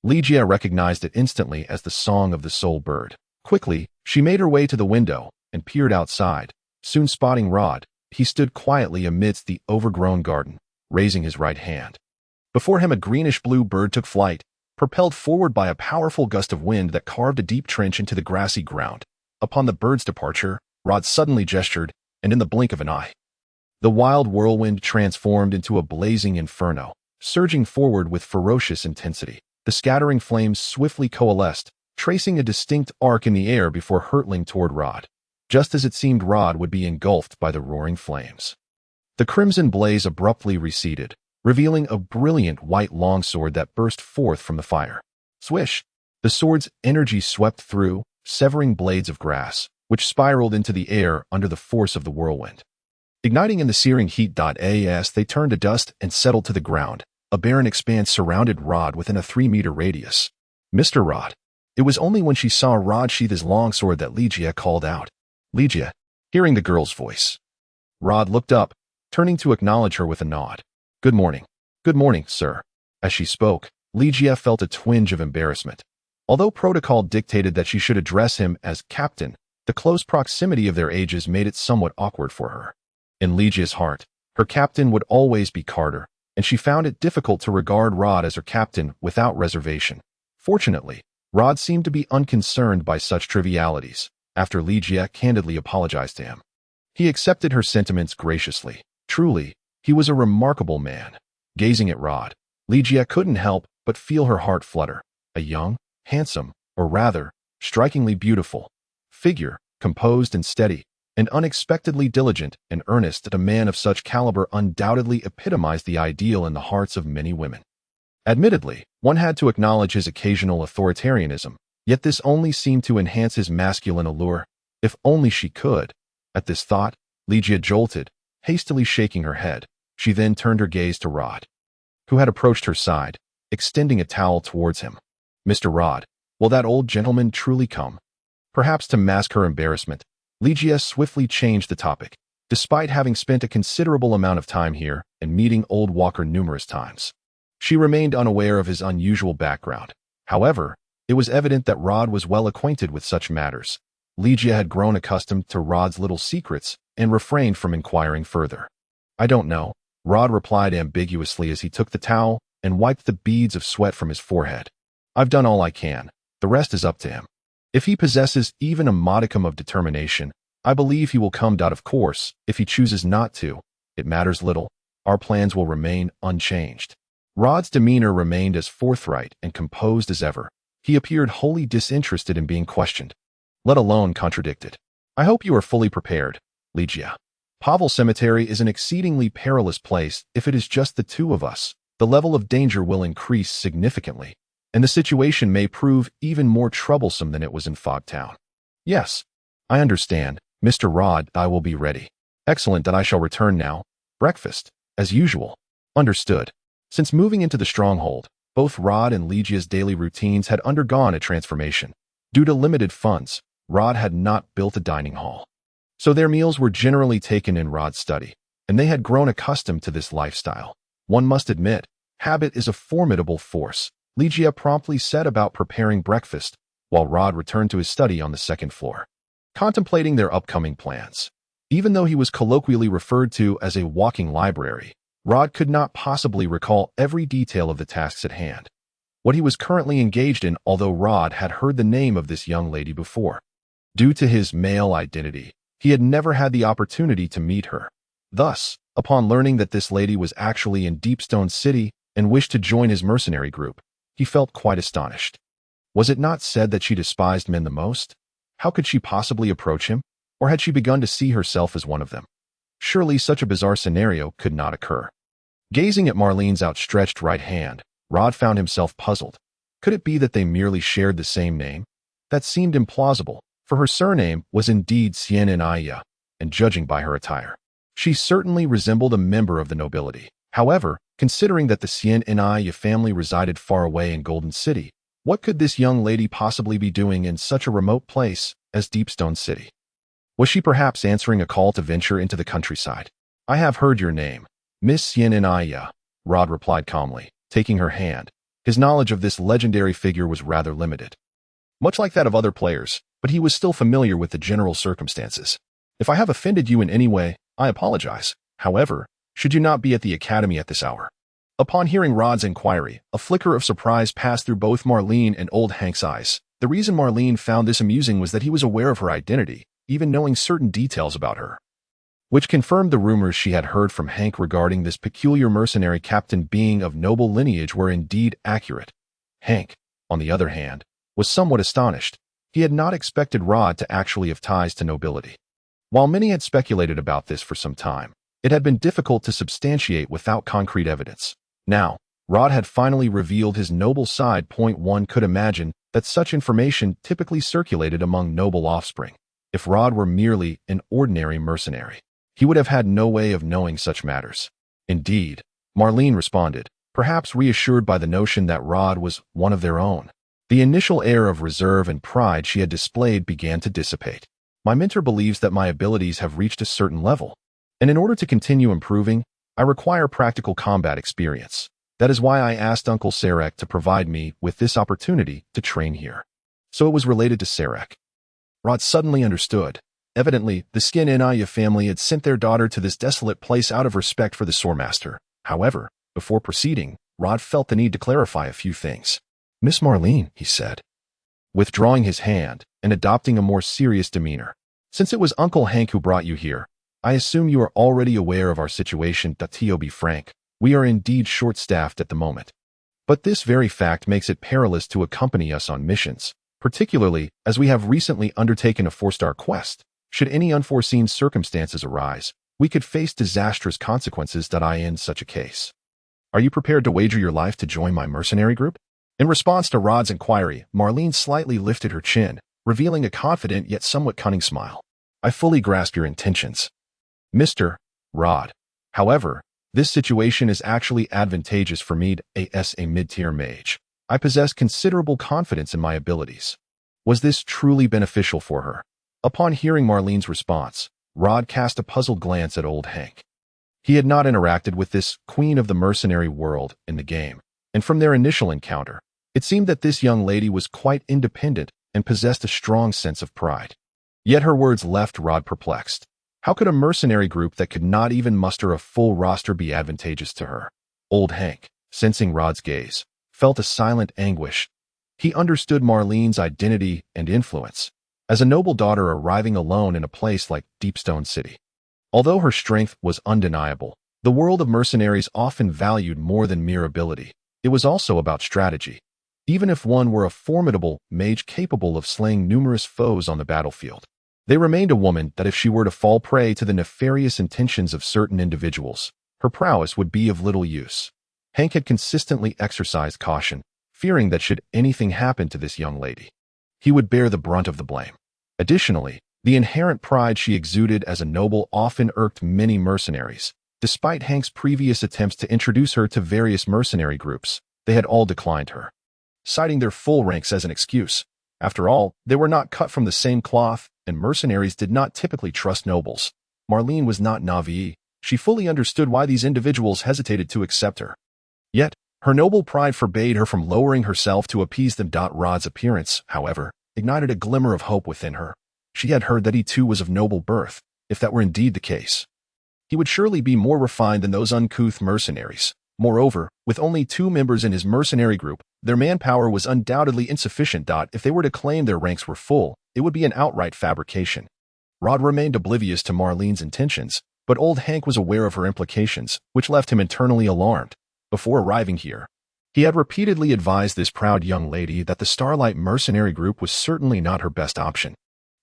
Ligia recognized it instantly as the song of the soul bird. Quickly, she made her way to the window and peered outside. Soon spotting Rod, he stood quietly amidst the overgrown garden, raising his right hand. Before him a greenish-blue bird took flight, propelled forward by a powerful gust of wind that carved a deep trench into the grassy ground. Upon the bird's departure, Rod suddenly gestured, and in the blink of an eye, the wild whirlwind transformed into a blazing inferno, surging forward with ferocious intensity. The scattering flames swiftly coalesced, tracing a distinct arc in the air before hurtling toward Rod, just as it seemed Rod would be engulfed by the roaring flames. The crimson blaze abruptly receded, revealing a brilliant white longsword that burst forth from the fire. Swish! The sword's energy swept through, severing blades of grass, which spiraled into the air under the force of the whirlwind. Igniting in the searing heat. As they turned to dust and settled to the ground, a barren expanse surrounded Rod within a 3-meter radius. Mr. Rod. It was only when she saw Rod sheath his longsword that Ligia called out. Ligia, hearing the girl's voice. Rod looked up, turning to acknowledge her with a nod. Good morning. Good morning, sir. As she spoke, Ligia felt a twinge of embarrassment. Although protocol dictated that she should address him as captain, the close proximity of their ages made it somewhat awkward for her. In Ligia's heart, her captain would always be Carter, and she found it difficult to regard Rod as her captain without reservation. Fortunately, Rod seemed to be unconcerned by such trivialities, after Ligia candidly apologized to him. He accepted her sentiments graciously. Truly, he was a remarkable man. Gazing at Rod, Ligia couldn't help but feel her heart flutter. A young, handsome, or rather, strikingly beautiful figure, composed and steady, and unexpectedly diligent and earnest. A man of such caliber undoubtedly epitomized the ideal in the hearts of many women. Admittedly, one had to acknowledge his occasional authoritarianism, yet this only seemed to enhance his masculine allure. If only she could. At this thought, Ligia jolted, hastily shaking her head. She then turned her gaze to Rod, who had approached her side, extending a towel towards him. Mr. Rod, will that old gentleman truly come? Perhaps to mask her embarrassment, Ligia swiftly changed the topic. Despite having spent a considerable amount of time here and meeting old Walker numerous times, she remained unaware of his unusual background. However, it was evident that Rod was well acquainted with such matters. Ligia had grown accustomed to Rod's little secrets and refrained from inquiring further. I don't know, Rod replied ambiguously as he took the towel and wiped the beads of sweat from his forehead. I've done all I can. The rest is up to him. If he possesses even a modicum of determination, I believe he will come. Of course, if he chooses not to, it matters little. Our plans will remain unchanged. Rod's demeanor remained as forthright and composed as ever. He appeared wholly disinterested in being questioned, let alone contradicted. I hope you are fully prepared, Ligia. Pavel Cemetery is an exceedingly perilous place. If it is just the two of us, the level of danger will increase significantly, and the situation may prove even more troublesome than it was in Fogtown. Yes, I understand, Mr. Rod. I will be ready. Excellent. That I shall return now. Breakfast, as usual. Understood. Since moving into the stronghold, both Rod and Ligia's daily routines had undergone a transformation. Due to limited funds, Rod had not built a dining hall, so their meals were generally taken in Rod's study, and they had grown accustomed to this lifestyle. One must admit, habit is a formidable force. Ligia promptly set about preparing breakfast, while Rod returned to his study on the second floor, contemplating their upcoming plans. Even though he was colloquially referred to as a walking library, Rod could not possibly recall every detail of the tasks at hand. What he was currently engaged in, although Rod had heard the name of this young lady before. Due to his male identity, he had never had the opportunity to meet her. Thus, upon learning that this lady was actually in Deepstone City and wished to join his mercenary group, he felt quite astonished. Was it not said that she despised men the most? How could she possibly approach him? Or had she begun to see herself as one of them? Surely such a bizarre scenario could not occur. Gazing at Marlene's outstretched right hand, Rod found himself puzzled. Could it be that they merely shared the same name? That seemed implausible, for her surname was indeed Sienna, and judging by her attire, she certainly resembled a member of the nobility. However, considering that the Sienna family resided far away in Golden City, what could this young lady possibly be doing in such a remote place as Deepstone City? Was she perhaps answering a call to venture into the countryside? I have heard your name, Miss Sienna, Rod replied calmly, taking her hand. His knowledge of this legendary figure was rather limited, much like that of other players, but he was still familiar with the general circumstances. If I have offended you in any way, I apologize. However, should you not be at the academy at this hour? Upon hearing Rod's inquiry, a flicker of surprise passed through both Marlene and old Hank's eyes. The reason Marlene found this amusing was that he was aware of her identity, even knowing certain details about her, which confirmed the rumors she had heard from Hank regarding this peculiar mercenary captain being of noble lineage were indeed accurate. Hank, on the other hand, was somewhat astonished. He had not expected Rod to actually have ties to nobility. While many had speculated about this for some time, it had been difficult to substantiate without concrete evidence. Now, Rod had finally revealed his noble side. One could imagine that such information typically circulated among noble offspring. If Rod were merely an ordinary mercenary, he would have had no way of knowing such matters. Indeed, Marlene responded, perhaps reassured by the notion that Rod was one of their own. The initial air of reserve and pride she had displayed began to dissipate. My mentor believes that my abilities have reached a certain level, and in order to continue improving, I require practical combat experience. That is why I asked Uncle Sarek to provide me with this opportunity to train here. So it was related to Sarek. Rod suddenly understood. Evidently, the Skin Inaya family had sent their daughter to this desolate place out of respect for the Swordmaster. However, before proceeding, Rod felt the need to clarify a few things. Miss Marlene, he said, withdrawing his hand and adopting a more serious demeanor. Since it was Uncle Hank who brought you here, I assume you are already aware of our situation. To be frank, we are indeed short-staffed at the moment. But this very fact makes it perilous to accompany us on missions, particularly as we have recently undertaken a 4-star quest. Should any unforeseen circumstances arise, we could face disastrous consequences. In such a case, are you prepared to wager your life to join my mercenary group? In response to Rod's inquiry, Marlene slightly lifted her chin, revealing a confident yet somewhat cunning smile. I fully grasp your intentions, Mr. Rod. However, this situation is actually advantageous for me as a mid-tier mage. I possess considerable confidence in my abilities. Was this truly beneficial for her? Upon hearing Marlene's response, Rod cast a puzzled glance at old Hank. He had not interacted with this queen of the mercenary world in the game, and from their initial encounter, it seemed that this young lady was quite independent and possessed a strong sense of pride. Yet her words left Rod perplexed. How could a mercenary group that could not even muster a full roster be advantageous to her? Old Hank, sensing Rod's gaze, felt a silent anguish. He understood Marlene's identity and influence as a noble daughter arriving alone in a place like Deepstone City. Although her strength was undeniable, the world of mercenaries often valued more than mere ability. It was also about strategy. Even if one were a formidable mage capable of slaying numerous foes on the battlefield, they remained a woman that if she were to fall prey to the nefarious intentions of certain individuals, her prowess would be of little use. Hank had consistently exercised caution, fearing that should anything happen to this young lady, he would bear the brunt of the blame. Additionally, the inherent pride she exuded as a noble often irked many mercenaries. Despite Hank's previous attempts to introduce her to various mercenary groups, they had all declined her, citing their full ranks as an excuse. After all, they were not cut from the same cloth, and mercenaries did not typically trust nobles. Marlene was not naive. She fully understood why these individuals hesitated to accept her. Yet, her noble pride forbade her from lowering herself to appease them. Rod's appearance, however, ignited a glimmer of hope within her. She had heard that he too was of noble birth. If that were indeed the case, he would surely be more refined than those uncouth mercenaries. Moreover, with only 2 members in his mercenary group, their manpower was undoubtedly insufficient. If they were to claim their ranks were full, it would be an outright fabrication. Rod remained oblivious to Marlene's intentions, but old Hank was aware of her implications, which left him internally alarmed. Before arriving here, he had repeatedly advised this proud young lady that the Starlight mercenary group was certainly not her best option.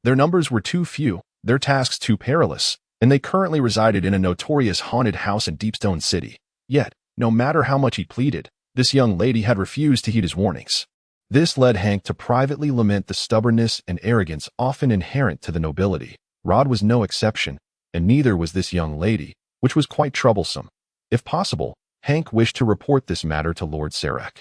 Their numbers were too few, their tasks too perilous, and they currently resided in a notorious haunted house in Deepstone City. Yet, no matter how much he pleaded, this young lady had refused to heed his warnings. This led Hank to privately lament the stubbornness and arrogance often inherent to the nobility. Rod was no exception, and neither was this young lady, which was quite troublesome. If possible, Hank wished to report this matter to Lord Sarek,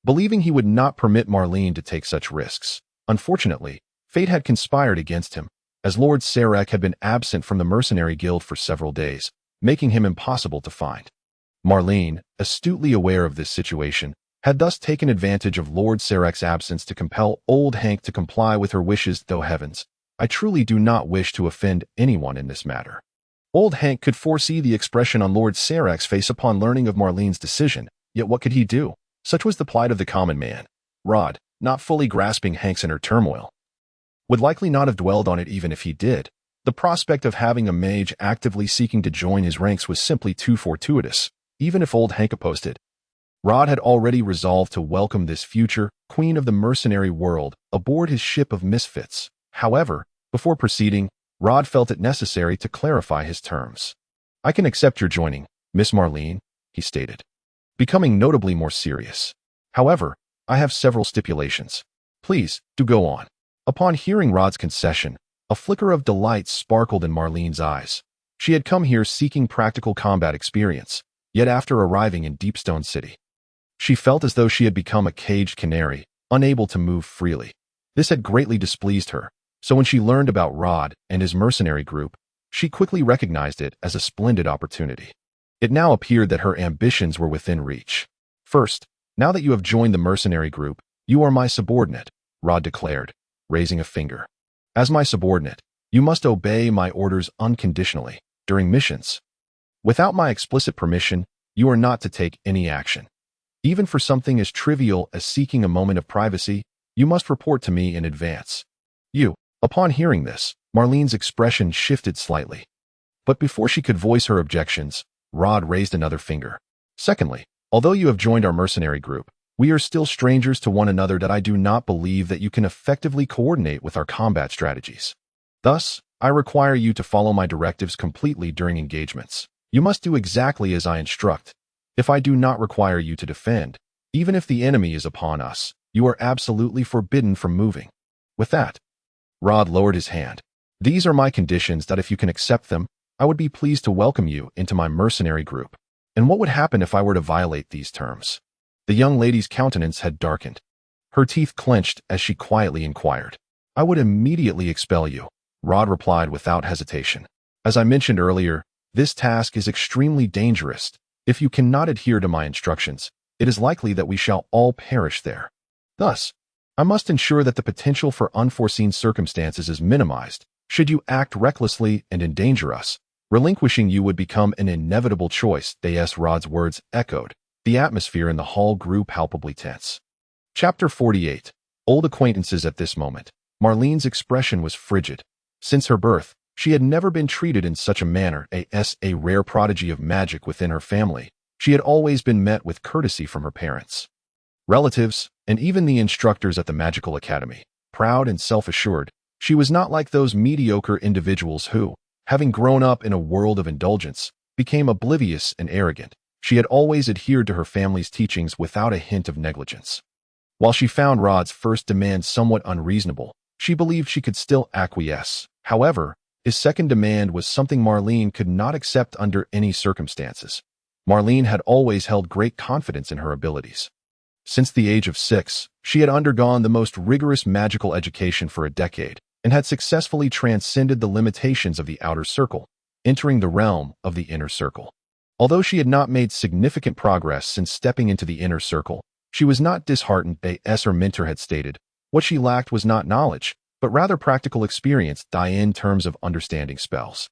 believing he would not permit Marlene to take such risks. Unfortunately, fate had conspired against him, as Lord Sarek had been absent from the mercenary guild for several days, making him impossible to find. Marlene, astutely aware of this situation, had thus taken advantage of Lord Sarek's absence to compel old Hank to comply with her wishes. Though heavens, I truly do not wish to offend anyone in this matter. Old Hank could foresee the expression on Lord Sarek's face upon learning of Marlene's decision, yet what could he do? Such was the plight of the common man. Rod, not fully grasping Hank's inner turmoil, would likely not have dwelled on it even if he did. The prospect of having a mage actively seeking to join his ranks was simply too fortuitous, even if old Hank opposed it. Rod had already resolved to welcome this future queen of the mercenary world aboard his ship of misfits. However, before proceeding, Rod felt it necessary to clarify his terms. "I can accept your joining, Miss Marlene," he stated, becoming notably more serious. "However, I have several stipulations. Please, do go on." Upon hearing Rod's concession, a flicker of delight sparkled in Marlene's eyes. She had come here seeking practical combat experience, yet after arriving in Deepstone City, she felt as though she had become a caged canary, unable to move freely. This had greatly displeased her, so when she learned about Rod and his mercenary group, she quickly recognized it as a splendid opportunity. It now appeared that her ambitions were within reach. "First, now that you have joined the mercenary group, you are my subordinate," Rod declared, raising a finger. "As my subordinate, you must obey my orders unconditionally during missions. Without my explicit permission, you are not to take any action. Even for something as trivial as seeking a moment of privacy, you must report to me in advance." Upon hearing this, Marlene's expression shifted slightly. But before she could voice her objections, Rod raised another finger. "Secondly, although you have joined our mercenary group, we are still strangers to one another that I do not believe that you can effectively coordinate with our combat strategies. Thus, I require you to follow my directives completely during engagements. You must do exactly as I instruct. If I do not require you to defend, even if the enemy is upon us, you are absolutely forbidden from moving." With that, Rod lowered his hand. "These are my conditions that if you can accept them, I would be pleased to welcome you into my mercenary group. And what would happen if I were to violate these terms?" The young lady's countenance had darkened. Her teeth clenched as she quietly inquired. "I would immediately expel you," Rod replied without hesitation. "As I mentioned earlier, this task is extremely dangerous. If you cannot adhere to my instructions, it is likely that we shall all perish there. Thus, I must ensure that the potential for unforeseen circumstances is minimized. Should you act recklessly and endanger us, relinquishing you would become an inevitable choice." Rod's words echoed. The atmosphere in the hall grew palpably tense. Chapter 48. Old acquaintances. At this moment, Marlene's expression was frigid. Since her birth, she had never been treated in such a manner. As a rare prodigy of magic within her family, she had always been met with courtesy from her parents, relatives, and even the instructors at the magical academy. Proud and self-assured, she was not like those mediocre individuals who, having grown up in a world of indulgence, became oblivious and arrogant. She had always adhered to her family's teachings without a hint of negligence. While she found Rod's first demand somewhat unreasonable, she believed she could still acquiesce. However, his second demand was something Marlene could not accept under any circumstances. Marlene had always held great confidence in her abilities. Since the age of 6, she had undergone the most rigorous magical education for a decade and had successfully transcended the limitations of the outer circle, entering the realm of the inner circle. Although she had not made significant progress since stepping into the inner circle, she was not disheartened. As her mentor had stated, what she lacked was not knowledge, but rather practical experience in terms of understanding spells.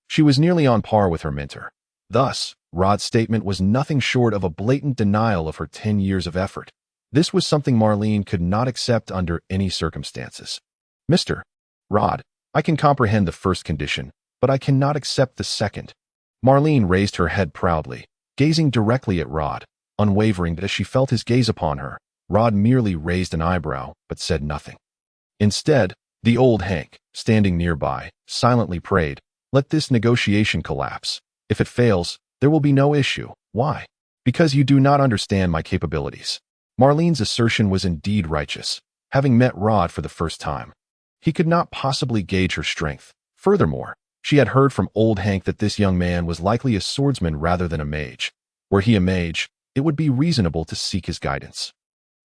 She was nearly on par with her mentor. Thus, Rod's statement was nothing short of a blatant denial of her 10 years of effort. This was something Marlene could not accept under any circumstances. "Mr. Rod, I can comprehend the first condition, but I cannot accept the second." Marlene raised her head proudly, gazing directly at Rod, unwavering. As she felt his gaze upon her, Rod merely raised an eyebrow, but said nothing. Instead, the old Hank, standing nearby, silently prayed, "Let this negotiation collapse. If it fails, there will be no issue. Why? Because you do not understand my capabilities." Marlene's assertion was indeed righteous. Having met Rod for the first time, he could not possibly gauge her strength. Furthermore, she had heard from old Hank that this young man was likely a swordsman rather than a mage. Were he a mage, it would be reasonable to seek his guidance.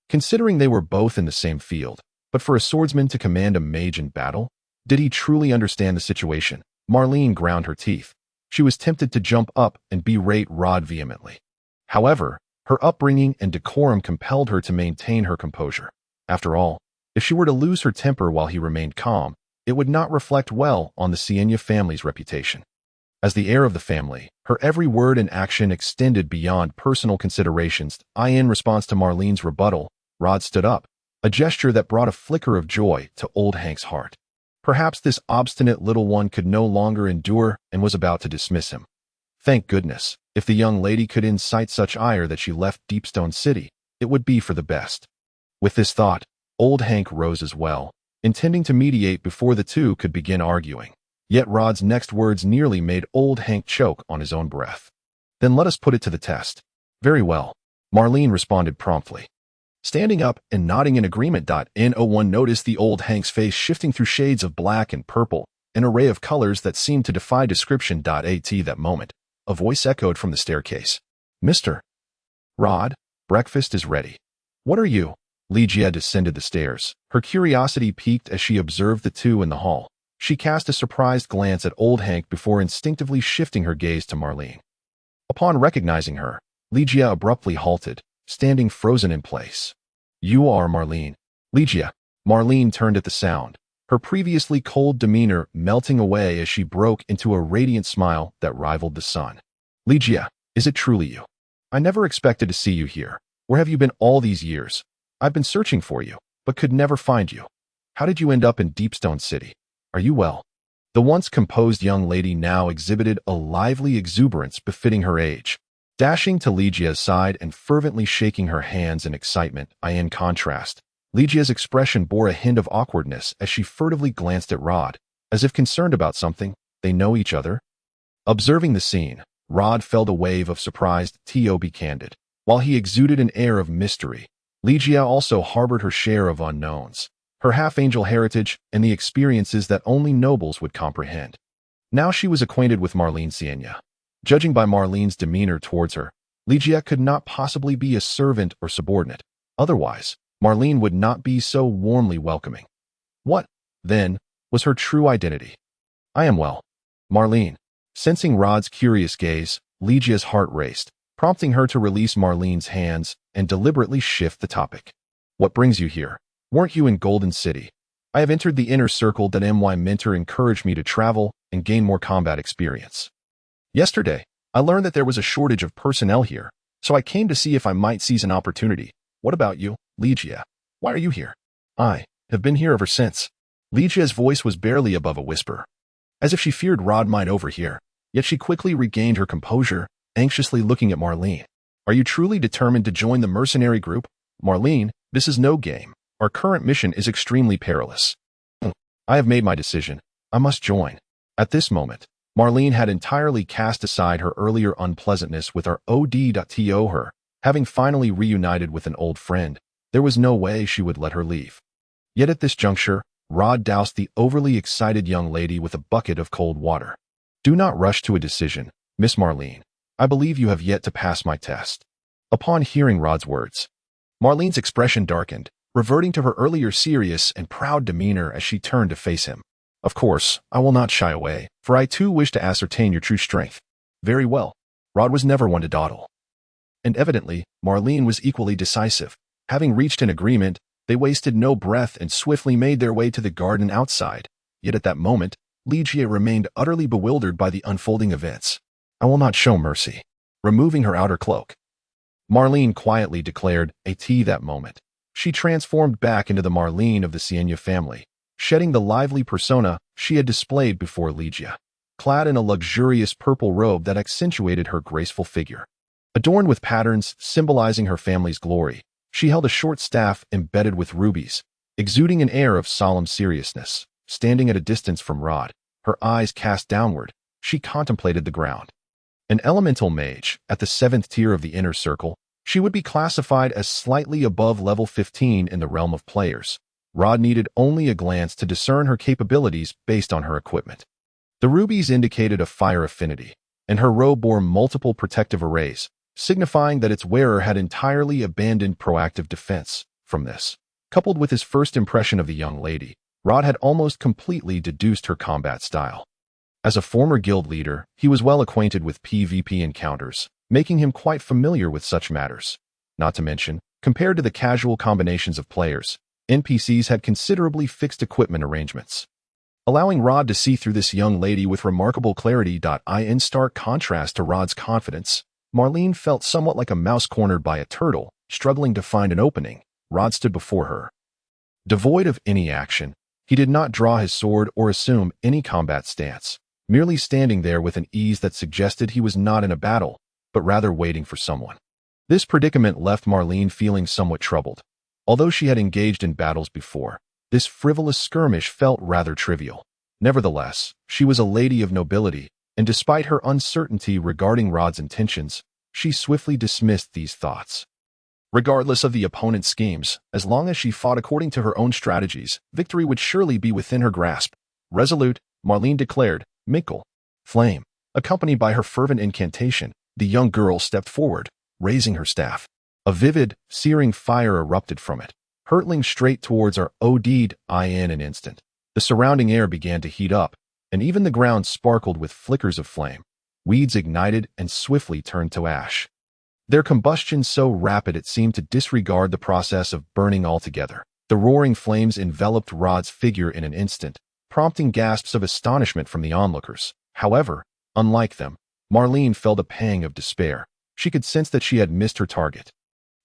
Considering they were both in the same field, but for a swordsman to command a mage in battle, did he truly understand the situation? Marlene ground her teeth. She was tempted to jump up and berate Rod vehemently. However, her upbringing and decorum compelled her to maintain her composure. After all, if she were to lose her temper while he remained calm, it would not reflect well on the Sienna family's reputation. As the heir of the family, her every word and action extended beyond personal considerations. In response to Marlene's rebuttal, Rod stood up, a gesture that brought a flicker of joy to old Hank's heart. Perhaps this obstinate little one could no longer endure and was about to dismiss him. Thank goodness. If the young lady could incite such ire that she left Deepstone City, it would be for the best. With this thought, old Hank rose as well, intending to mediate before the two could begin arguing. Yet Rod's next words nearly made old Hank choke on his own breath. Then let us put it to the test. Very well. Marlene responded promptly. Standing up and nodding in agreement. No one noticed the old Hank's face shifting through shades of black and purple, an array of colors that seemed to defy description. At that moment, a voice echoed from the staircase. Mr. Rod, breakfast is ready. What are you? Ligia descended the stairs. Her curiosity piqued as she observed the two in the hall. She cast a surprised glance at old Hank before instinctively shifting her gaze to Marlene. Upon recognizing her, Ligia abruptly halted, standing frozen in place. You are Marlene. Ligia. Marlene turned at the sound, her previously cold demeanor melting away as she broke into a radiant smile that rivaled the sun. Ligia, is it truly you? I never expected to see you here. Where have you been all these years? I've been searching for you, but could never find you. How did you end up in Deepstone City? Are you well? The once composed young lady now exhibited a lively exuberance befitting her age. Dashing to Ligia's side and fervently shaking her hands in excitement, in contrast, Ligia's expression bore a hint of awkwardness as she furtively glanced at Rod, as if concerned about something. They know each other? Observing the scene, Rod felt a wave of surprise. To be candid, while he exuded an air of mystery, Ligia also harbored her share of unknowns, her half-angel heritage and the experiences that only nobles would comprehend. Now she was acquainted with Marlene Sienna. Judging by Marlene's demeanor towards her, Ligia could not possibly be a servant or subordinate. Otherwise, Marlene would not be so warmly welcoming. What, then, was her true identity? I am well. Marlene. Sensing Rod's curious gaze, Ligia's heart raced, prompting her to release Marlene's hands and deliberately shift the topic. What brings you here? Weren't you in Golden City? I have entered the inner circle that my mentor encouraged me to travel and gain more combat experience. Yesterday, I learned that there was a shortage of personnel here, so I came to see if I might seize an opportunity. What about you, Ligia? Why are you here? I have been here ever since. Ligia's voice was barely above a whisper, as if she feared Rod might overhear, yet she quickly regained her composure, anxiously looking at Marlene. Are you truly determined to join the mercenary group? Marlene, this is no game. Our current mission is extremely perilous. I have made my decision. I must join. At this moment, Marlene had entirely cast aside her earlier unpleasantness with our OD.to her. Having finally reunited with an old friend, there was no way she would let her leave. Yet at this juncture, Rod doused the overly excited young lady with a bucket of cold water. Do not rush to a decision, Miss Marlene. I believe you have yet to pass my test. Upon hearing Rod's words, Marlene's expression darkened, reverting to her earlier serious and proud demeanor as she turned to face him. Of course, I will not shy away, for I too wish to ascertain your true strength. Very well. Rod was never one to dawdle. And evidently, Marlene was equally decisive. Having reached an agreement, they wasted no breath and swiftly made their way to the garden outside. Yet at that moment, Ligia remained utterly bewildered by the unfolding events. I will not show mercy. Removing her outer cloak, Marlene quietly declared, that moment, she transformed back into the Marlene of the Sienna family, shedding the lively persona she had displayed before Ligia, clad in a luxurious purple robe that accentuated her graceful figure. Adorned with patterns symbolizing her family's glory, she held a short staff embedded with rubies, exuding an air of solemn seriousness. Standing at a distance from Rod, her eyes cast downward, she contemplated the ground. An elemental mage, at the 7th tier of the inner circle, she would be classified as slightly above level 15 in the realm of players. Rod needed only a glance to discern her capabilities based on her equipment. The rubies indicated a fire affinity, and her robe bore multiple protective arrays, signifying that its wearer had entirely abandoned proactive defense. From this, coupled with his first impression of the young lady, Rod had almost completely deduced her combat style. As a former guild leader, he was well acquainted with PvP encounters, making him quite familiar with such matters. Not to mention, compared to the casual combinations of players, NPCs had considerably fixed equipment arrangements, allowing Rod to see through this young lady with remarkable clarity. In stark contrast to Rod's confidence, Marlene felt somewhat like a mouse cornered by a turtle, struggling to find an opening. Rod stood before her. Devoid of any action, he did not draw his sword or assume any combat stance. merely standing there with an ease that suggested he was not in a battle, but rather waiting for someone. This predicament left Marlene feeling somewhat troubled. Although she had engaged in battles before, this frivolous skirmish felt rather trivial. Nevertheless, she was a lady of nobility, and despite her uncertainty regarding Rod's intentions, she swiftly dismissed these thoughts. Regardless of the opponent's schemes, as long as she fought according to her own strategies, victory would surely be within her grasp. Resolute, Marlene declared, "Minkle, flame." Accompanied by her fervent incantation, the young girl stepped forward, raising her staff. A vivid, searing fire erupted from it, hurtling straight towards our OD'd in an instant. The surrounding air began to heat up, and even the ground sparkled with flickers of flame. Weeds ignited and swiftly turned to ash. Their combustion so rapid it seemed to disregard the process of burning altogether. The roaring flames enveloped Rod's figure in an instant, prompting gasps of astonishment from the onlookers. However, unlike them, Marlene felt a pang of despair. She could sense that she had missed her target.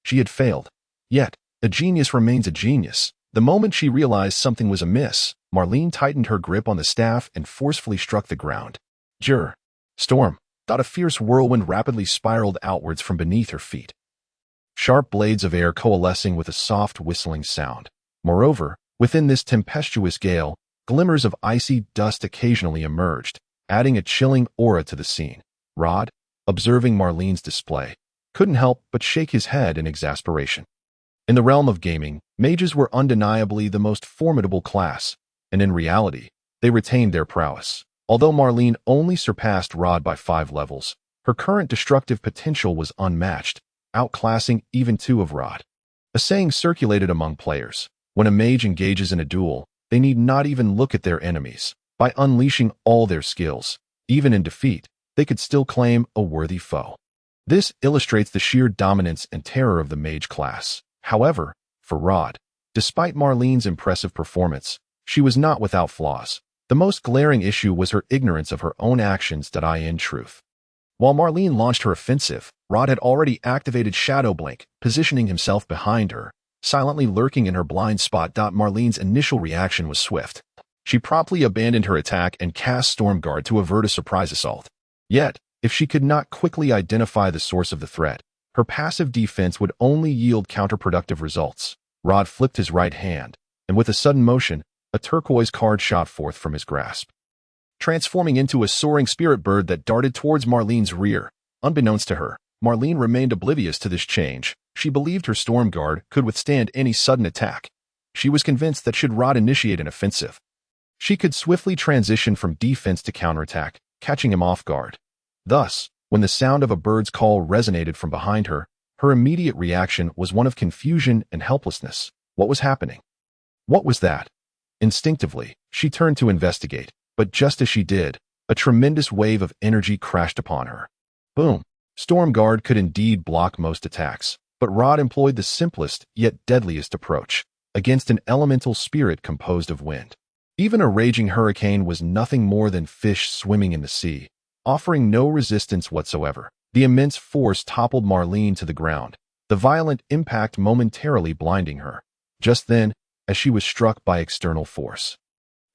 She had failed. Yet, a genius remains a genius. The moment she realized something was amiss, Marlene tightened her grip on the staff and forcefully struck the ground. Storm, thought a fierce whirlwind rapidly spiraled outwards from beneath her feet. Sharp blades of air coalescing with a soft whistling sound. Moreover, within this tempestuous gale, glimmers of icy dust occasionally emerged, adding a chilling aura to the scene. Rod, observing Marlene's display, couldn't help but shake his head in exasperation. In the realm of gaming, mages were undeniably the most formidable class, and in reality, they retained their prowess. Although Marlene only surpassed Rod by 5 levels, her current destructive potential was unmatched, outclassing even 2 of Rod. A saying circulated among players: when a mage engages in a duel, they need not even look at their enemies. By unleashing all their skills, even in defeat, they could still claim a worthy foe. This illustrates the sheer dominance and terror of the mage class. However, for Rod, despite Marlene's impressive performance, she was not without flaws. The most glaring issue was her ignorance of her own actions. In truth, while Marlene launched her offensive, Rod had already activated Shadow Blink, positioning himself behind her, silently lurking in her blind spot. Marlene's initial reaction was swift. She promptly abandoned her attack and cast Storm Guard to avert a surprise assault. Yet, if she could not quickly identify the source of the threat, her passive defense would only yield counterproductive results. Rod flipped his right hand, and with a sudden motion, a turquoise card shot forth from his grasp, transforming into a soaring spirit bird that darted towards Marlene's rear. Unbeknownst to her, Marlene remained oblivious to this change. She believed her Storm Guard could withstand any sudden attack. She was convinced that should Rod initiate an offensive, she could swiftly transition from defense to counterattack, catching him off guard. Thus, when the sound of a bird's call resonated from behind her, her immediate reaction was one of confusion and helplessness. What was happening? What was that? Instinctively, she turned to investigate, but just as she did, a tremendous wave of energy crashed upon her. Boom! Storm Guard could indeed block most attacks, but Rod employed the simplest yet deadliest approach, against an elemental spirit composed of wind. Even a raging hurricane was nothing more than fish swimming in the sea, offering no resistance whatsoever. The immense force toppled Marlene to the ground, the violent impact momentarily blinding her. Just then, as she was struck by external force,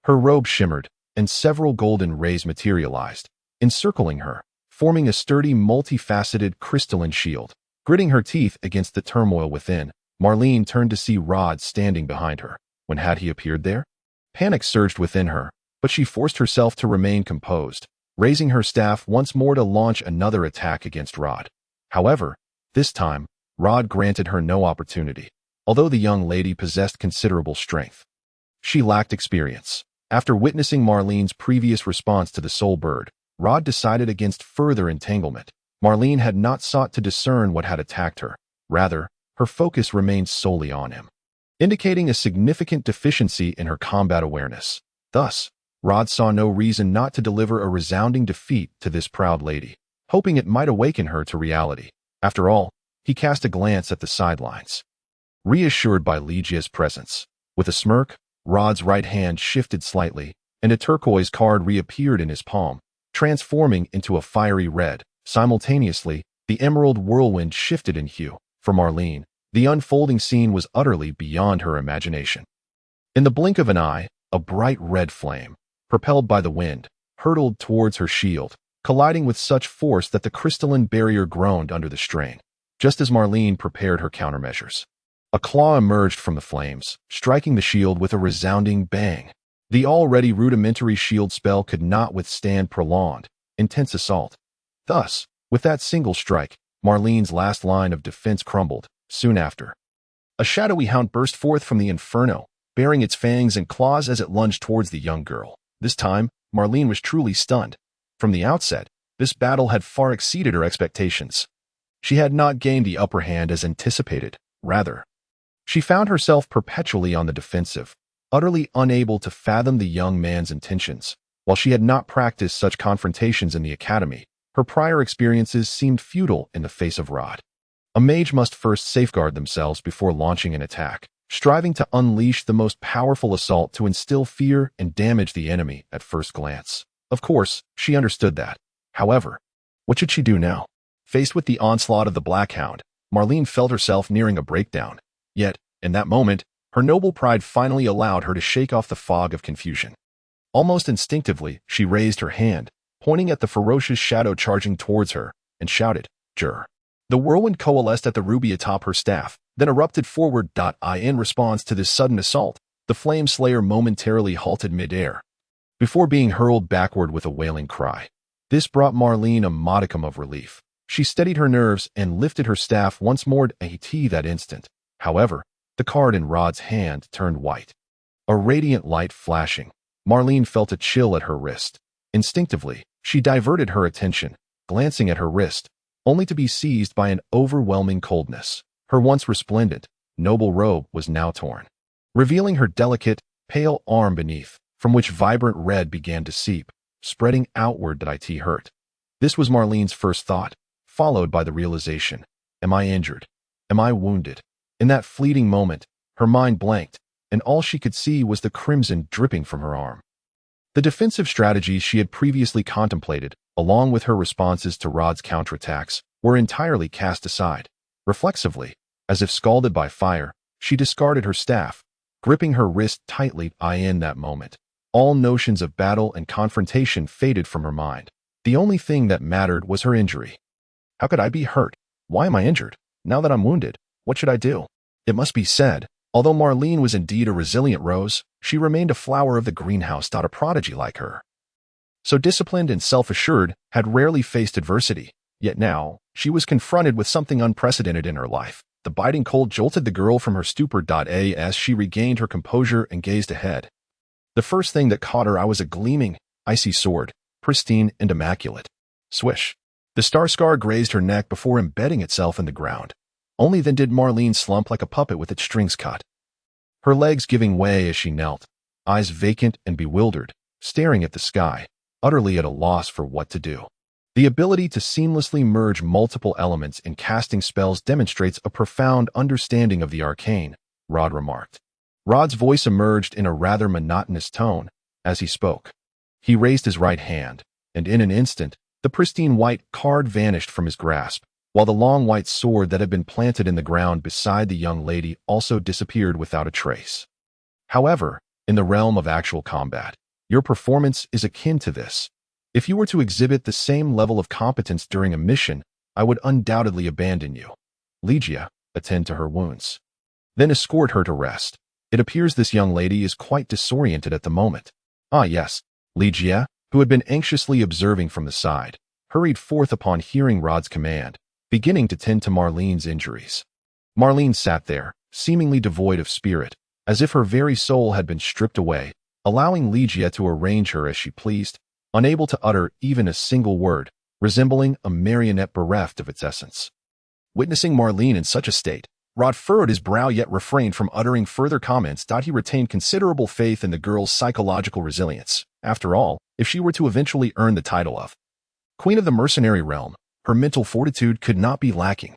her robe shimmered, and several golden rays materialized, encircling her, forming a sturdy, multifaceted crystalline shield. Gritting her teeth against the turmoil within, Marlene turned to see Rod standing behind her. When had he appeared there? Panic surged within her, but she forced herself to remain composed, raising her staff once more to launch another attack against Rod. However, this time, Rod granted her no opportunity. Although the young lady possessed considerable strength, she lacked experience. After witnessing Marlene's previous response to the soul bird, Rod decided against further entanglement. Marlene had not sought to discern what had attacked her. Rather, her focus remained solely on him, indicating a significant deficiency in her combat awareness. Thus, Rod saw no reason not to deliver a resounding defeat to this proud lady, hoping it might awaken her to reality. After all, he cast a glance at the sidelines, reassured by Legia's presence. With a smirk, Rod's right hand shifted slightly, and a turquoise card reappeared in his palm, transforming into a fiery red. Simultaneously, the emerald whirlwind shifted in hue. For Marlene, the unfolding scene was utterly beyond her imagination. In the blink of an eye, a bright red flame, propelled by the wind, hurtled towards her shield, colliding with such force that the crystalline barrier groaned under the strain, just as Marlene prepared her countermeasures. A claw emerged from the flames, striking the shield with a resounding bang. The already rudimentary shield spell could not withstand prolonged, intense assault. Thus, with that single strike, Marlene's last line of defense crumbled. Soon after, a shadowy hound burst forth from the inferno, baring its fangs and claws as it lunged towards the young girl. This time, Marlene was truly stunned. From the outset, this battle had far exceeded her expectations. She had not gained the upper hand as anticipated. Rather, she found herself perpetually on the defensive, utterly unable to fathom the young man's intentions. While she had not practiced such confrontations in the academy, her prior experiences seemed futile in the face of Rod. A mage must first safeguard themselves before launching an attack, striving to unleash the most powerful assault to instill fear and damage the enemy at first glance. Of course, she understood that. However, what should she do now? Faced with the onslaught of the Black Hound, Marlene felt herself nearing a breakdown. Yet, in that moment, her noble pride finally allowed her to shake off the fog of confusion. Almost instinctively, she raised her hand, pointing at the ferocious shadow charging towards her, and shouted, "Jur." The whirlwind coalesced at the ruby atop her staff, then erupted forward. In response to this sudden assault, the flame slayer momentarily halted mid-air, before being hurled backward with a wailing cry. This brought Marlene a modicum of relief. She steadied her nerves and lifted her staff once more that instant. However, the card in Rod's hand turned white. A radiant light flashing, Marlene felt a chill at her wrist. Instinctively, she diverted her attention, glancing at her wrist, only to be seized by an overwhelming coldness. Her once resplendent, noble robe was now torn, revealing her delicate, pale arm beneath, from which vibrant red began to seep, spreading outward. It hurt. This was Marlene's first thought, followed by the realization, am I injured? Am I wounded? In that fleeting moment, her mind blanked, and all she could see was the crimson dripping from her arm. The defensive strategies she had previously contemplated, along with her responses to Rod's counterattacks, were entirely cast aside. Reflexively, as if scalded by fire, she discarded her staff, gripping her wrist tightly. In that moment, all notions of battle and confrontation faded from her mind. The only thing that mattered was her injury. How could I be hurt? Why am I injured? Now that I'm wounded, what should I do? It must be said, although Marlene was indeed a resilient rose, she remained a flower of the greenhouse. A prodigy like her, so disciplined and self-assured, had rarely faced adversity. Yet now, she was confronted with something unprecedented in her life. The biting cold jolted the girl from her stupor. As she regained her composure and gazed ahead, the first thing that caught her eye was a gleaming, icy sword, pristine and immaculate. Swish! The star scar grazed her neck before embedding itself in the ground. Only then did Marlene slump like a puppet with its strings cut, her legs giving way as she knelt, eyes vacant and bewildered, staring at the sky, utterly at a loss for what to do. The ability to seamlessly merge multiple elements in casting spells demonstrates a profound understanding of the arcane, Rod remarked. Rod's voice emerged in a rather monotonous tone as he spoke. He raised his right hand, and in an instant, the pristine white card vanished from his grasp, while the long white sword that had been planted in the ground beside the young lady also disappeared without a trace. However, in the realm of actual combat, your performance is akin to this. If you were to exhibit the same level of competence during a mission, I would undoubtedly abandon you. Legia, attend to her wounds. Then escort her to rest. It appears this young lady is quite disoriented at the moment. Ah yes, Legia, who had been anxiously observing from the side, hurried forth upon hearing Rod's command, beginning to tend to Marlene's injuries. Marlene sat there, seemingly devoid of spirit, as if her very soul had been stripped away, allowing Legia to arrange her as she pleased, unable to utter even a single word, resembling a marionette bereft of its essence. Witnessing Marlene in such a state, Rod furrowed his brow yet refrained from uttering further comments. He retained considerable faith in the girl's psychological resilience. After all, if she were to eventually earn the title of Queen of the Mercenary Realm, her mental fortitude could not be lacking.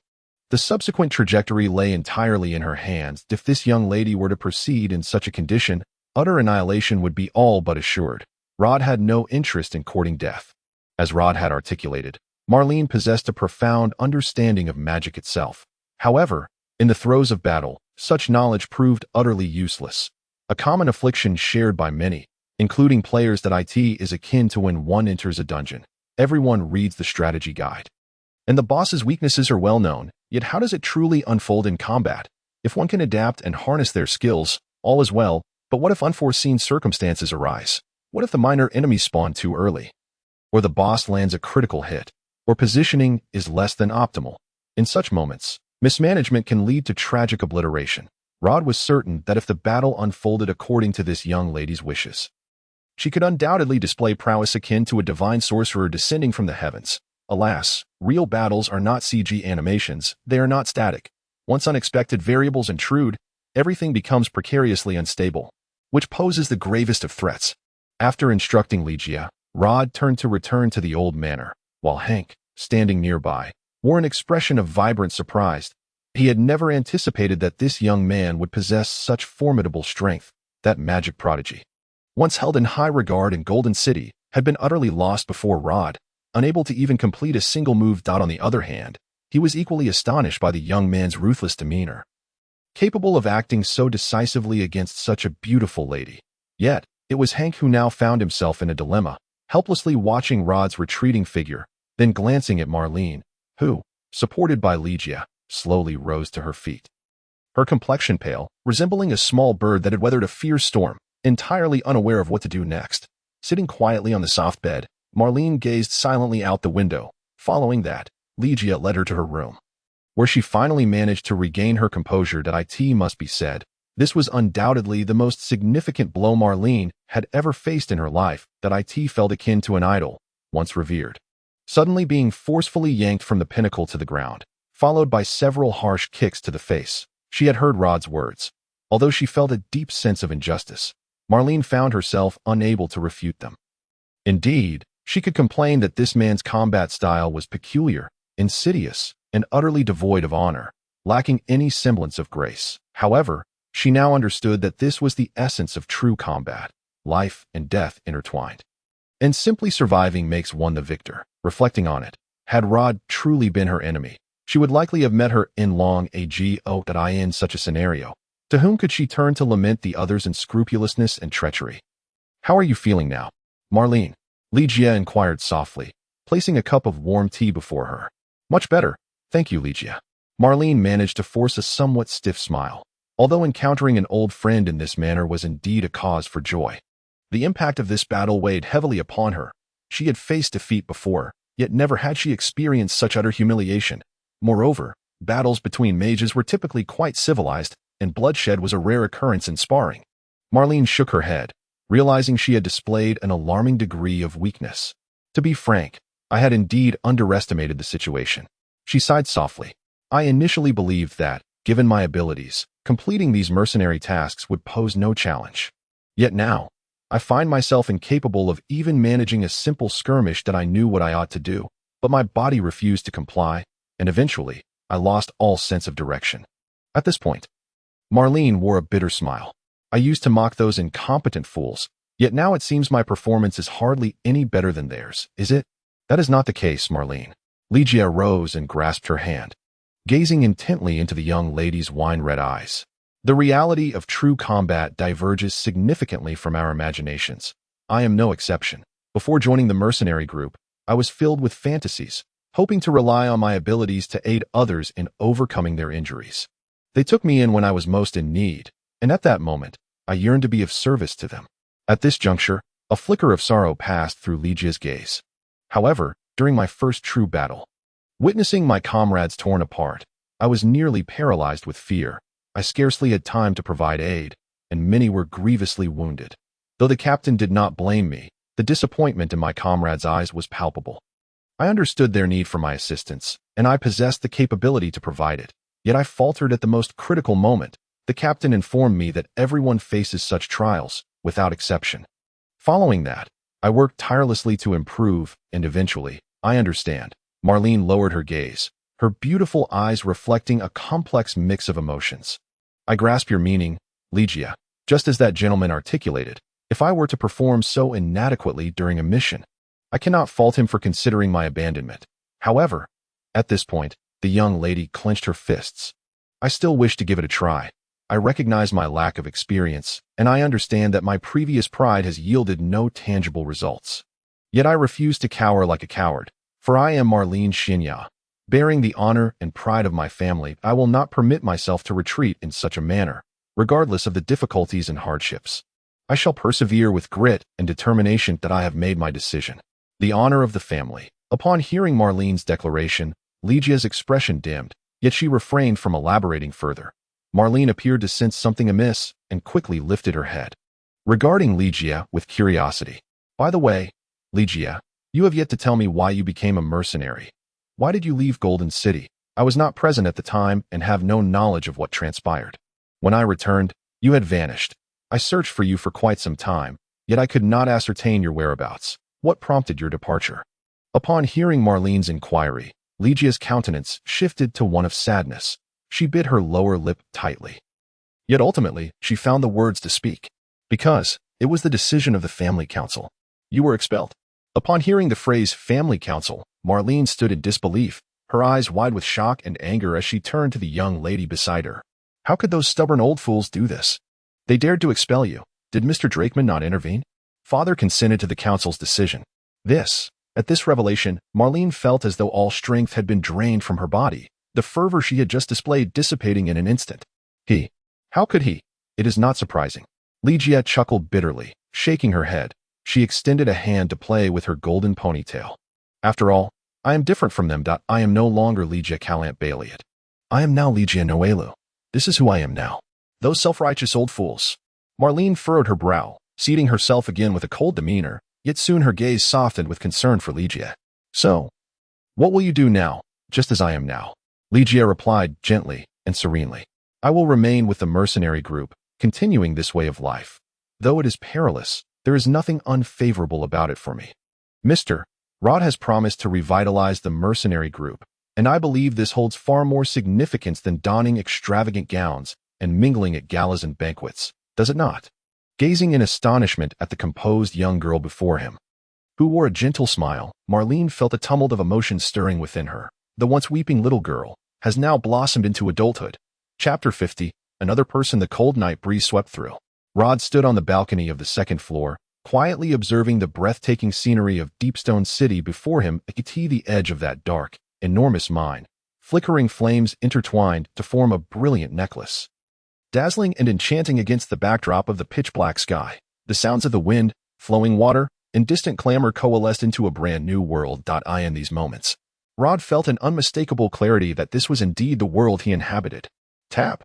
The subsequent trajectory lay entirely in her hands. If this young lady were to proceed in such a condition, utter annihilation would be all but assured. Rod had no interest in courting death. As Rod had articulated, Marlene possessed a profound understanding of magic itself. However, in the throes of battle, such knowledge proved utterly useless. A common affliction shared by many, including players that it is akin to when one enters a dungeon. Everyone reads the strategy guide. And the boss's weaknesses are well known, yet how does it truly unfold in combat? If one can adapt and harness their skills, all is well, but what if unforeseen circumstances arise? What if the minor enemies spawn too early? Or the boss lands a critical hit? Or positioning is less than optimal? In such moments, mismanagement can lead to tragic obliteration. Rod was certain that if the battle unfolded according to this young lady's wishes, she could undoubtedly display prowess akin to a divine sorcerer descending from the heavens. Alas, real battles are not CG animations, they are not static. Once unexpected variables intrude, everything becomes precariously unstable, which poses the gravest of threats. After instructing Ligia, Rod turned to return to the old manor, while Hank, standing nearby, wore an expression of vibrant surprise. He had never anticipated that this young man would possess such formidable strength. That magic prodigy, once held in high regard in Golden City, had been utterly lost before Rod, unable to even complete a single move. On the other hand, he was equally astonished by the young man's ruthless demeanor, capable of acting so decisively against such a beautiful lady. Yet, it was Hank who now found himself in a dilemma, helplessly watching Rod's retreating figure, then glancing at Marlene, who, supported by Ligia, slowly rose to her feet. Her complexion pale, resembling a small bird that had weathered a fierce storm, entirely unaware of what to do next. Sitting quietly on the soft bed, Marlene gazed silently out the window. Following that, Ligia led her to her room, where she finally managed to regain her composure. It must be said, this was undoubtedly the most significant blow Marlene had ever faced in her life. It felt akin to an idol, once revered, suddenly being forcefully yanked from the pinnacle to the ground, followed by several harsh kicks to the face. She had heard Rod's words. Although she felt a deep sense of injustice, Marlene found herself unable to refute them. Indeed, she could complain that this man's combat style was peculiar, insidious, and utterly devoid of honor, lacking any semblance of grace. However, she now understood that this was the essence of true combat, life and death intertwined. And simply surviving makes one the victor. Reflecting on it, had Rod truly been her enemy, she would likely have met her in long ago. In such a scenario, to whom could she turn to lament the other's unscrupulousness and treachery? How are you feeling now, Marlene? Ligia inquired softly, placing a cup of warm tea before her. Much better, thank you, Ligia. Marlene managed to force a somewhat stiff smile. Although encountering an old friend in this manner was indeed a cause for joy, the impact of this battle weighed heavily upon her. She had faced defeat before, yet never had she experienced such utter humiliation. Moreover, battles between mages were typically quite civilized, and bloodshed was a rare occurrence in sparring. Marlene shook her head, realizing she had displayed an alarming degree of weakness. To be frank, I had indeed underestimated the situation. She sighed softly. I initially believed that, given my abilities, completing these mercenary tasks would pose no challenge. Yet now, I find myself incapable of even managing a simple skirmish. I knew what I ought to do, but my body refused to comply, and eventually, I lost all sense of direction. At this point, Marlene wore a bitter smile. I used to mock those incompetent fools, yet now it seems my performance is hardly any better than theirs, is it? That is not the case, Marlene. Ligia rose and grasped her hand, gazing intently into the young lady's wine-red eyes. The reality of true combat diverges significantly from our imaginations. I am no exception. Before joining the mercenary group, I was filled with fantasies, hoping to rely on my abilities to aid others in overcoming their injuries. They took me in when I was most in need, and at that moment, I yearned to be of service to them. At this juncture, a flicker of sorrow passed through Ligia's gaze. However, during my first true battle, witnessing my comrades torn apart, I was nearly paralyzed with fear. I scarcely had time to provide aid, and many were grievously wounded. Though the captain did not blame me, the disappointment in my comrades' eyes was palpable. I understood their need for my assistance, and I possessed the capability to provide it. Yet I faltered at the most critical moment. The captain informed me that everyone faces such trials, without exception. Following that, I worked tirelessly to improve, and eventually, I understand. Marlene lowered her gaze, her beautiful eyes reflecting a complex mix of emotions. I grasp your meaning, Ligia. Just as that gentleman articulated, if I were to perform so inadequately during a mission, I cannot fault him for considering my abandonment. However, at this point, the young lady clenched her fists. I still wish to give it a try. I recognize my lack of experience, and I understand that my previous pride has yielded no tangible results. Yet I refuse to cower like a coward, for I am Marlene Shinya. Bearing the honor and pride of my family, I will not permit myself to retreat in such a manner, regardless of the difficulties and hardships. I shall persevere with grit and determination that I have made my decision. The honor of the family. Upon hearing Marlene's declaration, Lygia's expression dimmed, yet she refrained from elaborating further. Marlene appeared to sense something amiss and quickly lifted her head, regarding Lygia with curiosity. By the way, Lygia, you have yet to tell me why you became a mercenary. Why did you leave Golden City? I was not present at the time and have no knowledge of what transpired. When I returned, you had vanished. I searched for you for quite some time, yet I could not ascertain your whereabouts. What prompted your departure? Upon hearing Marlene's inquiry, Lygia's countenance shifted to one of sadness. She bit her lower lip tightly. Yet ultimately, she found the words to speak. Because it was the decision of the family council. You were expelled. Upon hearing the phrase family council, Marlene stood in disbelief, her eyes wide with shock and anger as she turned to the young lady beside her. How could those stubborn old fools do this? They dared to expel you. Did Mr. Drakeman not intervene? Father consented to the council's decision. At this revelation, Marlene felt as though all strength had been drained from her body, the fervor she had just displayed dissipating in an instant. How could he? It is not surprising. Lygia chuckled bitterly, shaking her head. She extended a hand to play with her golden ponytail. After all, I am different from them. I am no longer Lygia Callant Baliot. I am now Lygia Noelu. This is who I am now. Those self-righteous old fools. Marlene furrowed her brow, seating herself again with a cold demeanor, yet soon her gaze softened with concern for Lygia. So, what will you do now, just as I am now? Lygia replied gently and serenely. I will remain with the mercenary group, continuing this way of life. Though it is perilous, there is nothing unfavorable about it for me. Mr. Rod has promised to revitalize the mercenary group, and I believe this holds far more significance than donning extravagant gowns and mingling at galas and banquets, does it not? Gazing in astonishment at the composed young girl before him, who wore a gentle smile, Marlene felt a tumult of emotion stirring within her. The once weeping little girl has now blossomed into adulthood. Chapter 50, Another person the cold night breeze swept through. Rod stood on the balcony of the second floor, quietly observing the breathtaking scenery of Deepstone City before him at the edge of that dark, enormous mine. Flickering flames intertwined to form a brilliant necklace, dazzling and enchanting against the backdrop of the pitch-black sky. The sounds of the wind, flowing water, and distant clamor coalesced into a brand new world. In these moments, Rod felt an unmistakable clarity that this was indeed the world he inhabited. Tap,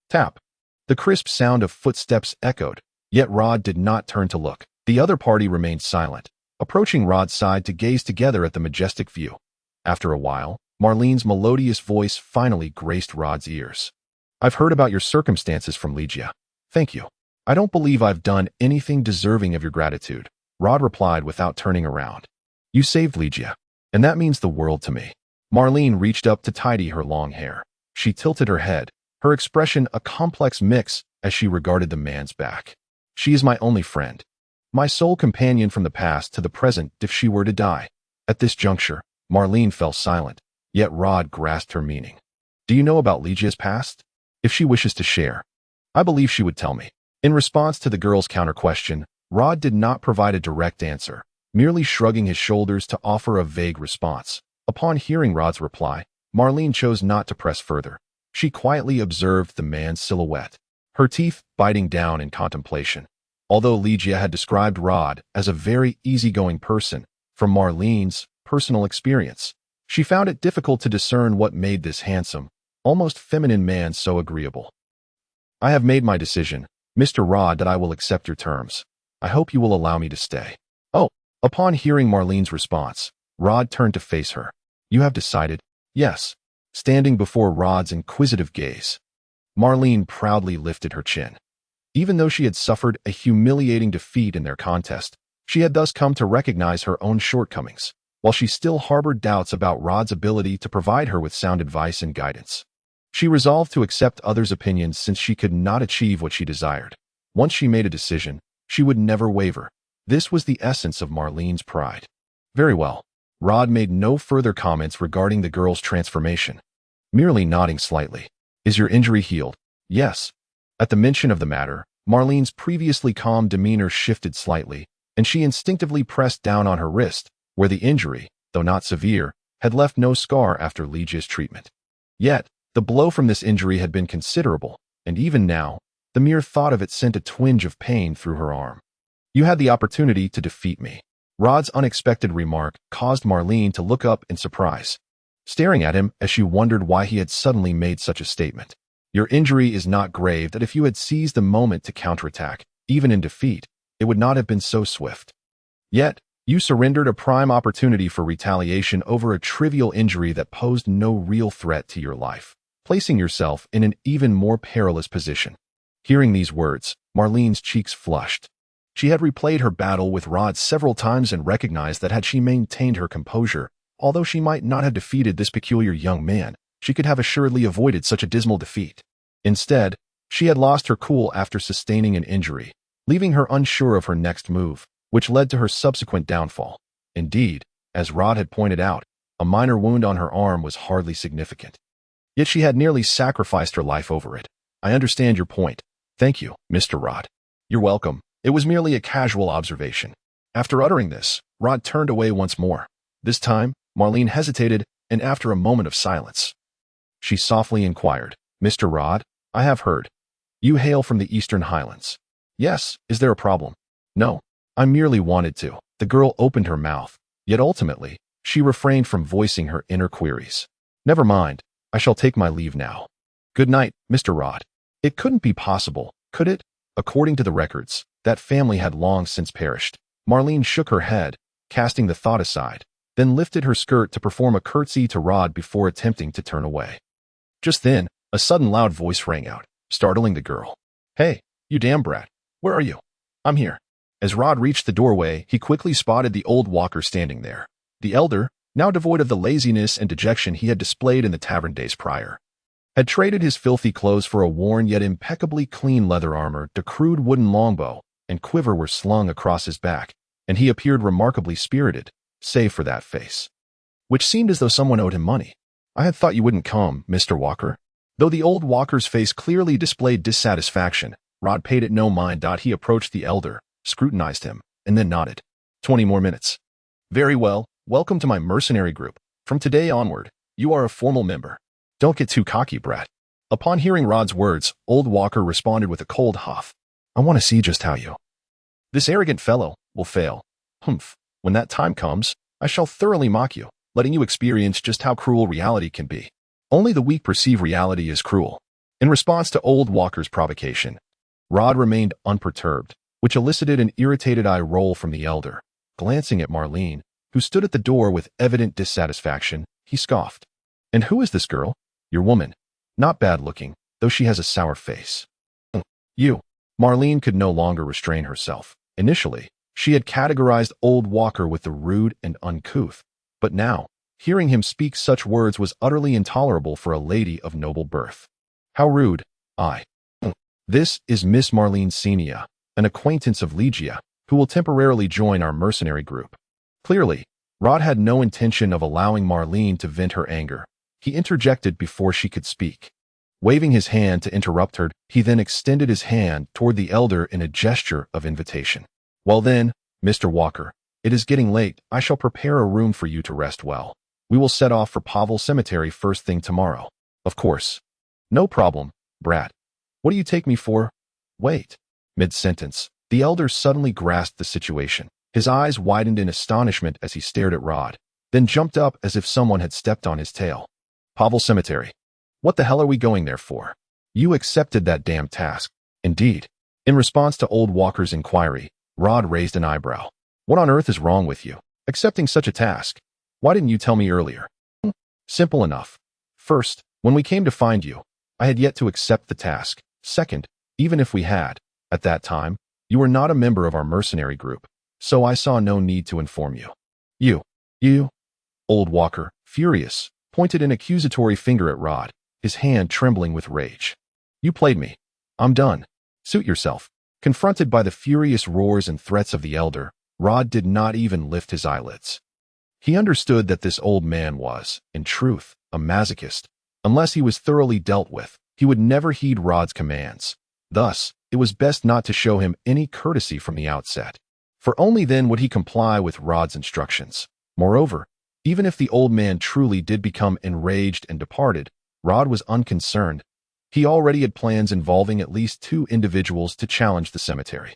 tap. The crisp sound of footsteps echoed, yet Rod did not turn to look. The other party remained silent, approaching Rod's side to gaze together at the majestic view. After a while, Marlene's melodious voice finally graced Rod's ears. I've heard about your circumstances from Lygia. Thank you. I don't believe I've done anything deserving of your gratitude, Rod replied without turning around. You saved Lygia, and that means the world to me. Marlene reached up to tidy her long hair. She tilted her head, her expression a complex mix as she regarded the man's back. She is my only friend, my sole companion from the past to the present if she were to die. At this juncture, Marlene fell silent, yet Rod grasped her meaning. Do you know about Lygia's past? If she wishes to share, I believe she would tell me. In response to the girl's counter-question, Rod did not provide a direct answer, merely shrugging his shoulders to offer a vague response. Upon hearing Rod's reply, Marlene chose not to press further. She quietly observed the man's silhouette, her teeth biting down in contemplation. Although Lygia had described Rod as a very easygoing person, from Marlene's personal experience, she found it difficult to discern what made this handsome, almost feminine man so agreeable. I have made my decision, Mr. Rod, that I will accept your terms. I hope you will allow me to stay. Oh, upon hearing Marlene's response, Rod turned to face her. You have decided? Yes. Standing before Rod's inquisitive gaze, Marlene proudly lifted her chin. Even though she had suffered a humiliating defeat in their contest, she had thus come to recognize her own shortcomings, while she still harbored doubts about Rod's ability to provide her with sound advice and guidance. She resolved to accept others' opinions since she could not achieve what she desired. Once she made a decision, she would never waver. This was the essence of Marlene's pride. Very well. Rod made no further comments regarding the girl's transformation, merely nodding slightly. Is your injury healed? Yes. At the mention of the matter, Marlene's previously calm demeanor shifted slightly, and she instinctively pressed down on her wrist, where the injury, though not severe, had left no scar after Lygia's treatment. Yet, the blow from this injury had been considerable, and even now, the mere thought of it sent a twinge of pain through her arm. You had the opportunity to defeat me. Rod's unexpected remark caused Marlene to look up in surprise, staring at him as she wondered why he had suddenly made such a statement. Your injury is not grave that if you had seized the moment to counterattack, even in defeat, it would not have been so swift. Yet, you surrendered a prime opportunity for retaliation over a trivial injury that posed no real threat to your life, placing yourself in an even more perilous position. Hearing these words, Marlene's cheeks flushed. She had replayed her battle with Rod several times and recognized that had she maintained her composure, although she might not have defeated this peculiar young man, she could have assuredly avoided such a dismal defeat. Instead, she had lost her cool after sustaining an injury, leaving her unsure of her next move, which led to her subsequent downfall. Indeed, as Rod had pointed out, a minor wound on her arm was hardly significant. Yet she had nearly sacrificed her life over it. I understand your point. Thank you, Mr. Rod. You're welcome. It was merely a casual observation. After uttering this, Rod turned away once more. This time, Marlene hesitated, and after a moment of silence, she softly inquired, Mr. Rod, I have heard. You hail from the Eastern Highlands. Yes, is there a problem? No, I merely wanted to. The girl opened her mouth, yet ultimately, she refrained from voicing her inner queries. Never mind, I shall take my leave now. Good night, Mr. Rod. It couldn't be possible, could it? According to the records, that family had long since perished. Marlene shook her head, casting the thought aside, then lifted her skirt to perform a curtsy to Rod before attempting to turn away. Just then, a sudden loud voice rang out, startling the girl. Hey, you damn brat, where are you? I'm here. As Rod reached the doorway, he quickly spotted the old walker standing there. The elder, now devoid of the laziness and dejection he had displayed in the tavern days prior, had traded his filthy clothes for a worn yet impeccably clean leather armor. The crude wooden longbow and quiver were slung across his back, and he appeared remarkably spirited, save for that face, which seemed as though someone owed him money. I had thought you wouldn't come, Mr. Walker. Though the old walker's face clearly displayed dissatisfaction, Rod paid it no mind. He approached the elder, scrutinized him, and then nodded. 20 more minutes. Very well, welcome to my mercenary group. From today onward, you are a formal member. Don't get too cocky, brat. Upon hearing Rod's words, old Walker responded with a cold huff. I want to see just how you. This arrogant fellow will fail. Humph. When that time comes, I shall thoroughly mock you, letting you experience just how cruel reality can be. Only the weak perceive reality as cruel. In response to old Walker's provocation, Rod remained unperturbed, which elicited an irritated eye roll from the elder. Glancing at Marlene, who stood at the door with evident dissatisfaction, he scoffed. And who is this girl? Your woman. Not bad looking, though she has a sour face. You. Marlene could no longer restrain herself. Initially, she had categorized old Walker with the rude and uncouth, but now, hearing him speak such words was utterly intolerable for a lady of noble birth. How rude. This is Miss Marlene Senia, an acquaintance of Lygia, who will temporarily join our mercenary group. Clearly, Rod had no intention of allowing Marlene to vent her anger. He interjected before she could speak. Waving his hand to interrupt her, he then extended his hand toward the elder in a gesture of invitation. Well then, Mr. Walker, it is getting late. I shall prepare a room for you to rest well. We will set off for Pavel Cemetery first thing tomorrow. Of course. No problem, brat. What do you take me for? Wait. Mid-sentence, the elder suddenly grasped the situation. His eyes widened in astonishment as he stared at Rod, then jumped up as if someone had stepped on his tail. Pavel Cemetery. What the hell are we going there for? You accepted that damn task. Indeed. In response to old Walker's inquiry, Rod raised an eyebrow. What on earth is wrong with you? Accepting such a task? Why didn't you tell me earlier? Simple enough. First, when we came to find you, I had yet to accept the task. Second, even if we had, at that time, you were not a member of our mercenary group, so I saw no need to inform you. You. Old Walker, furious, pointed an accusatory finger at Rod, his hand trembling with rage. You played me. I'm done. Suit yourself. Confronted by the furious roars and threats of the elder, Rod did not even lift his eyelids. He understood that this old man was, in truth, a masochist. Unless he was thoroughly dealt with, he would never heed Rod's commands. Thus, it was best not to show him any courtesy from the outset, for only then would he comply with Rod's instructions. Moreover, even if the old man truly did become enraged and departed, Rod was unconcerned. He already had plans involving at least 2 individuals to challenge the cemetery.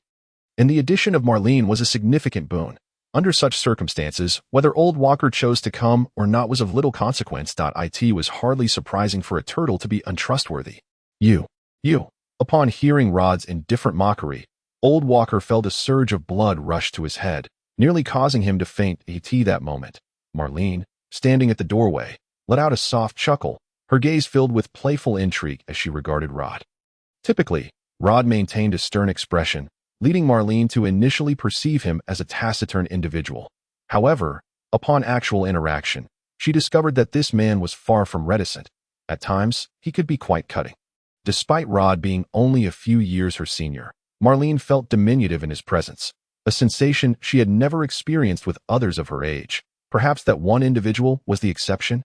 And the addition of Marlene was a significant boon. Under such circumstances, whether Old Walker chose to come or not was of little consequence. It was hardly surprising for a turtle to be untrustworthy. You. Upon hearing Rod's indifferent mockery, Old Walker felt a surge of blood rush to his head, nearly causing him to faint. That moment, Marlene, standing at the doorway, let out a soft chuckle, her gaze filled with playful intrigue as she regarded Rod. Typically, Rod maintained a stern expression, leading Marlene to initially perceive him as a taciturn individual. However, upon actual interaction, she discovered that this man was far from reticent. At times, he could be quite cutting. Despite Rod being only a few years her senior, Marlene felt diminutive in his presence, a sensation she had never experienced with others of her age. Perhaps that one individual was the exception?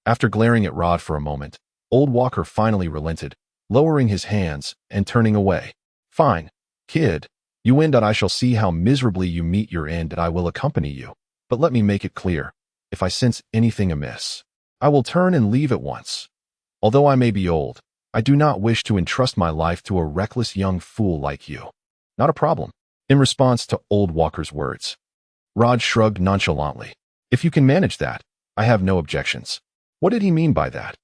After glaring at Rod for a moment, Old Walker finally relented, lowering his hands and turning away. Fine, kid, you win. I shall see how miserably you meet your end, and I will accompany you. But let me make it clear, if I sense anything amiss, I will turn and leave at once. Although I may be old, I do not wish to entrust my life to a reckless young fool like you. Not a problem. In response to Old Walker's words, Rod shrugged nonchalantly. If you can manage that, I have no objections. What did he mean by that?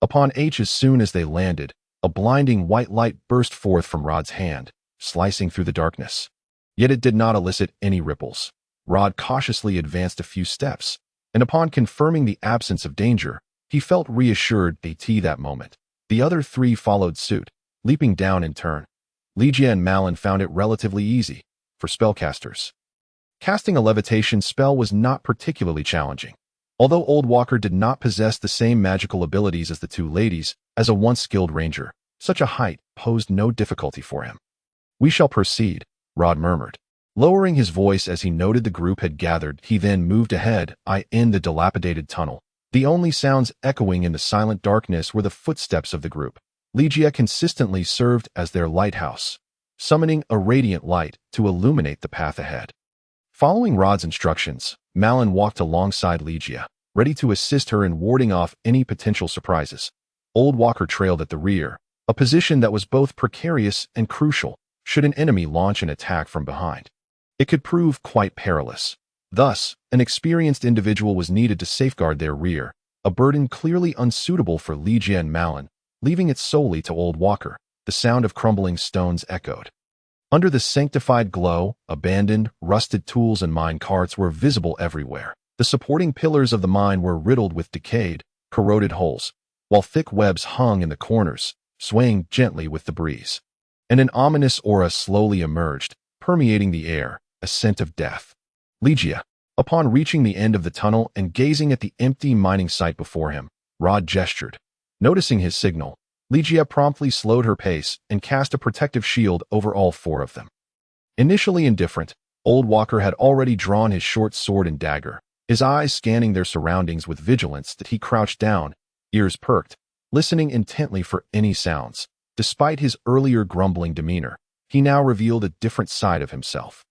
As soon as they landed, a blinding white light burst forth from Rod's hand, slicing through the darkness. Yet it did not elicit any ripples. Rod cautiously advanced a few steps, and upon confirming the absence of danger, he felt reassured. That moment, the other 3 followed suit, leaping down in turn. Ligia and Malin found it relatively easy. For spellcasters, casting a levitation spell was not particularly challenging. Although Old Walker did not possess the same magical abilities as the 2 ladies, as a once-skilled ranger, such a height posed no difficulty for him. We shall proceed, Rod murmured, lowering his voice as he noted the group had gathered. He then moved ahead, in the dilapidated tunnel. The only sounds echoing in the silent darkness were the footsteps of the group. Ligia consistently served as their lighthouse, summoning a radiant light to illuminate the path ahead. Following Rod's instructions, Malin walked alongside Ligia, ready to assist her in warding off any potential surprises. Old Walker trailed at the rear, a position that was both precarious and crucial should an enemy launch an attack from behind. It could prove quite perilous. Thus, an experienced individual was needed to safeguard their rear, a burden clearly unsuitable for Ligia and Malin, leaving it solely to Old Walker. The sound of crumbling stones echoed. Under the sanctified glow, abandoned, rusted tools and mine carts were visible everywhere. The supporting pillars of the mine were riddled with decayed, corroded holes, while thick webs hung in the corners, swaying gently with the breeze. And an ominous aura slowly emerged, permeating the air, a scent of death. Ligia, upon reaching the end of the tunnel and gazing at the empty mining site before him, Rod gestured. Noticing his signal, Ligia promptly slowed her pace and cast a protective shield over all 4 of them. Initially indifferent, Old Walker had already drawn his short sword and dagger, his eyes scanning their surroundings with vigilance. That he crouched down, ears perked, listening intently for any sounds. Despite his earlier grumbling demeanor, he now revealed a different side of himself.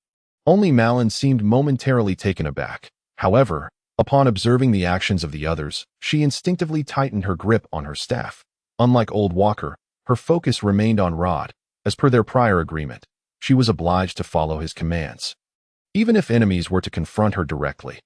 Only Malin seemed momentarily taken aback. However, upon observing the actions of the others, she instinctively tightened her grip on her staff. Unlike Old Walker, her focus remained on Rod. As per their prior agreement, she was obliged to follow his commands, even if enemies were to confront her directly.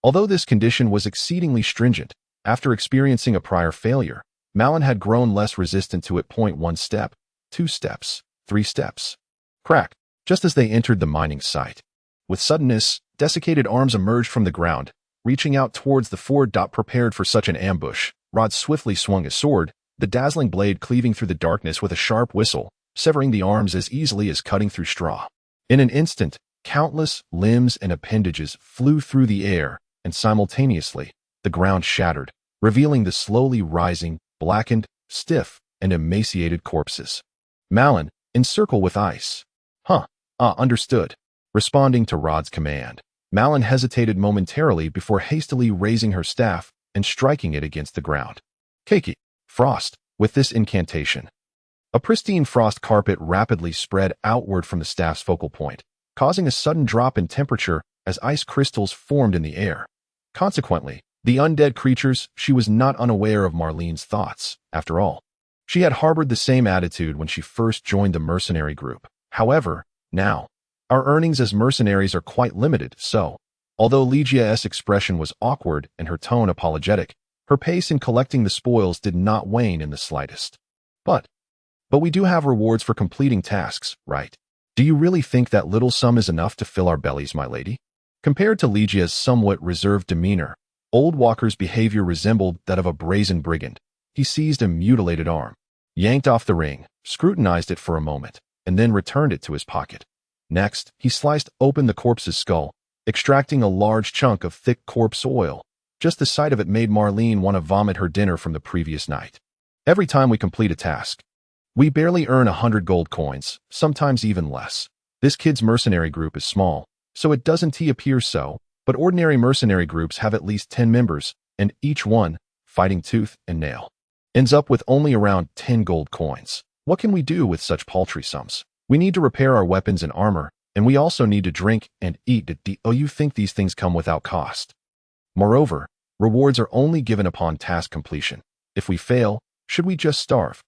Although this condition was exceedingly stringent, after experiencing a prior failure, Malin had grown less resistant to it. 1 step, 2 steps, 3 steps. Crack! Just as they entered the mining site. With suddenness, desiccated arms emerged from the ground, reaching out towards the 4. Prepared for such an ambush, Rod swiftly swung his sword, the dazzling blade cleaving through the darkness with a sharp whistle, severing the arms as easily as cutting through straw. In an instant, countless limbs and appendages flew through the air, and simultaneously, the ground shattered, revealing the slowly rising, blackened, stiff, and emaciated corpses. Malin, encircle with ice. Understood. Responding to Rod's command, Malin hesitated momentarily before hastily raising her staff and striking it against the ground. Keiki, frost, with this incantation. A pristine frost carpet rapidly spread outward from the staff's focal point, causing a sudden drop in temperature as ice crystals formed in the air. Consequently, the undead creatures, she was not unaware of Marlene's thoughts, after all. She had harbored the same attitude when she first joined the mercenary group. However, now, our earnings as mercenaries are quite limited, so, although Ligia's expression was awkward and her tone apologetic, her pace in collecting the spoils did not wane in the slightest. But we do have rewards for completing tasks, right? Do you really think that little sum is enough to fill our bellies, my lady? Compared to Ligia's somewhat reserved demeanor, Old Walker's behavior resembled that of a brazen brigand. He seized a mutilated arm, yanked off the ring, scrutinized it for a moment, and then returned it to his pocket. Next, he sliced open the corpse's skull, extracting a large chunk of thick corpse oil. Just the sight of it made Marlene want to vomit her dinner from the previous night. Every time we complete a task, we barely earn 100 gold coins, sometimes even less. This kid's mercenary group is small, so it doesn't appear so, but ordinary mercenary groups have at least 10 members, and each one, fighting tooth and nail, ends up with only around 10 gold coins. What can we do with such paltry sums? We need to repair our weapons and armor, and we also need to drink and eat. Oh, you think these things come without cost? Moreover, rewards are only given upon task completion. If we fail, should we just starve?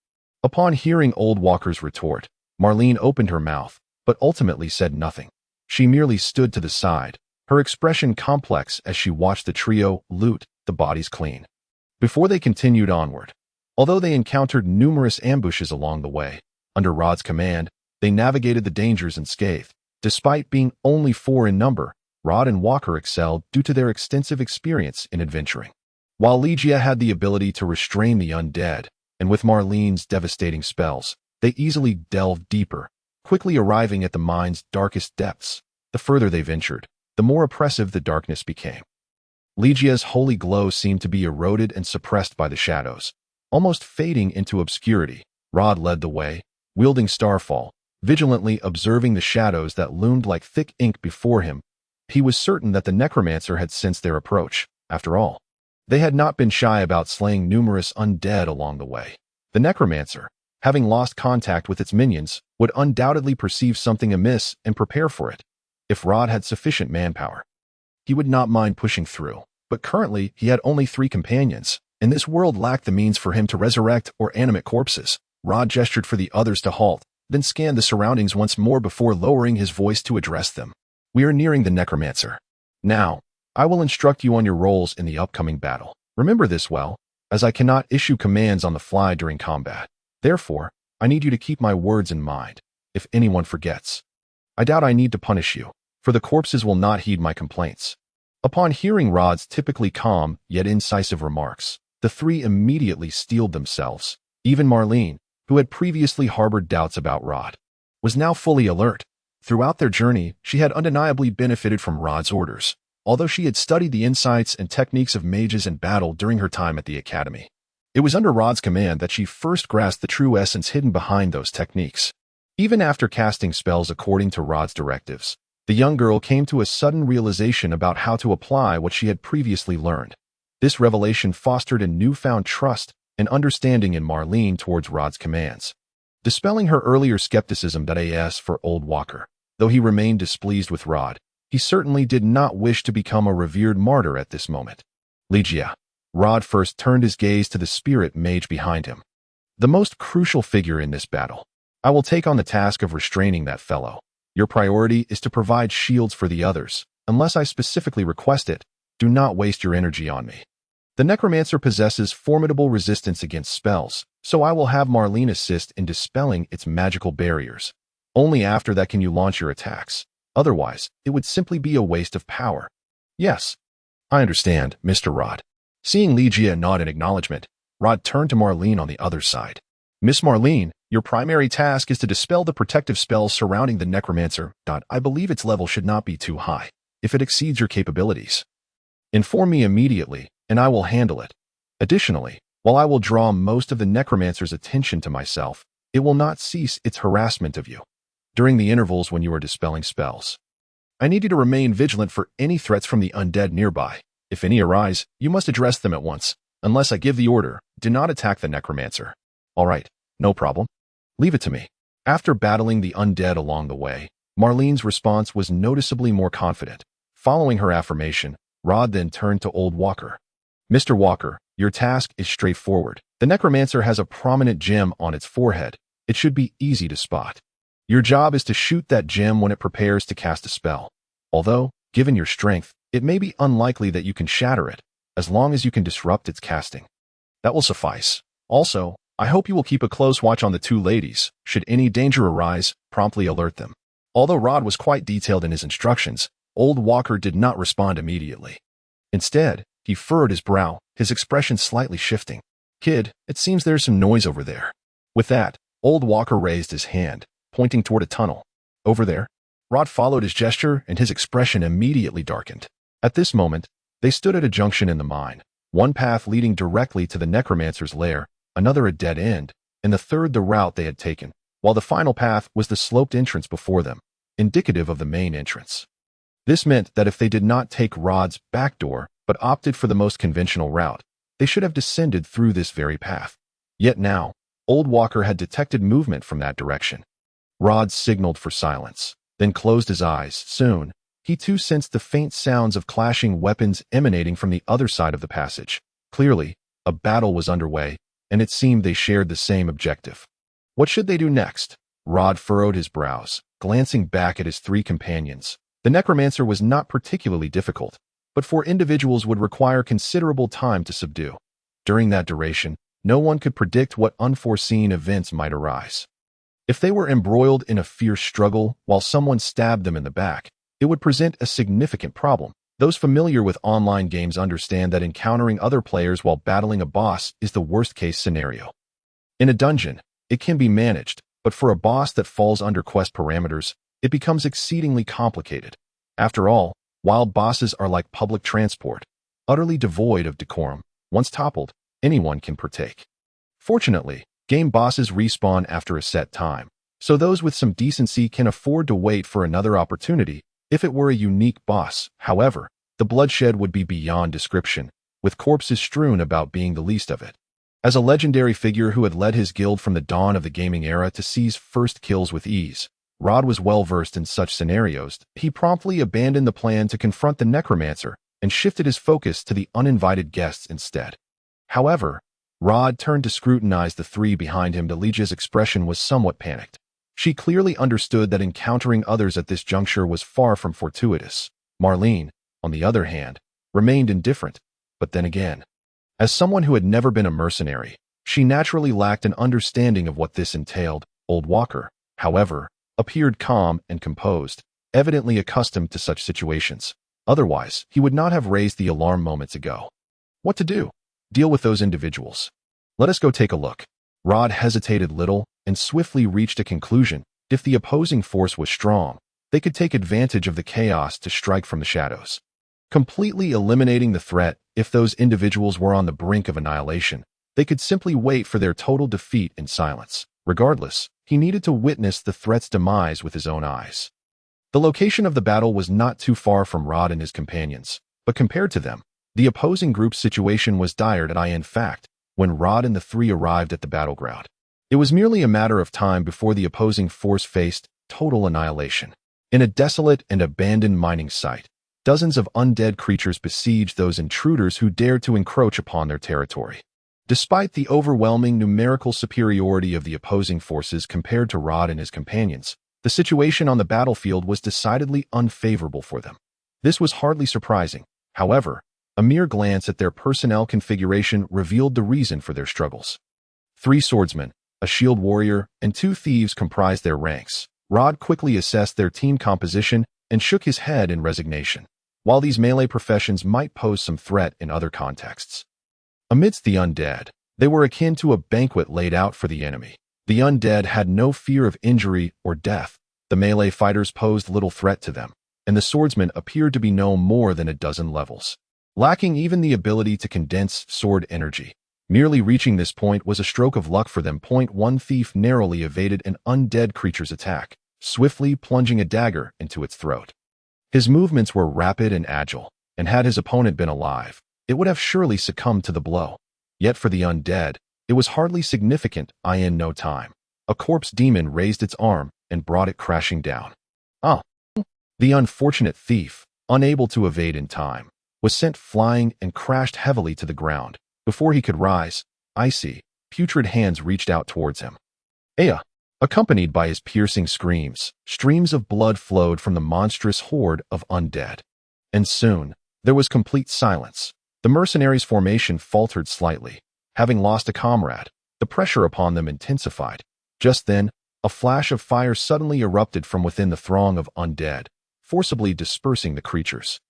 Upon hearing Old Walker's retort, Marlene opened her mouth, but ultimately said nothing. She merely stood to the side, her expression complex as she watched the trio loot the bodies clean. Before they continued onward, although they encountered numerous ambushes along the way, under Rod's command, they navigated the dangers unscathed. Despite being only 4 in number, Rod and Walker excelled due to their extensive experience in adventuring. While Ligia had the ability to restrain the undead, and with Marlene's devastating spells, they easily delved deeper, quickly arriving at the mine's darkest depths. The further they ventured, the more oppressive the darkness became. Ligia's holy glow seemed to be eroded and suppressed by the shadows, almost fading into obscurity. Rod led the way, wielding Starfall, vigilantly observing the shadows that loomed like thick ink before him. He was certain that the necromancer had sensed their approach. After all, they had not been shy about slaying numerous undead along the way. The necromancer, having lost contact with its minions, would undoubtedly perceive something amiss and prepare for it. If Rod had sufficient manpower, he would not mind pushing through. But currently, he had only 3 companions, and this world lacked the means for him to resurrect or animate corpses. Rod gestured for the others to halt, then scanned the surroundings once more before lowering his voice to address them. We are nearing the necromancer. Now, I will instruct you on your roles in the upcoming battle. Remember this well, as I cannot issue commands on the fly during combat. Therefore, I need you to keep my words in mind. If anyone forgets, I doubt I need to punish you, for the corpses will not heed my complaints. Upon hearing Rod's typically calm yet incisive remarks, the 3 immediately steeled themselves. Even Marlene, who had previously harbored doubts about Rod, was now fully alert. Throughout their journey, she had undeniably benefited from Rod's orders, although she had studied the insights and techniques of mages in battle during her time at the academy. It was under Rod's command that she first grasped the true essence hidden behind those techniques. Even after casting spells according to Rod's directives, the young girl came to a sudden realization about how to apply what she had previously learned. This revelation fostered a newfound trust and understanding in Marlene towards Rod's commands, dispelling her earlier skepticism. As for Old Walker, though he remained displeased with Rod, he certainly did not wish to become a revered martyr at this moment. Ligia. Rod first turned his gaze to the spirit mage behind him, the most crucial figure in this battle. I will take on the task of restraining that fellow. Your priority is to provide shields for the others. Unless I specifically request it, do not waste your energy on me. The necromancer possesses formidable resistance against spells, so I will have Marlene assist in dispelling its magical barriers. Only after that can you launch your attacks. Otherwise, it would simply be a waste of power. Yes, I understand, Mr. Rod. Seeing Ligia nod in acknowledgement, Rod turned to Marlene on the other side. Miss Marlene, your primary task is to dispel the protective spells surrounding the necromancer. I believe its level should not be too high. If it exceeds your capabilities, inform me immediately, and I will handle it. Additionally, while I will draw most of the necromancer's attention to myself, it will not cease its harassment of you during the intervals when you are dispelling spells. I need you to remain vigilant for any threats from the undead nearby. If any arise, you must address them at once. Unless I give the order, do not attack the necromancer. All right, no problem. Leave it to me. After battling the undead along the way, Marlene's response was noticeably more confident. Following her affirmation, Rod then turned to Old Walker. Mr. Walker, your task is straightforward. The necromancer has a prominent gem on its forehead. It should be easy to spot. Your job is to shoot that gem when it prepares to cast a spell. Although, given your strength, it may be unlikely that you can shatter it, as long as you can disrupt its casting. That will suffice. Also, I hope you will keep a close watch on the two ladies. Should any danger arise, promptly alert them. Although Rod was quite detailed in his instructions, Old Walker did not respond immediately. Instead, he furrowed his brow, his expression slightly shifting. Kid, it seems there's some noise over there. With that, Old Walker raised his hand, pointing toward a tunnel. Over there? Rod followed his gesture, and his expression immediately darkened. At this moment, they stood at a junction in the mine, one path leading directly to the necromancer's lair, another a dead end, and the third the route they had taken, while the final path was the sloped entrance before them, indicative of the main entrance. This meant that if they did not take Rod's back door, but opted for the most conventional route, they should have descended through this very path. Yet now, Old Walker had detected movement from that direction. Rod signaled for silence, then closed his eyes. Soon, he too sensed the faint sounds of clashing weapons emanating from the other side of the passage. Clearly, a battle was underway, and it seemed they shared the same objective. What should they do next? Rod furrowed his brows, glancing back at his three companions. The necromancer was not particularly difficult, but four individuals would require considerable time to subdue. During that duration, no one could predict what unforeseen events might arise. If they were embroiled in a fierce struggle while someone stabbed them in the back, it would present a significant problem. Those familiar with online games understand that encountering other players while battling a boss is the worst-case scenario. In a dungeon, it can be managed, but for a boss that falls under quest parameters, it becomes exceedingly complicated. After all, wild bosses are like public transport, utterly devoid of decorum. Once toppled, anyone can partake. Fortunately, game bosses respawn after a set time, so those with some decency can afford to wait for another opportunity. If it were a unique boss, however, the bloodshed would be beyond description, with corpses strewn about being the least of it. As a legendary figure who had led his guild from the dawn of the gaming era to seize first kills with ease, Rod was well-versed in such scenarios. He promptly abandoned the plan to confront the necromancer and shifted his focus to the uninvited guests instead. However, Rod turned to scrutinize the three behind him. Delicia's expression was somewhat panicked. She clearly understood that encountering others at this juncture was far from fortuitous. Marlene, on the other hand, remained indifferent, but then again, as someone who had never been a mercenary, she naturally lacked an understanding of what this entailed. Old Walker, however, appeared calm and composed, evidently accustomed to such situations. Otherwise, he would not have raised the alarm moments ago. What to do? Deal with those individuals. Let us go take a look. Rod hesitated little and swiftly reached a conclusion. If the opposing force was strong, they could take advantage of the chaos to strike from the shadows, completely eliminating the threat. If those individuals were on the brink of annihilation, they could simply wait for their total defeat in silence. Regardless, he needed to witness the threat's demise with his own eyes. The location of the battle was not too far from Rod and his companions, but compared to them, the opposing group's situation was dire. In fact, when Rod and the three arrived at the battleground, it was merely a matter of time before the opposing force faced total annihilation. In a desolate and abandoned mining site, dozens of undead creatures besieged those intruders who dared to encroach upon their territory. Despite the overwhelming numerical superiority of the opposing forces compared to Rod and his companions, the situation on the battlefield was decidedly unfavorable for them. This was hardly surprising. However, a mere glance at their personnel configuration revealed the reason for their struggles. 3 swordsmen, a shield warrior, and 2 thieves comprised their ranks. Rod quickly assessed their team composition and shook his head in resignation. While these melee professions might pose some threat in other contexts, amidst the undead, they were akin to a banquet laid out for the enemy. The undead had no fear of injury or death. The melee fighters posed little threat to them, and the swordsmen appeared to be no more than a dozen levels, lacking even the ability to condense sword energy. Merely reaching this point was a stroke of luck for them. One thief narrowly evaded an undead creature's attack, swiftly plunging a dagger into its throat. His movements were rapid and agile, and had his opponent been alive, it would have surely succumbed to the blow. Yet for the undead, it was hardly significant. In no time, a corpse demon raised its arm and brought it crashing down. Ah! The unfortunate thief, unable to evade in time, was sent flying and crashed heavily to the ground. Before he could rise, icy, putrid hands reached out towards him. Aya! Accompanied by his piercing screams, streams of blood flowed from the monstrous horde of undead. And soon, there was complete silence. The mercenaries' formation faltered slightly. Having lost a comrade, the pressure upon them intensified. Just then, a flash of fire suddenly erupted from within the throng of undead, forcibly dispersing the creatures.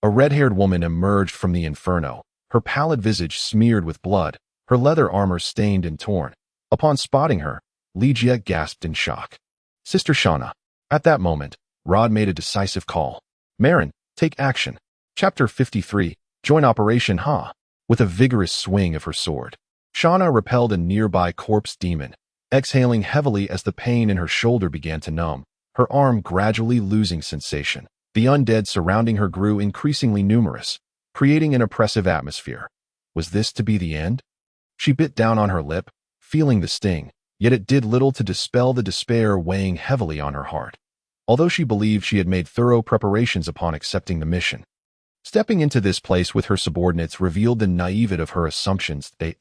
A red-haired woman emerged from the inferno, her pallid visage smeared with blood, her leather armor stained and torn. Upon spotting her, Ligia gasped in shock. Sister Shauna. At that moment, Rod made a decisive call. Marin, take action. Chapter 53, Join Operation Ha. With a vigorous swing of her sword, Shauna repelled a nearby corpse demon, exhaling heavily as the pain in her shoulder began to numb, her arm gradually losing sensation. The undead surrounding her grew increasingly numerous, creating an oppressive atmosphere. Was this to be the end? She bit down on her lip, feeling the sting, yet it did little to dispel the despair weighing heavily on her heart. Although she believed she had made thorough preparations upon accepting the mission, stepping into this place with her subordinates revealed the naivete of her assumptions. A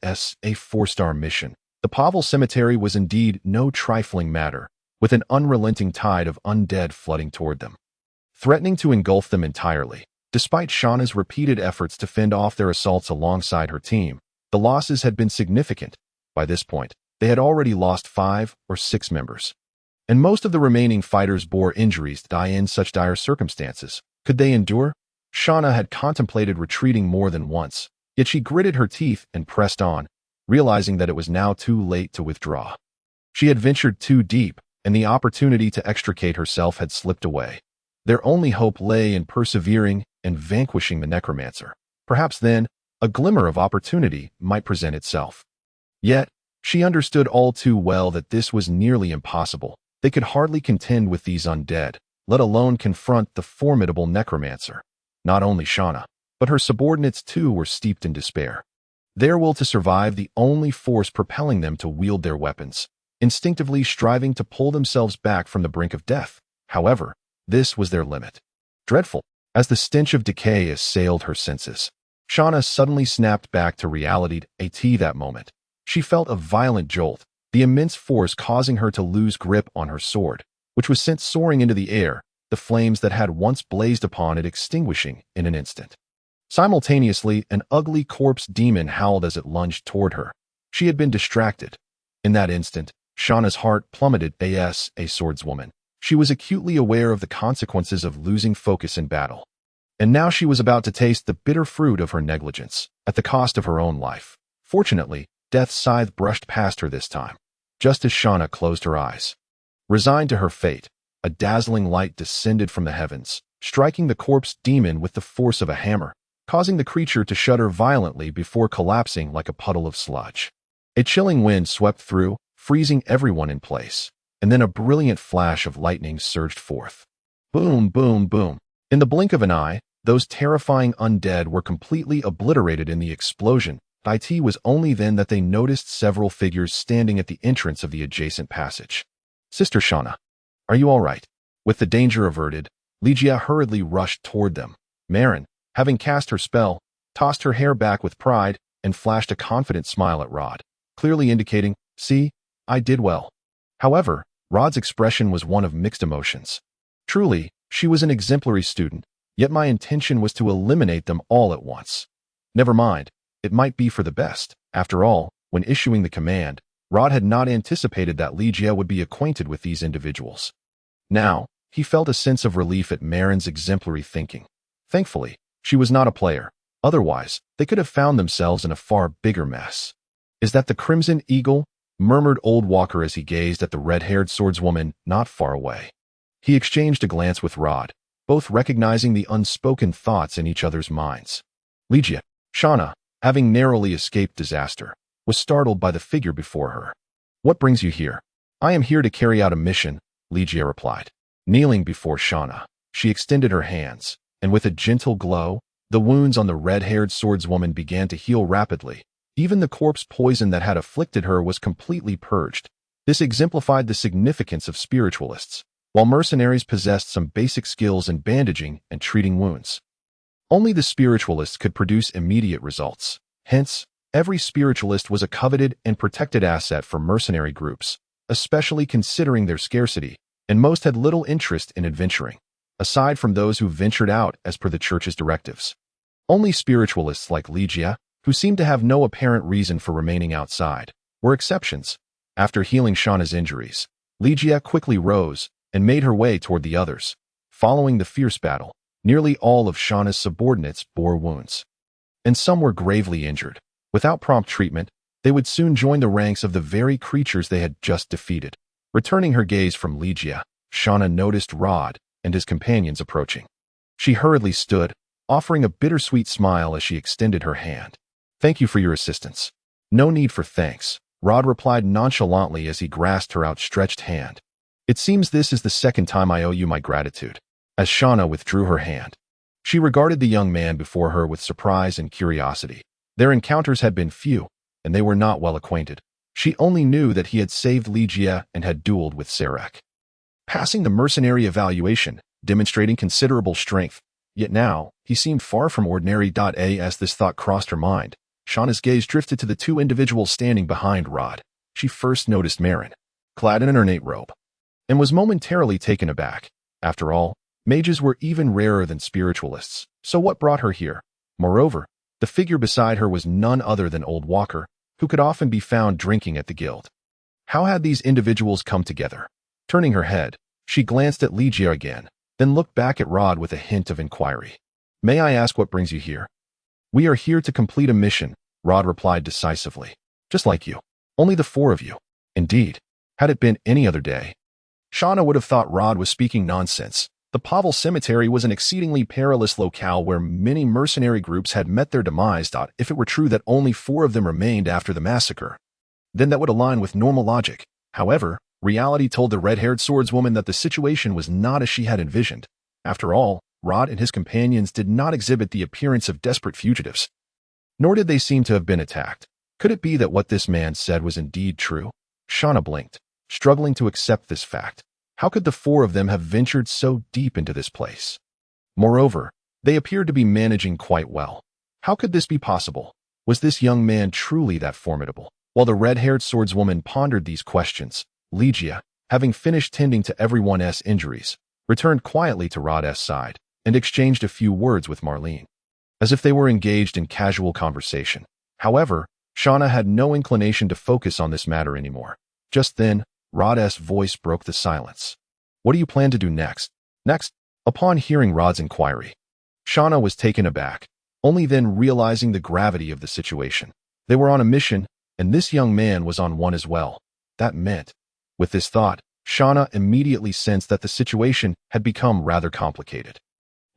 4-star mission. The Pavel Cemetery was indeed no trifling matter, with an unrelenting tide of undead flooding toward them, threatening to engulf them entirely. Despite Shauna's repeated efforts to fend off their assaults alongside her team, the losses had been significant. By this point, they had already lost 5 or 6 members, and most of the remaining fighters bore injuries. In such dire circumstances, could they endure? Shauna had contemplated retreating more than once, yet she gritted her teeth and pressed on, realizing that it was now too late to withdraw. She had ventured too deep, and the opportunity to extricate herself had slipped away. Their only hope lay in persevering and vanquishing the necromancer. Perhaps then, a glimmer of opportunity might present itself. Yet, she understood all too well that this was nearly impossible. They could hardly contend with these undead, let alone confront the formidable necromancer. Not only Shauna, but her subordinates too were steeped in despair. Their will to survive the only force propelling them to wield their weapons, instinctively striving to pull themselves back from the brink of death. However, this was their limit. Dreadful, as the stench of decay assailed her senses, Shauna suddenly snapped back to reality. At that moment, she felt a violent jolt, the immense force causing her to lose grip on her sword, which was sent soaring into the air, the flames that had once blazed upon it extinguishing in an instant. Simultaneously, an ugly corpse demon howled as it lunged toward her. She had been distracted. In that instant, Shauna's heart plummeted. As a swordswoman, she was acutely aware of the consequences of losing focus in battle. And now she was about to taste the bitter fruit of her negligence, at the cost of her own life. Fortunately, Death's scythe brushed past her this time, just as Shauna closed her eyes. Resigned to her fate, a dazzling light descended from the heavens, striking the corpse demon with the force of a hammer, causing the creature to shudder violently before collapsing like a puddle of sludge. A chilling wind swept through, freezing everyone in place, and then a brilliant flash of lightning surged forth. Boom, boom, boom. In the blink of an eye, those terrifying undead were completely obliterated in the explosion. It was only then that they noticed several figures standing at the entrance of the adjacent passage. Sister Shauna, are you all right? With the danger averted, Ligia hurriedly rushed toward them. Marin, having cast her spell, tossed her hair back with pride and flashed a confident smile at Rod, clearly indicating, "See, I did well." However, Rod's expression was one of mixed emotions. Truly, she was an exemplary student, yet my intention was to eliminate them all at once. Never mind. It might be for the best. After all, when issuing the command, Rod had not anticipated that Ligia would be acquainted with these individuals. Now, he felt a sense of relief at Marin's exemplary thinking. Thankfully, she was not a player. Otherwise, they could have found themselves in a far bigger mess. "Is that the Crimson Eagle?" murmured Old Walker as he gazed at the red-haired swordswoman not far away. He exchanged a glance with Rod, both recognizing the unspoken thoughts in each other's minds. Ligia, Shauna, having narrowly escaped disaster, was startled by the figure before her. "What brings you here?" "I am here to carry out a mission," Ligia replied. Kneeling before Shauna, she extended her hands, and with a gentle glow, the wounds on the red-haired swordswoman began to heal rapidly. Even the corpse poison that had afflicted her was completely purged. This exemplified the significance of spiritualists, while mercenaries possessed some basic skills in bandaging and treating wounds. Only the spiritualists could produce immediate results. Hence, every spiritualist was a coveted and protected asset for mercenary groups, especially considering their scarcity, and most had little interest in adventuring, aside from those who ventured out as per the church's directives. Only spiritualists like Ligia, who seemed to have no apparent reason for remaining outside, were exceptions. After healing Shauna's injuries, Ligia quickly rose and made her way toward the others. Following the fierce battle, nearly all of Shauna's subordinates bore wounds, and some were gravely injured. Without prompt treatment, they would soon join the ranks of the very creatures they had just defeated. Returning her gaze from Ligia, Shauna noticed Rod and his companions approaching. She hurriedly stood, offering a bittersweet smile as she extended her hand. "Thank you for your assistance." "No need for thanks," Rod replied nonchalantly as he grasped her outstretched hand. "It seems this is the second time I owe you my gratitude." As Shauna withdrew her hand, she regarded the young man before her with surprise and curiosity. Their encounters had been few, and they were not well acquainted. She only knew that he had saved Ligia and had dueled with Sarek, passing the mercenary evaluation, demonstrating considerable strength. Yet now, he seemed far from ordinary. As this thought crossed her mind, Shauna's gaze drifted to the two individuals standing behind Rod. She first noticed Marin, clad in an ornate robe, and was momentarily taken aback. After all, mages were even rarer than spiritualists, so what brought her here? Moreover, the figure beside her was none other than Old Walker, who could often be found drinking at the guild. How had these individuals come together? Turning her head, she glanced at Ligia again, then looked back at Rod with a hint of inquiry. "May I ask what brings you here?" "We are here to complete a mission," Rod replied decisively. "Just like you. Only the four of you." Indeed, had it been any other day, Shauna would have thought Rod was speaking nonsense. The Pavel Cemetery was an exceedingly perilous locale where many mercenary groups had met their demise. If it were true that only four of them remained after the massacre, then that would align with normal logic. However, reality told the red-haired swordswoman that the situation was not as she had envisioned. After all, Rod and his companions did not exhibit the appearance of desperate fugitives, nor did they seem to have been attacked. Could it be that what this man said was indeed true? Shauna blinked, struggling to accept this fact. How could the four of them have ventured so deep into this place? Moreover, they appeared to be managing quite well. How could this be possible? Was this young man truly that formidable? While the red-haired swordswoman pondered these questions, Ligia, having finished tending to everyone's injuries, returned quietly to Rod's side and exchanged a few words with Marlene, as if they were engaged in casual conversation. However, Shauna had no inclination to focus on this matter anymore. Just then, Rod's voice broke the silence. "What do you plan to do next?" Next, upon hearing Rod's inquiry, Shauna was taken aback, only then realizing the gravity of the situation. They were on a mission, and this young man was on one as well. That meant, with this thought, Shauna immediately sensed that the situation had become rather complicated.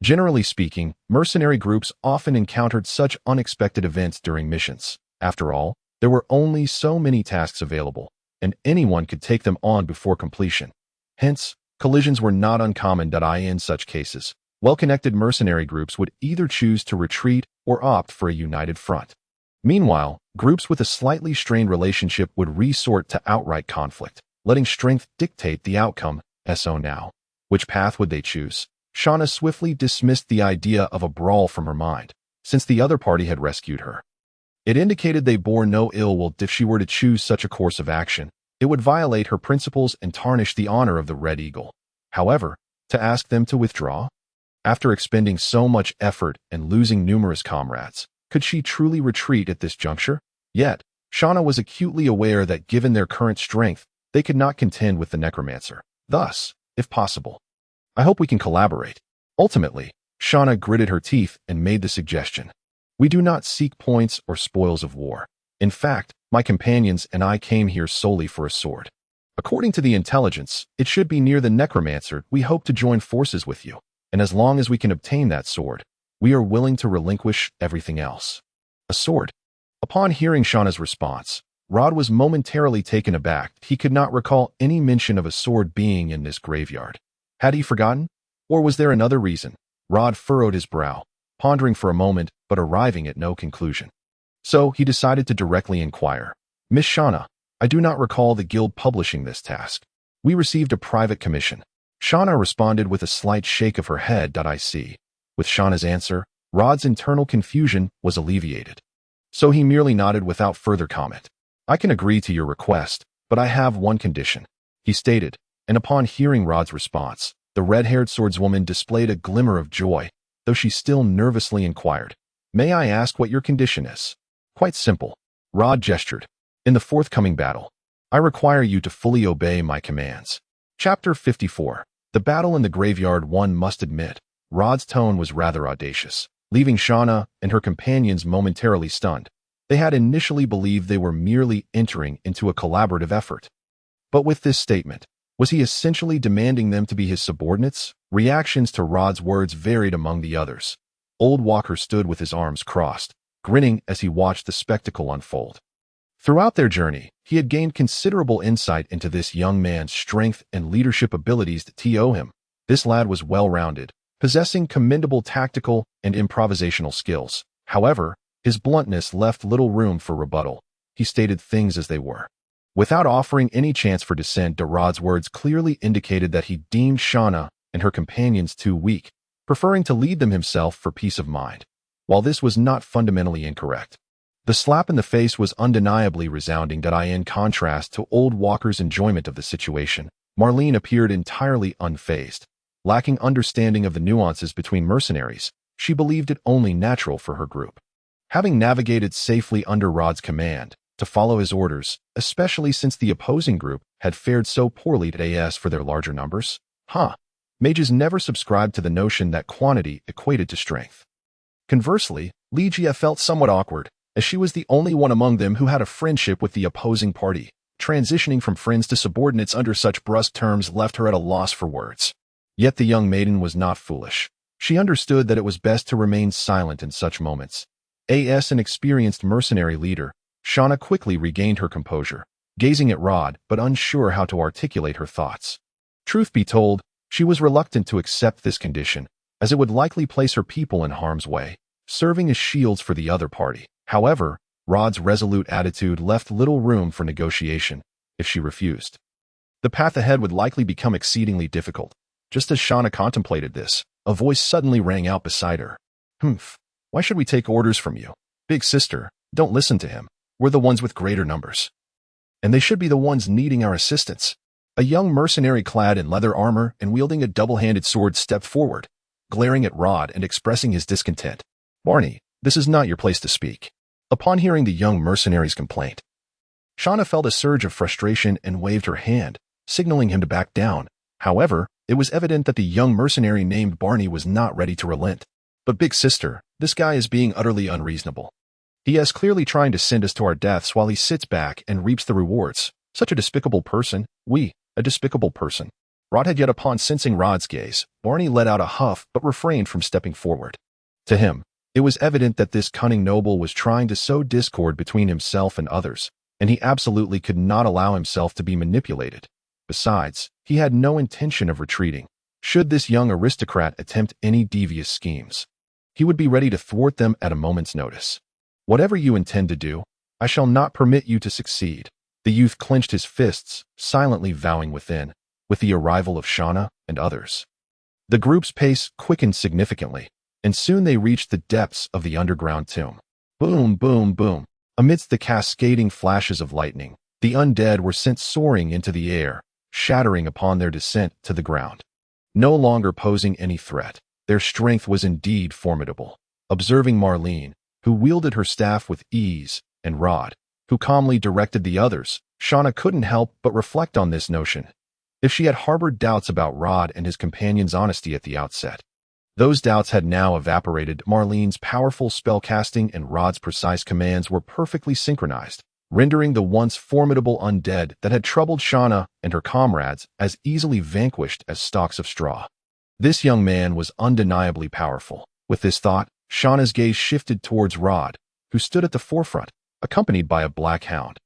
Generally speaking, mercenary groups often encountered such unexpected events during missions. After all, there were only so many tasks available, and anyone could take them on before completion. Hence, collisions were not uncommon. In such cases, well-connected mercenary groups would either choose to retreat or opt for a united front. Meanwhile, groups with a slightly strained relationship would resort to outright conflict, letting strength dictate the outcome. So now, which path would they choose? Shauna swiftly dismissed the idea of a brawl from her mind, since the other party had rescued her. It indicated they bore no ill will. If she were to choose such a course of action, it would violate her principles and tarnish the honor of the Red Eagle. However, to ask them to withdraw? After expending so much effort and losing numerous comrades, could she truly retreat at this juncture? Yet, Shauna was acutely aware that given their current strength, they could not contend with the necromancer. Thus, if possible, "I hope we can collaborate." Ultimately, Shauna gritted her teeth and made the suggestion. "We do not seek points or spoils of war. In fact, my companions and I came here solely for a sword. According to the intelligence, it should be near the necromancer. We hope to join forces with you, and as long as we can obtain that sword, we are willing to relinquish everything else." A sword? Upon hearing Shauna's response, Rod was momentarily taken aback. He could not recall any mention of a sword being in this graveyard. Had he forgotten? Or was there another reason? Rod furrowed his brow, pondering for a moment, but arriving at no conclusion. So he decided to directly inquire. "Miss Shauna, I do not recall the guild publishing this task. We received a private commission. Shauna responded with a slight shake of her head. I see. With Shauna's answer, Rod's internal confusion was alleviated. So he merely nodded without further comment. I can agree to your request, but I have one condition, he stated, and upon hearing Rod's response, the red-haired swordswoman displayed a glimmer of joy, though she still nervously inquired, "May I ask what your condition is?" "Quite simple," Rod gestured. "In the forthcoming battle, I require you to fully obey my commands." Chapter 54. The Battle in the Graveyard. One must admit, Rod's tone was rather audacious, leaving Shauna and her companions momentarily stunned. They had initially believed they were merely entering into a collaborative effort. But with this statement, was he essentially demanding them to be his subordinates? Reactions to Rod's words varied among the others. Old Walker stood with his arms crossed, grinning as he watched the spectacle unfold. Throughout their journey, he had gained considerable insight into this young man's strength and leadership abilities. To him, this lad was well-rounded, possessing commendable tactical and improvisational skills. However, his bluntness left little room for rebuttal. He stated things as they were, without offering any chance for dissent. Rod's words clearly indicated that he deemed Shauna and her companions too weak, preferring to lead them himself for peace of mind. While this was not fundamentally incorrect, the slap in the face was undeniably resounding. In contrast to Old Walker's enjoyment of the situation, Marlene appeared entirely unfazed. Lacking understanding of the nuances between mercenaries, she believed it only natural for her group, having navigated safely under Rod's command, to follow his orders, especially since the opposing group had fared so poorly for their larger numbers. Mages never subscribed to the notion that quantity equated to strength. Conversely, Ligia felt somewhat awkward, as she was the only one among them who had a friendship with the opposing party. Transitioning from friends to subordinates under such brusque terms left her at a loss for words. Yet the young maiden was not foolish. She understood that it was best to remain silent in such moments. As an experienced mercenary leader, Shauna quickly regained her composure, gazing at Rod but unsure how to articulate her thoughts. Truth be told, she was reluctant to accept this condition, as it would likely place her people in harm's way, serving as shields for the other party. However, Rod's resolute attitude left little room for negotiation. If she refused, the path ahead would likely become exceedingly difficult. Just as Shauna contemplated this, a voice suddenly rang out beside her. Why should we take orders from you? Big sister, don't listen to him. We're the ones with greater numbers, and they should be the ones needing our assistance." A young mercenary clad in leather armor and wielding a double-handed sword stepped forward, glaring at Rod and expressing his discontent. "Barney, this is not your place to speak." Upon hearing the young mercenary's complaint, Shauna felt a surge of frustration and waved her hand, signaling him to back down. However, it was evident that the young mercenary named Barney was not ready to relent. "But big sister, this guy is being utterly unreasonable. He is clearly trying to send us to our deaths while he sits back and reaps the rewards. Such a despicable person. A despicable person." Rod had yet upon sensing Rod's gaze, Barney let out a huff but refrained from stepping forward. To him, it was evident that this cunning noble was trying to sow discord between himself and others, and he absolutely could not allow himself to be manipulated. Besides, he had no intention of retreating. Should this young aristocrat attempt any devious schemes, he would be ready to thwart them at a moment's notice. "Whatever you intend to do, I shall not permit you to succeed." The youth clenched his fists, silently vowing within, with the arrival of Shauna and others. The group's pace quickened significantly, and soon they reached the depths of the underground tomb. Boom, boom, boom. Amidst the cascading flashes of lightning, the undead were sent soaring into the air, shattering upon their descent to the ground. No longer posing any threat, their strength was indeed formidable. Observing Marlene, who wielded her staff with ease, and Rod, who calmly directed the others, Shauna couldn't help but reflect on this notion. If she had harbored doubts about Rod and his companion's honesty at the outset, those doubts had now evaporated. Marlene's powerful spellcasting and Rod's precise commands were perfectly synchronized, rendering the once formidable undead that had troubled Shauna and her comrades as easily vanquished as stalks of straw. This young man was undeniably powerful. With this thought, Shauna's gaze shifted towards Rod, who stood at the forefront, accompanied by a black hound.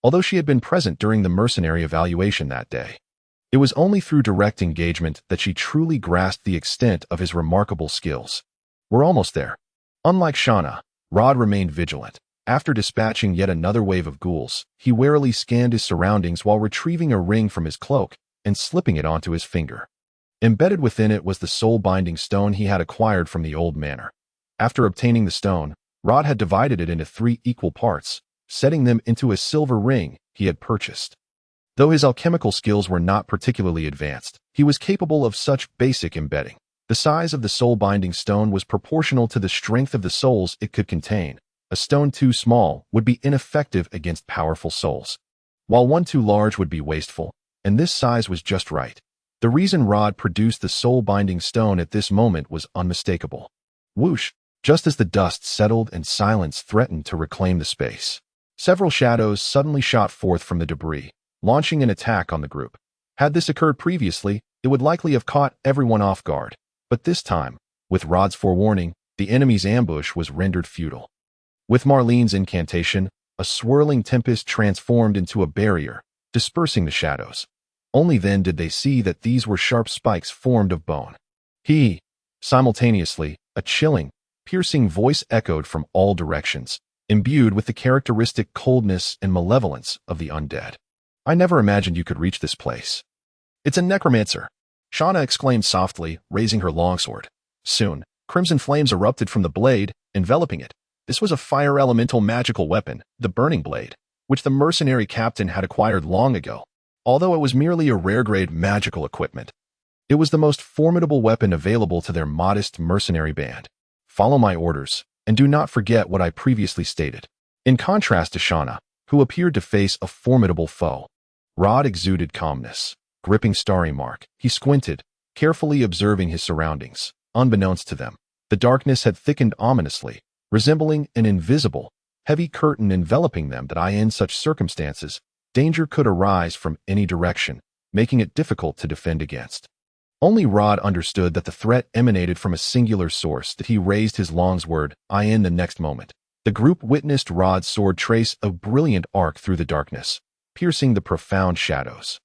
Although she had been present during the mercenary evaluation that day, it was only through direct engagement that she truly grasped the extent of his remarkable skills. "We're almost there." Unlike Shauna, Rod remained vigilant, After dispatching yet another wave of ghouls, he warily scanned his surroundings while retrieving a ring from his cloak and slipping it onto his finger. Embedded within it was the soul-binding stone he had acquired from the old manor. After obtaining the stone, Rod had divided it into 3 equal parts, setting them into a silver ring he had purchased. Though his alchemical skills were not particularly advanced, he was capable of such basic embedding. The size of the soul-binding stone was proportional to the strength of the souls it could contain. A stone too small would be ineffective against powerful souls, while one too large would be wasteful, and this size was just right. The reason Rod produced the soul-binding stone at this moment was unmistakable. Whoosh! Just as the dust settled and silence threatened to reclaim the space, several shadows suddenly shot forth from the debris, launching an attack on the group. Had this occurred previously, it would likely have caught everyone off guard, but this time, with Rod's forewarning, the enemy's ambush was rendered futile. With Marlene's incantation, a swirling tempest transformed into a barrier, dispersing the shadows. Only then did they see that these were sharp spikes formed of bone. Simultaneously, a chilling, piercing voice echoed from all directions, imbued with the characteristic coldness and malevolence of the undead. "I never imagined you could reach this place." "It's a necromancer," Shauna exclaimed softly, raising her longsword. Soon, crimson flames erupted from the blade, enveloping it. This was a fire elemental magical weapon, the Burning Blade, which the mercenary captain had acquired long ago. Although it was merely a rare-grade magical equipment, it was the most formidable weapon available to their modest mercenary band. "Follow my orders, and do not forget what I previously stated." In contrast to Shauna, who appeared to face a formidable foe, Rod exuded calmness. Gripping Starry Mark, he squinted, carefully observing his surroundings. Unbeknownst to them, the darkness had thickened ominously, resembling an invisible, heavy curtain enveloping them that in such circumstances, danger could arise from any direction, making it difficult to defend against. Only Rod understood that the threat emanated from a singular source. That he raised his longsword, in the next moment, the group witnessed Rod's sword trace a brilliant arc through the darkness, piercing the profound shadows.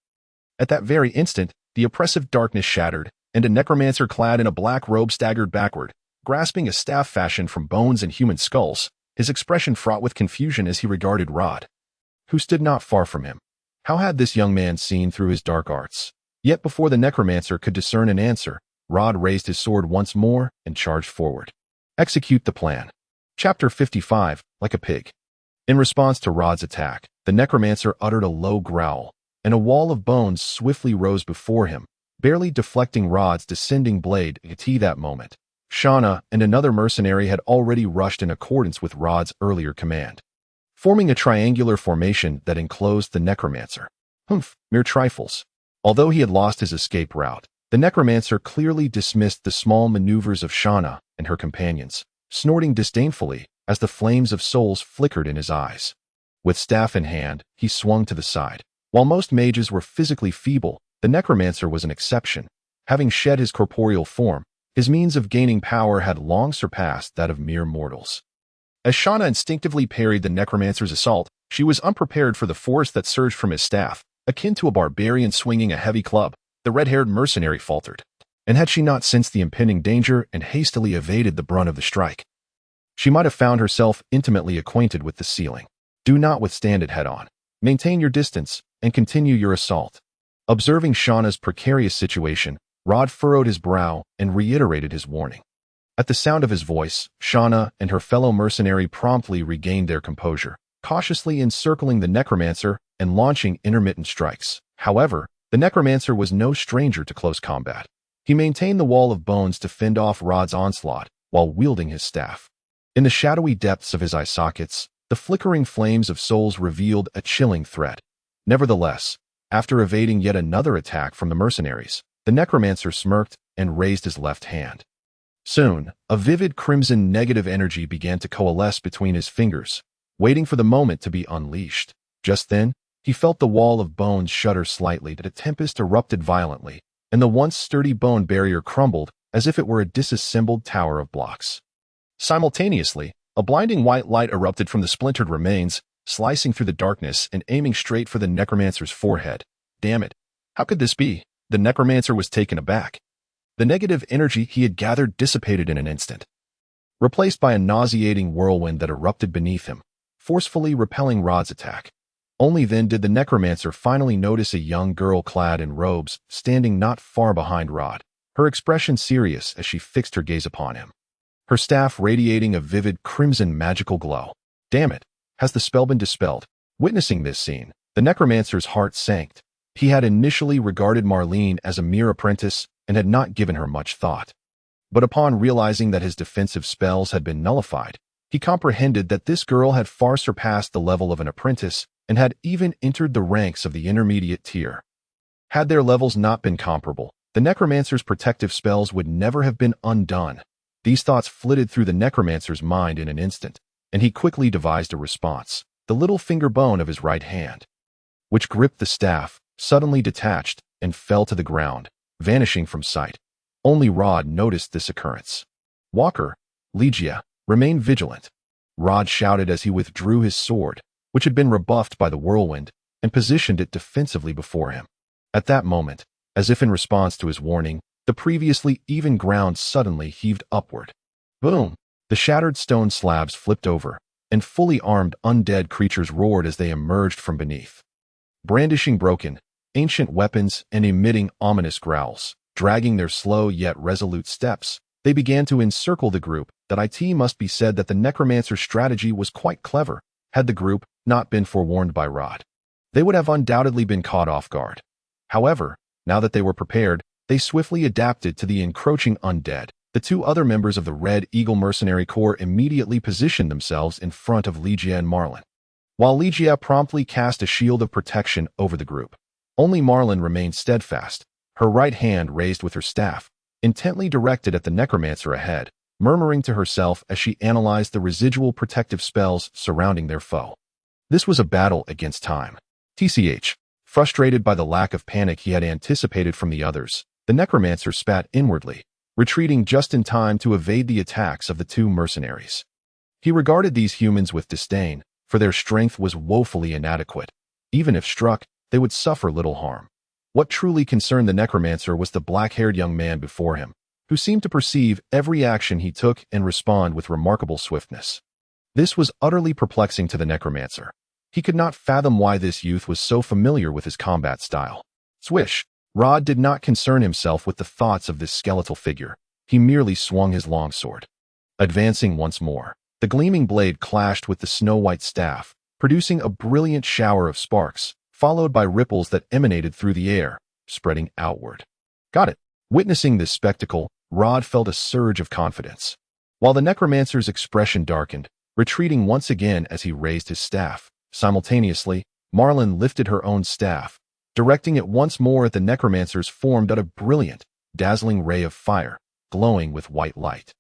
At that very instant, the oppressive darkness shattered, and a necromancer clad in a black robe staggered backward, grasping a staff fashioned from bones and human skulls, his expression fraught with confusion as he regarded Rod, who stood not far from him. How had this young man seen through his dark arts? Yet before the necromancer could discern an answer, Rod raised his sword once more and charged forward. Execute the plan. Chapter 55, Like a Pig. In response to Rod's attack, the necromancer uttered a low growl, and a wall of bones swiftly rose before him, barely deflecting Rod's descending blade. At that moment, Shauna and another mercenary had already rushed in accordance with Rod's earlier command, forming a triangular formation that enclosed the necromancer. Mere trifles. Although he had lost his escape route, the necromancer clearly dismissed the small maneuvers of Shauna and her companions, snorting disdainfully as the flames of souls flickered in his eyes. With staff in hand, he swung to the side. While most mages were physically feeble, the necromancer was an exception. Having shed his corporeal form, his means of gaining power had long surpassed that of mere mortals. As Shauna instinctively parried the necromancer's assault, she was unprepared for the force that surged from his staff. Akin to a barbarian swinging a heavy club, the red-haired mercenary faltered. And had she not sensed the impending danger and hastily evaded the brunt of the strike, she might have found herself intimately acquainted with the ceiling. Do not withstand it head-on. Maintain your distance and continue your assault. Observing Shauna's precarious situation, Rod furrowed his brow and reiterated his warning. At the sound of his voice, Shauna and her fellow mercenary promptly regained their composure, cautiously encircling the necromancer and launching intermittent strikes. However, the necromancer was no stranger to close combat. He maintained the wall of bones to fend off Rod's onslaught while wielding his staff. In the shadowy depths of his eye sockets, the flickering flames of souls revealed a chilling threat. Nevertheless, after evading yet another attack from the mercenaries, the necromancer smirked and raised his left hand. Soon, a vivid crimson negative energy began to coalesce between his fingers, waiting for the moment to be unleashed. Just then, he felt the wall of bones shudder slightly. That a tempest erupted violently, and the once sturdy bone barrier crumbled as if it were a disassembled tower of blocks. Simultaneously, a blinding white light erupted from the splintered remains, slicing through the darkness and aiming straight for the necromancer's forehead. Damn it! How could this be? The necromancer was taken aback. The negative energy he had gathered dissipated in an instant, replaced by a nauseating whirlwind that erupted beneath him. forcefully repelling Rod's attack. Only then did the necromancer finally notice a young girl clad in robes standing not far behind Rod, her expression serious as she fixed her gaze upon him. Her staff radiating a vivid crimson magical glow. Damn it, has the spell been dispelled? Witnessing this scene, the necromancer's heart sank. He had initially regarded Marlene as a mere apprentice and had not given her much thought. But upon realizing that his defensive spells had been nullified, he comprehended that this girl had far surpassed the level of an apprentice and had even entered the ranks of the intermediate tier. Had their levels not been comparable, the necromancer's protective spells would never have been undone. These thoughts flitted through the necromancer's mind in an instant, and he quickly devised a response. The little finger bone of his right hand, which gripped the staff, suddenly detached and fell to the ground, vanishing from sight. Only Rod noticed this occurrence. Walker, Legia, remain vigilant, Rod shouted as he withdrew his sword, which had been rebuffed by the whirlwind, and positioned it defensively before him. At that moment, as if in response to his warning, the previously even ground suddenly heaved upward. Boom! The shattered stone slabs flipped over, and fully armed undead creatures roared as they emerged from beneath. Brandishing broken, ancient weapons and emitting ominous growls, dragging their slow yet resolute steps, they began to encircle the group. That it must be said that the necromancer's strategy was quite clever. Had the group not been forewarned by Rod, they would have undoubtedly been caught off guard. However, now that they were prepared, they swiftly adapted to the encroaching undead. The two other members of the Red Eagle Mercenary Corps immediately positioned themselves in front of Legia and Marlin, while Legia promptly cast a shield of protection over the group. Only Marlin remained steadfast, her right hand raised with her staff, intently directed at the necromancer ahead, murmuring to herself as she analyzed the residual protective spells surrounding their foe. This was a battle against time. TCH. Frustrated by the lack of panic he had anticipated from the others, the necromancer spat inwardly, retreating just in time to evade the attacks of the two mercenaries. He regarded these humans with disdain, for their strength was woefully inadequate. Even if struck, they would suffer little harm. What truly concerned the necromancer was the black-haired young man before him, who seemed to perceive every action he took and respond with remarkable swiftness. This was utterly perplexing to the necromancer. He could not fathom why this youth was so familiar with his combat style. Swish! Rod did not concern himself with the thoughts of this skeletal figure. He merely swung his longsword. Advancing once more, the gleaming blade clashed with the snow-white staff, producing a brilliant shower of sparks, followed by ripples that emanated through the air, spreading outward. Got it! Witnessing this spectacle, Rod felt a surge of confidence. While the necromancer's expression darkened, retreating once again as he raised his staff, simultaneously, Marlin lifted her own staff, directing it once more at the necromancer's formed out a brilliant, dazzling ray of fire, glowing with white light.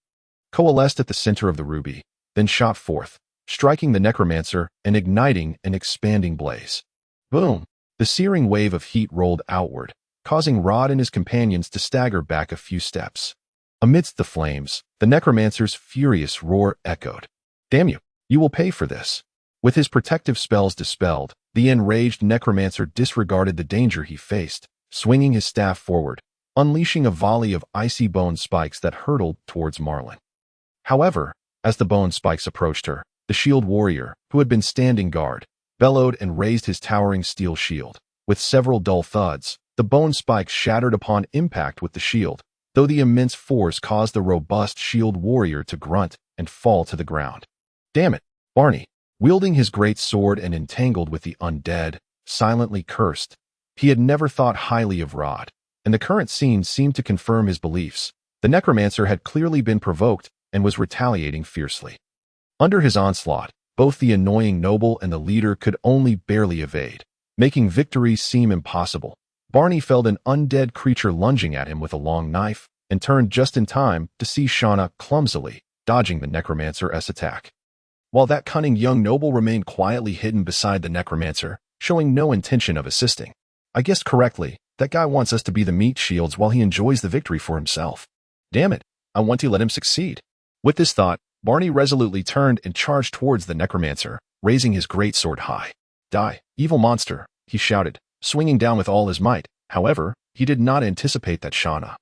Coalesced at the center of the ruby, then shot forth, striking the necromancer and igniting an expanding blaze. Boom! The searing wave of heat rolled outward, causing Rod and his companions to stagger back a few steps. Amidst the flames, the necromancer's furious roar echoed. Damn you! You will pay for this! With his protective spells dispelled, the enraged necromancer disregarded the danger he faced, swinging his staff forward, unleashing a volley of icy bone spikes that hurtled towards Marlin. However, as the bone spikes approached her, the shield warrior, who had been standing guard, bellowed and raised his towering steel shield. With several dull thuds, the bone spikes shattered upon impact with the shield, though the immense force caused the robust shield warrior to grunt and fall to the ground. Damn it, Barney! Wielding his great sword and entangled with the undead, silently cursed. He had never thought highly of Rod, and the current scene seemed to confirm his beliefs. The necromancer had clearly been provoked and was retaliating fiercely. Under his onslaught, both the annoying noble and the leader could only barely evade, making victory seem impossible. Barney felt an undead creature lunging at him with a long knife, and turned just in time to see Shauna clumsily dodging the necromancer's attack. While that cunning young noble remained quietly hidden beside the necromancer, showing no intention of assisting. I guessed correctly, that guy wants us to be the meat shields while he enjoys the victory for himself. Damn it, I want to let him succeed. With this thought, Barney resolutely turned and charged towards the necromancer, raising his greatsword high. Die, evil monster, he shouted, swinging down with all his might. However, he did not anticipate that Shauna,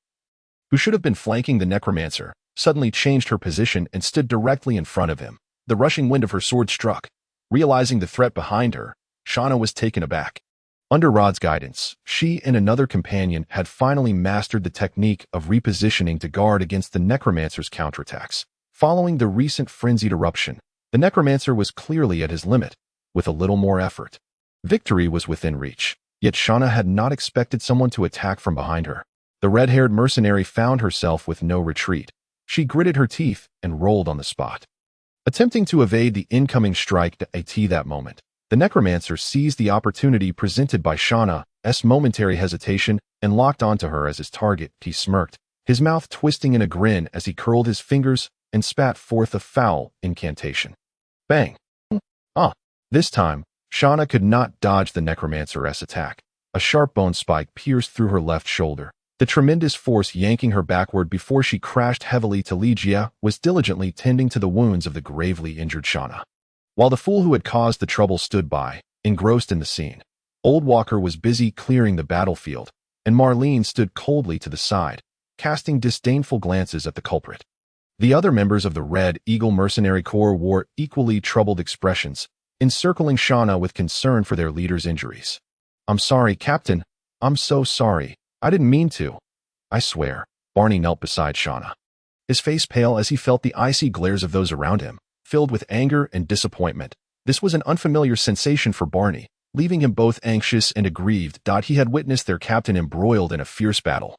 who should have been flanking the necromancer, suddenly changed her position and stood directly in front of him. The rushing wind of her sword struck, Realizing the threat behind her, Shauna was taken aback. Under Rod's guidance, she and another companion had finally mastered the technique of repositioning to guard against the necromancer's counterattacks. Following the recent frenzied eruption, the necromancer was clearly at his limit. With a little more effort, victory was within reach. Yet Shauna had not expected someone to attack from behind her. The red-haired mercenary found herself with no retreat. She gritted her teeth and rolled on the spot, attempting to evade the incoming strike at that moment. The necromancer seized the opportunity presented by Shauna's momentary hesitation and locked onto her as his target. He smirked, his mouth twisting in a grin as he curled his fingers and spat forth a foul incantation. Bang! This time, Shauna could not dodge the necromancer's attack. A sharp bone spike pierced through her left shoulder. The tremendous force yanking her backward before she crashed heavily to Ligia was diligently tending to the wounds of the gravely injured Shauna. While the fool who had caused the trouble stood by, engrossed in the scene, Old Walker was busy clearing the battlefield, and Marlene stood coldly to the side, casting disdainful glances at the culprit. The other members of the Red Eagle Mercenary Corps wore equally troubled expressions, encircling Shauna with concern for their leader's injuries. "I'm sorry, Captain. I'm so sorry. I didn't mean to. I swear." Barney knelt beside Shauna, his face pale as he felt the icy glares of those around him, filled with anger and disappointment. This was an unfamiliar sensation for Barney, leaving him both anxious and aggrieved. He had witnessed their captain embroiled in a fierce battle,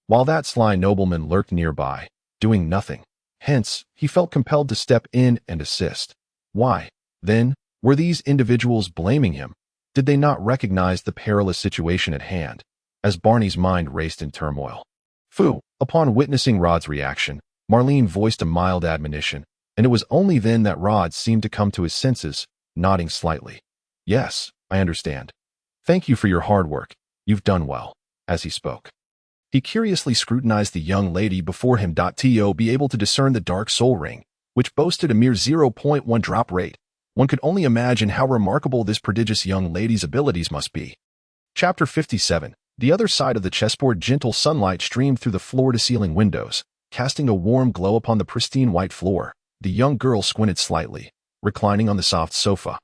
while that sly nobleman lurked nearby, doing nothing. Hence, he felt compelled to step in and assist. Why, then, were these individuals blaming him? Did they not recognize the perilous situation at hand? As Barney's mind raced in turmoil. Phew! Upon witnessing Rod's reaction, Marlene voiced a mild admonition, and it was only then that Rod seemed to come to his senses, nodding slightly. "Yes, I understand. Thank you for your hard work. You've done well." As he spoke, he curiously scrutinized the young lady before him. To be able to discern the dark soul ring, which boasted a mere 0.1 drop rate. One could only imagine how remarkable this prodigious young lady's abilities must be. Chapter 57. The other side of the chessboard. Gentle sunlight streamed through the floor-to-ceiling windows, casting a warm glow upon the pristine white floor. The young girl squinted slightly, reclining on the soft sofa,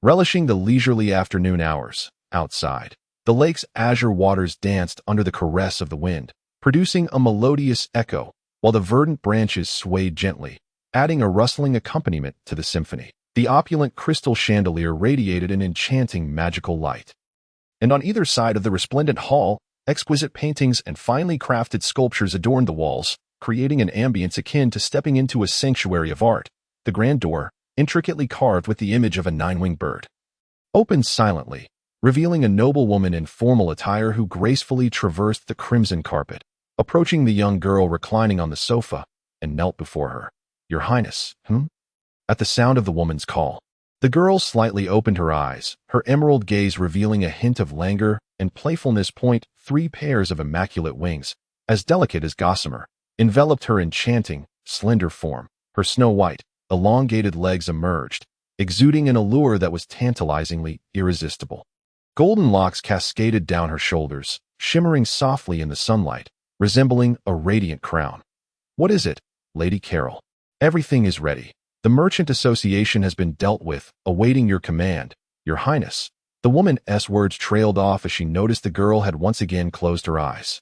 relishing the leisurely afternoon hours. Outside, the lake's azure waters danced under the caress of the wind, producing a melodious echo, while the verdant branches swayed gently, adding a rustling accompaniment to the symphony. The opulent crystal chandelier radiated an enchanting magical light, and on either side of the resplendent hall, exquisite paintings and finely crafted sculptures adorned the walls, creating an ambience akin to stepping into a sanctuary of art. The grand door, intricately carved with the image of a nine-winged bird, opened silently, revealing a noble woman in formal attire who gracefully traversed the crimson carpet, approaching the young girl reclining on the sofa, and knelt before her. "Your Highness, At the sound of the woman's call, the girl slightly opened her eyes, her emerald gaze revealing a hint of languor and playfulness. 3 pairs of immaculate wings, as delicate as gossamer, enveloped her enchanting, slender form. Her snow-white, elongated legs emerged, exuding an allure that was tantalizingly irresistible. Golden locks cascaded down her shoulders, shimmering softly in the sunlight, resembling a radiant crown. "What is it, Lady Carol?" "Everything is ready. The Merchant Association has been dealt with, awaiting your command, Your Highness." The woman's words trailed off as she noticed the girl had once again closed her eyes.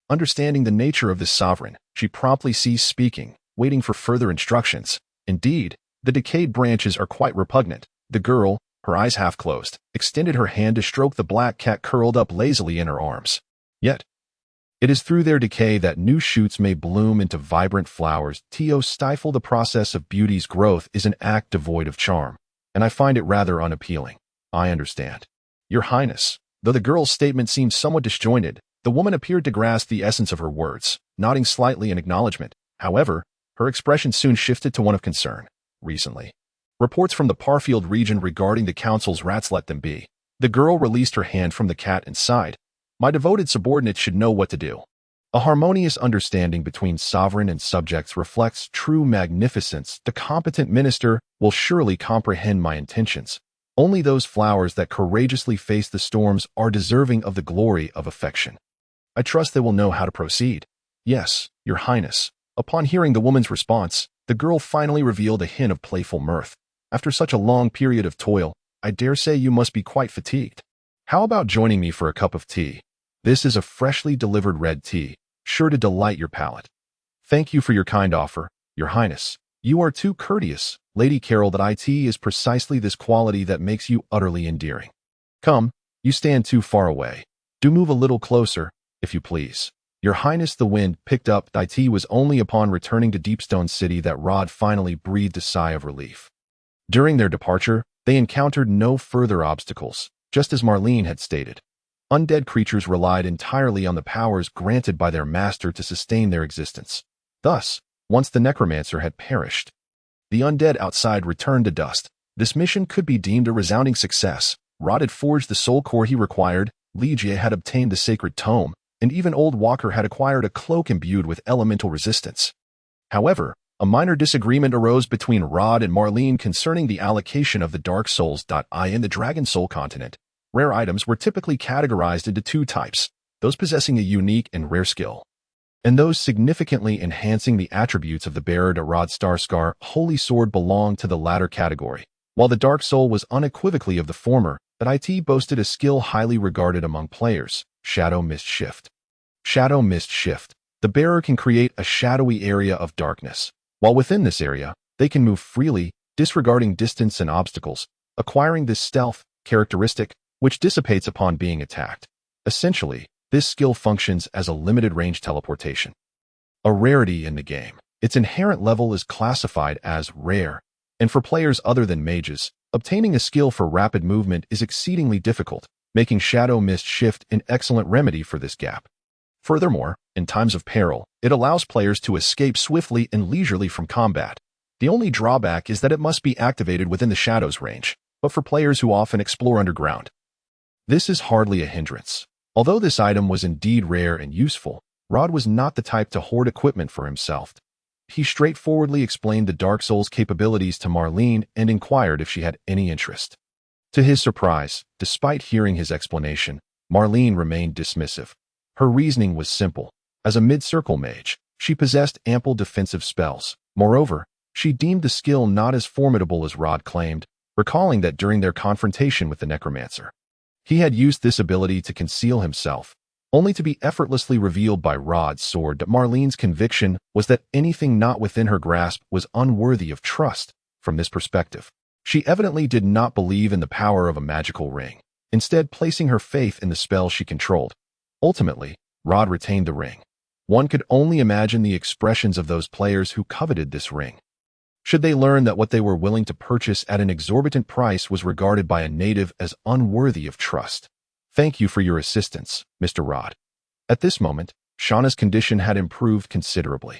Understanding the nature of this sovereign, she promptly ceased speaking, waiting for further instructions. Indeed, the decayed branches are quite repugnant. The girl, her eyes half closed, extended her hand to stroke the black cat curled up lazily in her arms. Yet, it is through their decay that new shoots may bloom into vibrant flowers. To stifle the process of beauty's growth is an act devoid of charm, and I find it rather unappealing. "I understand, Your Highness." Though the girl's statement seemed somewhat disjointed, the woman appeared to grasp the essence of her words, nodding slightly in acknowledgement. However, her expression soon shifted to one of concern. "Recently, reports from the Parfield region regarding the council's rats. Let them be." The girl released her hand from the cat and sighed. "My devoted subordinates should know what to do." A harmonious understanding between sovereign and subjects reflects true magnificence. The competent minister will surely comprehend my intentions. Only those flowers that courageously face the storms are deserving of the glory of affection. I trust they will know how to proceed. "Yes, Your Highness." Upon hearing the woman's response, the girl finally revealed a hint of playful mirth. After such a long period of toil, I dare say you must be quite fatigued. How about joining me for a cup of tea? This is a freshly delivered red tea, sure to delight your palate. Thank you for your kind offer, Your Highness. You are too courteous, Lady Carol. That it is precisely this quality that makes you utterly endearing. Come, you stand too far away. Do move a little closer, if you please. Your Highness. The wind picked up. It was only upon returning to Deepstone City that Rod finally breathed a sigh of relief. During their departure, they encountered no further obstacles, just as Marlene had stated. Undead creatures relied entirely on the powers granted by their master to sustain their existence. Thus, once the necromancer had perished, the undead outside returned to dust. This mission could be deemed a resounding success. Rod had forged the soul core he required, Ligia had obtained the sacred tome, and even Old Walker had acquired a cloak imbued with elemental resistance. However, a minor disagreement arose between Rod and Marlene concerning the allocation of the Dark Souls. In the Dragon Soul continent, rare items were typically categorized into two types, those possessing a unique and rare skill, and those significantly enhancing the attributes of the bearer. Rod's Starscar Holy Sword belonged to the latter category, while the Dark Soul was unequivocally of the former. That it boasted a skill highly regarded among players, Shadow Mist Shift. Shadow Mist Shift. The bearer can create a shadowy area of darkness. While within this area, they can move freely, disregarding distance and obstacles, acquiring this stealth characteristic, which dissipates upon being attacked. Essentially, this skill functions as a limited-range teleportation. A rarity in the game. Its inherent level is classified as rare, and for players other than mages, obtaining a skill for rapid movement is exceedingly difficult, making Shadow Mist Shift an excellent remedy for this gap. Furthermore, in times of peril, it allows players to escape swiftly and leisurely from combat. The only drawback is that it must be activated within the Shadow's range, but for players who often explore underground, this is hardly a hindrance. Although this item was indeed rare and useful, Rod was not the type to hoard equipment for himself. He straightforwardly explained the Dark Souls capabilities to Marlene and inquired if she had any interest. To his surprise, despite hearing his explanation, Marlene remained dismissive. Her reasoning was simple. As a mid-circle mage, she possessed ample defensive spells. Moreover, she deemed the skill not as formidable as Rod claimed, recalling that during their confrontation with the necromancer, he had used this ability to conceal himself, only to be effortlessly revealed by Rod's sword. Marlene's conviction was that anything not within her grasp was unworthy of trust. From this perspective, she evidently did not believe in the power of a magical ring, instead placing her faith in the spell she controlled. Ultimately, Rod retained the ring. One could only imagine the expressions of those players who coveted this ring, should they learn that what they were willing to purchase at an exorbitant price was regarded by a native as unworthy of trust. Thank you for your assistance, Mr. Rod. At this moment, Shauna's condition had improved considerably.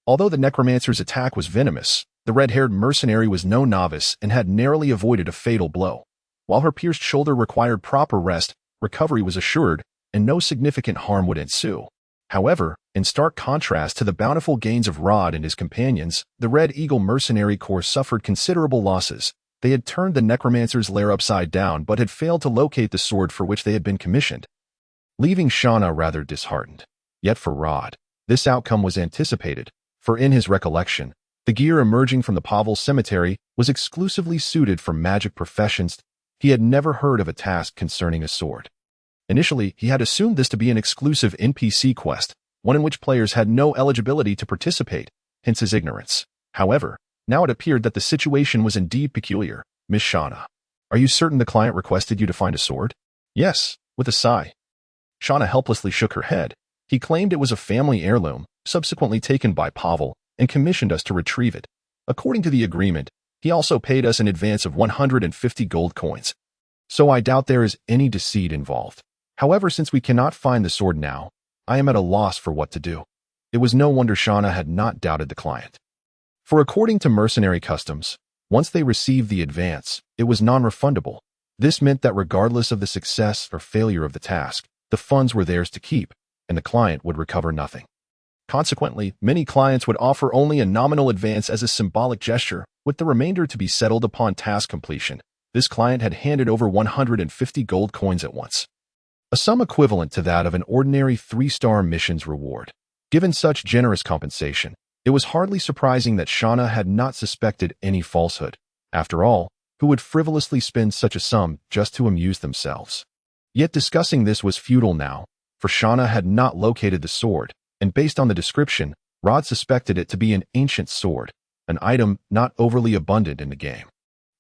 Although the necromancer's attack was venomous, the red-haired mercenary was no novice and had narrowly avoided a fatal blow. While her pierced shoulder required proper rest, recovery was assured, and no significant harm would ensue. However, in stark contrast to the bountiful gains of Rod and his companions, the Red Eagle Mercenary Corps suffered considerable losses. They had turned the necromancer's lair upside down but had failed to locate the sword for which they had been commissioned, leaving Shauna rather disheartened. Yet for Rod, this outcome was anticipated, for in his recollection, the gear emerging from the Pavel Cemetery was exclusively suited for magic professions. He had never heard of a task concerning a sword. Initially, he had assumed this to be an exclusive NPC quest, one in which players had no eligibility to participate, hence his ignorance. However, now it appeared that the situation was indeed peculiar. Miss Shauna, are you certain the client requested you to find a sword? Yes, with a sigh. Shauna helplessly shook her head. He claimed it was a family heirloom, subsequently taken by Pavel, and commissioned us to retrieve it. According to the agreement, he also paid us an advance of 150 gold coins. So I doubt there is any deceit involved. However, since we cannot find the sword now, I am at a loss for what to do. It was no wonder Shauna had not doubted the client. For according to mercenary customs, once they received the advance, it was non-refundable. This meant that regardless of the success or failure of the task, the funds were theirs to keep, and the client would recover nothing. Consequently, many clients would offer only a nominal advance as a symbolic gesture, with the remainder to be settled upon task completion. This client had handed over 150 gold coins at once, a sum equivalent to that of an ordinary 3-star mission's reward. Given such generous compensation, it was hardly surprising that Shauna had not suspected any falsehood. After all, who would frivolously spend such a sum just to amuse themselves? Yet discussing this was futile now, for Shauna had not located the sword, and based on the description, Rod suspected it to be an ancient sword, an item not overly abundant in the game,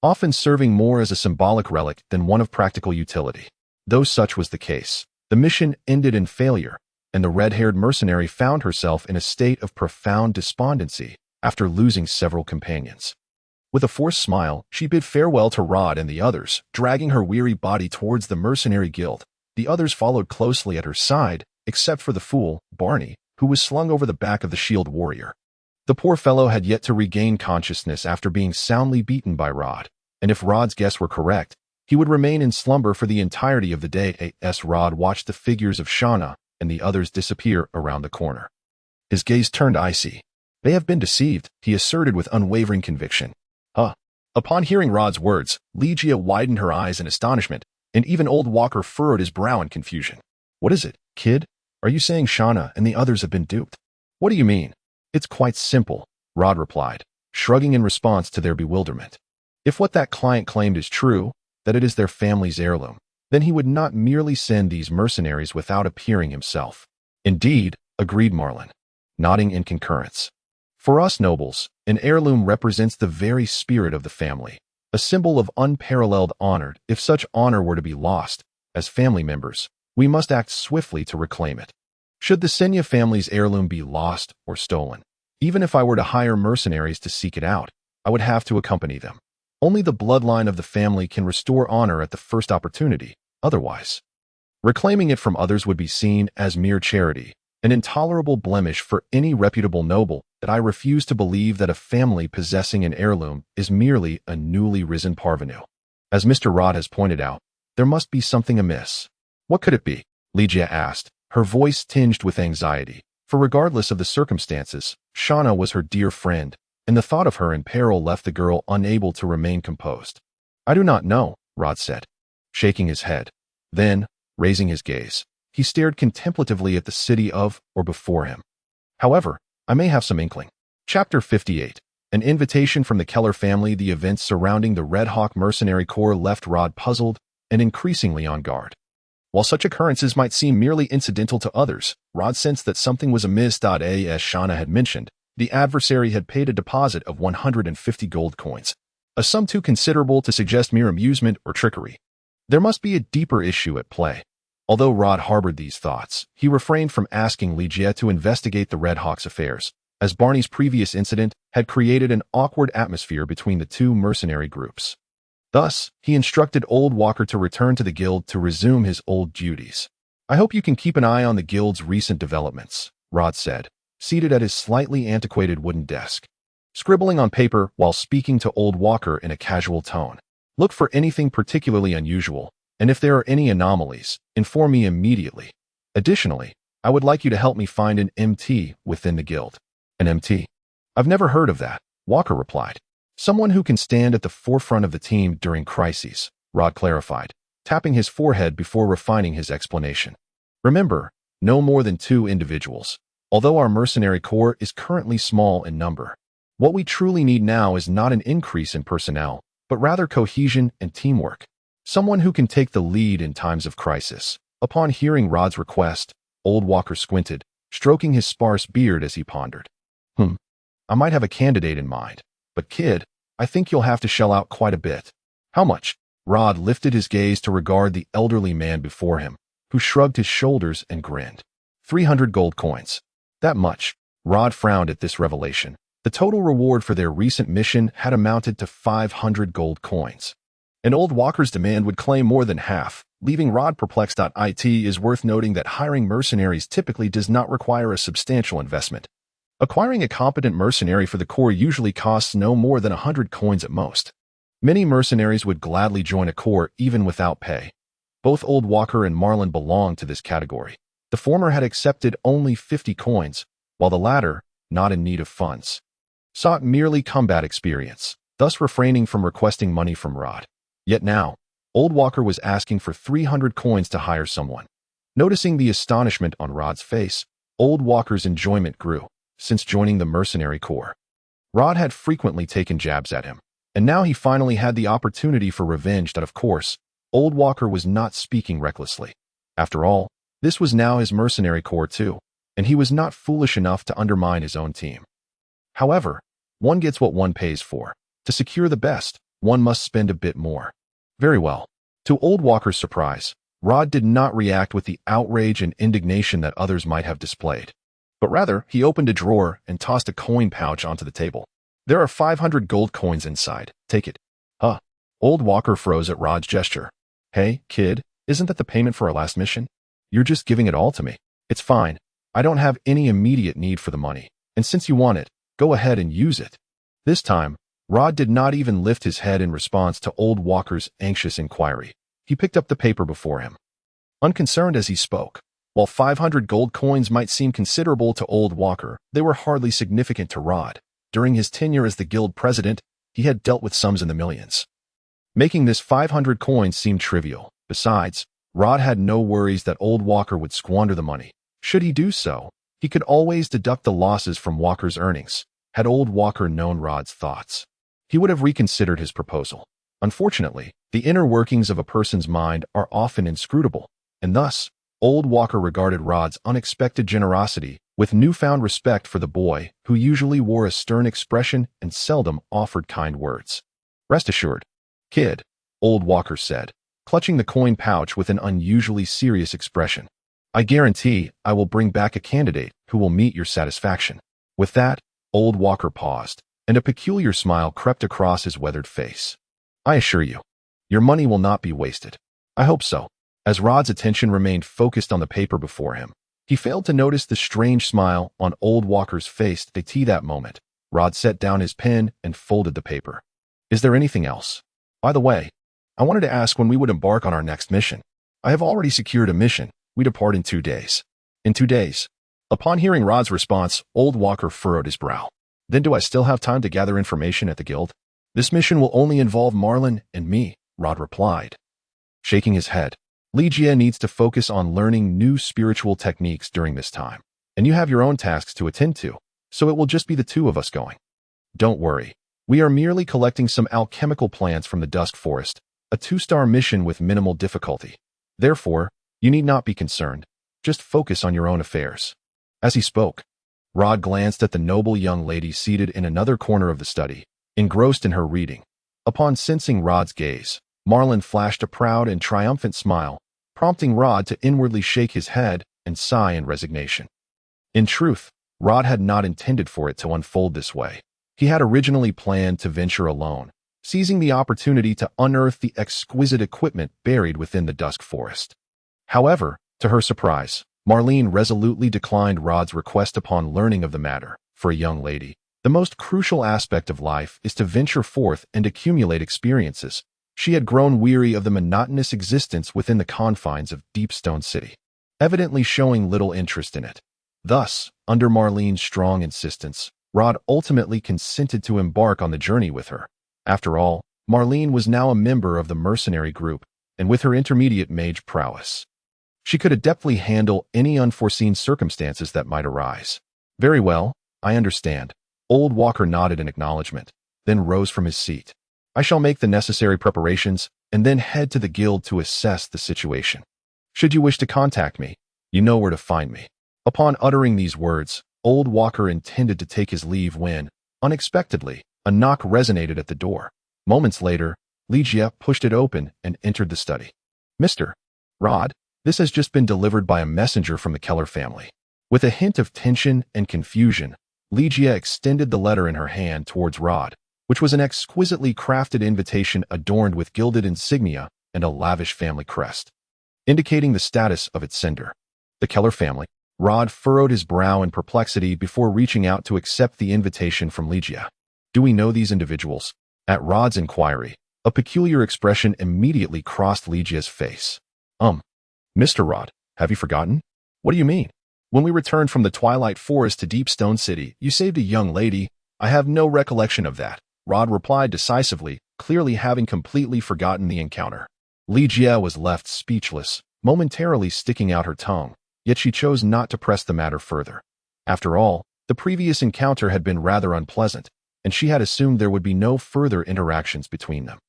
often serving more as a symbolic relic than one of practical utility. Though such was the case, the mission ended in failure, and the red-haired mercenary found herself in a state of profound despondency after losing several companions. With a forced smile, she bid farewell to Rod and the others, dragging her weary body towards the mercenary guild. The others followed closely at her side, except for the fool, Barney, who was slung over the back of the shield warrior. The poor fellow had yet to regain consciousness after being soundly beaten by Rod, and if Rod's guess were correct, he would remain in slumber for the entirety of the day as Rod watched the figures of Shauna and the others disappear around the corner. His gaze turned icy. They have been deceived, he asserted with unwavering conviction. Upon hearing Rod's words, Legia widened her eyes in astonishment, and even old Walker furrowed his brow in confusion. What is it, kid? Are you saying Shauna and the others have been duped? What do you mean? It's quite simple, Rod replied, shrugging in response to their bewilderment. If what that client claimed is true, that it is their family's heirloom, then he would not merely send these mercenaries without appearing himself. Indeed, agreed Marlin, nodding in concurrence. For us nobles, an heirloom represents the very spirit of the family, a symbol of unparalleled honor. If such honor were to be lost, as family members, we must act swiftly to reclaim it. Should the Senya family's heirloom be lost or stolen, even if I were to hire mercenaries to seek it out, I would have to accompany them. Only the bloodline of the family can restore honor at the first opportunity, otherwise, reclaiming it from others would be seen as mere charity, an intolerable blemish for any reputable noble. That I refuse to believe that a family possessing an heirloom is merely a newly risen parvenu. As Mr. Rod has pointed out, there must be something amiss. What could it be? Legia asked, her voice tinged with anxiety, for regardless of the circumstances, Shauna was her dear friend, and the thought of her in peril left the girl unable to remain composed. I do not know, Rod said, shaking his head. Then, raising his gaze, he stared contemplatively at the city of or before him. However, I may have some inkling. Chapter 58. An invitation from the Keller family. The events surrounding the Red Hawk Mercenary Corps left Rod puzzled and increasingly on guard. While such occurrences might seem merely incidental to others, Rod sensed that something was amiss. As Shauna had mentioned, the adversary had paid a deposit of 150 gold coins, a sum too considerable to suggest mere amusement or trickery. There must be a deeper issue at play. Although Rod harbored these thoughts, he refrained from asking Legia to investigate the Red Hawk's affairs, as Barney's previous incident had created an awkward atmosphere between the two mercenary groups. Thus, he instructed Old Walker to return to the guild to resume his old duties. I hope you can keep an eye on the guild's recent developments, Rod said, seated at his slightly antiquated wooden desk, scribbling on paper while speaking to Old Walker in a casual tone. Look for anything particularly unusual, and if there are any anomalies, inform me immediately. Additionally, I would like you to help me find an MT within the guild. An MT? I've never heard of that, Walker replied. Someone who can stand at the forefront of the team during crises, Rod clarified, tapping his forehead before refining his explanation. Remember, no more than 2 individuals, although our mercenary corps is currently small in number. What we truly need now is not an increase in personnel, but rather cohesion and teamwork. Someone who can take the lead in times of crisis. Upon hearing Rod's request, Old Walker squinted, stroking his sparse beard as he pondered. I might have a candidate in mind, but kid, I think you'll have to shell out quite a bit. How much? Rod lifted his gaze to regard the elderly man before him, who shrugged his shoulders and grinned. 300 gold coins. That much. Rod frowned at this revelation. The total reward for their recent mission had amounted to 500 gold coins. And Old Walker's demand would claim more than half, leaving Rod perplexed. It is worth noting that hiring mercenaries typically does not require a substantial investment. Acquiring a competent mercenary for the corps usually costs no more than 100 coins at most. Many mercenaries would gladly join a corps even without pay. Both Old Walker and Marlin belonged to this category. The former had accepted only 50 coins, while the latter, not in need of funds, sought merely combat experience, thus refraining from requesting money from Rod. Yet now, Old Walker was asking for 300 coins to hire someone. Noticing the astonishment on Rod's face, Old Walker's enjoyment grew. Since joining the mercenary corps, Rod had frequently taken jabs at him, And now he finally had the opportunity for revenge that, of course, Old Walker was not speaking recklessly. After all, this was now his mercenary corps too, and he was not foolish enough to undermine his own team. However, one gets what one pays for. To secure the best, one must spend a bit more. Very well. To Old Walker's surprise, Rod did not react with the outrage and indignation that others might have displayed. But rather, he opened a drawer and tossed a coin pouch onto the table. There are 500 gold coins inside. Take it. Huh. Old Walker froze at Rod's gesture. Hey, kid, isn't that the payment for our last mission? You're just giving it all to me. It's fine. I don't have any immediate need for the money. And since you want it, go ahead and use it. This time, Rod did not even lift his head in response to Old Walker's anxious inquiry. He picked up the paper before him. Unconcerned as he spoke, while 500 gold coins might seem considerable to Old Walker, they were hardly significant to Rod. During his tenure as the guild president, he had dealt with sums in the millions, making this 500 coins seem trivial. Besides, Rod had no worries that Old Walker would squander the money. Should he do so, he could always deduct the losses from Walker's earnings. Had Old Walker known Rod's thoughts, he would have reconsidered his proposal. Unfortunately, the inner workings of a person's mind are often inscrutable, and thus, Old Walker regarded Rod's unexpected generosity with newfound respect for the boy who usually wore a stern expression and seldom offered kind words. Rest assured, kid, Old Walker said, clutching the coin pouch with an unusually serious expression. I guarantee I will bring back a candidate who will meet your satisfaction. With that, Old Walker paused, and a peculiar smile crept across his weathered face. I assure you, your money will not be wasted. I hope so. As Rod's attention remained focused on the paper before him, he failed to notice the strange smile on Old Walker's face at that moment. Rod set down his pen and folded the paper. Is there anything else? By the way, I wanted to ask when we would embark on our next mission. I have already secured a mission. We depart in 2 days. In 2 days. Upon hearing Rod's response, Old Walker furrowed his brow. Then do I still have time to gather information at the guild? This mission will only involve Marlin and me, Rod replied. Shaking his head, Ligia needs to focus on learning new spiritual techniques during this time, and you have your own tasks to attend to, so it will just be the two of us going. Don't worry. We are merely collecting some alchemical plants from the Dusk Forest, a 2-star mission with minimal difficulty. Therefore, you need not be concerned. Just focus on your own affairs. As he spoke, Rod glanced at the noble young lady seated in another corner of the study, engrossed in her reading. Upon sensing Rod's gaze, Marlin flashed a proud and triumphant smile, prompting Rod to inwardly shake his head and sigh in resignation. In truth, Rod had not intended for it to unfold this way. He had originally planned to venture alone, seizing the opportunity to unearth the exquisite equipment buried within the Dusk Forest. However, to her surprise, Marlene resolutely declined Rod's request upon learning of the matter. For a young lady, the most crucial aspect of life is to venture forth and accumulate experiences. She had grown weary of the monotonous existence within the confines of Deepstone City, evidently showing little interest in it. Thus, under Marlene's strong insistence, Rod ultimately consented to embark on the journey with her. After all, Marlene was now a member of the mercenary group, and with her intermediate mage prowess, she could adeptly handle any unforeseen circumstances that might arise. Very well, I understand. Old Walker nodded in acknowledgement, then rose from his seat. I shall make the necessary preparations and then head to the guild to assess the situation. Should you wish to contact me, you know where to find me. Upon uttering these words, Old Walker intended to take his leave when, unexpectedly, a knock resonated at the door. Moments later, Ligia pushed it open and entered the study. Mr. Rod, this has just been delivered by a messenger from the Keller family. With a hint of tension and confusion, Ligia extended the letter in her hand towards Rod, which was an exquisitely crafted invitation adorned with gilded insignia and a lavish family crest, indicating the status of its sender. The Keller family. Rod furrowed his brow in perplexity before reaching out to accept the invitation from Ligia. Do we know these individuals? At Rod's inquiry, a peculiar expression immediately crossed Ligia's face. Mr. Rod, have you forgotten? What do you mean? When we returned from the Twilight Forest to Deepstone City, you saved a young lady. I have no recollection of that, Rod replied decisively, clearly having completely forgotten the encounter. Ligia was left speechless, momentarily sticking out her tongue, yet she chose not to press the matter further. After all, the previous encounter had been rather unpleasant, and she had assumed there would be no further interactions between them.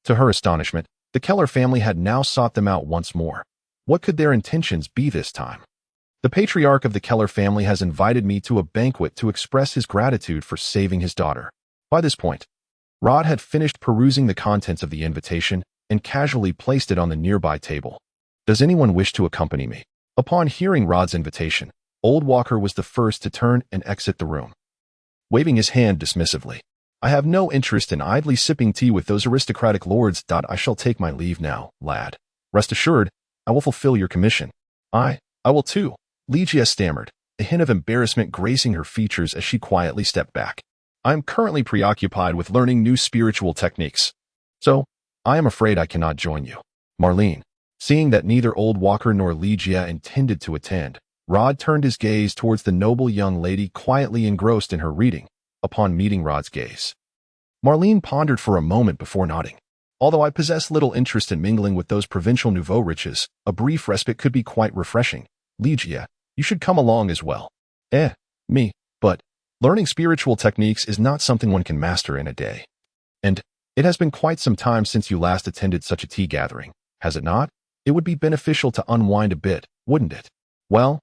To her astonishment, the Keller family had now sought them out once more. What could their intentions be this time? The patriarch of the Keller family has invited me to a banquet to express his gratitude for saving his daughter. By this point, Rod had finished perusing the contents of the invitation and casually placed it on the nearby table. Does anyone wish to accompany me? Upon hearing Rod's invitation, Old Walker was the first to turn and exit the room, waving his hand dismissively. I have no interest in idly sipping tea with those aristocratic lords. I shall take my leave now, lad. Rest assured, I will fulfill your commission. I will too, Ligia stammered, a hint of embarrassment gracing her features as she quietly stepped back. I am currently preoccupied with learning new spiritual techniques, so I am afraid I cannot join you. Marlene. Seeing that neither Old Walker nor Ligia intended to attend, Rod turned his gaze towards the noble young lady quietly engrossed in her reading. Upon meeting Rod's gaze, Marlene pondered for a moment before nodding. Although I possess little interest in mingling with those provincial nouveau riches, a brief respite could be quite refreshing. Ligia, you should come along as well. Me, but learning spiritual techniques is not something one can master in a day. And it has been quite some time since you last attended such a tea gathering, has it not? It would be beneficial to unwind a bit, wouldn't it? Well,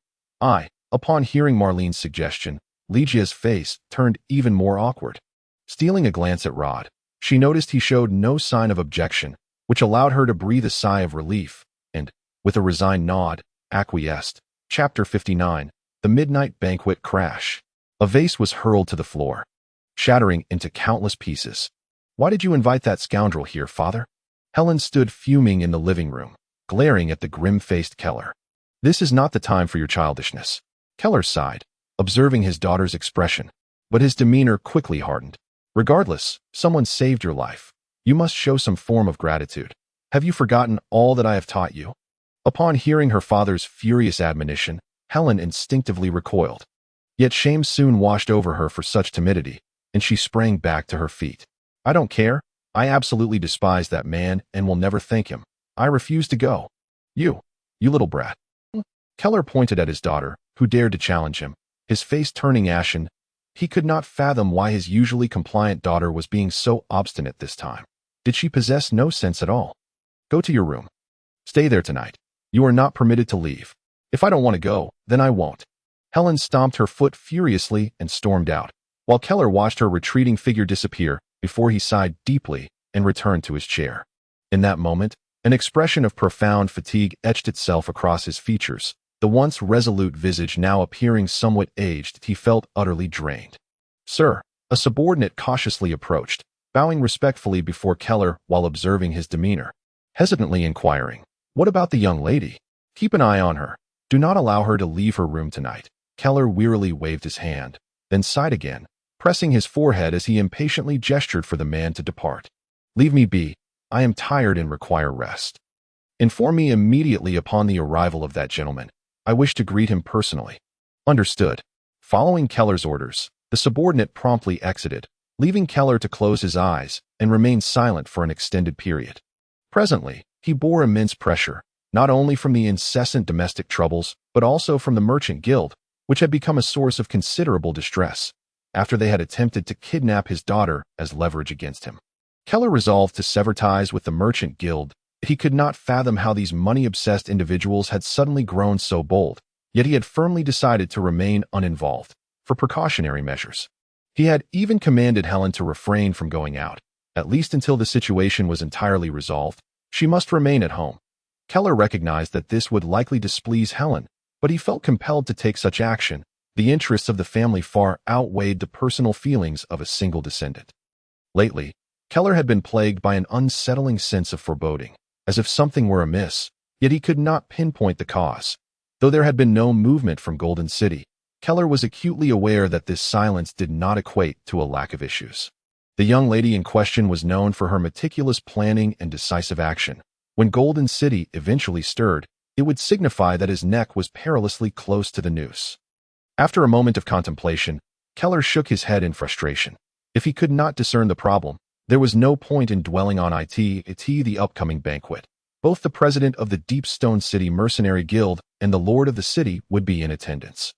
upon hearing Marlene's suggestion, Ligia's face turned even more awkward. Stealing a glance at Rod, she noticed he showed no sign of objection, which allowed her to breathe a sigh of relief, and, with a resigned nod, acquiesced. Chapter 59. The Midnight Banquet Crash. A vase was hurled to the floor, shattering into countless pieces. Why did you invite that scoundrel here, father? Helen stood fuming in the living room, glaring at the grim-faced Keller. This is not the time for your childishness. Keller sighed, observing his daughter's expression, but his demeanor quickly hardened. Regardless, someone saved your life. You must show some form of gratitude. Have you forgotten all that I have taught you? Upon hearing her father's furious admonition, Helen instinctively recoiled. Yet shame soon washed over her for such timidity, and she sprang back to her feet. I don't care. I absolutely despise that man and will never thank him. I refuse to go. You little brat. Keller pointed at his daughter, who dared to challenge him, his face turning ashen. He could not fathom why his usually compliant daughter was being so obstinate this time. Did she possess no sense at all? Go to your room. Stay there tonight. You are not permitted to leave. If I don't want to go, then I won't. Helen stomped her foot furiously and stormed out, while Keller watched her retreating figure disappear before he sighed deeply and returned to his chair. In that moment, an expression of profound fatigue etched itself across his features. The once resolute visage now appearing somewhat aged, he felt utterly drained. Sir, a subordinate cautiously approached, bowing respectfully before Keller while observing his demeanor, hesitantly inquiring, what about the young lady? Keep an eye on her. Do not allow her to leave her room tonight. Keller wearily waved his hand, then sighed again, pressing his forehead as he impatiently gestured for the man to depart. Leave me be. I am tired and require rest. Inform me immediately upon the arrival of that gentleman. I wish to greet him personally. Understood. Following Keller's orders, the subordinate promptly exited, leaving Keller to close his eyes and remain silent for an extended period. Presently, he bore immense pressure, not only from the incessant domestic troubles, but also from the merchant guild, which had become a source of considerable distress, after they had attempted to kidnap his daughter as leverage against him. Keller resolved to sever ties with the merchant guild. He could not fathom how these money-obsessed individuals had suddenly grown so bold, yet he had firmly decided to remain uninvolved, for precautionary measures. He had even commanded Helen to refrain from going out, at least until the situation was entirely resolved. She must remain at home. Keller recognized that this would likely displease Helen, but he felt compelled to take such action. The interests of the family far outweighed the personal feelings of a single descendant. Lately, Keller had been plagued by an unsettling sense of foreboding, as if something were amiss, yet he could not pinpoint the cause. Though there had been no movement from Golden City, Keller was acutely aware that this silence did not equate to a lack of issues. The young lady in question was known for her meticulous planning and decisive action. When Golden City eventually stirred, it would signify that his neck was perilously close to the noose. After a moment of contemplation, Keller shook his head in frustration. If he could not discern the problem, there was no point in dwelling on the upcoming banquet. Both the president of the Deep Stone City Mercenary Guild and the lord of the city would be in attendance.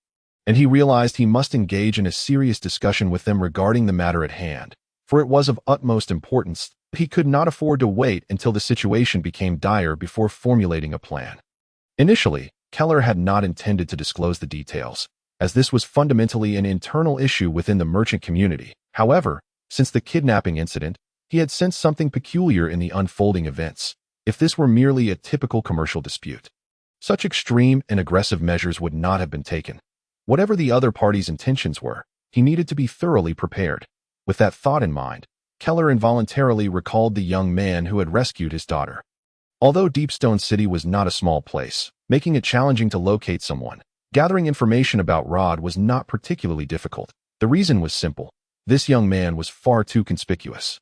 and he realized he must engage in a serious discussion with them regarding the matter at hand, for it was of utmost importance. He could not afford to wait until the situation became dire before formulating a plan. Initially, Keller had not intended to disclose the details, as this was fundamentally an internal issue within the merchant community. However, since the kidnapping incident, he had sensed something peculiar in the unfolding events. If this were merely a typical commercial dispute, such extreme and aggressive measures would not have been taken. Whatever the other party's intentions were, he needed to be thoroughly prepared. With that thought in mind, Keller involuntarily recalled the young man who had rescued his daughter. Although Deepstone City was not a small place, making it challenging to locate someone, gathering information about Rod was not particularly difficult. The reason was simple. This young man was far too conspicuous.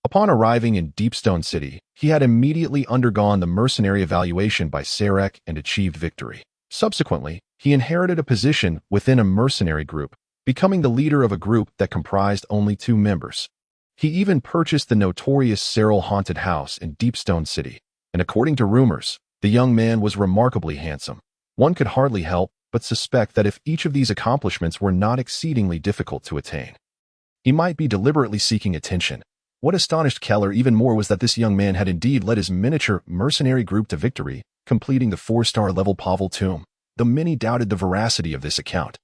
Upon arriving in Deepstone City, he had immediately undergone the mercenary evaluation by Sarek and achieved victory. Subsequently, he inherited a position within a mercenary group, becoming the leader of a group that comprised only 2 members. He even purchased the notorious Cyril haunted house in Deepstone City, and according to rumors, the young man was remarkably handsome. One could hardly help but suspect that if each of these accomplishments were not exceedingly difficult to attain, he might be deliberately seeking attention. What astonished Keller even more was that this young man had indeed led his miniature mercenary group to victory, completing the 4-star level Pavel tomb, though many doubted the veracity of this account.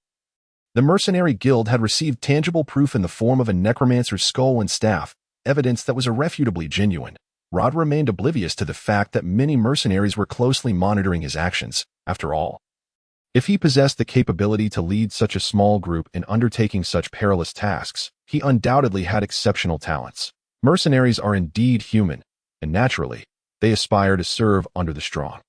The mercenary guild had received tangible proof in the form of a necromancer's skull and staff, evidence that was irrefutably genuine. Rod remained oblivious to the fact that many mercenaries were closely monitoring his actions. After all, if he possessed the capability to lead such a small group in undertaking such perilous tasks, he undoubtedly had exceptional talents. Mercenaries are indeed human, and naturally, they aspire to serve under the strong.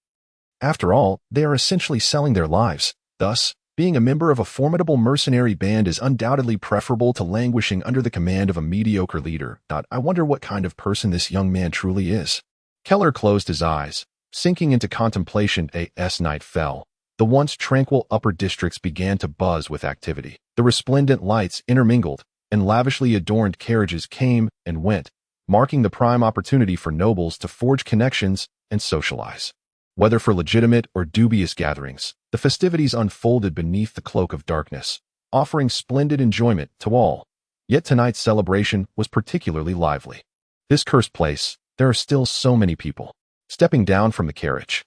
After all, they are essentially selling their lives. Thus, being a member of a formidable mercenary band is undoubtedly preferable to languishing under the command of a mediocre leader. I wonder what kind of person this young man truly is. Keller closed his eyes, sinking into contemplation. As night fell, the once tranquil upper districts began to buzz with activity. The resplendent lights intermingled, and lavishly adorned carriages came and went, marking the prime opportunity for nobles to forge connections and socialize. Whether for legitimate or dubious gatherings, the festivities unfolded beneath the cloak of darkness, offering splendid enjoyment to all. Yet tonight's celebration was particularly lively. This cursed place, there are still so many people. Stepping down from the carriage,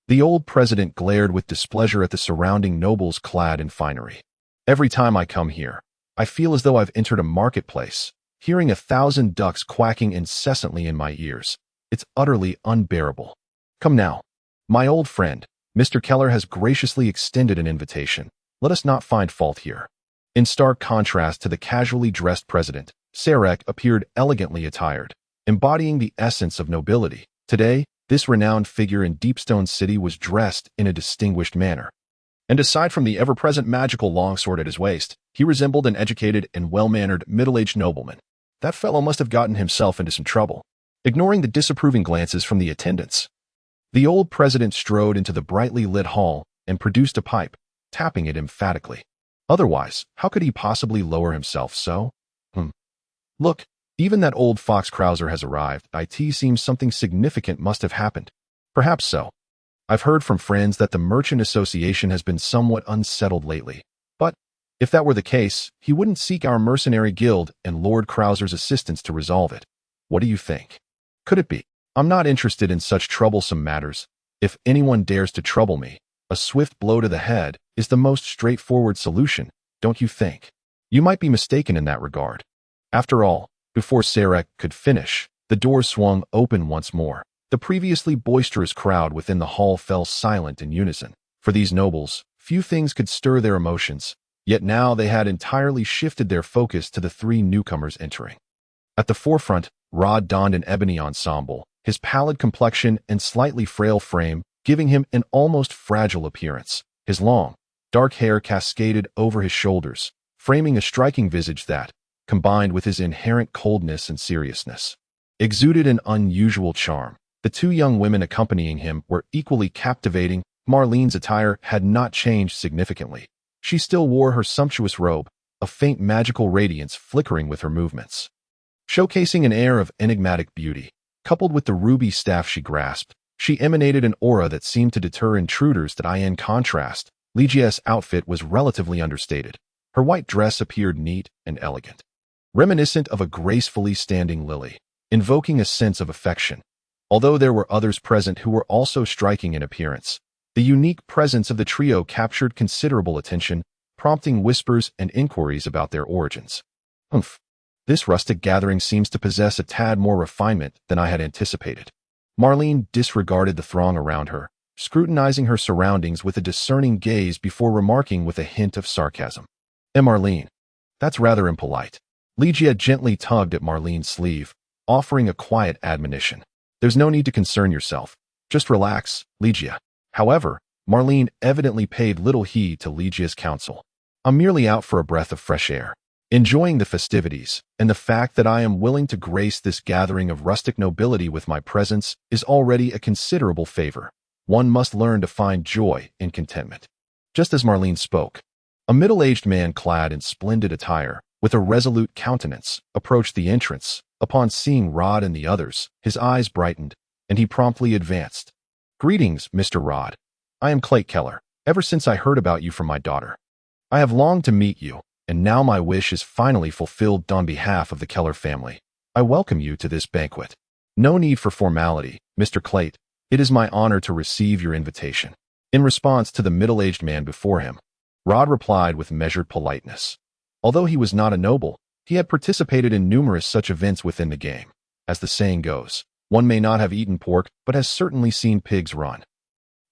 the old president glared with displeasure at the surrounding nobles clad in finery. Every time I come here, I feel as though I've entered a marketplace, hearing 1,000 ducks quacking incessantly in my ears. It's utterly unbearable. Come now. My old friend, Mr. Keller has graciously extended an invitation. Let us not find fault here. In stark contrast to the casually dressed president, Sarek appeared elegantly attired, embodying the essence of nobility. Today, this renowned figure in Deepstone City was dressed in a distinguished manner. And aside from the ever-present magical longsword at his waist, he resembled an educated and well-mannered middle-aged nobleman. That fellow must have gotten himself into some trouble. Ignoring the disapproving glances from the attendants, the old president strode into the brightly lit hall and produced a pipe, tapping it emphatically. Otherwise, how could he possibly lower himself so? Look, even that old fox Krauser has arrived. It seems something significant must have happened. Perhaps so. I've heard from friends that the Merchant Association has been somewhat unsettled lately. But, if that were the case, he wouldn't seek our mercenary guild and Lord Krauser's assistance to resolve it. What do you think? Could it be? I'm not interested in such troublesome matters. If anyone dares to trouble me, a swift blow to the head is the most straightforward solution, don't you think? You might be mistaken in that regard. After all, before Sarek could finish, the door swung open once more. The previously boisterous crowd within the hall fell silent in unison. For these nobles, few things could stir their emotions, yet now they had entirely shifted their focus to the 3 newcomers entering. At the forefront, Rod donned an ebony ensemble, his pallid complexion and slightly frail frame giving him an almost fragile appearance. His long, dark hair cascaded over his shoulders, framing a striking visage that, combined with his inherent coldness and seriousness, exuded an unusual charm. The 2 young women accompanying him were equally captivating. Marlene's attire had not changed significantly. She still wore her sumptuous robe, a faint magical radiance flickering with her movements, showcasing an air of enigmatic beauty. Coupled with the ruby staff she grasped, she emanated an aura that seemed to deter intruders. In contrast, Lygia's outfit was relatively understated. Her white dress appeared neat and elegant, reminiscent of a gracefully standing lily, invoking a sense of affection. Although there were others present who were also striking in appearance, the unique presence of the trio captured considerable attention, prompting whispers and inquiries about their origins. Humph. This rustic gathering seems to possess a tad more refinement than I had anticipated. Marlene disregarded the throng around her, scrutinizing her surroundings with a discerning gaze before remarking with a hint of sarcasm. Marlene, that's rather impolite. Lygia gently tugged at Marlene's sleeve, offering a quiet admonition. There's no need to concern yourself. Just relax, Lygia. However, Marlene evidently paid little heed to Lygia's counsel. I'm merely out for a breath of fresh air, enjoying the festivities, and the fact that I am willing to grace this gathering of rustic nobility with my presence is already a considerable favor. One must learn to find joy in contentment. Just as Marlene spoke, a middle-aged man clad in splendid attire, with a resolute countenance, approached the entrance. Upon seeing Rod and the others, his eyes brightened, and he promptly advanced. Greetings, Mr. Rod. I am Clayt Keller. Ever since I heard about you from my daughter, I have longed to meet you, and now my wish is finally fulfilled on behalf of the Keller family. I welcome you to this banquet. No need for formality, Mr. Clayt. It is my honor to receive your invitation. In response to the middle-aged man before him, Rod replied with measured politeness. Although he was not a noble, he had participated in numerous such events within the game. As the saying goes, one may not have eaten pork, but has certainly seen pigs run.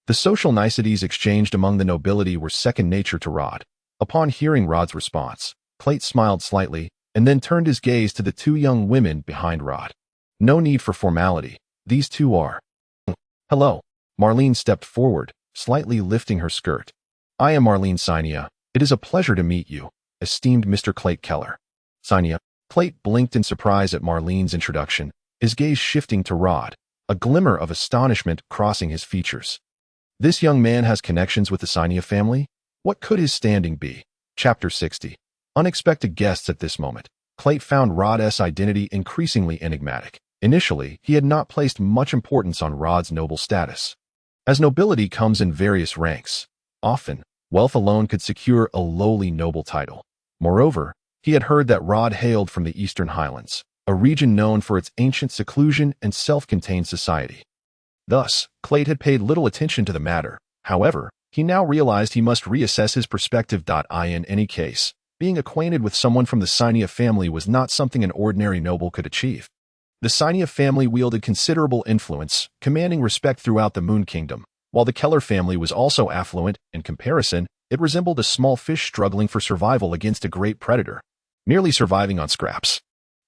The social niceties exchanged among the nobility were second nature to Rod. Upon hearing Rod's response, Clayt smiled slightly and then turned his gaze to the two young women behind Rod. No need for formality. These two are. Hello. Marlene stepped forward, slightly lifting her skirt. I am Marlene Synia. It is a pleasure to meet you, esteemed Mr. Clayt Keller. Synia. Clayt blinked in surprise at Marlene's introduction, his gaze shifting to Rod, a glimmer of astonishment crossing his features. This young man has connections with the Synia family? What could his standing be? Chapter 60. Unexpected guests. At this moment, Clayt found Rod's identity increasingly enigmatic. Initially, he had not placed much importance on Rod's noble status. As nobility comes in various ranks, often, wealth alone could secure a lowly noble title. Moreover, he had heard that Rod hailed from the Eastern Highlands, a region known for its ancient seclusion and self-contained society. Thus, Clayt had paid little attention to the matter. However, he now realized he must reassess his perspective. In any case, being acquainted with someone from the Synia family was not something an ordinary noble could achieve. The Synia family wielded considerable influence, commanding respect throughout the Moon Kingdom. While the Keller family was also affluent, in comparison, it resembled a small fish struggling for survival against a great predator, merely surviving on scraps.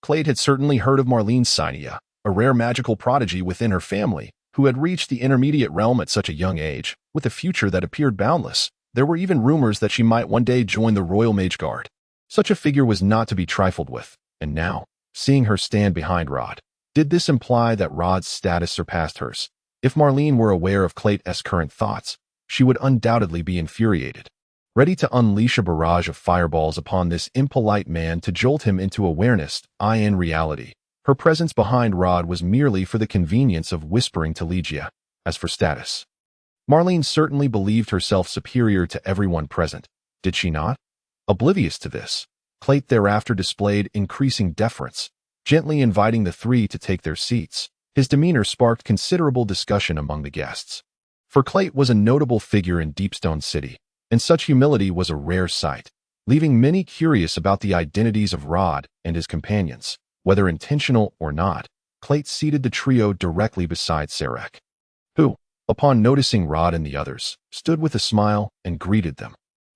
Clayt had certainly heard of Marlene Synia, a rare magical prodigy within her family, who had reached the intermediate realm at such a young age, with a future that appeared boundless. There were even rumors that she might one day join the Royal Mage Guard. Such a figure was not to be trifled with, and now, seeing her stand behind Rod, did this imply that Rod's status surpassed hers? If Marlene were aware of Clayt's current thoughts, she would undoubtedly be infuriated, ready to unleash a barrage of fireballs upon this impolite man to jolt him into awareness. In reality, her presence behind Rod was merely for the convenience of whispering to Lygia. As for status, Marlene certainly believed herself superior to everyone present, did she not? Oblivious to this, Clayt thereafter displayed increasing deference, gently inviting the three to take their seats. His demeanor sparked considerable discussion among the guests. For Clayt was a notable figure in Deepstone City, and such humility was a rare sight, leaving many curious about the identities of Rod and his companions. Whether intentional or not, Clayt seated the trio directly beside Sarek, who, upon noticing Rod and the others, stood with a smile and greeted them.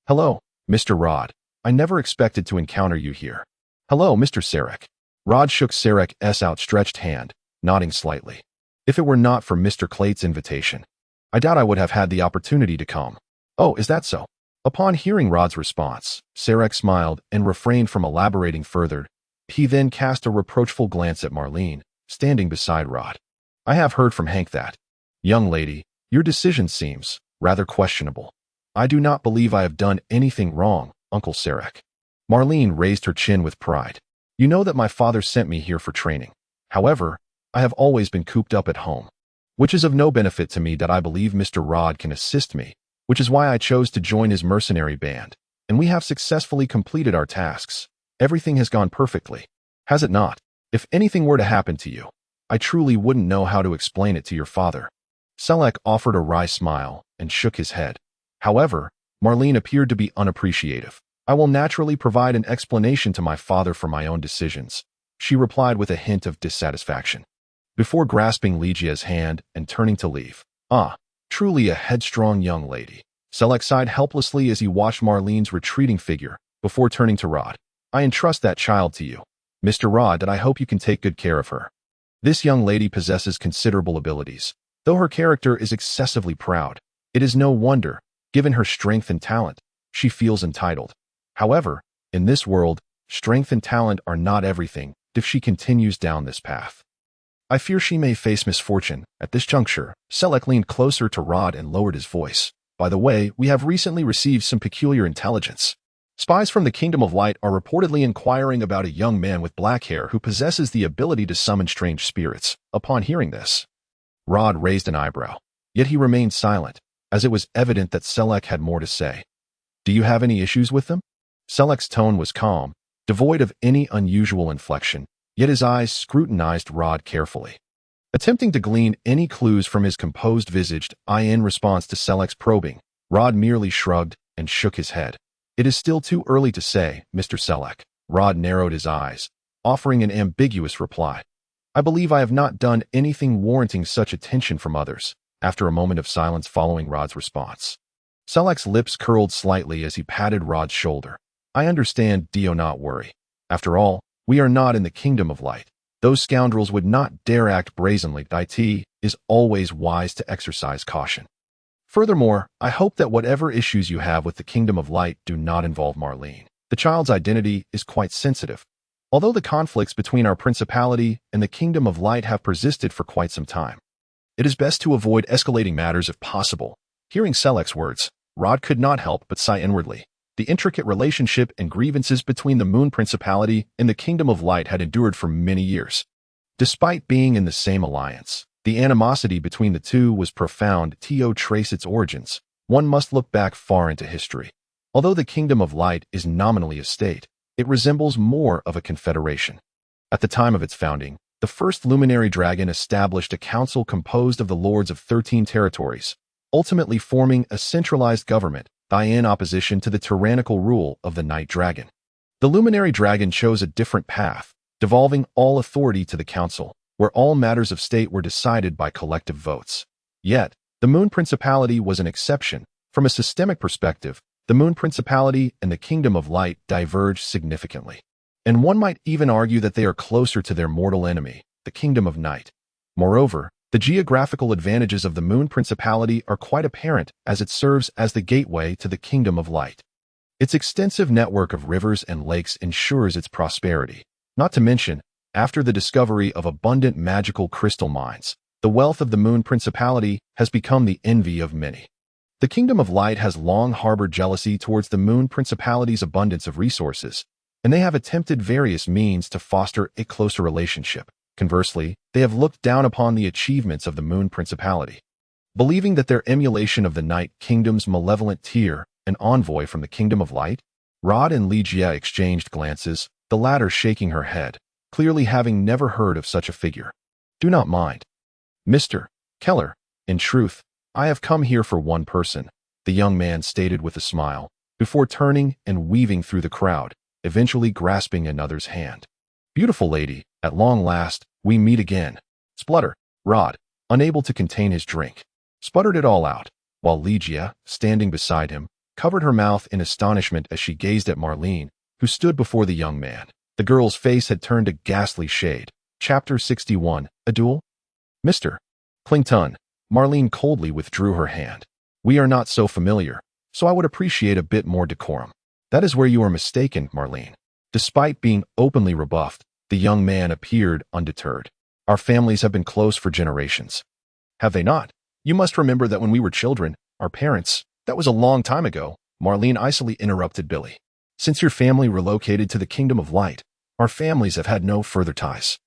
Hello, Mr. Rod. I never expected to encounter you here. Hello, Mr. Sarek. Rod shook Sarek's outstretched hand, nodding slightly. If it were not for Mr. Clayt's invitation, I doubt I would have had the opportunity to come. Oh, is that so? Upon hearing Rod's response, Sarek smiled and refrained from elaborating further. He then cast a reproachful glance at Marlene, standing beside Rod. I have heard from Hank that, young lady, your decision seems rather questionable. I do not believe I have done anything wrong, Uncle Sarek. Marlene raised her chin with pride. You know that my father sent me here for training. However, I have always been cooped up at home, which is of no benefit to me. That I believe Mr. Rod can assist me, which is why I chose to join his mercenary band, and we have successfully completed our tasks. Everything has gone perfectly, has it not? If anything were to happen to you, I truly wouldn't know how to explain it to your father." Selek offered a wry smile and shook his head. However, Marlene appeared to be unappreciative. "I will naturally provide an explanation to my father for my own decisions," she replied with a hint of dissatisfaction, before grasping Ligia's hand and turning to leave. "Ah, truly a headstrong young lady." Selek sighed helplessly as he watched Marlene's retreating figure, before turning to Rod. "I entrust that child to you, Mr. Rod, and I hope you can take good care of her. This young lady possesses considerable abilities. Though her character is excessively proud, it is no wonder, given her strength and talent, she feels entitled. However, in this world, strength and talent are not everything if she continues down this path. I fear she may face misfortune." At this juncture, Selek leaned closer to Rod and lowered his voice. "By the way, we have recently received some peculiar intelligence. Spies from the Kingdom of Light are reportedly inquiring about a young man with black hair who possesses the ability to summon strange spirits." Upon hearing this, Rod raised an eyebrow, yet he remained silent, as it was evident that Selek had more to say. "Do you have any issues with them?" Selek's tone was calm, devoid of any unusual inflection, yet his eyes scrutinized Rod carefully, attempting to glean any clues from his composed visage. In response to Selek's probing, Rod merely shrugged and shook his head. "It is still too early to say, Mr. Selek." Rod narrowed his eyes, offering an ambiguous reply. "I believe I have not done anything warranting such attention from others." After a moment of silence following Rod's response, Selek's lips curled slightly as he patted Rod's shoulder. "I understand, do not worry. After all, we are not in the Kingdom of Light. Those scoundrels would not dare act brazenly. It is always wise to exercise caution. Furthermore, I hope that whatever issues you have with the Kingdom of Light do not involve Marlene. The child's identity is quite sensitive, although the conflicts between our principality and the Kingdom of Light have persisted for quite some time. It is best to avoid escalating matters if possible." Hearing Selek's words, Rod could not help but sigh inwardly. The intricate relationship and grievances between the Moon Principality and the Kingdom of Light had endured for many years. Despite being in the same alliance, the animosity between the two was profound. To trace its origins, one must look back far into history. Although the Kingdom of Light is nominally a state, it resembles more of a confederation. At the time of its founding, the first luminary dragon established a council composed of the lords of 13 territories, ultimately forming a centralized government in opposition to the tyrannical rule of the Night Dragon. The luminary dragon chose a different path, devolving all authority to the council, where all matters of state were decided by collective votes. Yet, the Moon Principality was an exception. From a systemic perspective, the Moon Principality and the Kingdom of Light diverged significantly, and one might even argue that they are closer to their mortal enemy, the Kingdom of Night. Moreover, the geographical advantages of the Moon Principality are quite apparent, as it serves as the gateway to the Kingdom of Light. Its extensive network of rivers and lakes ensures its prosperity. Not to mention, after the discovery of abundant magical crystal mines, the wealth of the Moon Principality has become the envy of many. The Kingdom of Light has long harbored jealousy towards the Moon Principality's abundance of resources, and they have attempted various means to foster a closer relationship. Conversely, they have looked down upon the achievements of the Moon Principality, believing that their emulation of the Night Kingdom's malevolent tier, an envoy from the Kingdom of Light. Rod and Ligia exchanged glances, the latter shaking her head, clearly having never heard of such a figure. "Do not mind, Mr. Keller. In truth, I have come here for one person," the young man stated with a smile, before turning and weaving through the crowd, eventually grasping another's hand. "Beautiful lady, at long last, we meet again." Splutter. Rod, unable to contain his drink, sputtered it all out, while Ligia, standing beside him, covered her mouth in astonishment as she gazed at Marlene, who stood before the young man. The girl's face had turned a ghastly shade. Chapter 61. A duel? "Mr. Clinton." Marlene coldly withdrew her hand. "We are not so familiar, so I would appreciate a bit more decorum." "That is where you are mistaken, Marlene." Despite being openly rebuffed, the young man appeared undeterred. "Our families have been close for generations." "Have they not? You must remember that when we were children, our parents—" "That was a long time ago," Marlene icily interrupted Billy. "Since your family relocated to the Kingdom of Light, our families have had no further ties.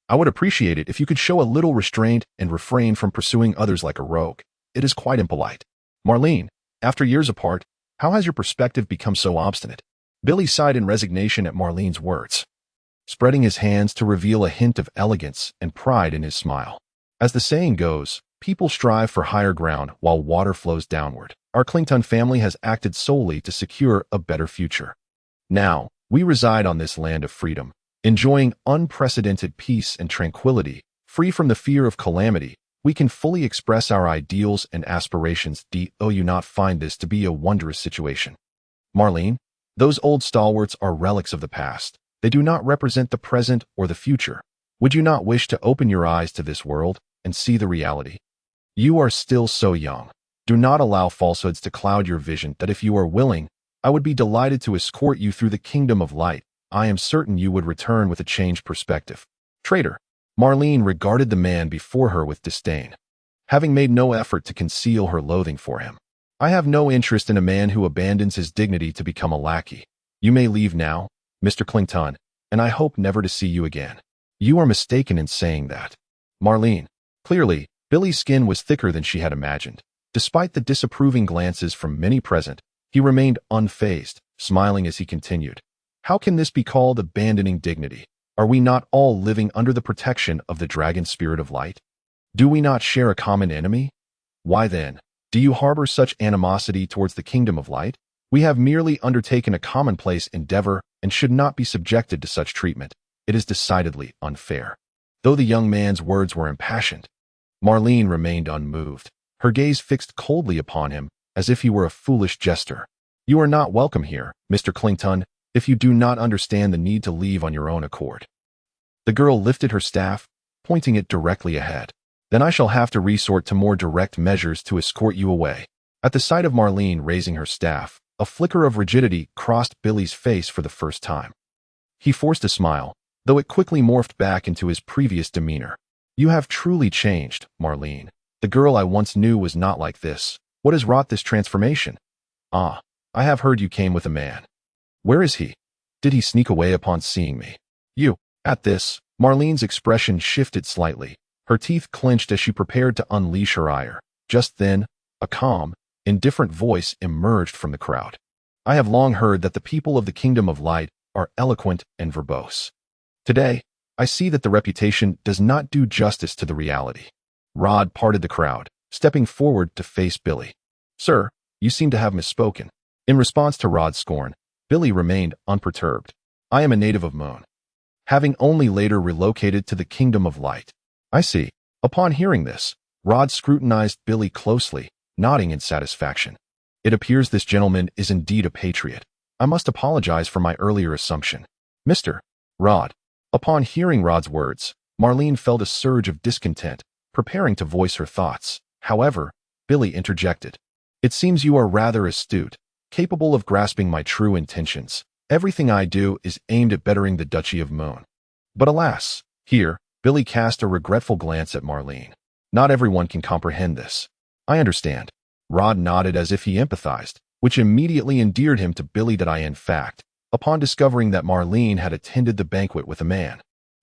I would appreciate it if you could show a little restraint and refrain from pursuing others like a rogue. It is quite impolite." Marlene, After years apart, how has your perspective become so obstinate? Billy sighed in resignation at Marlene's words, spreading his hands to reveal a hint of elegance and pride in his smile. As the saying goes, people strive for higher ground while water flows downward. Our Clington family has acted solely to secure a better future. Now, we reside on this land of freedom, enjoying unprecedented peace and tranquility, free from the fear of calamity. We can fully express our ideals and aspirations. Do you not find this to be a wondrous situation? Marlene, those old stalwarts are relics of the past. They do not represent the present or the future. Would you not wish to open your eyes to this world and see the reality? You are still so young. Do not allow falsehoods to cloud your vision. That if you are willing, I would be delighted to escort you through the kingdom of light. I am certain you would return with a changed perspective. Traitor. Marlene regarded the man before her with disdain, having made no effort to conceal her loathing for him. I have no interest in a man who abandons his dignity to become a lackey. You may leave now, Mr. Clington, and I hope never to see you again. You are mistaken in saying that. Marlene. Clearly, Billy's skin was thicker than she had imagined. Despite the disapproving glances from many present, he remained unfazed, smiling as he continued. How can this be called abandoning dignity? Are we not all living under the protection of the dragon spirit of light? Do we not share a common enemy? Why then, do you harbor such animosity towards the kingdom of light? We have merely undertaken a commonplace endeavor and should not be subjected to such treatment. It is decidedly unfair. Though the young man's words were impassioned, Marlene remained unmoved, her gaze fixed coldly upon him, as if he were a foolish jester. You are not welcome here, Mr. Clington, if you do not understand the need to leave on your own accord. The girl lifted her staff, pointing it directly ahead. Then I shall have to resort to more direct measures to escort you away. At the sight of Marlene raising her staff, a flicker of rigidity crossed Billy's face for the first time. He forced a smile, though it quickly morphed back into his previous demeanor. You have truly changed, Marlene. The girl I once knew was not like this. What has wrought this transformation? Ah, I have heard you came with a man. Where is he? Did he sneak away upon seeing me? You. At this, Marlene's expression shifted slightly. Her teeth clenched as she prepared to unleash her ire. Just then, a calm, indifferent voice emerged from the crowd. I have long heard that the people of the kingdom of light are eloquent and verbose. Today, I see that the reputation does not do justice to the reality. Rod parted the crowd, stepping forward to face Billy. Sir, you seem to have misspoken. In response to Rod's scorn, Billy remained unperturbed. I am a native of Moon, having only later relocated to the kingdom of light. I see. Upon hearing this, Rod scrutinized Billy closely, nodding in satisfaction. It appears this gentleman is indeed a patriot. I must apologize for my earlier assumption. Mr. Rod. Upon hearing Rod's words, Marlene felt a surge of discontent, preparing to voice her thoughts. However, Billy interjected. It seems you are rather astute, capable of grasping my true intentions. Everything I do is aimed at bettering the Duchy of Moon. But alas, here, Billy cast a regretful glance at Marlene. Not everyone can comprehend this. I understand. Rod nodded as if he empathized, which immediately endeared him to Billy. That I, in fact, upon discovering that Marlene had attended the banquet with a man.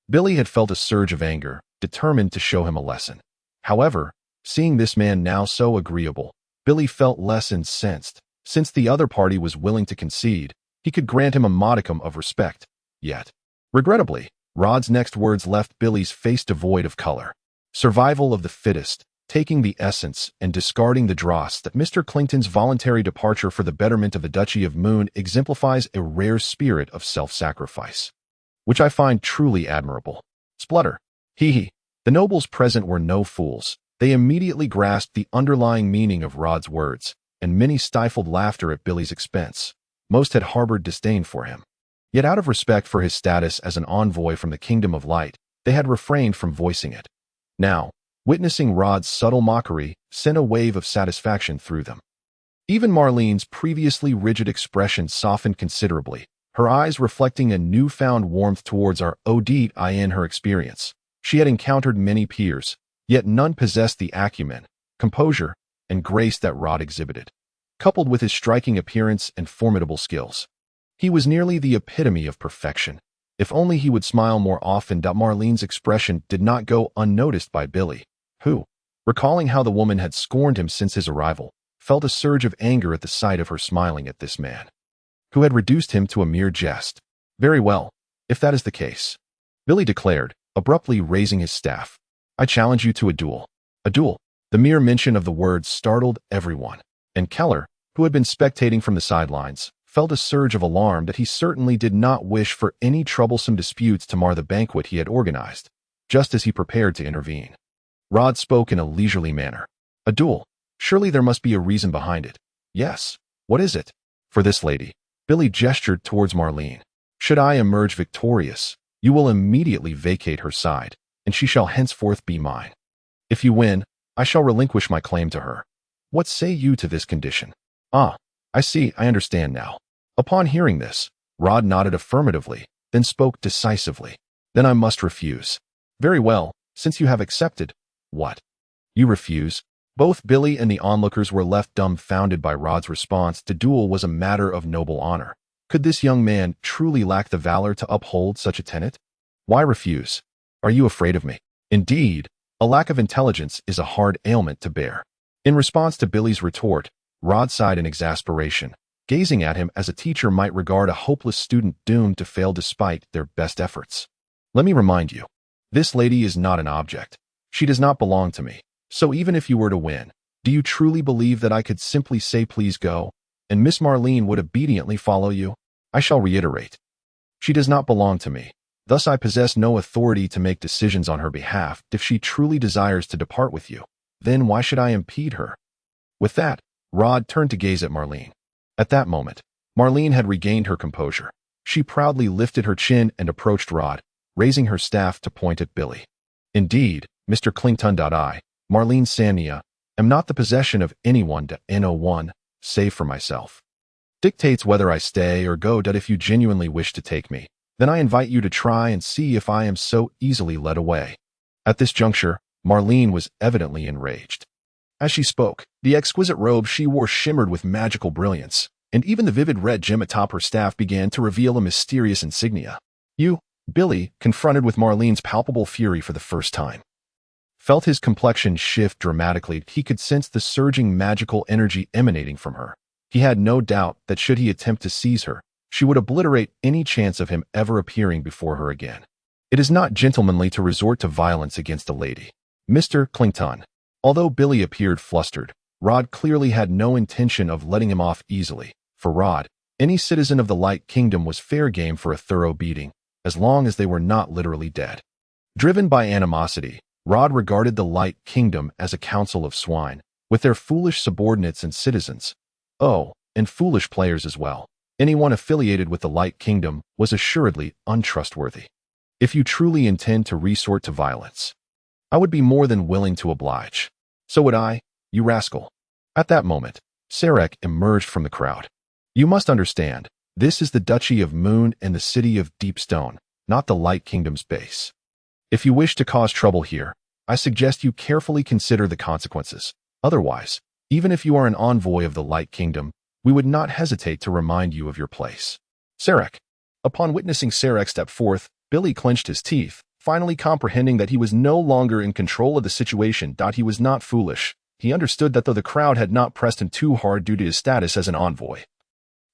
Billy had felt a surge of anger, determined to show him a lesson. However, seeing this man now so agreeable, Billy felt less incensed. Since the other party was willing to concede, he could grant him a modicum of respect. Yet, regrettably, Rod's next words left Billy's face devoid of color. Survival of the fittest, taking the essence and discarding the dross. That Mr. Clington's voluntary departure for the betterment of the Duchy of Moon exemplifies a rare spirit of self-sacrifice, which I find truly admirable. Splutter. Hee. The nobles present were no fools. They immediately grasped the underlying meaning of Rod's words, and many stifled laughter at Billy's expense. Most had harbored disdain for him. Yet out of respect for his status as an envoy from the kingdom of light, they had refrained from voicing it. Now, witnessing Rod's subtle mockery sent a wave of satisfaction through them. Even Marlene's previously rigid expression softened considerably, her eyes reflecting a newfound warmth towards our Odette. In her experience, she had encountered many peers, yet none possessed the acumen, composure, and grace that Rod exhibited. Coupled with his striking appearance and formidable skills, he was nearly the epitome of perfection. If only he would smile more often. Marlene's expression did not go unnoticed by Billy, who, recalling how the woman had scorned him since his arrival, felt a surge of anger at the sight of her smiling at this man, who had reduced him to a mere jest. Very well, if that is the case, Billy declared, abruptly raising his staff. I challenge you to a duel. A duel. The mere mention of the words startled everyone, and Keller, who had been spectating from the sidelines, felt a surge of alarm that he certainly did not wish for any troublesome disputes to mar the banquet he had organized, just as he prepared to intervene. Rod spoke in a leisurely manner. A duel. Surely there must be a reason behind it. Yes. What is it? For this lady. Billy gestured towards Marlene. Should I emerge victorious, you will immediately vacate her side, and she shall henceforth be mine. If you win, I shall relinquish my claim to her. What say you to this condition? Ah, I see, I understand now. Upon hearing this, Rod nodded affirmatively, then spoke decisively. Then I must refuse. Very well, since you have accepted. What? You refuse? Both Billy and the onlookers were left dumbfounded by Rod's response. The duel was a matter of noble honor. Could this young man truly lack the valor to uphold such a tenet? Why refuse? Are you afraid of me? Indeed, a lack of intelligence is a hard ailment to bear. In response to Billy's retort, Rod sighed in exasperation, gazing at him as a teacher might regard a hopeless student doomed to fail despite their best efforts. Let me remind you, this lady is not an object. She does not belong to me. So even if you were to win, do you truly believe that I could simply say please go, and Miss Marlene would obediently follow you? I shall reiterate. She does not belong to me. Thus I possess no authority to make decisions on her behalf. If she truly desires to depart with you, then why should I impede her? With that, Rod turned to gaze at Marlene. At that moment, Marlene had regained her composure. She proudly lifted her chin and approached Rod, raising her staff to point at Billy. Indeed, Mr. Clington. Marlene Sania, am not the possession of anyone (N01), save for myself. Dictates whether I stay or go. If you genuinely wish to take me, then I invite you to try and see if I am so easily led away. At this juncture, Marlene was evidently enraged. As she spoke, the exquisite robe she wore shimmered with magical brilliance, and even the vivid red gem atop her staff began to reveal a mysterious insignia. You, Billy, confronted with Marlene's palpable fury for the first time, felt his complexion shift dramatically. He could sense the surging magical energy emanating from her. He had no doubt that should he attempt to seize her, she would obliterate any chance of him ever appearing before her again. It is not gentlemanly to resort to violence against a lady. Mr. Clington. Although Billy appeared flustered, Rod clearly had no intention of letting him off easily. For Rod, any citizen of the Light Kingdom was fair game for a thorough beating, as long as they were not literally dead. Driven by animosity, Rod regarded the Light Kingdom as a council of swine, with their foolish subordinates and citizens. Oh, and foolish players as well. Anyone affiliated with the Light Kingdom was assuredly untrustworthy. If you truly intend to resort to violence, I would be more than willing to oblige. So would I, you rascal. At that moment, Sarek emerged from the crowd. You must understand, this is the Duchy of Moon and the city of Deepstone, not the Light Kingdom's base. If you wish to cause trouble here, I suggest you carefully consider the consequences. Otherwise, even if you are an envoy of the Light Kingdom, we would not hesitate to remind you of your place. Sarek. Upon witnessing Sarek step forth, Billy clenched his teeth, finally comprehending that he was no longer in control of the situation. He was not foolish. He understood that though the crowd had not pressed him too hard due to his status as an envoy,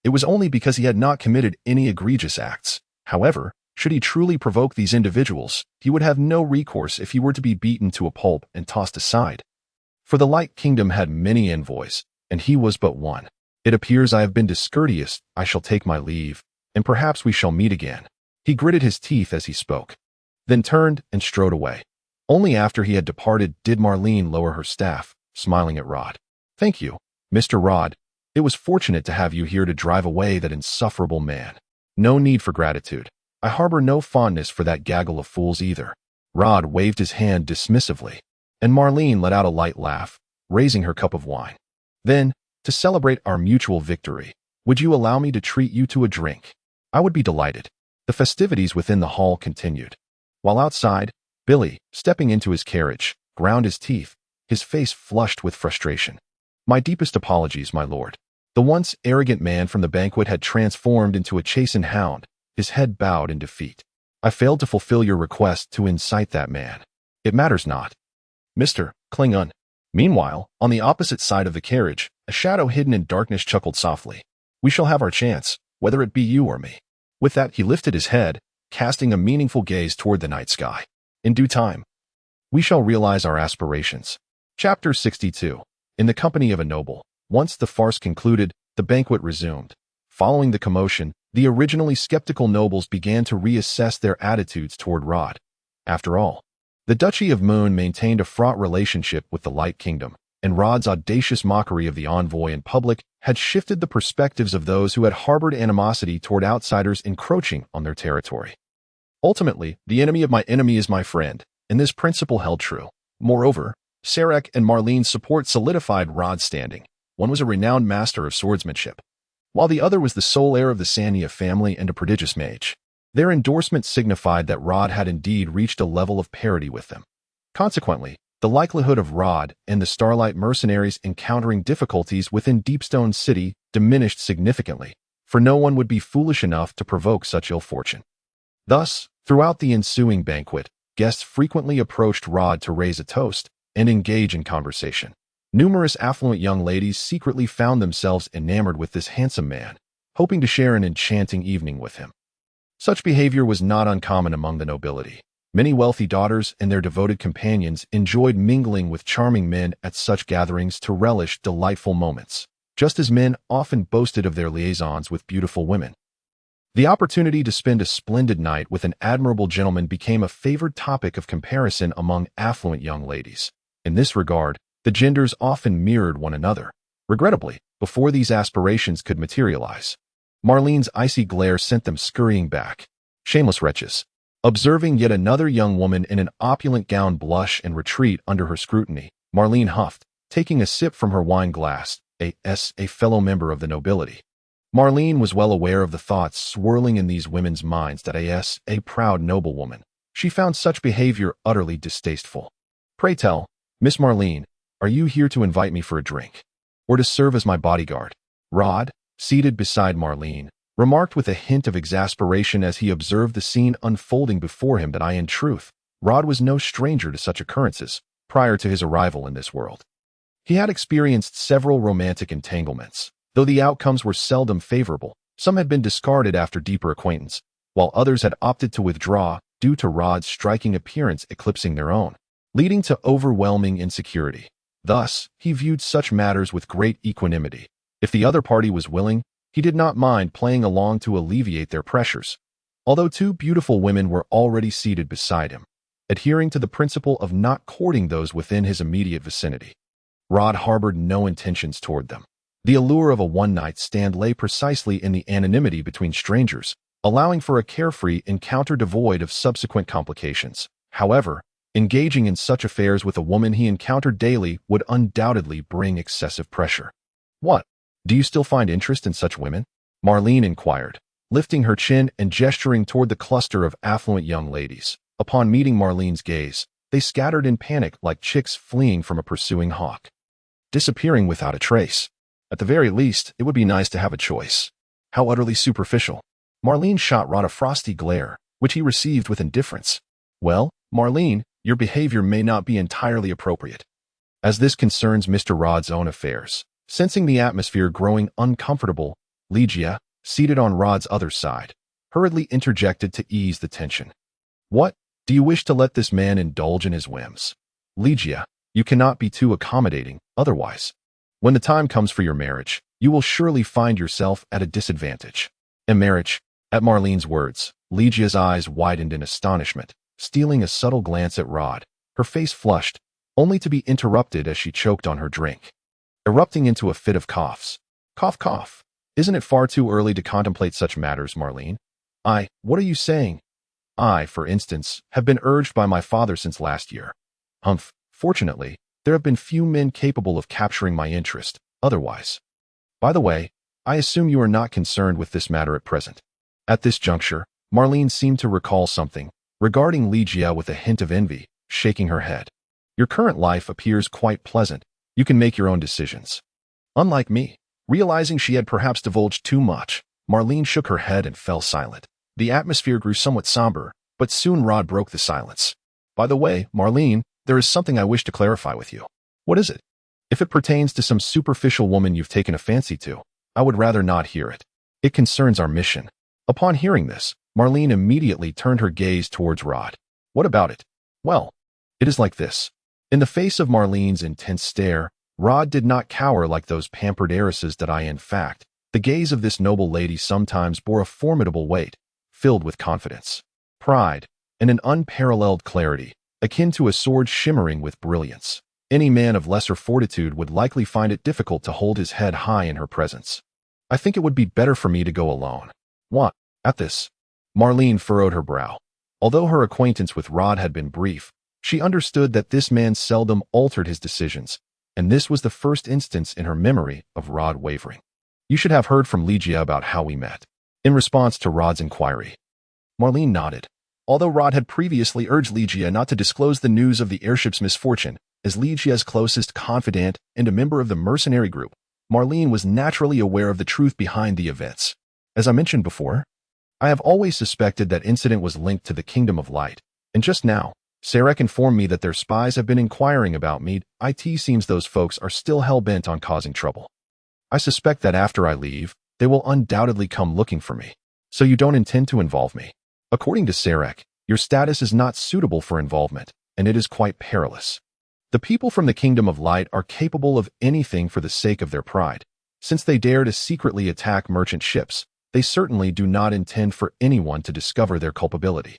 it was only because he had not committed any egregious acts. However, should he truly provoke these individuals, he would have no recourse if he were to be beaten to a pulp and tossed aside. For the Light Kingdom had many envoys, and he was but one. It appears I have been discourteous. I shall take my leave, and perhaps we shall meet again. He gritted his teeth as he spoke, then turned and strode away. Only after he had departed did Marlene lower her staff, smiling at Rod. Thank you, Mr. Rod. It was fortunate to have you here to drive away that insufferable man. No need for gratitude. I harbor no fondness for that gaggle of fools either. Rod waved his hand dismissively, and Marlene let out a light laugh, raising her cup of wine. Then, to celebrate our mutual victory, would you allow me to treat you to a drink? I would be delighted. The festivities within the hall continued. While outside, Billy, stepping into his carriage, ground his teeth, his face flushed with frustration. My deepest apologies, my lord. The once arrogant man from the banquet had transformed into a chastened hound, his head bowed in defeat. I failed to fulfill your request to incite that man. It matters not. Mr. Klingon. Meanwhile, on the opposite side of the carriage, A shadow hidden in darkness chuckled softly. We shall have our chance, whether it be you or me. With that, he lifted his head, casting a meaningful gaze toward the night sky. In due time, we shall realize our aspirations. Chapter 62. In the company of a noble. Once the farce concluded, the banquet resumed. Following the commotion, the originally skeptical nobles began to reassess their attitudes toward Rod. After all, the Duchy of Moon maintained a fraught relationship with the Light Kingdom, and Rod's audacious mockery of the envoy in public had shifted the perspectives of those who had harbored animosity toward outsiders encroaching on their territory. Ultimately, the enemy of my enemy is my friend, and this principle held true. Moreover, Sarek and Marlene's support solidified Rod's standing. One was a renowned master of swordsmanship, while the other was the sole heir of the Sania family and a prodigious mage. Their endorsement signified that Rod had indeed reached a level of parity with them. Consequently, the likelihood of Rod and the Starlight mercenaries encountering difficulties within Deepstone City diminished significantly, for no one would be foolish enough to provoke such ill fortune. Thus, throughout the ensuing banquet, guests frequently approached Rod to raise a toast and engage in conversation. Numerous affluent young ladies secretly found themselves enamored with this handsome man, hoping to share an enchanting evening with him. Such behavior was not uncommon among the nobility. Many wealthy daughters and their devoted companions enjoyed mingling with charming men at such gatherings to relish delightful moments, just as men often boasted of their liaisons with beautiful women. The opportunity to spend a splendid night with an admirable gentleman became a favored topic of comparison among affluent young ladies. In this regard, the genders often mirrored one another. Regrettably, before these aspirations could materialize, Marlene's icy glare sent them scurrying back. Shameless wretches. Observing yet another young woman in an opulent gown blush and retreat under her scrutiny, Marlene huffed, taking a sip from her wine glass, a fellow member of the nobility. Marlene was well aware of the thoughts swirling in these women's minds that a proud noblewoman. She found such behavior utterly distasteful. Pray tell, Miss Marlene, are you here to invite me for a drink? Or to serve as my bodyguard? Rod, seated beside Marlene, remarked with a hint of exasperation as he observed the scene unfolding before him that in truth, Rod was no stranger to such occurrences prior to his arrival in this world. He had experienced several romantic entanglements. Though the outcomes were seldom favorable, some had been discarded after deeper acquaintance, while others had opted to withdraw due to Rod's striking appearance eclipsing their own, leading to overwhelming insecurity. Thus, he viewed such matters with great equanimity. If the other party was willing, he did not mind playing along to alleviate their pressures. Although two beautiful women were already seated beside him, adhering to the principle of not courting those within his immediate vicinity, Rod harbored no intentions toward them. The allure of a one-night stand lay precisely in the anonymity between strangers, allowing for a carefree encounter devoid of subsequent complications. However, engaging in such affairs with a woman he encountered daily would undoubtedly bring excessive pressure. What? Do you still find interest in such women? Marlene inquired, lifting her chin and gesturing toward the cluster of affluent young ladies. Upon meeting Marlene's gaze, they scattered in panic like chicks fleeing from a pursuing hawk, disappearing without a trace. At the very least, it would be nice to have a choice. How utterly superficial. Marlene shot Rod a frosty glare, which he received with indifference. Well, Marlene, your behavior may not be entirely appropriate, as this concerns Mr. Rod's own affairs. Sensing the atmosphere growing uncomfortable, Ligia, seated on Rod's other side, hurriedly interjected to ease the tension. What? Do you wish to let this man indulge in his whims? Ligia, you cannot be too accommodating, otherwise, when the time comes for your marriage, you will surely find yourself at a disadvantage. A marriage? At Marlene's words, Ligia's eyes widened in astonishment, stealing a subtle glance at Rod. Her face flushed, only to be interrupted as she choked on her drink, erupting into a fit of coughs. Cough, cough. Isn't it far too early to contemplate such matters, Marlene? What are you saying? I, for instance, have been urged by my father since last year. Humph, fortunately, there have been few men capable of capturing my interest, otherwise. By the way, I assume you are not concerned with this matter at present. At this juncture, Marlene seemed to recall something, regarding Ligia with a hint of envy, shaking her head. Your current life appears quite pleasant. You can make your own decisions. Unlike me, realizing she had perhaps divulged too much, Marlene shook her head and fell silent. The atmosphere grew somewhat somber, but soon Rod broke the silence. By the way, Marlene, there is something I wish to clarify with you. What is it? If it pertains to some superficial woman you've taken a fancy to, I would rather not hear it. It concerns our mission." Upon hearing this, Marlene immediately turned her gaze towards Rod. "What about it?" "Well, it is like this." In the face of Marlene's intense stare, Rod did not cower like those pampered heiresses that I in fact. The gaze of this noble lady sometimes bore a formidable weight, filled with confidence, pride, and an unparalleled clarity, akin to a sword shimmering with brilliance. Any man of lesser fortitude would likely find it difficult to hold his head high in her presence. "I think it would be better for me to go alone." "What?" At this, Marlene furrowed her brow. Although her acquaintance with Rod had been brief, she understood that this man seldom altered his decisions, and this was the first instance in her memory of Rod wavering. "You should have heard from Ligia about how we met." In response to Rod's inquiry, Marlene nodded. Although Rod had previously urged Ligia not to disclose the news of the airship's misfortune, as Ligia's closest confidant and a member of the mercenary group, Marlene was naturally aware of the truth behind the events. As I mentioned before, I have always suspected that incident was linked to the Kingdom of Light, and just now, Sarek informed me that their spies have been inquiring about me. It seems those folks are still hell-bent on causing trouble. I suspect that after I leave, they will undoubtedly come looking for me. So you don't intend to involve me? According to Sarek, your status is not suitable for involvement, and it is quite perilous. The people from the Kingdom of Light are capable of anything for the sake of their pride. Since they dare to secretly attack merchant ships, they certainly do not intend for anyone to discover their culpability.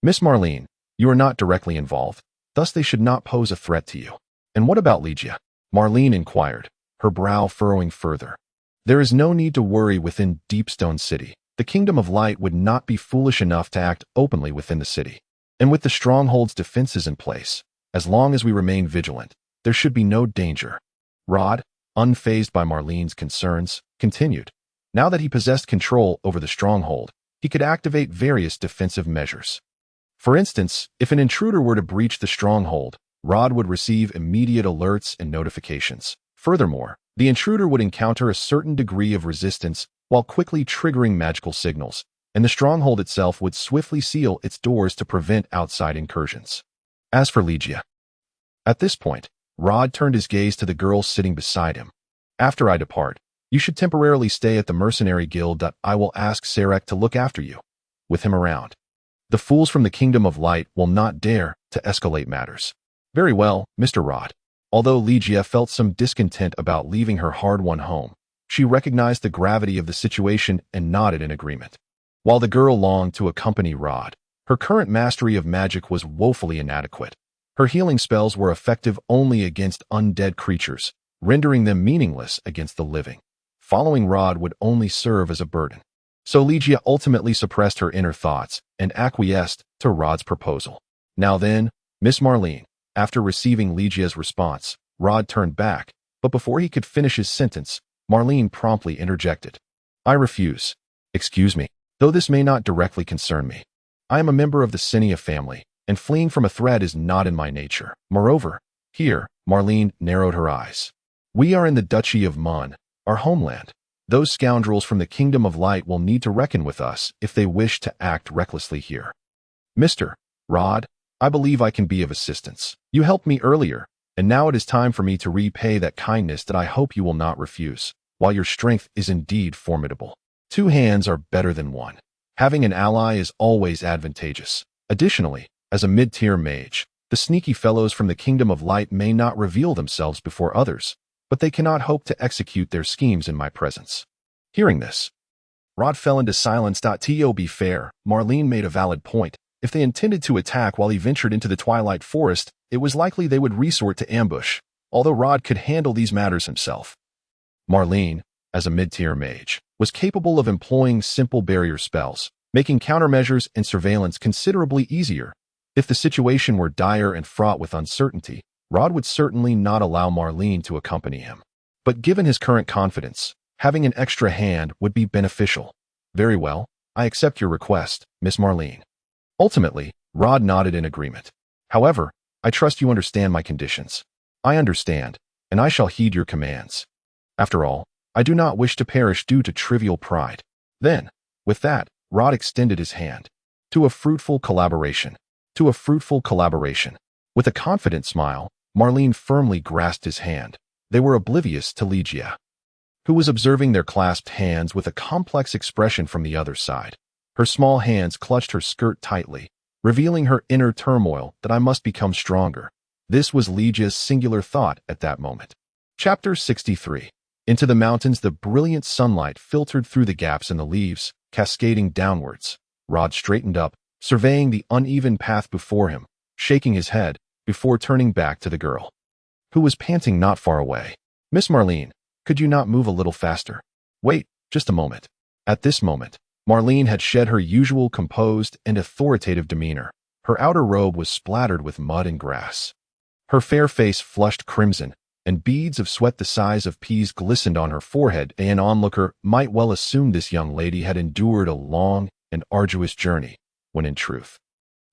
Miss Marlene, you are not directly involved, thus they should not pose a threat to you. And what about Ligia? Marlene inquired, her brow furrowing further. There is no need to worry within Deepstone City. The Kingdom of Light would not be foolish enough to act openly within the city. And with the stronghold's defenses in place, as long as we remain vigilant, there should be no danger. Rod, unfazed by Marlene's concerns, continued. Now that he possessed control over the stronghold, he could activate various defensive measures. For instance, if an intruder were to breach the stronghold, Rod would receive immediate alerts and notifications. Furthermore, the intruder would encounter a certain degree of resistance while quickly triggering magical signals, and the stronghold itself would swiftly seal its doors to prevent outside incursions. As for Ligia, at this point, Rod turned his gaze to the girl sitting beside him. After I depart, you should temporarily stay at the mercenary guild. I will ask Sarek to look after you, with him around. The fools from the Kingdom of Light will not dare to escalate matters. Very well, Mr. Rod. Although Ligia felt some discontent about leaving her hard-won home, she recognized the gravity of the situation and nodded in agreement. While the girl longed to accompany Rod, her current mastery of magic was woefully inadequate. Her healing spells were effective only against undead creatures, rendering them meaningless against the living. Following Rod would only serve as a burden. So Ligia ultimately suppressed her inner thoughts and acquiesced to Rod's proposal. Now then, Miss Marlene, after receiving Ligia's response, Rod turned back, but before he could finish his sentence, Marlene promptly interjected. I refuse. Excuse me, though this may not directly concern me. I am a member of the Cinia family, and fleeing from a threat is not in my nature. Moreover, here, Marlene narrowed her eyes. We are in the Duchy of Mun, our homeland. Those scoundrels from the Kingdom of Light will need to reckon with us if they wish to act recklessly here. Mr. Rod, I believe I can be of assistance. You helped me earlier, and now it is time for me to repay that kindness that I hope you will not refuse. While your strength is indeed formidable, 2 hands are better than 1. Having an ally is always advantageous. Additionally, as a mid-tier mage, the sneaky fellows from the Kingdom of Light may not reveal themselves before others, but they cannot hope to execute their schemes in my presence. Hearing this, Rod fell into silence. To be fair, Marlene made a valid point. If they intended to attack while he ventured into the Twilight Forest, it was likely they would resort to ambush, although Rod could handle these matters himself. Marlene, as a mid-tier mage, was capable of employing simple barrier spells, making countermeasures and surveillance considerably easier. If the situation were dire and fraught with uncertainty, Rod would certainly not allow Marlene to accompany him. But given his current confidence, having an extra hand would be beneficial. Very well, I accept your request, Miss Marlene. Ultimately, Rod nodded in agreement. However, I trust you understand my conditions. I understand, and I shall heed your commands. After all, I do not wish to perish due to trivial pride. Then, with that, Rod extended his hand. To a fruitful collaboration. To a fruitful collaboration. With a confident smile, Marlene firmly grasped his hand. They were oblivious to Ligia, who was observing their clasped hands with a complex expression from the other side. Her small hands clutched her skirt tightly, revealing her inner turmoil that I must become stronger. This was Ligia's singular thought at that moment. Chapter 63. Into the mountains, the brilliant sunlight filtered through the gaps in the leaves, cascading downwards. Rod straightened up, surveying the uneven path before him, shaking his head, before turning back to the girl, who was panting not far away. "Miss Marlene, could you not move a little faster?" "Wait, just a moment." At this moment, Marlene had shed her usual composed and authoritative demeanor. Her outer robe was splattered with mud and grass. Her fair face flushed crimson, and beads of sweat the size of peas glistened on her forehead. An onlooker might well assume this young lady had endured a long and arduous journey, when in truth,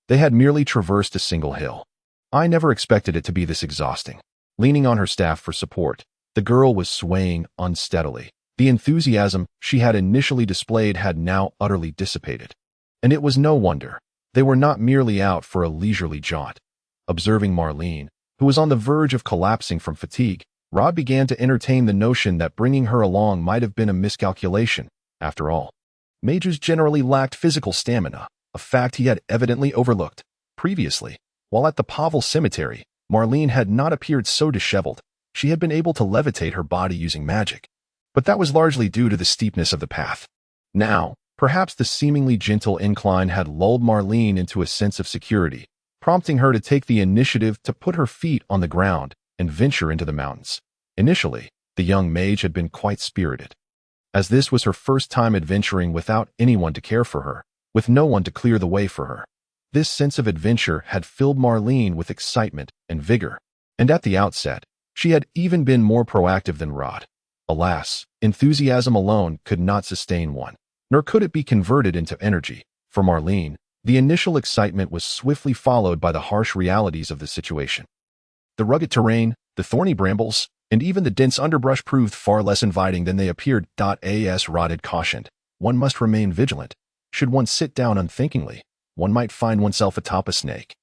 they had merely traversed a single hill. I never expected it to be this exhausting. Leaning on her staff for support, the girl was swaying unsteadily. The enthusiasm she had initially displayed had now utterly dissipated. And it was no wonder. They were not merely out for a leisurely jaunt. Observing Marlene, who was on the verge of collapsing from fatigue, Rod began to entertain the notion that bringing her along might have been a miscalculation. After all, mages generally lacked physical stamina, a fact he had evidently overlooked. Previously, while at the Pavel Cemetery, Marlene had not appeared so disheveled. She had been able to levitate her body using magic, but that was largely due to the steepness of the path. Now, perhaps the seemingly gentle incline had lulled Marlene into a sense of security, prompting her to take the initiative to put her feet on the ground and venture into the mountains. Initially, the young mage had been quite spirited, as this was her first time adventuring without anyone to care for her, with no one to clear the way for her. This sense of adventure had filled Marlene with excitement and vigor, and at the outset, she had even been more proactive than Rod. Alas, enthusiasm alone could not sustain one, nor could it be converted into energy. For Marlene, the initial excitement was swiftly followed by the harsh realities of the situation. The rugged terrain, the thorny brambles, and even the dense underbrush proved far less inviting than they appeared. As Rod had cautioned, one must remain vigilant. Should one sit down unthinkingly, one might find oneself atop a snake,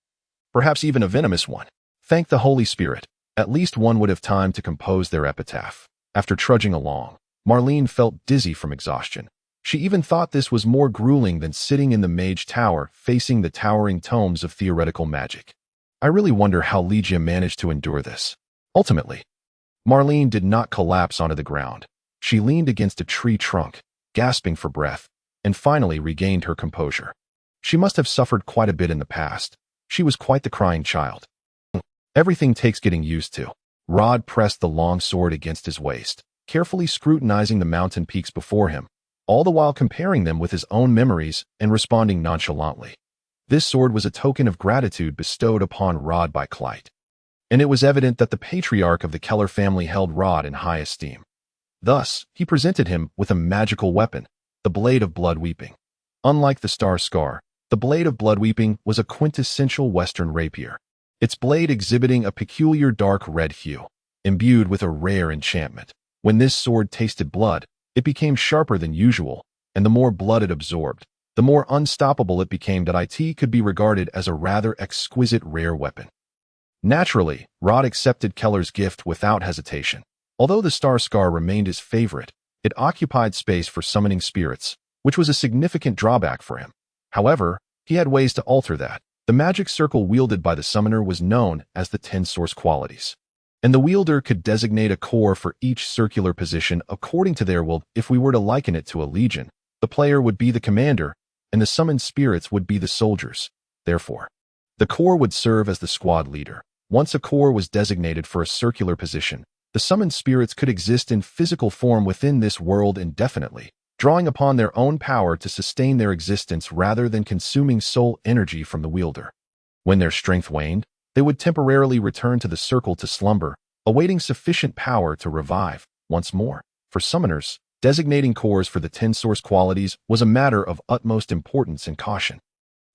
perhaps even a venomous one. Thank the Holy Spirit, at least one would have time to compose their epitaph. After trudging along, Marlene felt dizzy from exhaustion. She even thought this was more grueling than sitting in the mage tower facing the towering tomes of theoretical magic. I really wonder how Ligia managed to endure this. Ultimately, Marlene did not collapse onto the ground. She leaned against a tree trunk, gasping for breath, and finally regained her composure. She must have suffered quite a bit in the past. She was quite the crying child. Everything takes getting used to. Rod pressed the long sword against his waist, carefully scrutinizing the mountain peaks before him, all the while comparing them with his own memories and responding nonchalantly. This sword was a token of gratitude bestowed upon Rod by Clyde, and it was evident that the patriarch of the Keller family held Rod in high esteem. Thus, he presented him with a magical weapon, the Blade of Blood Weeping. Unlike the Star Scar, the Blade of Blood Weeping was a quintessential Western rapier, its blade exhibiting a peculiar dark red hue, imbued with a rare enchantment. When this sword tasted blood, it became sharper than usual, and the more blood it absorbed, the more unstoppable it became. It could be regarded as a rather exquisite rare weapon. Naturally, Rod accepted Keller's gift without hesitation. Although the Star Scar remained his favorite, it occupied space for summoning spirits, which was a significant drawback for him. However, he had ways to alter that. The magic circle wielded by the summoner was known as the 10 source qualities, and the wielder could designate a core for each circular position according to their will. If we were to liken it to a legion, the player would be the commander, and the summoned spirits would be the soldiers. Therefore, the core would serve as the squad leader. Once a core was designated for a circular position, the summoned spirits could exist in physical form within this world indefinitely, drawing upon their own power to sustain their existence rather than consuming soul energy from the wielder. When their strength waned, they would temporarily return to the circle to slumber, awaiting sufficient power to revive once more. For summoners, designating cores for the 10 source qualities was a matter of utmost importance and caution,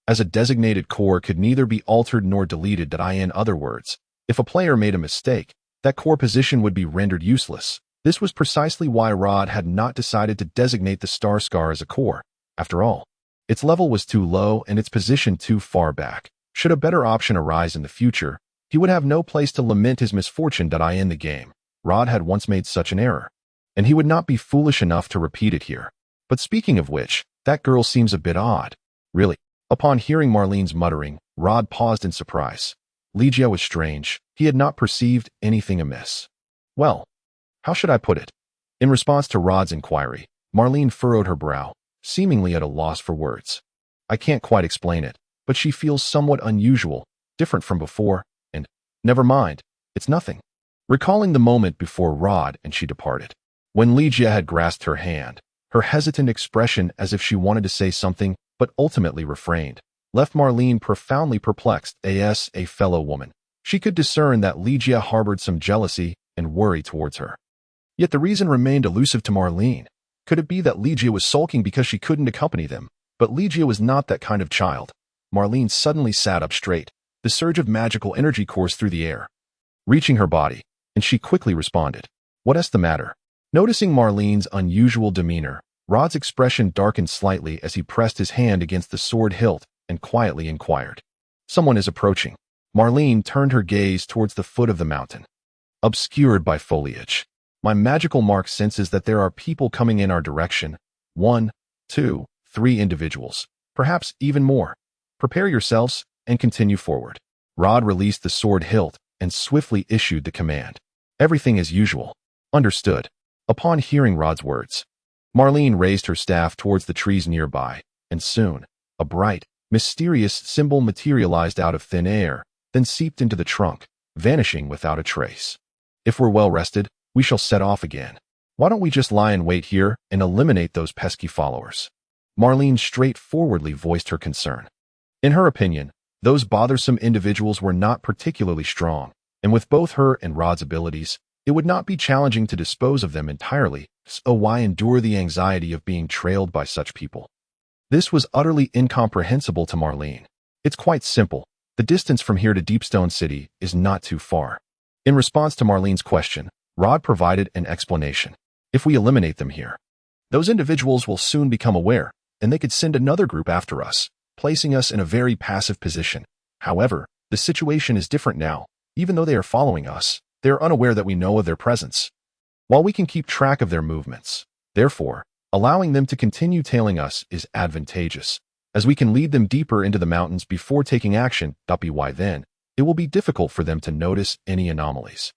as a designated core could neither be altered nor deleted. In other words, if a player made a mistake, that core position would be rendered useless. This was precisely why Rod had not decided to designate the Star Scar as a core. After all, its level was too low and its position too far back. Should a better option arise in the future, he would have no place to lament his misfortune. In the game, Rod had once made such an error, and he would not be foolish enough to repeat it here. But speaking of which, that girl seems a bit odd. Really? Upon hearing Marlene's muttering, Rod paused in surprise. Ligia was strange. He had not perceived anything amiss. Well, how should I put it? In response to Rod's inquiry, Marlene furrowed her brow, seemingly at a loss for words. I can't quite explain it, but she feels somewhat unusual, different from before, and, never mind, it's nothing. Recalling the moment before Rod and she departed, when Ligia had grasped her hand, her hesitant expression as if she wanted to say something but ultimately refrained, left Marlene profoundly perplexed. As a fellow woman, she could discern that Ligia harbored some jealousy and worry towards her. Yet the reason remained elusive to Marlene. Could it be that Ligia was sulking because she couldn't accompany them? But Ligia was not that kind of child. Marlene suddenly sat up straight. The surge of magical energy coursed through the air, reaching her body, and she quickly responded. What's the matter? Noticing Marlene's unusual demeanor, Rod's expression darkened slightly as he pressed his hand against the sword hilt and quietly inquired. Someone is approaching. Marlene turned her gaze towards the foot of the mountain, obscured by foliage. My magical mark senses that there are people coming in our direction. 1, 2, 3 individuals, perhaps even more. Prepare yourselves and continue forward. Rod released the sword hilt and swiftly issued the command. Everything as usual. Understood. Upon hearing Rod's words, Marlene raised her staff towards the trees nearby, and soon, a bright, mysterious symbol materialized out of thin air, then seeped into the trunk, vanishing without a trace. If we're well rested, we shall set off again. Why don't we just lie in wait here and eliminate those pesky followers? Marlene straightforwardly voiced her concern. In her opinion, those bothersome individuals were not particularly strong, and with both her and Rod's abilities, it would not be challenging to dispose of them entirely, so why endure the anxiety of being trailed by such people? This was utterly incomprehensible to Marlene. It's quite simple. The distance from here to Deepstone City is not too far. In response to Marlene's question, Rod provided an explanation. If we eliminate them here, those individuals will soon become aware, and they could send another group after us, placing us in a very passive position. However, the situation is different now. Even though they are following us, they are unaware that we know of their presence, while we can keep track of their movements. Therefore, allowing them to continue tailing us is advantageous, as we can lead them deeper into the mountains before taking action. Why then, it will be difficult for them to notice any anomalies.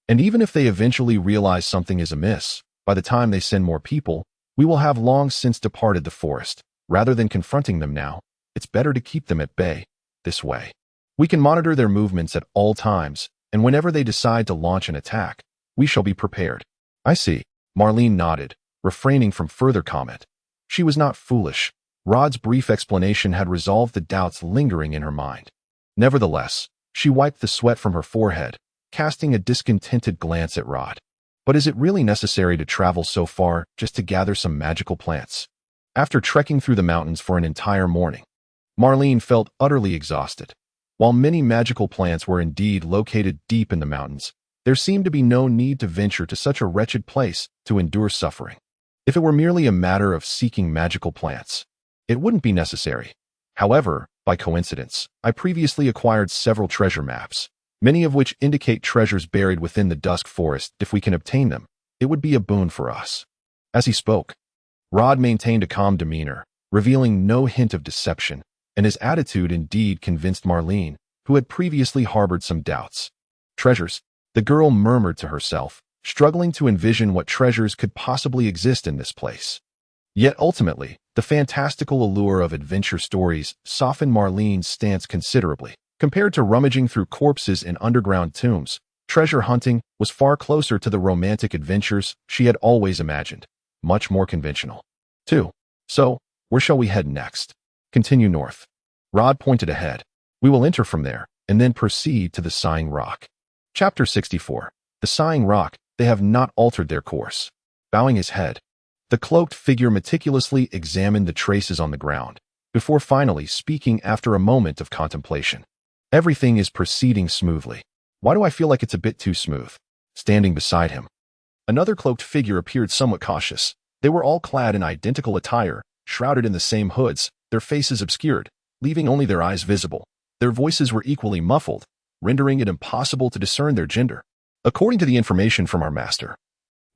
And even if they eventually realize something is amiss, by the time they send more people, we will have long since departed the forest. Rather than confronting them now, it's better to keep them at bay. This way, we can monitor their movements at all times, and whenever they decide to launch an attack, we shall be prepared. I see. Marlene nodded, refraining from further comment. She was not foolish. Rod's brief explanation had resolved the doubts lingering in her mind. Nevertheless, she wiped the sweat from her forehead, casting a discontented glance at Rod. But is it really necessary to travel so far just to gather some magical plants? After trekking through the mountains for an entire morning, Marlene felt utterly exhausted. While many magical plants were indeed located deep in the mountains, there seemed to be no need to venture to such a wretched place to endure suffering. If it were merely a matter of seeking magical plants, it wouldn't be necessary. However, by coincidence, I previously acquired several treasure maps, many of which indicate treasures buried within the dusk forest. If we can obtain them, it would be a boon for us. As he spoke, Rod maintained a calm demeanor, revealing no hint of deception, and his attitude indeed convinced Marlene, who had previously harbored some doubts. Treasures, the girl murmured to herself, struggling to envision what treasures could possibly exist in this place. Yet ultimately, the fantastical allure of adventure stories softened Marlene's stance considerably. Compared to rummaging through corpses in underground tombs, treasure hunting was far closer to the romantic adventures she had always imagined, much more conventional. 2. So, where shall we head next? Continue north. Rod pointed ahead. We will enter from there, and then proceed to the Sighing Rock. Chapter 64. The Sighing Rock. They have not altered their course. Bowing his head, the cloaked figure meticulously examined the traces on the ground, before finally speaking after a moment of contemplation. Everything is proceeding smoothly. Why do I feel like it's a bit too smooth? Standing beside him, another cloaked figure appeared somewhat cautious. They were all clad in identical attire, shrouded in the same hoods, their faces obscured, leaving only their eyes visible. Their voices were equally muffled, rendering it impossible to discern their gender. According to the information from our master,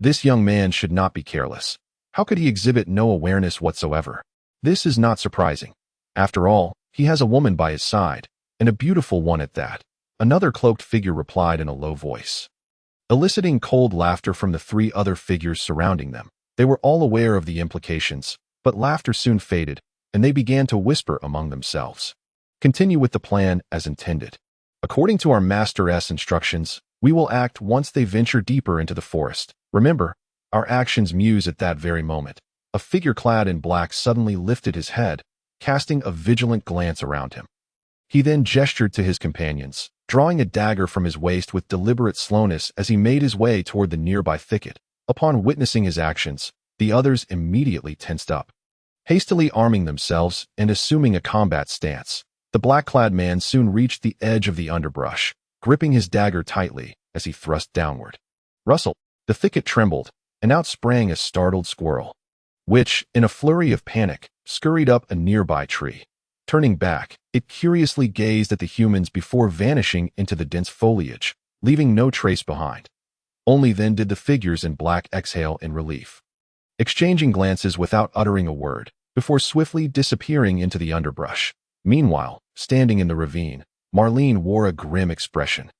this young man should not be careless. How could he exhibit no awareness whatsoever? This is not surprising. After all, he has a woman by his side, and a beautiful one at that. Another cloaked figure replied in a low voice, eliciting cold laughter from the three other figures surrounding them. They were all aware of the implications, but laughter soon faded, and they began to whisper among themselves. Continue with the plan as intended. According to our master's instructions, we will act once they venture deeper into the forest. Remember, our actions muse at that very moment. A figure clad in black suddenly lifted his head, casting a vigilant glance around him. He then gestured to his companions, drawing a dagger from his waist with deliberate slowness as he made his way toward the nearby thicket. Upon witnessing his actions, the others immediately tensed up. Hastily arming themselves and assuming a combat stance, the black-clad man soon reached the edge of the underbrush, gripping his dagger tightly as he thrust downward. Rustle! The thicket trembled, and out sprang a startled squirrel, which, in a flurry of panic, scurried up a nearby tree. Turning back, it curiously gazed at the humans before vanishing into the dense foliage, leaving no trace behind. Only then did the figures in black exhale in relief, exchanging glances without uttering a word, before swiftly disappearing into the underbrush. Meanwhile, standing in the ravine, Marlene wore a grim expression.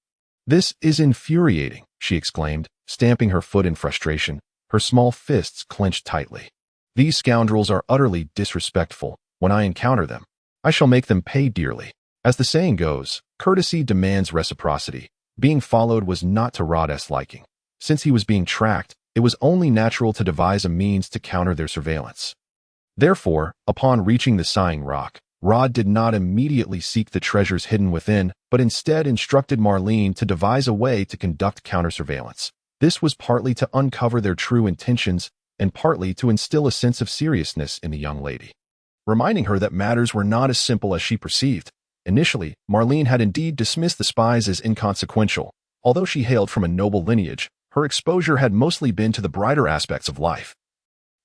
"This is infuriating," she exclaimed, stamping her foot in frustration, her small fists clenched tightly. "These scoundrels are utterly disrespectful. When I encounter them, I shall make them pay dearly." As the saying goes, courtesy demands reciprocity. Being followed was not to Rod's liking. Since he was being tracked, it was only natural to devise a means to counter their surveillance. Therefore, upon reaching the sighing rock, Rod did not immediately seek the treasures hidden within, but instead instructed Marlene to devise a way to conduct counter-surveillance. This was partly to uncover their true intentions and partly to instill a sense of seriousness in the young lady, reminding her that matters were not as simple as she perceived. Initially, Marlene had indeed dismissed the spies as inconsequential. Although she hailed from a noble lineage, her exposure had mostly been to the brighter aspects of life,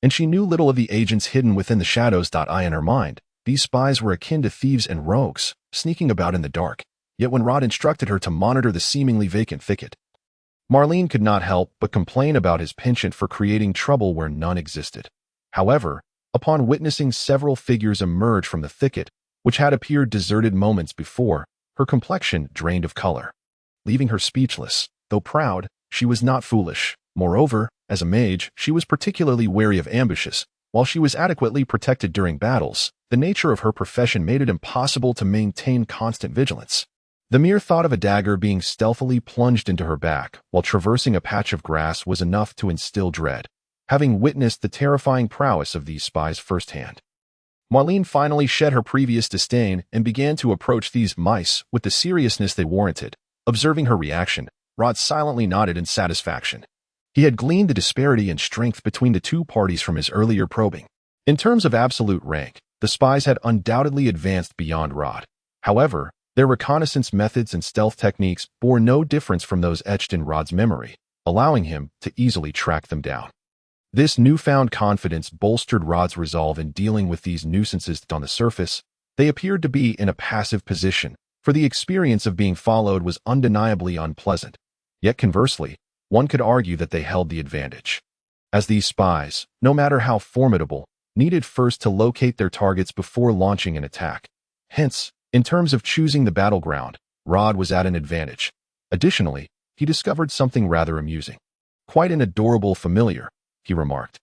and she knew little of the agents hidden within the shadows. In her mind, these spies were akin to thieves and rogues, sneaking about in the dark. Yet when Rod instructed her to monitor the seemingly vacant thicket, Marlene could not help but complain about his penchant for creating trouble where none existed. However, upon witnessing several figures emerge from the thicket, which had appeared deserted moments before, her complexion drained of color, leaving her speechless. Though proud, she was not foolish. Moreover, as a mage, she was particularly wary of ambushes. While she was adequately protected during battles, the nature of her profession made it impossible to maintain constant vigilance. The mere thought of a dagger being stealthily plunged into her back while traversing a patch of grass was enough to instill dread. Having witnessed the terrifying prowess of these spies firsthand, Marlene finally shed her previous disdain and began to approach these mice with the seriousness they warranted. Observing her reaction, Rod silently nodded in satisfaction. He had gleaned the disparity in strength between the two parties from his earlier probing. In terms of absolute rank, the spies had undoubtedly advanced beyond Rod. However, their reconnaissance methods and stealth techniques bore no difference from those etched in Rod's memory, allowing him to easily track them down. This newfound confidence bolstered Rod's resolve in dealing with these nuisances. On the surface, they appeared to be in a passive position, for the experience of being followed was undeniably unpleasant. Yet conversely, one could argue that they held the advantage, as these spies, no matter how formidable, needed first to locate their targets before launching an attack. Hence, in terms of choosing the battleground, Rod was at an advantage. Additionally, he discovered something rather amusing. "Quite an adorable familiar," he remarked,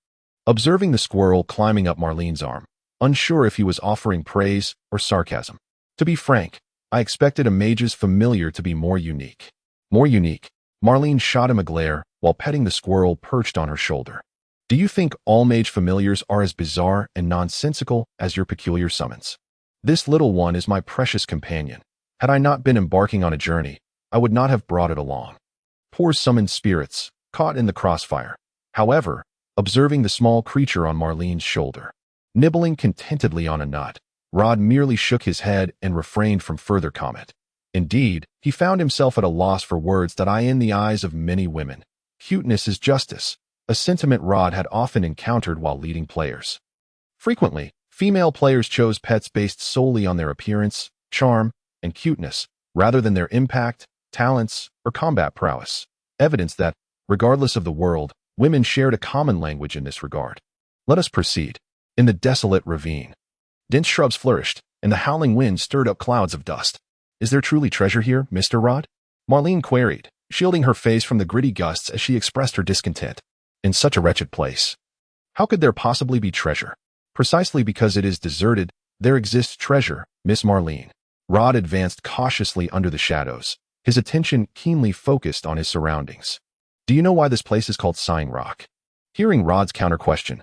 observing the squirrel climbing up Marlene's arm, unsure if he was offering praise or sarcasm. "To be frank, I expected a mage's familiar to be more unique." "More unique?" Marlene shot him a glare while petting the squirrel perched on her shoulder. "Do you think all mage familiars are as bizarre and nonsensical as your peculiar summons? This little one is my precious companion. Had I not been embarking on a journey, I would not have brought it along." Poor summoned spirits, caught in the crossfire. However, observing the small creature on Marlene's shoulder, nibbling contentedly on a nut, Rod merely shook his head and refrained from further comment. Indeed, he found himself at a loss for words. In the eyes of many women, cuteness is justice, a sentiment Rod had often encountered while leading players. Frequently, female players chose pets based solely on their appearance, charm, and cuteness, rather than their impact, talents, or combat prowess. evidence that, regardless of the world, women shared a common language in this regard. Let us proceed. In the desolate ravine, dense shrubs flourished, and the howling wind stirred up clouds of dust. Is there truly treasure here, Mr. Rod? Marlene queried, shielding her face from the gritty gusts as she expressed her discontent. In such a wretched place, how could there possibly be treasure? Precisely because it is deserted, there exists treasure, Miss Marlene. Rod advanced cautiously under the shadows, his attention keenly focused on his surroundings. Do you know why this place is called Sighing Rock? Hearing Rod's counter-question,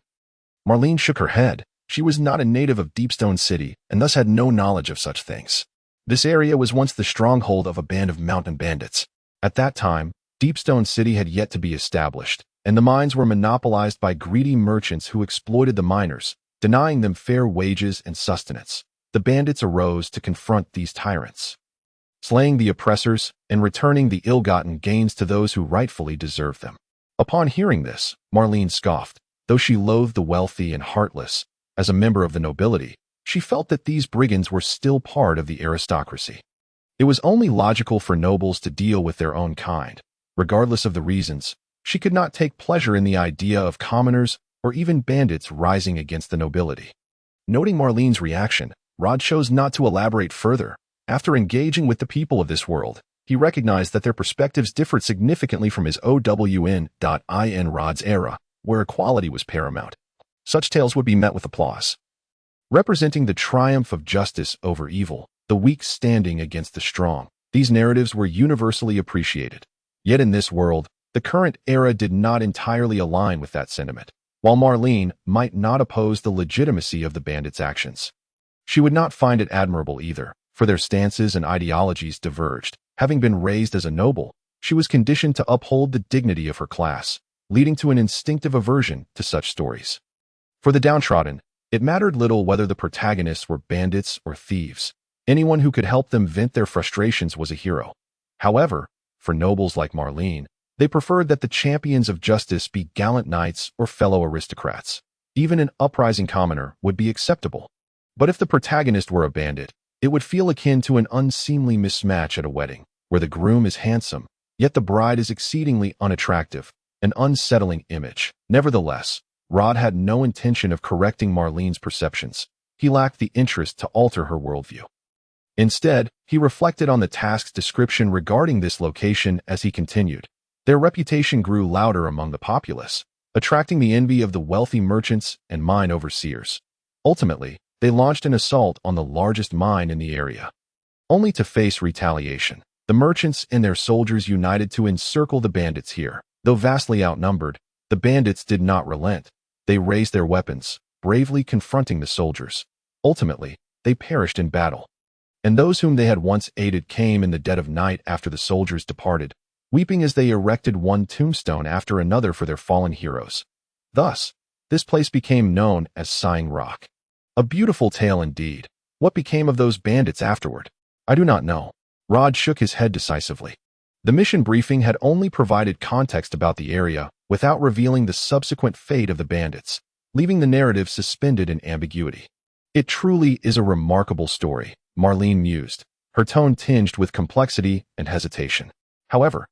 Marlene shook her head. She was not a native of Deepstone City and thus had no knowledge of such things. This area was once the stronghold of a band of mountain bandits. At that time, Deepstone City had yet to be established, and the mines were monopolized by greedy merchants who exploited the miners, denying them fair wages and sustenance. The bandits arose to confront these tyrants, slaying the oppressors and returning the ill-gotten gains to those who rightfully deserved them. Upon hearing this, Marlene scoffed. Though she loathed the wealthy and heartless, as a member of the nobility, she felt that these brigands were still part of the aristocracy. It was only logical for nobles to deal with their own kind. Regardless of the reasons, she could not take pleasure in the idea of commoners or even bandits rising against the nobility. Noting Marlene's reaction, Rod chose not to elaborate further. After engaging with the people of this world, he recognized that their perspectives differed significantly from his OWN.IN Rod's era, where equality was paramount. Such tales would be met with applause, representing the triumph of justice over evil, the weak standing against the strong. These narratives were universally appreciated. Yet in this world, the current era did not entirely align with that sentiment. While Marlene might not oppose the legitimacy of the bandits' actions, she would not find it admirable either, for their stances and ideologies diverged. Having been raised as a noble, she was conditioned to uphold the dignity of her class, leading to an instinctive aversion to such stories. For the downtrodden, it mattered little whether the protagonists were bandits or thieves. Anyone who could help them vent their frustrations was a hero. However, for nobles like Marlene, they preferred that the champions of justice be gallant knights or fellow aristocrats. Even an uprising commoner would be acceptable. But if the protagonist were a bandit, it would feel akin to an unseemly mismatch at a wedding, where the groom is handsome, yet the bride is exceedingly unattractive. An unsettling image. Nevertheless, Rod had no intention of correcting Marlene's perceptions. He lacked the interest to alter her worldview. Instead, he reflected on the task's description regarding this location as he continued. Their reputation grew louder among the populace, attracting the envy of the wealthy merchants and mine overseers. Ultimately, they launched an assault on the largest mine in the area, only to face retaliation. The merchants and their soldiers united to encircle the bandits here. Though vastly outnumbered, the bandits did not relent. They raised their weapons, bravely confronting the soldiers. Ultimately, they perished in battle. And those whom they had once aided came in the dead of night after the soldiers departed, weeping as they erected one tombstone after another for their fallen heroes. Thus, this place became known as Sighing Rock. A beautiful tale indeed. What became of those bandits afterward? I do not know. Rod shook his head decisively. The mission briefing had only provided context about the area without revealing the subsequent fate of the bandits, leaving the narrative suspended in ambiguity. It truly is a remarkable story, Marlene mused, her tone tinged with complexity and hesitation. However,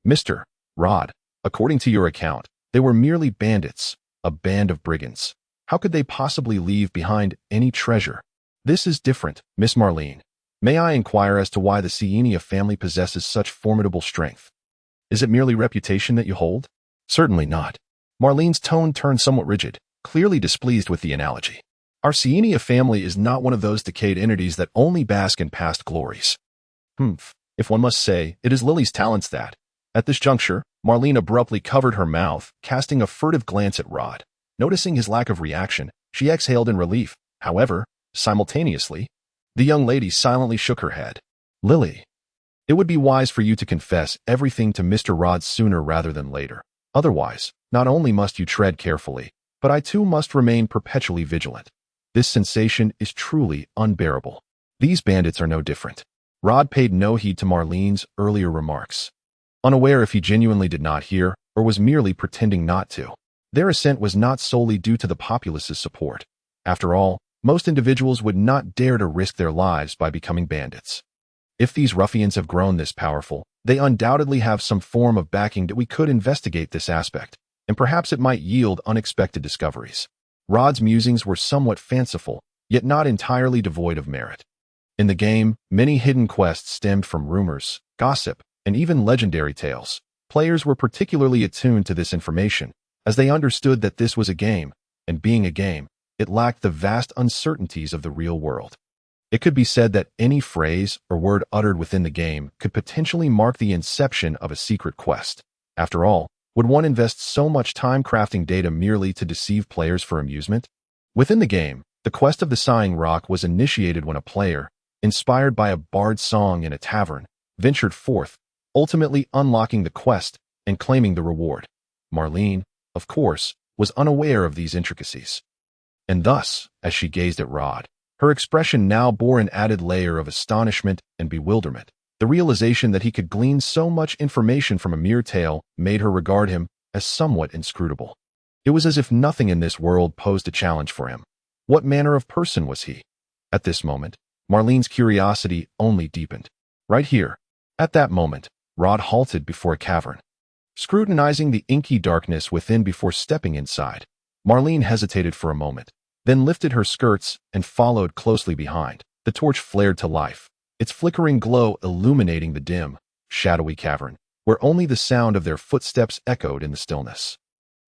Mr. Rod, according to your account, they were merely bandits, a band of brigands. How could they possibly leave behind any treasure? This is different, Miss Marlene. May I inquire as to why the Sienia family possesses such formidable strength? Is it merely reputation that you hold? Certainly not. Marlene's tone turned somewhat rigid, clearly displeased with the analogy. Our Sienia family is not one of those decayed entities that only bask in past glories. If one must say, it is Lily's talents that. At this juncture, Marlene abruptly covered her mouth, casting a furtive glance at Rod. Noticing his lack of reaction, she exhaled in relief. However, simultaneously, the young lady silently shook her head. Lily, it would be wise for you to confess everything to Mr. Rod sooner rather than later. Otherwise, not only must you tread carefully, but I too must remain perpetually vigilant. This sensation is truly unbearable. These bandits are no different. Rod paid no heed to Marlene's earlier remarks, unaware if he genuinely did not hear or was merely pretending not to. Their assent was not solely due to the populace's support. After all, most individuals would not dare to risk their lives by becoming bandits. If these ruffians have grown this powerful, They undoubtedly have some form of backing that we could investigate this aspect, and perhaps it might yield unexpected discoveries. Rod's musings were somewhat fanciful, yet not entirely devoid of merit. In the game, many hidden quests stemmed from rumors, gossip, and even legendary tales. Players were particularly attuned to this information, as they understood that this was a game, and being a game, it lacked the vast uncertainties of the real world. It could be said that any phrase or word uttered within the game could potentially mark the inception of a secret quest. After all, would one invest so much time crafting data merely to deceive players for amusement? Within the game, the quest of the Sighing Rock was initiated when a player, inspired by a bard's song in a tavern, ventured forth, ultimately unlocking the quest and claiming the reward. Marlene, of course, was unaware of these intricacies. And thus, as she gazed at Rod, her expression now bore an added layer of astonishment and bewilderment. The realization that he could glean so much information from a mere tale made her regard him as somewhat inscrutable. It was as if nothing in this world posed a challenge for him. What manner of person was he? At this moment, Marlene's curiosity only deepened. Right here, at that moment, Rod halted before a cavern. Scrutinizing the inky darkness within before stepping inside, Marlene hesitated for a moment, then lifted her skirts and followed closely behind. The torch flared to life, its flickering glow illuminating the dim, shadowy cavern, where only the sound of their footsteps echoed in the stillness.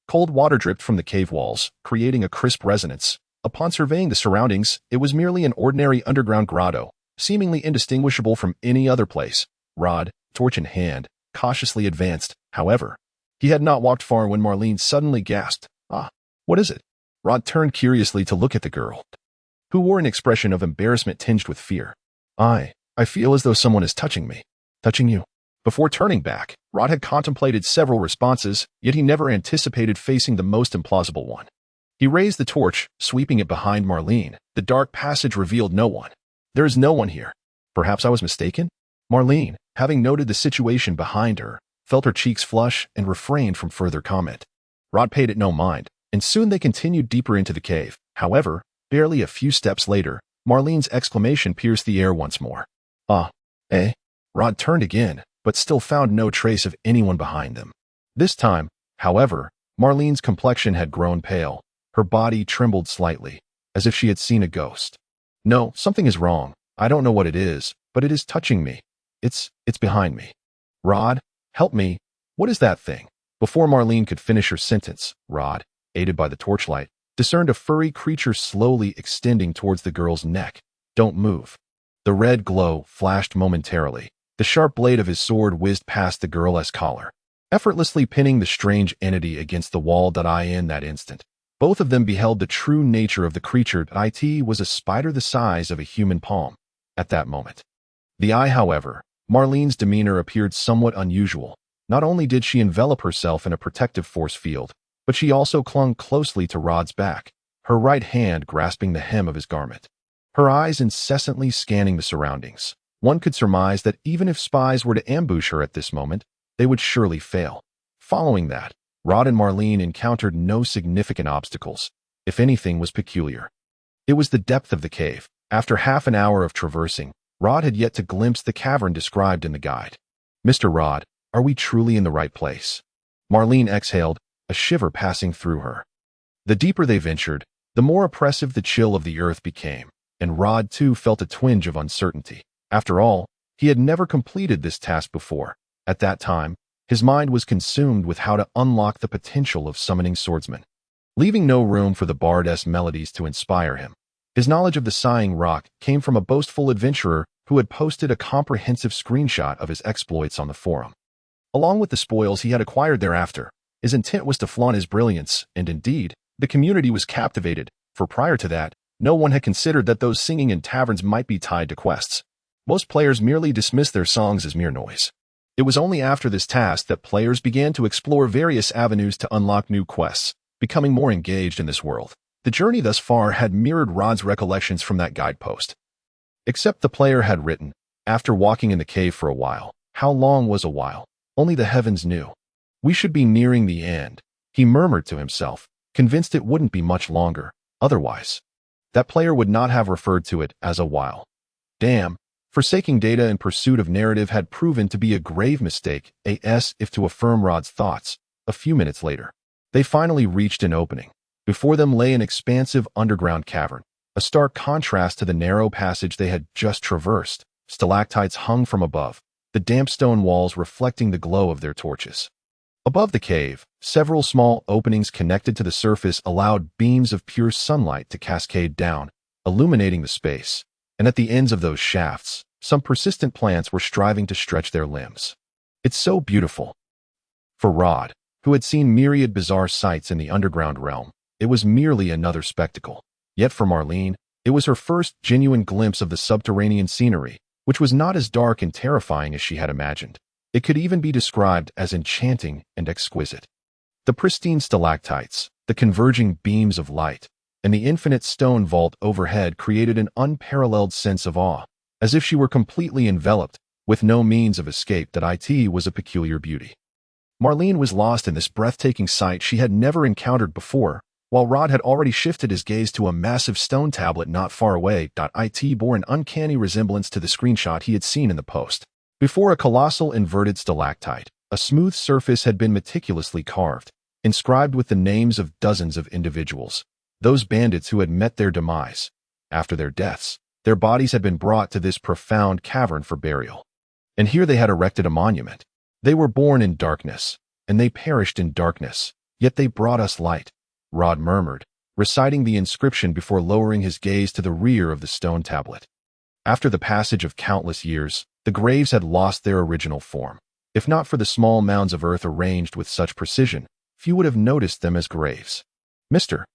Cold water dripped from the cave walls, creating a crisp resonance. Upon surveying the surroundings, it was merely an ordinary underground grotto, seemingly indistinguishable from any other place. Rod, torch in hand, cautiously advanced. However, he had not walked far when Marlene suddenly gasped, "Ah, what is it?" Rod turned curiously to look at the girl, who wore an expression of embarrassment tinged with fear. I feel as though someone is touching me." "Touching you?" Before turning back, Rod had contemplated several responses, yet he never anticipated facing the most implausible one. He raised the torch, sweeping it behind Marlene. The dark passage revealed no one. "There is no one here. Perhaps I was mistaken?" Marlene, having noted the situation behind her, felt her cheeks flush and refrained from further comment. Rod paid it no mind, and soon they continued deeper into the cave. However, barely a few steps later, Marlene's exclamation pierced the air once more. "Ah, eh?" Rod turned again, but still found no trace of anyone behind them. This time, however, Marlene's complexion had grown pale. Her body trembled slightly, as if she had seen a ghost. "No, something is wrong. I don't know what it is, but it is touching me. It's behind me. Rod, help me. What is that thing?" Before Marlene could finish her sentence, Rod, aided by the torchlight, discerned a furry creature slowly extending towards the girl's neck. "Don't move." The red glow flashed momentarily. The sharp blade of his sword whizzed past the girl's collar, effortlessly pinning the strange entity against the wall. In that instant, both of them beheld the true nature of the creature. It was a spider the size of a human palm. At that moment, the eye, however, Marlene's demeanor appeared somewhat unusual. Not only did she envelop herself in a protective force field, but she also clung closely to Rod's back, her right hand grasping the hem of his garment, her eyes incessantly scanning the surroundings. One could surmise that even if spies were to ambush her at this moment, they would surely fail. Following that, Rod and Marlene encountered no significant obstacles. If anything was peculiar, it was the depth of the cave. After half an hour of traversing, Rod had yet to glimpse the cavern described in the guide. "Mr. Rod, are we truly in the right place?" Marlene exhaled, a shiver passing through her. The deeper they ventured, the more oppressive the chill of the earth became, and Rod too felt a twinge of uncertainty. After all, he had never completed this task before. At that time, his mind was consumed with how to unlock the potential of Summoning Swordsman, leaving no room for the bard's melodies to inspire him. His knowledge of the Sighing Rock came from a boastful adventurer who had posted a comprehensive screenshot of his exploits on the forum. Along with the spoils he had acquired thereafter, his intent was to flaunt his brilliance, and indeed, the community was captivated, for prior to that, no one had considered that those singing in taverns might be tied to quests. Most players merely dismissed their songs as mere noise. It was only after this task that players began to explore various avenues to unlock new quests, becoming more engaged in this world. The journey thus far had mirrored Rod's recollections from that guidepost. Except the player had written, after walking in the cave for a while. How long was a while? Only the heavens knew. "We should be nearing the end," he murmured to himself, convinced it wouldn't be much longer. Otherwise, that player would not have referred to it as a while. Damn, Forsaking data in pursuit of narrative had proven to be a grave mistake, if to affirm Rod's thoughts. A few minutes later, they finally reached an opening. Before them lay an expansive underground cavern, a stark contrast to the narrow passage they had just traversed. Stalactites hung from above, the damp stone walls reflecting the glow of their torches. Above the cave, several small openings connected to the surface allowed beams of pure sunlight to cascade down, illuminating the space. And at the ends of those shafts, some persistent plants were striving to stretch their limbs. It's so beautiful. For Rod, who had seen myriad bizarre sights in the underground realm, it was merely another spectacle. Yet for Marlene, it was her first genuine glimpse of the subterranean scenery, which was not as dark and terrifying as she had imagined. It could even be described as enchanting and exquisite. The pristine stalactites, the converging beams of light, and the infinite stone vault overhead created an unparalleled sense of awe, as if she were completely enveloped, with no means of escape. That it was a peculiar beauty. Marlene was lost in this breathtaking sight she had never encountered before, while Rod had already shifted his gaze to a massive stone tablet not far away. It bore an uncanny resemblance to the screenshot he had seen in the post. Before a colossal inverted stalactite, a smooth surface had been meticulously carved, inscribed with the names of dozens of individuals, those bandits who had met their demise. After their deaths, their bodies had been brought to this profound cavern for burial. And here they had erected a monument. They were born in darkness, and they perished in darkness, yet they brought us light, Rod murmured, reciting the inscription before lowering his gaze to the rear of the stone tablet. After the passage of countless years, the graves had lost their original form. If not for the small mounds of earth arranged with such precision, few would have noticed them as graves. Mr.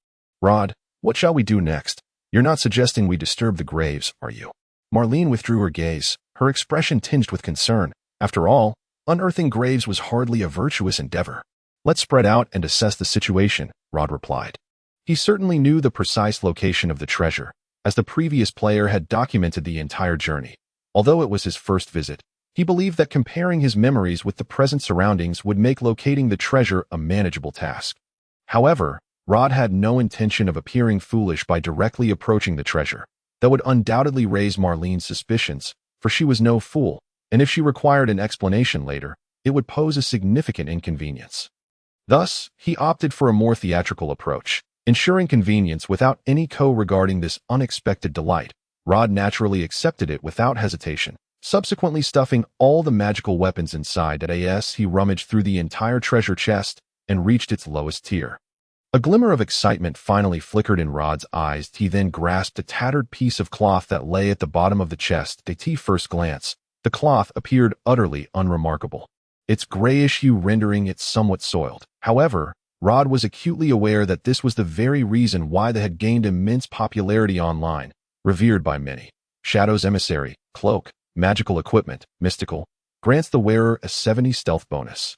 Rod, what shall we do next? You're not suggesting we disturb the graves, are you? Marlene withdrew her gaze, her expression tinged with concern. After all, unearthing graves was hardly a virtuous endeavor. Let's spread out and assess the situation, Rod replied. He certainly knew the precise location of the treasure, as the previous player had documented the entire journey. Although it was his first visit, he believed that comparing his memories with the present surroundings would make locating the treasure a manageable task. However, Rod had no intention of appearing foolish by directly approaching the treasure. That would undoubtedly raise Marlene's suspicions, for she was no fool, and if she required an explanation later, it would pose a significant inconvenience. Thus, he opted for a more theatrical approach, ensuring convenience without any regarding this unexpected delight. Rod naturally accepted it without hesitation, subsequently stuffing all the magical weapons inside. He rummaged through the entire treasure chest and reached its lowest tier. A glimmer of excitement finally flickered in Rod's eyes. He then grasped a tattered piece of cloth that lay at the bottom of the chest. At first glance, the cloth appeared utterly unremarkable, its grayish hue rendering it somewhat soiled. However, Rod was acutely aware that this was the very reason why they had gained immense popularity online, revered by many. Shadow's emissary, cloak, magical equipment, mystical, grants the wearer a 70 stealth bonus.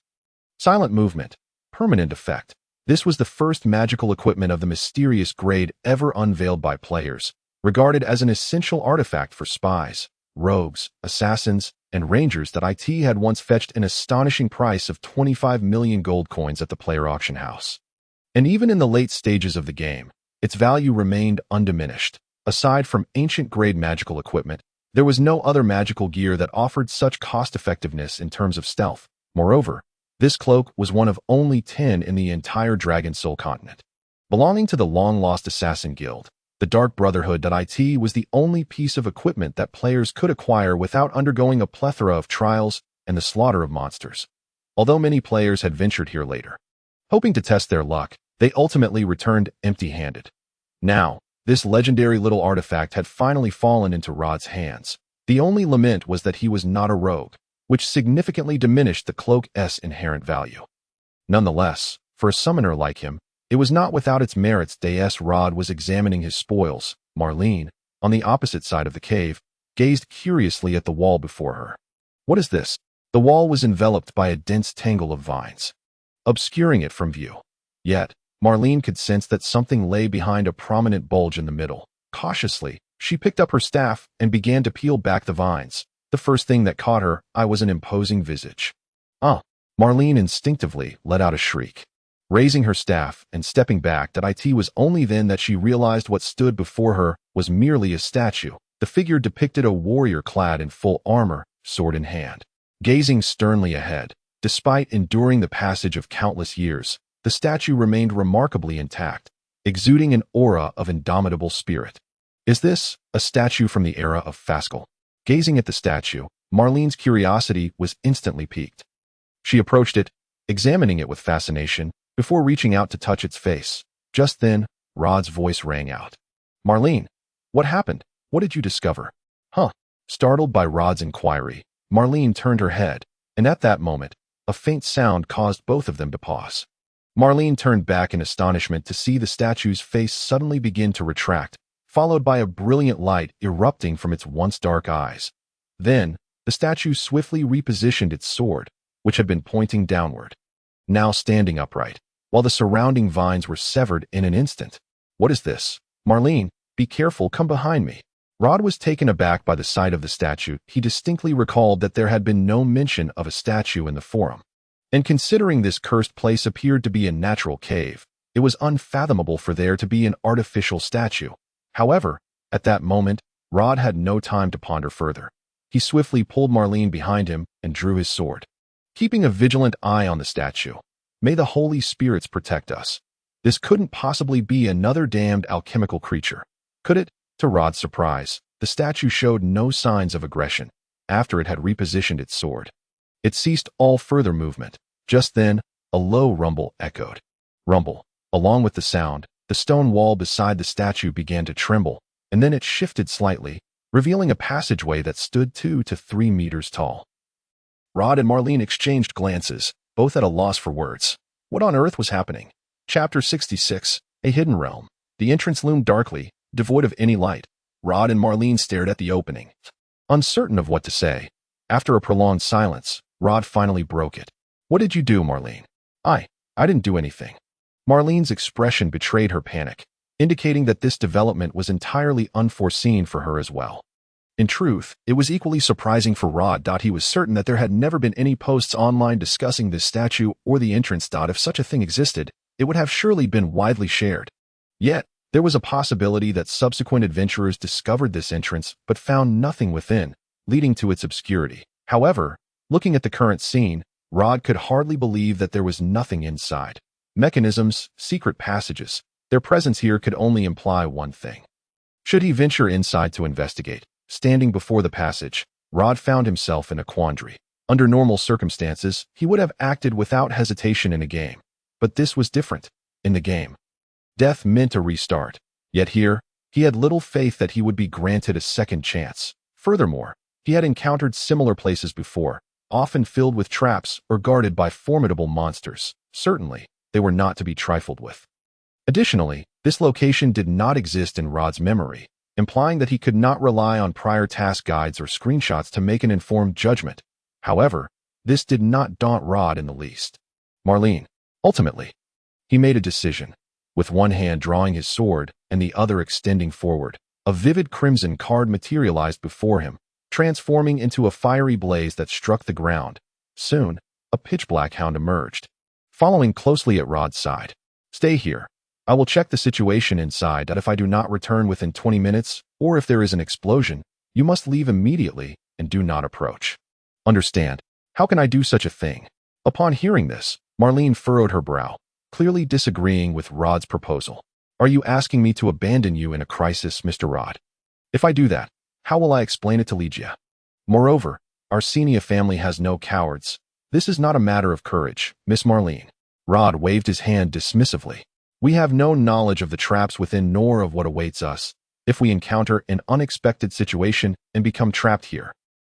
Silent movement, permanent effect. This was the first magical equipment of the mysterious grade ever unveiled by players, regarded as an essential artifact for spies, rogues, assassins, and rangers. That it had once fetched an astonishing price of 25 million gold coins at the player auction house. And even in the late stages of the game, its value remained undiminished. Aside from ancient-grade magical equipment, there was no other magical gear that offered such cost-effectiveness in terms of stealth. Moreover, this cloak was one of only 10 in the entire Dragon Soul continent. Belonging to the long-lost assassin guild, the Dark Brotherhood. It was the only piece of equipment that players could acquire without undergoing a plethora of trials and the slaughter of monsters. Although many players had ventured here later, hoping to test their luck, they ultimately returned empty-handed. Now, this legendary little artifact had finally fallen into Rod's hands. The only lament was that he was not a rogue, which significantly diminished the cloak's inherent value. Nonetheless, for a summoner like him, it was not without its merits. Rod was examining his spoils. Marlene, on the opposite side of the cave, gazed curiously at the wall before her. What is this? The wall was enveloped by a dense tangle of vines, obscuring it from view. Yet, Marlene could sense that something lay behind a prominent bulge in the middle. Cautiously, she picked up her staff and began to peel back the vines. The first thing that caught her eye was an imposing visage. Marlene instinctively let out a shriek. Raising her staff and stepping back, it was only then that she realized what stood before her was merely a statue. The figure depicted a warrior clad in full armor, sword in hand. Gazing sternly ahead, despite enduring the passage of countless years, the statue remained remarkably intact, exuding an aura of indomitable spirit. Is this a statue from the era of Fascal? Gazing at the statue, Marlene's curiosity was instantly piqued. She approached it, examining it with fascination, before reaching out to touch its face. Just then, Rod's voice rang out. "Marlene, what happened? What did you discover?" "Huh?" Startled by Rod's inquiry, Marlene turned her head, and at that moment, a faint sound caused both of them to pause. Marlene turned back in astonishment to see the statue's face suddenly begin to retract, followed by a brilliant light erupting from its once dark eyes. Then, the statue swiftly repositioned its sword, which had been pointing downward, now standing upright, while the surrounding vines were severed in an instant. "What is this? Marlene, be careful, come behind me." Rod was taken aback by the sight of the statue. He distinctly recalled that there had been no mention of a statue in the forum. And considering this cursed place appeared to be a natural cave, it was unfathomable for there to be an artificial statue. However, at that moment, Rod had no time to ponder further. He swiftly pulled Marlene behind him and drew his sword, keeping a vigilant eye on the statue. "May the Holy Spirits protect us. This couldn't possibly be another damned alchemical creature, could it?" To Rod's surprise, the statue showed no signs of aggression after it had repositioned its sword. It ceased all further movement. Just then, a low rumble echoed. Rumble. Along with the sound, the stone wall beside the statue began to tremble, and then it shifted slightly, revealing a passageway that stood 2 to 3 meters tall. Rod and Marlene exchanged glances, both at a loss for words. What on earth was happening? Chapter 66, A Hidden Realm. The entrance loomed darkly, devoid of any light. Rod and Marlene stared at the opening, uncertain of what to say. After a prolonged silence, Rod finally broke it. "What did you do, Marlene?" I didn't do anything." Marlene's expression betrayed her panic, indicating that this development was entirely unforeseen for her as well. In truth, it was equally surprising for Rod. He was certain that there had never been any posts online discussing this statue or the entrance. If such a thing existed, it would have surely been widely shared. Yet, there was a possibility that subsequent adventurers discovered this entrance but found nothing within, leading to its obscurity. However, looking at the current scene, Rod could hardly believe that there was nothing inside. Mechanisms, secret passages. Their presence here could only imply one thing. Should he venture inside to investigate? Standing before the passage, Rod found himself in a quandary. Under normal circumstances, he would have acted without hesitation in a game. But this was different. In the game, death meant a restart. Yet here, he had little faith that he would be granted a second chance. Furthermore, he had encountered similar places before, often filled with traps or guarded by formidable monsters. Certainly, they were not to be trifled with. Additionally, this location did not exist in Rod's memory, implying that he could not rely on prior task guides or screenshots to make an informed judgment. However, this did not daunt Rod in the least. Marlene. Ultimately, he made a decision. With one hand drawing his sword and the other extending forward, a vivid crimson card materialized before him, transforming into a fiery blaze that struck the ground. Soon, a pitch-black hound emerged, following closely at Rod's side. "Stay here. I will check the situation inside. If I do not return within 20 minutes, or if there is an explosion, you must leave immediately and do not approach." "Understand. How can I do such a thing?" Upon hearing this, Marlene furrowed her brow, clearly disagreeing with Rod's proposal. "Are you asking me to abandon you in a crisis, Mr. Rod? If I do that, how will I explain it to Lygia? Moreover, our Senia family has no cowards. This is not a matter of courage, Miss Marlene." Rod waved his hand dismissively. "We have no knowledge of the traps within nor of what awaits us. If we encounter an unexpected situation and become trapped here,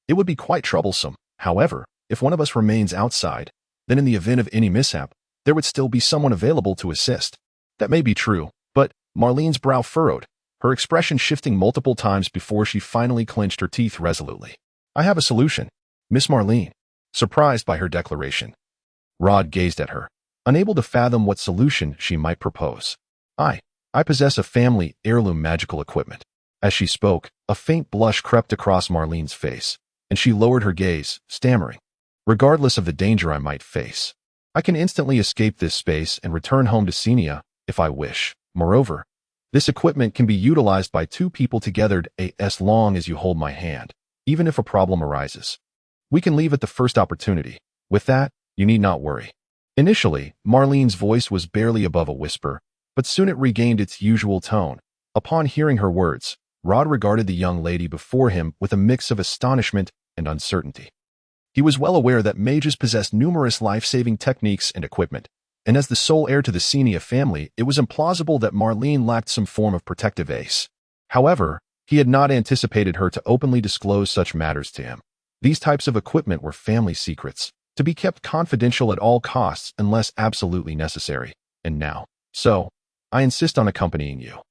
it would be quite troublesome. However, if one of us remains outside, then in the event of any mishap, there would still be someone available to assist." "That may be true, but," Marlene's brow furrowed, her expression shifting multiple times before she finally clenched her teeth resolutely. "I have a solution." "Miss Marlene." Surprised by her declaration, Rod gazed at her, unable to fathom what solution she might propose. I possess a family heirloom magical equipment." As she spoke, a faint blush crept across Marlene's face, and she lowered her gaze, stammering, "Regardless of the danger I might face, I can instantly escape this space and return home to Senia if I wish. Moreover, This equipment can be utilized by two people together as long as you hold my hand, even if a problem arises. We can leave at the first opportunity. With that, you need not worry. Initially, Marlene's voice was barely above a whisper, but soon it regained its usual tone. Upon hearing her words, Rod regarded the young lady before him with a mix of astonishment and uncertainty. He was well aware that mages possessed numerous life-saving techniques and equipment, and as the sole heir to the Senia family, it was implausible that Marlene lacked some form of protective ace. However, he had not anticipated her to openly disclose such matters to him. These types of equipment were family secrets, to be kept confidential at all costs unless absolutely necessary. And now, so, I insist on accompanying you.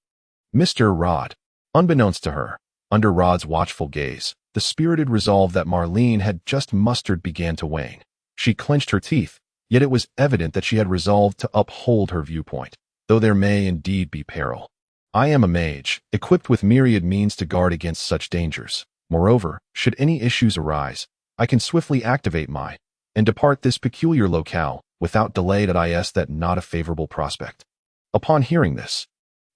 Mr. Rod. Unbeknownst to her, under Rod's watchful gaze, the spirited resolve that Marlene had just mustered began to wane. She clenched her teeth, yet it was evident that she had resolved to uphold her viewpoint, though there may indeed be peril. I am a mage, equipped with myriad means to guard against such dangers. Moreover, should any issues arise, I can swiftly activate and depart this peculiar locale without delay that not a favorable prospect. Upon hearing this,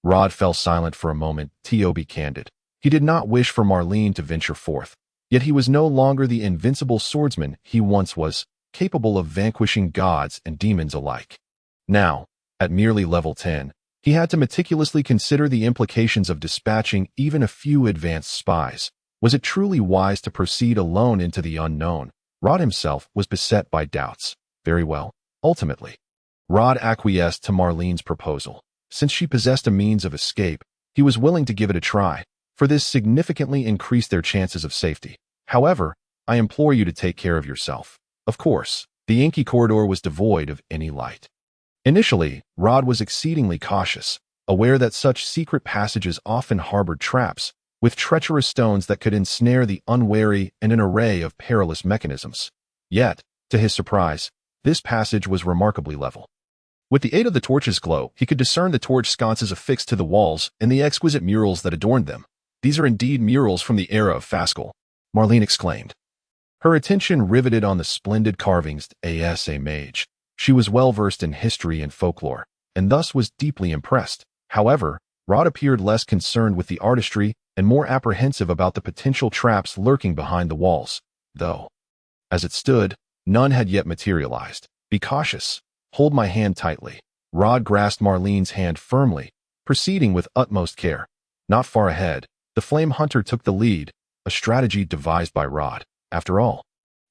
Rod fell silent for a moment. To be candid, he did not wish for Marlene to venture forth, yet he was no longer the invincible swordsman he once was, capable of vanquishing gods and demons alike. Now, at merely level 10, he had to meticulously consider the implications of dispatching even a few advanced spies. Was it truly wise to proceed alone into the unknown? Rod himself was beset by doubts. Very well. Ultimately, Rod acquiesced to Marlene's proposal. Since she possessed a means of escape, he was willing to give it a try, for this significantly increased their chances of safety. However, I implore you to take care of yourself. Of course, the inky corridor was devoid of any light. Initially, Rod was exceedingly cautious, aware that such secret passages often harbored traps, with treacherous stones that could ensnare the unwary and an array of perilous mechanisms. Yet, to his surprise, this passage was remarkably level. With the aid of the torch's glow, he could discern the torch sconces affixed to the walls and the exquisite murals that adorned them. These are indeed murals from the era of Fascal, Marlene exclaimed. Her attention riveted on the splendid carvings as a mage. She was well versed in history and folklore, and thus was deeply impressed. However, Rod appeared less concerned with the artistry and more apprehensive about the potential traps lurking behind the walls, though, as it stood, none had yet materialized. Be cautious. Hold my hand tightly. Rod grasped Marlene's hand firmly, proceeding with utmost care. Not far ahead, the flame hunter took the lead, a strategy devised by Rod. After all,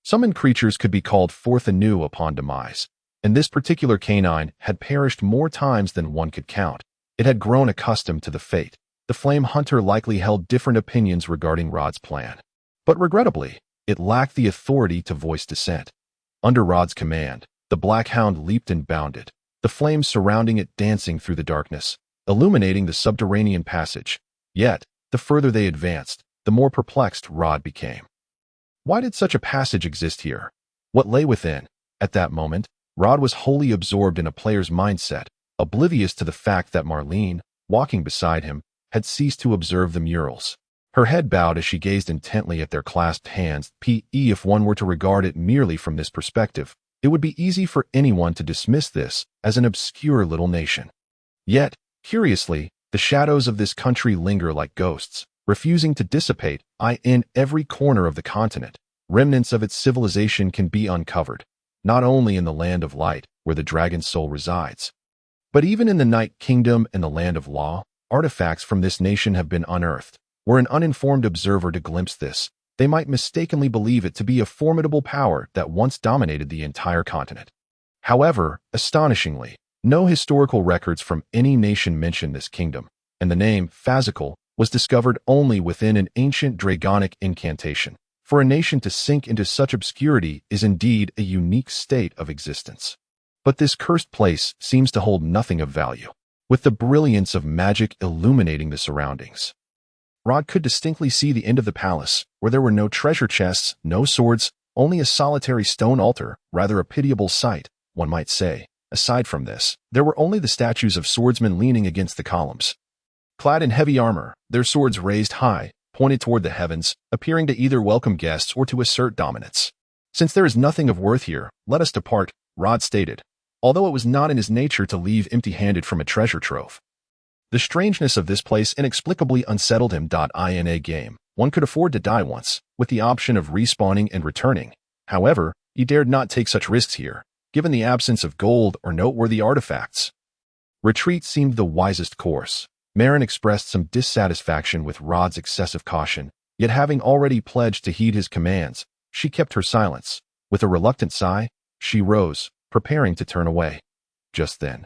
summoned creatures could be called forth anew upon demise, and this particular canine had perished more times than one could count. It had grown accustomed to the fate. The flame hunter likely held different opinions regarding Rod's plan, but regrettably, it lacked the authority to voice dissent. Under Rod's command, the black hound leaped and bounded, the flames surrounding it dancing through the darkness, illuminating the subterranean passage. Yet, the further they advanced, the more perplexed Rod became. Why did such a passage exist here? What lay within? At that moment, Rod was wholly absorbed in a player's mindset, oblivious to the fact that Marlene, walking beside him, had ceased to observe the murals. Her head bowed as she gazed intently at their clasped hands. If one were to regard it merely from this perspective, it would be easy for anyone to dismiss this as an obscure little nation. Yet, curiously, the shadows of this country linger like ghosts, refusing to dissipate. In every corner of the continent, remnants of its civilization can be uncovered, not only in the land of light, where the dragon's soul resides, but even in the Night Kingdom and the land of law. Artifacts from this nation have been unearthed. Were an uninformed observer to glimpse this, they might mistakenly believe it to be a formidable power that once dominated the entire continent. However, astonishingly, no historical records from any nation mention this kingdom, and the name Fascal was discovered only within an ancient dragonic incantation. For a nation to sink into such obscurity is indeed a unique state of existence. But this cursed place seems to hold nothing of value, with the brilliance of magic illuminating the surroundings. Rod could distinctly see the end of the palace, where there were no treasure chests, no swords, only a solitary stone altar, rather a pitiable sight, one might say. Aside from this, there were only the statues of swordsmen leaning against the columns. Clad in heavy armor, their swords raised high, pointed toward the heavens, appearing to either welcome guests or to assert dominance. Since there is nothing of worth here, let us depart, Rod stated, although it was not in his nature to leave empty-handed from a treasure trove. The strangeness of this place inexplicably unsettled him. In a game, one could afford to die once, with the option of respawning and returning. However, he dared not take such risks here, given the absence of gold or noteworthy artifacts. Retreat seemed the wisest course. Marin expressed some dissatisfaction with Rod's excessive caution, yet having already pledged to heed his commands, she kept her silence. With a reluctant sigh, she rose, preparing to turn away. Just then,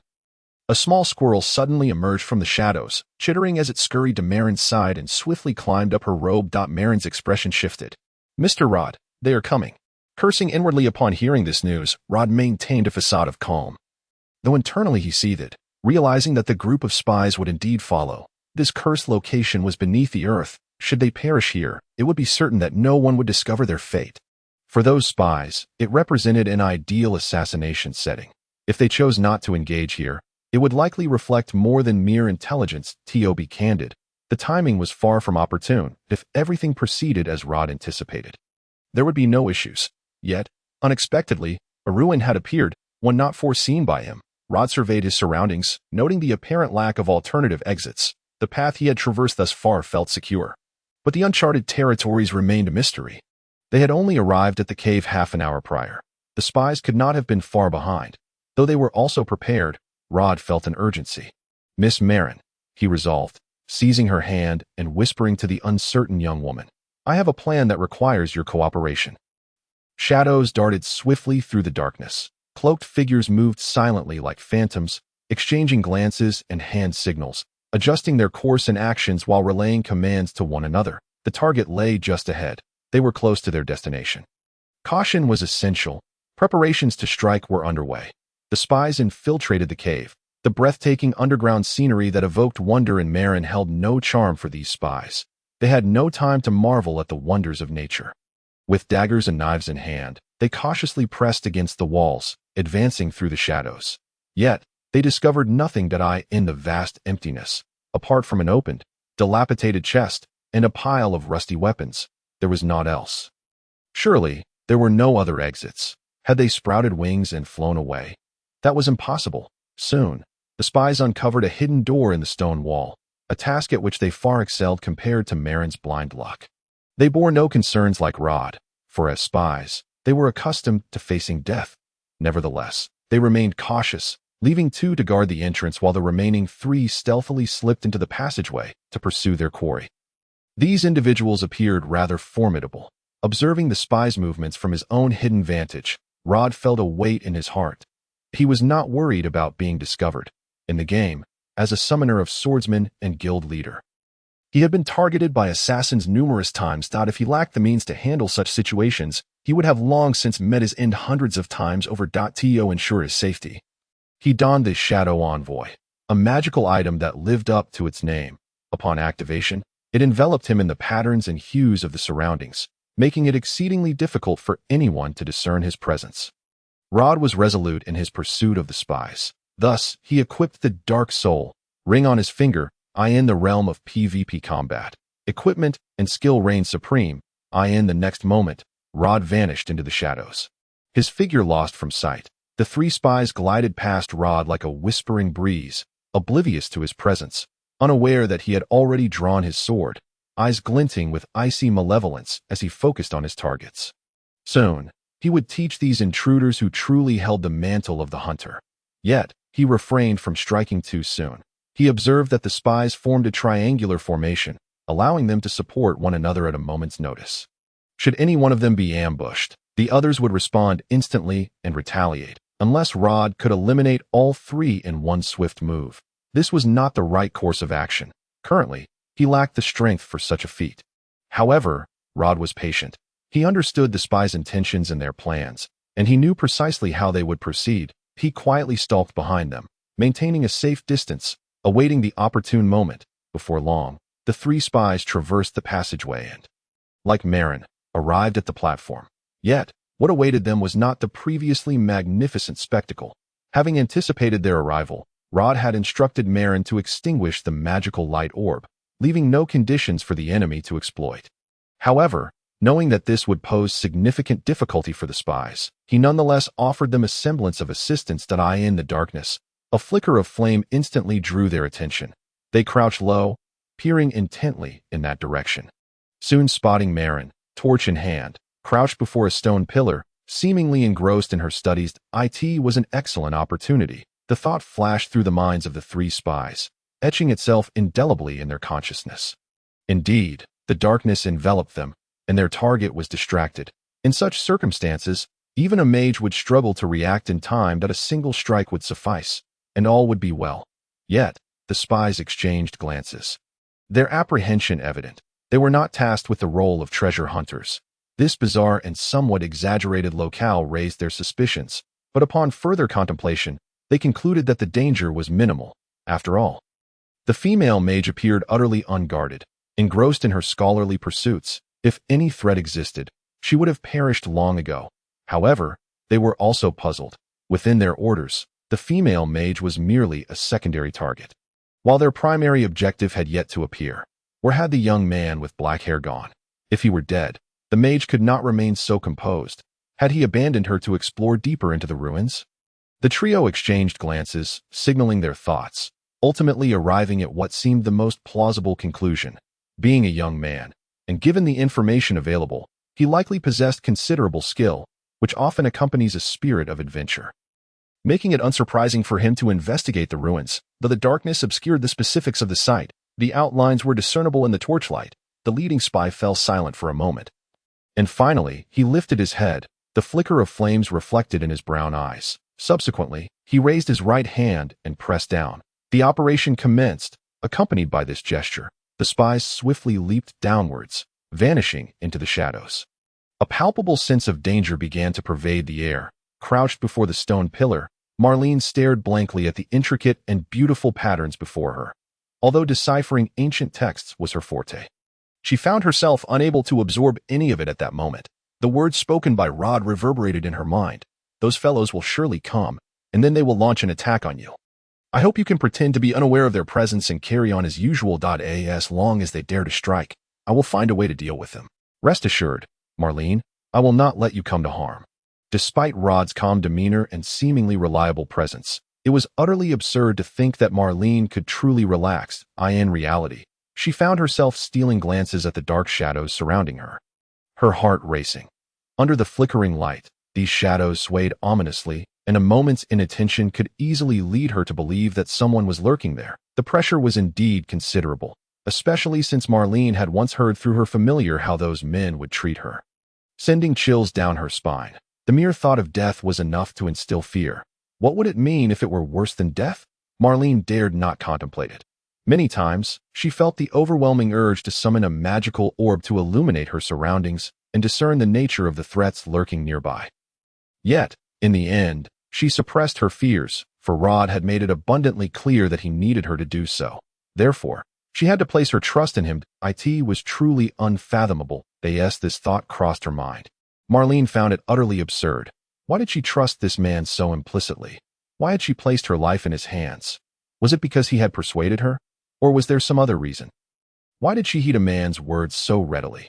a small squirrel suddenly emerged from the shadows, chittering as it scurried to Marin's side and swiftly climbed up her robe. Marin's expression shifted. "Mr. Rod, they are coming." Cursing inwardly upon hearing this news, Rod maintained a facade of calm. Though internally he seethed, realizing that the group of spies would indeed follow. This cursed location was beneath the earth. Should they perish here, it would be certain that no one would discover their fate. For those spies, it represented an ideal assassination setting. If they chose not to engage here, it would likely reflect more than mere intelligence. To be candid, the timing was far from opportune. If everything proceeded as Rod anticipated, there would be no issues. Yet, unexpectedly, a ruin had appeared, one not foreseen by him. Rod surveyed his surroundings, noting the apparent lack of alternative exits. The path he had traversed thus far felt secure. But the uncharted territories remained a mystery. They had only arrived at the cave half an hour prior. The spies could not have been far behind. Though they were also prepared, Rod felt an urgency. "Miss Marin," he resolved, seizing her hand and whispering to the uncertain young woman, "I have a plan that requires your cooperation." Shadows darted swiftly through the darkness. Cloaked figures moved silently like phantoms, exchanging glances and hand signals, adjusting their course and actions while relaying commands to one another. The target lay just ahead. They were close to their destination. Caution was essential. Preparations to strike were underway. The spies infiltrated the cave. The breathtaking underground scenery that evoked wonder in Marin held no charm for these spies. They had no time to marvel at the wonders of nature. With daggers and knives in hand, they cautiously pressed against the walls, advancing through the shadows. Yet, they discovered nothing in the vast emptiness. Apart from an opened, dilapidated chest and a pile of rusty weapons, there was naught else. Surely, there were no other exits. Had they sprouted wings and flown away? That was impossible. Soon, the spies uncovered a hidden door in the stone wall, a task at which they far excelled compared to Marin's blind luck. They bore no concerns like Rod, for as spies, they were accustomed to facing death. Nevertheless, they remained cautious, leaving two to guard the entrance while the remaining three stealthily slipped into the passageway to pursue their quarry. These individuals appeared rather formidable. Observing the spies' movements from his own hidden vantage, Rod felt a weight in his heart. He was not worried about being discovered. In the game, as a summoner of swordsman and guild leader, he had been targeted by assassins numerous times. If he lacked the means to handle such situations, he would have long since met his end hundreds of times over. To ensure his safety, he donned the Shadow Envoy, a magical item that lived up to its name. Upon activation, it enveloped him in the patterns and hues of the surroundings, making it exceedingly difficult for anyone to discern his presence. Rod was resolute in his pursuit of the spies. Thus, he equipped the Dark Soul ring on his finger. In the realm of PvP combat, equipment and skill reigned supreme. In the next moment, Rod vanished into the shadows. His figure lost from sight, the three spies glided past Rod like a whispering breeze, oblivious to his presence, unaware that he had already drawn his sword, eyes glinting with icy malevolence as he focused on his targets. Soon, he would teach these intruders who truly held the mantle of the hunter. Yet, he refrained from striking too soon. He observed that the spies formed a triangular formation, allowing them to support one another at a moment's notice. Should any one of them be ambushed, the others would respond instantly and retaliate, unless Rod could eliminate all three in one swift move. This was not the right course of action. Currently, he lacked the strength for such a feat. However, Rod was patient. He understood the spies' intentions and their plans, and he knew precisely how they would proceed. He quietly stalked behind them, maintaining a safe distance, awaiting the opportune moment. Before long, the three spies traversed the passageway and, like Marin, arrived at the platform. Yet, what awaited them was not the previously magnificent spectacle. Having anticipated their arrival, Rod had instructed Marin to extinguish the magical light orb, leaving no conditions for the enemy to exploit. However, knowing that this would pose significant difficulty for the spies, he nonetheless offered them a semblance of assistance. In the darkness, a flicker of flame instantly drew their attention. They crouched low, peering intently in that direction. Soon spotting Marin, torch in hand, crouched before a stone pillar, seemingly engrossed in her studies. It was an excellent opportunity. The thought flashed through the minds of the three spies, etching itself indelibly in their consciousness. Indeed, the darkness enveloped them, and their target was distracted. In such circumstances, even a mage would struggle to react in time that a single strike would suffice, and all would be well. Yet, the spies exchanged glances. Their apprehension evident. They were not tasked with the role of treasure hunters. This bizarre and somewhat exaggerated locale raised their suspicions, but upon further contemplation, they concluded that the danger was minimal, after all. The female mage appeared utterly unguarded, engrossed in her scholarly pursuits. If any threat existed, she would have perished long ago. However, they were also puzzled. Within their orders, the female mage was merely a secondary target, while their primary objective had yet to appear. Where had the young man with black hair gone? If he were dead, the mage could not remain so composed. Had he abandoned her to explore deeper into the ruins? The trio exchanged glances, signaling their thoughts, ultimately arriving at what seemed the most plausible conclusion. Being a young man, and given the information available, he likely possessed considerable skill, which often accompanies a spirit of adventure, making it unsurprising for him to investigate the ruins. Though the darkness obscured the specifics of the site, the outlines were discernible in the torchlight. The leading spy fell silent for a moment. And finally, he lifted his head, the flicker of flames reflected in his brown eyes. Subsequently, he raised his right hand and pressed down. The operation commenced. Accompanied by this gesture, the spies swiftly leaped downwards, vanishing into the shadows. A palpable sense of danger began to pervade the air. Crouched before the stone pillar, Marlene stared blankly at the intricate and beautiful patterns before her. Although deciphering ancient texts was her forte, she found herself unable to absorb any of it at that moment. The words spoken by Rod reverberated in her mind. Those fellows will surely come, and then they will launch an attack on you. I hope you can pretend to be unaware of their presence and carry on as usual. As long as they dare to strike, I will find a way to deal with them. Rest assured, Marlene, I will not let you come to harm. Despite Rod's calm demeanor and seemingly reliable presence, it was utterly absurd to think that Marlene could truly relax. In reality, she found herself stealing glances at the dark shadows surrounding her, her heart racing. Under the flickering light, these shadows swayed ominously, and a moment's inattention could easily lead her to believe that someone was lurking there. The pressure was indeed considerable, especially since Marlene had once heard through her familiar how those men would treat her, sending chills down her spine. The mere thought of death was enough to instill fear. What would it mean if it were worse than death? Marlene dared not contemplate it. Many times, she felt the overwhelming urge to summon a magical orb to illuminate her surroundings and discern the nature of the threats lurking nearby. Yet, in the end, she suppressed her fears, for Rod had made it abundantly clear that he needed her to do so. Therefore, she had to place her trust in him. It was truly unfathomable. This thought crossed her mind. Marlene found it utterly absurd. Why did she trust this man so implicitly? Why had she placed her life in his hands? Was it because he had persuaded her? Or was there some other reason? Why did she heed a man's words so readily?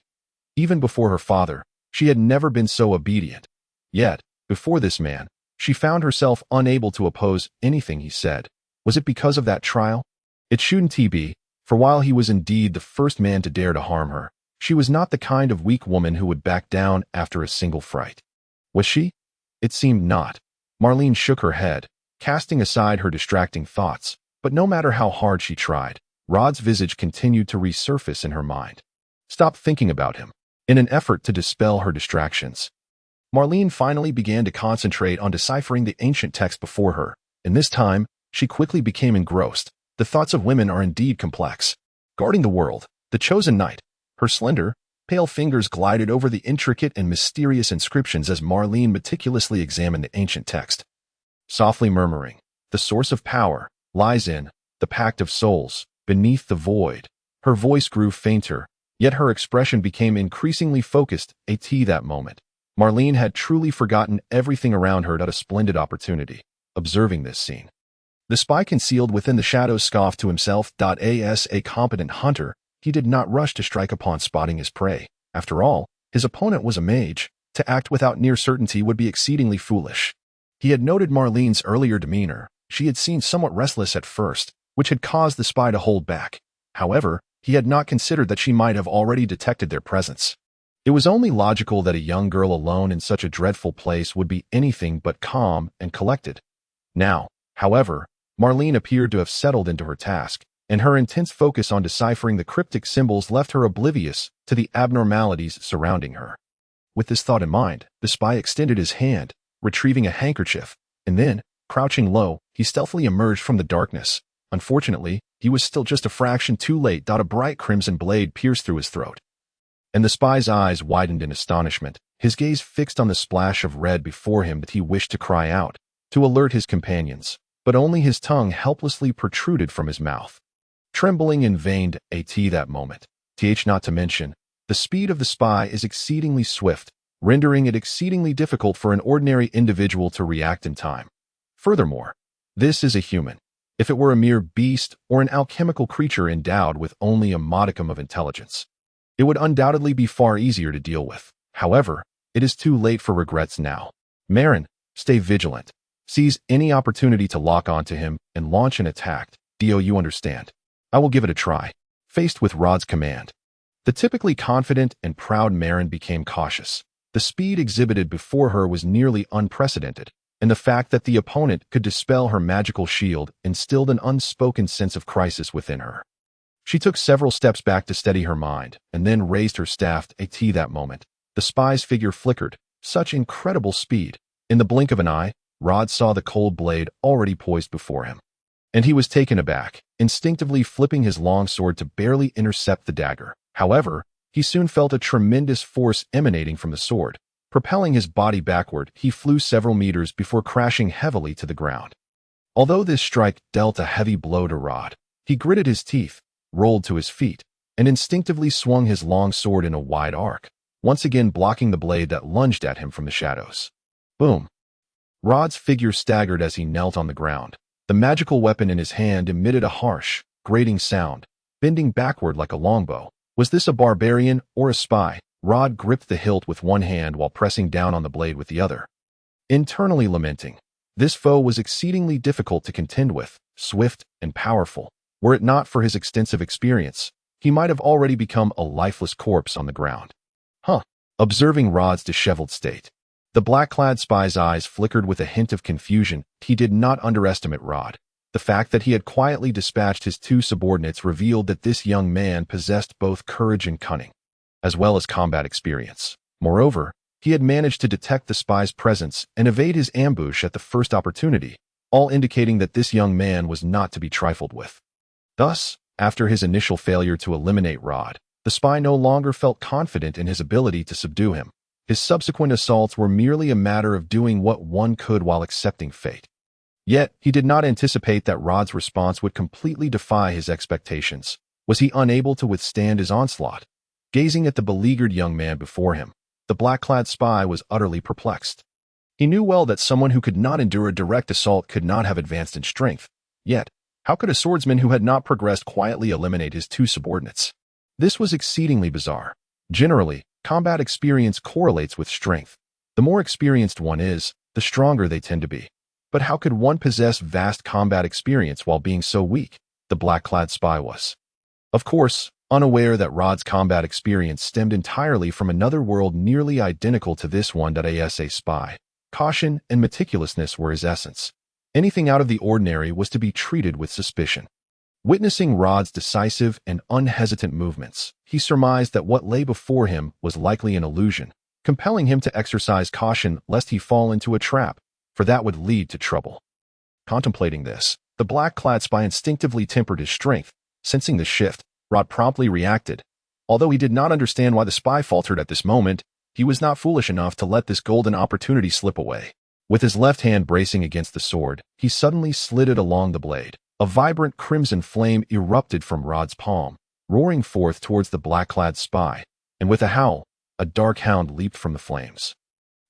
Even before her father, she had never been so obedient. Yet, before this man, she found herself unable to oppose anything he said. Was it because of that trial? It shouldn't be, for while he was indeed the first man to dare to harm her, she was not the kind of weak woman who would back down after a single fright. Was she? It seemed not. Marlene shook her head, casting aside her distracting thoughts, but no matter how hard she tried, Rod's visage continued to resurface in her mind. Stop thinking about him. In an effort to dispel her distractions, Marlene finally began to concentrate on deciphering the ancient text before her, and this time, she quickly became engrossed. The thoughts of women are indeed complex. Guarding the world, the chosen knight, her slender, pale fingers glided over the intricate and mysterious inscriptions as Marlene meticulously examined the ancient text. Softly murmuring, the source of power lies in the pact of souls, beneath the void. Her voice grew fainter, yet her expression became increasingly focused. That moment, Marlene had truly forgotten everything around her at a splendid opportunity. Observing this scene, the spy concealed within the shadows scoffed to himself. As a competent hunter, he did not rush to strike upon spotting his prey. After all, his opponent was a mage. To act without near certainty would be exceedingly foolish. He had noted Marlene's earlier demeanor. She had seemed somewhat restless at first, which had caused the spy to hold back. However, he had not considered that she might have already detected their presence. It was only logical that a young girl alone in such a dreadful place would be anything but calm and collected. Now, however, Marlene appeared to have settled into her task, and her intense focus on deciphering the cryptic symbols left her oblivious to the abnormalities surrounding her. With this thought in mind, the spy extended his hand, retrieving a handkerchief, and then, crouching low, he stealthily emerged from the darkness. Unfortunately, he was still just a fraction too late. A bright crimson blade pierced through his throat. And the spy's eyes widened in astonishment, his gaze fixed on the splash of red before him that he wished to cry out, to alert his companions, but only his tongue helplessly protruded from his mouth. Trembling in vain that moment. Not to mention, the speed of the spy is exceedingly swift, rendering it exceedingly difficult for an ordinary individual to react in time. Furthermore, this is a human. If it were a mere beast or an alchemical creature endowed with only a modicum of intelligence, it would undoubtedly be far easier to deal with. However, it is too late for regrets now. Marin, stay vigilant. Seize any opportunity to lock onto him and launch an attack. You understand? I will give it a try. Faced with Rod's command, the typically confident and proud Marin became cautious. The speed exhibited before her was nearly unprecedented, and the fact that the opponent could dispel her magical shield instilled an unspoken sense of crisis within her. She took several steps back to steady her mind, and then raised her staff that moment. The spy's figure flickered, such incredible speed. In the blink of an eye, Rod saw the cold blade already poised before him. And he was taken aback, instinctively flipping his long sword to barely intercept the dagger. However, he soon felt a tremendous force emanating from the sword. Propelling his body backward, he flew several meters before crashing heavily to the ground. Although this strike dealt a heavy blow to Rod, he gritted his teeth, rolled to his feet, and instinctively swung his long sword in a wide arc, once again blocking the blade that lunged at him from the shadows. Boom! Rod's figure staggered as he knelt on the ground. The magical weapon in his hand emitted a harsh, grating sound, bending backward like a longbow. Was this a barbarian or a spy? Rod gripped the hilt with one hand while pressing down on the blade with the other. Internally lamenting, this foe was exceedingly difficult to contend with, swift and powerful. Were it not for his extensive experience, he might have already become a lifeless corpse on the ground. Observing Rod's disheveled state, the black-clad spy's eyes flickered with a hint of confusion. He did not underestimate Rod. The fact that he had quietly dispatched his two subordinates revealed that this young man possessed both courage and cunning, as well as combat experience. Moreover, he had managed to detect the spy's presence and evade his ambush at the first opportunity, all indicating that this young man was not to be trifled with. Thus, after his initial failure to eliminate Rod, the spy no longer felt confident in his ability to subdue him. His subsequent assaults were merely a matter of doing what one could while accepting fate. Yet, he did not anticipate that Rod's response would completely defy his expectations. Was he unable to withstand his onslaught? Gazing at the beleaguered young man before him, the black-clad spy was utterly perplexed. He knew well that someone who could not endure a direct assault could not have advanced in strength. Yet, how could a swordsman who had not progressed quietly eliminate his two subordinates? This was exceedingly bizarre. Generally, combat experience correlates with strength. The more experienced one is, the stronger they tend to be. But how could one possess vast combat experience while being so weak? The black-clad spy was, of course, unaware that Rod's combat experience stemmed entirely from another world nearly identical to this one. As a spy, caution and meticulousness were his essence. Anything out of the ordinary was to be treated with suspicion. Witnessing Rod's decisive and unhesitant movements, he surmised that what lay before him was likely an illusion, compelling him to exercise caution lest he fall into a trap, for that would lead to trouble. Contemplating this, the black-clad spy instinctively tempered his strength. Sensing the shift, Rod promptly reacted. Although he did not understand why the spy faltered at this moment, he was not foolish enough to let this golden opportunity slip away. With his left hand bracing against the sword, he suddenly slid it along the blade. A vibrant crimson flame erupted from Rod's palm, roaring forth towards the black-clad spy, and with a howl, a dark hound leaped from the flames.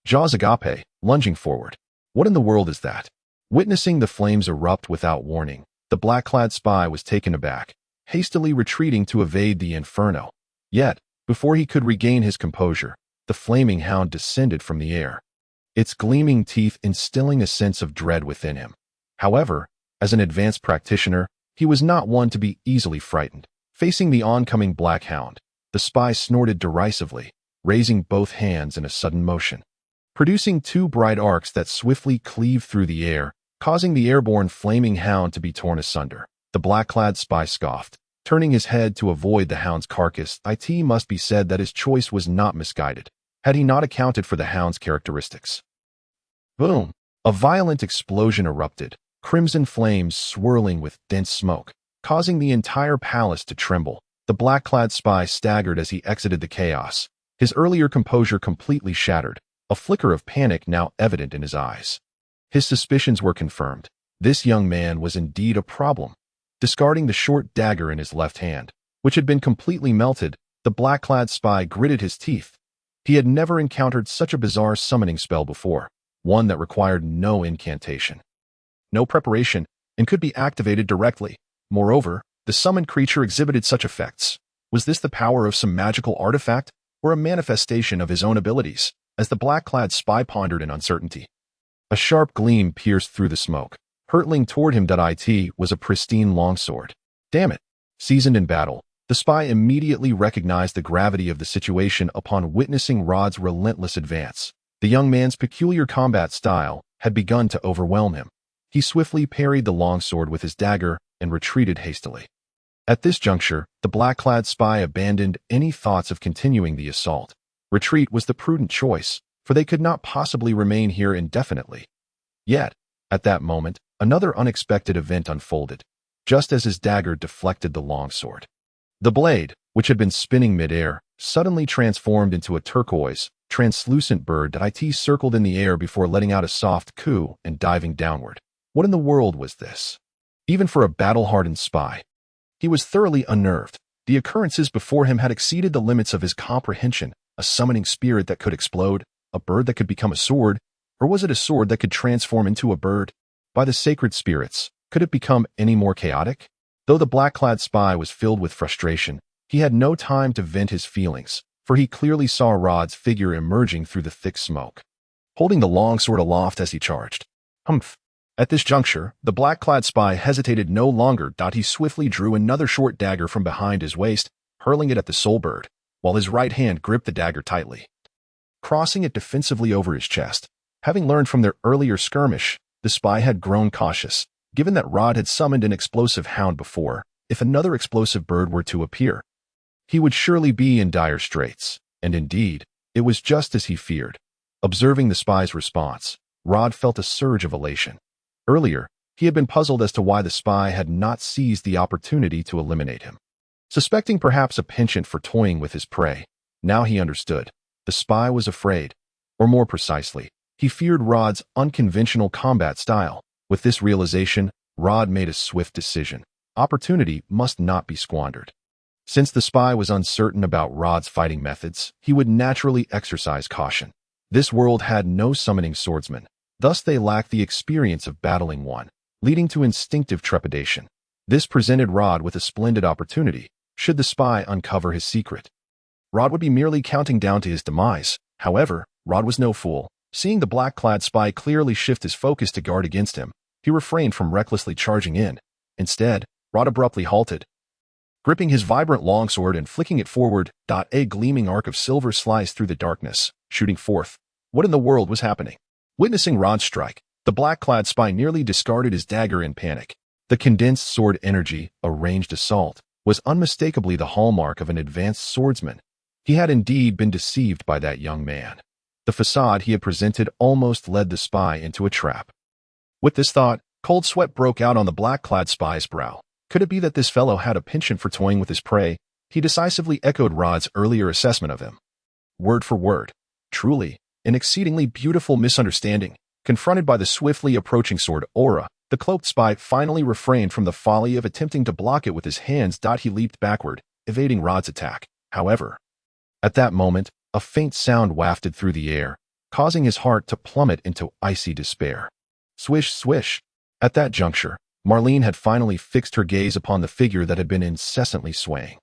Jaws agape, lunging forward. What in the world is that? Witnessing the flames erupt without warning, the black-clad spy was taken aback, hastily retreating to evade the inferno. Yet, before he could regain his composure, the flaming hound descended from the air, its gleaming teeth instilling a sense of dread within him. However, as an advanced practitioner, He was not one to be easily frightened. Facing the oncoming black hound, the spy snorted derisively, raising both hands in a sudden motion, producing two bright arcs that swiftly cleaved through the air, causing the airborne flaming hound to be torn asunder. The black-clad spy scoffed, turning his head to avoid the hound's carcass. It must be said that his choice was not misguided, had he not accounted for the hound's characteristics. Boom! A violent explosion erupted, crimson flames swirling with dense smoke, causing the entire palace to tremble. The black-clad spy staggered as he exited the chaos, his earlier composure completely shattered, a flicker of panic now evident in his eyes. His suspicions were confirmed. This young man was indeed a problem. Discarding the short dagger in his left hand, which had been completely melted, the black-clad spy gritted his teeth. He had never encountered such a bizarre summoning spell before, one that required no incantation, no preparation, and could be activated directly. Moreover, the summoned creature exhibited such effects. Was this the power of some magical artifact, or a manifestation of his own abilities? As the black-clad spy pondered in uncertainty, a sharp gleam pierced through the smoke. Hurtling toward him. It was a pristine longsword. Damn it! Seasoned in battle, the spy immediately recognized the gravity of the situation upon witnessing Rod's relentless advance. The young man's peculiar combat style had begun to overwhelm him. He swiftly parried the longsword with his dagger and retreated hastily. At this juncture, the black-clad spy abandoned any thoughts of continuing the assault. Retreat was the prudent choice, for they could not possibly remain here indefinitely. Yet, at that moment, another unexpected event unfolded, just as his dagger deflected the longsword. The blade, which had been spinning mid-air, suddenly transformed into a turquoise, translucent bird that circled in the air before letting out a soft coo and diving downward. What in the world was this? Even for a battle-hardened spy, he was thoroughly unnerved. The occurrences before him had exceeded the limits of his comprehension. A summoning spirit that could explode, a bird that could become a sword, or was it a sword that could transform into a bird? By the sacred spirits, could it become any more chaotic? Though the black-clad spy was filled with frustration, he had no time to vent his feelings, for he clearly saw Rod's figure emerging through the thick smoke, holding the longsword aloft as he charged. Humph! At this juncture, the black-clad spy hesitated no longer. He swiftly drew another short dagger from behind his waist, hurling it at the soul bird, while his right hand gripped the dagger tightly, crossing it defensively over his chest. Having learned from their earlier skirmish, the spy had grown cautious, given that Rod had summoned an explosive hound before. If another explosive bird were to appear, he would surely be in dire straits. And indeed, it was just as he feared. Observing the spy's response, Rod felt a surge of elation. Earlier, he had been puzzled as to why the spy had not seized the opportunity to eliminate him. Suspecting perhaps a penchant for toying with his prey, now he understood. The spy was afraid, or more precisely, he feared Rod's unconventional combat style. With this realization, Rod made a swift decision. Opportunity must not be squandered. Since the spy was uncertain about Rod's fighting methods, he would naturally exercise caution. This world had no summoning swordsman, thus they lacked the experience of battling one, leading to instinctive trepidation. This presented Rod with a splendid opportunity, should the spy uncover his secret. Rod would be merely counting down to his demise. However, Rod was no fool. Seeing the black-clad spy clearly shift his focus to guard against him, he refrained from recklessly charging in. Instead, Rod abruptly halted, gripping his vibrant longsword and flicking it forward. A gleaming arc of silver sliced through the darkness, shooting forth. What in the world was happening? Witnessing Rod's strike, the black-clad spy nearly discarded his dagger in panic. The condensed sword energy, a ranged assault, was unmistakably the hallmark of an advanced swordsman. He had indeed been deceived by that young man. The facade he had presented almost led the spy into a trap. With this thought, cold sweat broke out on the black-clad spy's brow. Could it be that this fellow had a penchant for toying with his prey? He decisively echoed Rod's earlier assessment of him, word for word. Truly, an exceedingly beautiful misunderstanding. Confronted by the swiftly approaching sword aura, the cloaked spy finally refrained from the folly of attempting to block it with his hands. He leaped backward, evading Rod's attack. However, at that moment, a faint sound wafted through the air, causing his heart to plummet into icy despair. Swish, swish. At that juncture, Marlene had finally fixed her gaze upon the figure that had been incessantly swaying.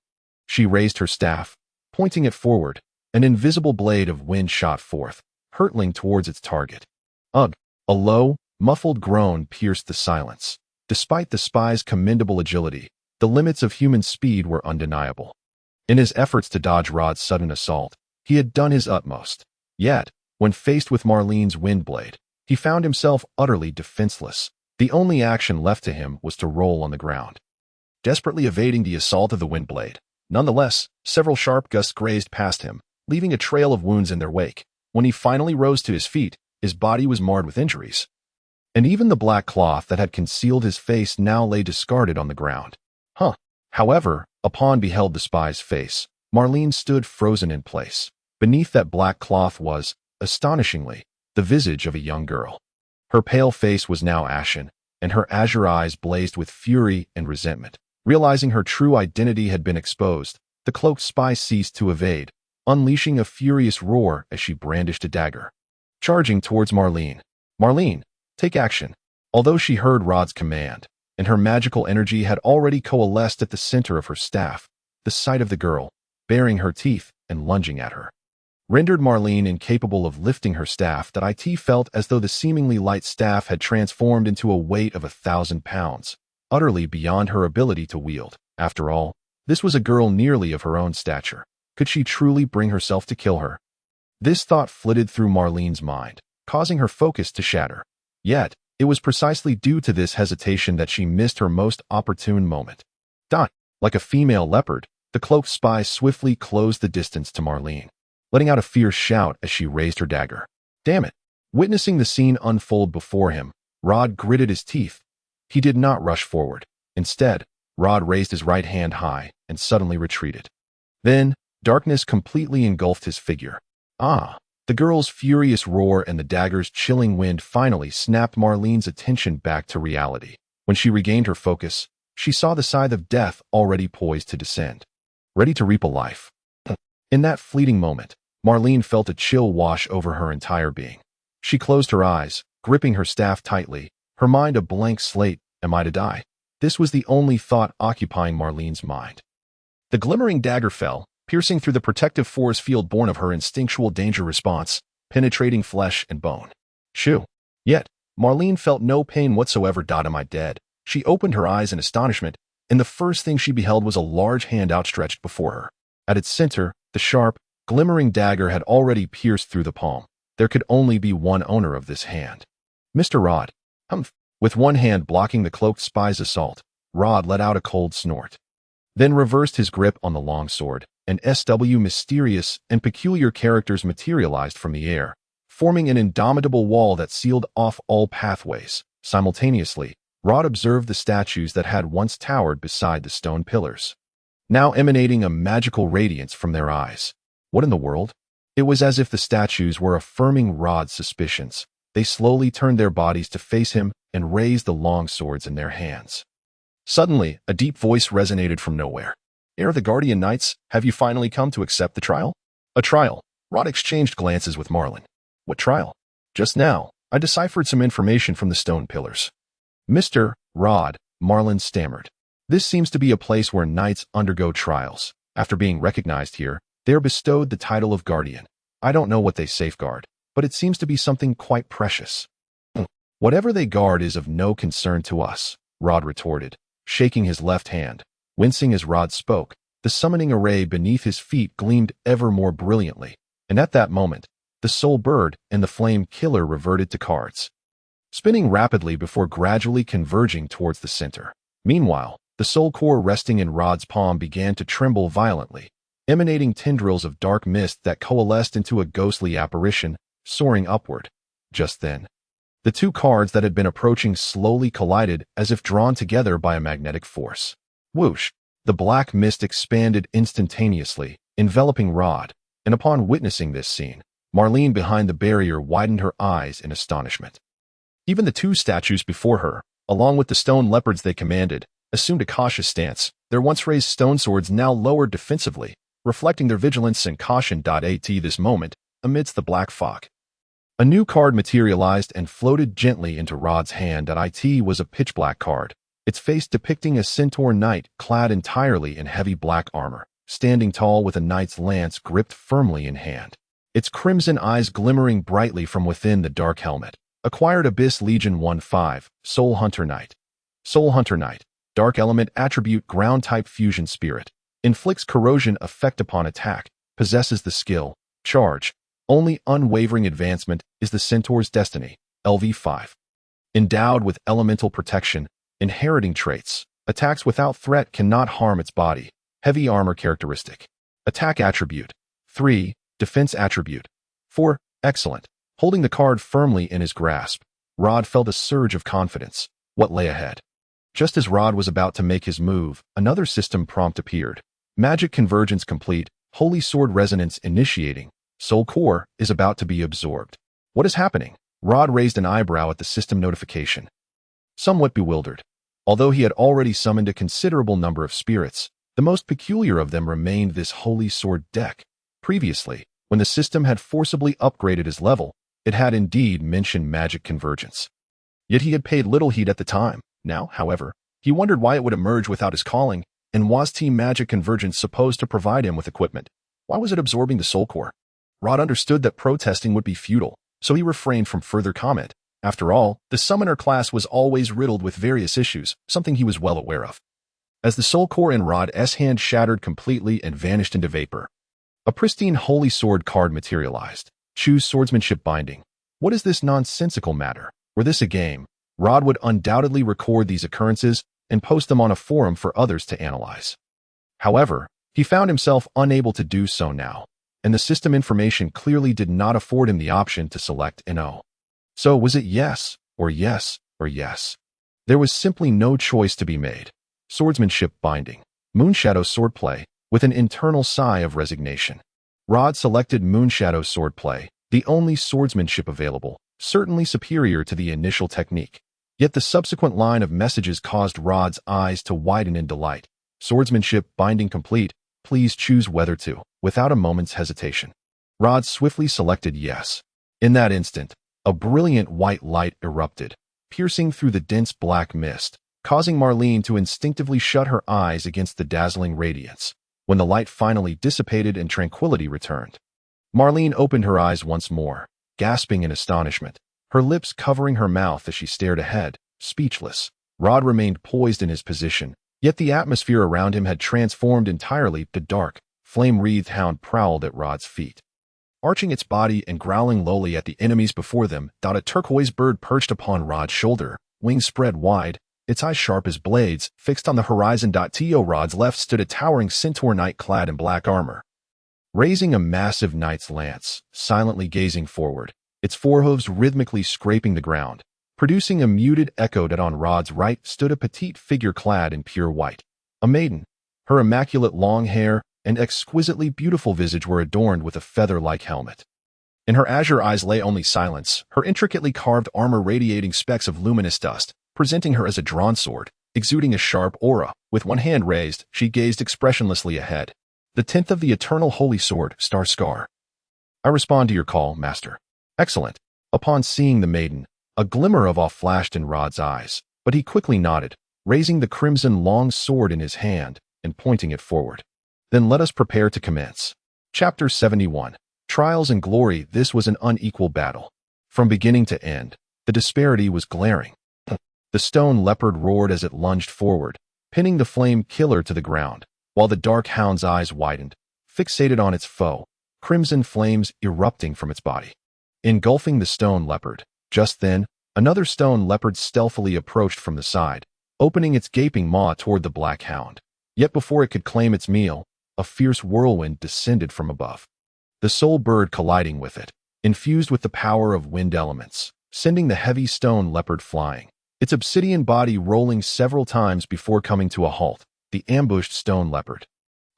She raised her staff, pointing it forward. An invisible blade of wind shot forth, hurtling towards its target. Ugh! A low, muffled groan pierced the silence. Despite the spy's commendable agility, the limits of human speed were undeniable. In his efforts to dodge Rod's sudden assault, he had done his utmost. Yet, when faced with Marlene's windblade, he found himself utterly defenseless. The only action left to him was to roll on the ground, desperately evading the assault of the windblade. Nonetheless, several sharp gusts grazed past him, leaving a trail of wounds in their wake. When he finally rose to his feet, his body was marred with injuries, and even the black cloth that had concealed his face now lay discarded on the ground. However, upon beheld the spy's face, Marlene stood frozen in place. Beneath that black cloth was, astonishingly, the visage of a young girl. Her pale face was now ashen, and her azure eyes blazed with fury and resentment. Realizing her true identity had been exposed, the cloaked spy ceased to evade, unleashing a furious roar as she brandished a dagger, charging towards Marlene. "Marlene, take action!" Although she heard Rod's command, and her magical energy had already coalesced at the center of her staff, the sight of the girl, baring her teeth and lunging at her, rendered Marlene incapable of lifting her staff. That it felt as though the seemingly light staff had transformed into a weight of 1,000 pounds, utterly beyond her ability to wield. After all, this was a girl nearly of her own stature. Could she truly bring herself to kill her? This thought flitted through Marlene's mind, causing her focus to shatter. Yet, it was precisely due to this hesitation that she missed her most opportune moment. Like a female leopard, the cloaked spy swiftly closed the distance to Marlene, letting out a fierce shout as she raised her dagger. Damn it! Witnessing the scene unfold before him, Rod gritted his teeth. He did not rush forward. Instead, Rod raised his right hand high and suddenly retreated. Then, darkness completely engulfed his figure. The girl's furious roar and the dagger's chilling wind finally snapped Marlene's attention back to reality. When she regained her focus, she saw the scythe of death already poised to descend, ready to reap a life. In that fleeting moment, Marlene felt a chill wash over her entire being. She closed her eyes, gripping her staff tightly, her mind a blank slate. Am I to die? This was the only thought occupying Marlene's mind. The glimmering dagger fell, piercing through the protective force field born of her instinctual danger response, penetrating flesh and bone. Shoo! Yet, Marlene felt no pain whatsoever. Am I dead? She opened her eyes in astonishment, and the first thing she beheld was a large hand outstretched before her. At its center, the sharp, glimmering dagger had already pierced through the palm. There could only be one owner of this hand. Mr. Rod. With one hand blocking the cloaked spy's assault, Rod let out a cold snort, then reversed his grip on the long sword, and mysterious and peculiar characters materialized from the air, forming an indomitable wall that sealed off all pathways. Simultaneously, Rod observed the statues that had once towered beside the stone pillars, now emanating a magical radiance from their eyes. What in the world? It was as if the statues were affirming Rod's suspicions. They slowly turned their bodies to face him and raised the long swords in their hands. Suddenly, a deep voice resonated from nowhere. "Ere the Guardian Knights, have you finally come to accept the trial?" "A trial?" Rod exchanged glances with Marlene. "What trial?" "Just now, I deciphered some information from the stone pillars." "Mr. Rod," Marlene stammered. "This seems to be a place where knights undergo trials. After being recognized here, they are bestowed the title of Guardian. I don't know what they safeguard, but it seems to be something quite precious." "Whatever they guard is of no concern to us," Rod retorted, shaking his left hand. Wincing as Rod spoke, the summoning array beneath his feet gleamed ever more brilliantly, and at that moment, the soul bird and the flame killer reverted to cards, spinning rapidly before gradually converging towards the center. Meanwhile, the soul core resting in Rod's palm began to tremble violently, emanating tendrils of dark mist that coalesced into a ghostly apparition, soaring upward. Just then, the two cards that had been approaching slowly collided as if drawn together by a magnetic force. Whoosh! The black mist expanded instantaneously, enveloping Rod, and upon witnessing this scene, Marlene behind the barrier widened her eyes in astonishment. Even the two statues before her, along with the stone leopards they commanded, assumed a cautious stance, their once raised stone swords now lowered defensively, reflecting their vigilance and caution. At this moment, amidst the black fog, a new card materialized and floated gently into Rod's hand. It was a pitch-black card, its face depicting a centaur knight clad entirely in heavy black armor, standing tall with a knight's lance gripped firmly in hand, its crimson eyes glimmering brightly from within the dark helmet. Acquired Abyss Legion 1-5, Soul Hunter Knight. Soul Hunter Knight. Dark element attribute ground-type fusion spirit. Inflicts corrosion effect upon attack. Possesses the skill. Charge. Only unwavering advancement is the Centaur's destiny. LV5. Endowed with elemental protection. Inheriting traits. Attacks without threat cannot harm its body. Heavy armor characteristic. Attack attribute. 3. Defense attribute. 4. Excellent. Holding the card firmly in his grasp, Rod felt a surge of confidence. What lay ahead? Just as Rod was about to make his move, another system prompt appeared. Magic convergence complete. Holy Sword resonance initiating. Soul core is about to be absorbed. What is happening? Rod raised an eyebrow at the system notification. Somewhat bewildered. Although he had already summoned a considerable number of spirits, the most peculiar of them remained this Holy Sword deck. Previously, when the system had forcibly upgraded his level, it had indeed mentioned magic convergence. Yet he had paid little heed at the time. Now, however, he wondered why it would emerge without his calling, and was Team Magic Convergence supposed to provide him with equipment? Why was it absorbing the soul core? Rod understood that protesting would be futile, so he refrained from further comment. After all, the summoner class was always riddled with various issues, something he was well aware of. As the soul core in Rod's hand shattered completely and vanished into vapor, a pristine Holy Sword card materialized. Choose Swordsmanship Binding. What is this nonsensical matter? Were this a game, Rod would undoubtedly record these occurrences and post them on a forum for others to analyze. However, he found himself unable to do so now, and the system information clearly did not afford him the option to select no. So was it yes, or yes, or yes? There was simply no choice to be made. Swordsmanship Binding. Moonshadow Swordplay, with an internal sigh of resignation. Rod selected Moonshadow Swordplay, the only swordsmanship available, certainly superior to the initial technique. Yet the subsequent line of messages caused Rod's eyes to widen in delight. Swordsmanship Binding complete. Please choose whether to, without a moment's hesitation. Rod swiftly selected yes. In that instant, a brilliant white light erupted, piercing through the dense black mist, causing Marlene to instinctively shut her eyes against the dazzling radiance. When the light finally dissipated and tranquility returned, Marlene opened her eyes once more, gasping in astonishment, her lips covering her mouth as she stared ahead, speechless. Rod remained poised in his position, yet the atmosphere around him had transformed entirely. The dark, flame-wreathed hound prowled at Rod's feet. Arching its body and growling lowly at the enemies before them, a turquoise bird perched upon Rod's shoulder, wings spread wide, its eyes sharp as blades, fixed on the horizon. To Rod's left stood a towering centaur knight clad in black armor, raising a massive knight's lance, silently gazing forward, its forehooves rhythmically scraping the ground. Producing a muted echo. On Rod's right stood a petite figure clad in pure white, a maiden. Her immaculate long hair and exquisitely beautiful visage were adorned with a feather-like helmet. In her azure eyes lay only silence, her intricately carved armor radiating specks of luminous dust, presenting her as a drawn sword, exuding a sharp aura. With one hand raised, she gazed expressionlessly ahead. The 10th of the Eternal Holy Sword, Star Scar. I respond to your call, Master. Excellent. Upon seeing the maiden, a glimmer of awe flashed in Rod's eyes, but he quickly nodded, raising the crimson long sword in his hand and pointing it forward. Then let us prepare to commence. Chapter 71. Trials and Glory. This was an unequal battle. From beginning to end, the disparity was glaring. The stone leopard roared as it lunged forward, pinning the flame killer to the ground, while the dark hound's eyes widened, fixated on its foe, crimson flames erupting from its body, engulfing the stone leopard. Just then, another stone leopard stealthily approached from the side, opening its gaping maw toward the black hound. Yet before it could claim its meal, a fierce whirlwind descended from above, the soul bird colliding with it, infused with the power of wind elements, sending the heavy stone leopard flying, its obsidian body rolling several times before coming to a halt. The ambushed stone leopard,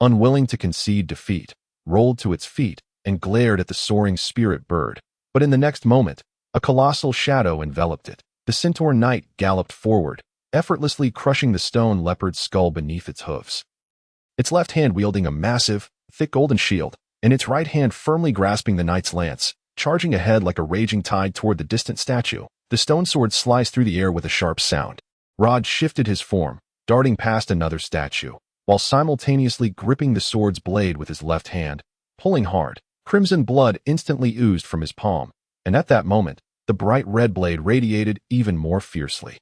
unwilling to concede defeat, rolled to its feet and glared at the soaring spirit bird. But in the next moment, a colossal shadow enveloped it. The centaur knight galloped forward, effortlessly crushing the stone leopard's skull beneath its hoofs. Its left hand wielding a massive, thick golden shield, and its right hand firmly grasping the knight's lance, charging ahead like a raging tide toward the distant statue. The stone sword sliced through the air with a sharp sound. Rod shifted his form, darting past another statue, while simultaneously gripping the sword's blade with his left hand, pulling hard. Crimson blood instantly oozed from his palm, and at that moment, the bright red blade radiated even more fiercely.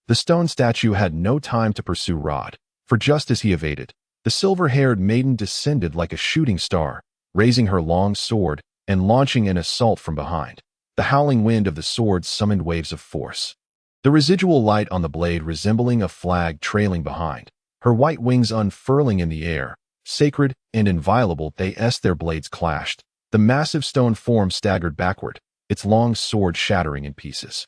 The stone statue had no time to pursue Rod, for just as he evaded, the silver-haired maiden descended like a shooting star, raising her long sword and launching an assault from behind. The howling wind of the sword summoned waves of force, the residual light on the blade resembling a flag trailing behind, her white wings unfurling in the air. Sacred and inviolable, their blades clashed. The massive stone form staggered backward, its long sword shattering in pieces.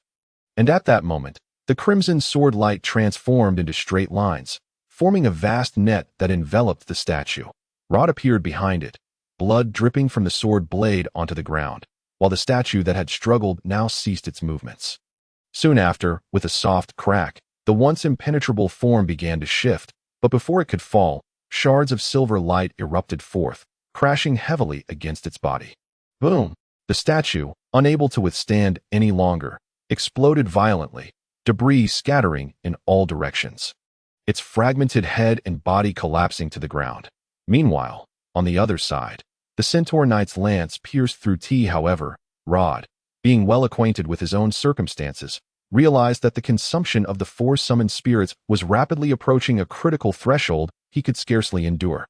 And at that moment, the crimson sword light transformed into straight lines, forming a vast net that enveloped the statue. Rod appeared behind it, blood dripping from the sword blade onto the ground, while the statue that had struggled now ceased its movements. Soon after, with a soft crack, the once impenetrable form began to shift, but before it could fall, shards of silver light erupted forth, crashing heavily against its body. Boom! The statue, unable to withstand any longer, exploded violently, debris scattering in all directions, its fragmented head and body collapsing to the ground. Meanwhile, on the other side, the Centaur Knight's lance pierced through however, Rod, being well acquainted with his own circumstances, realized that the consumption of the four summoned spirits was rapidly approaching a critical threshold he could scarcely endure.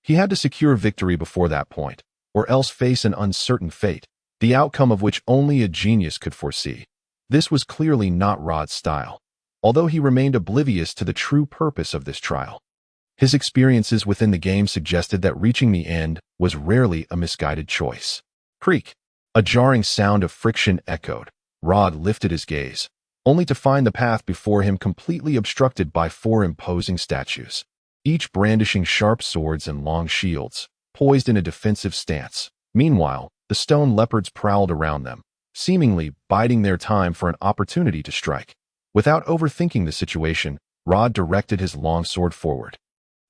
He had to secure victory before that point, or else face an uncertain fate, the outcome of which only a genius could foresee. This was clearly not Rod's style, although he remained oblivious to the true purpose of this trial. His experiences within the game suggested that reaching the end was rarely a misguided choice. Creak! A jarring sound of friction echoed. Rod lifted his gaze, only to find the path before him completely obstructed by four imposing statues, each brandishing sharp swords and long shields, poised in a defensive stance. Meanwhile, the stone leopards prowled around them, seemingly biding their time for an opportunity to strike. Without overthinking the situation, Rod directed his long sword forward,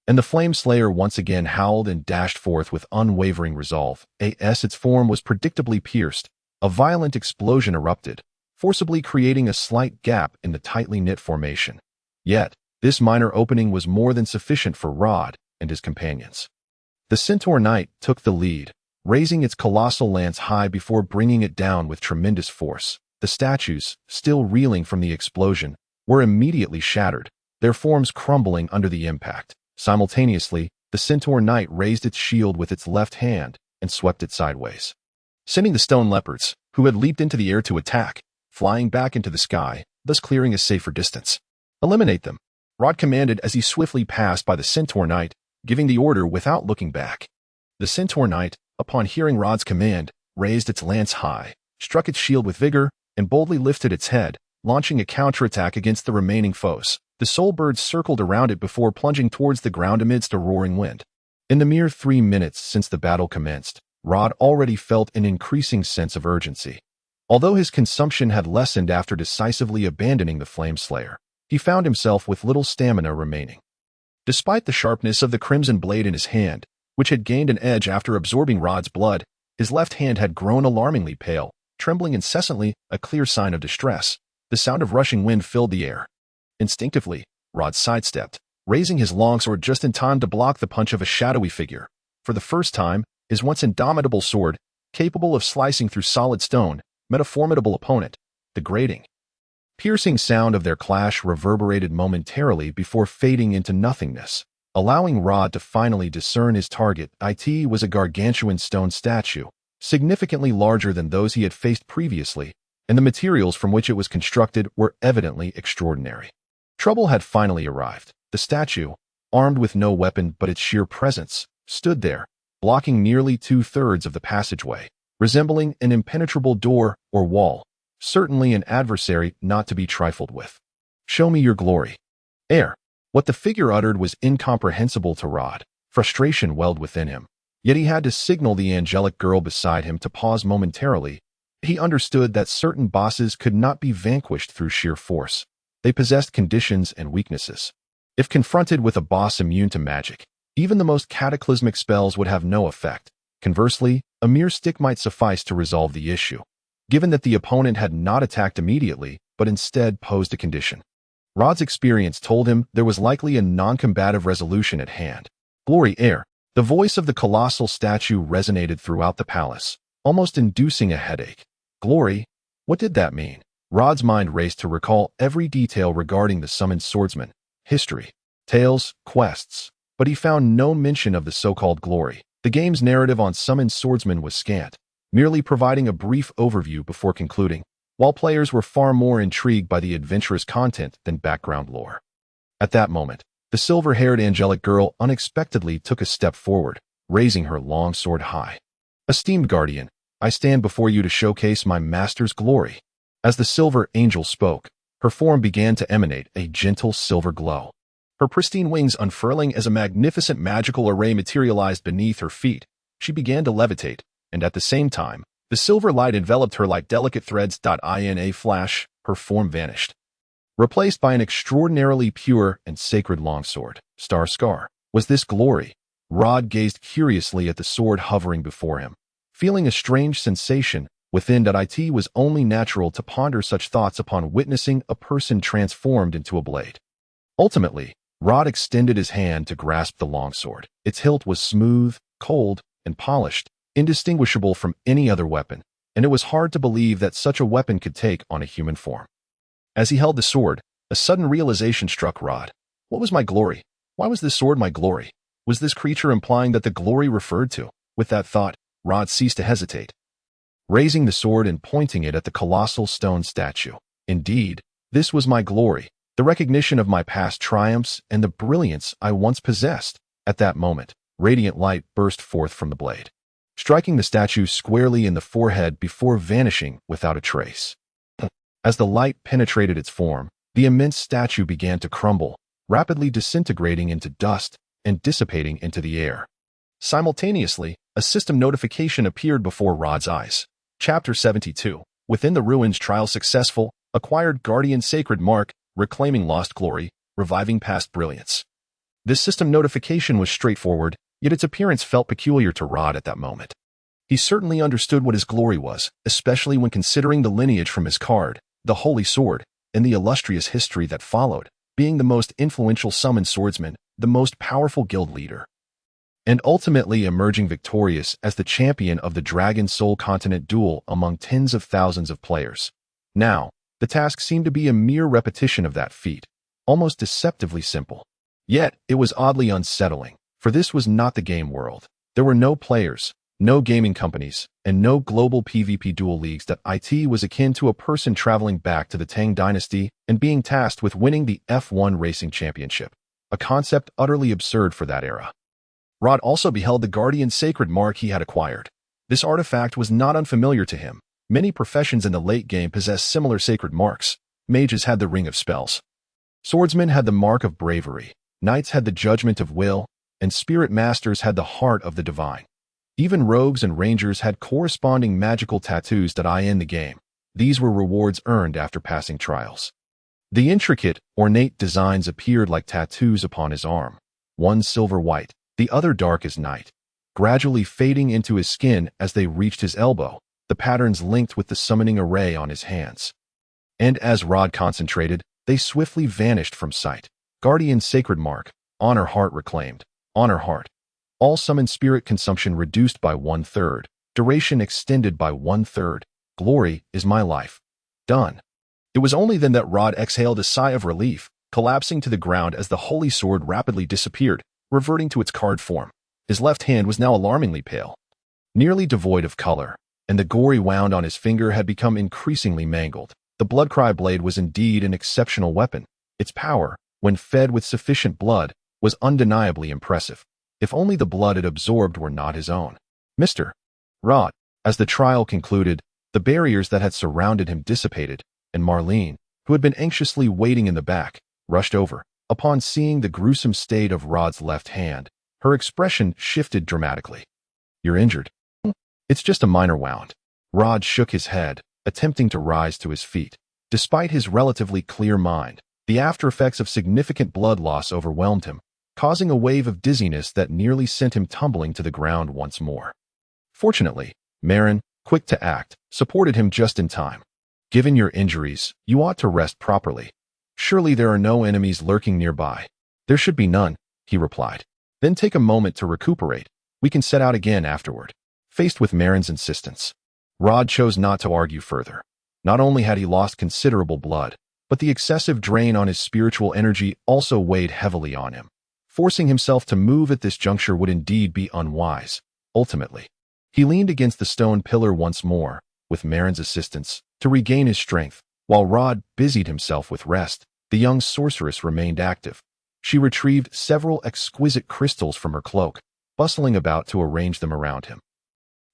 and the Flame Slayer once again howled and dashed forth with unwavering resolve. Its form was predictably pierced. A violent explosion erupted, forcibly creating a slight gap in the tightly knit formation. Yet, this minor opening was more than sufficient for Rod and his companions. The Centaur Knight took the lead, raising its colossal lance high before bringing it down with tremendous force. The statues, still reeling from the explosion, were immediately shattered, their forms crumbling under the impact. Simultaneously, the Centaur Knight raised its shield with its left hand and swept it sideways, sending the stone leopards, who had leaped into the air to attack, flying back into the sky, thus clearing a safer distance. Eliminate them, Rod commanded as he swiftly passed by the Centaur Knight, giving the order without looking back. The Centaur Knight, upon hearing Rod's command, raised its lance high, struck its shield with vigor, and boldly lifted its head, launching a counterattack against the remaining foes. The soul bird circled around it before plunging towards the ground amidst a roaring wind. In the mere 3 minutes since the battle commenced, Rod already felt an increasing sense of urgency. Although his consumption had lessened after decisively abandoning the Flame Slayer, he found himself with little stamina remaining. Despite the sharpness of the crimson blade in his hand, which had gained an edge after absorbing Rod's blood, his left hand had grown alarmingly pale, trembling incessantly, a clear sign of distress. The sound of rushing wind filled the air. Instinctively, Rod sidestepped, raising his longsword just in time to block the punch of a shadowy figure. For the first time, his once indomitable sword, capable of slicing through solid stone, met a formidable opponent. The grating, piercing sound of their clash reverberated momentarily before fading into nothingness, allowing Rod to finally discern his target. It was a gargantuan stone statue, significantly larger than those he had faced previously, and the materials from which it was constructed were evidently extraordinary. Trouble had finally arrived. The statue, armed with no weapon but its sheer presence, stood there, blocking nearly 2/3 of the passageway, resembling an impenetrable door or wall, certainly an adversary not to be trifled with. "Show me your glory." What the figure uttered was incomprehensible to Rod. Frustration welled within him, yet he had to signal the angelic girl beside him to pause momentarily. He understood that certain bosses could not be vanquished through sheer force. They possessed conditions and weaknesses. If confronted with a boss immune to magic, even the most cataclysmic spells would have no effect. Conversely, a mere stick might suffice to resolve the issue, given that the opponent had not attacked immediately, but instead posed a condition. Rod's experience told him there was likely a non-combative resolution at hand. "Glory, heir." The voice of the colossal statue resonated throughout the palace, almost inducing a headache. Glory? What did that mean? Rod's mind raced to recall every detail regarding the summoned swordsman, history, tales, quests, but he found no mention of the so-called glory. The game's narrative on summoned swordsman was scant, merely providing a brief overview before concluding, while players were far more intrigued by the adventurous content than background lore. At that moment, the silver-haired angelic girl unexpectedly took a step forward, raising her long sword high. "Esteemed guardian, I stand before you to showcase my master's glory." As the silver angel spoke, her form began to emanate a gentle silver glow. Her pristine wings unfurling as a magnificent magical array materialized beneath her feet, she began to levitate, and at the same time, the silver light enveloped her like delicate threads. In a flash, her form vanished, replaced by an extraordinarily pure and sacred longsword. Star Scar. Was this glory? Rod gazed curiously at the sword hovering before him, feeling a strange sensation within. It was only natural to ponder such thoughts upon witnessing a person transformed into a blade. Ultimately, Rod extended his hand to grasp the longsword. Its hilt was smooth, cold, and polished, indistinguishable from any other weapon, and it was hard to believe that such a weapon could take on a human form. As he held the sword, a sudden realization struck Rod. What was my glory? Why was this sword my glory? Was this creature implying that the glory referred to? With that thought, Rod ceased to hesitate, raising the sword and pointing it at the colossal stone statue. Indeed, this was my glory, the recognition of my past triumphs and the brilliance I once possessed. At that moment, radiant light burst forth from the blade, striking the statue squarely in the forehead before vanishing without a trace. As the light penetrated its form, the immense statue began to crumble, rapidly disintegrating into dust and dissipating into the air. Simultaneously, a system notification appeared before Rod's eyes. Chapter 72. Within the ruins, trial successful, acquired Guardian Sacred Mark, reclaiming lost glory, reviving past brilliance. This system notification was straightforward, yet its appearance felt peculiar to Rod at that moment. He certainly understood what his glory was, especially when considering the lineage from his card, the Holy Sword, and the illustrious history that followed, being the most influential summoned swordsman, the most powerful guild leader, and ultimately emerging victorious as the champion of the Dragon Soul Continent duel among tens of thousands of players. Now, the task seemed to be a mere repetition of that feat, almost deceptively simple. Yet, it was oddly unsettling, for this was not the game world. There were no players, no gaming companies, and no global PvP duel leagues. It was akin to a person traveling back to the Tang Dynasty and being tasked with winning the F1 Racing Championship, a concept utterly absurd for that era. Rod also beheld the Guardian Sacred Mark he had acquired. This artifact was not unfamiliar to him. Many professions in the late game possessed similar sacred marks. Mages had the Ring of Spells. Swordsmen had the Mark of Bravery. Knights had the Judgment of Will, and Spirit Masters had the Heart of the Divine. Even rogues and rangers had corresponding magical tattoos. In the game, these were rewards earned after passing trials. The intricate, ornate designs appeared like tattoos upon his arm, one silver-white, the other dark as night, gradually fading into his skin as they reached his elbow, the patterns linked with the summoning array on his hands. And as Rod concentrated, they swiftly vanished from sight. Guardian Sacred Mark, Honor Heart reclaimed, Honor Heart. All summoned spirit consumption reduced by 1/3, duration extended by 1/3, glory is my life. Done. It was only then that Rod exhaled a sigh of relief, collapsing to the ground as the holy sword rapidly disappeared, reverting to its card form. His left hand was now alarmingly pale, nearly devoid of color, and the gory wound on his finger had become increasingly mangled. The Bloodcry blade was indeed an exceptional weapon. Its power, when fed with sufficient blood, was undeniably impressive. If only the blood it absorbed were not his own. Mr. Rod. As the trial concluded, the barriers that had surrounded him dissipated, and Marlene, who had been anxiously waiting in the back, rushed over. Upon seeing the gruesome state of Rod's left hand, her expression shifted dramatically. "You're injured." "It's just a minor wound." Rod shook his head, attempting to rise to his feet. Despite his relatively clear mind, the after-effects of significant blood loss overwhelmed him, causing a wave of dizziness that nearly sent him tumbling to the ground once more. Fortunately, Marin, quick to act, supported him just in time. "Given your injuries, you ought to rest properly. Surely there are no enemies lurking nearby." "There should be none," he replied. "Then take a moment to recuperate. We can set out again afterward." Faced with Marin's insistence, Rod chose not to argue further. Not only had he lost considerable blood, but the excessive drain on his spiritual energy also weighed heavily on him. Forcing himself to move at this juncture would indeed be unwise. Ultimately, he leaned against the stone pillar once more, with Marin's assistance, to regain his strength. While Rod busied himself with rest, the young sorceress remained active. She retrieved several exquisite crystals from her cloak, bustling about to arrange them around him.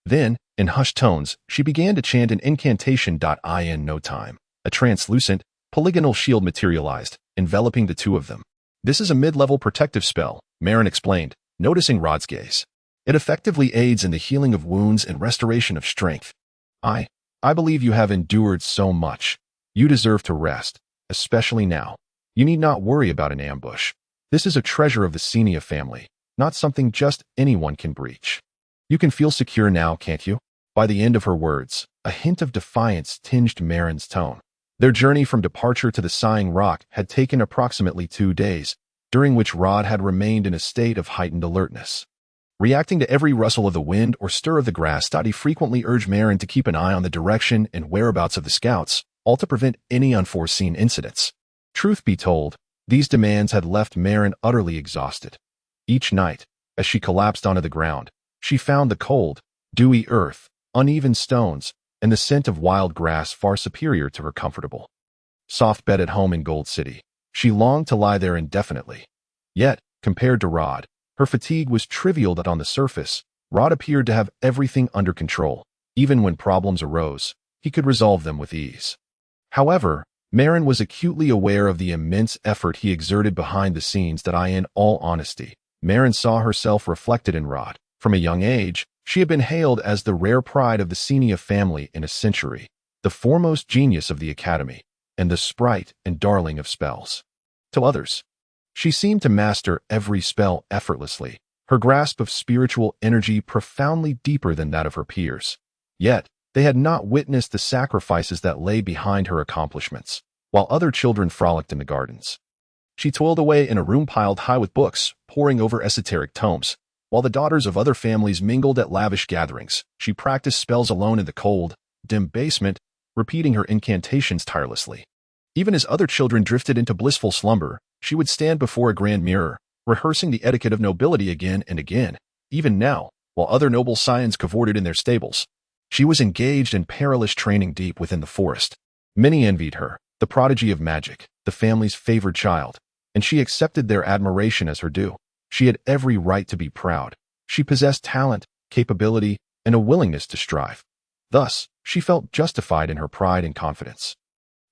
Then, in hushed tones, she began to chant an incantation. In no time, a translucent, polygonal shield materialized, enveloping the two of them. "This is a mid-level protective spell," Marin explained, noticing Rod's gaze. "It effectively aids in the healing of wounds and restoration of strength. I believe you have endured so much. You deserve to rest, especially now. You need not worry about an ambush. This is a treasure of the Senia family, not something just anyone can breach. You can feel secure now, can't you?" By the end of her words, a hint of defiance tinged Marin's tone. Their journey from departure to the Sighing Rock had taken approximately 2 days, during which Rod had remained in a state of heightened alertness. Reacting to every rustle of the wind or stir of the grass, he frequently urged Marin to keep an eye on the direction and whereabouts of the scouts, all to prevent any unforeseen incidents. Truth be told, these demands had left Marin utterly exhausted. Each night, as she collapsed onto the ground, she found the cold, dewy earth, uneven stones, and the scent of wild grass far superior to her comfortable soft bed at home in Gold City. She longed to lie there indefinitely. Yet, compared to Rod, her fatigue was trivial. That on the surface, Rod appeared to have everything under control. Even when problems arose, he could resolve them with ease. However, Marin was acutely aware of the immense effort he exerted behind the scenes. In all honesty, Marin saw herself reflected in Rod. From a young age, she had been hailed as the rare pride of the Senia family in a century, the foremost genius of the academy, and the sprite and darling of spells. To others, she seemed to master every spell effortlessly, her grasp of spiritual energy profoundly deeper than that of her peers. Yet, they had not witnessed the sacrifices that lay behind her accomplishments, while other children frolicked in the gardens. She toiled away in a room piled high with books, poring over esoteric tomes. While the daughters of other families mingled at lavish gatherings, she practiced spells alone in the cold, dim basement, repeating her incantations tirelessly. Even as other children drifted into blissful slumber, she would stand before a grand mirror, rehearsing the etiquette of nobility again and again. Even now, while other noble scions cavorted in their stables, she was engaged in perilous training deep within the forest. Many envied her, the prodigy of magic, the family's favored child, and she accepted their admiration as her due. She had every right to be proud. She possessed talent, capability, and a willingness to strive. Thus, she felt justified in her pride and confidence,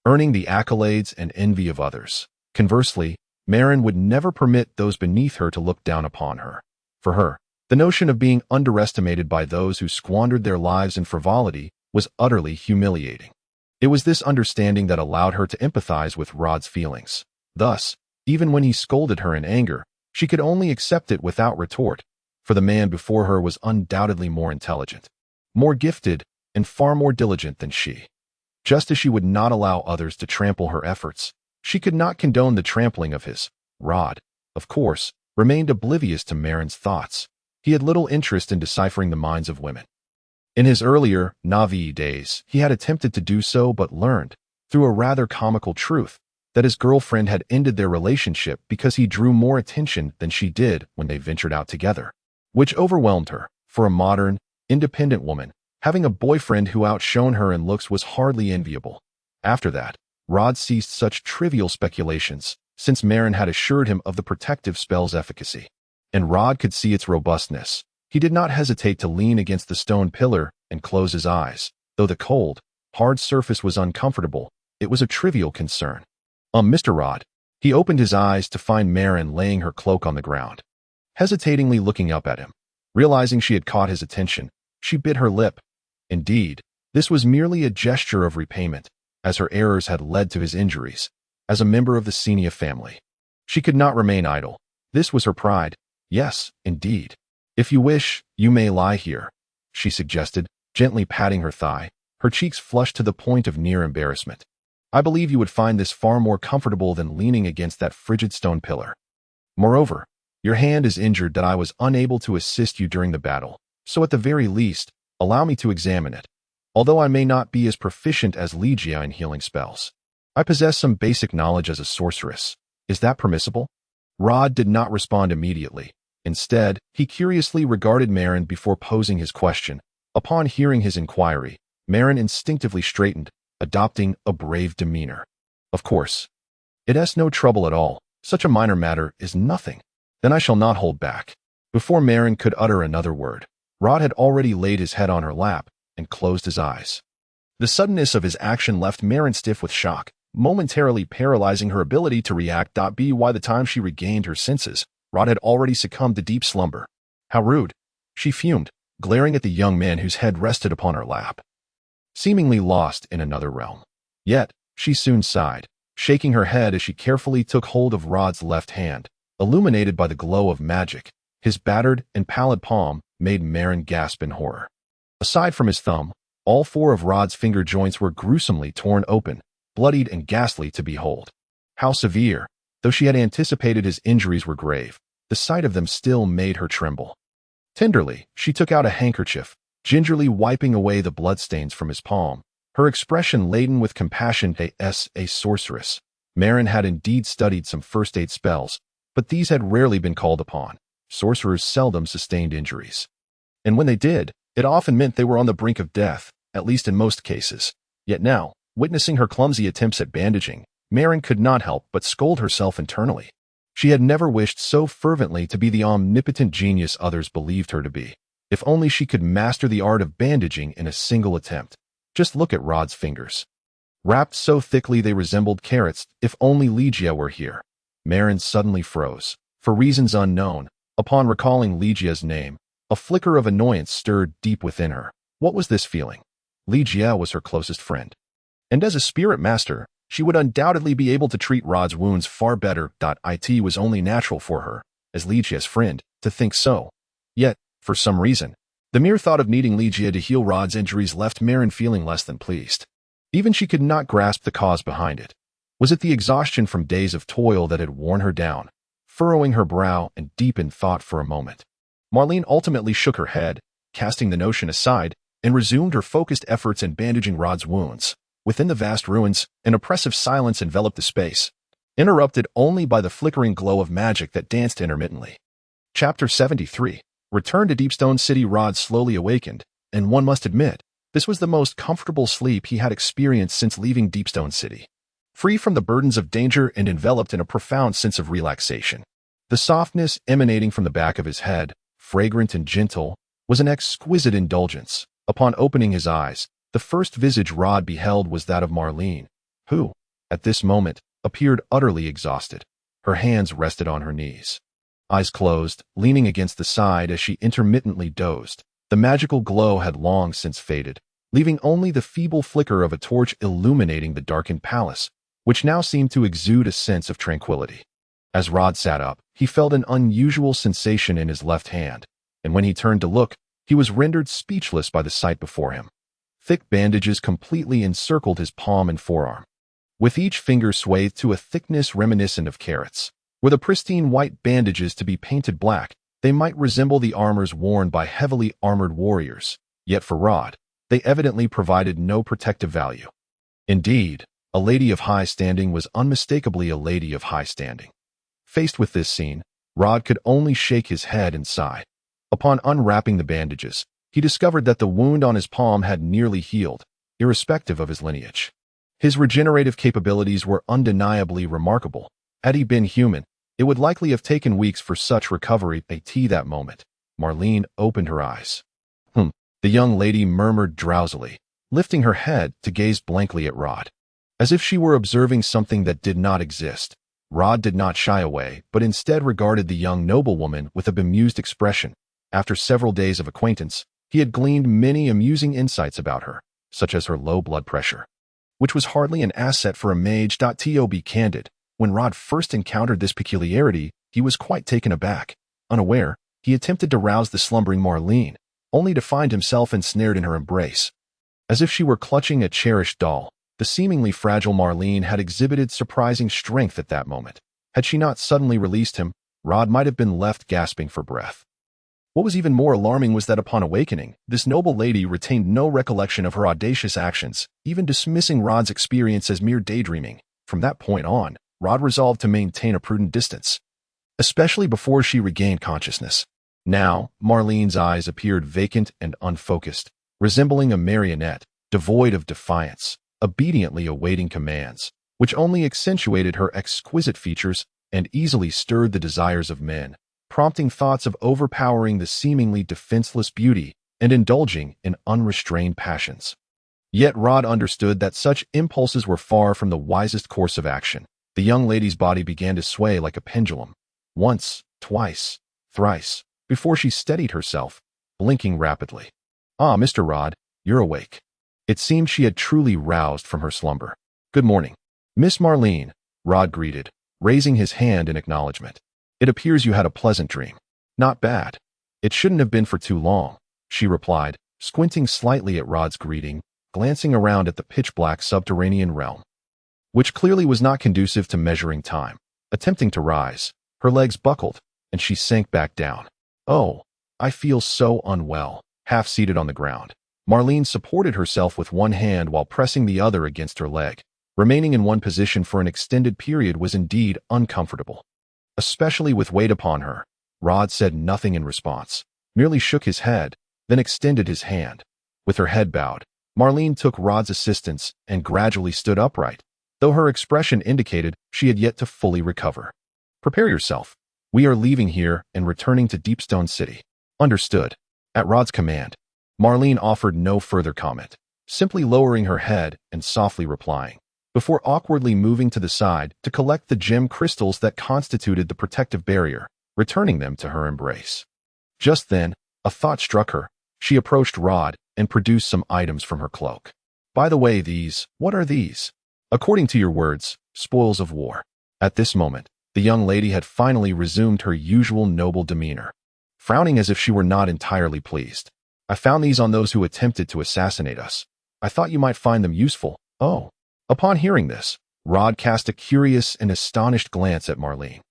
earning the accolades and envy of others. Conversely, Marin would never permit those beneath her to look down upon her. For her, the notion of being underestimated by those who squandered their lives in frivolity was utterly humiliating. It was this understanding that allowed her to empathize with Rod's feelings. Thus, even when he scolded her in anger, she could only accept it without retort, for the man before her was undoubtedly more intelligent, more gifted, and far more diligent than she. Just as she would not allow others to trample her efforts, she could not condone the trampling of his. Rod, of course, remained oblivious to Marin's thoughts. He had little interest in deciphering the minds of women. In his earlier, Navi days, he had attempted to do so but learned, through a rather comical truth, that his girlfriend had ended their relationship because he drew more attention than she did when they ventured out together, which overwhelmed her. For a modern, independent woman, having a boyfriend who outshone her in looks was hardly enviable. After that, Rod ceased such trivial speculations, since Marin had assured him of the protective spell's efficacy, and Rod could see its robustness. He did not hesitate to lean against the stone pillar and close his eyes. Though the cold, hard surface was uncomfortable, it was a trivial concern. Mr. Rod. He opened his eyes to find Marin laying her cloak on the ground. Hesitatingly looking up at him, realizing she had caught his attention, she bit her lip. Indeed, this was merely a gesture of repayment, as her errors had led to his injuries. As a member of the Senia family, she could not remain idle. This was her pride. Yes, indeed. If you wish, you may lie here, she suggested, gently patting her thigh, her cheeks flushed to the point of near embarrassment. I believe you would find this far more comfortable than leaning against that frigid stone pillar. Moreover, your hand is injured that I was unable to assist you during the battle, so at the very least, allow me to examine it. Although I may not be as proficient as Legia in healing spells, I possess some basic knowledge as a sorceress. Is that permissible? Rod did not respond immediately. Instead, he curiously regarded Marin before posing his question. Upon hearing his inquiry, Marin instinctively straightened, adopting a brave demeanor. Of course. It is no trouble at all. Such a minor matter is nothing. Then I shall not hold back. Before Marin could utter another word, Rod had already laid his head on her lap and closed his eyes. The suddenness of his action left Marin stiff with shock, momentarily paralyzing her ability to react. By the time she regained her senses, Rod had already succumbed to deep slumber. How rude, she fumed, glaring at the young man whose head rested upon her lap. Seemingly lost in another realm. Yet, she soon sighed, shaking her head as she carefully took hold of Rod's left hand, illuminated by the glow of magic. His battered and pallid palm made Marin gasp in horror. Aside from his thumb, all 4 of Rod's finger joints were gruesomely torn open, bloodied and ghastly to behold. How severe! Though she had anticipated his injuries were grave, the sight of them still made her tremble. Tenderly, she took out a handkerchief, gingerly wiping away the bloodstains from his palm, her expression laden with compassion. As a sorceress, Marin had indeed studied some first-aid spells, but these had rarely been called upon. Sorcerers seldom sustained injuries. And when they did, it often meant they were on the brink of death, at least in most cases. Yet now, witnessing her clumsy attempts at bandaging, Marin could not help but scold herself internally. She had never wished so fervently to be the omnipotent genius others believed her to be. If only she could master the art of bandaging in a single attempt. Just look at Rod's fingers. Wrapped so thickly they resembled carrots. If only Legia were here. Marin suddenly froze. For reasons unknown, upon recalling Legia's name, a flicker of annoyance stirred deep within her. What was this feeling? Legia was her closest friend. And as a spirit master, she would undoubtedly be able to treat Rod's wounds far better. It was only natural for her, as Legia's friend, to think so. Yet, for some reason, the mere thought of needing Legia to heal Rod's injuries left Marin feeling less than pleased. Even she could not grasp the cause behind it. Was it the exhaustion from days of toil that had worn her down, furrowing her brow and deep in thought for a moment? Marlene ultimately shook her head, casting the notion aside, and resumed her focused efforts in bandaging Rod's wounds. Within the vast ruins, an oppressive silence enveloped the space, interrupted only by the flickering glow of magic that danced intermittently. Chapter 73. Return to Deepstone City. Rod slowly awakened, and one must admit, this was the most comfortable sleep he had experienced since leaving Deepstone City. Free from the burdens of danger and enveloped in a profound sense of relaxation. The softness emanating from the back of his head, fragrant and gentle, was an exquisite indulgence. Upon opening his eyes, the first visage Rod beheld was that of Marlene, who, at this moment, appeared utterly exhausted. Her hands rested on her knees. Eyes closed, leaning against the side as she intermittently dozed. The magical glow had long since faded, leaving only the feeble flicker of a torch illuminating the darkened palace, which now seemed to exude a sense of tranquility. As Rod sat up, he felt an unusual sensation in his left hand, and when he turned to look, he was rendered speechless by the sight before him. Thick bandages completely encircled his palm and forearm, with each finger swathed to a thickness reminiscent of carrots. Were the pristine white bandages to be painted black, they might resemble the armors worn by heavily armored warriors. Yet for Rod, they evidently provided no protective value. Indeed, a lady of high standing was unmistakably a lady of high standing. Faced with this scene, Rod could only shake his head and sigh. Upon unwrapping the bandages, he discovered that the wound on his palm had nearly healed, irrespective of his lineage. His regenerative capabilities were undeniably remarkable. Had he been human, it would likely have taken weeks for such recovery. That moment, Marlene opened her eyes. The young lady murmured drowsily, lifting her head to gaze blankly at Rod, as if she were observing something that did not exist. Rod did not shy away, but instead regarded the young noblewoman with a bemused expression. After several days of acquaintance, he had gleaned many amusing insights about her, such as her low blood pressure, which was hardly an asset for a mage. To be candid, when Rod first encountered this peculiarity, he was quite taken aback. Unaware, he attempted to rouse the slumbering Marlene, only to find himself ensnared in her embrace. As if she were clutching a cherished doll, the seemingly fragile Marlene had exhibited surprising strength at that moment. Had she not suddenly released him, Rod might have been left gasping for breath. What was even more alarming was that upon awakening, this noble lady retained no recollection of her audacious actions, even dismissing Rod's experience as mere daydreaming. From that point on, Rod resolved to maintain a prudent distance, especially before she regained consciousness. Now, Marlene's eyes appeared vacant and unfocused, resembling a marionette, devoid of defiance, obediently awaiting commands, which only accentuated her exquisite features and easily stirred the desires of men, prompting thoughts of overpowering the seemingly defenseless beauty and indulging in unrestrained passions. Yet Rod understood that such impulses were far from the wisest course of action. The young lady's body began to sway like a pendulum, once, twice, thrice, before she steadied herself, blinking rapidly. "Ah, Mr. Rod, you're awake." It seemed she had truly roused from her slumber. "Good morning, Miss Marlene," Rod greeted, raising his hand in acknowledgement. "It appears you had a pleasant dream." "Not bad. It shouldn't have been for too long," she replied, squinting slightly at Rod's greeting, glancing around at the pitch-black subterranean realm, which clearly was not conducive to measuring time. Attempting to rise, her legs buckled, and she sank back down. "Oh, I feel so unwell." Half seated on the ground, Marlene supported herself with one hand while pressing the other against her leg. Remaining in one position for an extended period was indeed uncomfortable, especially with weight upon her. Rod said nothing in response, merely shook his head, then extended his hand. With her head bowed, Marlene took Rod's assistance and gradually stood upright, though her expression indicated she had yet to fully recover. "Prepare yourself. We are leaving here and returning to Deepstone City." "Understood." At Rod's command, Marlene offered no further comment, simply lowering her head and softly replying, before awkwardly moving to the side to collect the gem crystals that constituted the protective barrier, returning them to her embrace. Just then, a thought struck her. She approached Rod and produced some items from her cloak. "By the way, what are these?" "According to your words, spoils of war." At this moment, the young lady had finally resumed her usual noble demeanor, frowning as if she were not entirely pleased. "I found these on those who attempted to assassinate us. I thought you might find them useful." "Oh." Upon hearing this, Rod cast a curious and astonished glance at Marlene.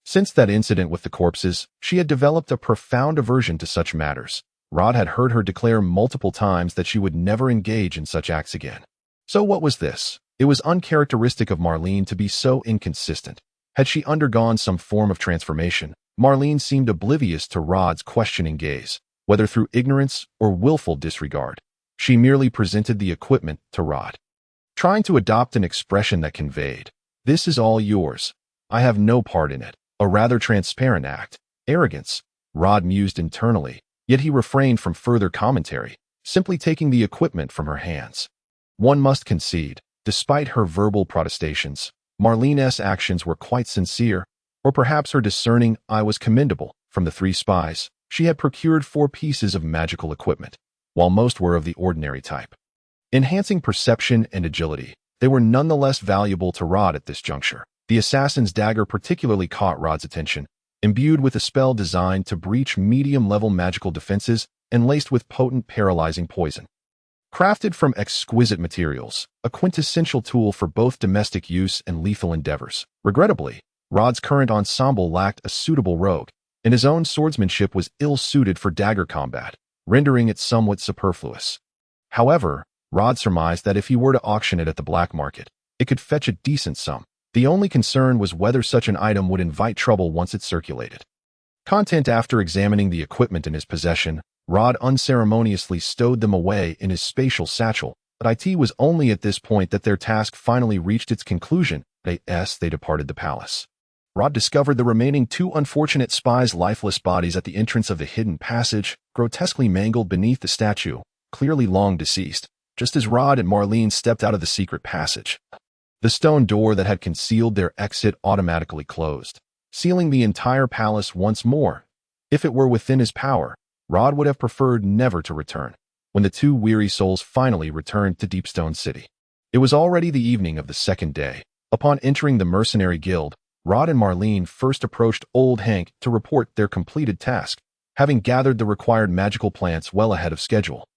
Since that incident with the corpses, she had developed a profound aversion to such matters. Rod had heard her declare multiple times that she would never engage in such acts again. So what was this? It was uncharacteristic of Marlene to be so inconsistent. Had she undergone some form of transformation? Marlene seemed oblivious to Rod's questioning gaze, whether through ignorance or willful disregard. She merely presented the equipment to Rod, trying to adopt an expression that conveyed, "This is all yours. I have no part in it." A rather transparent act. Arrogance, Rod mused internally, yet he refrained from further commentary, simply taking the equipment from her hands. One must concede, despite her verbal protestations, Marlene's actions were quite sincere, or perhaps her discerning eye was commendable. From the 3 spies, she had procured 4 pieces of magical equipment, while most were of the ordinary type. Enhancing perception and agility, they were nonetheless valuable to Rod at this juncture. The assassin's dagger particularly caught Rod's attention, imbued with a spell designed to breach medium-level magical defenses and laced with potent paralyzing poison. Crafted from exquisite materials, a quintessential tool for both domestic use and lethal endeavors. Regrettably, Rod's current ensemble lacked a suitable rogue, and his own swordsmanship was ill-suited for dagger combat, rendering it somewhat superfluous. However, Rod surmised that if he were to auction it at the black market, it could fetch a decent sum. The only concern was whether such an item would invite trouble once it circulated. Content after examining the equipment in his possession, Rod unceremoniously stowed them away in his spatial satchel, but it was only at this point that their task finally reached its conclusion. They departed the palace. Rod discovered the remaining 2 unfortunate spies' lifeless bodies at the entrance of the hidden passage, grotesquely mangled beneath the statue, clearly long deceased, just as Rod and Marlene stepped out of the secret passage. The stone door that had concealed their exit automatically closed, sealing the entire palace once more. If it were within his power, Rod would have preferred never to return. When the 2 weary souls finally returned to Deepstone City, it was already the evening of the 2nd day. Upon entering the mercenary guild, Rod and Marlene first approached Old Hank to report their completed task, having gathered the required magical plants well ahead of schedule.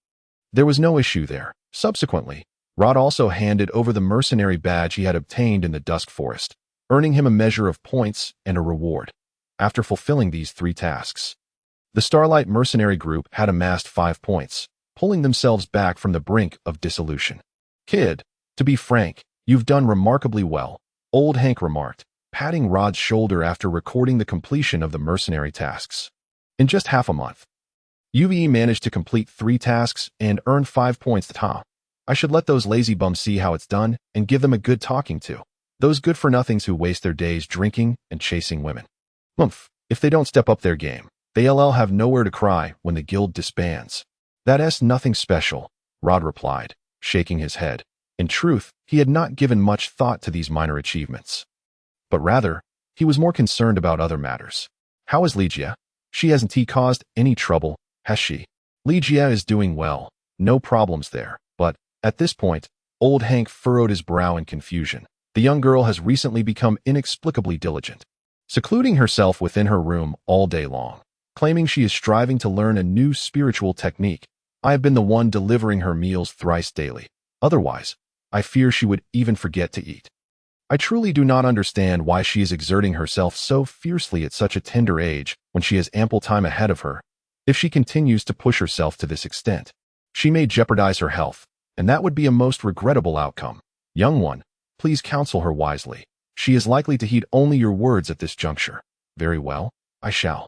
There was no issue there. Subsequently, Rod also handed over the mercenary badge he had obtained in the Dusk Forest, earning him a measure of points and a reward. After fulfilling these 3 tasks, The Starlight mercenary group had amassed 5 points, pulling themselves back from the brink of dissolution. "Kid, to be frank, you've done remarkably well," Old Hank remarked, patting Rod's shoulder after recording the completion of the mercenary tasks. "In just half a month, you've managed to complete 3 tasks and earn 5 points. I should let those lazy bums see how it's done and give them a good talking to. Those good-for-nothings who waste their days drinking and chasing women. If they don't step up their game, they'll have nowhere to cry when the guild disbands." "That's nothing special," Rod replied, shaking his head. In truth, he had not given much thought to these minor achievements. But rather, he was more concerned about other matters. "How is Ligia? She hasn't caused any trouble, has she?" "Ligia is doing well. No problems there. But, at this point," Old Hank furrowed his brow in confusion. "The young girl has recently become inexplicably diligent, secluding herself within her room all day long, claiming she is striving to learn a new spiritual technique. I have been the one delivering her meals thrice daily. Otherwise, I fear she would even forget to eat. I truly do not understand why she is exerting herself so fiercely at such a tender age when she has ample time ahead of her. If she continues to push herself to this extent, she may jeopardize her health, and that would be a most regrettable outcome. Young one, please counsel her wisely. She is likely to heed only your words at this juncture." "Very well, I shall."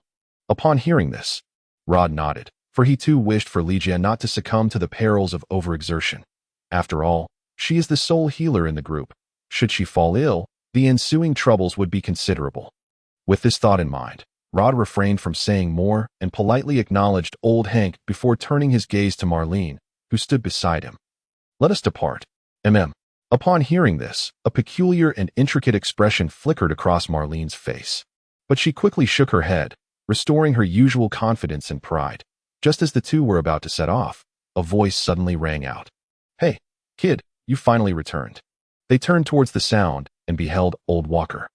Upon hearing this, Rod nodded, for he too wished for Ligia not to succumb to the perils of overexertion. After all, she is the sole healer in the group. Should she fall ill, the ensuing troubles would be considerable. With this thought in mind, Rod refrained from saying more and politely acknowledged Old Hank before turning his gaze to Marlene, who stood beside him. "Let us depart. Upon hearing this, a peculiar and intricate expression flickered across Marlene's face. But she quickly shook her head, restoring her usual confidence and pride. Just as the two were about to set off, a voice suddenly rang out. "Hey, kid, you finally returned." They turned towards the sound and beheld Old Walker,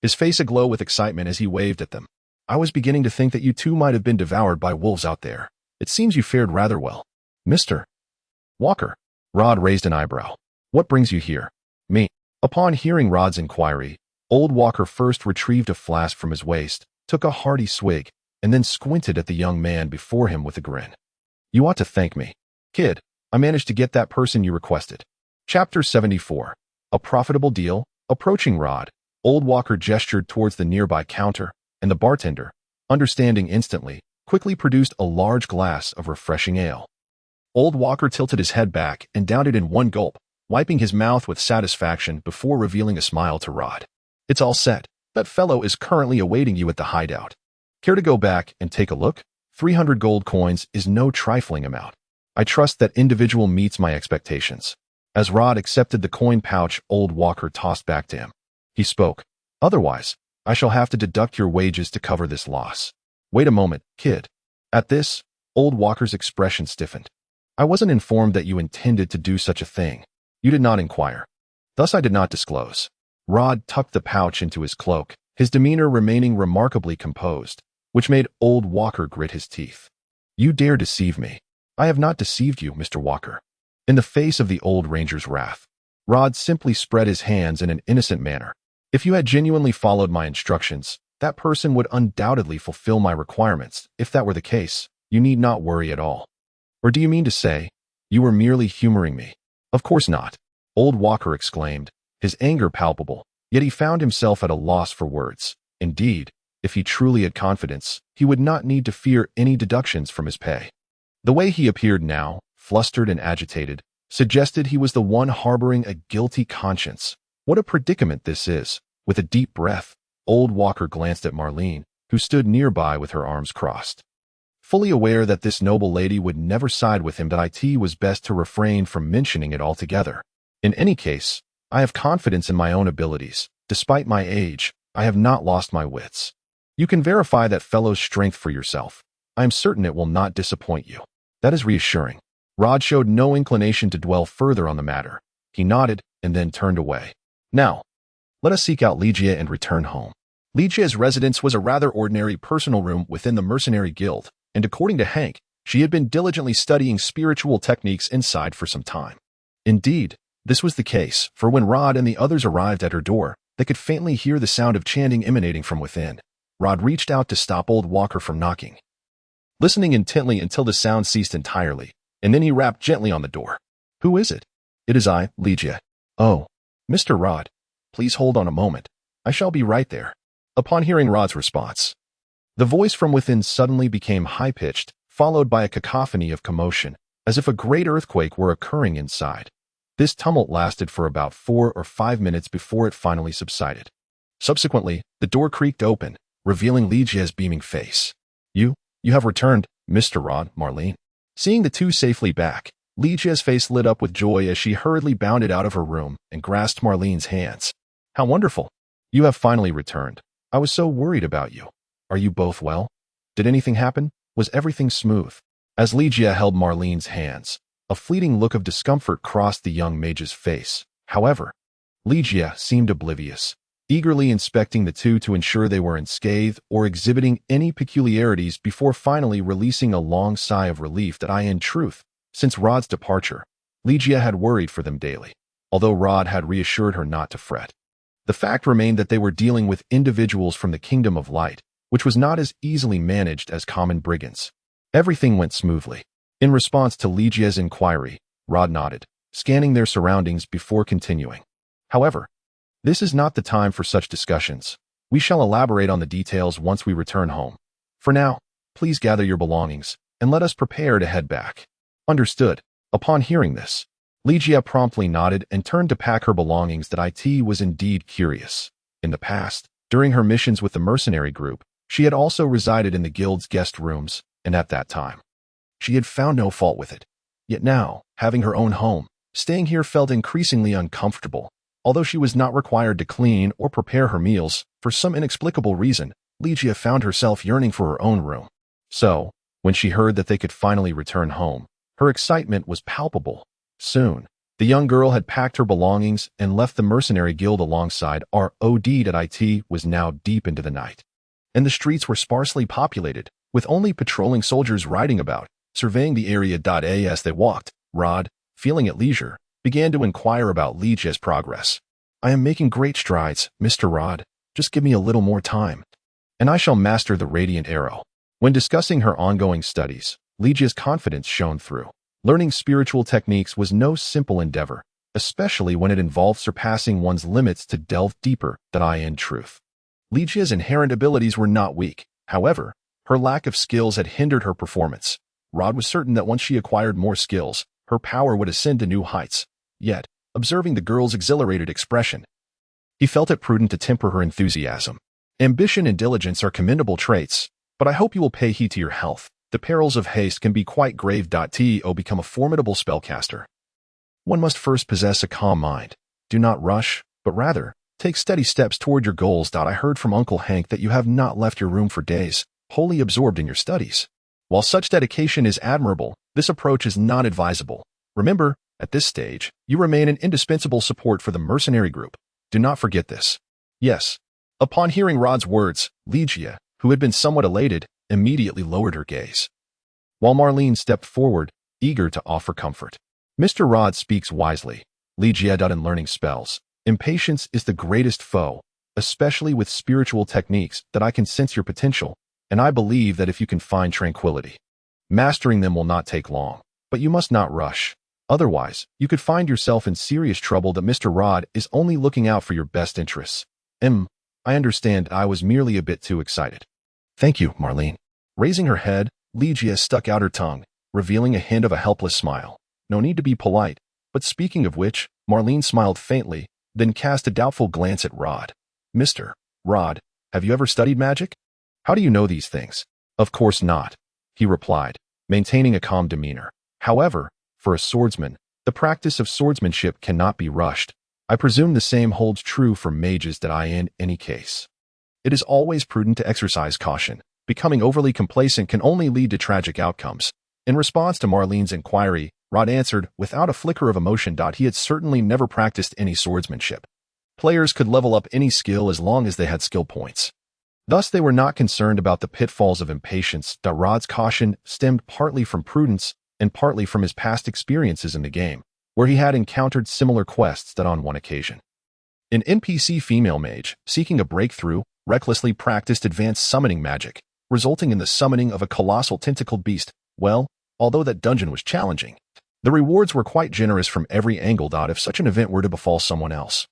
his face aglow with excitement as he waved at them. "I was beginning to think that you two might have been devoured by wolves out there. It seems you fared rather well." "Mr. Walker?" Rod raised an eyebrow. "What brings you here?" "Me." Upon hearing Rod's inquiry, Old Walker first retrieved a flask from his waist, took a hearty swig, and then squinted at the young man before him with a grin. "You ought to thank me. Kid, I managed to get that person you requested." Chapter 74. A profitable deal. Approaching Rod, Old Walker gestured towards the nearby counter, and the bartender, understanding instantly, quickly produced a large glass of refreshing ale. Old Walker tilted his head back and downed it in one gulp, wiping his mouth with satisfaction before revealing a smile to Rod. "It's all set. That fellow is currently awaiting you at the hideout. Care to go back and take a look? 300 gold coins is no trifling amount. I trust that individual meets my expectations." As Rod accepted the coin pouch Old Walker tossed back to him, he spoke. "Otherwise, I shall have to deduct your wages to cover this loss." "Wait a moment, kid." At this, Old Walker's expression stiffened. "I wasn't informed that you intended to do such a thing. You did not inquire. Thus I did not disclose." Rod tucked the pouch into his cloak, his demeanor remaining remarkably composed, which made Old Walker grit his teeth. "You dare deceive me." "I have not deceived you, Mr. Walker." In the face of the old ranger's wrath, Rod simply spread his hands in an innocent manner. "If you had genuinely followed my instructions, that person would undoubtedly fulfill my requirements. If that were the case, you need not worry at all." "Or do you mean to say, you were merely humoring me?" "Of course not," Old Walker exclaimed, his anger palpable, yet he found himself at a loss for words. Indeed, if he truly had confidence, he would not need to fear any deductions from his pay. The way he appeared now, flustered and agitated, suggested he was the one harboring a guilty conscience. What a predicament this is! With a deep breath, Old Walker glanced at Marlene, who stood nearby with her arms crossed. Fully aware that this noble lady would never side with him, that it was best to refrain from mentioning it altogether. "In any case, I have confidence in my own abilities. Despite my age, I have not lost my wits. You can verify that fellow's strength for yourself. I am certain it will not disappoint you." "That is reassuring." Rod showed no inclination to dwell further on the matter. He nodded and then turned away. "Now, let us seek out Ligia and return home." Ligia's residence was a rather ordinary personal room within the mercenary guild, and according to Hank, she had been diligently studying spiritual techniques inside for some time. Indeed, this was the case, for when Rod and the others arrived at her door, they could faintly hear the sound of chanting emanating from within. Rod reached out to stop Old Walker from knocking. listening intently until the sound ceased entirely, and then he rapped gently on the door. "Who is it?" "It is I, Ligia." "Oh, Mr. Rod. Please hold on a moment. I shall be right there." Upon hearing Rod's response, the voice from within suddenly became high-pitched, followed by a cacophony of commotion, as if a great earthquake were occurring inside. This tumult lasted for about 4 or 5 minutes before it finally subsided. Subsequently, the door creaked open, revealing Ligia's beaming face. You have returned, Mr. Rod, Marlene." Seeing the two safely back, Ligia's face lit up with joy as she hurriedly bounded out of her room and grasped Marlene's hands. "How wonderful! You have finally returned. I was so worried about you. Are you both well? Did anything happen? Was everything smooth?" As Ligia held Marlene's hands, a fleeting look of discomfort crossed the young mage's face. However, Ligia seemed oblivious, eagerly inspecting the two to ensure they were unscathed or exhibiting any peculiarities before finally releasing a long sigh of relief that in truth, since Rod's departure, Ligia had worried for them daily, although Rod had reassured her not to fret. The fact remained that they were dealing with individuals from the Kingdom of Light, which was not as easily managed as common brigands. Everything went smoothly. In response to Ligia's inquiry, Rod nodded, scanning their surroundings before continuing. "However, this is not the time for such discussions. We shall elaborate on the details once we return home. For now, please gather your belongings, and let us prepare to head back." "Understood." Upon hearing this, Ligia promptly nodded and turned to pack her belongings. That IT was indeed curious. In the past, during her missions with the mercenary group, she had also resided in the guild's guest rooms, and at that time, she had found no fault with it. Yet now, having her own home, staying here felt increasingly uncomfortable. Although she was not required to clean or prepare her meals, for some inexplicable reason, Ligia found herself yearning for her own room. So, when she heard that they could finally return home, her excitement was palpable. Soon, the young girl had packed her belongings and left the mercenary guild alongside ROD. IT was now deep into the night, and the streets were sparsely populated, with only patrolling soldiers riding about, surveying the area. As they walked, Rod, feeling at leisure, began to inquire about Ligia's progress. "I am making great strides, Mr. Rod. Just give me a little more time, and I shall master the radiant arrow." When discussing her ongoing studies, Ligia's confidence shone through. Learning spiritual techniques was no simple endeavor, especially when it involved surpassing one's limits to delve deeper. In truth, Ligia's inherent abilities were not weak. However, her lack of skills had hindered her performance. Rod was certain that once she acquired more skills, her power would ascend to new heights. Yet, observing the girl's exhilarated expression, he felt it prudent to temper her enthusiasm. "Ambition and diligence are commendable traits, but I hope you will pay heed to your health. The perils of haste can be quite grave. To become a formidable spellcaster, one must first possess a calm mind. Do not rush, but rather, take steady steps toward your goals. I heard from Uncle Hank that you have not left your room for days, wholly absorbed in your studies. While such dedication is admirable, this approach is not advisable. Remember, at this stage, you remain an indispensable support for the mercenary group. Do not forget this." "Yes." Upon hearing Rod's words, Ligia, who had been somewhat elated, immediately lowered her gaze, while Marlene stepped forward, eager to offer comfort. "Mr. Rod speaks wisely, Ligia. In learning spells, impatience is the greatest foe, especially with spiritual techniques. I can sense your potential, and I believe that if you can find tranquility, mastering them will not take long. But you must not rush. Otherwise, you could find yourself in serious trouble. Mr. Rod is only looking out for your best interests." I understand. I was merely a bit too excited." "Thank you, Marlene." Raising her head, Ligia stuck out her tongue, revealing a hint of a helpless smile. "No need to be polite, but speaking of which," Marlene smiled faintly, then cast a doubtful glance at Rod. "Mr. Rod, have you ever studied magic? How do you know these things?" "Of course not," he replied, maintaining a calm demeanor. "However, for a swordsman, the practice of swordsmanship cannot be rushed. I presume the same holds true for mages. In any case, it is always prudent to exercise caution. Becoming overly complacent can only lead to tragic outcomes." In response to Marlene's inquiry, Rod answered, without a flicker of emotion. He had certainly never practiced any swordsmanship. Players could level up any skill as long as they had skill points. Thus, they were not concerned about the pitfalls of impatience. Rod's caution stemmed partly from prudence and partly from his past experiences in the game, where he had encountered similar quests. On one occasion, an NPC female mage, seeking a breakthrough, recklessly practiced advanced summoning magic, resulting in the summoning of a colossal tentacled beast. Well, although that dungeon was challenging, the rewards were quite generous from every angle. If such an event were to befall someone else,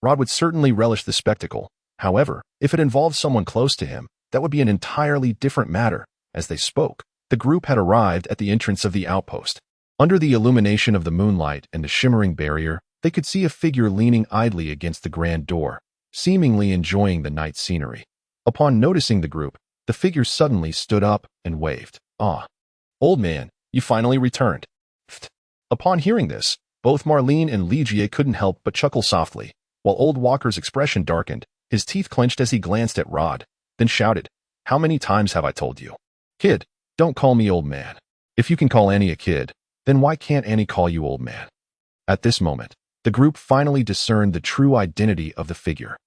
Rod would certainly relish the spectacle. However, if it involved someone close to him, that would be an entirely different matter. As they spoke, the group had arrived at the entrance of the outpost. Under the illumination of the moonlight and the shimmering barrier, they could see a figure leaning idly against the grand door, seemingly enjoying the night scenery. Upon noticing the group, the figure suddenly stood up and waved. "Ah, old man, you finally returned." Upon hearing this, both Marlene and Ligia couldn't help but chuckle softly, while old Walker's expression darkened. His teeth clenched as he glanced at Rod, then shouted, "How many times have I told you? Kid, don't call me old man. If you can call Annie a kid, then why can't Annie call you old man?" At this moment, the group finally discerned the true identity of the figure.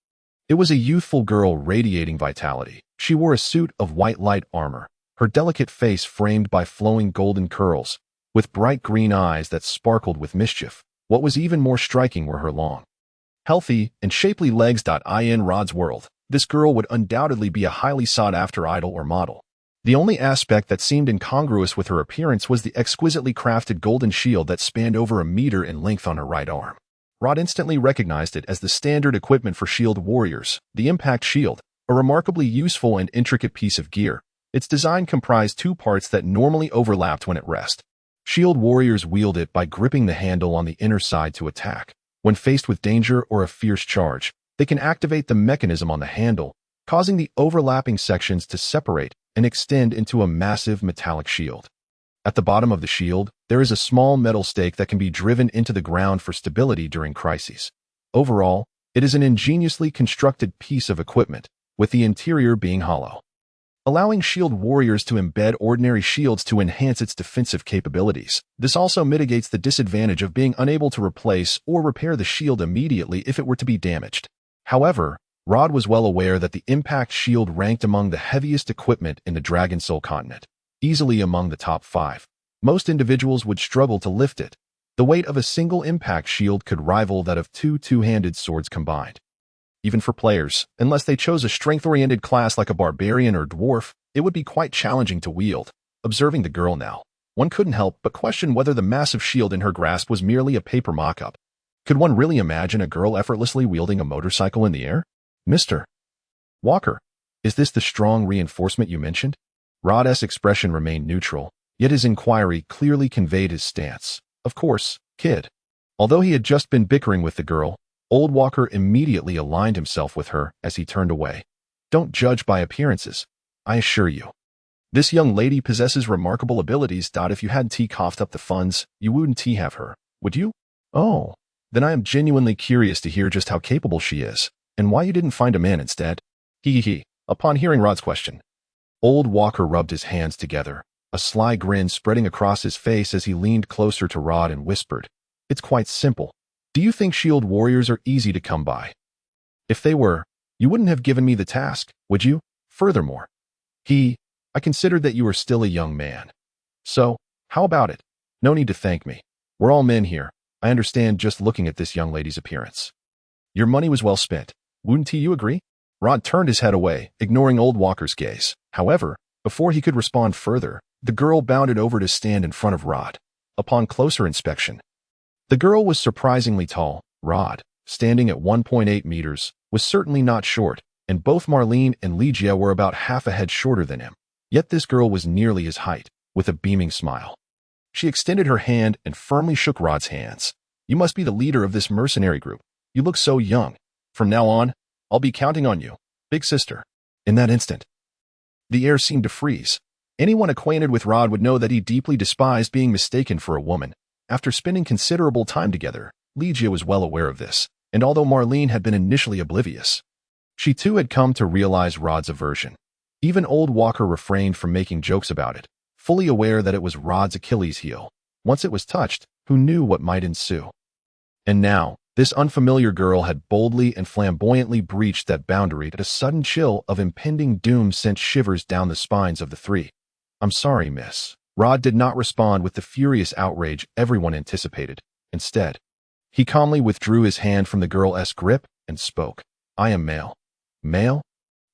It was a youthful girl radiating vitality. She wore a suit of white light armor, her delicate face framed by flowing golden curls, with bright green eyes that sparkled with mischief. What was even more striking were her long, healthy, and shapely legs. In Rod's world, this girl would undoubtedly be a highly sought-after idol or model. The only aspect that seemed incongruous with her appearance was the exquisitely crafted golden shield that spanned over a meter in length on her right arm. Rod instantly recognized it as the standard equipment for shield warriors, the impact shield, a remarkably useful and intricate piece of gear. Its design comprised two parts that normally overlapped when at rest. Shield warriors wield it by gripping the handle on the inner side to attack. When faced with danger or a fierce charge, they can activate the mechanism on the handle, causing the overlapping sections to separate and extend into a massive metallic shield. At the bottom of the shield, there is a small metal stake that can be driven into the ground for stability during crises. Overall, it is an ingeniously constructed piece of equipment, with the interior being hollow, allowing shield warriors to embed ordinary shields to enhance its defensive capabilities. This also mitigates the disadvantage of being unable to replace or repair the shield immediately if it were to be damaged. However, Rod was well aware that the impact shield ranked among the heaviest equipment in the Dragon Soul continent, easily among the top 5. Most individuals would struggle to lift it. The weight of a single impact shield could rival that of two two-handed swords combined. Even for players, unless they chose a strength-oriented class like a barbarian or dwarf, it would be quite challenging to wield. Observing the girl now, one couldn't help but question whether the massive shield in her grasp was merely a paper mock-up. Could one really imagine a girl effortlessly wielding a motorcycle in the air? "Mr. Walker, is this the strong reinforcement you mentioned?" Rod's expression remained neutral, yet his inquiry clearly conveyed his stance. "Of course, kid." Although he had just been bickering with the girl, old Walker immediately aligned himself with her as he turned away. "Don't judge by appearances, I assure you. This young lady possesses remarkable abilities. If you hadn't coughed up the funds, you wouldn't have her, would you? Oh, then I am genuinely curious to hear just how capable she is, and why you didn't find a man instead." He. Upon hearing Rod's question, old Walker rubbed his hands together, a sly grin spreading across his face as he leaned closer to Rod and whispered, "It's quite simple. Do you think shield warriors are easy to come by? If they were, you wouldn't have given me the task, would you? Furthermore, I considered that you were still a young man. So, how about it? No need to thank me. We're all men here. I understand just looking at this young lady's appearance. Your money was well spent. Wouldn't you agree?" Rod turned his head away, ignoring old Walker's gaze. However, before he could respond further, the girl bounded over to stand in front of Rod. Upon closer inspection, the girl was surprisingly tall. Rod, standing at 1.8 meters, was certainly not short, and both Marlene and Ligia were about half a head shorter than him. Yet this girl was nearly his height, with a beaming smile. She extended her hand and firmly shook Rod's hands. "You must be the leader of this mercenary group. You look so young. From now on, I'll be counting on you, big sister." In that instant, the air seemed to freeze. Anyone acquainted with Rod would know that he deeply despised being mistaken for a woman. After spending considerable time together, Ligia was well aware of this, and although Marlene had been initially oblivious, she too had come to realize Rod's aversion. Even old Walker refrained from making jokes about it, fully aware that it was Rod's Achilles heel. Once it was touched, who knew what might ensue? And now, this unfamiliar girl had boldly and flamboyantly breached that boundary that a sudden chill of impending doom sent shivers down the spines of the three. "I'm sorry, miss." Rod did not respond with the furious outrage everyone anticipated. Instead, he calmly withdrew his hand from the girl's grip and spoke. "I am male." "Male?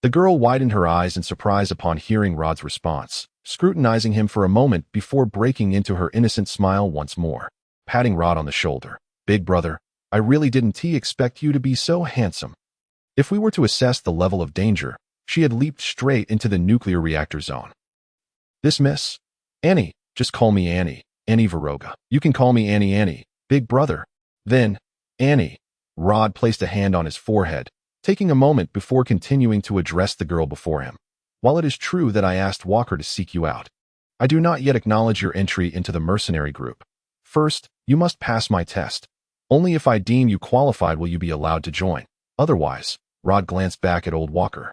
The girl widened her eyes in surprise upon hearing Rod's response, scrutinizing him for a moment before breaking into her innocent smile once more, patting Rod on the shoulder. Big brother, I really didn't expect you to be so handsome. If we were to assess the level of danger, she had leaped straight into the nuclear reactor zone. This Miss Annie, just call me Annie, Annie Varoga. You can call me Annie, big brother. Then, Annie. Rod placed a hand on his forehead, taking a moment before continuing to address the girl before him. While it is true that I asked Walker to seek you out, I do not yet acknowledge your entry into the mercenary group. First, you must pass my test. Only if I deem you qualified will you be allowed to join. Otherwise, Rod glanced back at old Walker,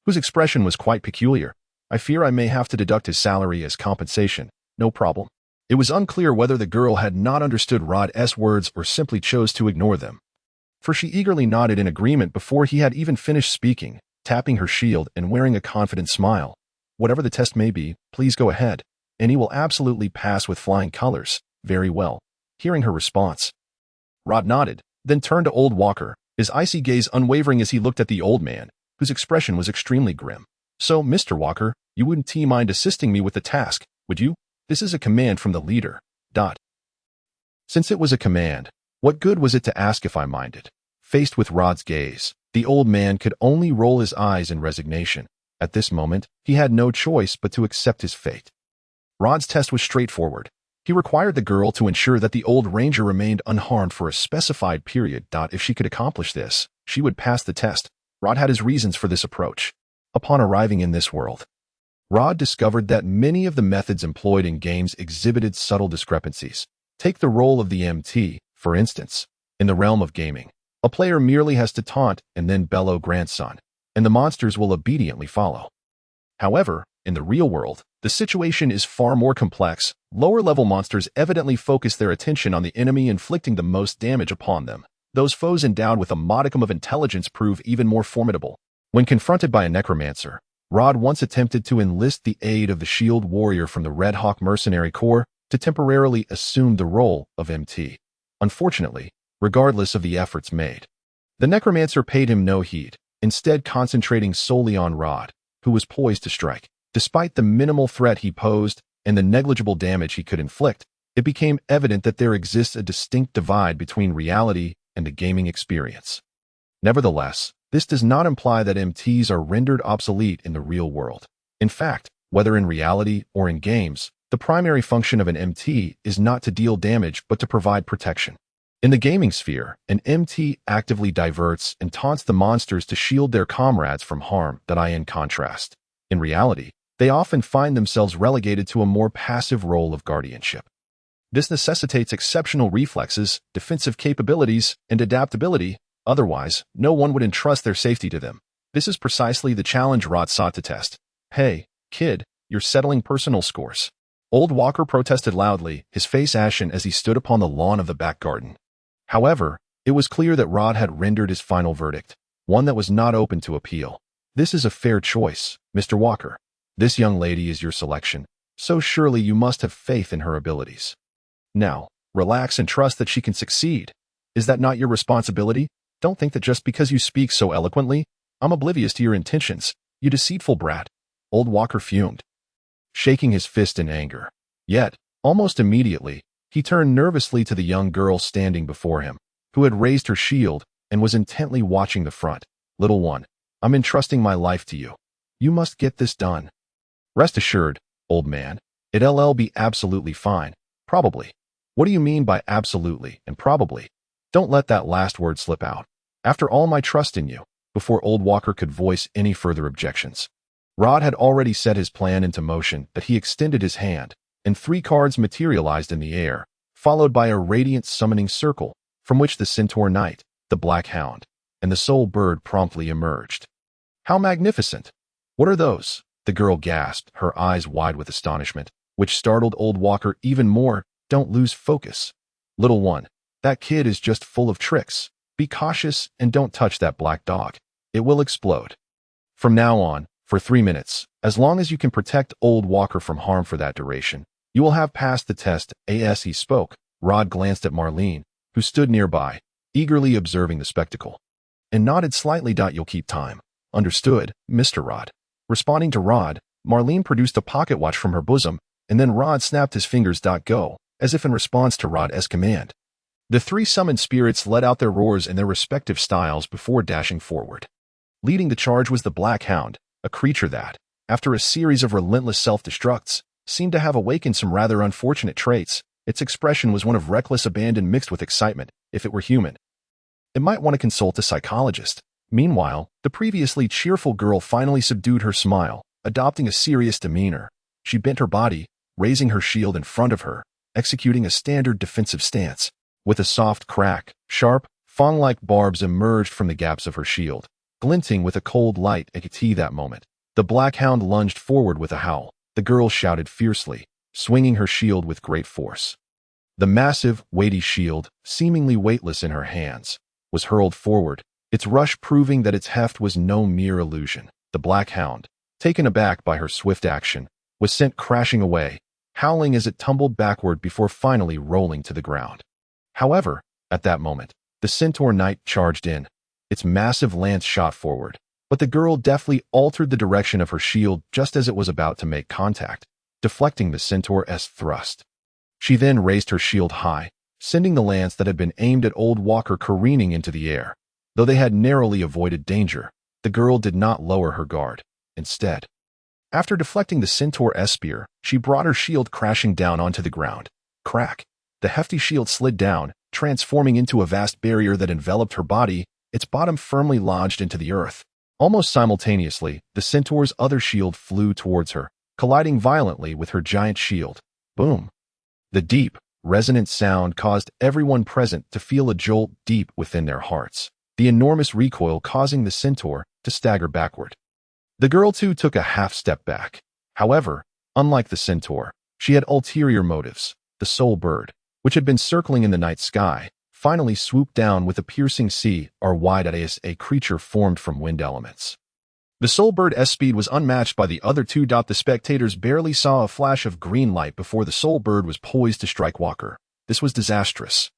whose expression was quite peculiar. I fear I may have to deduct his salary as compensation. No problem. It was unclear whether the girl had not understood Rod's words or simply chose to ignore them, for she eagerly nodded in agreement before he had even finished speaking, tapping her shield and wearing a confident smile. Whatever the test may be, please go ahead, and he will absolutely pass with flying colors. Very well. Hearing her response, Rod nodded, then turned to old Walker, his icy gaze unwavering as he looked at the old man, whose expression was extremely grim. So, Mr. Walker, you wouldn't mind assisting me with the task, would you? This is a command from the leader. Since it was a command, what good was it to ask if I minded? Faced with Rod's gaze, the old man could only roll his eyes in resignation. At this moment, he had no choice but to accept his fate. Rod's test was straightforward. He required the girl to ensure that the old ranger remained unharmed for a specified period. If she could accomplish this, she would pass the test. Rod had his reasons for this approach. Upon arriving in this world, Rod discovered that many of the methods employed in games exhibited subtle discrepancies. Take the role of the MT, for instance. In the realm of gaming, a player merely has to taunt and then bellow grandson, and the monsters will obediently follow. However, in the real world, the situation is far more complex. Lower-level monsters evidently focus their attention on the enemy inflicting the most damage upon them. Those foes endowed with a modicum of intelligence prove even more formidable. When confronted by a necromancer, Rod once attempted to enlist the aid of the shield warrior from the Red Hawk Mercenary Corps to temporarily assume the role of MT. Unfortunately, regardless of the efforts made, the necromancer paid him no heed, instead concentrating solely on Rod, who was poised to strike. Despite the minimal threat he posed and the negligible damage he could inflict, it became evident that there exists a distinct divide between reality and the gaming experience. Nevertheless, this does not imply that MTs are rendered obsolete in the real world. In fact, whether in reality or in games, the primary function of an MT is not to deal damage but to provide protection. In the gaming sphere, an MT actively diverts and taunts the monsters to shield their comrades from harm. In contrast, in reality, they often find themselves relegated to a more passive role of guardianship. This necessitates exceptional reflexes, defensive capabilities, and adaptability. Otherwise, no one would entrust their safety to them. This is precisely the challenge Rod sought to test. Hey, kid, you're settling personal scores. Old Walker protested loudly, his face ashen as he stood upon the lawn of the back garden. However, it was clear that Rod had rendered his final verdict, one that was not open to appeal. This is a fair choice, Mr. Walker. This young lady is your selection, so surely you must have faith in her abilities. Now, relax and trust that she can succeed. Is that not your responsibility? Don't think that just because you speak so eloquently, I'm oblivious to your intentions, you deceitful brat. Old Walker fumed, shaking his fist in anger. Yet, almost immediately, he turned nervously to the young girl standing before him, who had raised her shield and was intently watching the front. Little one, I'm entrusting my life to you. You must get this done. Rest assured, old man, it'll be absolutely fine. Probably. What do you mean by absolutely and probably? Don't let that last word slip out. After all my trust in you, before old Walker could voice any further objections, Rod had already set his plan into motion. That he extended his hand, and 3 cards materialized in the air, followed by a radiant summoning circle, from which the Centaur Knight, the Black Hound, and the Soul Bird promptly emerged. How magnificent! What are those? The girl gasped, her eyes wide with astonishment, which startled old Walker even more. Don't lose focus. Little one, that kid is just full of tricks. Be cautious and don't touch that black dog. It will explode. From now on, for 3 minutes, as long as you can protect old Walker from harm for that duration, you will have passed the test. As he spoke, Rod glanced at Marlene, who stood nearby, eagerly observing the spectacle, and nodded slightly. You'll keep time. Understood, Mr. Rod. Responding to Rod, Marlene produced a pocket watch from her bosom, and then Rod snapped his fingers. Go, as if in response to Rod's command. The three summoned spirits let out their roars in their respective styles before dashing forward. Leading the charge was the Black Hound, a creature that, after a series of relentless self-destructs, seemed to have awakened some rather unfortunate traits. Its expression was one of reckless abandon mixed with excitement. If it were human, it might want to consult a psychologist. Meanwhile, the previously cheerful girl finally subdued her smile, adopting a serious demeanor. She bent her body, raising her shield in front of her, executing a standard defensive stance. With a soft crack, sharp, fang-like barbs emerged from the gaps of her shield, glinting with a cold light at that moment. The Black Hound lunged forward with a howl. The girl shouted fiercely, swinging her shield with great force. The massive, weighty shield, seemingly weightless in her hands, was hurled forward, its rush proving that its heft was no mere illusion. The Black Hound, taken aback by her swift action, was sent crashing away, howling as it tumbled backward before finally rolling to the ground. However, at that moment, the Centaur Knight charged in. Its massive lance shot forward, but the girl deftly altered the direction of her shield just as it was about to make contact, deflecting the Centaur's thrust. She then raised her shield high, sending the lance that had been aimed at Old Walker careening into the air. Though they had narrowly avoided danger, the girl did not lower her guard. Instead, after deflecting the Centaur's spear, she brought her shield crashing down onto the ground. Crack! The hefty shield slid down, transforming into a vast barrier that enveloped her body, its bottom firmly lodged into the earth. Almost simultaneously, the Centaur's other shield flew towards her, colliding violently with her giant shield. Boom! The deep, resonant sound caused everyone present to feel a jolt deep within their hearts, the enormous recoil causing the Centaur to stagger backward. The girl too took a half-step back. However, unlike the Centaur, she had ulterior motives. The Soul Bird, which had been circling in the night sky, finally swooped down with a piercing wide as a creature formed from wind elements. The Soul Bird's speed was unmatched by the other two. The spectators barely saw a flash of green light before the Soul Bird was poised to strike Walker. This was disastrous.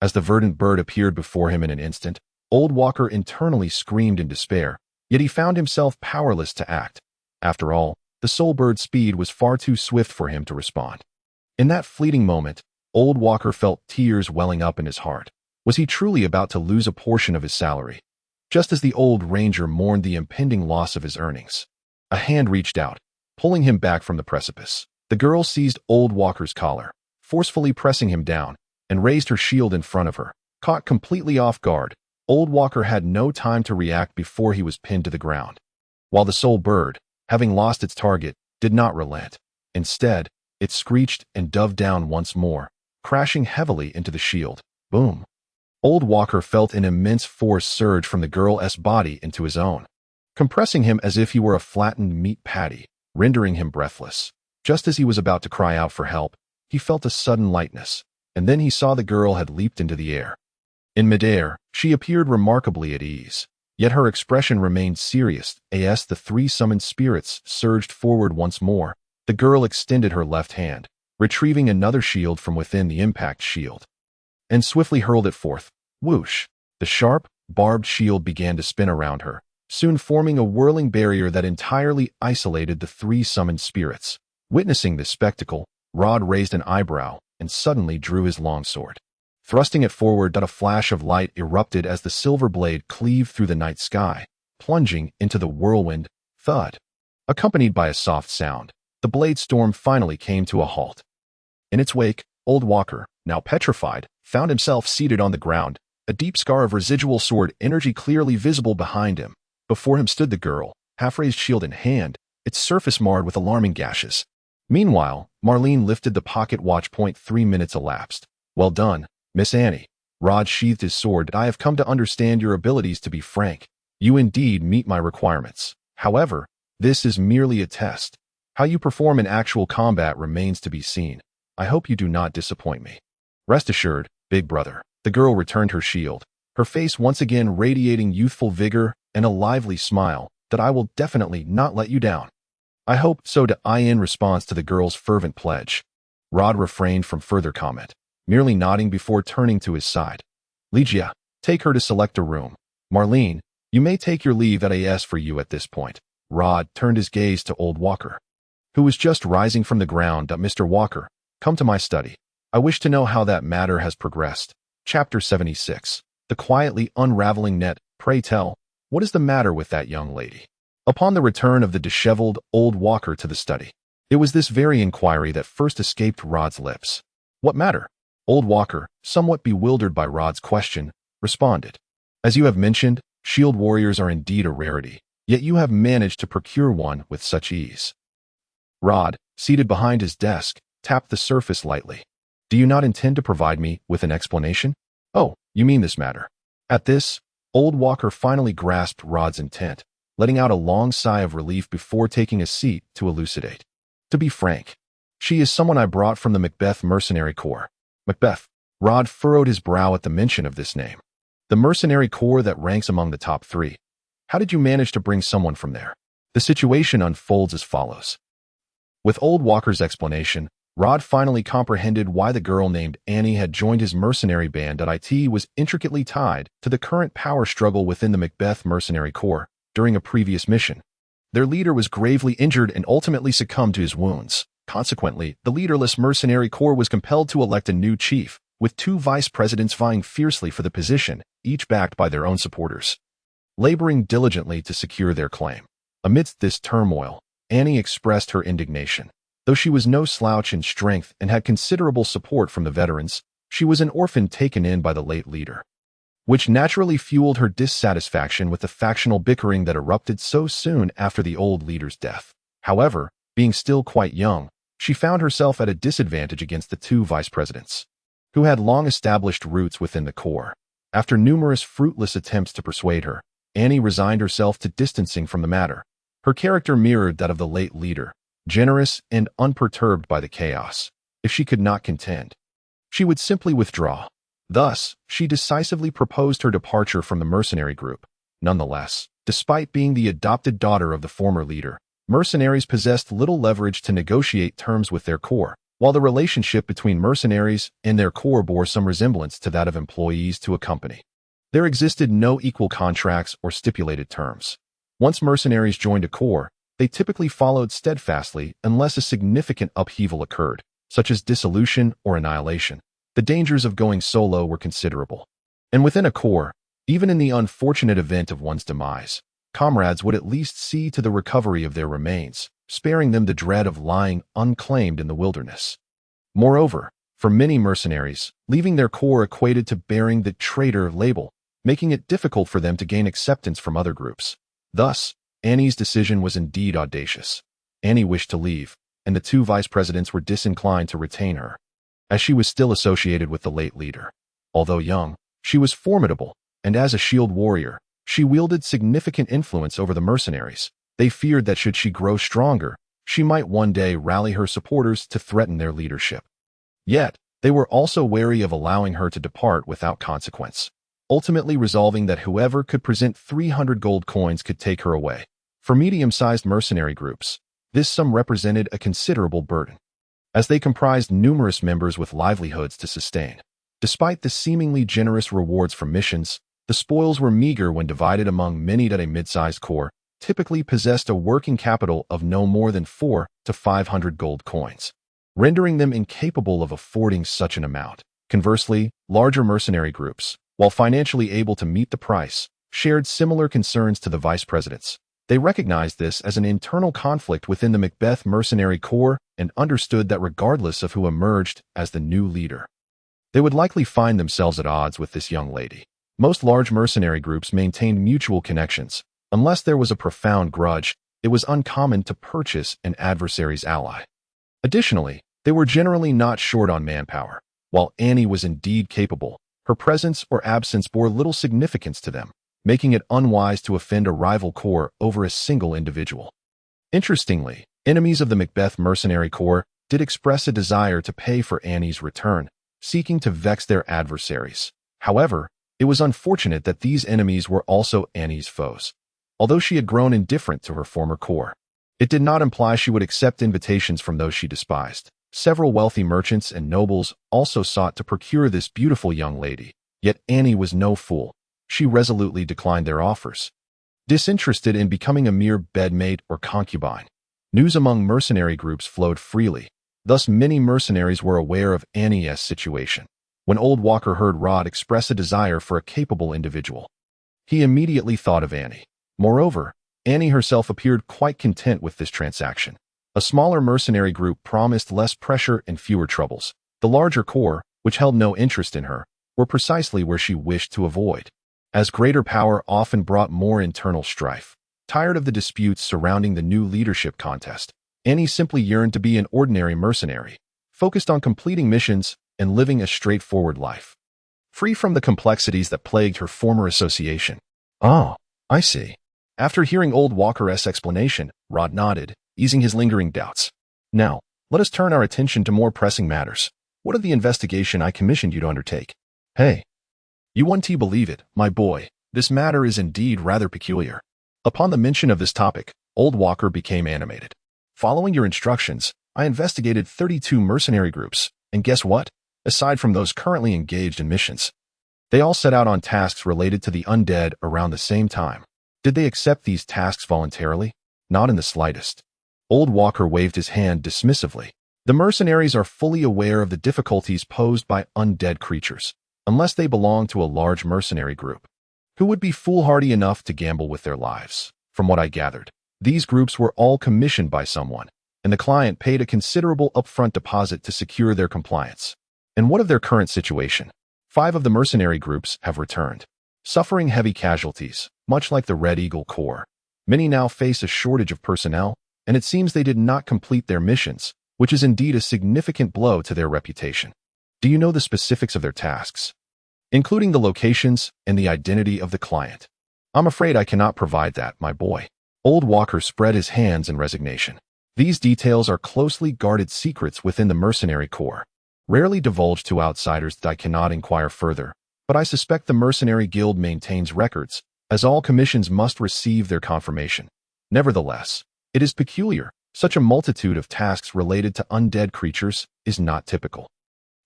As the verdant bird appeared before him in an instant, Old Walker internally screamed in despair, yet he found himself powerless to act. After all, the Soul Bird's speed was far too swift for him to respond. In that fleeting moment, Old Walker felt tears welling up in his heart. Was he truly about to lose a portion of his salary? Just as the old ranger mourned the impending loss of his earnings, a hand reached out, pulling him back from the precipice. The girl seized Old Walker's collar, forcefully pressing him down, and raised her shield in front of her. Caught completely off guard, Old Walker had no time to react before he was pinned to the ground. While the Soul Bird, having lost its target, did not relent. Instead, it screeched and dove down once more, crashing heavily into the shield. Boom! Old Walker felt an immense force surge from the girl's body into his own, compressing him as if he were a flattened meat patty, rendering him breathless. Just as he was about to cry out for help, he felt a sudden lightness, and then he saw the girl had leaped into the air. In midair, she appeared remarkably at ease, yet her expression remained serious as the three summoned spirits surged forward once more. The girl extended her left hand, retrieving another shield from within the impact shield, and swiftly hurled it forth. Whoosh! The sharp, barbed shield began to spin around her, soon forming a whirling barrier that entirely isolated the three summoned spirits. Witnessing this spectacle, Rod raised an eyebrow and suddenly drew his longsword. Thrusting it forward, a flash of light erupted as the silver blade cleaved through the night sky, plunging into the whirlwind. Thud! Accompanied by a soft sound, the blade storm finally came to a halt. In its wake, Old Walker, now petrified, found himself seated on the ground, a deep scar of residual sword energy clearly visible behind him. Before him stood the girl, half-raised shield in hand, its surface marred with alarming gashes. Meanwhile, Marlene lifted the pocket watch. 3 minutes elapsed. Well done, Miss Annie. Rod sheathed his sword. I have come to understand your abilities. To be frank, you indeed meet my requirements. However, this is merely a test. How you perform in actual combat remains to be seen. I hope you do not disappoint me. Rest assured, big brother. The girl returned her shield, her face once again radiating youthful vigor and a lively smile, that I will definitely not let you down. I hope so. In response to the girl's fervent pledge, Rod refrained from further comment, merely nodding before turning to his side. Ligia, take her to select a room. Marlene, You may take your leave at AS for you at this point. Rod turned his gaze to old Walker, who was just rising from the ground. Mr. Walker, come to my study. I wish to know how that matter has progressed. Chapter 76. The quietly unraveling net. Pray tell, what is the matter with that young lady? Upon the return of the disheveled old Walker to the study, it was this very inquiry that first escaped Rod's lips. What matter? Old Walker, somewhat bewildered by Rod's question, responded. As you have mentioned, shield warriors are indeed a rarity, yet you have managed to procure one with such ease. Rod, seated behind his desk, tapped the surface lightly. Do you not intend to provide me with an explanation? Oh, you mean this matter. At this, old Walker finally grasped Rod's intent, letting out a long sigh of relief before taking a seat to elucidate. To be frank, she is someone I brought from the Macbeth Mercenary Corps. Macbeth. Rod furrowed his brow at the mention of this name. The mercenary corps that ranks among the top 3. How did you manage to bring someone from there? The situation unfolds as follows. With old Walker's explanation, Rod finally comprehended why the girl named Annie had joined his mercenary band. It was intricately tied to the current power struggle within the Macbeth Mercenary Corps during a previous mission. Their leader was gravely injured and ultimately succumbed to his wounds. Consequently, the leaderless mercenary corps was compelled to elect a new chief, with 2 vice presidents vying fiercely for the position, each backed by their own supporters, laboring diligently to secure their claim. Amidst this turmoil, Annie expressed her indignation. Though she was no slouch in strength and had considerable support from the veterans, she was an orphan taken in by the late leader, which naturally fueled her dissatisfaction with the factional bickering that erupted so soon after the old leader's death. However, being still quite young, she found herself at a disadvantage against the 2 vice presidents, who had long established roots within the Corps. After numerous fruitless attempts to persuade her, Annie resigned herself to distancing from the matter. Her character mirrored that of the late leader, generous and unperturbed by the chaos. If she could not contend, she would simply withdraw. Thus, she decisively proposed her departure from the mercenary group. Nonetheless, despite being the adopted daughter of the former leader, mercenaries possessed little leverage to negotiate terms with their corps, while the relationship between mercenaries and their corps bore some resemblance to that of employees to a company. There existed no equal contracts or stipulated terms. Once mercenaries joined a corps, they typically followed steadfastly unless a significant upheaval occurred, such as dissolution or annihilation. The dangers of going solo were considerable. And within a corps, even in the unfortunate event of one's demise, comrades would at least see to the recovery of their remains, sparing them the dread of lying unclaimed in the wilderness. Moreover, for many mercenaries, leaving their corps equated to bearing the traitor label, making it difficult for them to gain acceptance from other groups. Thus, Annie's decision was indeed audacious. Annie wished to leave, and the 2 vice presidents were disinclined to retain her, as she was still associated with the late leader. Although young, she was formidable, and as a shield warrior, she wielded significant influence over the mercenaries. They feared that should she grow stronger, she might one day rally her supporters to threaten their leadership. Yet, they were also wary of allowing her to depart without consequence, ultimately resolving that whoever could present 300 gold coins could take her away. For medium-sized mercenary groups, this sum represented a considerable burden, as they comprised numerous members with livelihoods to sustain. Despite the seemingly generous rewards for missions, the spoils were meager when divided among many. That a mid-sized corps typically possessed a working capital of no more than 400 to 500 gold coins, rendering them incapable of affording such an amount. Conversely, larger mercenary groups, while financially able to meet the price, shared similar concerns to the vice presidents. They recognized this as an internal conflict within the Macbeth Mercenary Corps and understood that regardless of who emerged as the new leader, they would likely find themselves at odds with this young lady. Most large mercenary groups maintained mutual connections. Unless there was a profound grudge, it was uncommon to purchase an adversary's ally. Additionally, they were generally not short on manpower. While Annie was indeed capable, her presence or absence bore little significance to them, making it unwise to offend a rival corps over a single individual. Interestingly, enemies of the Macbeth Mercenary Corps did express a desire to pay for Annie's return, seeking to vex their adversaries. However, it was unfortunate that these enemies were also Annie's foes. Although she had grown indifferent to her former corps, it did not imply she would accept invitations from those she despised. Several wealthy merchants and nobles also sought to procure this beautiful young lady, yet Annie was no fool. She resolutely declined their offers, disinterested in becoming a mere bedmate or concubine. News among mercenary groups flowed freely. Thus many mercenaries were aware of Annie's situation. When Old Walker heard Rod express a desire for a capable individual, he immediately thought of Annie. Moreover, Annie herself appeared quite content with this transaction. A smaller mercenary group promised less pressure and fewer troubles. The larger core, which held no interest in her, were precisely where she wished to avoid, as greater power often brought more internal strife. Tired of the disputes surrounding the new leadership contest, Annie simply yearned to be an ordinary mercenary, focused on completing missions and living a straightforward life, free from the complexities that plagued her former association. Oh, I see. After hearing Old Walker's explanation, Rod nodded, easing his lingering doubts. Now, let us turn our attention to more pressing matters. What of the investigation I commissioned you to undertake? Hey, you won't believe it, my boy. This matter is indeed rather peculiar. Upon the mention of this topic, Old Walker became animated. Following your instructions, I investigated 32 mercenary groups, and guess what? Aside from those currently engaged in missions, they all set out on tasks related to the undead around the same time. Did they accept these tasks voluntarily? Not in the slightest. Old Walker waved his hand dismissively. The mercenaries are fully aware of the difficulties posed by undead creatures, unless they belong to a large mercenary group, who would be foolhardy enough to gamble with their lives. From what I gathered, these groups were all commissioned by someone, and the client paid a considerable upfront deposit to secure their compliance. And what of their current situation? 5 of the mercenary groups have returned, suffering heavy casualties, much like the Red Eagle Corps. Many now face a shortage of personnel, and it seems they did not complete their missions, which is indeed a significant blow to their reputation. Do you know the specifics of their tasks, including the locations and the identity of the client? I'm afraid I cannot provide that, my boy. Old Walker spread his hands in resignation. These details are closely guarded secrets within the mercenary corps, rarely divulged to outsiders. That I cannot inquire further, but I suspect the mercenary guild maintains records, as all commissions must receive their confirmation. Nevertheless, it is peculiar. Such a multitude of tasks related to undead creatures is not typical.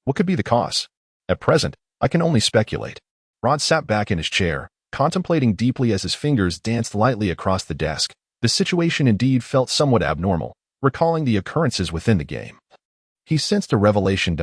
What could be the cause? At present, I can only speculate. Rod sat back in his chair, contemplating deeply as his fingers danced lightly across the desk. The situation indeed felt somewhat abnormal, recalling the occurrences within the game. He sensed a revelation.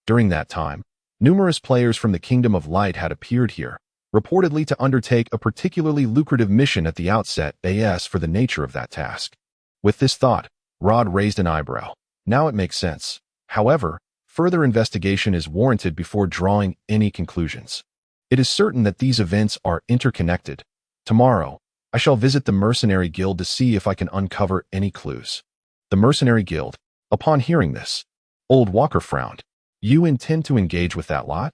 During that time, numerous players from the Kingdom of Light had appeared here, reportedly to undertake a particularly lucrative mission at the outset, as for the nature of that task. With this thought, Rod raised an eyebrow. Now it makes sense. However, further investigation is warranted before drawing any conclusions. It is certain that these events are interconnected. Tomorrow, I shall visit the Mercenary Guild to see if I can uncover any clues. The Mercenary Guild. Upon hearing this, Old Walker frowned. You intend to engage with that lot?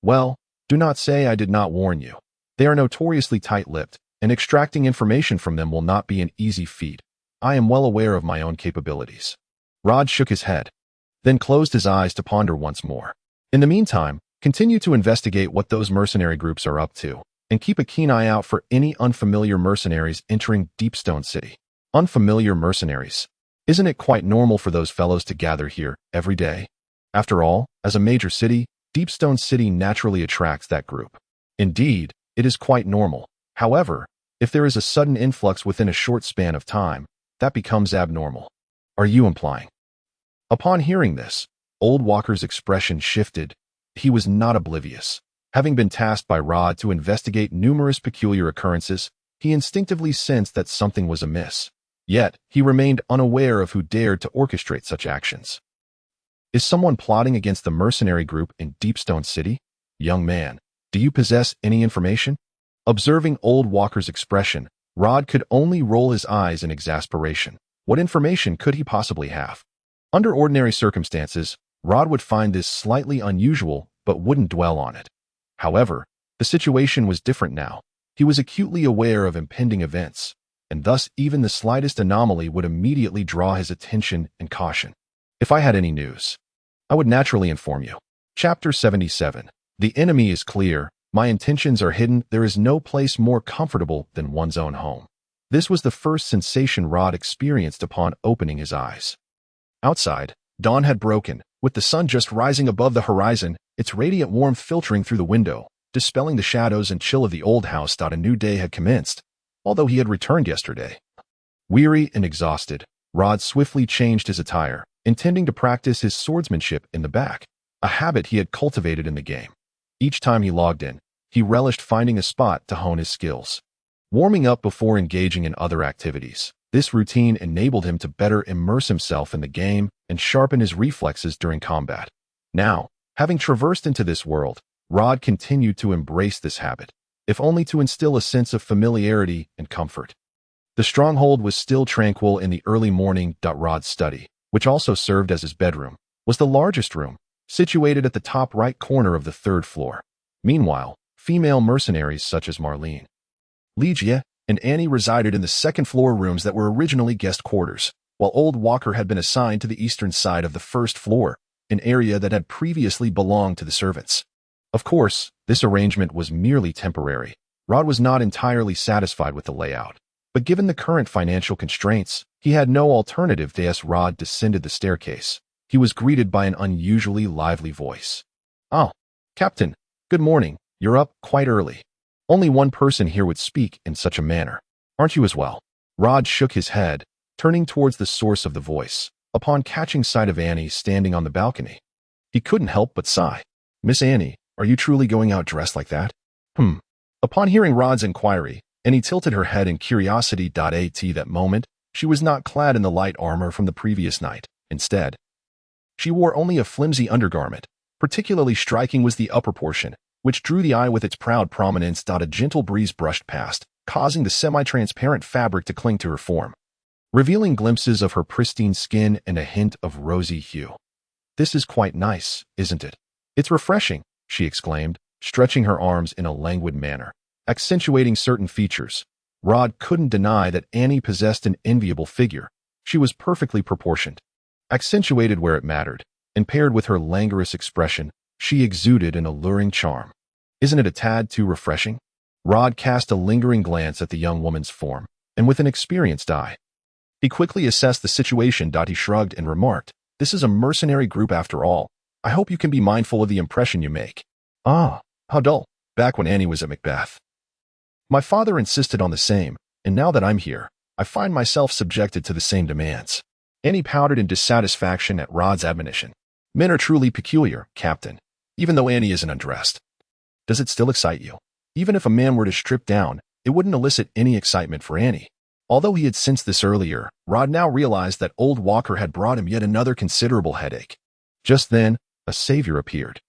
Well, do not say I did not warn you. They are notoriously tight-lipped, and extracting information from them will not be an easy feat. I am well aware of my own capabilities. Rod shook his head, then closed his eyes to ponder once more. In the meantime, continue to investigate what those mercenary groups are up to, and keep a keen eye out for any unfamiliar mercenaries entering Deepstone City. Unfamiliar mercenaries. Isn't it quite normal for those fellows to gather here every day? After all, as a major city, Deepstone City naturally attracts that group. Indeed, it is quite normal. However, if there is a sudden influx within a short span of time, that becomes abnormal. Are you implying? Upon hearing this, Old Walker's expression shifted. He was not oblivious. Having been tasked by Rod to investigate numerous peculiar occurrences, he instinctively sensed that something was amiss. Yet, he remained unaware of who dared to orchestrate such actions. Is someone plotting against the mercenary group in Deepstone City? Young man, do you possess any information? Observing Old Walker's expression, Rod could only roll his eyes in exasperation. What information could he possibly have? Under ordinary circumstances, Rod would find this slightly unusual, but wouldn't dwell on it. However, the situation was different now. He was acutely aware of impending events, and thus even the slightest anomaly would immediately draw his attention and caution. If I had any news, I would naturally inform you. Chapter 77. The enemy is clear. My intentions are hidden. There is no place more comfortable than one's own home. This was the first sensation Rod experienced upon opening his eyes. Outside, dawn had broken, with the sun just rising above the horizon, its radiant warmth filtering through the window, dispelling the shadows and chill of the old house. A new day had commenced. although he had returned yesterday. Weary and exhausted, Rod swiftly changed his attire, intending to practice his swordsmanship in the back, a habit he had cultivated in the game. Each time he logged in, he relished finding a spot to hone his skills. Warming up before engaging in other activities, this routine enabled him to better immerse himself in the game and sharpen his reflexes during combat. Now, having traversed into this world, Rod continued to embrace this habit, if only to instill a sense of familiarity and comfort. The stronghold was still tranquil in the early morning. Rod's study, which also served as his bedroom, was the largest room, situated at the top right corner of the third floor. Meanwhile, female mercenaries such as Marlene, Ligia, and Annie resided in the second-floor rooms that were originally guest quarters, while Old Walker had been assigned to the eastern side of the first floor, an area that had previously belonged to the servants. Of course, this arrangement was merely temporary. Rod was not entirely satisfied with the layout, but given the current financial constraints, he had no alternative. As Rod descended the staircase, he was greeted by an unusually lively voice. "Oh, Captain, good morning. You're up quite early. Only one person here would speak in such a manner. Aren't you as well?" Rod shook his head, turning towards the source of the voice, upon catching sight of Annie standing on the balcony. He couldn't help but sigh. "Miss Annie, are you truly going out dressed like that?" Upon hearing Rod's inquiry, Annie tilted her head in curiosity. At that moment, she was not clad in the light armor from the previous night. Instead, she wore only a flimsy undergarment. Particularly striking was the upper portion, which drew the eye with its proud prominence. A gentle breeze brushed past, causing the semi-transparent fabric to cling to her form, revealing glimpses of her pristine skin and a hint of rosy hue. "This is quite nice, isn't it? It's refreshing," she exclaimed, stretching her arms in a languid manner, accentuating certain features. Rod couldn't deny that Annie possessed an enviable figure. She was perfectly proportioned, accentuated where it mattered, and paired with her languorous expression, she exuded an alluring charm. "Isn't it a tad too refreshing?" Rod cast a lingering glance at the young woman's form, and with an experienced eye, he quickly assessed the situation. He shrugged and remarked, "This is a mercenary group after all. I hope you can be mindful of the impression you make." "Ah, how dull. Back when Annie was at Macbeth, my father insisted on the same, and now that I'm here, I find myself subjected to the same demands." Annie pouted in dissatisfaction at Rod's admonition. "Men are truly peculiar, Captain, even though Annie isn't undressed. Does it still excite you? Even if a man were to strip down, it wouldn't elicit any excitement for Annie." Although he had sensed this earlier, Rod now realized that Old Walker had brought him yet another considerable headache. Just then, a savior appeared.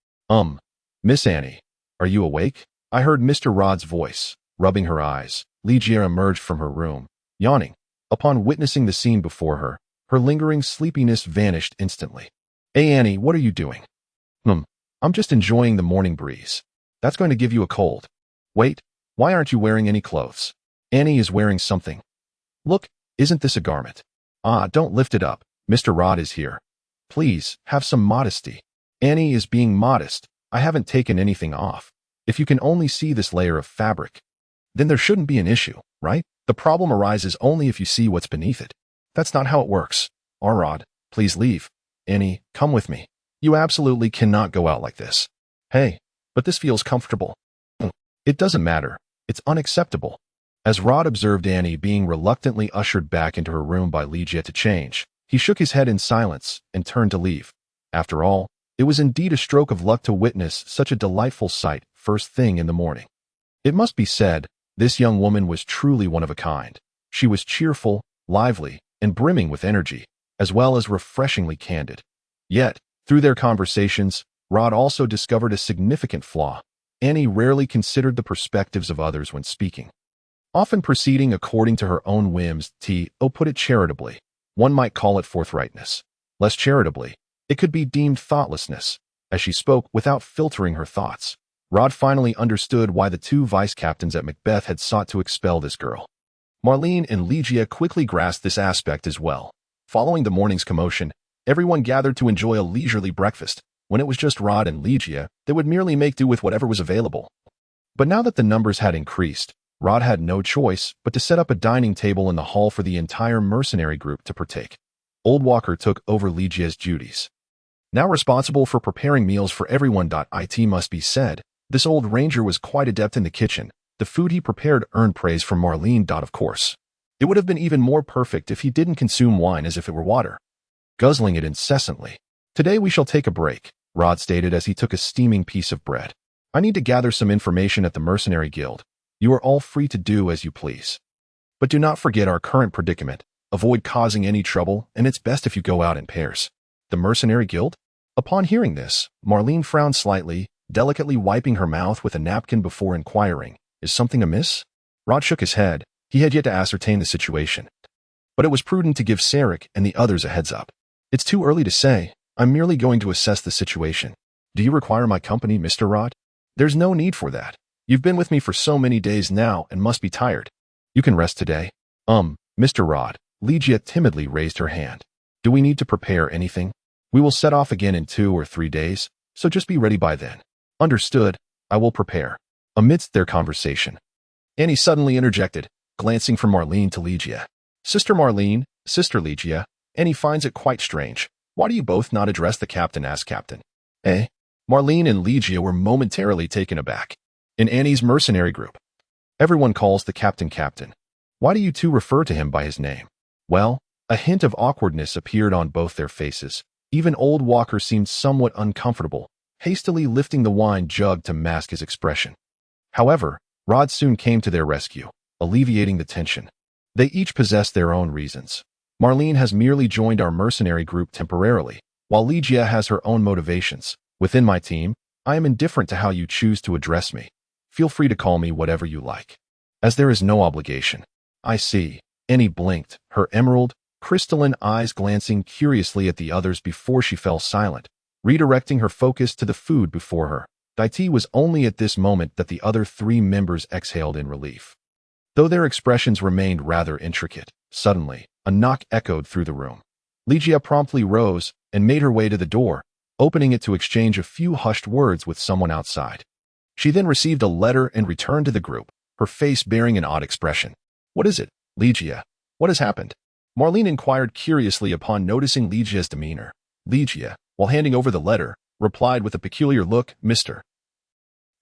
Miss Annie, are you awake?" I heard Mr. Rod's voice. Rubbing her eyes, Ligia emerged from her room, yawning. Upon witnessing the scene before her, her lingering sleepiness vanished instantly. "Hey Annie, what are you doing?" I'm just enjoying the morning breeze. That's going to give you a cold." "Wait, why aren't you wearing any clothes?" "Annie is wearing something. Look, isn't this a garment?" Don't lift it up. Mr. Rod is here. Please, have some modesty." "Annie is being modest. I haven't taken anything off. If you can only see this layer of fabric, then there shouldn't be an issue, right? The problem arises only if you see what's beneath it. That's not how it works." "Rod, please leave." "Annie, come with me. You absolutely cannot go out like this." "Hey, but this feels comfortable." "It doesn't matter. It's unacceptable." As Rod observed Annie being reluctantly ushered back into her room by Ligia to change, he shook his head in silence and turned to leave. After all, it was indeed a stroke of luck to witness such a delightful sight first thing in the morning. It must be said, this young woman was truly one of a kind. She was cheerful, lively, and brimming with energy, as well as refreshingly candid. Yet, through their conversations, Rod also discovered a significant flaw. Annie rarely considered the perspectives of others when speaking, often proceeding according to her own whims. Put it charitably, one might call it forthrightness. Less charitably, it could be deemed thoughtlessness, as she spoke without filtering her thoughts. Rod finally understood why the two vice-captains at Macbeth had sought to expel this girl. Marlene and Ligia quickly grasped this aspect as well. Following the morning's commotion, everyone gathered to enjoy a leisurely breakfast. When it was just Rod and Ligia, they would merely make do with whatever was available. But now that the numbers had increased, Rod had no choice but to set up a dining table in the hall for the entire mercenary group to partake. Old Walker took over Ligia's duties. Now responsible for preparing meals for everyone. It must be said, this old ranger was quite adept in the kitchen, The food he prepared earned praise from Marlene. Of course. It would have been even more perfect if he didn't consume wine as if it were water, guzzling it incessantly. Today we shall take a break, Rod stated as he took a steaming piece of bread. I need to gather some information at the Mercenary Guild. You are all free to do as you please. But do not forget our current predicament. Avoid causing any trouble, and it's best if you go out in pairs. The Mercenary Guild? Upon hearing this, Marlene frowned slightly, delicately wiping her mouth with a napkin before inquiring, "Is something amiss?" Rod shook his head. He had yet to ascertain the situation. But it was prudent to give Sarek and the others a heads up. "It's too early to say. I'm merely going to assess the situation. Do you require my company, Mr. Rod?" "There's no need for that. You've been with me for so many days now and must be tired. You can rest today." Mr. Rod." Ligia timidly raised her hand. "Do we need to prepare anything? We will set off again in 2 or 3 days, so just be ready by then." "Understood. I will prepare." Amidst their conversation, Annie suddenly interjected, glancing from Marlene to Ligia. "Sister Marlene, Sister Ligia, Annie finds it quite strange. Why do you both not address the captain as captain?" "Eh?" Marlene and Ligia were momentarily taken aback. In Annie's mercenary group, everyone calls the captain captain. Why do you two refer to him by his name? Well, a hint of awkwardness appeared on both their faces. Even old Walker seemed somewhat uncomfortable, hastily lifting the wine jug to mask his expression. However, Rod soon came to their rescue, alleviating the tension. They each possessed their own reasons. Marlene has merely joined our mercenary group temporarily, while Ligia has her own motivations. Within my team, I am indifferent to how you choose to address me. Feel free to call me whatever you like, as there is no obligation. "I see." Annie blinked, her emerald, crystalline eyes glancing curiously at the others before she fell silent, redirecting her focus to the food before her. It was only at this moment that the other 3 members exhaled in relief. Though their expressions remained rather intricate, suddenly, a knock echoed through the room. Ligia promptly rose and made her way to the door, opening it to exchange a few hushed words with someone outside. She then received a letter and returned to the group, her face bearing an odd expression. "What is it, Ligia? What has happened?" Marlene inquired curiously upon noticing Ligia's demeanor. Ligia, while handing over the letter, replied with a peculiar look, "Mr.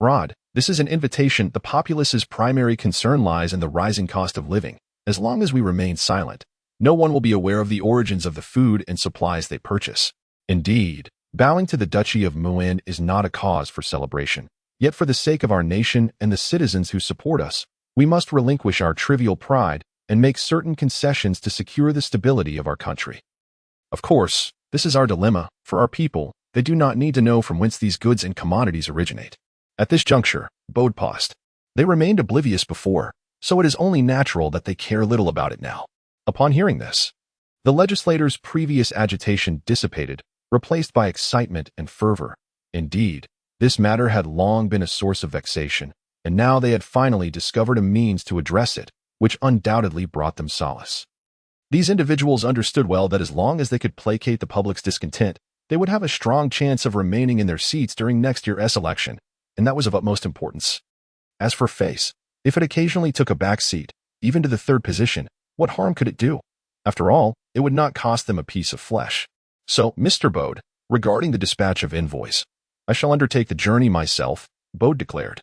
Rod, this is an invitation. The populace's primary concern lies in the rising cost of living. As long as we remain silent, no one will be aware of the origins of the food and supplies they purchase. Indeed, bowing to the Duchy of Muin is not a cause for celebration. Yet for the sake of our nation and the citizens who support us, we must relinquish our trivial pride and make certain concessions to secure the stability of our country. Of course, this is our dilemma. For our people, they do not need to know from whence these goods and commodities originate." At this juncture, Bode paused. They remained oblivious before, so it is only natural that they care little about it now. Upon hearing this, the legislators' previous agitation dissipated, replaced by excitement and fervor. Indeed, this matter had long been a source of vexation, and now they had finally discovered a means to address it, which undoubtedly brought them solace. These individuals understood well that as long as they could placate the public's discontent, they would have a strong chance of remaining in their seats during next year's election, and that was of utmost importance. As for Face, if it occasionally took a back seat, even to the 3rd position, what harm could it do? After all, it would not cost them a piece of flesh. "So, Mr. Bode, regarding the dispatch of invoice, I shall undertake the journey myself," Bode declared,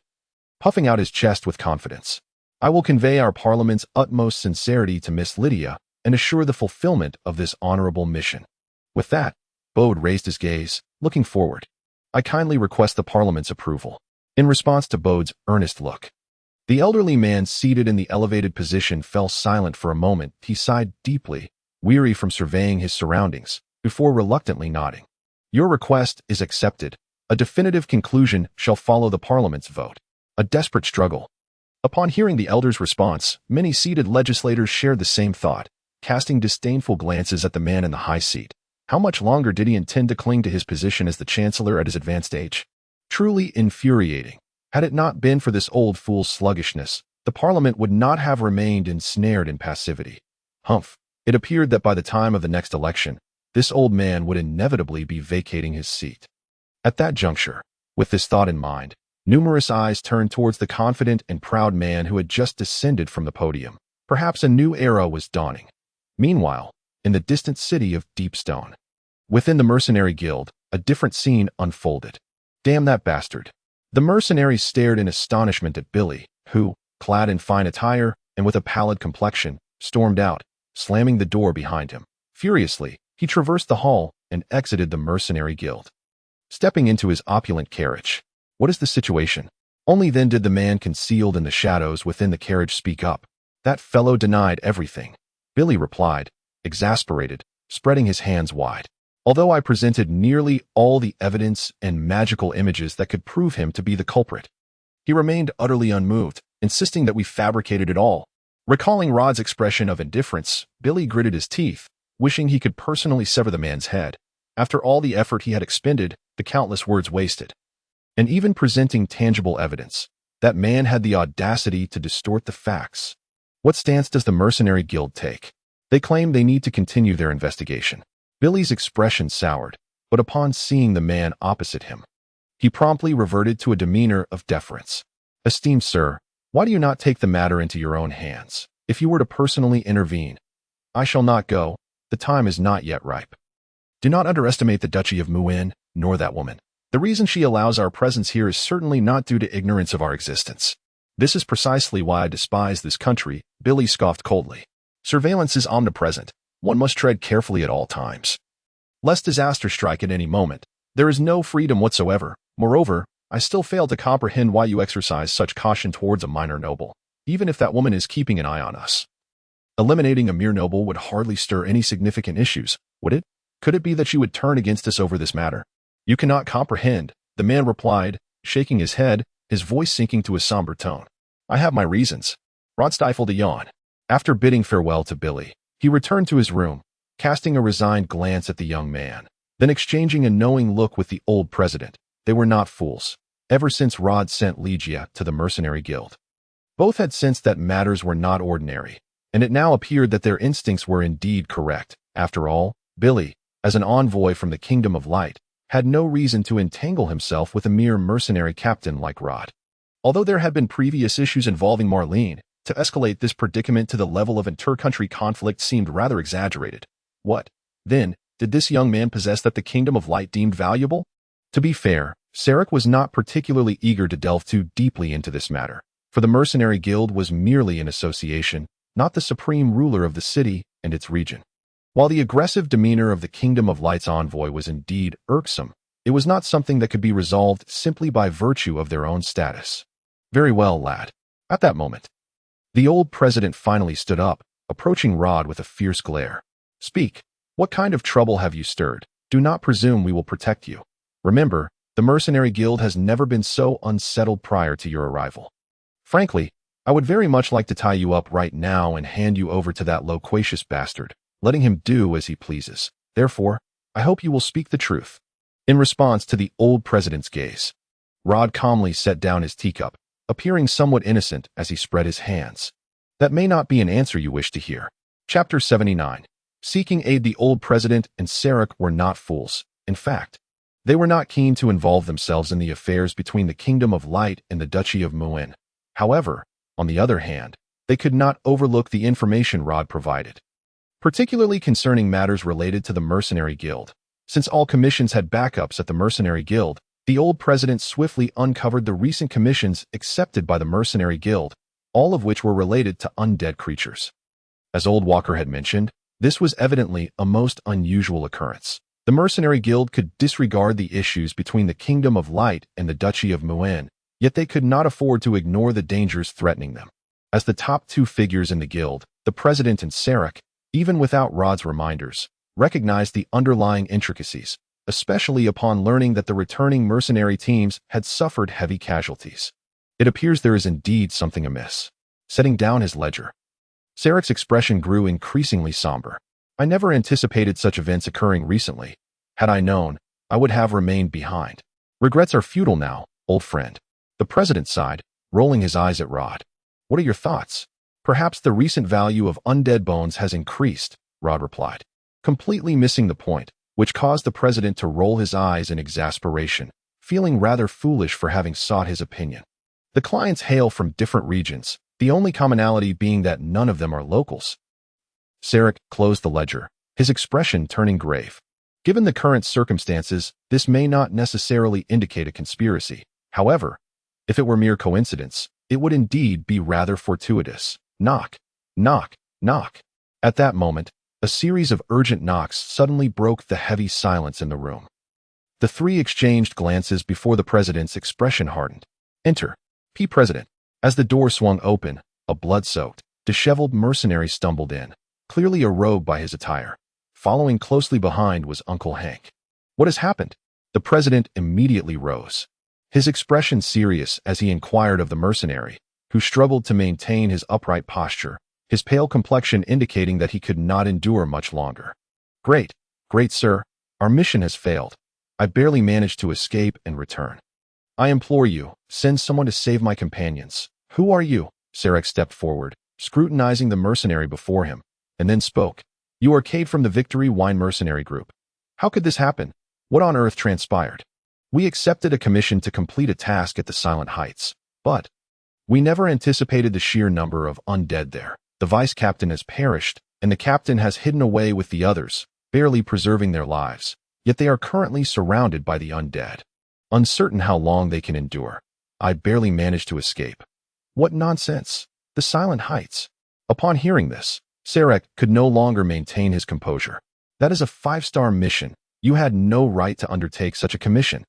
puffing out his chest with confidence. "I will convey our Parliament's utmost sincerity to Miss Lydia and assure the fulfillment of this honorable mission." With that, Bode raised his gaze, looking forward. "I kindly request the Parliament's approval." In response to Bode's earnest look, the elderly man seated in the elevated position fell silent for a moment. He sighed deeply, weary from surveying his surroundings, before reluctantly nodding. "Your request is accepted. A definitive conclusion shall follow the Parliament's vote." A desperate struggle. Upon hearing the elder's response, many seated legislators shared the same thought, casting disdainful glances at the man in the high seat. How much longer did he intend to cling to his position as the Chancellor at his advanced age? Truly infuriating. Had it not been for this old fool's sluggishness, the Parliament would not have remained ensnared in passivity. Humph! It appeared that by the time of the next election, this old man would inevitably be vacating his seat. At that juncture, with this thought in mind, numerous eyes turned towards the confident and proud man who had just descended from the podium. Perhaps a new era was dawning. Meanwhile, in the distant city of Deepstone, within the Mercenary Guild, a different scene unfolded. "Damn that bastard." The mercenaries stared in astonishment at Billy, who, clad in fine attire and with a pallid complexion, stormed out, slamming the door behind him. Furiously, he traversed the hall and exited the mercenary guild. Stepping into his opulent carriage. What is the situation? Only then did the man concealed in the shadows within the carriage speak up. That fellow denied everything. Billy replied, exasperated, spreading his hands wide. Although I presented nearly all the evidence and magical images that could prove him to be the culprit, he remained utterly unmoved, insisting that we fabricated it all. Recalling Rod's expression of indifference, Billy gritted his teeth, wishing he could personally sever the man's head. After all the effort he had expended, the countless words wasted. And even presenting tangible evidence, that man had the audacity to distort the facts. What stance does the mercenary guild take? They claim they need to continue their investigation. Billy's expression soured, but upon seeing the man opposite him, he promptly reverted to a demeanor of deference. Esteemed sir, why do you not take the matter into your own hands? If you were to personally intervene, I shall not go. The time is not yet ripe. Do not underestimate the Duchy of Muin, nor that woman. The reason she allows our presence here is certainly not due to ignorance of our existence. This is precisely why I despise this country, Billy scoffed coldly. Surveillance is omnipresent. One must tread carefully at all times, lest disaster strike at any moment. There is no freedom whatsoever. Moreover, I still fail to comprehend why you exercise such caution towards a minor noble, even if that woman is keeping an eye on us. Eliminating a mere noble would hardly stir any significant issues, would it? Could it be that you would turn against us over this matter? You cannot comprehend, the man replied, shaking his head, his voice sinking to a somber tone. I have my reasons. Rod stifled a yawn. After bidding farewell to Billy, he returned to his room, casting a resigned glance at the young man, then exchanging a knowing look with the old president. They were not fools. Ever since Rod sent Legia to the mercenary guild, both had sensed that matters were not ordinary, and it now appeared that their instincts were indeed correct. After all, Billy, as an envoy from the Kingdom of Light, had no reason to entangle himself with a mere mercenary captain like Rod. Although there had been previous issues involving Marlene, to escalate this predicament to the level of inter-country conflict seemed rather exaggerated. What, then, did this young man possess that the Kingdom of Light deemed valuable? To be fair, Sarek was not particularly eager to delve too deeply into this matter, for the Mercenary Guild was merely an association, not the supreme ruler of the city and its region. While the aggressive demeanor of the Kingdom of Light's envoy was indeed irksome, it was not something that could be resolved simply by virtue of their own status. Very well, lad. At that moment, the old president finally stood up, approaching Rod with a fierce glare. Speak. What kind of trouble have you stirred? Do not presume we will protect you. Remember, the Mercenary Guild has never been so unsettled prior to your arrival. Frankly, I would very much like to tie you up right now and hand you over to that loquacious bastard, letting him do as he pleases. Therefore, I hope you will speak the truth. In response to the old president's gaze, Rod calmly set down his teacup, appearing somewhat innocent as he spread his hands. That may not be an answer you wish to hear. Chapter 79. Seeking aid. The old president and Sarek were not fools. In fact, they were not keen to involve themselves in the affairs between the Kingdom of Light and the Duchy of Muin. However, on the other hand, they could not overlook the information Rod provided, particularly concerning matters related to the Mercenary Guild. Since all commissions had backups at the Mercenary Guild, the old president swiftly uncovered the recent commissions accepted by the Mercenary Guild, all of which were related to undead creatures. As Old Walker had mentioned, this was evidently a most unusual occurrence. The Mercenary Guild could disregard the issues between the Kingdom of Light and the Duchy of Muin, yet they could not afford to ignore the dangers threatening them. As the top two figures in the guild, the president and Sarek, even without Rod's reminders, recognized the underlying intricacies, especially upon learning that the returning mercenary teams had suffered heavy casualties. It appears there is indeed something amiss. Setting down his ledger, Sarek's expression grew increasingly somber. I never anticipated such events occurring recently. Had I known, I would have remained behind. Regrets are futile now, old friend. The president sighed, rolling his eyes at Rod. What are your thoughts? Perhaps the recent value of undead bones has increased, Rod replied, completely missing the point, which caused the president to roll his eyes in exasperation, feeling rather foolish for having sought his opinion. The clients hail from different regions, the only commonality being that none of them are locals. Sarek closed the ledger, his expression turning grave. Given the current circumstances, this may not necessarily indicate a conspiracy. However, if it were mere coincidence, it would indeed be rather fortuitous. Knock, knock, knock. At that moment, a series of urgent knocks suddenly broke the heavy silence in the room. The three exchanged glances before the president's expression hardened. Enter, P. President. As the door swung open, a blood-soaked, disheveled mercenary stumbled in, clearly a rogue by his attire. Following closely behind was Uncle Hank. What has happened? The president immediately rose, his expression serious as he inquired of the mercenary, who struggled to maintain his upright posture, his pale complexion indicating that he could not endure much longer. Great, sir, our mission has failed. I barely managed to escape and return. I implore you, send someone to save my companions. Who are you? Sarek stepped forward, scrutinizing the mercenary before him, and then spoke. You are Cade from the Victory Wine Mercenary Group. How could this happen? What on earth transpired? We accepted a commission to complete a task at the Silent Heights, but we never anticipated the sheer number of undead there. The vice captain has perished, and the captain has hidden away with the others, barely preserving their lives. Yet they are currently surrounded by the undead. Uncertain how long they can endure, I barely managed to escape. What nonsense! The Silent Heights. Upon hearing this, Sarek could no longer maintain his composure. That is a 5-star mission. You had no right to undertake such a commission.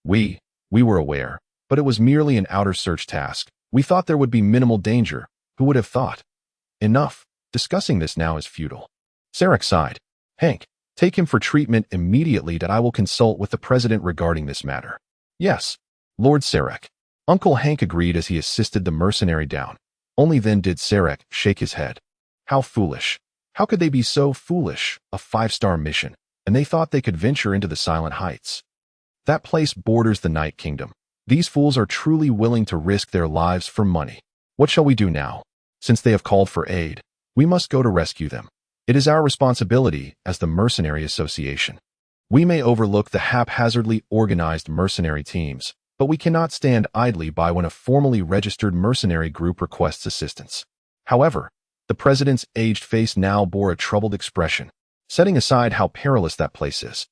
We were aware, but it was merely an outer search task. We thought there would be minimal danger. Who would have thought? Enough. Discussing this now is futile. Sarek sighed. Hank, take him for treatment immediately that I will consult with the president regarding this matter. Yes, Lord Sarek. Uncle Hank agreed as he assisted the mercenary down. Only then did Sarek shake his head. How foolish. How could they be so foolish? A 5-star mission, and they thought they could venture into the Silent Heights. That place borders the Night Kingdom. These fools are truly willing to risk their lives for money. What shall we do now? Since they have called for aid, we must go to rescue them. It is our responsibility as the Mercenary Association. We may overlook the haphazardly organized mercenary teams, but we cannot stand idly by when a formally registered mercenary group requests assistance. However, the president's aged face now bore a troubled expression, setting aside how perilous that place is.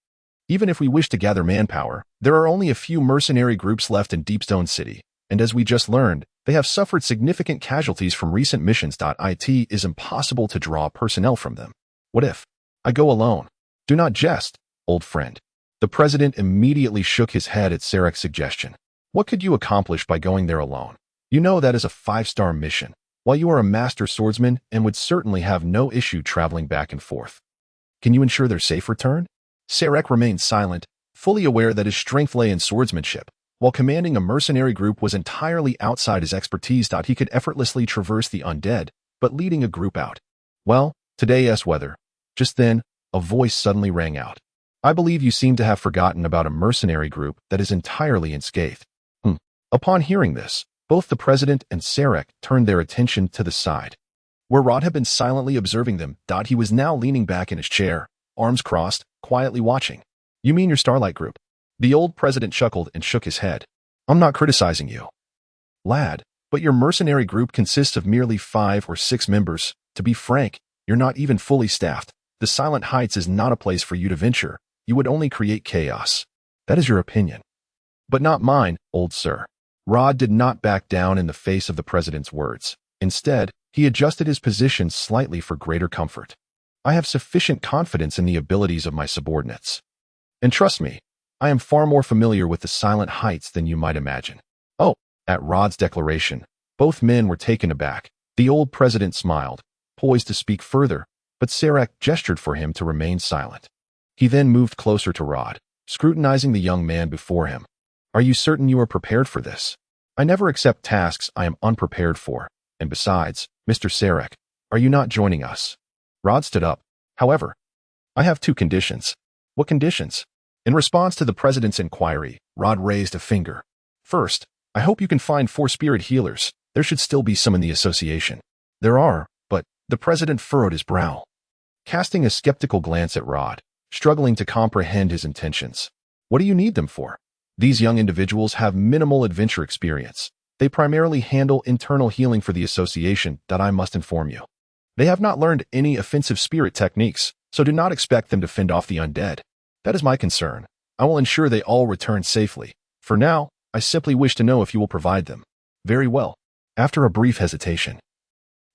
Even if we wish to gather manpower, there are only a few mercenary groups left in Deepstone City, and as we just learned, they have suffered significant casualties from recent missions. It is impossible to draw personnel from them. What if I go alone? Do not jest, old friend. The president immediately shook his head at Sarek's suggestion. What could you accomplish by going there alone? You know that is a 5-star mission, while you are a master swordsman and would certainly have no issue traveling back and forth. Can you ensure their safe return? Sarek remained silent, fully aware that his strength lay in swordsmanship. While commanding a mercenary group was entirely outside his expertise. He could effortlessly traverse the undead, but leading a group out. Well, today's weather. Just then, a voice suddenly rang out. I believe you seem to have forgotten about a mercenary group that is entirely unscathed. Upon hearing this, both the president and Sarek turned their attention to the side, where Rod had been silently observing them. He was now leaning back in his chair, arms crossed, quietly watching. You mean your Starlight group? The old president chuckled and shook his head. I'm not criticizing you, lad, but your mercenary group consists of merely 5 or 6 members. To be frank, you're not even fully staffed. The Silent Heights is not a place for you to venture. You would only create chaos. That is your opinion. But not mine, old sir. Rod did not back down in the face of the president's words. Instead, he adjusted his position slightly for greater comfort. I have sufficient confidence in the abilities of my subordinates. And trust me, I am far more familiar with the Silent Heights than you might imagine. Oh, at Rod's declaration, both men were taken aback. The old president smiled, poised to speak further, but Sarek gestured for him to remain silent. He then moved closer to Rod, scrutinizing the young man before him. Are you certain you are prepared for this? I never accept tasks I am unprepared for. And besides, Mr. Sarek, are you not joining us? Rod stood up. However, I have 2 conditions. What conditions? In response to the president's inquiry, Rod raised a finger. First, I hope you can find 4 spirit healers. There should still be some in the association. There are, but the president furrowed his brow, casting a skeptical glance at Rod, struggling to comprehend his intentions. What do you need them for? These young individuals have minimal adventure experience. They primarily handle internal healing for the association. I must inform you. They have not learned any offensive spirit techniques, so do not expect them to fend off the undead. That is my concern. I will ensure they all return safely. For now, I simply wish to know if you will provide them. Very well. After a brief hesitation,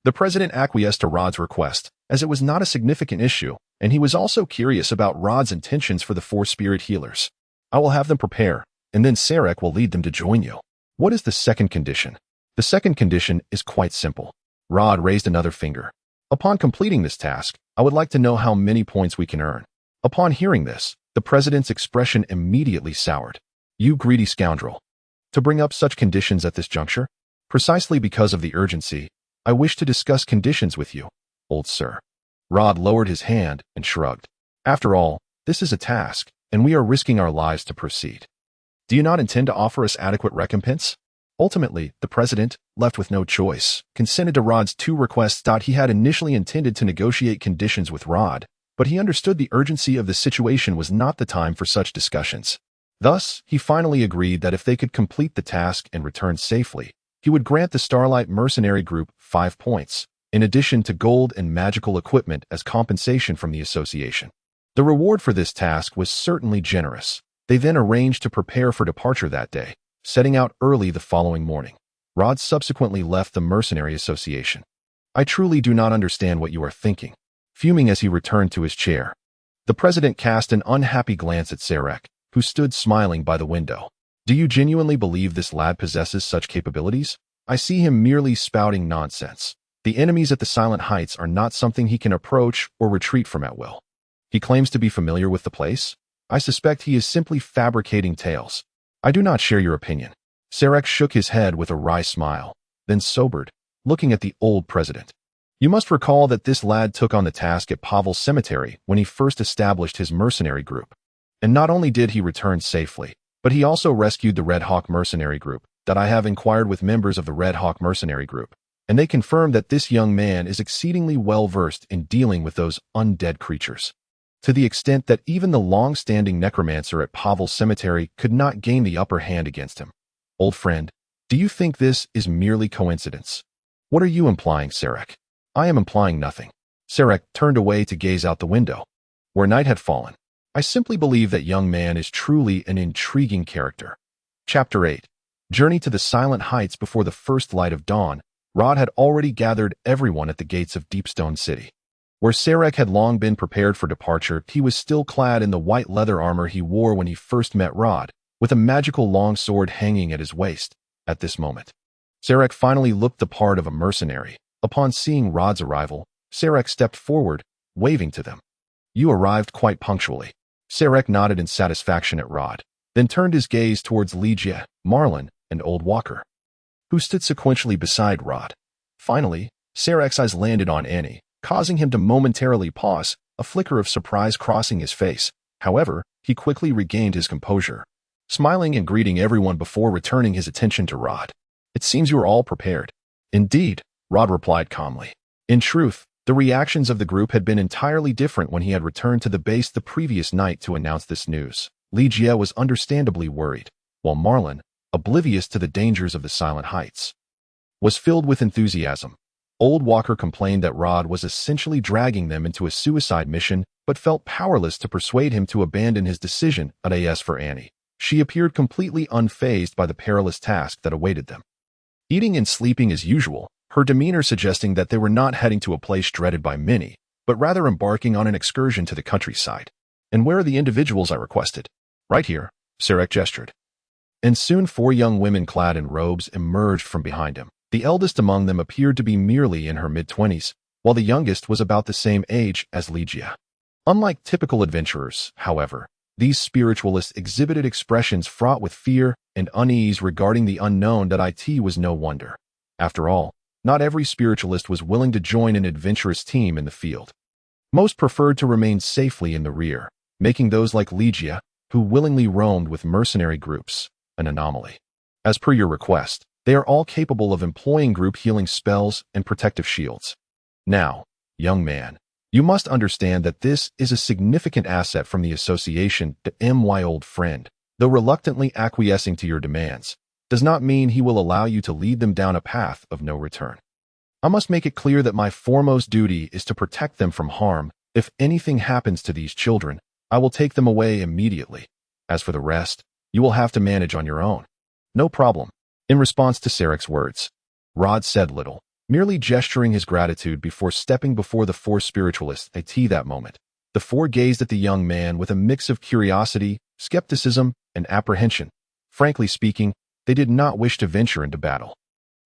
the president acquiesced to Rod's request, as it was not a significant issue, and he was also curious about Rod's intentions for the 4 spirit healers. I will have them prepare, and then Sarek will lead them to join you. What is the second condition? The second condition is quite simple. Rod raised another finger. Upon completing this task, I would like to know how many points we can earn. Upon hearing this, the president's expression immediately soured. You greedy scoundrel. To bring up such conditions at this juncture? Precisely because of the urgency, I wish to discuss conditions with you, old sir. Rod lowered his hand and shrugged. After all, this is a task, and we are risking our lives to proceed. Do you not intend to offer us adequate recompense? Ultimately, the president, left with no choice, consented to Rod's 2 requests. He had initially intended to negotiate conditions with Rod, but he understood the urgency of the situation was not the time for such discussions. Thus, he finally agreed that if they could complete the task and return safely, he would grant the Starlight mercenary group 5 points, in addition to gold and magical equipment as compensation from the association. The reward for this task was certainly generous. They then arranged to prepare for departure that day, setting out early the following morning. Rod subsequently left the mercenary association. I truly do not understand what you are thinking, fuming as he returned to his chair. The president cast an unhappy glance at Sarek, who stood smiling by the window. Do you genuinely believe this lad possesses such capabilities? I see him merely spouting nonsense. The enemies at the Silent Heights are not something he can approach or retreat from at will. He claims to be familiar with the place. I suspect he is simply fabricating tales. I do not share your opinion. Sarek shook his head with a wry smile, then sobered, looking at the old president. You must recall that this lad took on the task at Pavel's cemetery when he first established his mercenary group. And not only did he return safely, but he also rescued the Red Hawk mercenary group. That I have inquired with members of the Red Hawk mercenary group, and they confirmed that this young man is exceedingly well-versed in dealing with those undead creatures, to the extent that even the long-standing necromancer at Pavel's cemetery could not gain the upper hand against him. Old friend, do you think this is merely coincidence? What are you implying, Sarek? I am implying nothing. Sarek turned away to gaze out the window, where night had fallen. I simply believe that young man is truly an intriguing character. Chapter 8. Journey to the Silent Heights. Before the first light of dawn, Rod had already gathered everyone at the gates of Deepstone City. Where Sarek had long been prepared for departure, he was still clad in the white leather armor he wore when he first met Rod, with a magical long sword hanging at his waist. At this moment, Sarek finally looked the part of a mercenary. Upon seeing Rod's arrival, Sarek stepped forward, waving to them. You arrived quite punctually. Sarek nodded in satisfaction at Rod, then turned his gaze towards Legia, Marlin, and Old Walker, who stood sequentially beside Rod. Finally, Sarek's eyes landed on Annie, causing him to momentarily pause, a flicker of surprise crossing his face. However, he quickly regained his composure, smiling and greeting everyone before returning his attention to Rod. It seems you are all prepared. Indeed, Rod replied calmly. In truth, the reactions of the group had been entirely different when he had returned to the base the previous night to announce this news. Legia was understandably worried, while Marlin, oblivious to the dangers of the Silent Heights, was filled with enthusiasm. Old Walker complained that Rod was essentially dragging them into a suicide mission, but felt powerless to persuade him to abandon his decision. As for Annie, she appeared completely unfazed by the perilous task that awaited them. Eating and sleeping as usual, her demeanor suggesting that they were not heading to a place dreaded by many, but rather embarking on an excursion to the countryside. And where are the individuals I requested? Right here, Sarek gestured. And soon 4 young women clad in robes emerged from behind him. The eldest among them appeared to be merely in her mid-20s, while the youngest was about the same age as Legia. Unlike typical adventurers, however, these spiritualists exhibited expressions fraught with fear and unease regarding the unknown. It was no wonder. After all, not every spiritualist was willing to join an adventurous team in the field. Most preferred to remain safely in the rear, making those like Legia, who willingly roamed with mercenary groups, an anomaly. As per your request, they are all capable of employing group healing spells and protective shields. Now, young man, you must understand that this is a significant asset from the association. My old friend, though reluctantly acquiescing to your demands, does not mean he will allow you to lead them down a path of no return. I must make it clear that my foremost duty is to protect them from harm. If anything happens to these children, I will take them away immediately. As for the rest, you will have to manage on your own. No problem. In response to Sarek's words, Rod said little, merely gesturing his gratitude before stepping before the four spiritualists at that moment. The four gazed at the young man with a mix of curiosity, skepticism, and apprehension. Frankly speaking, they did not wish to venture into battle.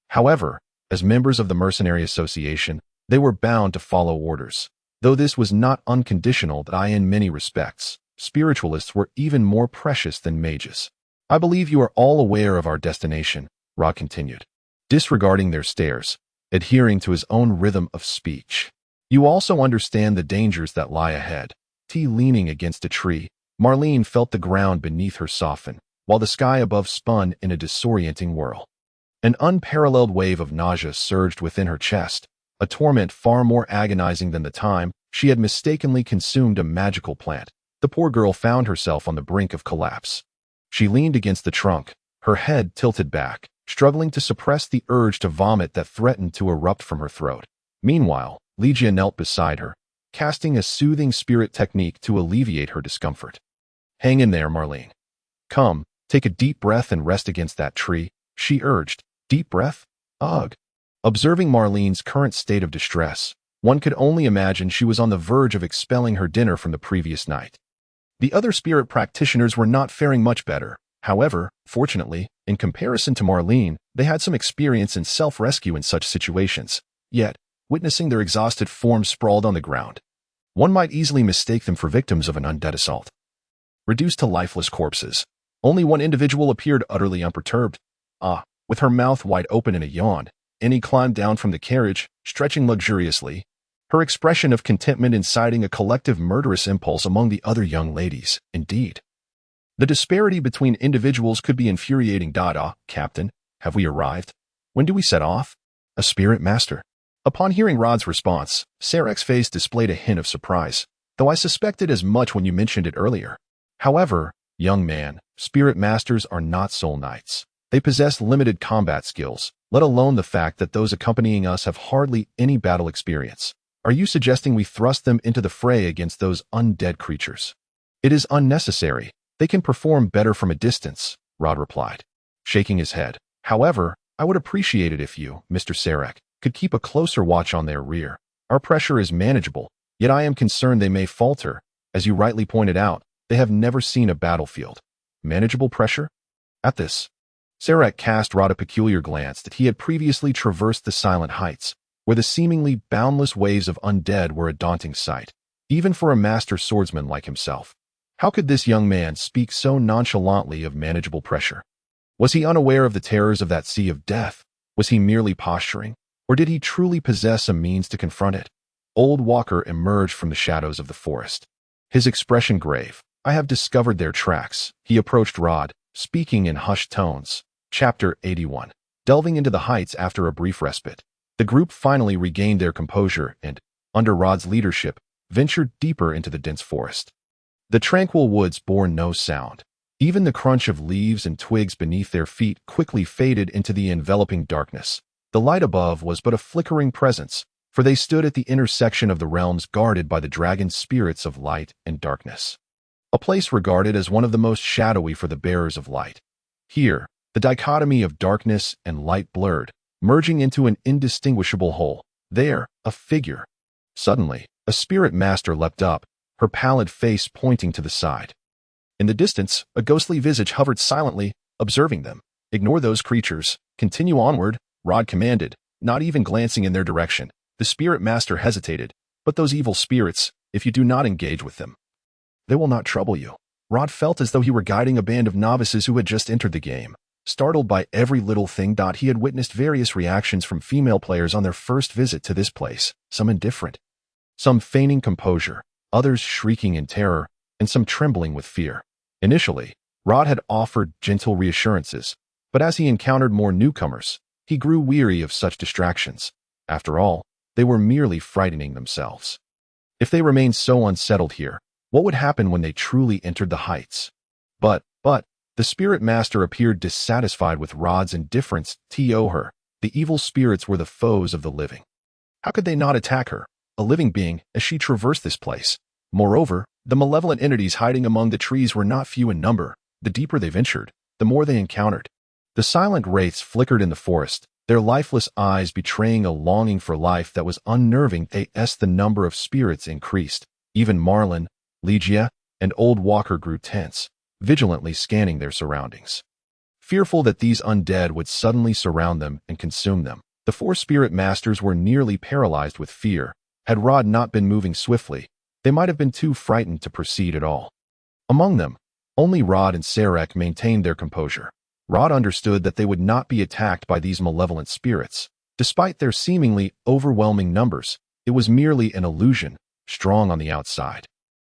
However, as members of the Mercenary Association, they were bound to follow orders. Though this was not unconditional, that in many respects, spiritualists were even more precious than mages. I believe you are all aware of our destination, Rod continued, disregarding their stares, adhering to his own rhythm of speech. You also understand the dangers that lie ahead. Leaning against a tree, Marlene felt the ground beneath her soften, while the sky above spun in a disorienting whirl. An unparalleled wave of nausea surged within her chest, a torment far more agonizing than the time she had mistakenly consumed a magical plant. The poor girl found herself on the brink of collapse. She leaned against the trunk, her head tilted back, struggling to suppress the urge to vomit that threatened to erupt from her throat. Meanwhile, Legia knelt beside her, casting a soothing spirit technique to alleviate her discomfort. Hang in there, Marlene. Come, take a deep breath and rest against that tree, she urged. Deep breath? Ugh. Observing Marlene's current state of distress, one could only imagine she was on the verge of expelling her dinner from the previous night. The other spirit practitioners were not faring much better. However, fortunately, in comparison to Marlene, they had some experience in self-rescue in such situations. Yet, witnessing their exhausted forms sprawled on the ground, one might easily mistake them for victims of an undead assault. Reduced to lifeless corpses, only one individual appeared utterly unperturbed. With her mouth wide open in a yawn, Annie climbed down from the carriage, stretching luxuriously, her expression of contentment inciting a collective murderous impulse among the other young ladies. Indeed, the disparity between individuals could be infuriating. Captain, have we arrived? When do we set off? A spirit master. Upon hearing Rod's response, Sarek's face displayed a hint of surprise, though I suspected as much when you mentioned it earlier. However, young man, spirit masters are not soul knights. They possess limited combat skills, let alone the fact that those accompanying us have hardly any battle experience. Are you suggesting we thrust them into the fray against those undead creatures? It is unnecessary. They can perform better from a distance, Rod replied, shaking his head. However, I would appreciate it if you, Mr. Sarek, could keep a closer watch on their rear. Our pressure is manageable, yet I am concerned they may falter. As you rightly pointed out, they have never seen a battlefield. Manageable pressure? At this, Sarek cast Rod a peculiar glance that he had previously traversed the silent heights, where the seemingly boundless waves of undead were a daunting sight, even for a master swordsman like himself. How could this young man speak so nonchalantly of manageable pressure? Was he unaware of the terrors of that sea of death? Was he merely posturing? Or did he truly possess a means to confront it? Old Walker emerged from the shadows of the forest, his expression grave. I have discovered their tracks. He approached Rod, speaking in hushed tones. Chapter 81. Delving into the heights after a brief respite, the group finally regained their composure and, under Rod's leadership, ventured deeper into the dense forest. The tranquil woods bore no sound. Even the crunch of leaves and twigs beneath their feet quickly faded into the enveloping darkness. The light above was but a flickering presence, for they stood at the intersection of the realms guarded by the dragon spirits of light and darkness. A place regarded as one of the most shadowy for the bearers of light. Here, the dichotomy of darkness and light blurred, merging into an indistinguishable whole. There, a figure. Suddenly, a spirit master leapt up, her pallid face pointing to the side. In the distance, a ghostly visage hovered silently, observing them. Ignore those creatures. Continue onward, Rod commanded, not even glancing in their direction. The spirit master hesitated. But those evil spirits, if you do not engage with them, they will not trouble you. Rod felt as though he were guiding a band of novices who had just entered the game. Startled by every little thing, he had witnessed various reactions from female players on their first visit to this place, some indifferent, some feigning composure, others shrieking in terror, and some trembling with fear. Initially, Rod had offered gentle reassurances, but as he encountered more newcomers, he grew weary of such distractions. After all, they were merely frightening themselves. If they remained so unsettled here, what would happen when they truly entered the heights? But, the spirit master appeared dissatisfied with Rod's indifference. The evil spirits were the foes of the living. How could they not attack her, a living being, as she traversed this place? Moreover, the malevolent entities hiding among the trees were not few in number. The deeper they ventured, the more they encountered. The silent wraiths flickered in the forest, their lifeless eyes betraying a longing for life that was unnerving. As the number of spirits increased, even Marlin, Legia, and Old Walker grew tense, vigilantly scanning their surroundings. Fearful that these undead would suddenly surround them and consume them, the four spirit masters were nearly paralyzed with fear. Had Rod not been moving swiftly, they might have been too frightened to proceed at all. Among them, only Rod and Sarek maintained their composure. Rod understood that they would not be attacked by these malevolent spirits. Despite their seemingly overwhelming numbers, it was merely an illusion, strong on the outside,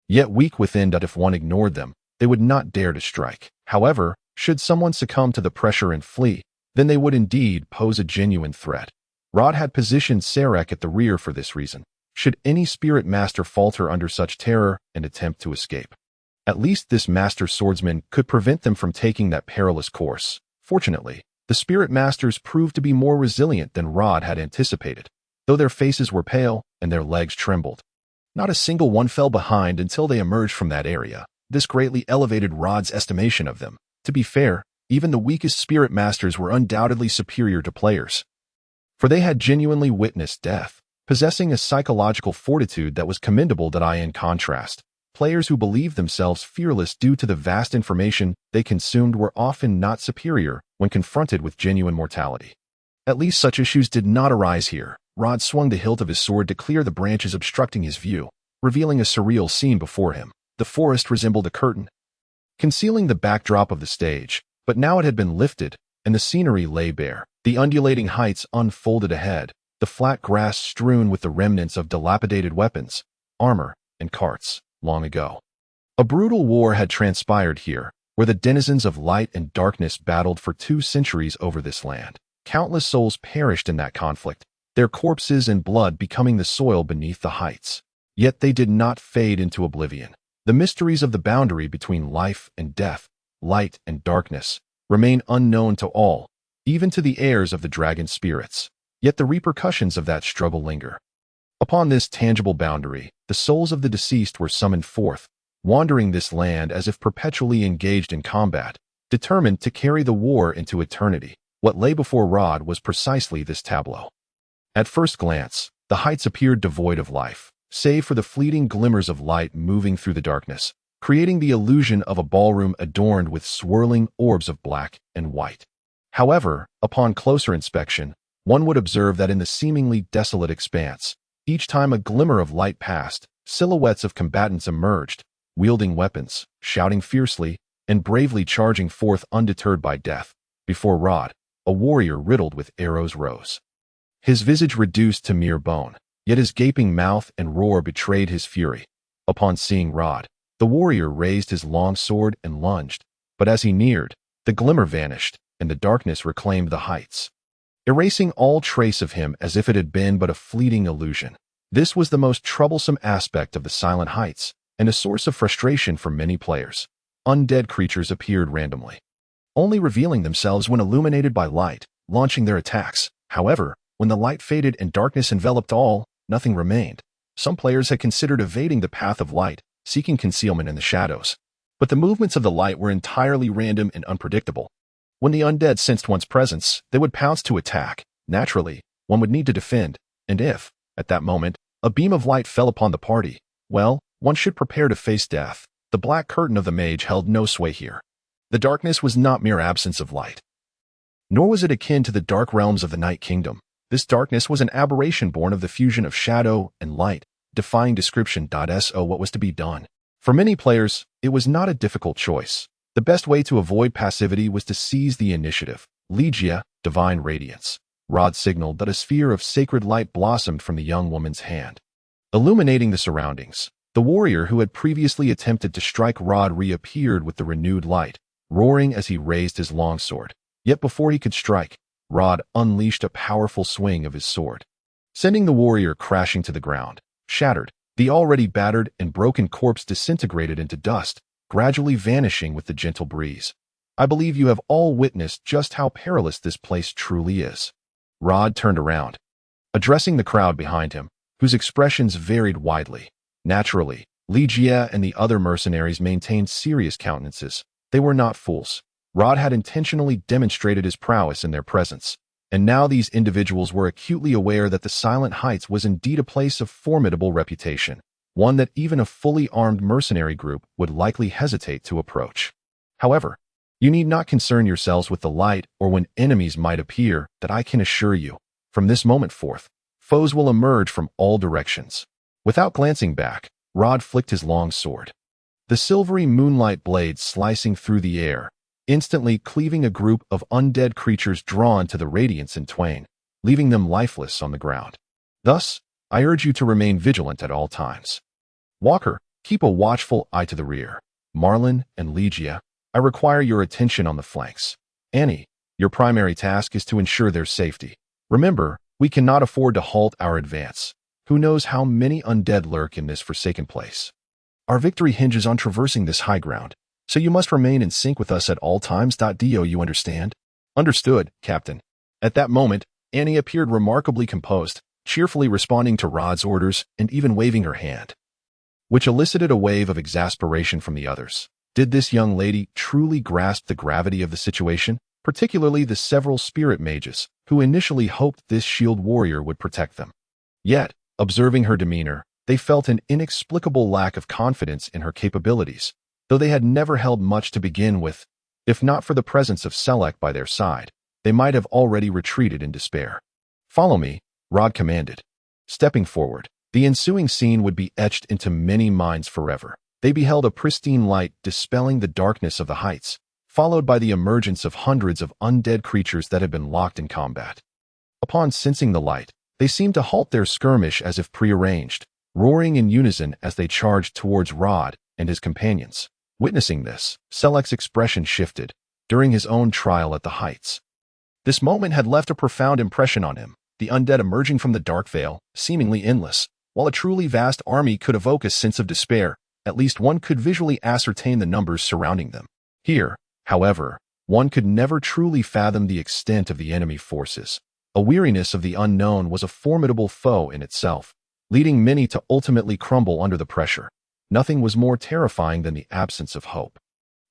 yet weak within. That if one ignored them, they would not dare to strike. However, should someone succumb to the pressure and flee, then they would indeed pose a genuine threat. Rod had positioned Sarek at the rear for this reason, should any spirit master falter under such terror and attempt to escape. At least this master swordsman could prevent them from taking that perilous course. Fortunately, the spirit masters proved to be more resilient than Rod had anticipated, though their faces were pale and their legs trembled. Not a single one fell behind until they emerged from that area. This greatly elevated Rod's estimation of them. To be fair, even the weakest spirit masters were undoubtedly superior to players, for they had genuinely witnessed death, possessing a psychological fortitude that was commendable. In contrast, players who believed themselves fearless due to the vast information they consumed were often not superior when confronted with genuine mortality. At least such issues did not arise here. Rod swung the hilt of his sword to clear the branches obstructing his view, revealing a surreal scene before him. The forest resembled a curtain, concealing the backdrop of the stage, but now it had been lifted, and the scenery lay bare. The undulating heights unfolded ahead, the flat grass strewn with the remnants of dilapidated weapons, armor, and carts, long ago. A brutal war had transpired here, where the denizens of light and darkness battled for 2 centuries over this land. Countless souls perished in that conflict, their corpses and blood becoming the soil beneath the heights. Yet they did not fade into oblivion. The mysteries of the boundary between life and death, light and darkness, remain unknown to all, even to the heirs of the dragon spirits. Yet the repercussions of that struggle linger. Upon this tangible boundary, the souls of the deceased were summoned forth, wandering this land as if perpetually engaged in combat, determined to carry the war into eternity. What lay before Rod was precisely this tableau. At first glance, the heights appeared devoid of life, save for the fleeting glimmers of light moving through the darkness, creating the illusion of a ballroom adorned with swirling orbs of black and white. However, upon closer inspection, one would observe that in the seemingly desolate expanse, each time a glimmer of light passed, silhouettes of combatants emerged, wielding weapons, shouting fiercely, and bravely charging forth undeterred by death. Before Rod, a warrior riddled with arrows rose. His visage reduced to mere bone, yet his gaping mouth and roar betrayed his fury. Upon seeing Rod, the warrior raised his long sword and lunged, but as he neared, the glimmer vanished, and the darkness reclaimed the heights, erasing all trace of him as if it had been but a fleeting illusion. This was the most troublesome aspect of the Silent Heights, and a source of frustration for many players. Undead creatures appeared randomly, only revealing themselves when illuminated by light, launching their attacks. However, when the light faded and darkness enveloped all, nothing remained. Some players had considered evading the path of light, seeking concealment in the shadows. But the movements of the light were entirely random and unpredictable. When the undead sensed one's presence, they would pounce to attack. Naturally, one would need to defend, and if, at that moment, a beam of light fell upon the party, well, one should prepare to face death. The black curtain of the mage held no sway here. The darkness was not mere absence of light, nor was it akin to the dark realms of the Night Kingdom. This darkness was an aberration born of the fusion of shadow and light, defying description. So what was to be done? For many players, it was not a difficult choice. The best way to avoid passivity was to seize the initiative. Legia, divine radiance. Rod signaled that a sphere of sacred light blossomed from the young woman's hand, illuminating the surroundings. The warrior who had previously attempted to strike Rod reappeared with the renewed light, roaring as he raised his longsword. Yet before he could strike, Rod unleashed a powerful swing of his sword, sending the warrior crashing to the ground. Shattered, the already battered and broken corpse disintegrated into dust, gradually vanishing with the gentle breeze. I believe you have all witnessed just how perilous this place truly is. Rod turned around, addressing the crowd behind him, whose expressions varied widely. Naturally, Legia and the other mercenaries maintained serious countenances. They were not fools. Rod had intentionally demonstrated his prowess in their presence. And now these individuals were acutely aware that the Silent Heights was indeed a place of formidable reputation, one that even a fully armed mercenary group would likely hesitate to approach. However, you need not concern yourselves with the light or when enemies might appear, that I can assure you, from this moment forth, foes will emerge from all directions. Without glancing back, Rod flicked his long sword. The silvery moonlight blade slicing through the air, instantly cleaving a group of undead creatures drawn to the radiance in twain, leaving them lifeless on the ground. Thus, I urge you to remain vigilant at all times. Walker, keep a watchful eye to the rear. Marlin and Legia, I require your attention on the flanks. Annie, your primary task is to ensure their safety. Remember, we cannot afford to halt our advance. Who knows how many undead lurk in this forsaken place? Our victory hinges on traversing this high ground, so you must remain in sync with us at all times. Do you understand? Understood, Captain. At that moment, Annie appeared remarkably composed, cheerfully responding to Rod's orders and even waving her hand, which elicited a wave of exasperation from the others. Did this young lady truly grasp the gravity of the situation, particularly the several spirit mages, who initially hoped this shield warrior would protect them? Yet, observing her demeanor, they felt an inexplicable lack of confidence in her capabilities, though they had never held much to begin with. If not for the presence of Selek by their side, they might have already retreated in despair. Follow me, Rod commanded. Stepping forward, the ensuing scene would be etched into many minds forever. They beheld a pristine light dispelling the darkness of the heights, followed by the emergence of hundreds of undead creatures that had been locked in combat. Upon sensing the light, they seemed to halt their skirmish as if prearranged, roaring in unison as they charged towards Rod and his companions. Witnessing this, Selek's expression shifted during his own trial at the heights. This moment had left a profound impression on him, the undead emerging from the dark veil, seemingly endless. While a truly vast army could evoke a sense of despair, at least one could visually ascertain the numbers surrounding them. Here, however, one could never truly fathom the extent of the enemy forces. A weariness of the unknown was a formidable foe in itself, leading many to ultimately crumble under the pressure. Nothing was more terrifying than the absence of hope.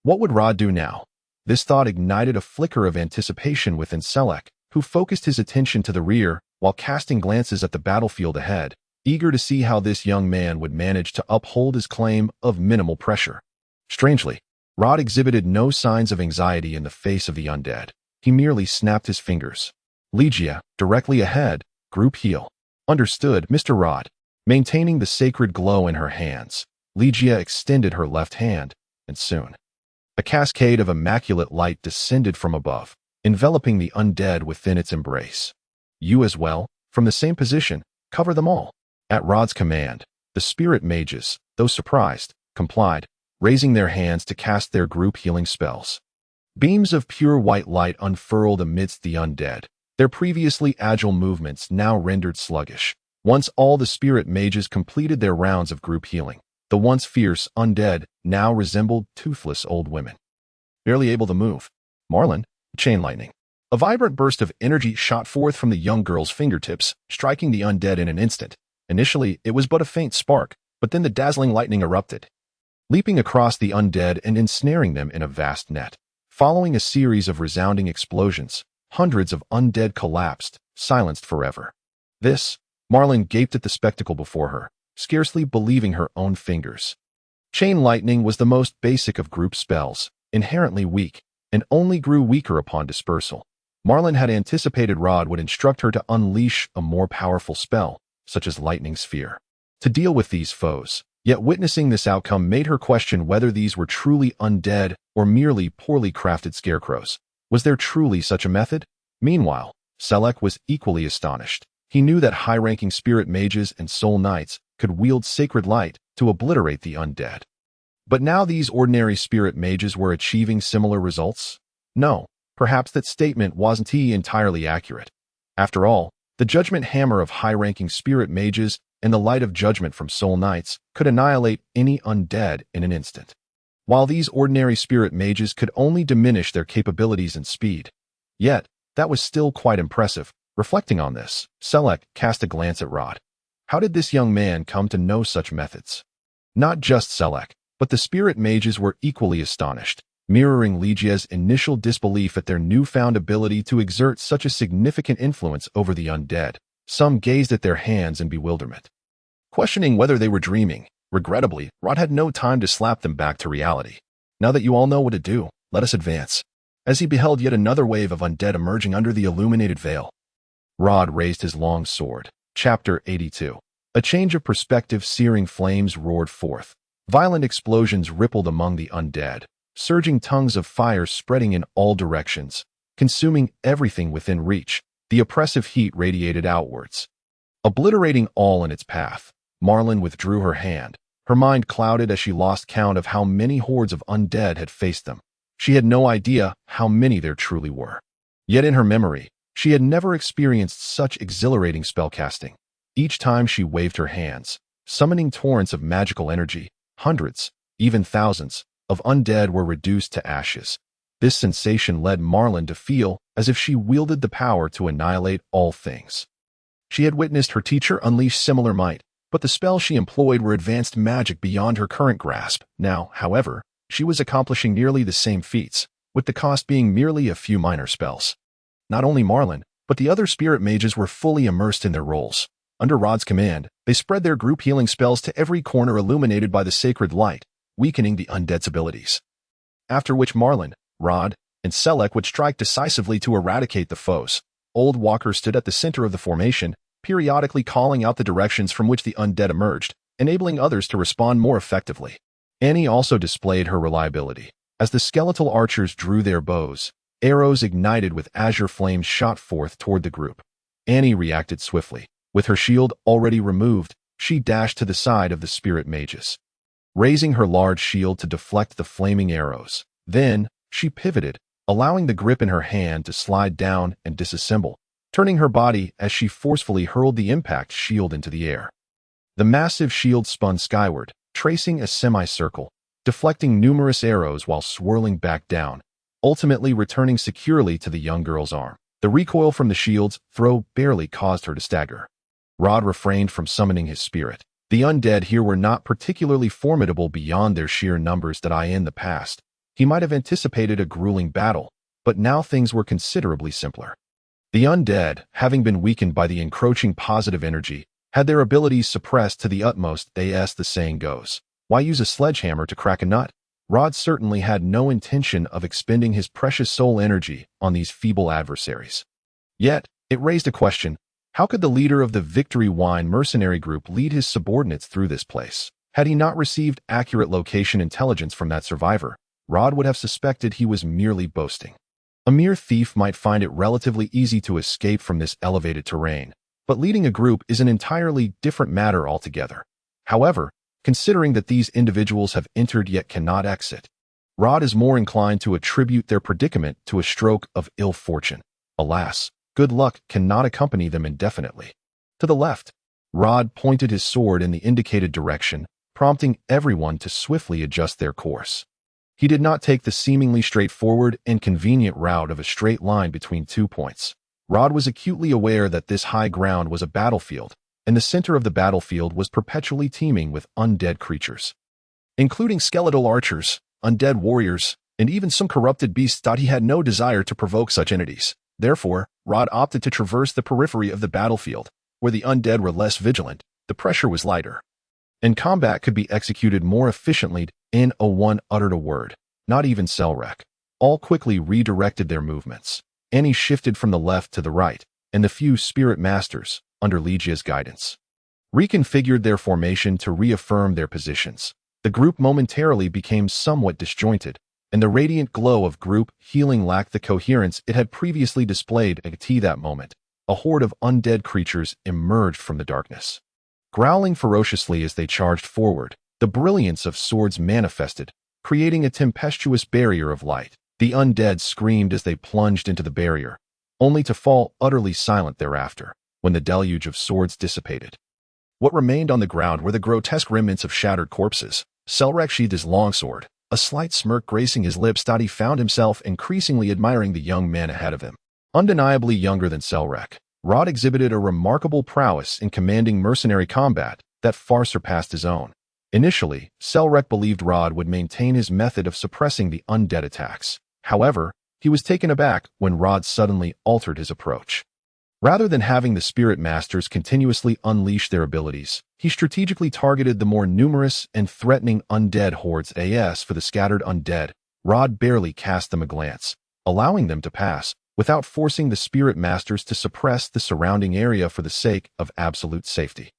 What would Rod do now? This thought ignited a flicker of anticipation within Selek, who focused his attention to the rear while casting glances at the battlefield ahead, eager to see how this young man would manage to uphold his claim of minimal pressure. Strangely, Rod exhibited no signs of anxiety in the face of the undead. He merely snapped his fingers. Legia, directly ahead, group heal. Understood, Mr. Rod. Maintaining the sacred glow in her hands, Legia extended her left hand, and soon, a cascade of immaculate light descended from above, enveloping the undead within its embrace. You as well, from the same position, cover them all. At Rod's command, the spirit mages, though surprised, complied, raising their hands to cast their group healing spells. Beams of pure white light unfurled amidst the undead, their previously agile movements now rendered sluggish. Once all the spirit mages completed their rounds of group healing, the once fierce undead now resembled toothless old women, barely able to move. Marlin, chain lightning. A vibrant burst of energy shot forth from the young girl's fingertips, striking the undead in an instant. Initially, it was but a faint spark, but then the dazzling lightning erupted, leaping across the undead and ensnaring them in a vast net. Following a series of resounding explosions, hundreds of undead collapsed, silenced forever. Marlin gaped at the spectacle before her, scarcely believing her own fingers. Chain lightning was the most basic of group spells, inherently weak, and only grew weaker upon dispersal. Marlin had anticipated Rod would instruct her to unleash a more powerful spell, such as Lightning Sphere, to deal with these foes. Yet witnessing this outcome made her question whether these were truly undead or merely poorly crafted scarecrows. Was there truly such a method? Meanwhile, Selek was equally astonished. He knew that high-ranking spirit mages and soul knights could wield sacred light to obliterate the undead. But now these ordinary spirit mages were achieving similar results? No, perhaps that statement wasn't entirely accurate. After all, the judgment hammer of high-ranking spirit mages and the light of judgment from soul knights could annihilate any undead in an instant, while these ordinary spirit mages could only diminish their capabilities and speed. Yet, that was still quite impressive. Reflecting on this, Selek cast a glance at Rod. How did this young man come to know such methods? Not just Selek, but the spirit mages were equally astonished. mirroring Ligia's initial disbelief at their newfound ability to exert such a significant influence over the undead. Some gazed at their hands in bewilderment, questioning whether they were dreaming. Regrettably, Rod had no time to slap them back to reality. Now that you all know what to do, let us advance. As he beheld yet another wave of undead emerging under the illuminated veil, Rod raised his long sword. Chapter 82. A change of perspective. Searing flames roared forth. Violent explosions rippled among the undead, surging tongues of fire spreading in all directions, consuming everything within reach. The oppressive heat radiated outwards, obliterating all in its path. Marlin withdrew her hand, her mind clouded as she lost count of how many hordes of undead had faced them. She had no idea how many there truly were. Yet in her memory, she had never experienced such exhilarating spellcasting. Each time she waved her hands, summoning torrents of magical energy, hundreds, even thousands, of undead were reduced to ashes. This sensation led Marlin to feel as if she wielded the power to annihilate all things. She had witnessed her teacher unleash similar might, but the spells she employed were advanced magic beyond her current grasp. Now, however, she was accomplishing nearly the same feats, with the cost being merely a few minor spells. Not only Marlin, but the other spirit mages were fully immersed in their roles. Under Rod's command, they spread their group healing spells to every corner illuminated by the sacred light, weakening the undead's abilities. After which Marlin, Rod, and Selek would strike decisively to eradicate the foes. Old Walker stood at the center of the formation, periodically calling out the directions from which the undead emerged, enabling others to respond more effectively. Annie also displayed her reliability. As the skeletal archers drew their bows, arrows ignited with azure flames shot forth toward the group. Annie reacted swiftly. With her shield already removed, she dashed to the side of the spirit mages, raising her large shield to deflect the flaming arrows. Then, she pivoted, allowing the grip in her hand to slide down and disassemble, turning her body as she forcefully hurled the impact shield into the air. The massive shield spun skyward, tracing a semicircle, deflecting numerous arrows while swirling back down, ultimately returning securely to the young girl's arm. The recoil from the shield's throw barely caused her to stagger. Rod refrained from summoning his spirit. The undead here were not particularly formidable beyond their sheer numbers that in the past. He might have anticipated a grueling battle, but now things were considerably simpler. The undead, having been weakened by the encroaching positive energy, had their abilities suppressed to the utmost. As the saying goes, why use a sledgehammer to crack a nut? Rod certainly had no intention of expending his precious soul energy on these feeble adversaries. Yet, it raised a question. How could the leader of the Victory Wine mercenary group lead his subordinates through this place? Had he not received accurate location intelligence from that survivor, Rod would have suspected he was merely boasting. A mere thief might find it relatively easy to escape from this elevated terrain, but leading a group is an entirely different matter altogether. However, considering that these individuals have entered yet cannot exit, Rod is more inclined to attribute their predicament to a stroke of ill fortune. Alas, good luck cannot accompany them indefinitely. To the left, Rod pointed his sword in the indicated direction, prompting everyone to swiftly adjust their course. He did not take the seemingly straightforward and convenient route of a straight line between 2 points. Rod was acutely aware that this high ground was a battlefield, and the center of the battlefield was perpetually teeming with undead creatures, including skeletal archers, undead warriors, and even some corrupted beasts. He had no desire to provoke such entities. Therefore, Rod opted to traverse the periphery of the battlefield, where the undead were less vigilant, the pressure was lighter, and combat could be executed more efficiently. One uttered a word, not even Selrek. All quickly redirected their movements. Annie shifted from the left to the right, and the few spirit masters, under Ligia's guidance, reconfigured their formation to reaffirm their positions. The group momentarily became somewhat disjointed, and the radiant glow of group healing lacked the coherence it had previously displayed. At that moment, a horde of undead creatures emerged from the darkness. Growling ferociously as they charged forward, the brilliance of swords manifested, creating a tempestuous barrier of light. The undead screamed as they plunged into the barrier, only to fall utterly silent thereafter, when the deluge of swords dissipated. What remained on the ground were the grotesque remnants of shattered corpses. Selrek sheathed his longsword, a slight smirk gracing his lips. He found himself increasingly admiring the young man ahead of him. Undeniably younger than Selrek, Rod exhibited a remarkable prowess in commanding mercenary combat that far surpassed his own. Initially, Selrek believed Rod would maintain his method of suppressing the undead attacks. However, he was taken aback when Rod suddenly altered his approach. Rather than having the Spirit Masters continuously unleash their abilities, he strategically targeted the more numerous and threatening undead hordes. As for the scattered undead, Rod barely cast them a glance, allowing them to pass, without forcing the Spirit Masters to suppress the surrounding area for the sake of absolute safety.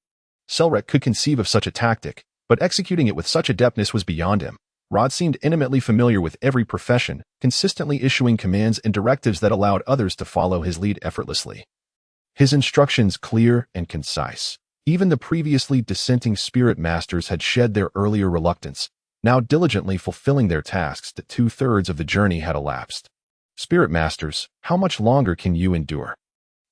Selrek could conceive of such a tactic, but executing it with such adeptness was beyond him. Rod seemed intimately familiar with every profession, consistently issuing commands and directives that allowed others to follow his lead effortlessly. His instructions clear and concise. Even the previously dissenting Spirit Masters had shed their earlier reluctance, now diligently fulfilling their tasks that 2/3 of the journey had elapsed. Spirit Masters, how much longer can you endure?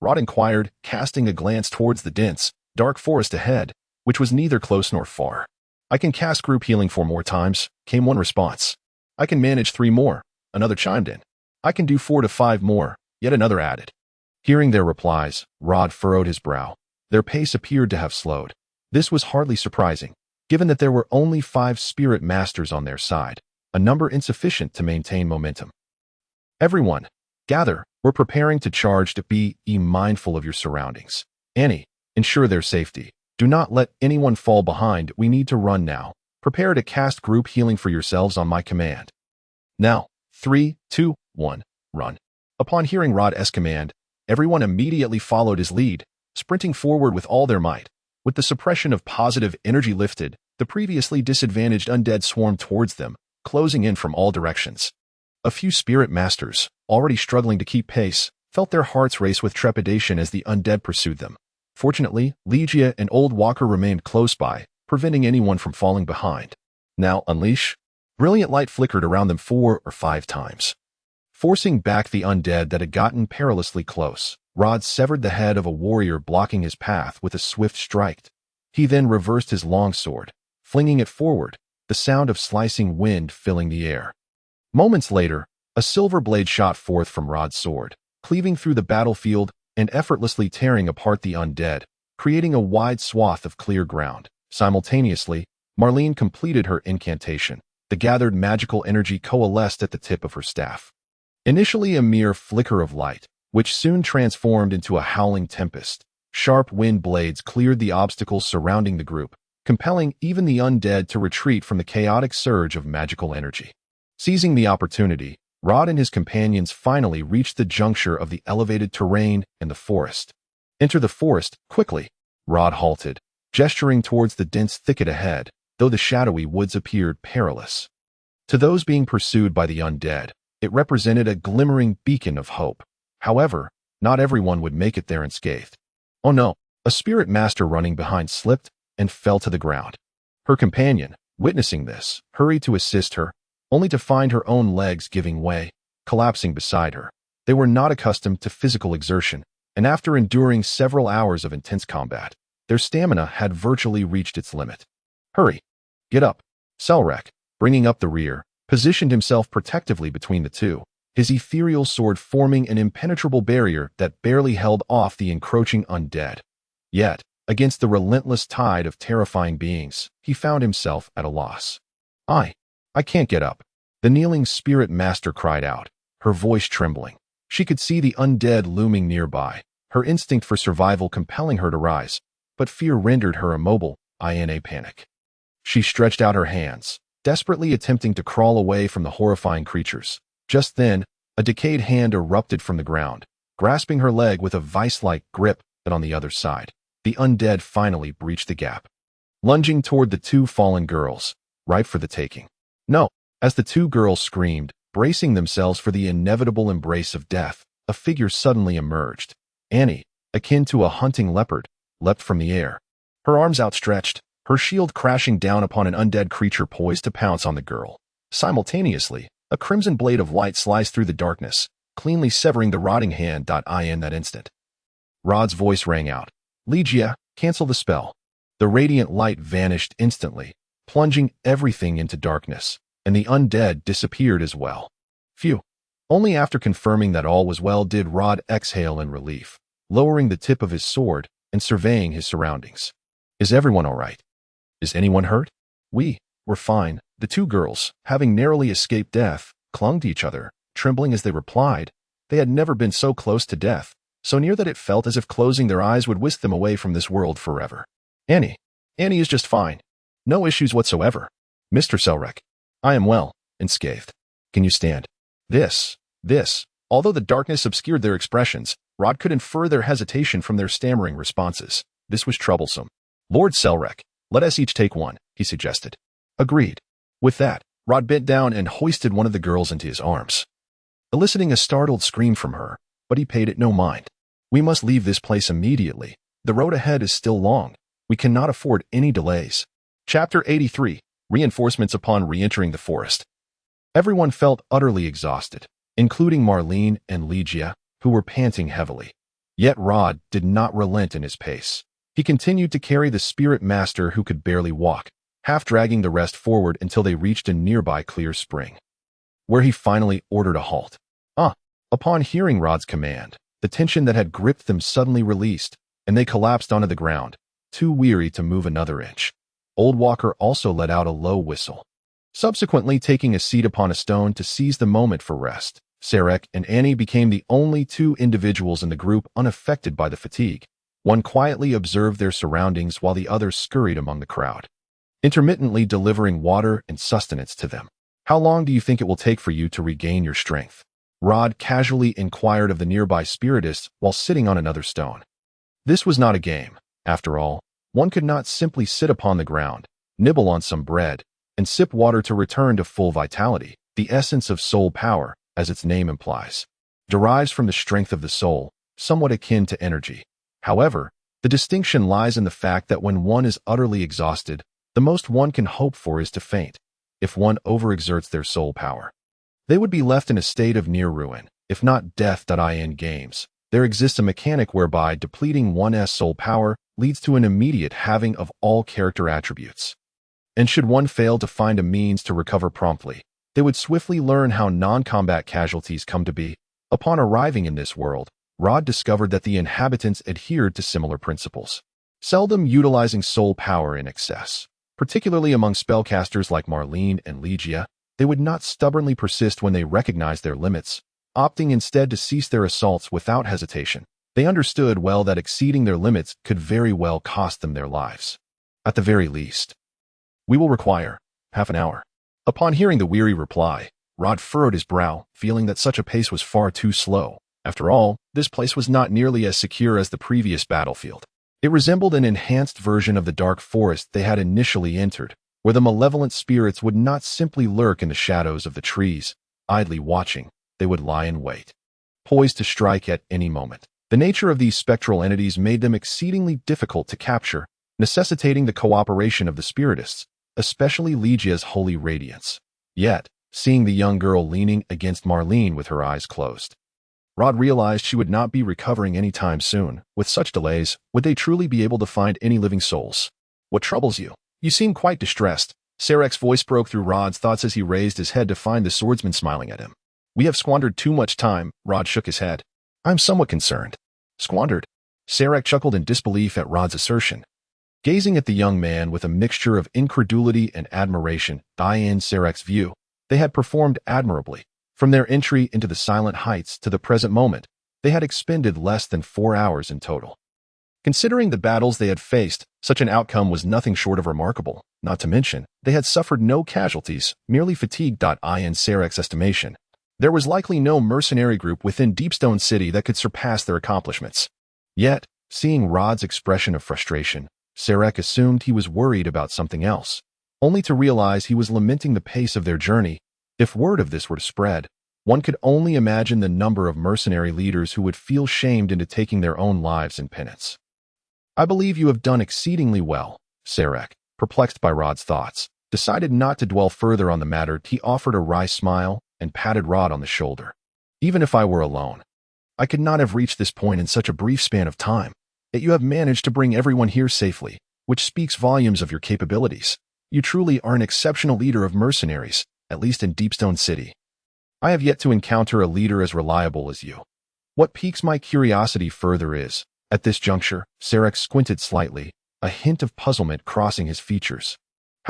Rod inquired, casting a glance towards the dense, dark forest ahead, which was neither close nor far. I can cast group healing 4 more times, came one response. I can manage 3 more, another chimed in. I can do 4 to 5 more, yet another added. Hearing their replies, Rod furrowed his brow. Their pace appeared to have slowed. This was hardly surprising, given that there were only 5 Spirit Masters on their side, a number insufficient to maintain momentum. Everyone, gather, we're preparing to charge. To be mindful of your surroundings. Annie, ensure their safety. Do not let anyone fall behind. We need to run now. Prepare to cast group healing for yourselves on my command. Now, 3, 2, 1, run. Upon hearing Rod's command, everyone immediately followed his lead, sprinting forward with all their might. With the suppression of positive energy lifted, the previously disadvantaged undead swarmed towards them, closing in from all directions. A few Spirit Masters, already struggling to keep pace, felt their hearts race with trepidation as the undead pursued them. Fortunately, Legia and Old Walker remained close by, preventing anyone from falling behind. Now unleash. Brilliant light flickered around them 4 or 5 times. Forcing back the undead that had gotten perilously close, Rod severed the head of a warrior blocking his path with a swift strike. He then reversed his longsword, flinging it forward, the sound of slicing wind filling the air. Moments later, a silver blade shot forth from Rod's sword, cleaving through the battlefield and effortlessly tearing apart the undead, creating a wide swath of clear ground. Simultaneously, Marlene completed her incantation. The gathered magical energy coalesced at the tip of her staff. Initially a mere flicker of light, which soon transformed into a howling tempest, sharp wind blades cleared the obstacles surrounding the group, compelling even the undead to retreat from the chaotic surge of magical energy. Seizing the opportunity, Rod and his companions finally reached the juncture of the elevated terrain and the forest. Enter the forest, quickly. Rod halted, gesturing towards the dense thicket ahead, though the shadowy woods appeared perilous. To those being pursued by the undead, it represented a glimmering beacon of hope. However, not everyone would make it there unscathed. Oh no, a Spirit Master running behind slipped and fell to the ground. Her companion, witnessing this, hurried to assist her, only to find her own legs giving way, collapsing beside her. They were not accustomed to physical exertion, and after enduring several hours of intense combat, their stamina had virtually reached its limit. Hurry! Get up! Selrek, bringing up the rear, positioned himself protectively between the two, his ethereal sword forming an impenetrable barrier that barely held off the encroaching undead. Yet, against the relentless tide of terrifying beings, he found himself at a loss. I can't get up. The kneeling Spirit Master cried out, her voice trembling. She could see the undead looming nearby, her instinct for survival compelling her to rise, but fear rendered her immobile, in a panic. She stretched out her hands, desperately attempting to crawl away from the horrifying creatures. Just then, a decayed hand erupted from the ground, grasping her leg with a vice-like grip, but on the other side, the undead finally breached the gap. Lunging toward the 2 fallen girls, ripe for the taking. No, as the 2 girls screamed, bracing themselves for the inevitable embrace of death, a figure suddenly emerged. Annie, akin to a hunting leopard, leapt from the air. Her arms outstretched, her shield crashing down upon an undead creature poised to pounce on the girl. Simultaneously, a crimson blade of light sliced through the darkness, cleanly severing the rotting hand. In that instant, Rod's voice rang out. Legia, cancel the spell. The radiant light vanished instantly, plunging everything into darkness, and the undead disappeared as well. Phew. Only after confirming that all was well did Rod exhale in relief, lowering the tip of his sword and surveying his surroundings. Is everyone all right? Is anyone hurt? We're fine. The two girls, having narrowly escaped death, clung to each other, trembling as they replied. They had never been so close to death, so near that it felt as if closing their eyes would whisk them away from this world forever. Annie is just fine. No issues whatsoever. Mr. Selrek. I am well, unscathed. Can you stand? This. Although the darkness obscured their expressions, Rod could infer their hesitation from their stammering responses. This was troublesome. Lord Selrek, let us each take one, he suggested. Agreed. With that, Rod bent down and hoisted one of the girls into his arms, eliciting a startled scream from her, but he paid it no mind. We must leave this place immediately. The road ahead is still long. We cannot afford any delays. Chapter 83. Reinforcements upon re-entering the forest. Everyone felt utterly exhausted, including Marlene and Ligia, who were panting heavily. Yet Rod did not relent in his pace. He continued to carry the spirit master who could barely walk, half dragging the rest forward until they reached a nearby clear spring, where he finally ordered a halt. Upon hearing Rod's command, the tension that had gripped them suddenly released, and they collapsed onto the ground, too weary to move another inch. Old Walker also let out a low whistle, subsequently taking a seat upon a stone to seize the moment for rest. Sarek and Annie became the only two individuals in the group unaffected by the fatigue. One quietly observed their surroundings while the other scurried among the crowd, intermittently delivering water and sustenance to them. How long do you think it will take for you to regain your strength? Rod casually inquired of the nearby spiritist while sitting on another stone. This was not a game. After all, one could not simply sit upon the ground, nibble on some bread, and sip water to return to full vitality. The essence of soul power, as its name implies, derives from the strength of the soul, somewhat akin to energy. However, the distinction lies in the fact that when one is utterly exhausted, the most one can hope for is to faint. If one overexerts their soul power, they would be left in a state of near ruin, if not death. In games, there exists a mechanic whereby depleting one's soul power leads to an immediate halving of all character attributes. And should one fail to find a means to recover promptly, they would swiftly learn how non-combat casualties come to be. Upon arriving in this world, Rod discovered that the inhabitants adhered to similar principles, seldom utilizing soul power in excess. Particularly among spellcasters like Marlene and Ligia, they would not stubbornly persist when they recognized their limits, opting instead to cease their assaults without hesitation. They understood well that exceeding their limits could very well cost them their lives. At the very least, we will require half an hour. Upon hearing the weary reply, Rod furrowed his brow, feeling that such a pace was far too slow. After all, this place was not nearly as secure as the previous battlefield. It resembled an enhanced version of the dark forest they had initially entered, where the malevolent spirits would not simply lurk in the shadows of the trees, idly watching. They would lie in wait, poised to strike at any moment. The nature of these spectral entities made them exceedingly difficult to capture, necessitating the cooperation of the spiritists, especially Ligia's holy radiance. Yet, seeing the young girl leaning against Marlene with her eyes closed, Rod realized she would not be recovering any time soon. With such delays, would they truly be able to find any living souls? What troubles you? You seem quite distressed. Sarek's voice broke through Rod's thoughts as he raised his head to find the swordsman smiling at him. We have squandered too much time. Rod shook his head. I'm somewhat concerned. Squandered? Sarek chuckled in disbelief at Rod's assertion, gazing at the young man with a mixture of incredulity and admiration. In Sarek's view, they had performed admirably. From their entry into the Silent Heights to the present moment, they had expended less than 4 hours in total. Considering the battles they had faced, such an outcome was nothing short of remarkable. Not to mention, they had suffered no casualties, merely fatigue. In Sarek's estimation, there was likely no mercenary group within Deepstone City that could surpass their accomplishments. Yet, seeing Rod's expression of frustration, Sarek assumed he was worried about something else, only to realize he was lamenting the pace of their journey. If word of this were to spread, one could only imagine the number of mercenary leaders who would feel shamed into taking their own lives in penance. I believe you have done exceedingly well. Sarek, perplexed by Rod's thoughts, decided not to dwell further on the matter. He offered a wry smile and patted Rod on the shoulder. Even if I were alone, I could not have reached this point in such a brief span of time. Yet you have managed to bring everyone here safely, which speaks volumes of your capabilities. You truly are an exceptional leader of mercenaries, at least in Deepstone City. I have yet to encounter a leader as reliable as you. What piques my curiosity further is, at this juncture, Sarek squinted slightly, a hint of puzzlement crossing his features.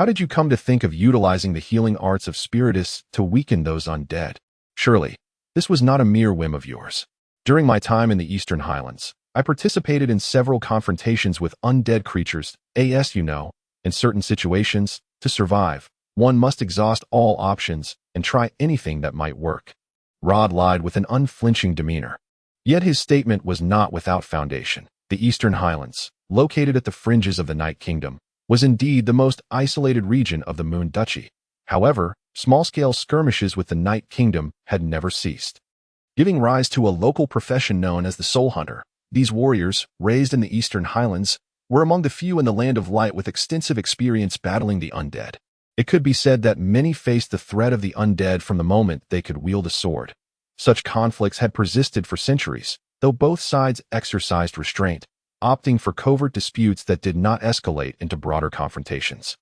How did you come to think of utilizing the healing arts of spiritists to weaken those undead? Surely, this was not a mere whim of yours. During my time in the Eastern Highlands, I participated in several confrontations with undead creatures, in certain situations, to survive, one must exhaust all options and try anything that might work. Rod lied with an unflinching demeanor. Yet his statement was not without foundation. The Eastern Highlands, located at the fringes of the Night Kingdom, was indeed the most isolated region of the Moon Duchy. However, small-scale skirmishes with the Night Kingdom had never ceased, giving rise to a local profession known as the Soul Hunter. These warriors, raised in the Eastern Highlands, were among the few in the Land of Light with extensive experience battling the undead. It could be said that many faced the threat of the undead from the moment they could wield a sword. Such conflicts had persisted for centuries, though both sides exercised restraint, opting for covert disputes that did not escalate into broader confrontations.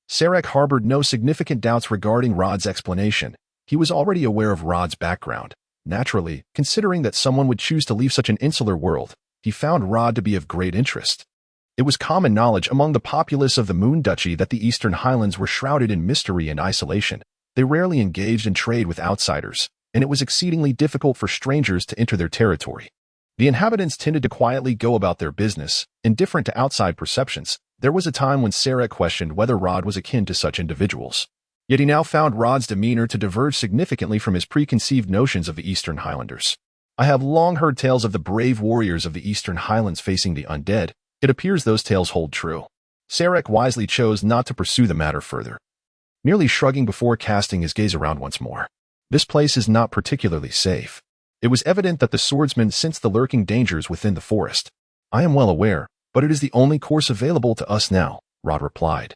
Sarek harbored no significant doubts regarding Rod's explanation. He was already aware of Rod's background. Naturally, considering that someone would choose to leave such an insular world, he found Rod to be of great interest. It was common knowledge among the populace of the Moon Duchy that the Eastern Highlands were shrouded in mystery and isolation. They rarely engaged in trade with outsiders, and it was exceedingly difficult for strangers to enter their territory. The inhabitants tended to quietly go about their business, indifferent to outside perceptions. There was a time when Sarek questioned whether Rod was akin to such individuals. Yet he now found Rod's demeanor to diverge significantly from his preconceived notions of the Eastern Highlanders. I have long heard tales of the brave warriors of the Eastern Highlands facing the undead. It appears those tales hold true. Sarek wisely chose not to pursue the matter further, merely shrugging before casting his gaze around once more. This place is not particularly safe. It was evident that the swordsman sensed the lurking dangers within the forest. I am well aware, but it is the only course available to us now, Rod replied.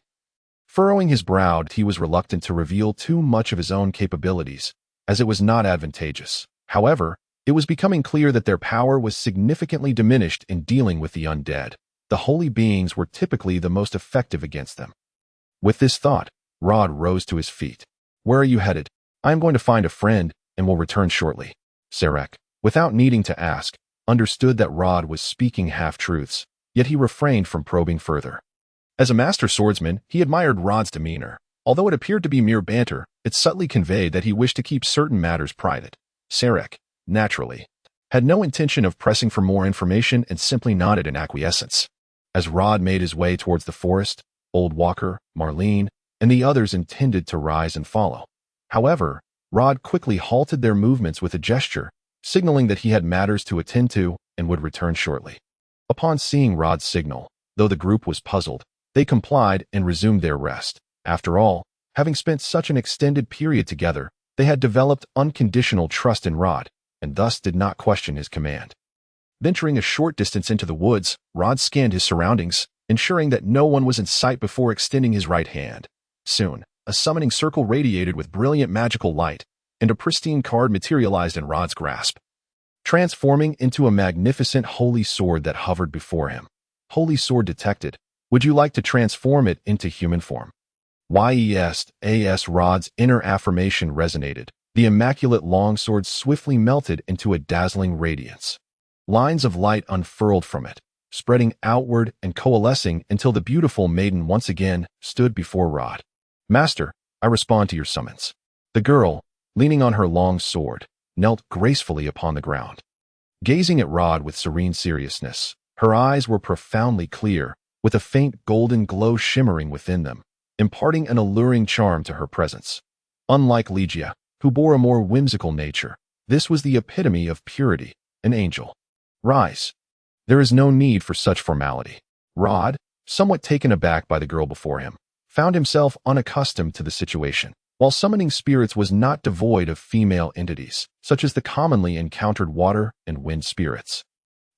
Furrowing his brow, he was reluctant to reveal too much of his own capabilities, as it was not advantageous. However, it was becoming clear that their power was significantly diminished in dealing with the undead. The holy beings were typically the most effective against them. With this thought, Rod rose to his feet. Where are you headed? I am going to find a friend and will return shortly. Sarek, without needing to ask, understood that Rod was speaking half-truths, yet he refrained from probing further. As a master swordsman, he admired Rod's demeanor. Although it appeared to be mere banter, it subtly conveyed that he wished to keep certain matters private. Sarek, naturally, had no intention of pressing for more information and simply nodded in acquiescence. As Rod made his way towards the forest, Old Walker, Marlene, and the others intended to rise and follow. However, Rod quickly halted their movements with a gesture, signaling that he had matters to attend to and would return shortly. Upon seeing Rod's signal, though the group was puzzled, they complied and resumed their rest. After all, having spent such an extended period together, they had developed unconditional trust in Rod, and thus did not question his command. Venturing a short distance into the woods, Rod scanned his surroundings, ensuring that no one was in sight before extending his right hand. Soon, a summoning circle radiated with brilliant magical light, and a pristine card materialized in Rod's grasp, transforming into a magnificent holy sword that hovered before him. Holy sword detected. Would you like to transform it into human form? Yes, Rod's inner affirmation resonated. The immaculate longsword swiftly melted into a dazzling radiance. Lines of light unfurled from it, spreading outward and coalescing until the beautiful maiden once again stood before Rod. Master, I respond to your summons. The girl, leaning on her long sword, knelt gracefully upon the ground. Gazing at Rod with serene seriousness, her eyes were profoundly clear, with a faint golden glow shimmering within them, imparting an alluring charm to her presence. Unlike Legia, who bore a more whimsical nature, this was the epitome of purity, an angel. Rise. There is no need for such formality. Rod, somewhat taken aback by the girl before him, found himself unaccustomed to the situation. While summoning spirits was not devoid of female entities, such as the commonly encountered water and wind spirits,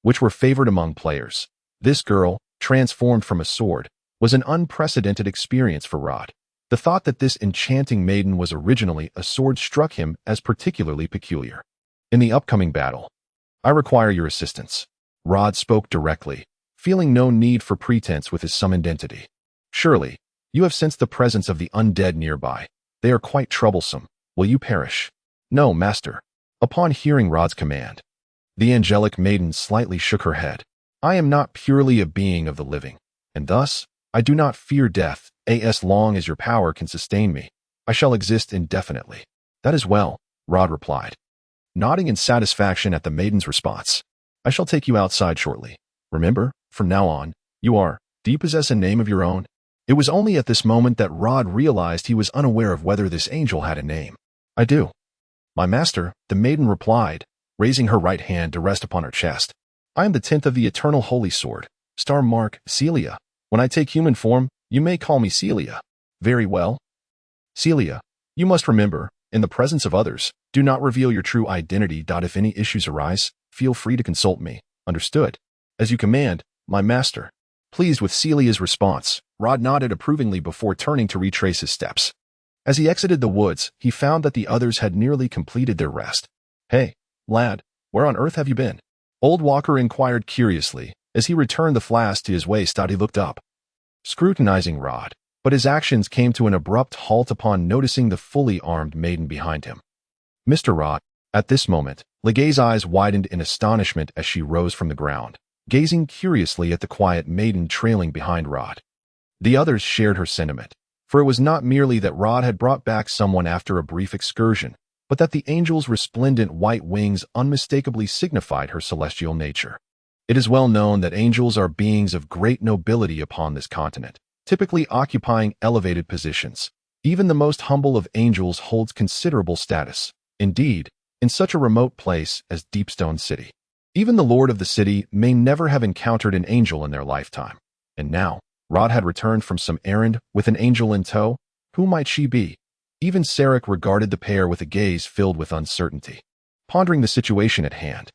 which were favored among players, this girl, transformed from a sword, was an unprecedented experience for Rod. The thought that this enchanting maiden was originally a sword struck him as particularly peculiar. In the upcoming battle, I require your assistance. Rod spoke directly, feeling no need for pretense with his summoned entity. Surely, you have sensed the presence of the undead nearby. They are quite troublesome. Will you perish? No, master. Upon hearing Rod's command, the angelic maiden slightly shook her head. I am not purely a being of the living, and thus, I do not fear death. As long as your power can sustain me, I shall exist indefinitely. That is well, Rod replied, nodding in satisfaction at the maiden's response. I shall take you outside shortly. Remember, from now on, do you possess a name of your own? It was only at this moment that Rod realized he was unaware of whether this angel had a name. I do. My master, the maiden replied, raising her right hand to rest upon her chest. I am the 10th of the eternal holy sword, star mark Celia. When I take human form, you may call me Celia. Very well. Celia, you must remember, in the presence of others, do not reveal your true identity. If any issues arise, feel free to consult me. Understood? As you command, my master. Pleased with Celia's response, Rod nodded approvingly before turning to retrace his steps. As he exited the woods, he found that the others had nearly completed their rest. Hey, lad, where on earth have you been? Old Walker inquired curiously, as he returned the flask to his waist. He looked up, scrutinizing Rod, but his actions came to an abrupt halt upon noticing the fully armed maiden behind him. Mr. Rod, at this moment, Legay's eyes widened in astonishment as she rose from the ground, gazing curiously at the quiet maiden trailing behind Rod. The others shared her sentiment, for it was not merely that Rod had brought back someone after a brief excursion, but that the angel's resplendent white wings unmistakably signified her celestial nature. It is well known that angels are beings of great nobility upon this continent, typically occupying elevated positions. Even the most humble of angels holds considerable status. Indeed, in such a remote place as Deepstone City, even the lord of the city may never have encountered an angel in their lifetime. And now, Rod had returned from some errand with an angel in tow. Who might she be? Even Sarek regarded the pair with a gaze filled with uncertainty. Pondering the situation at hand,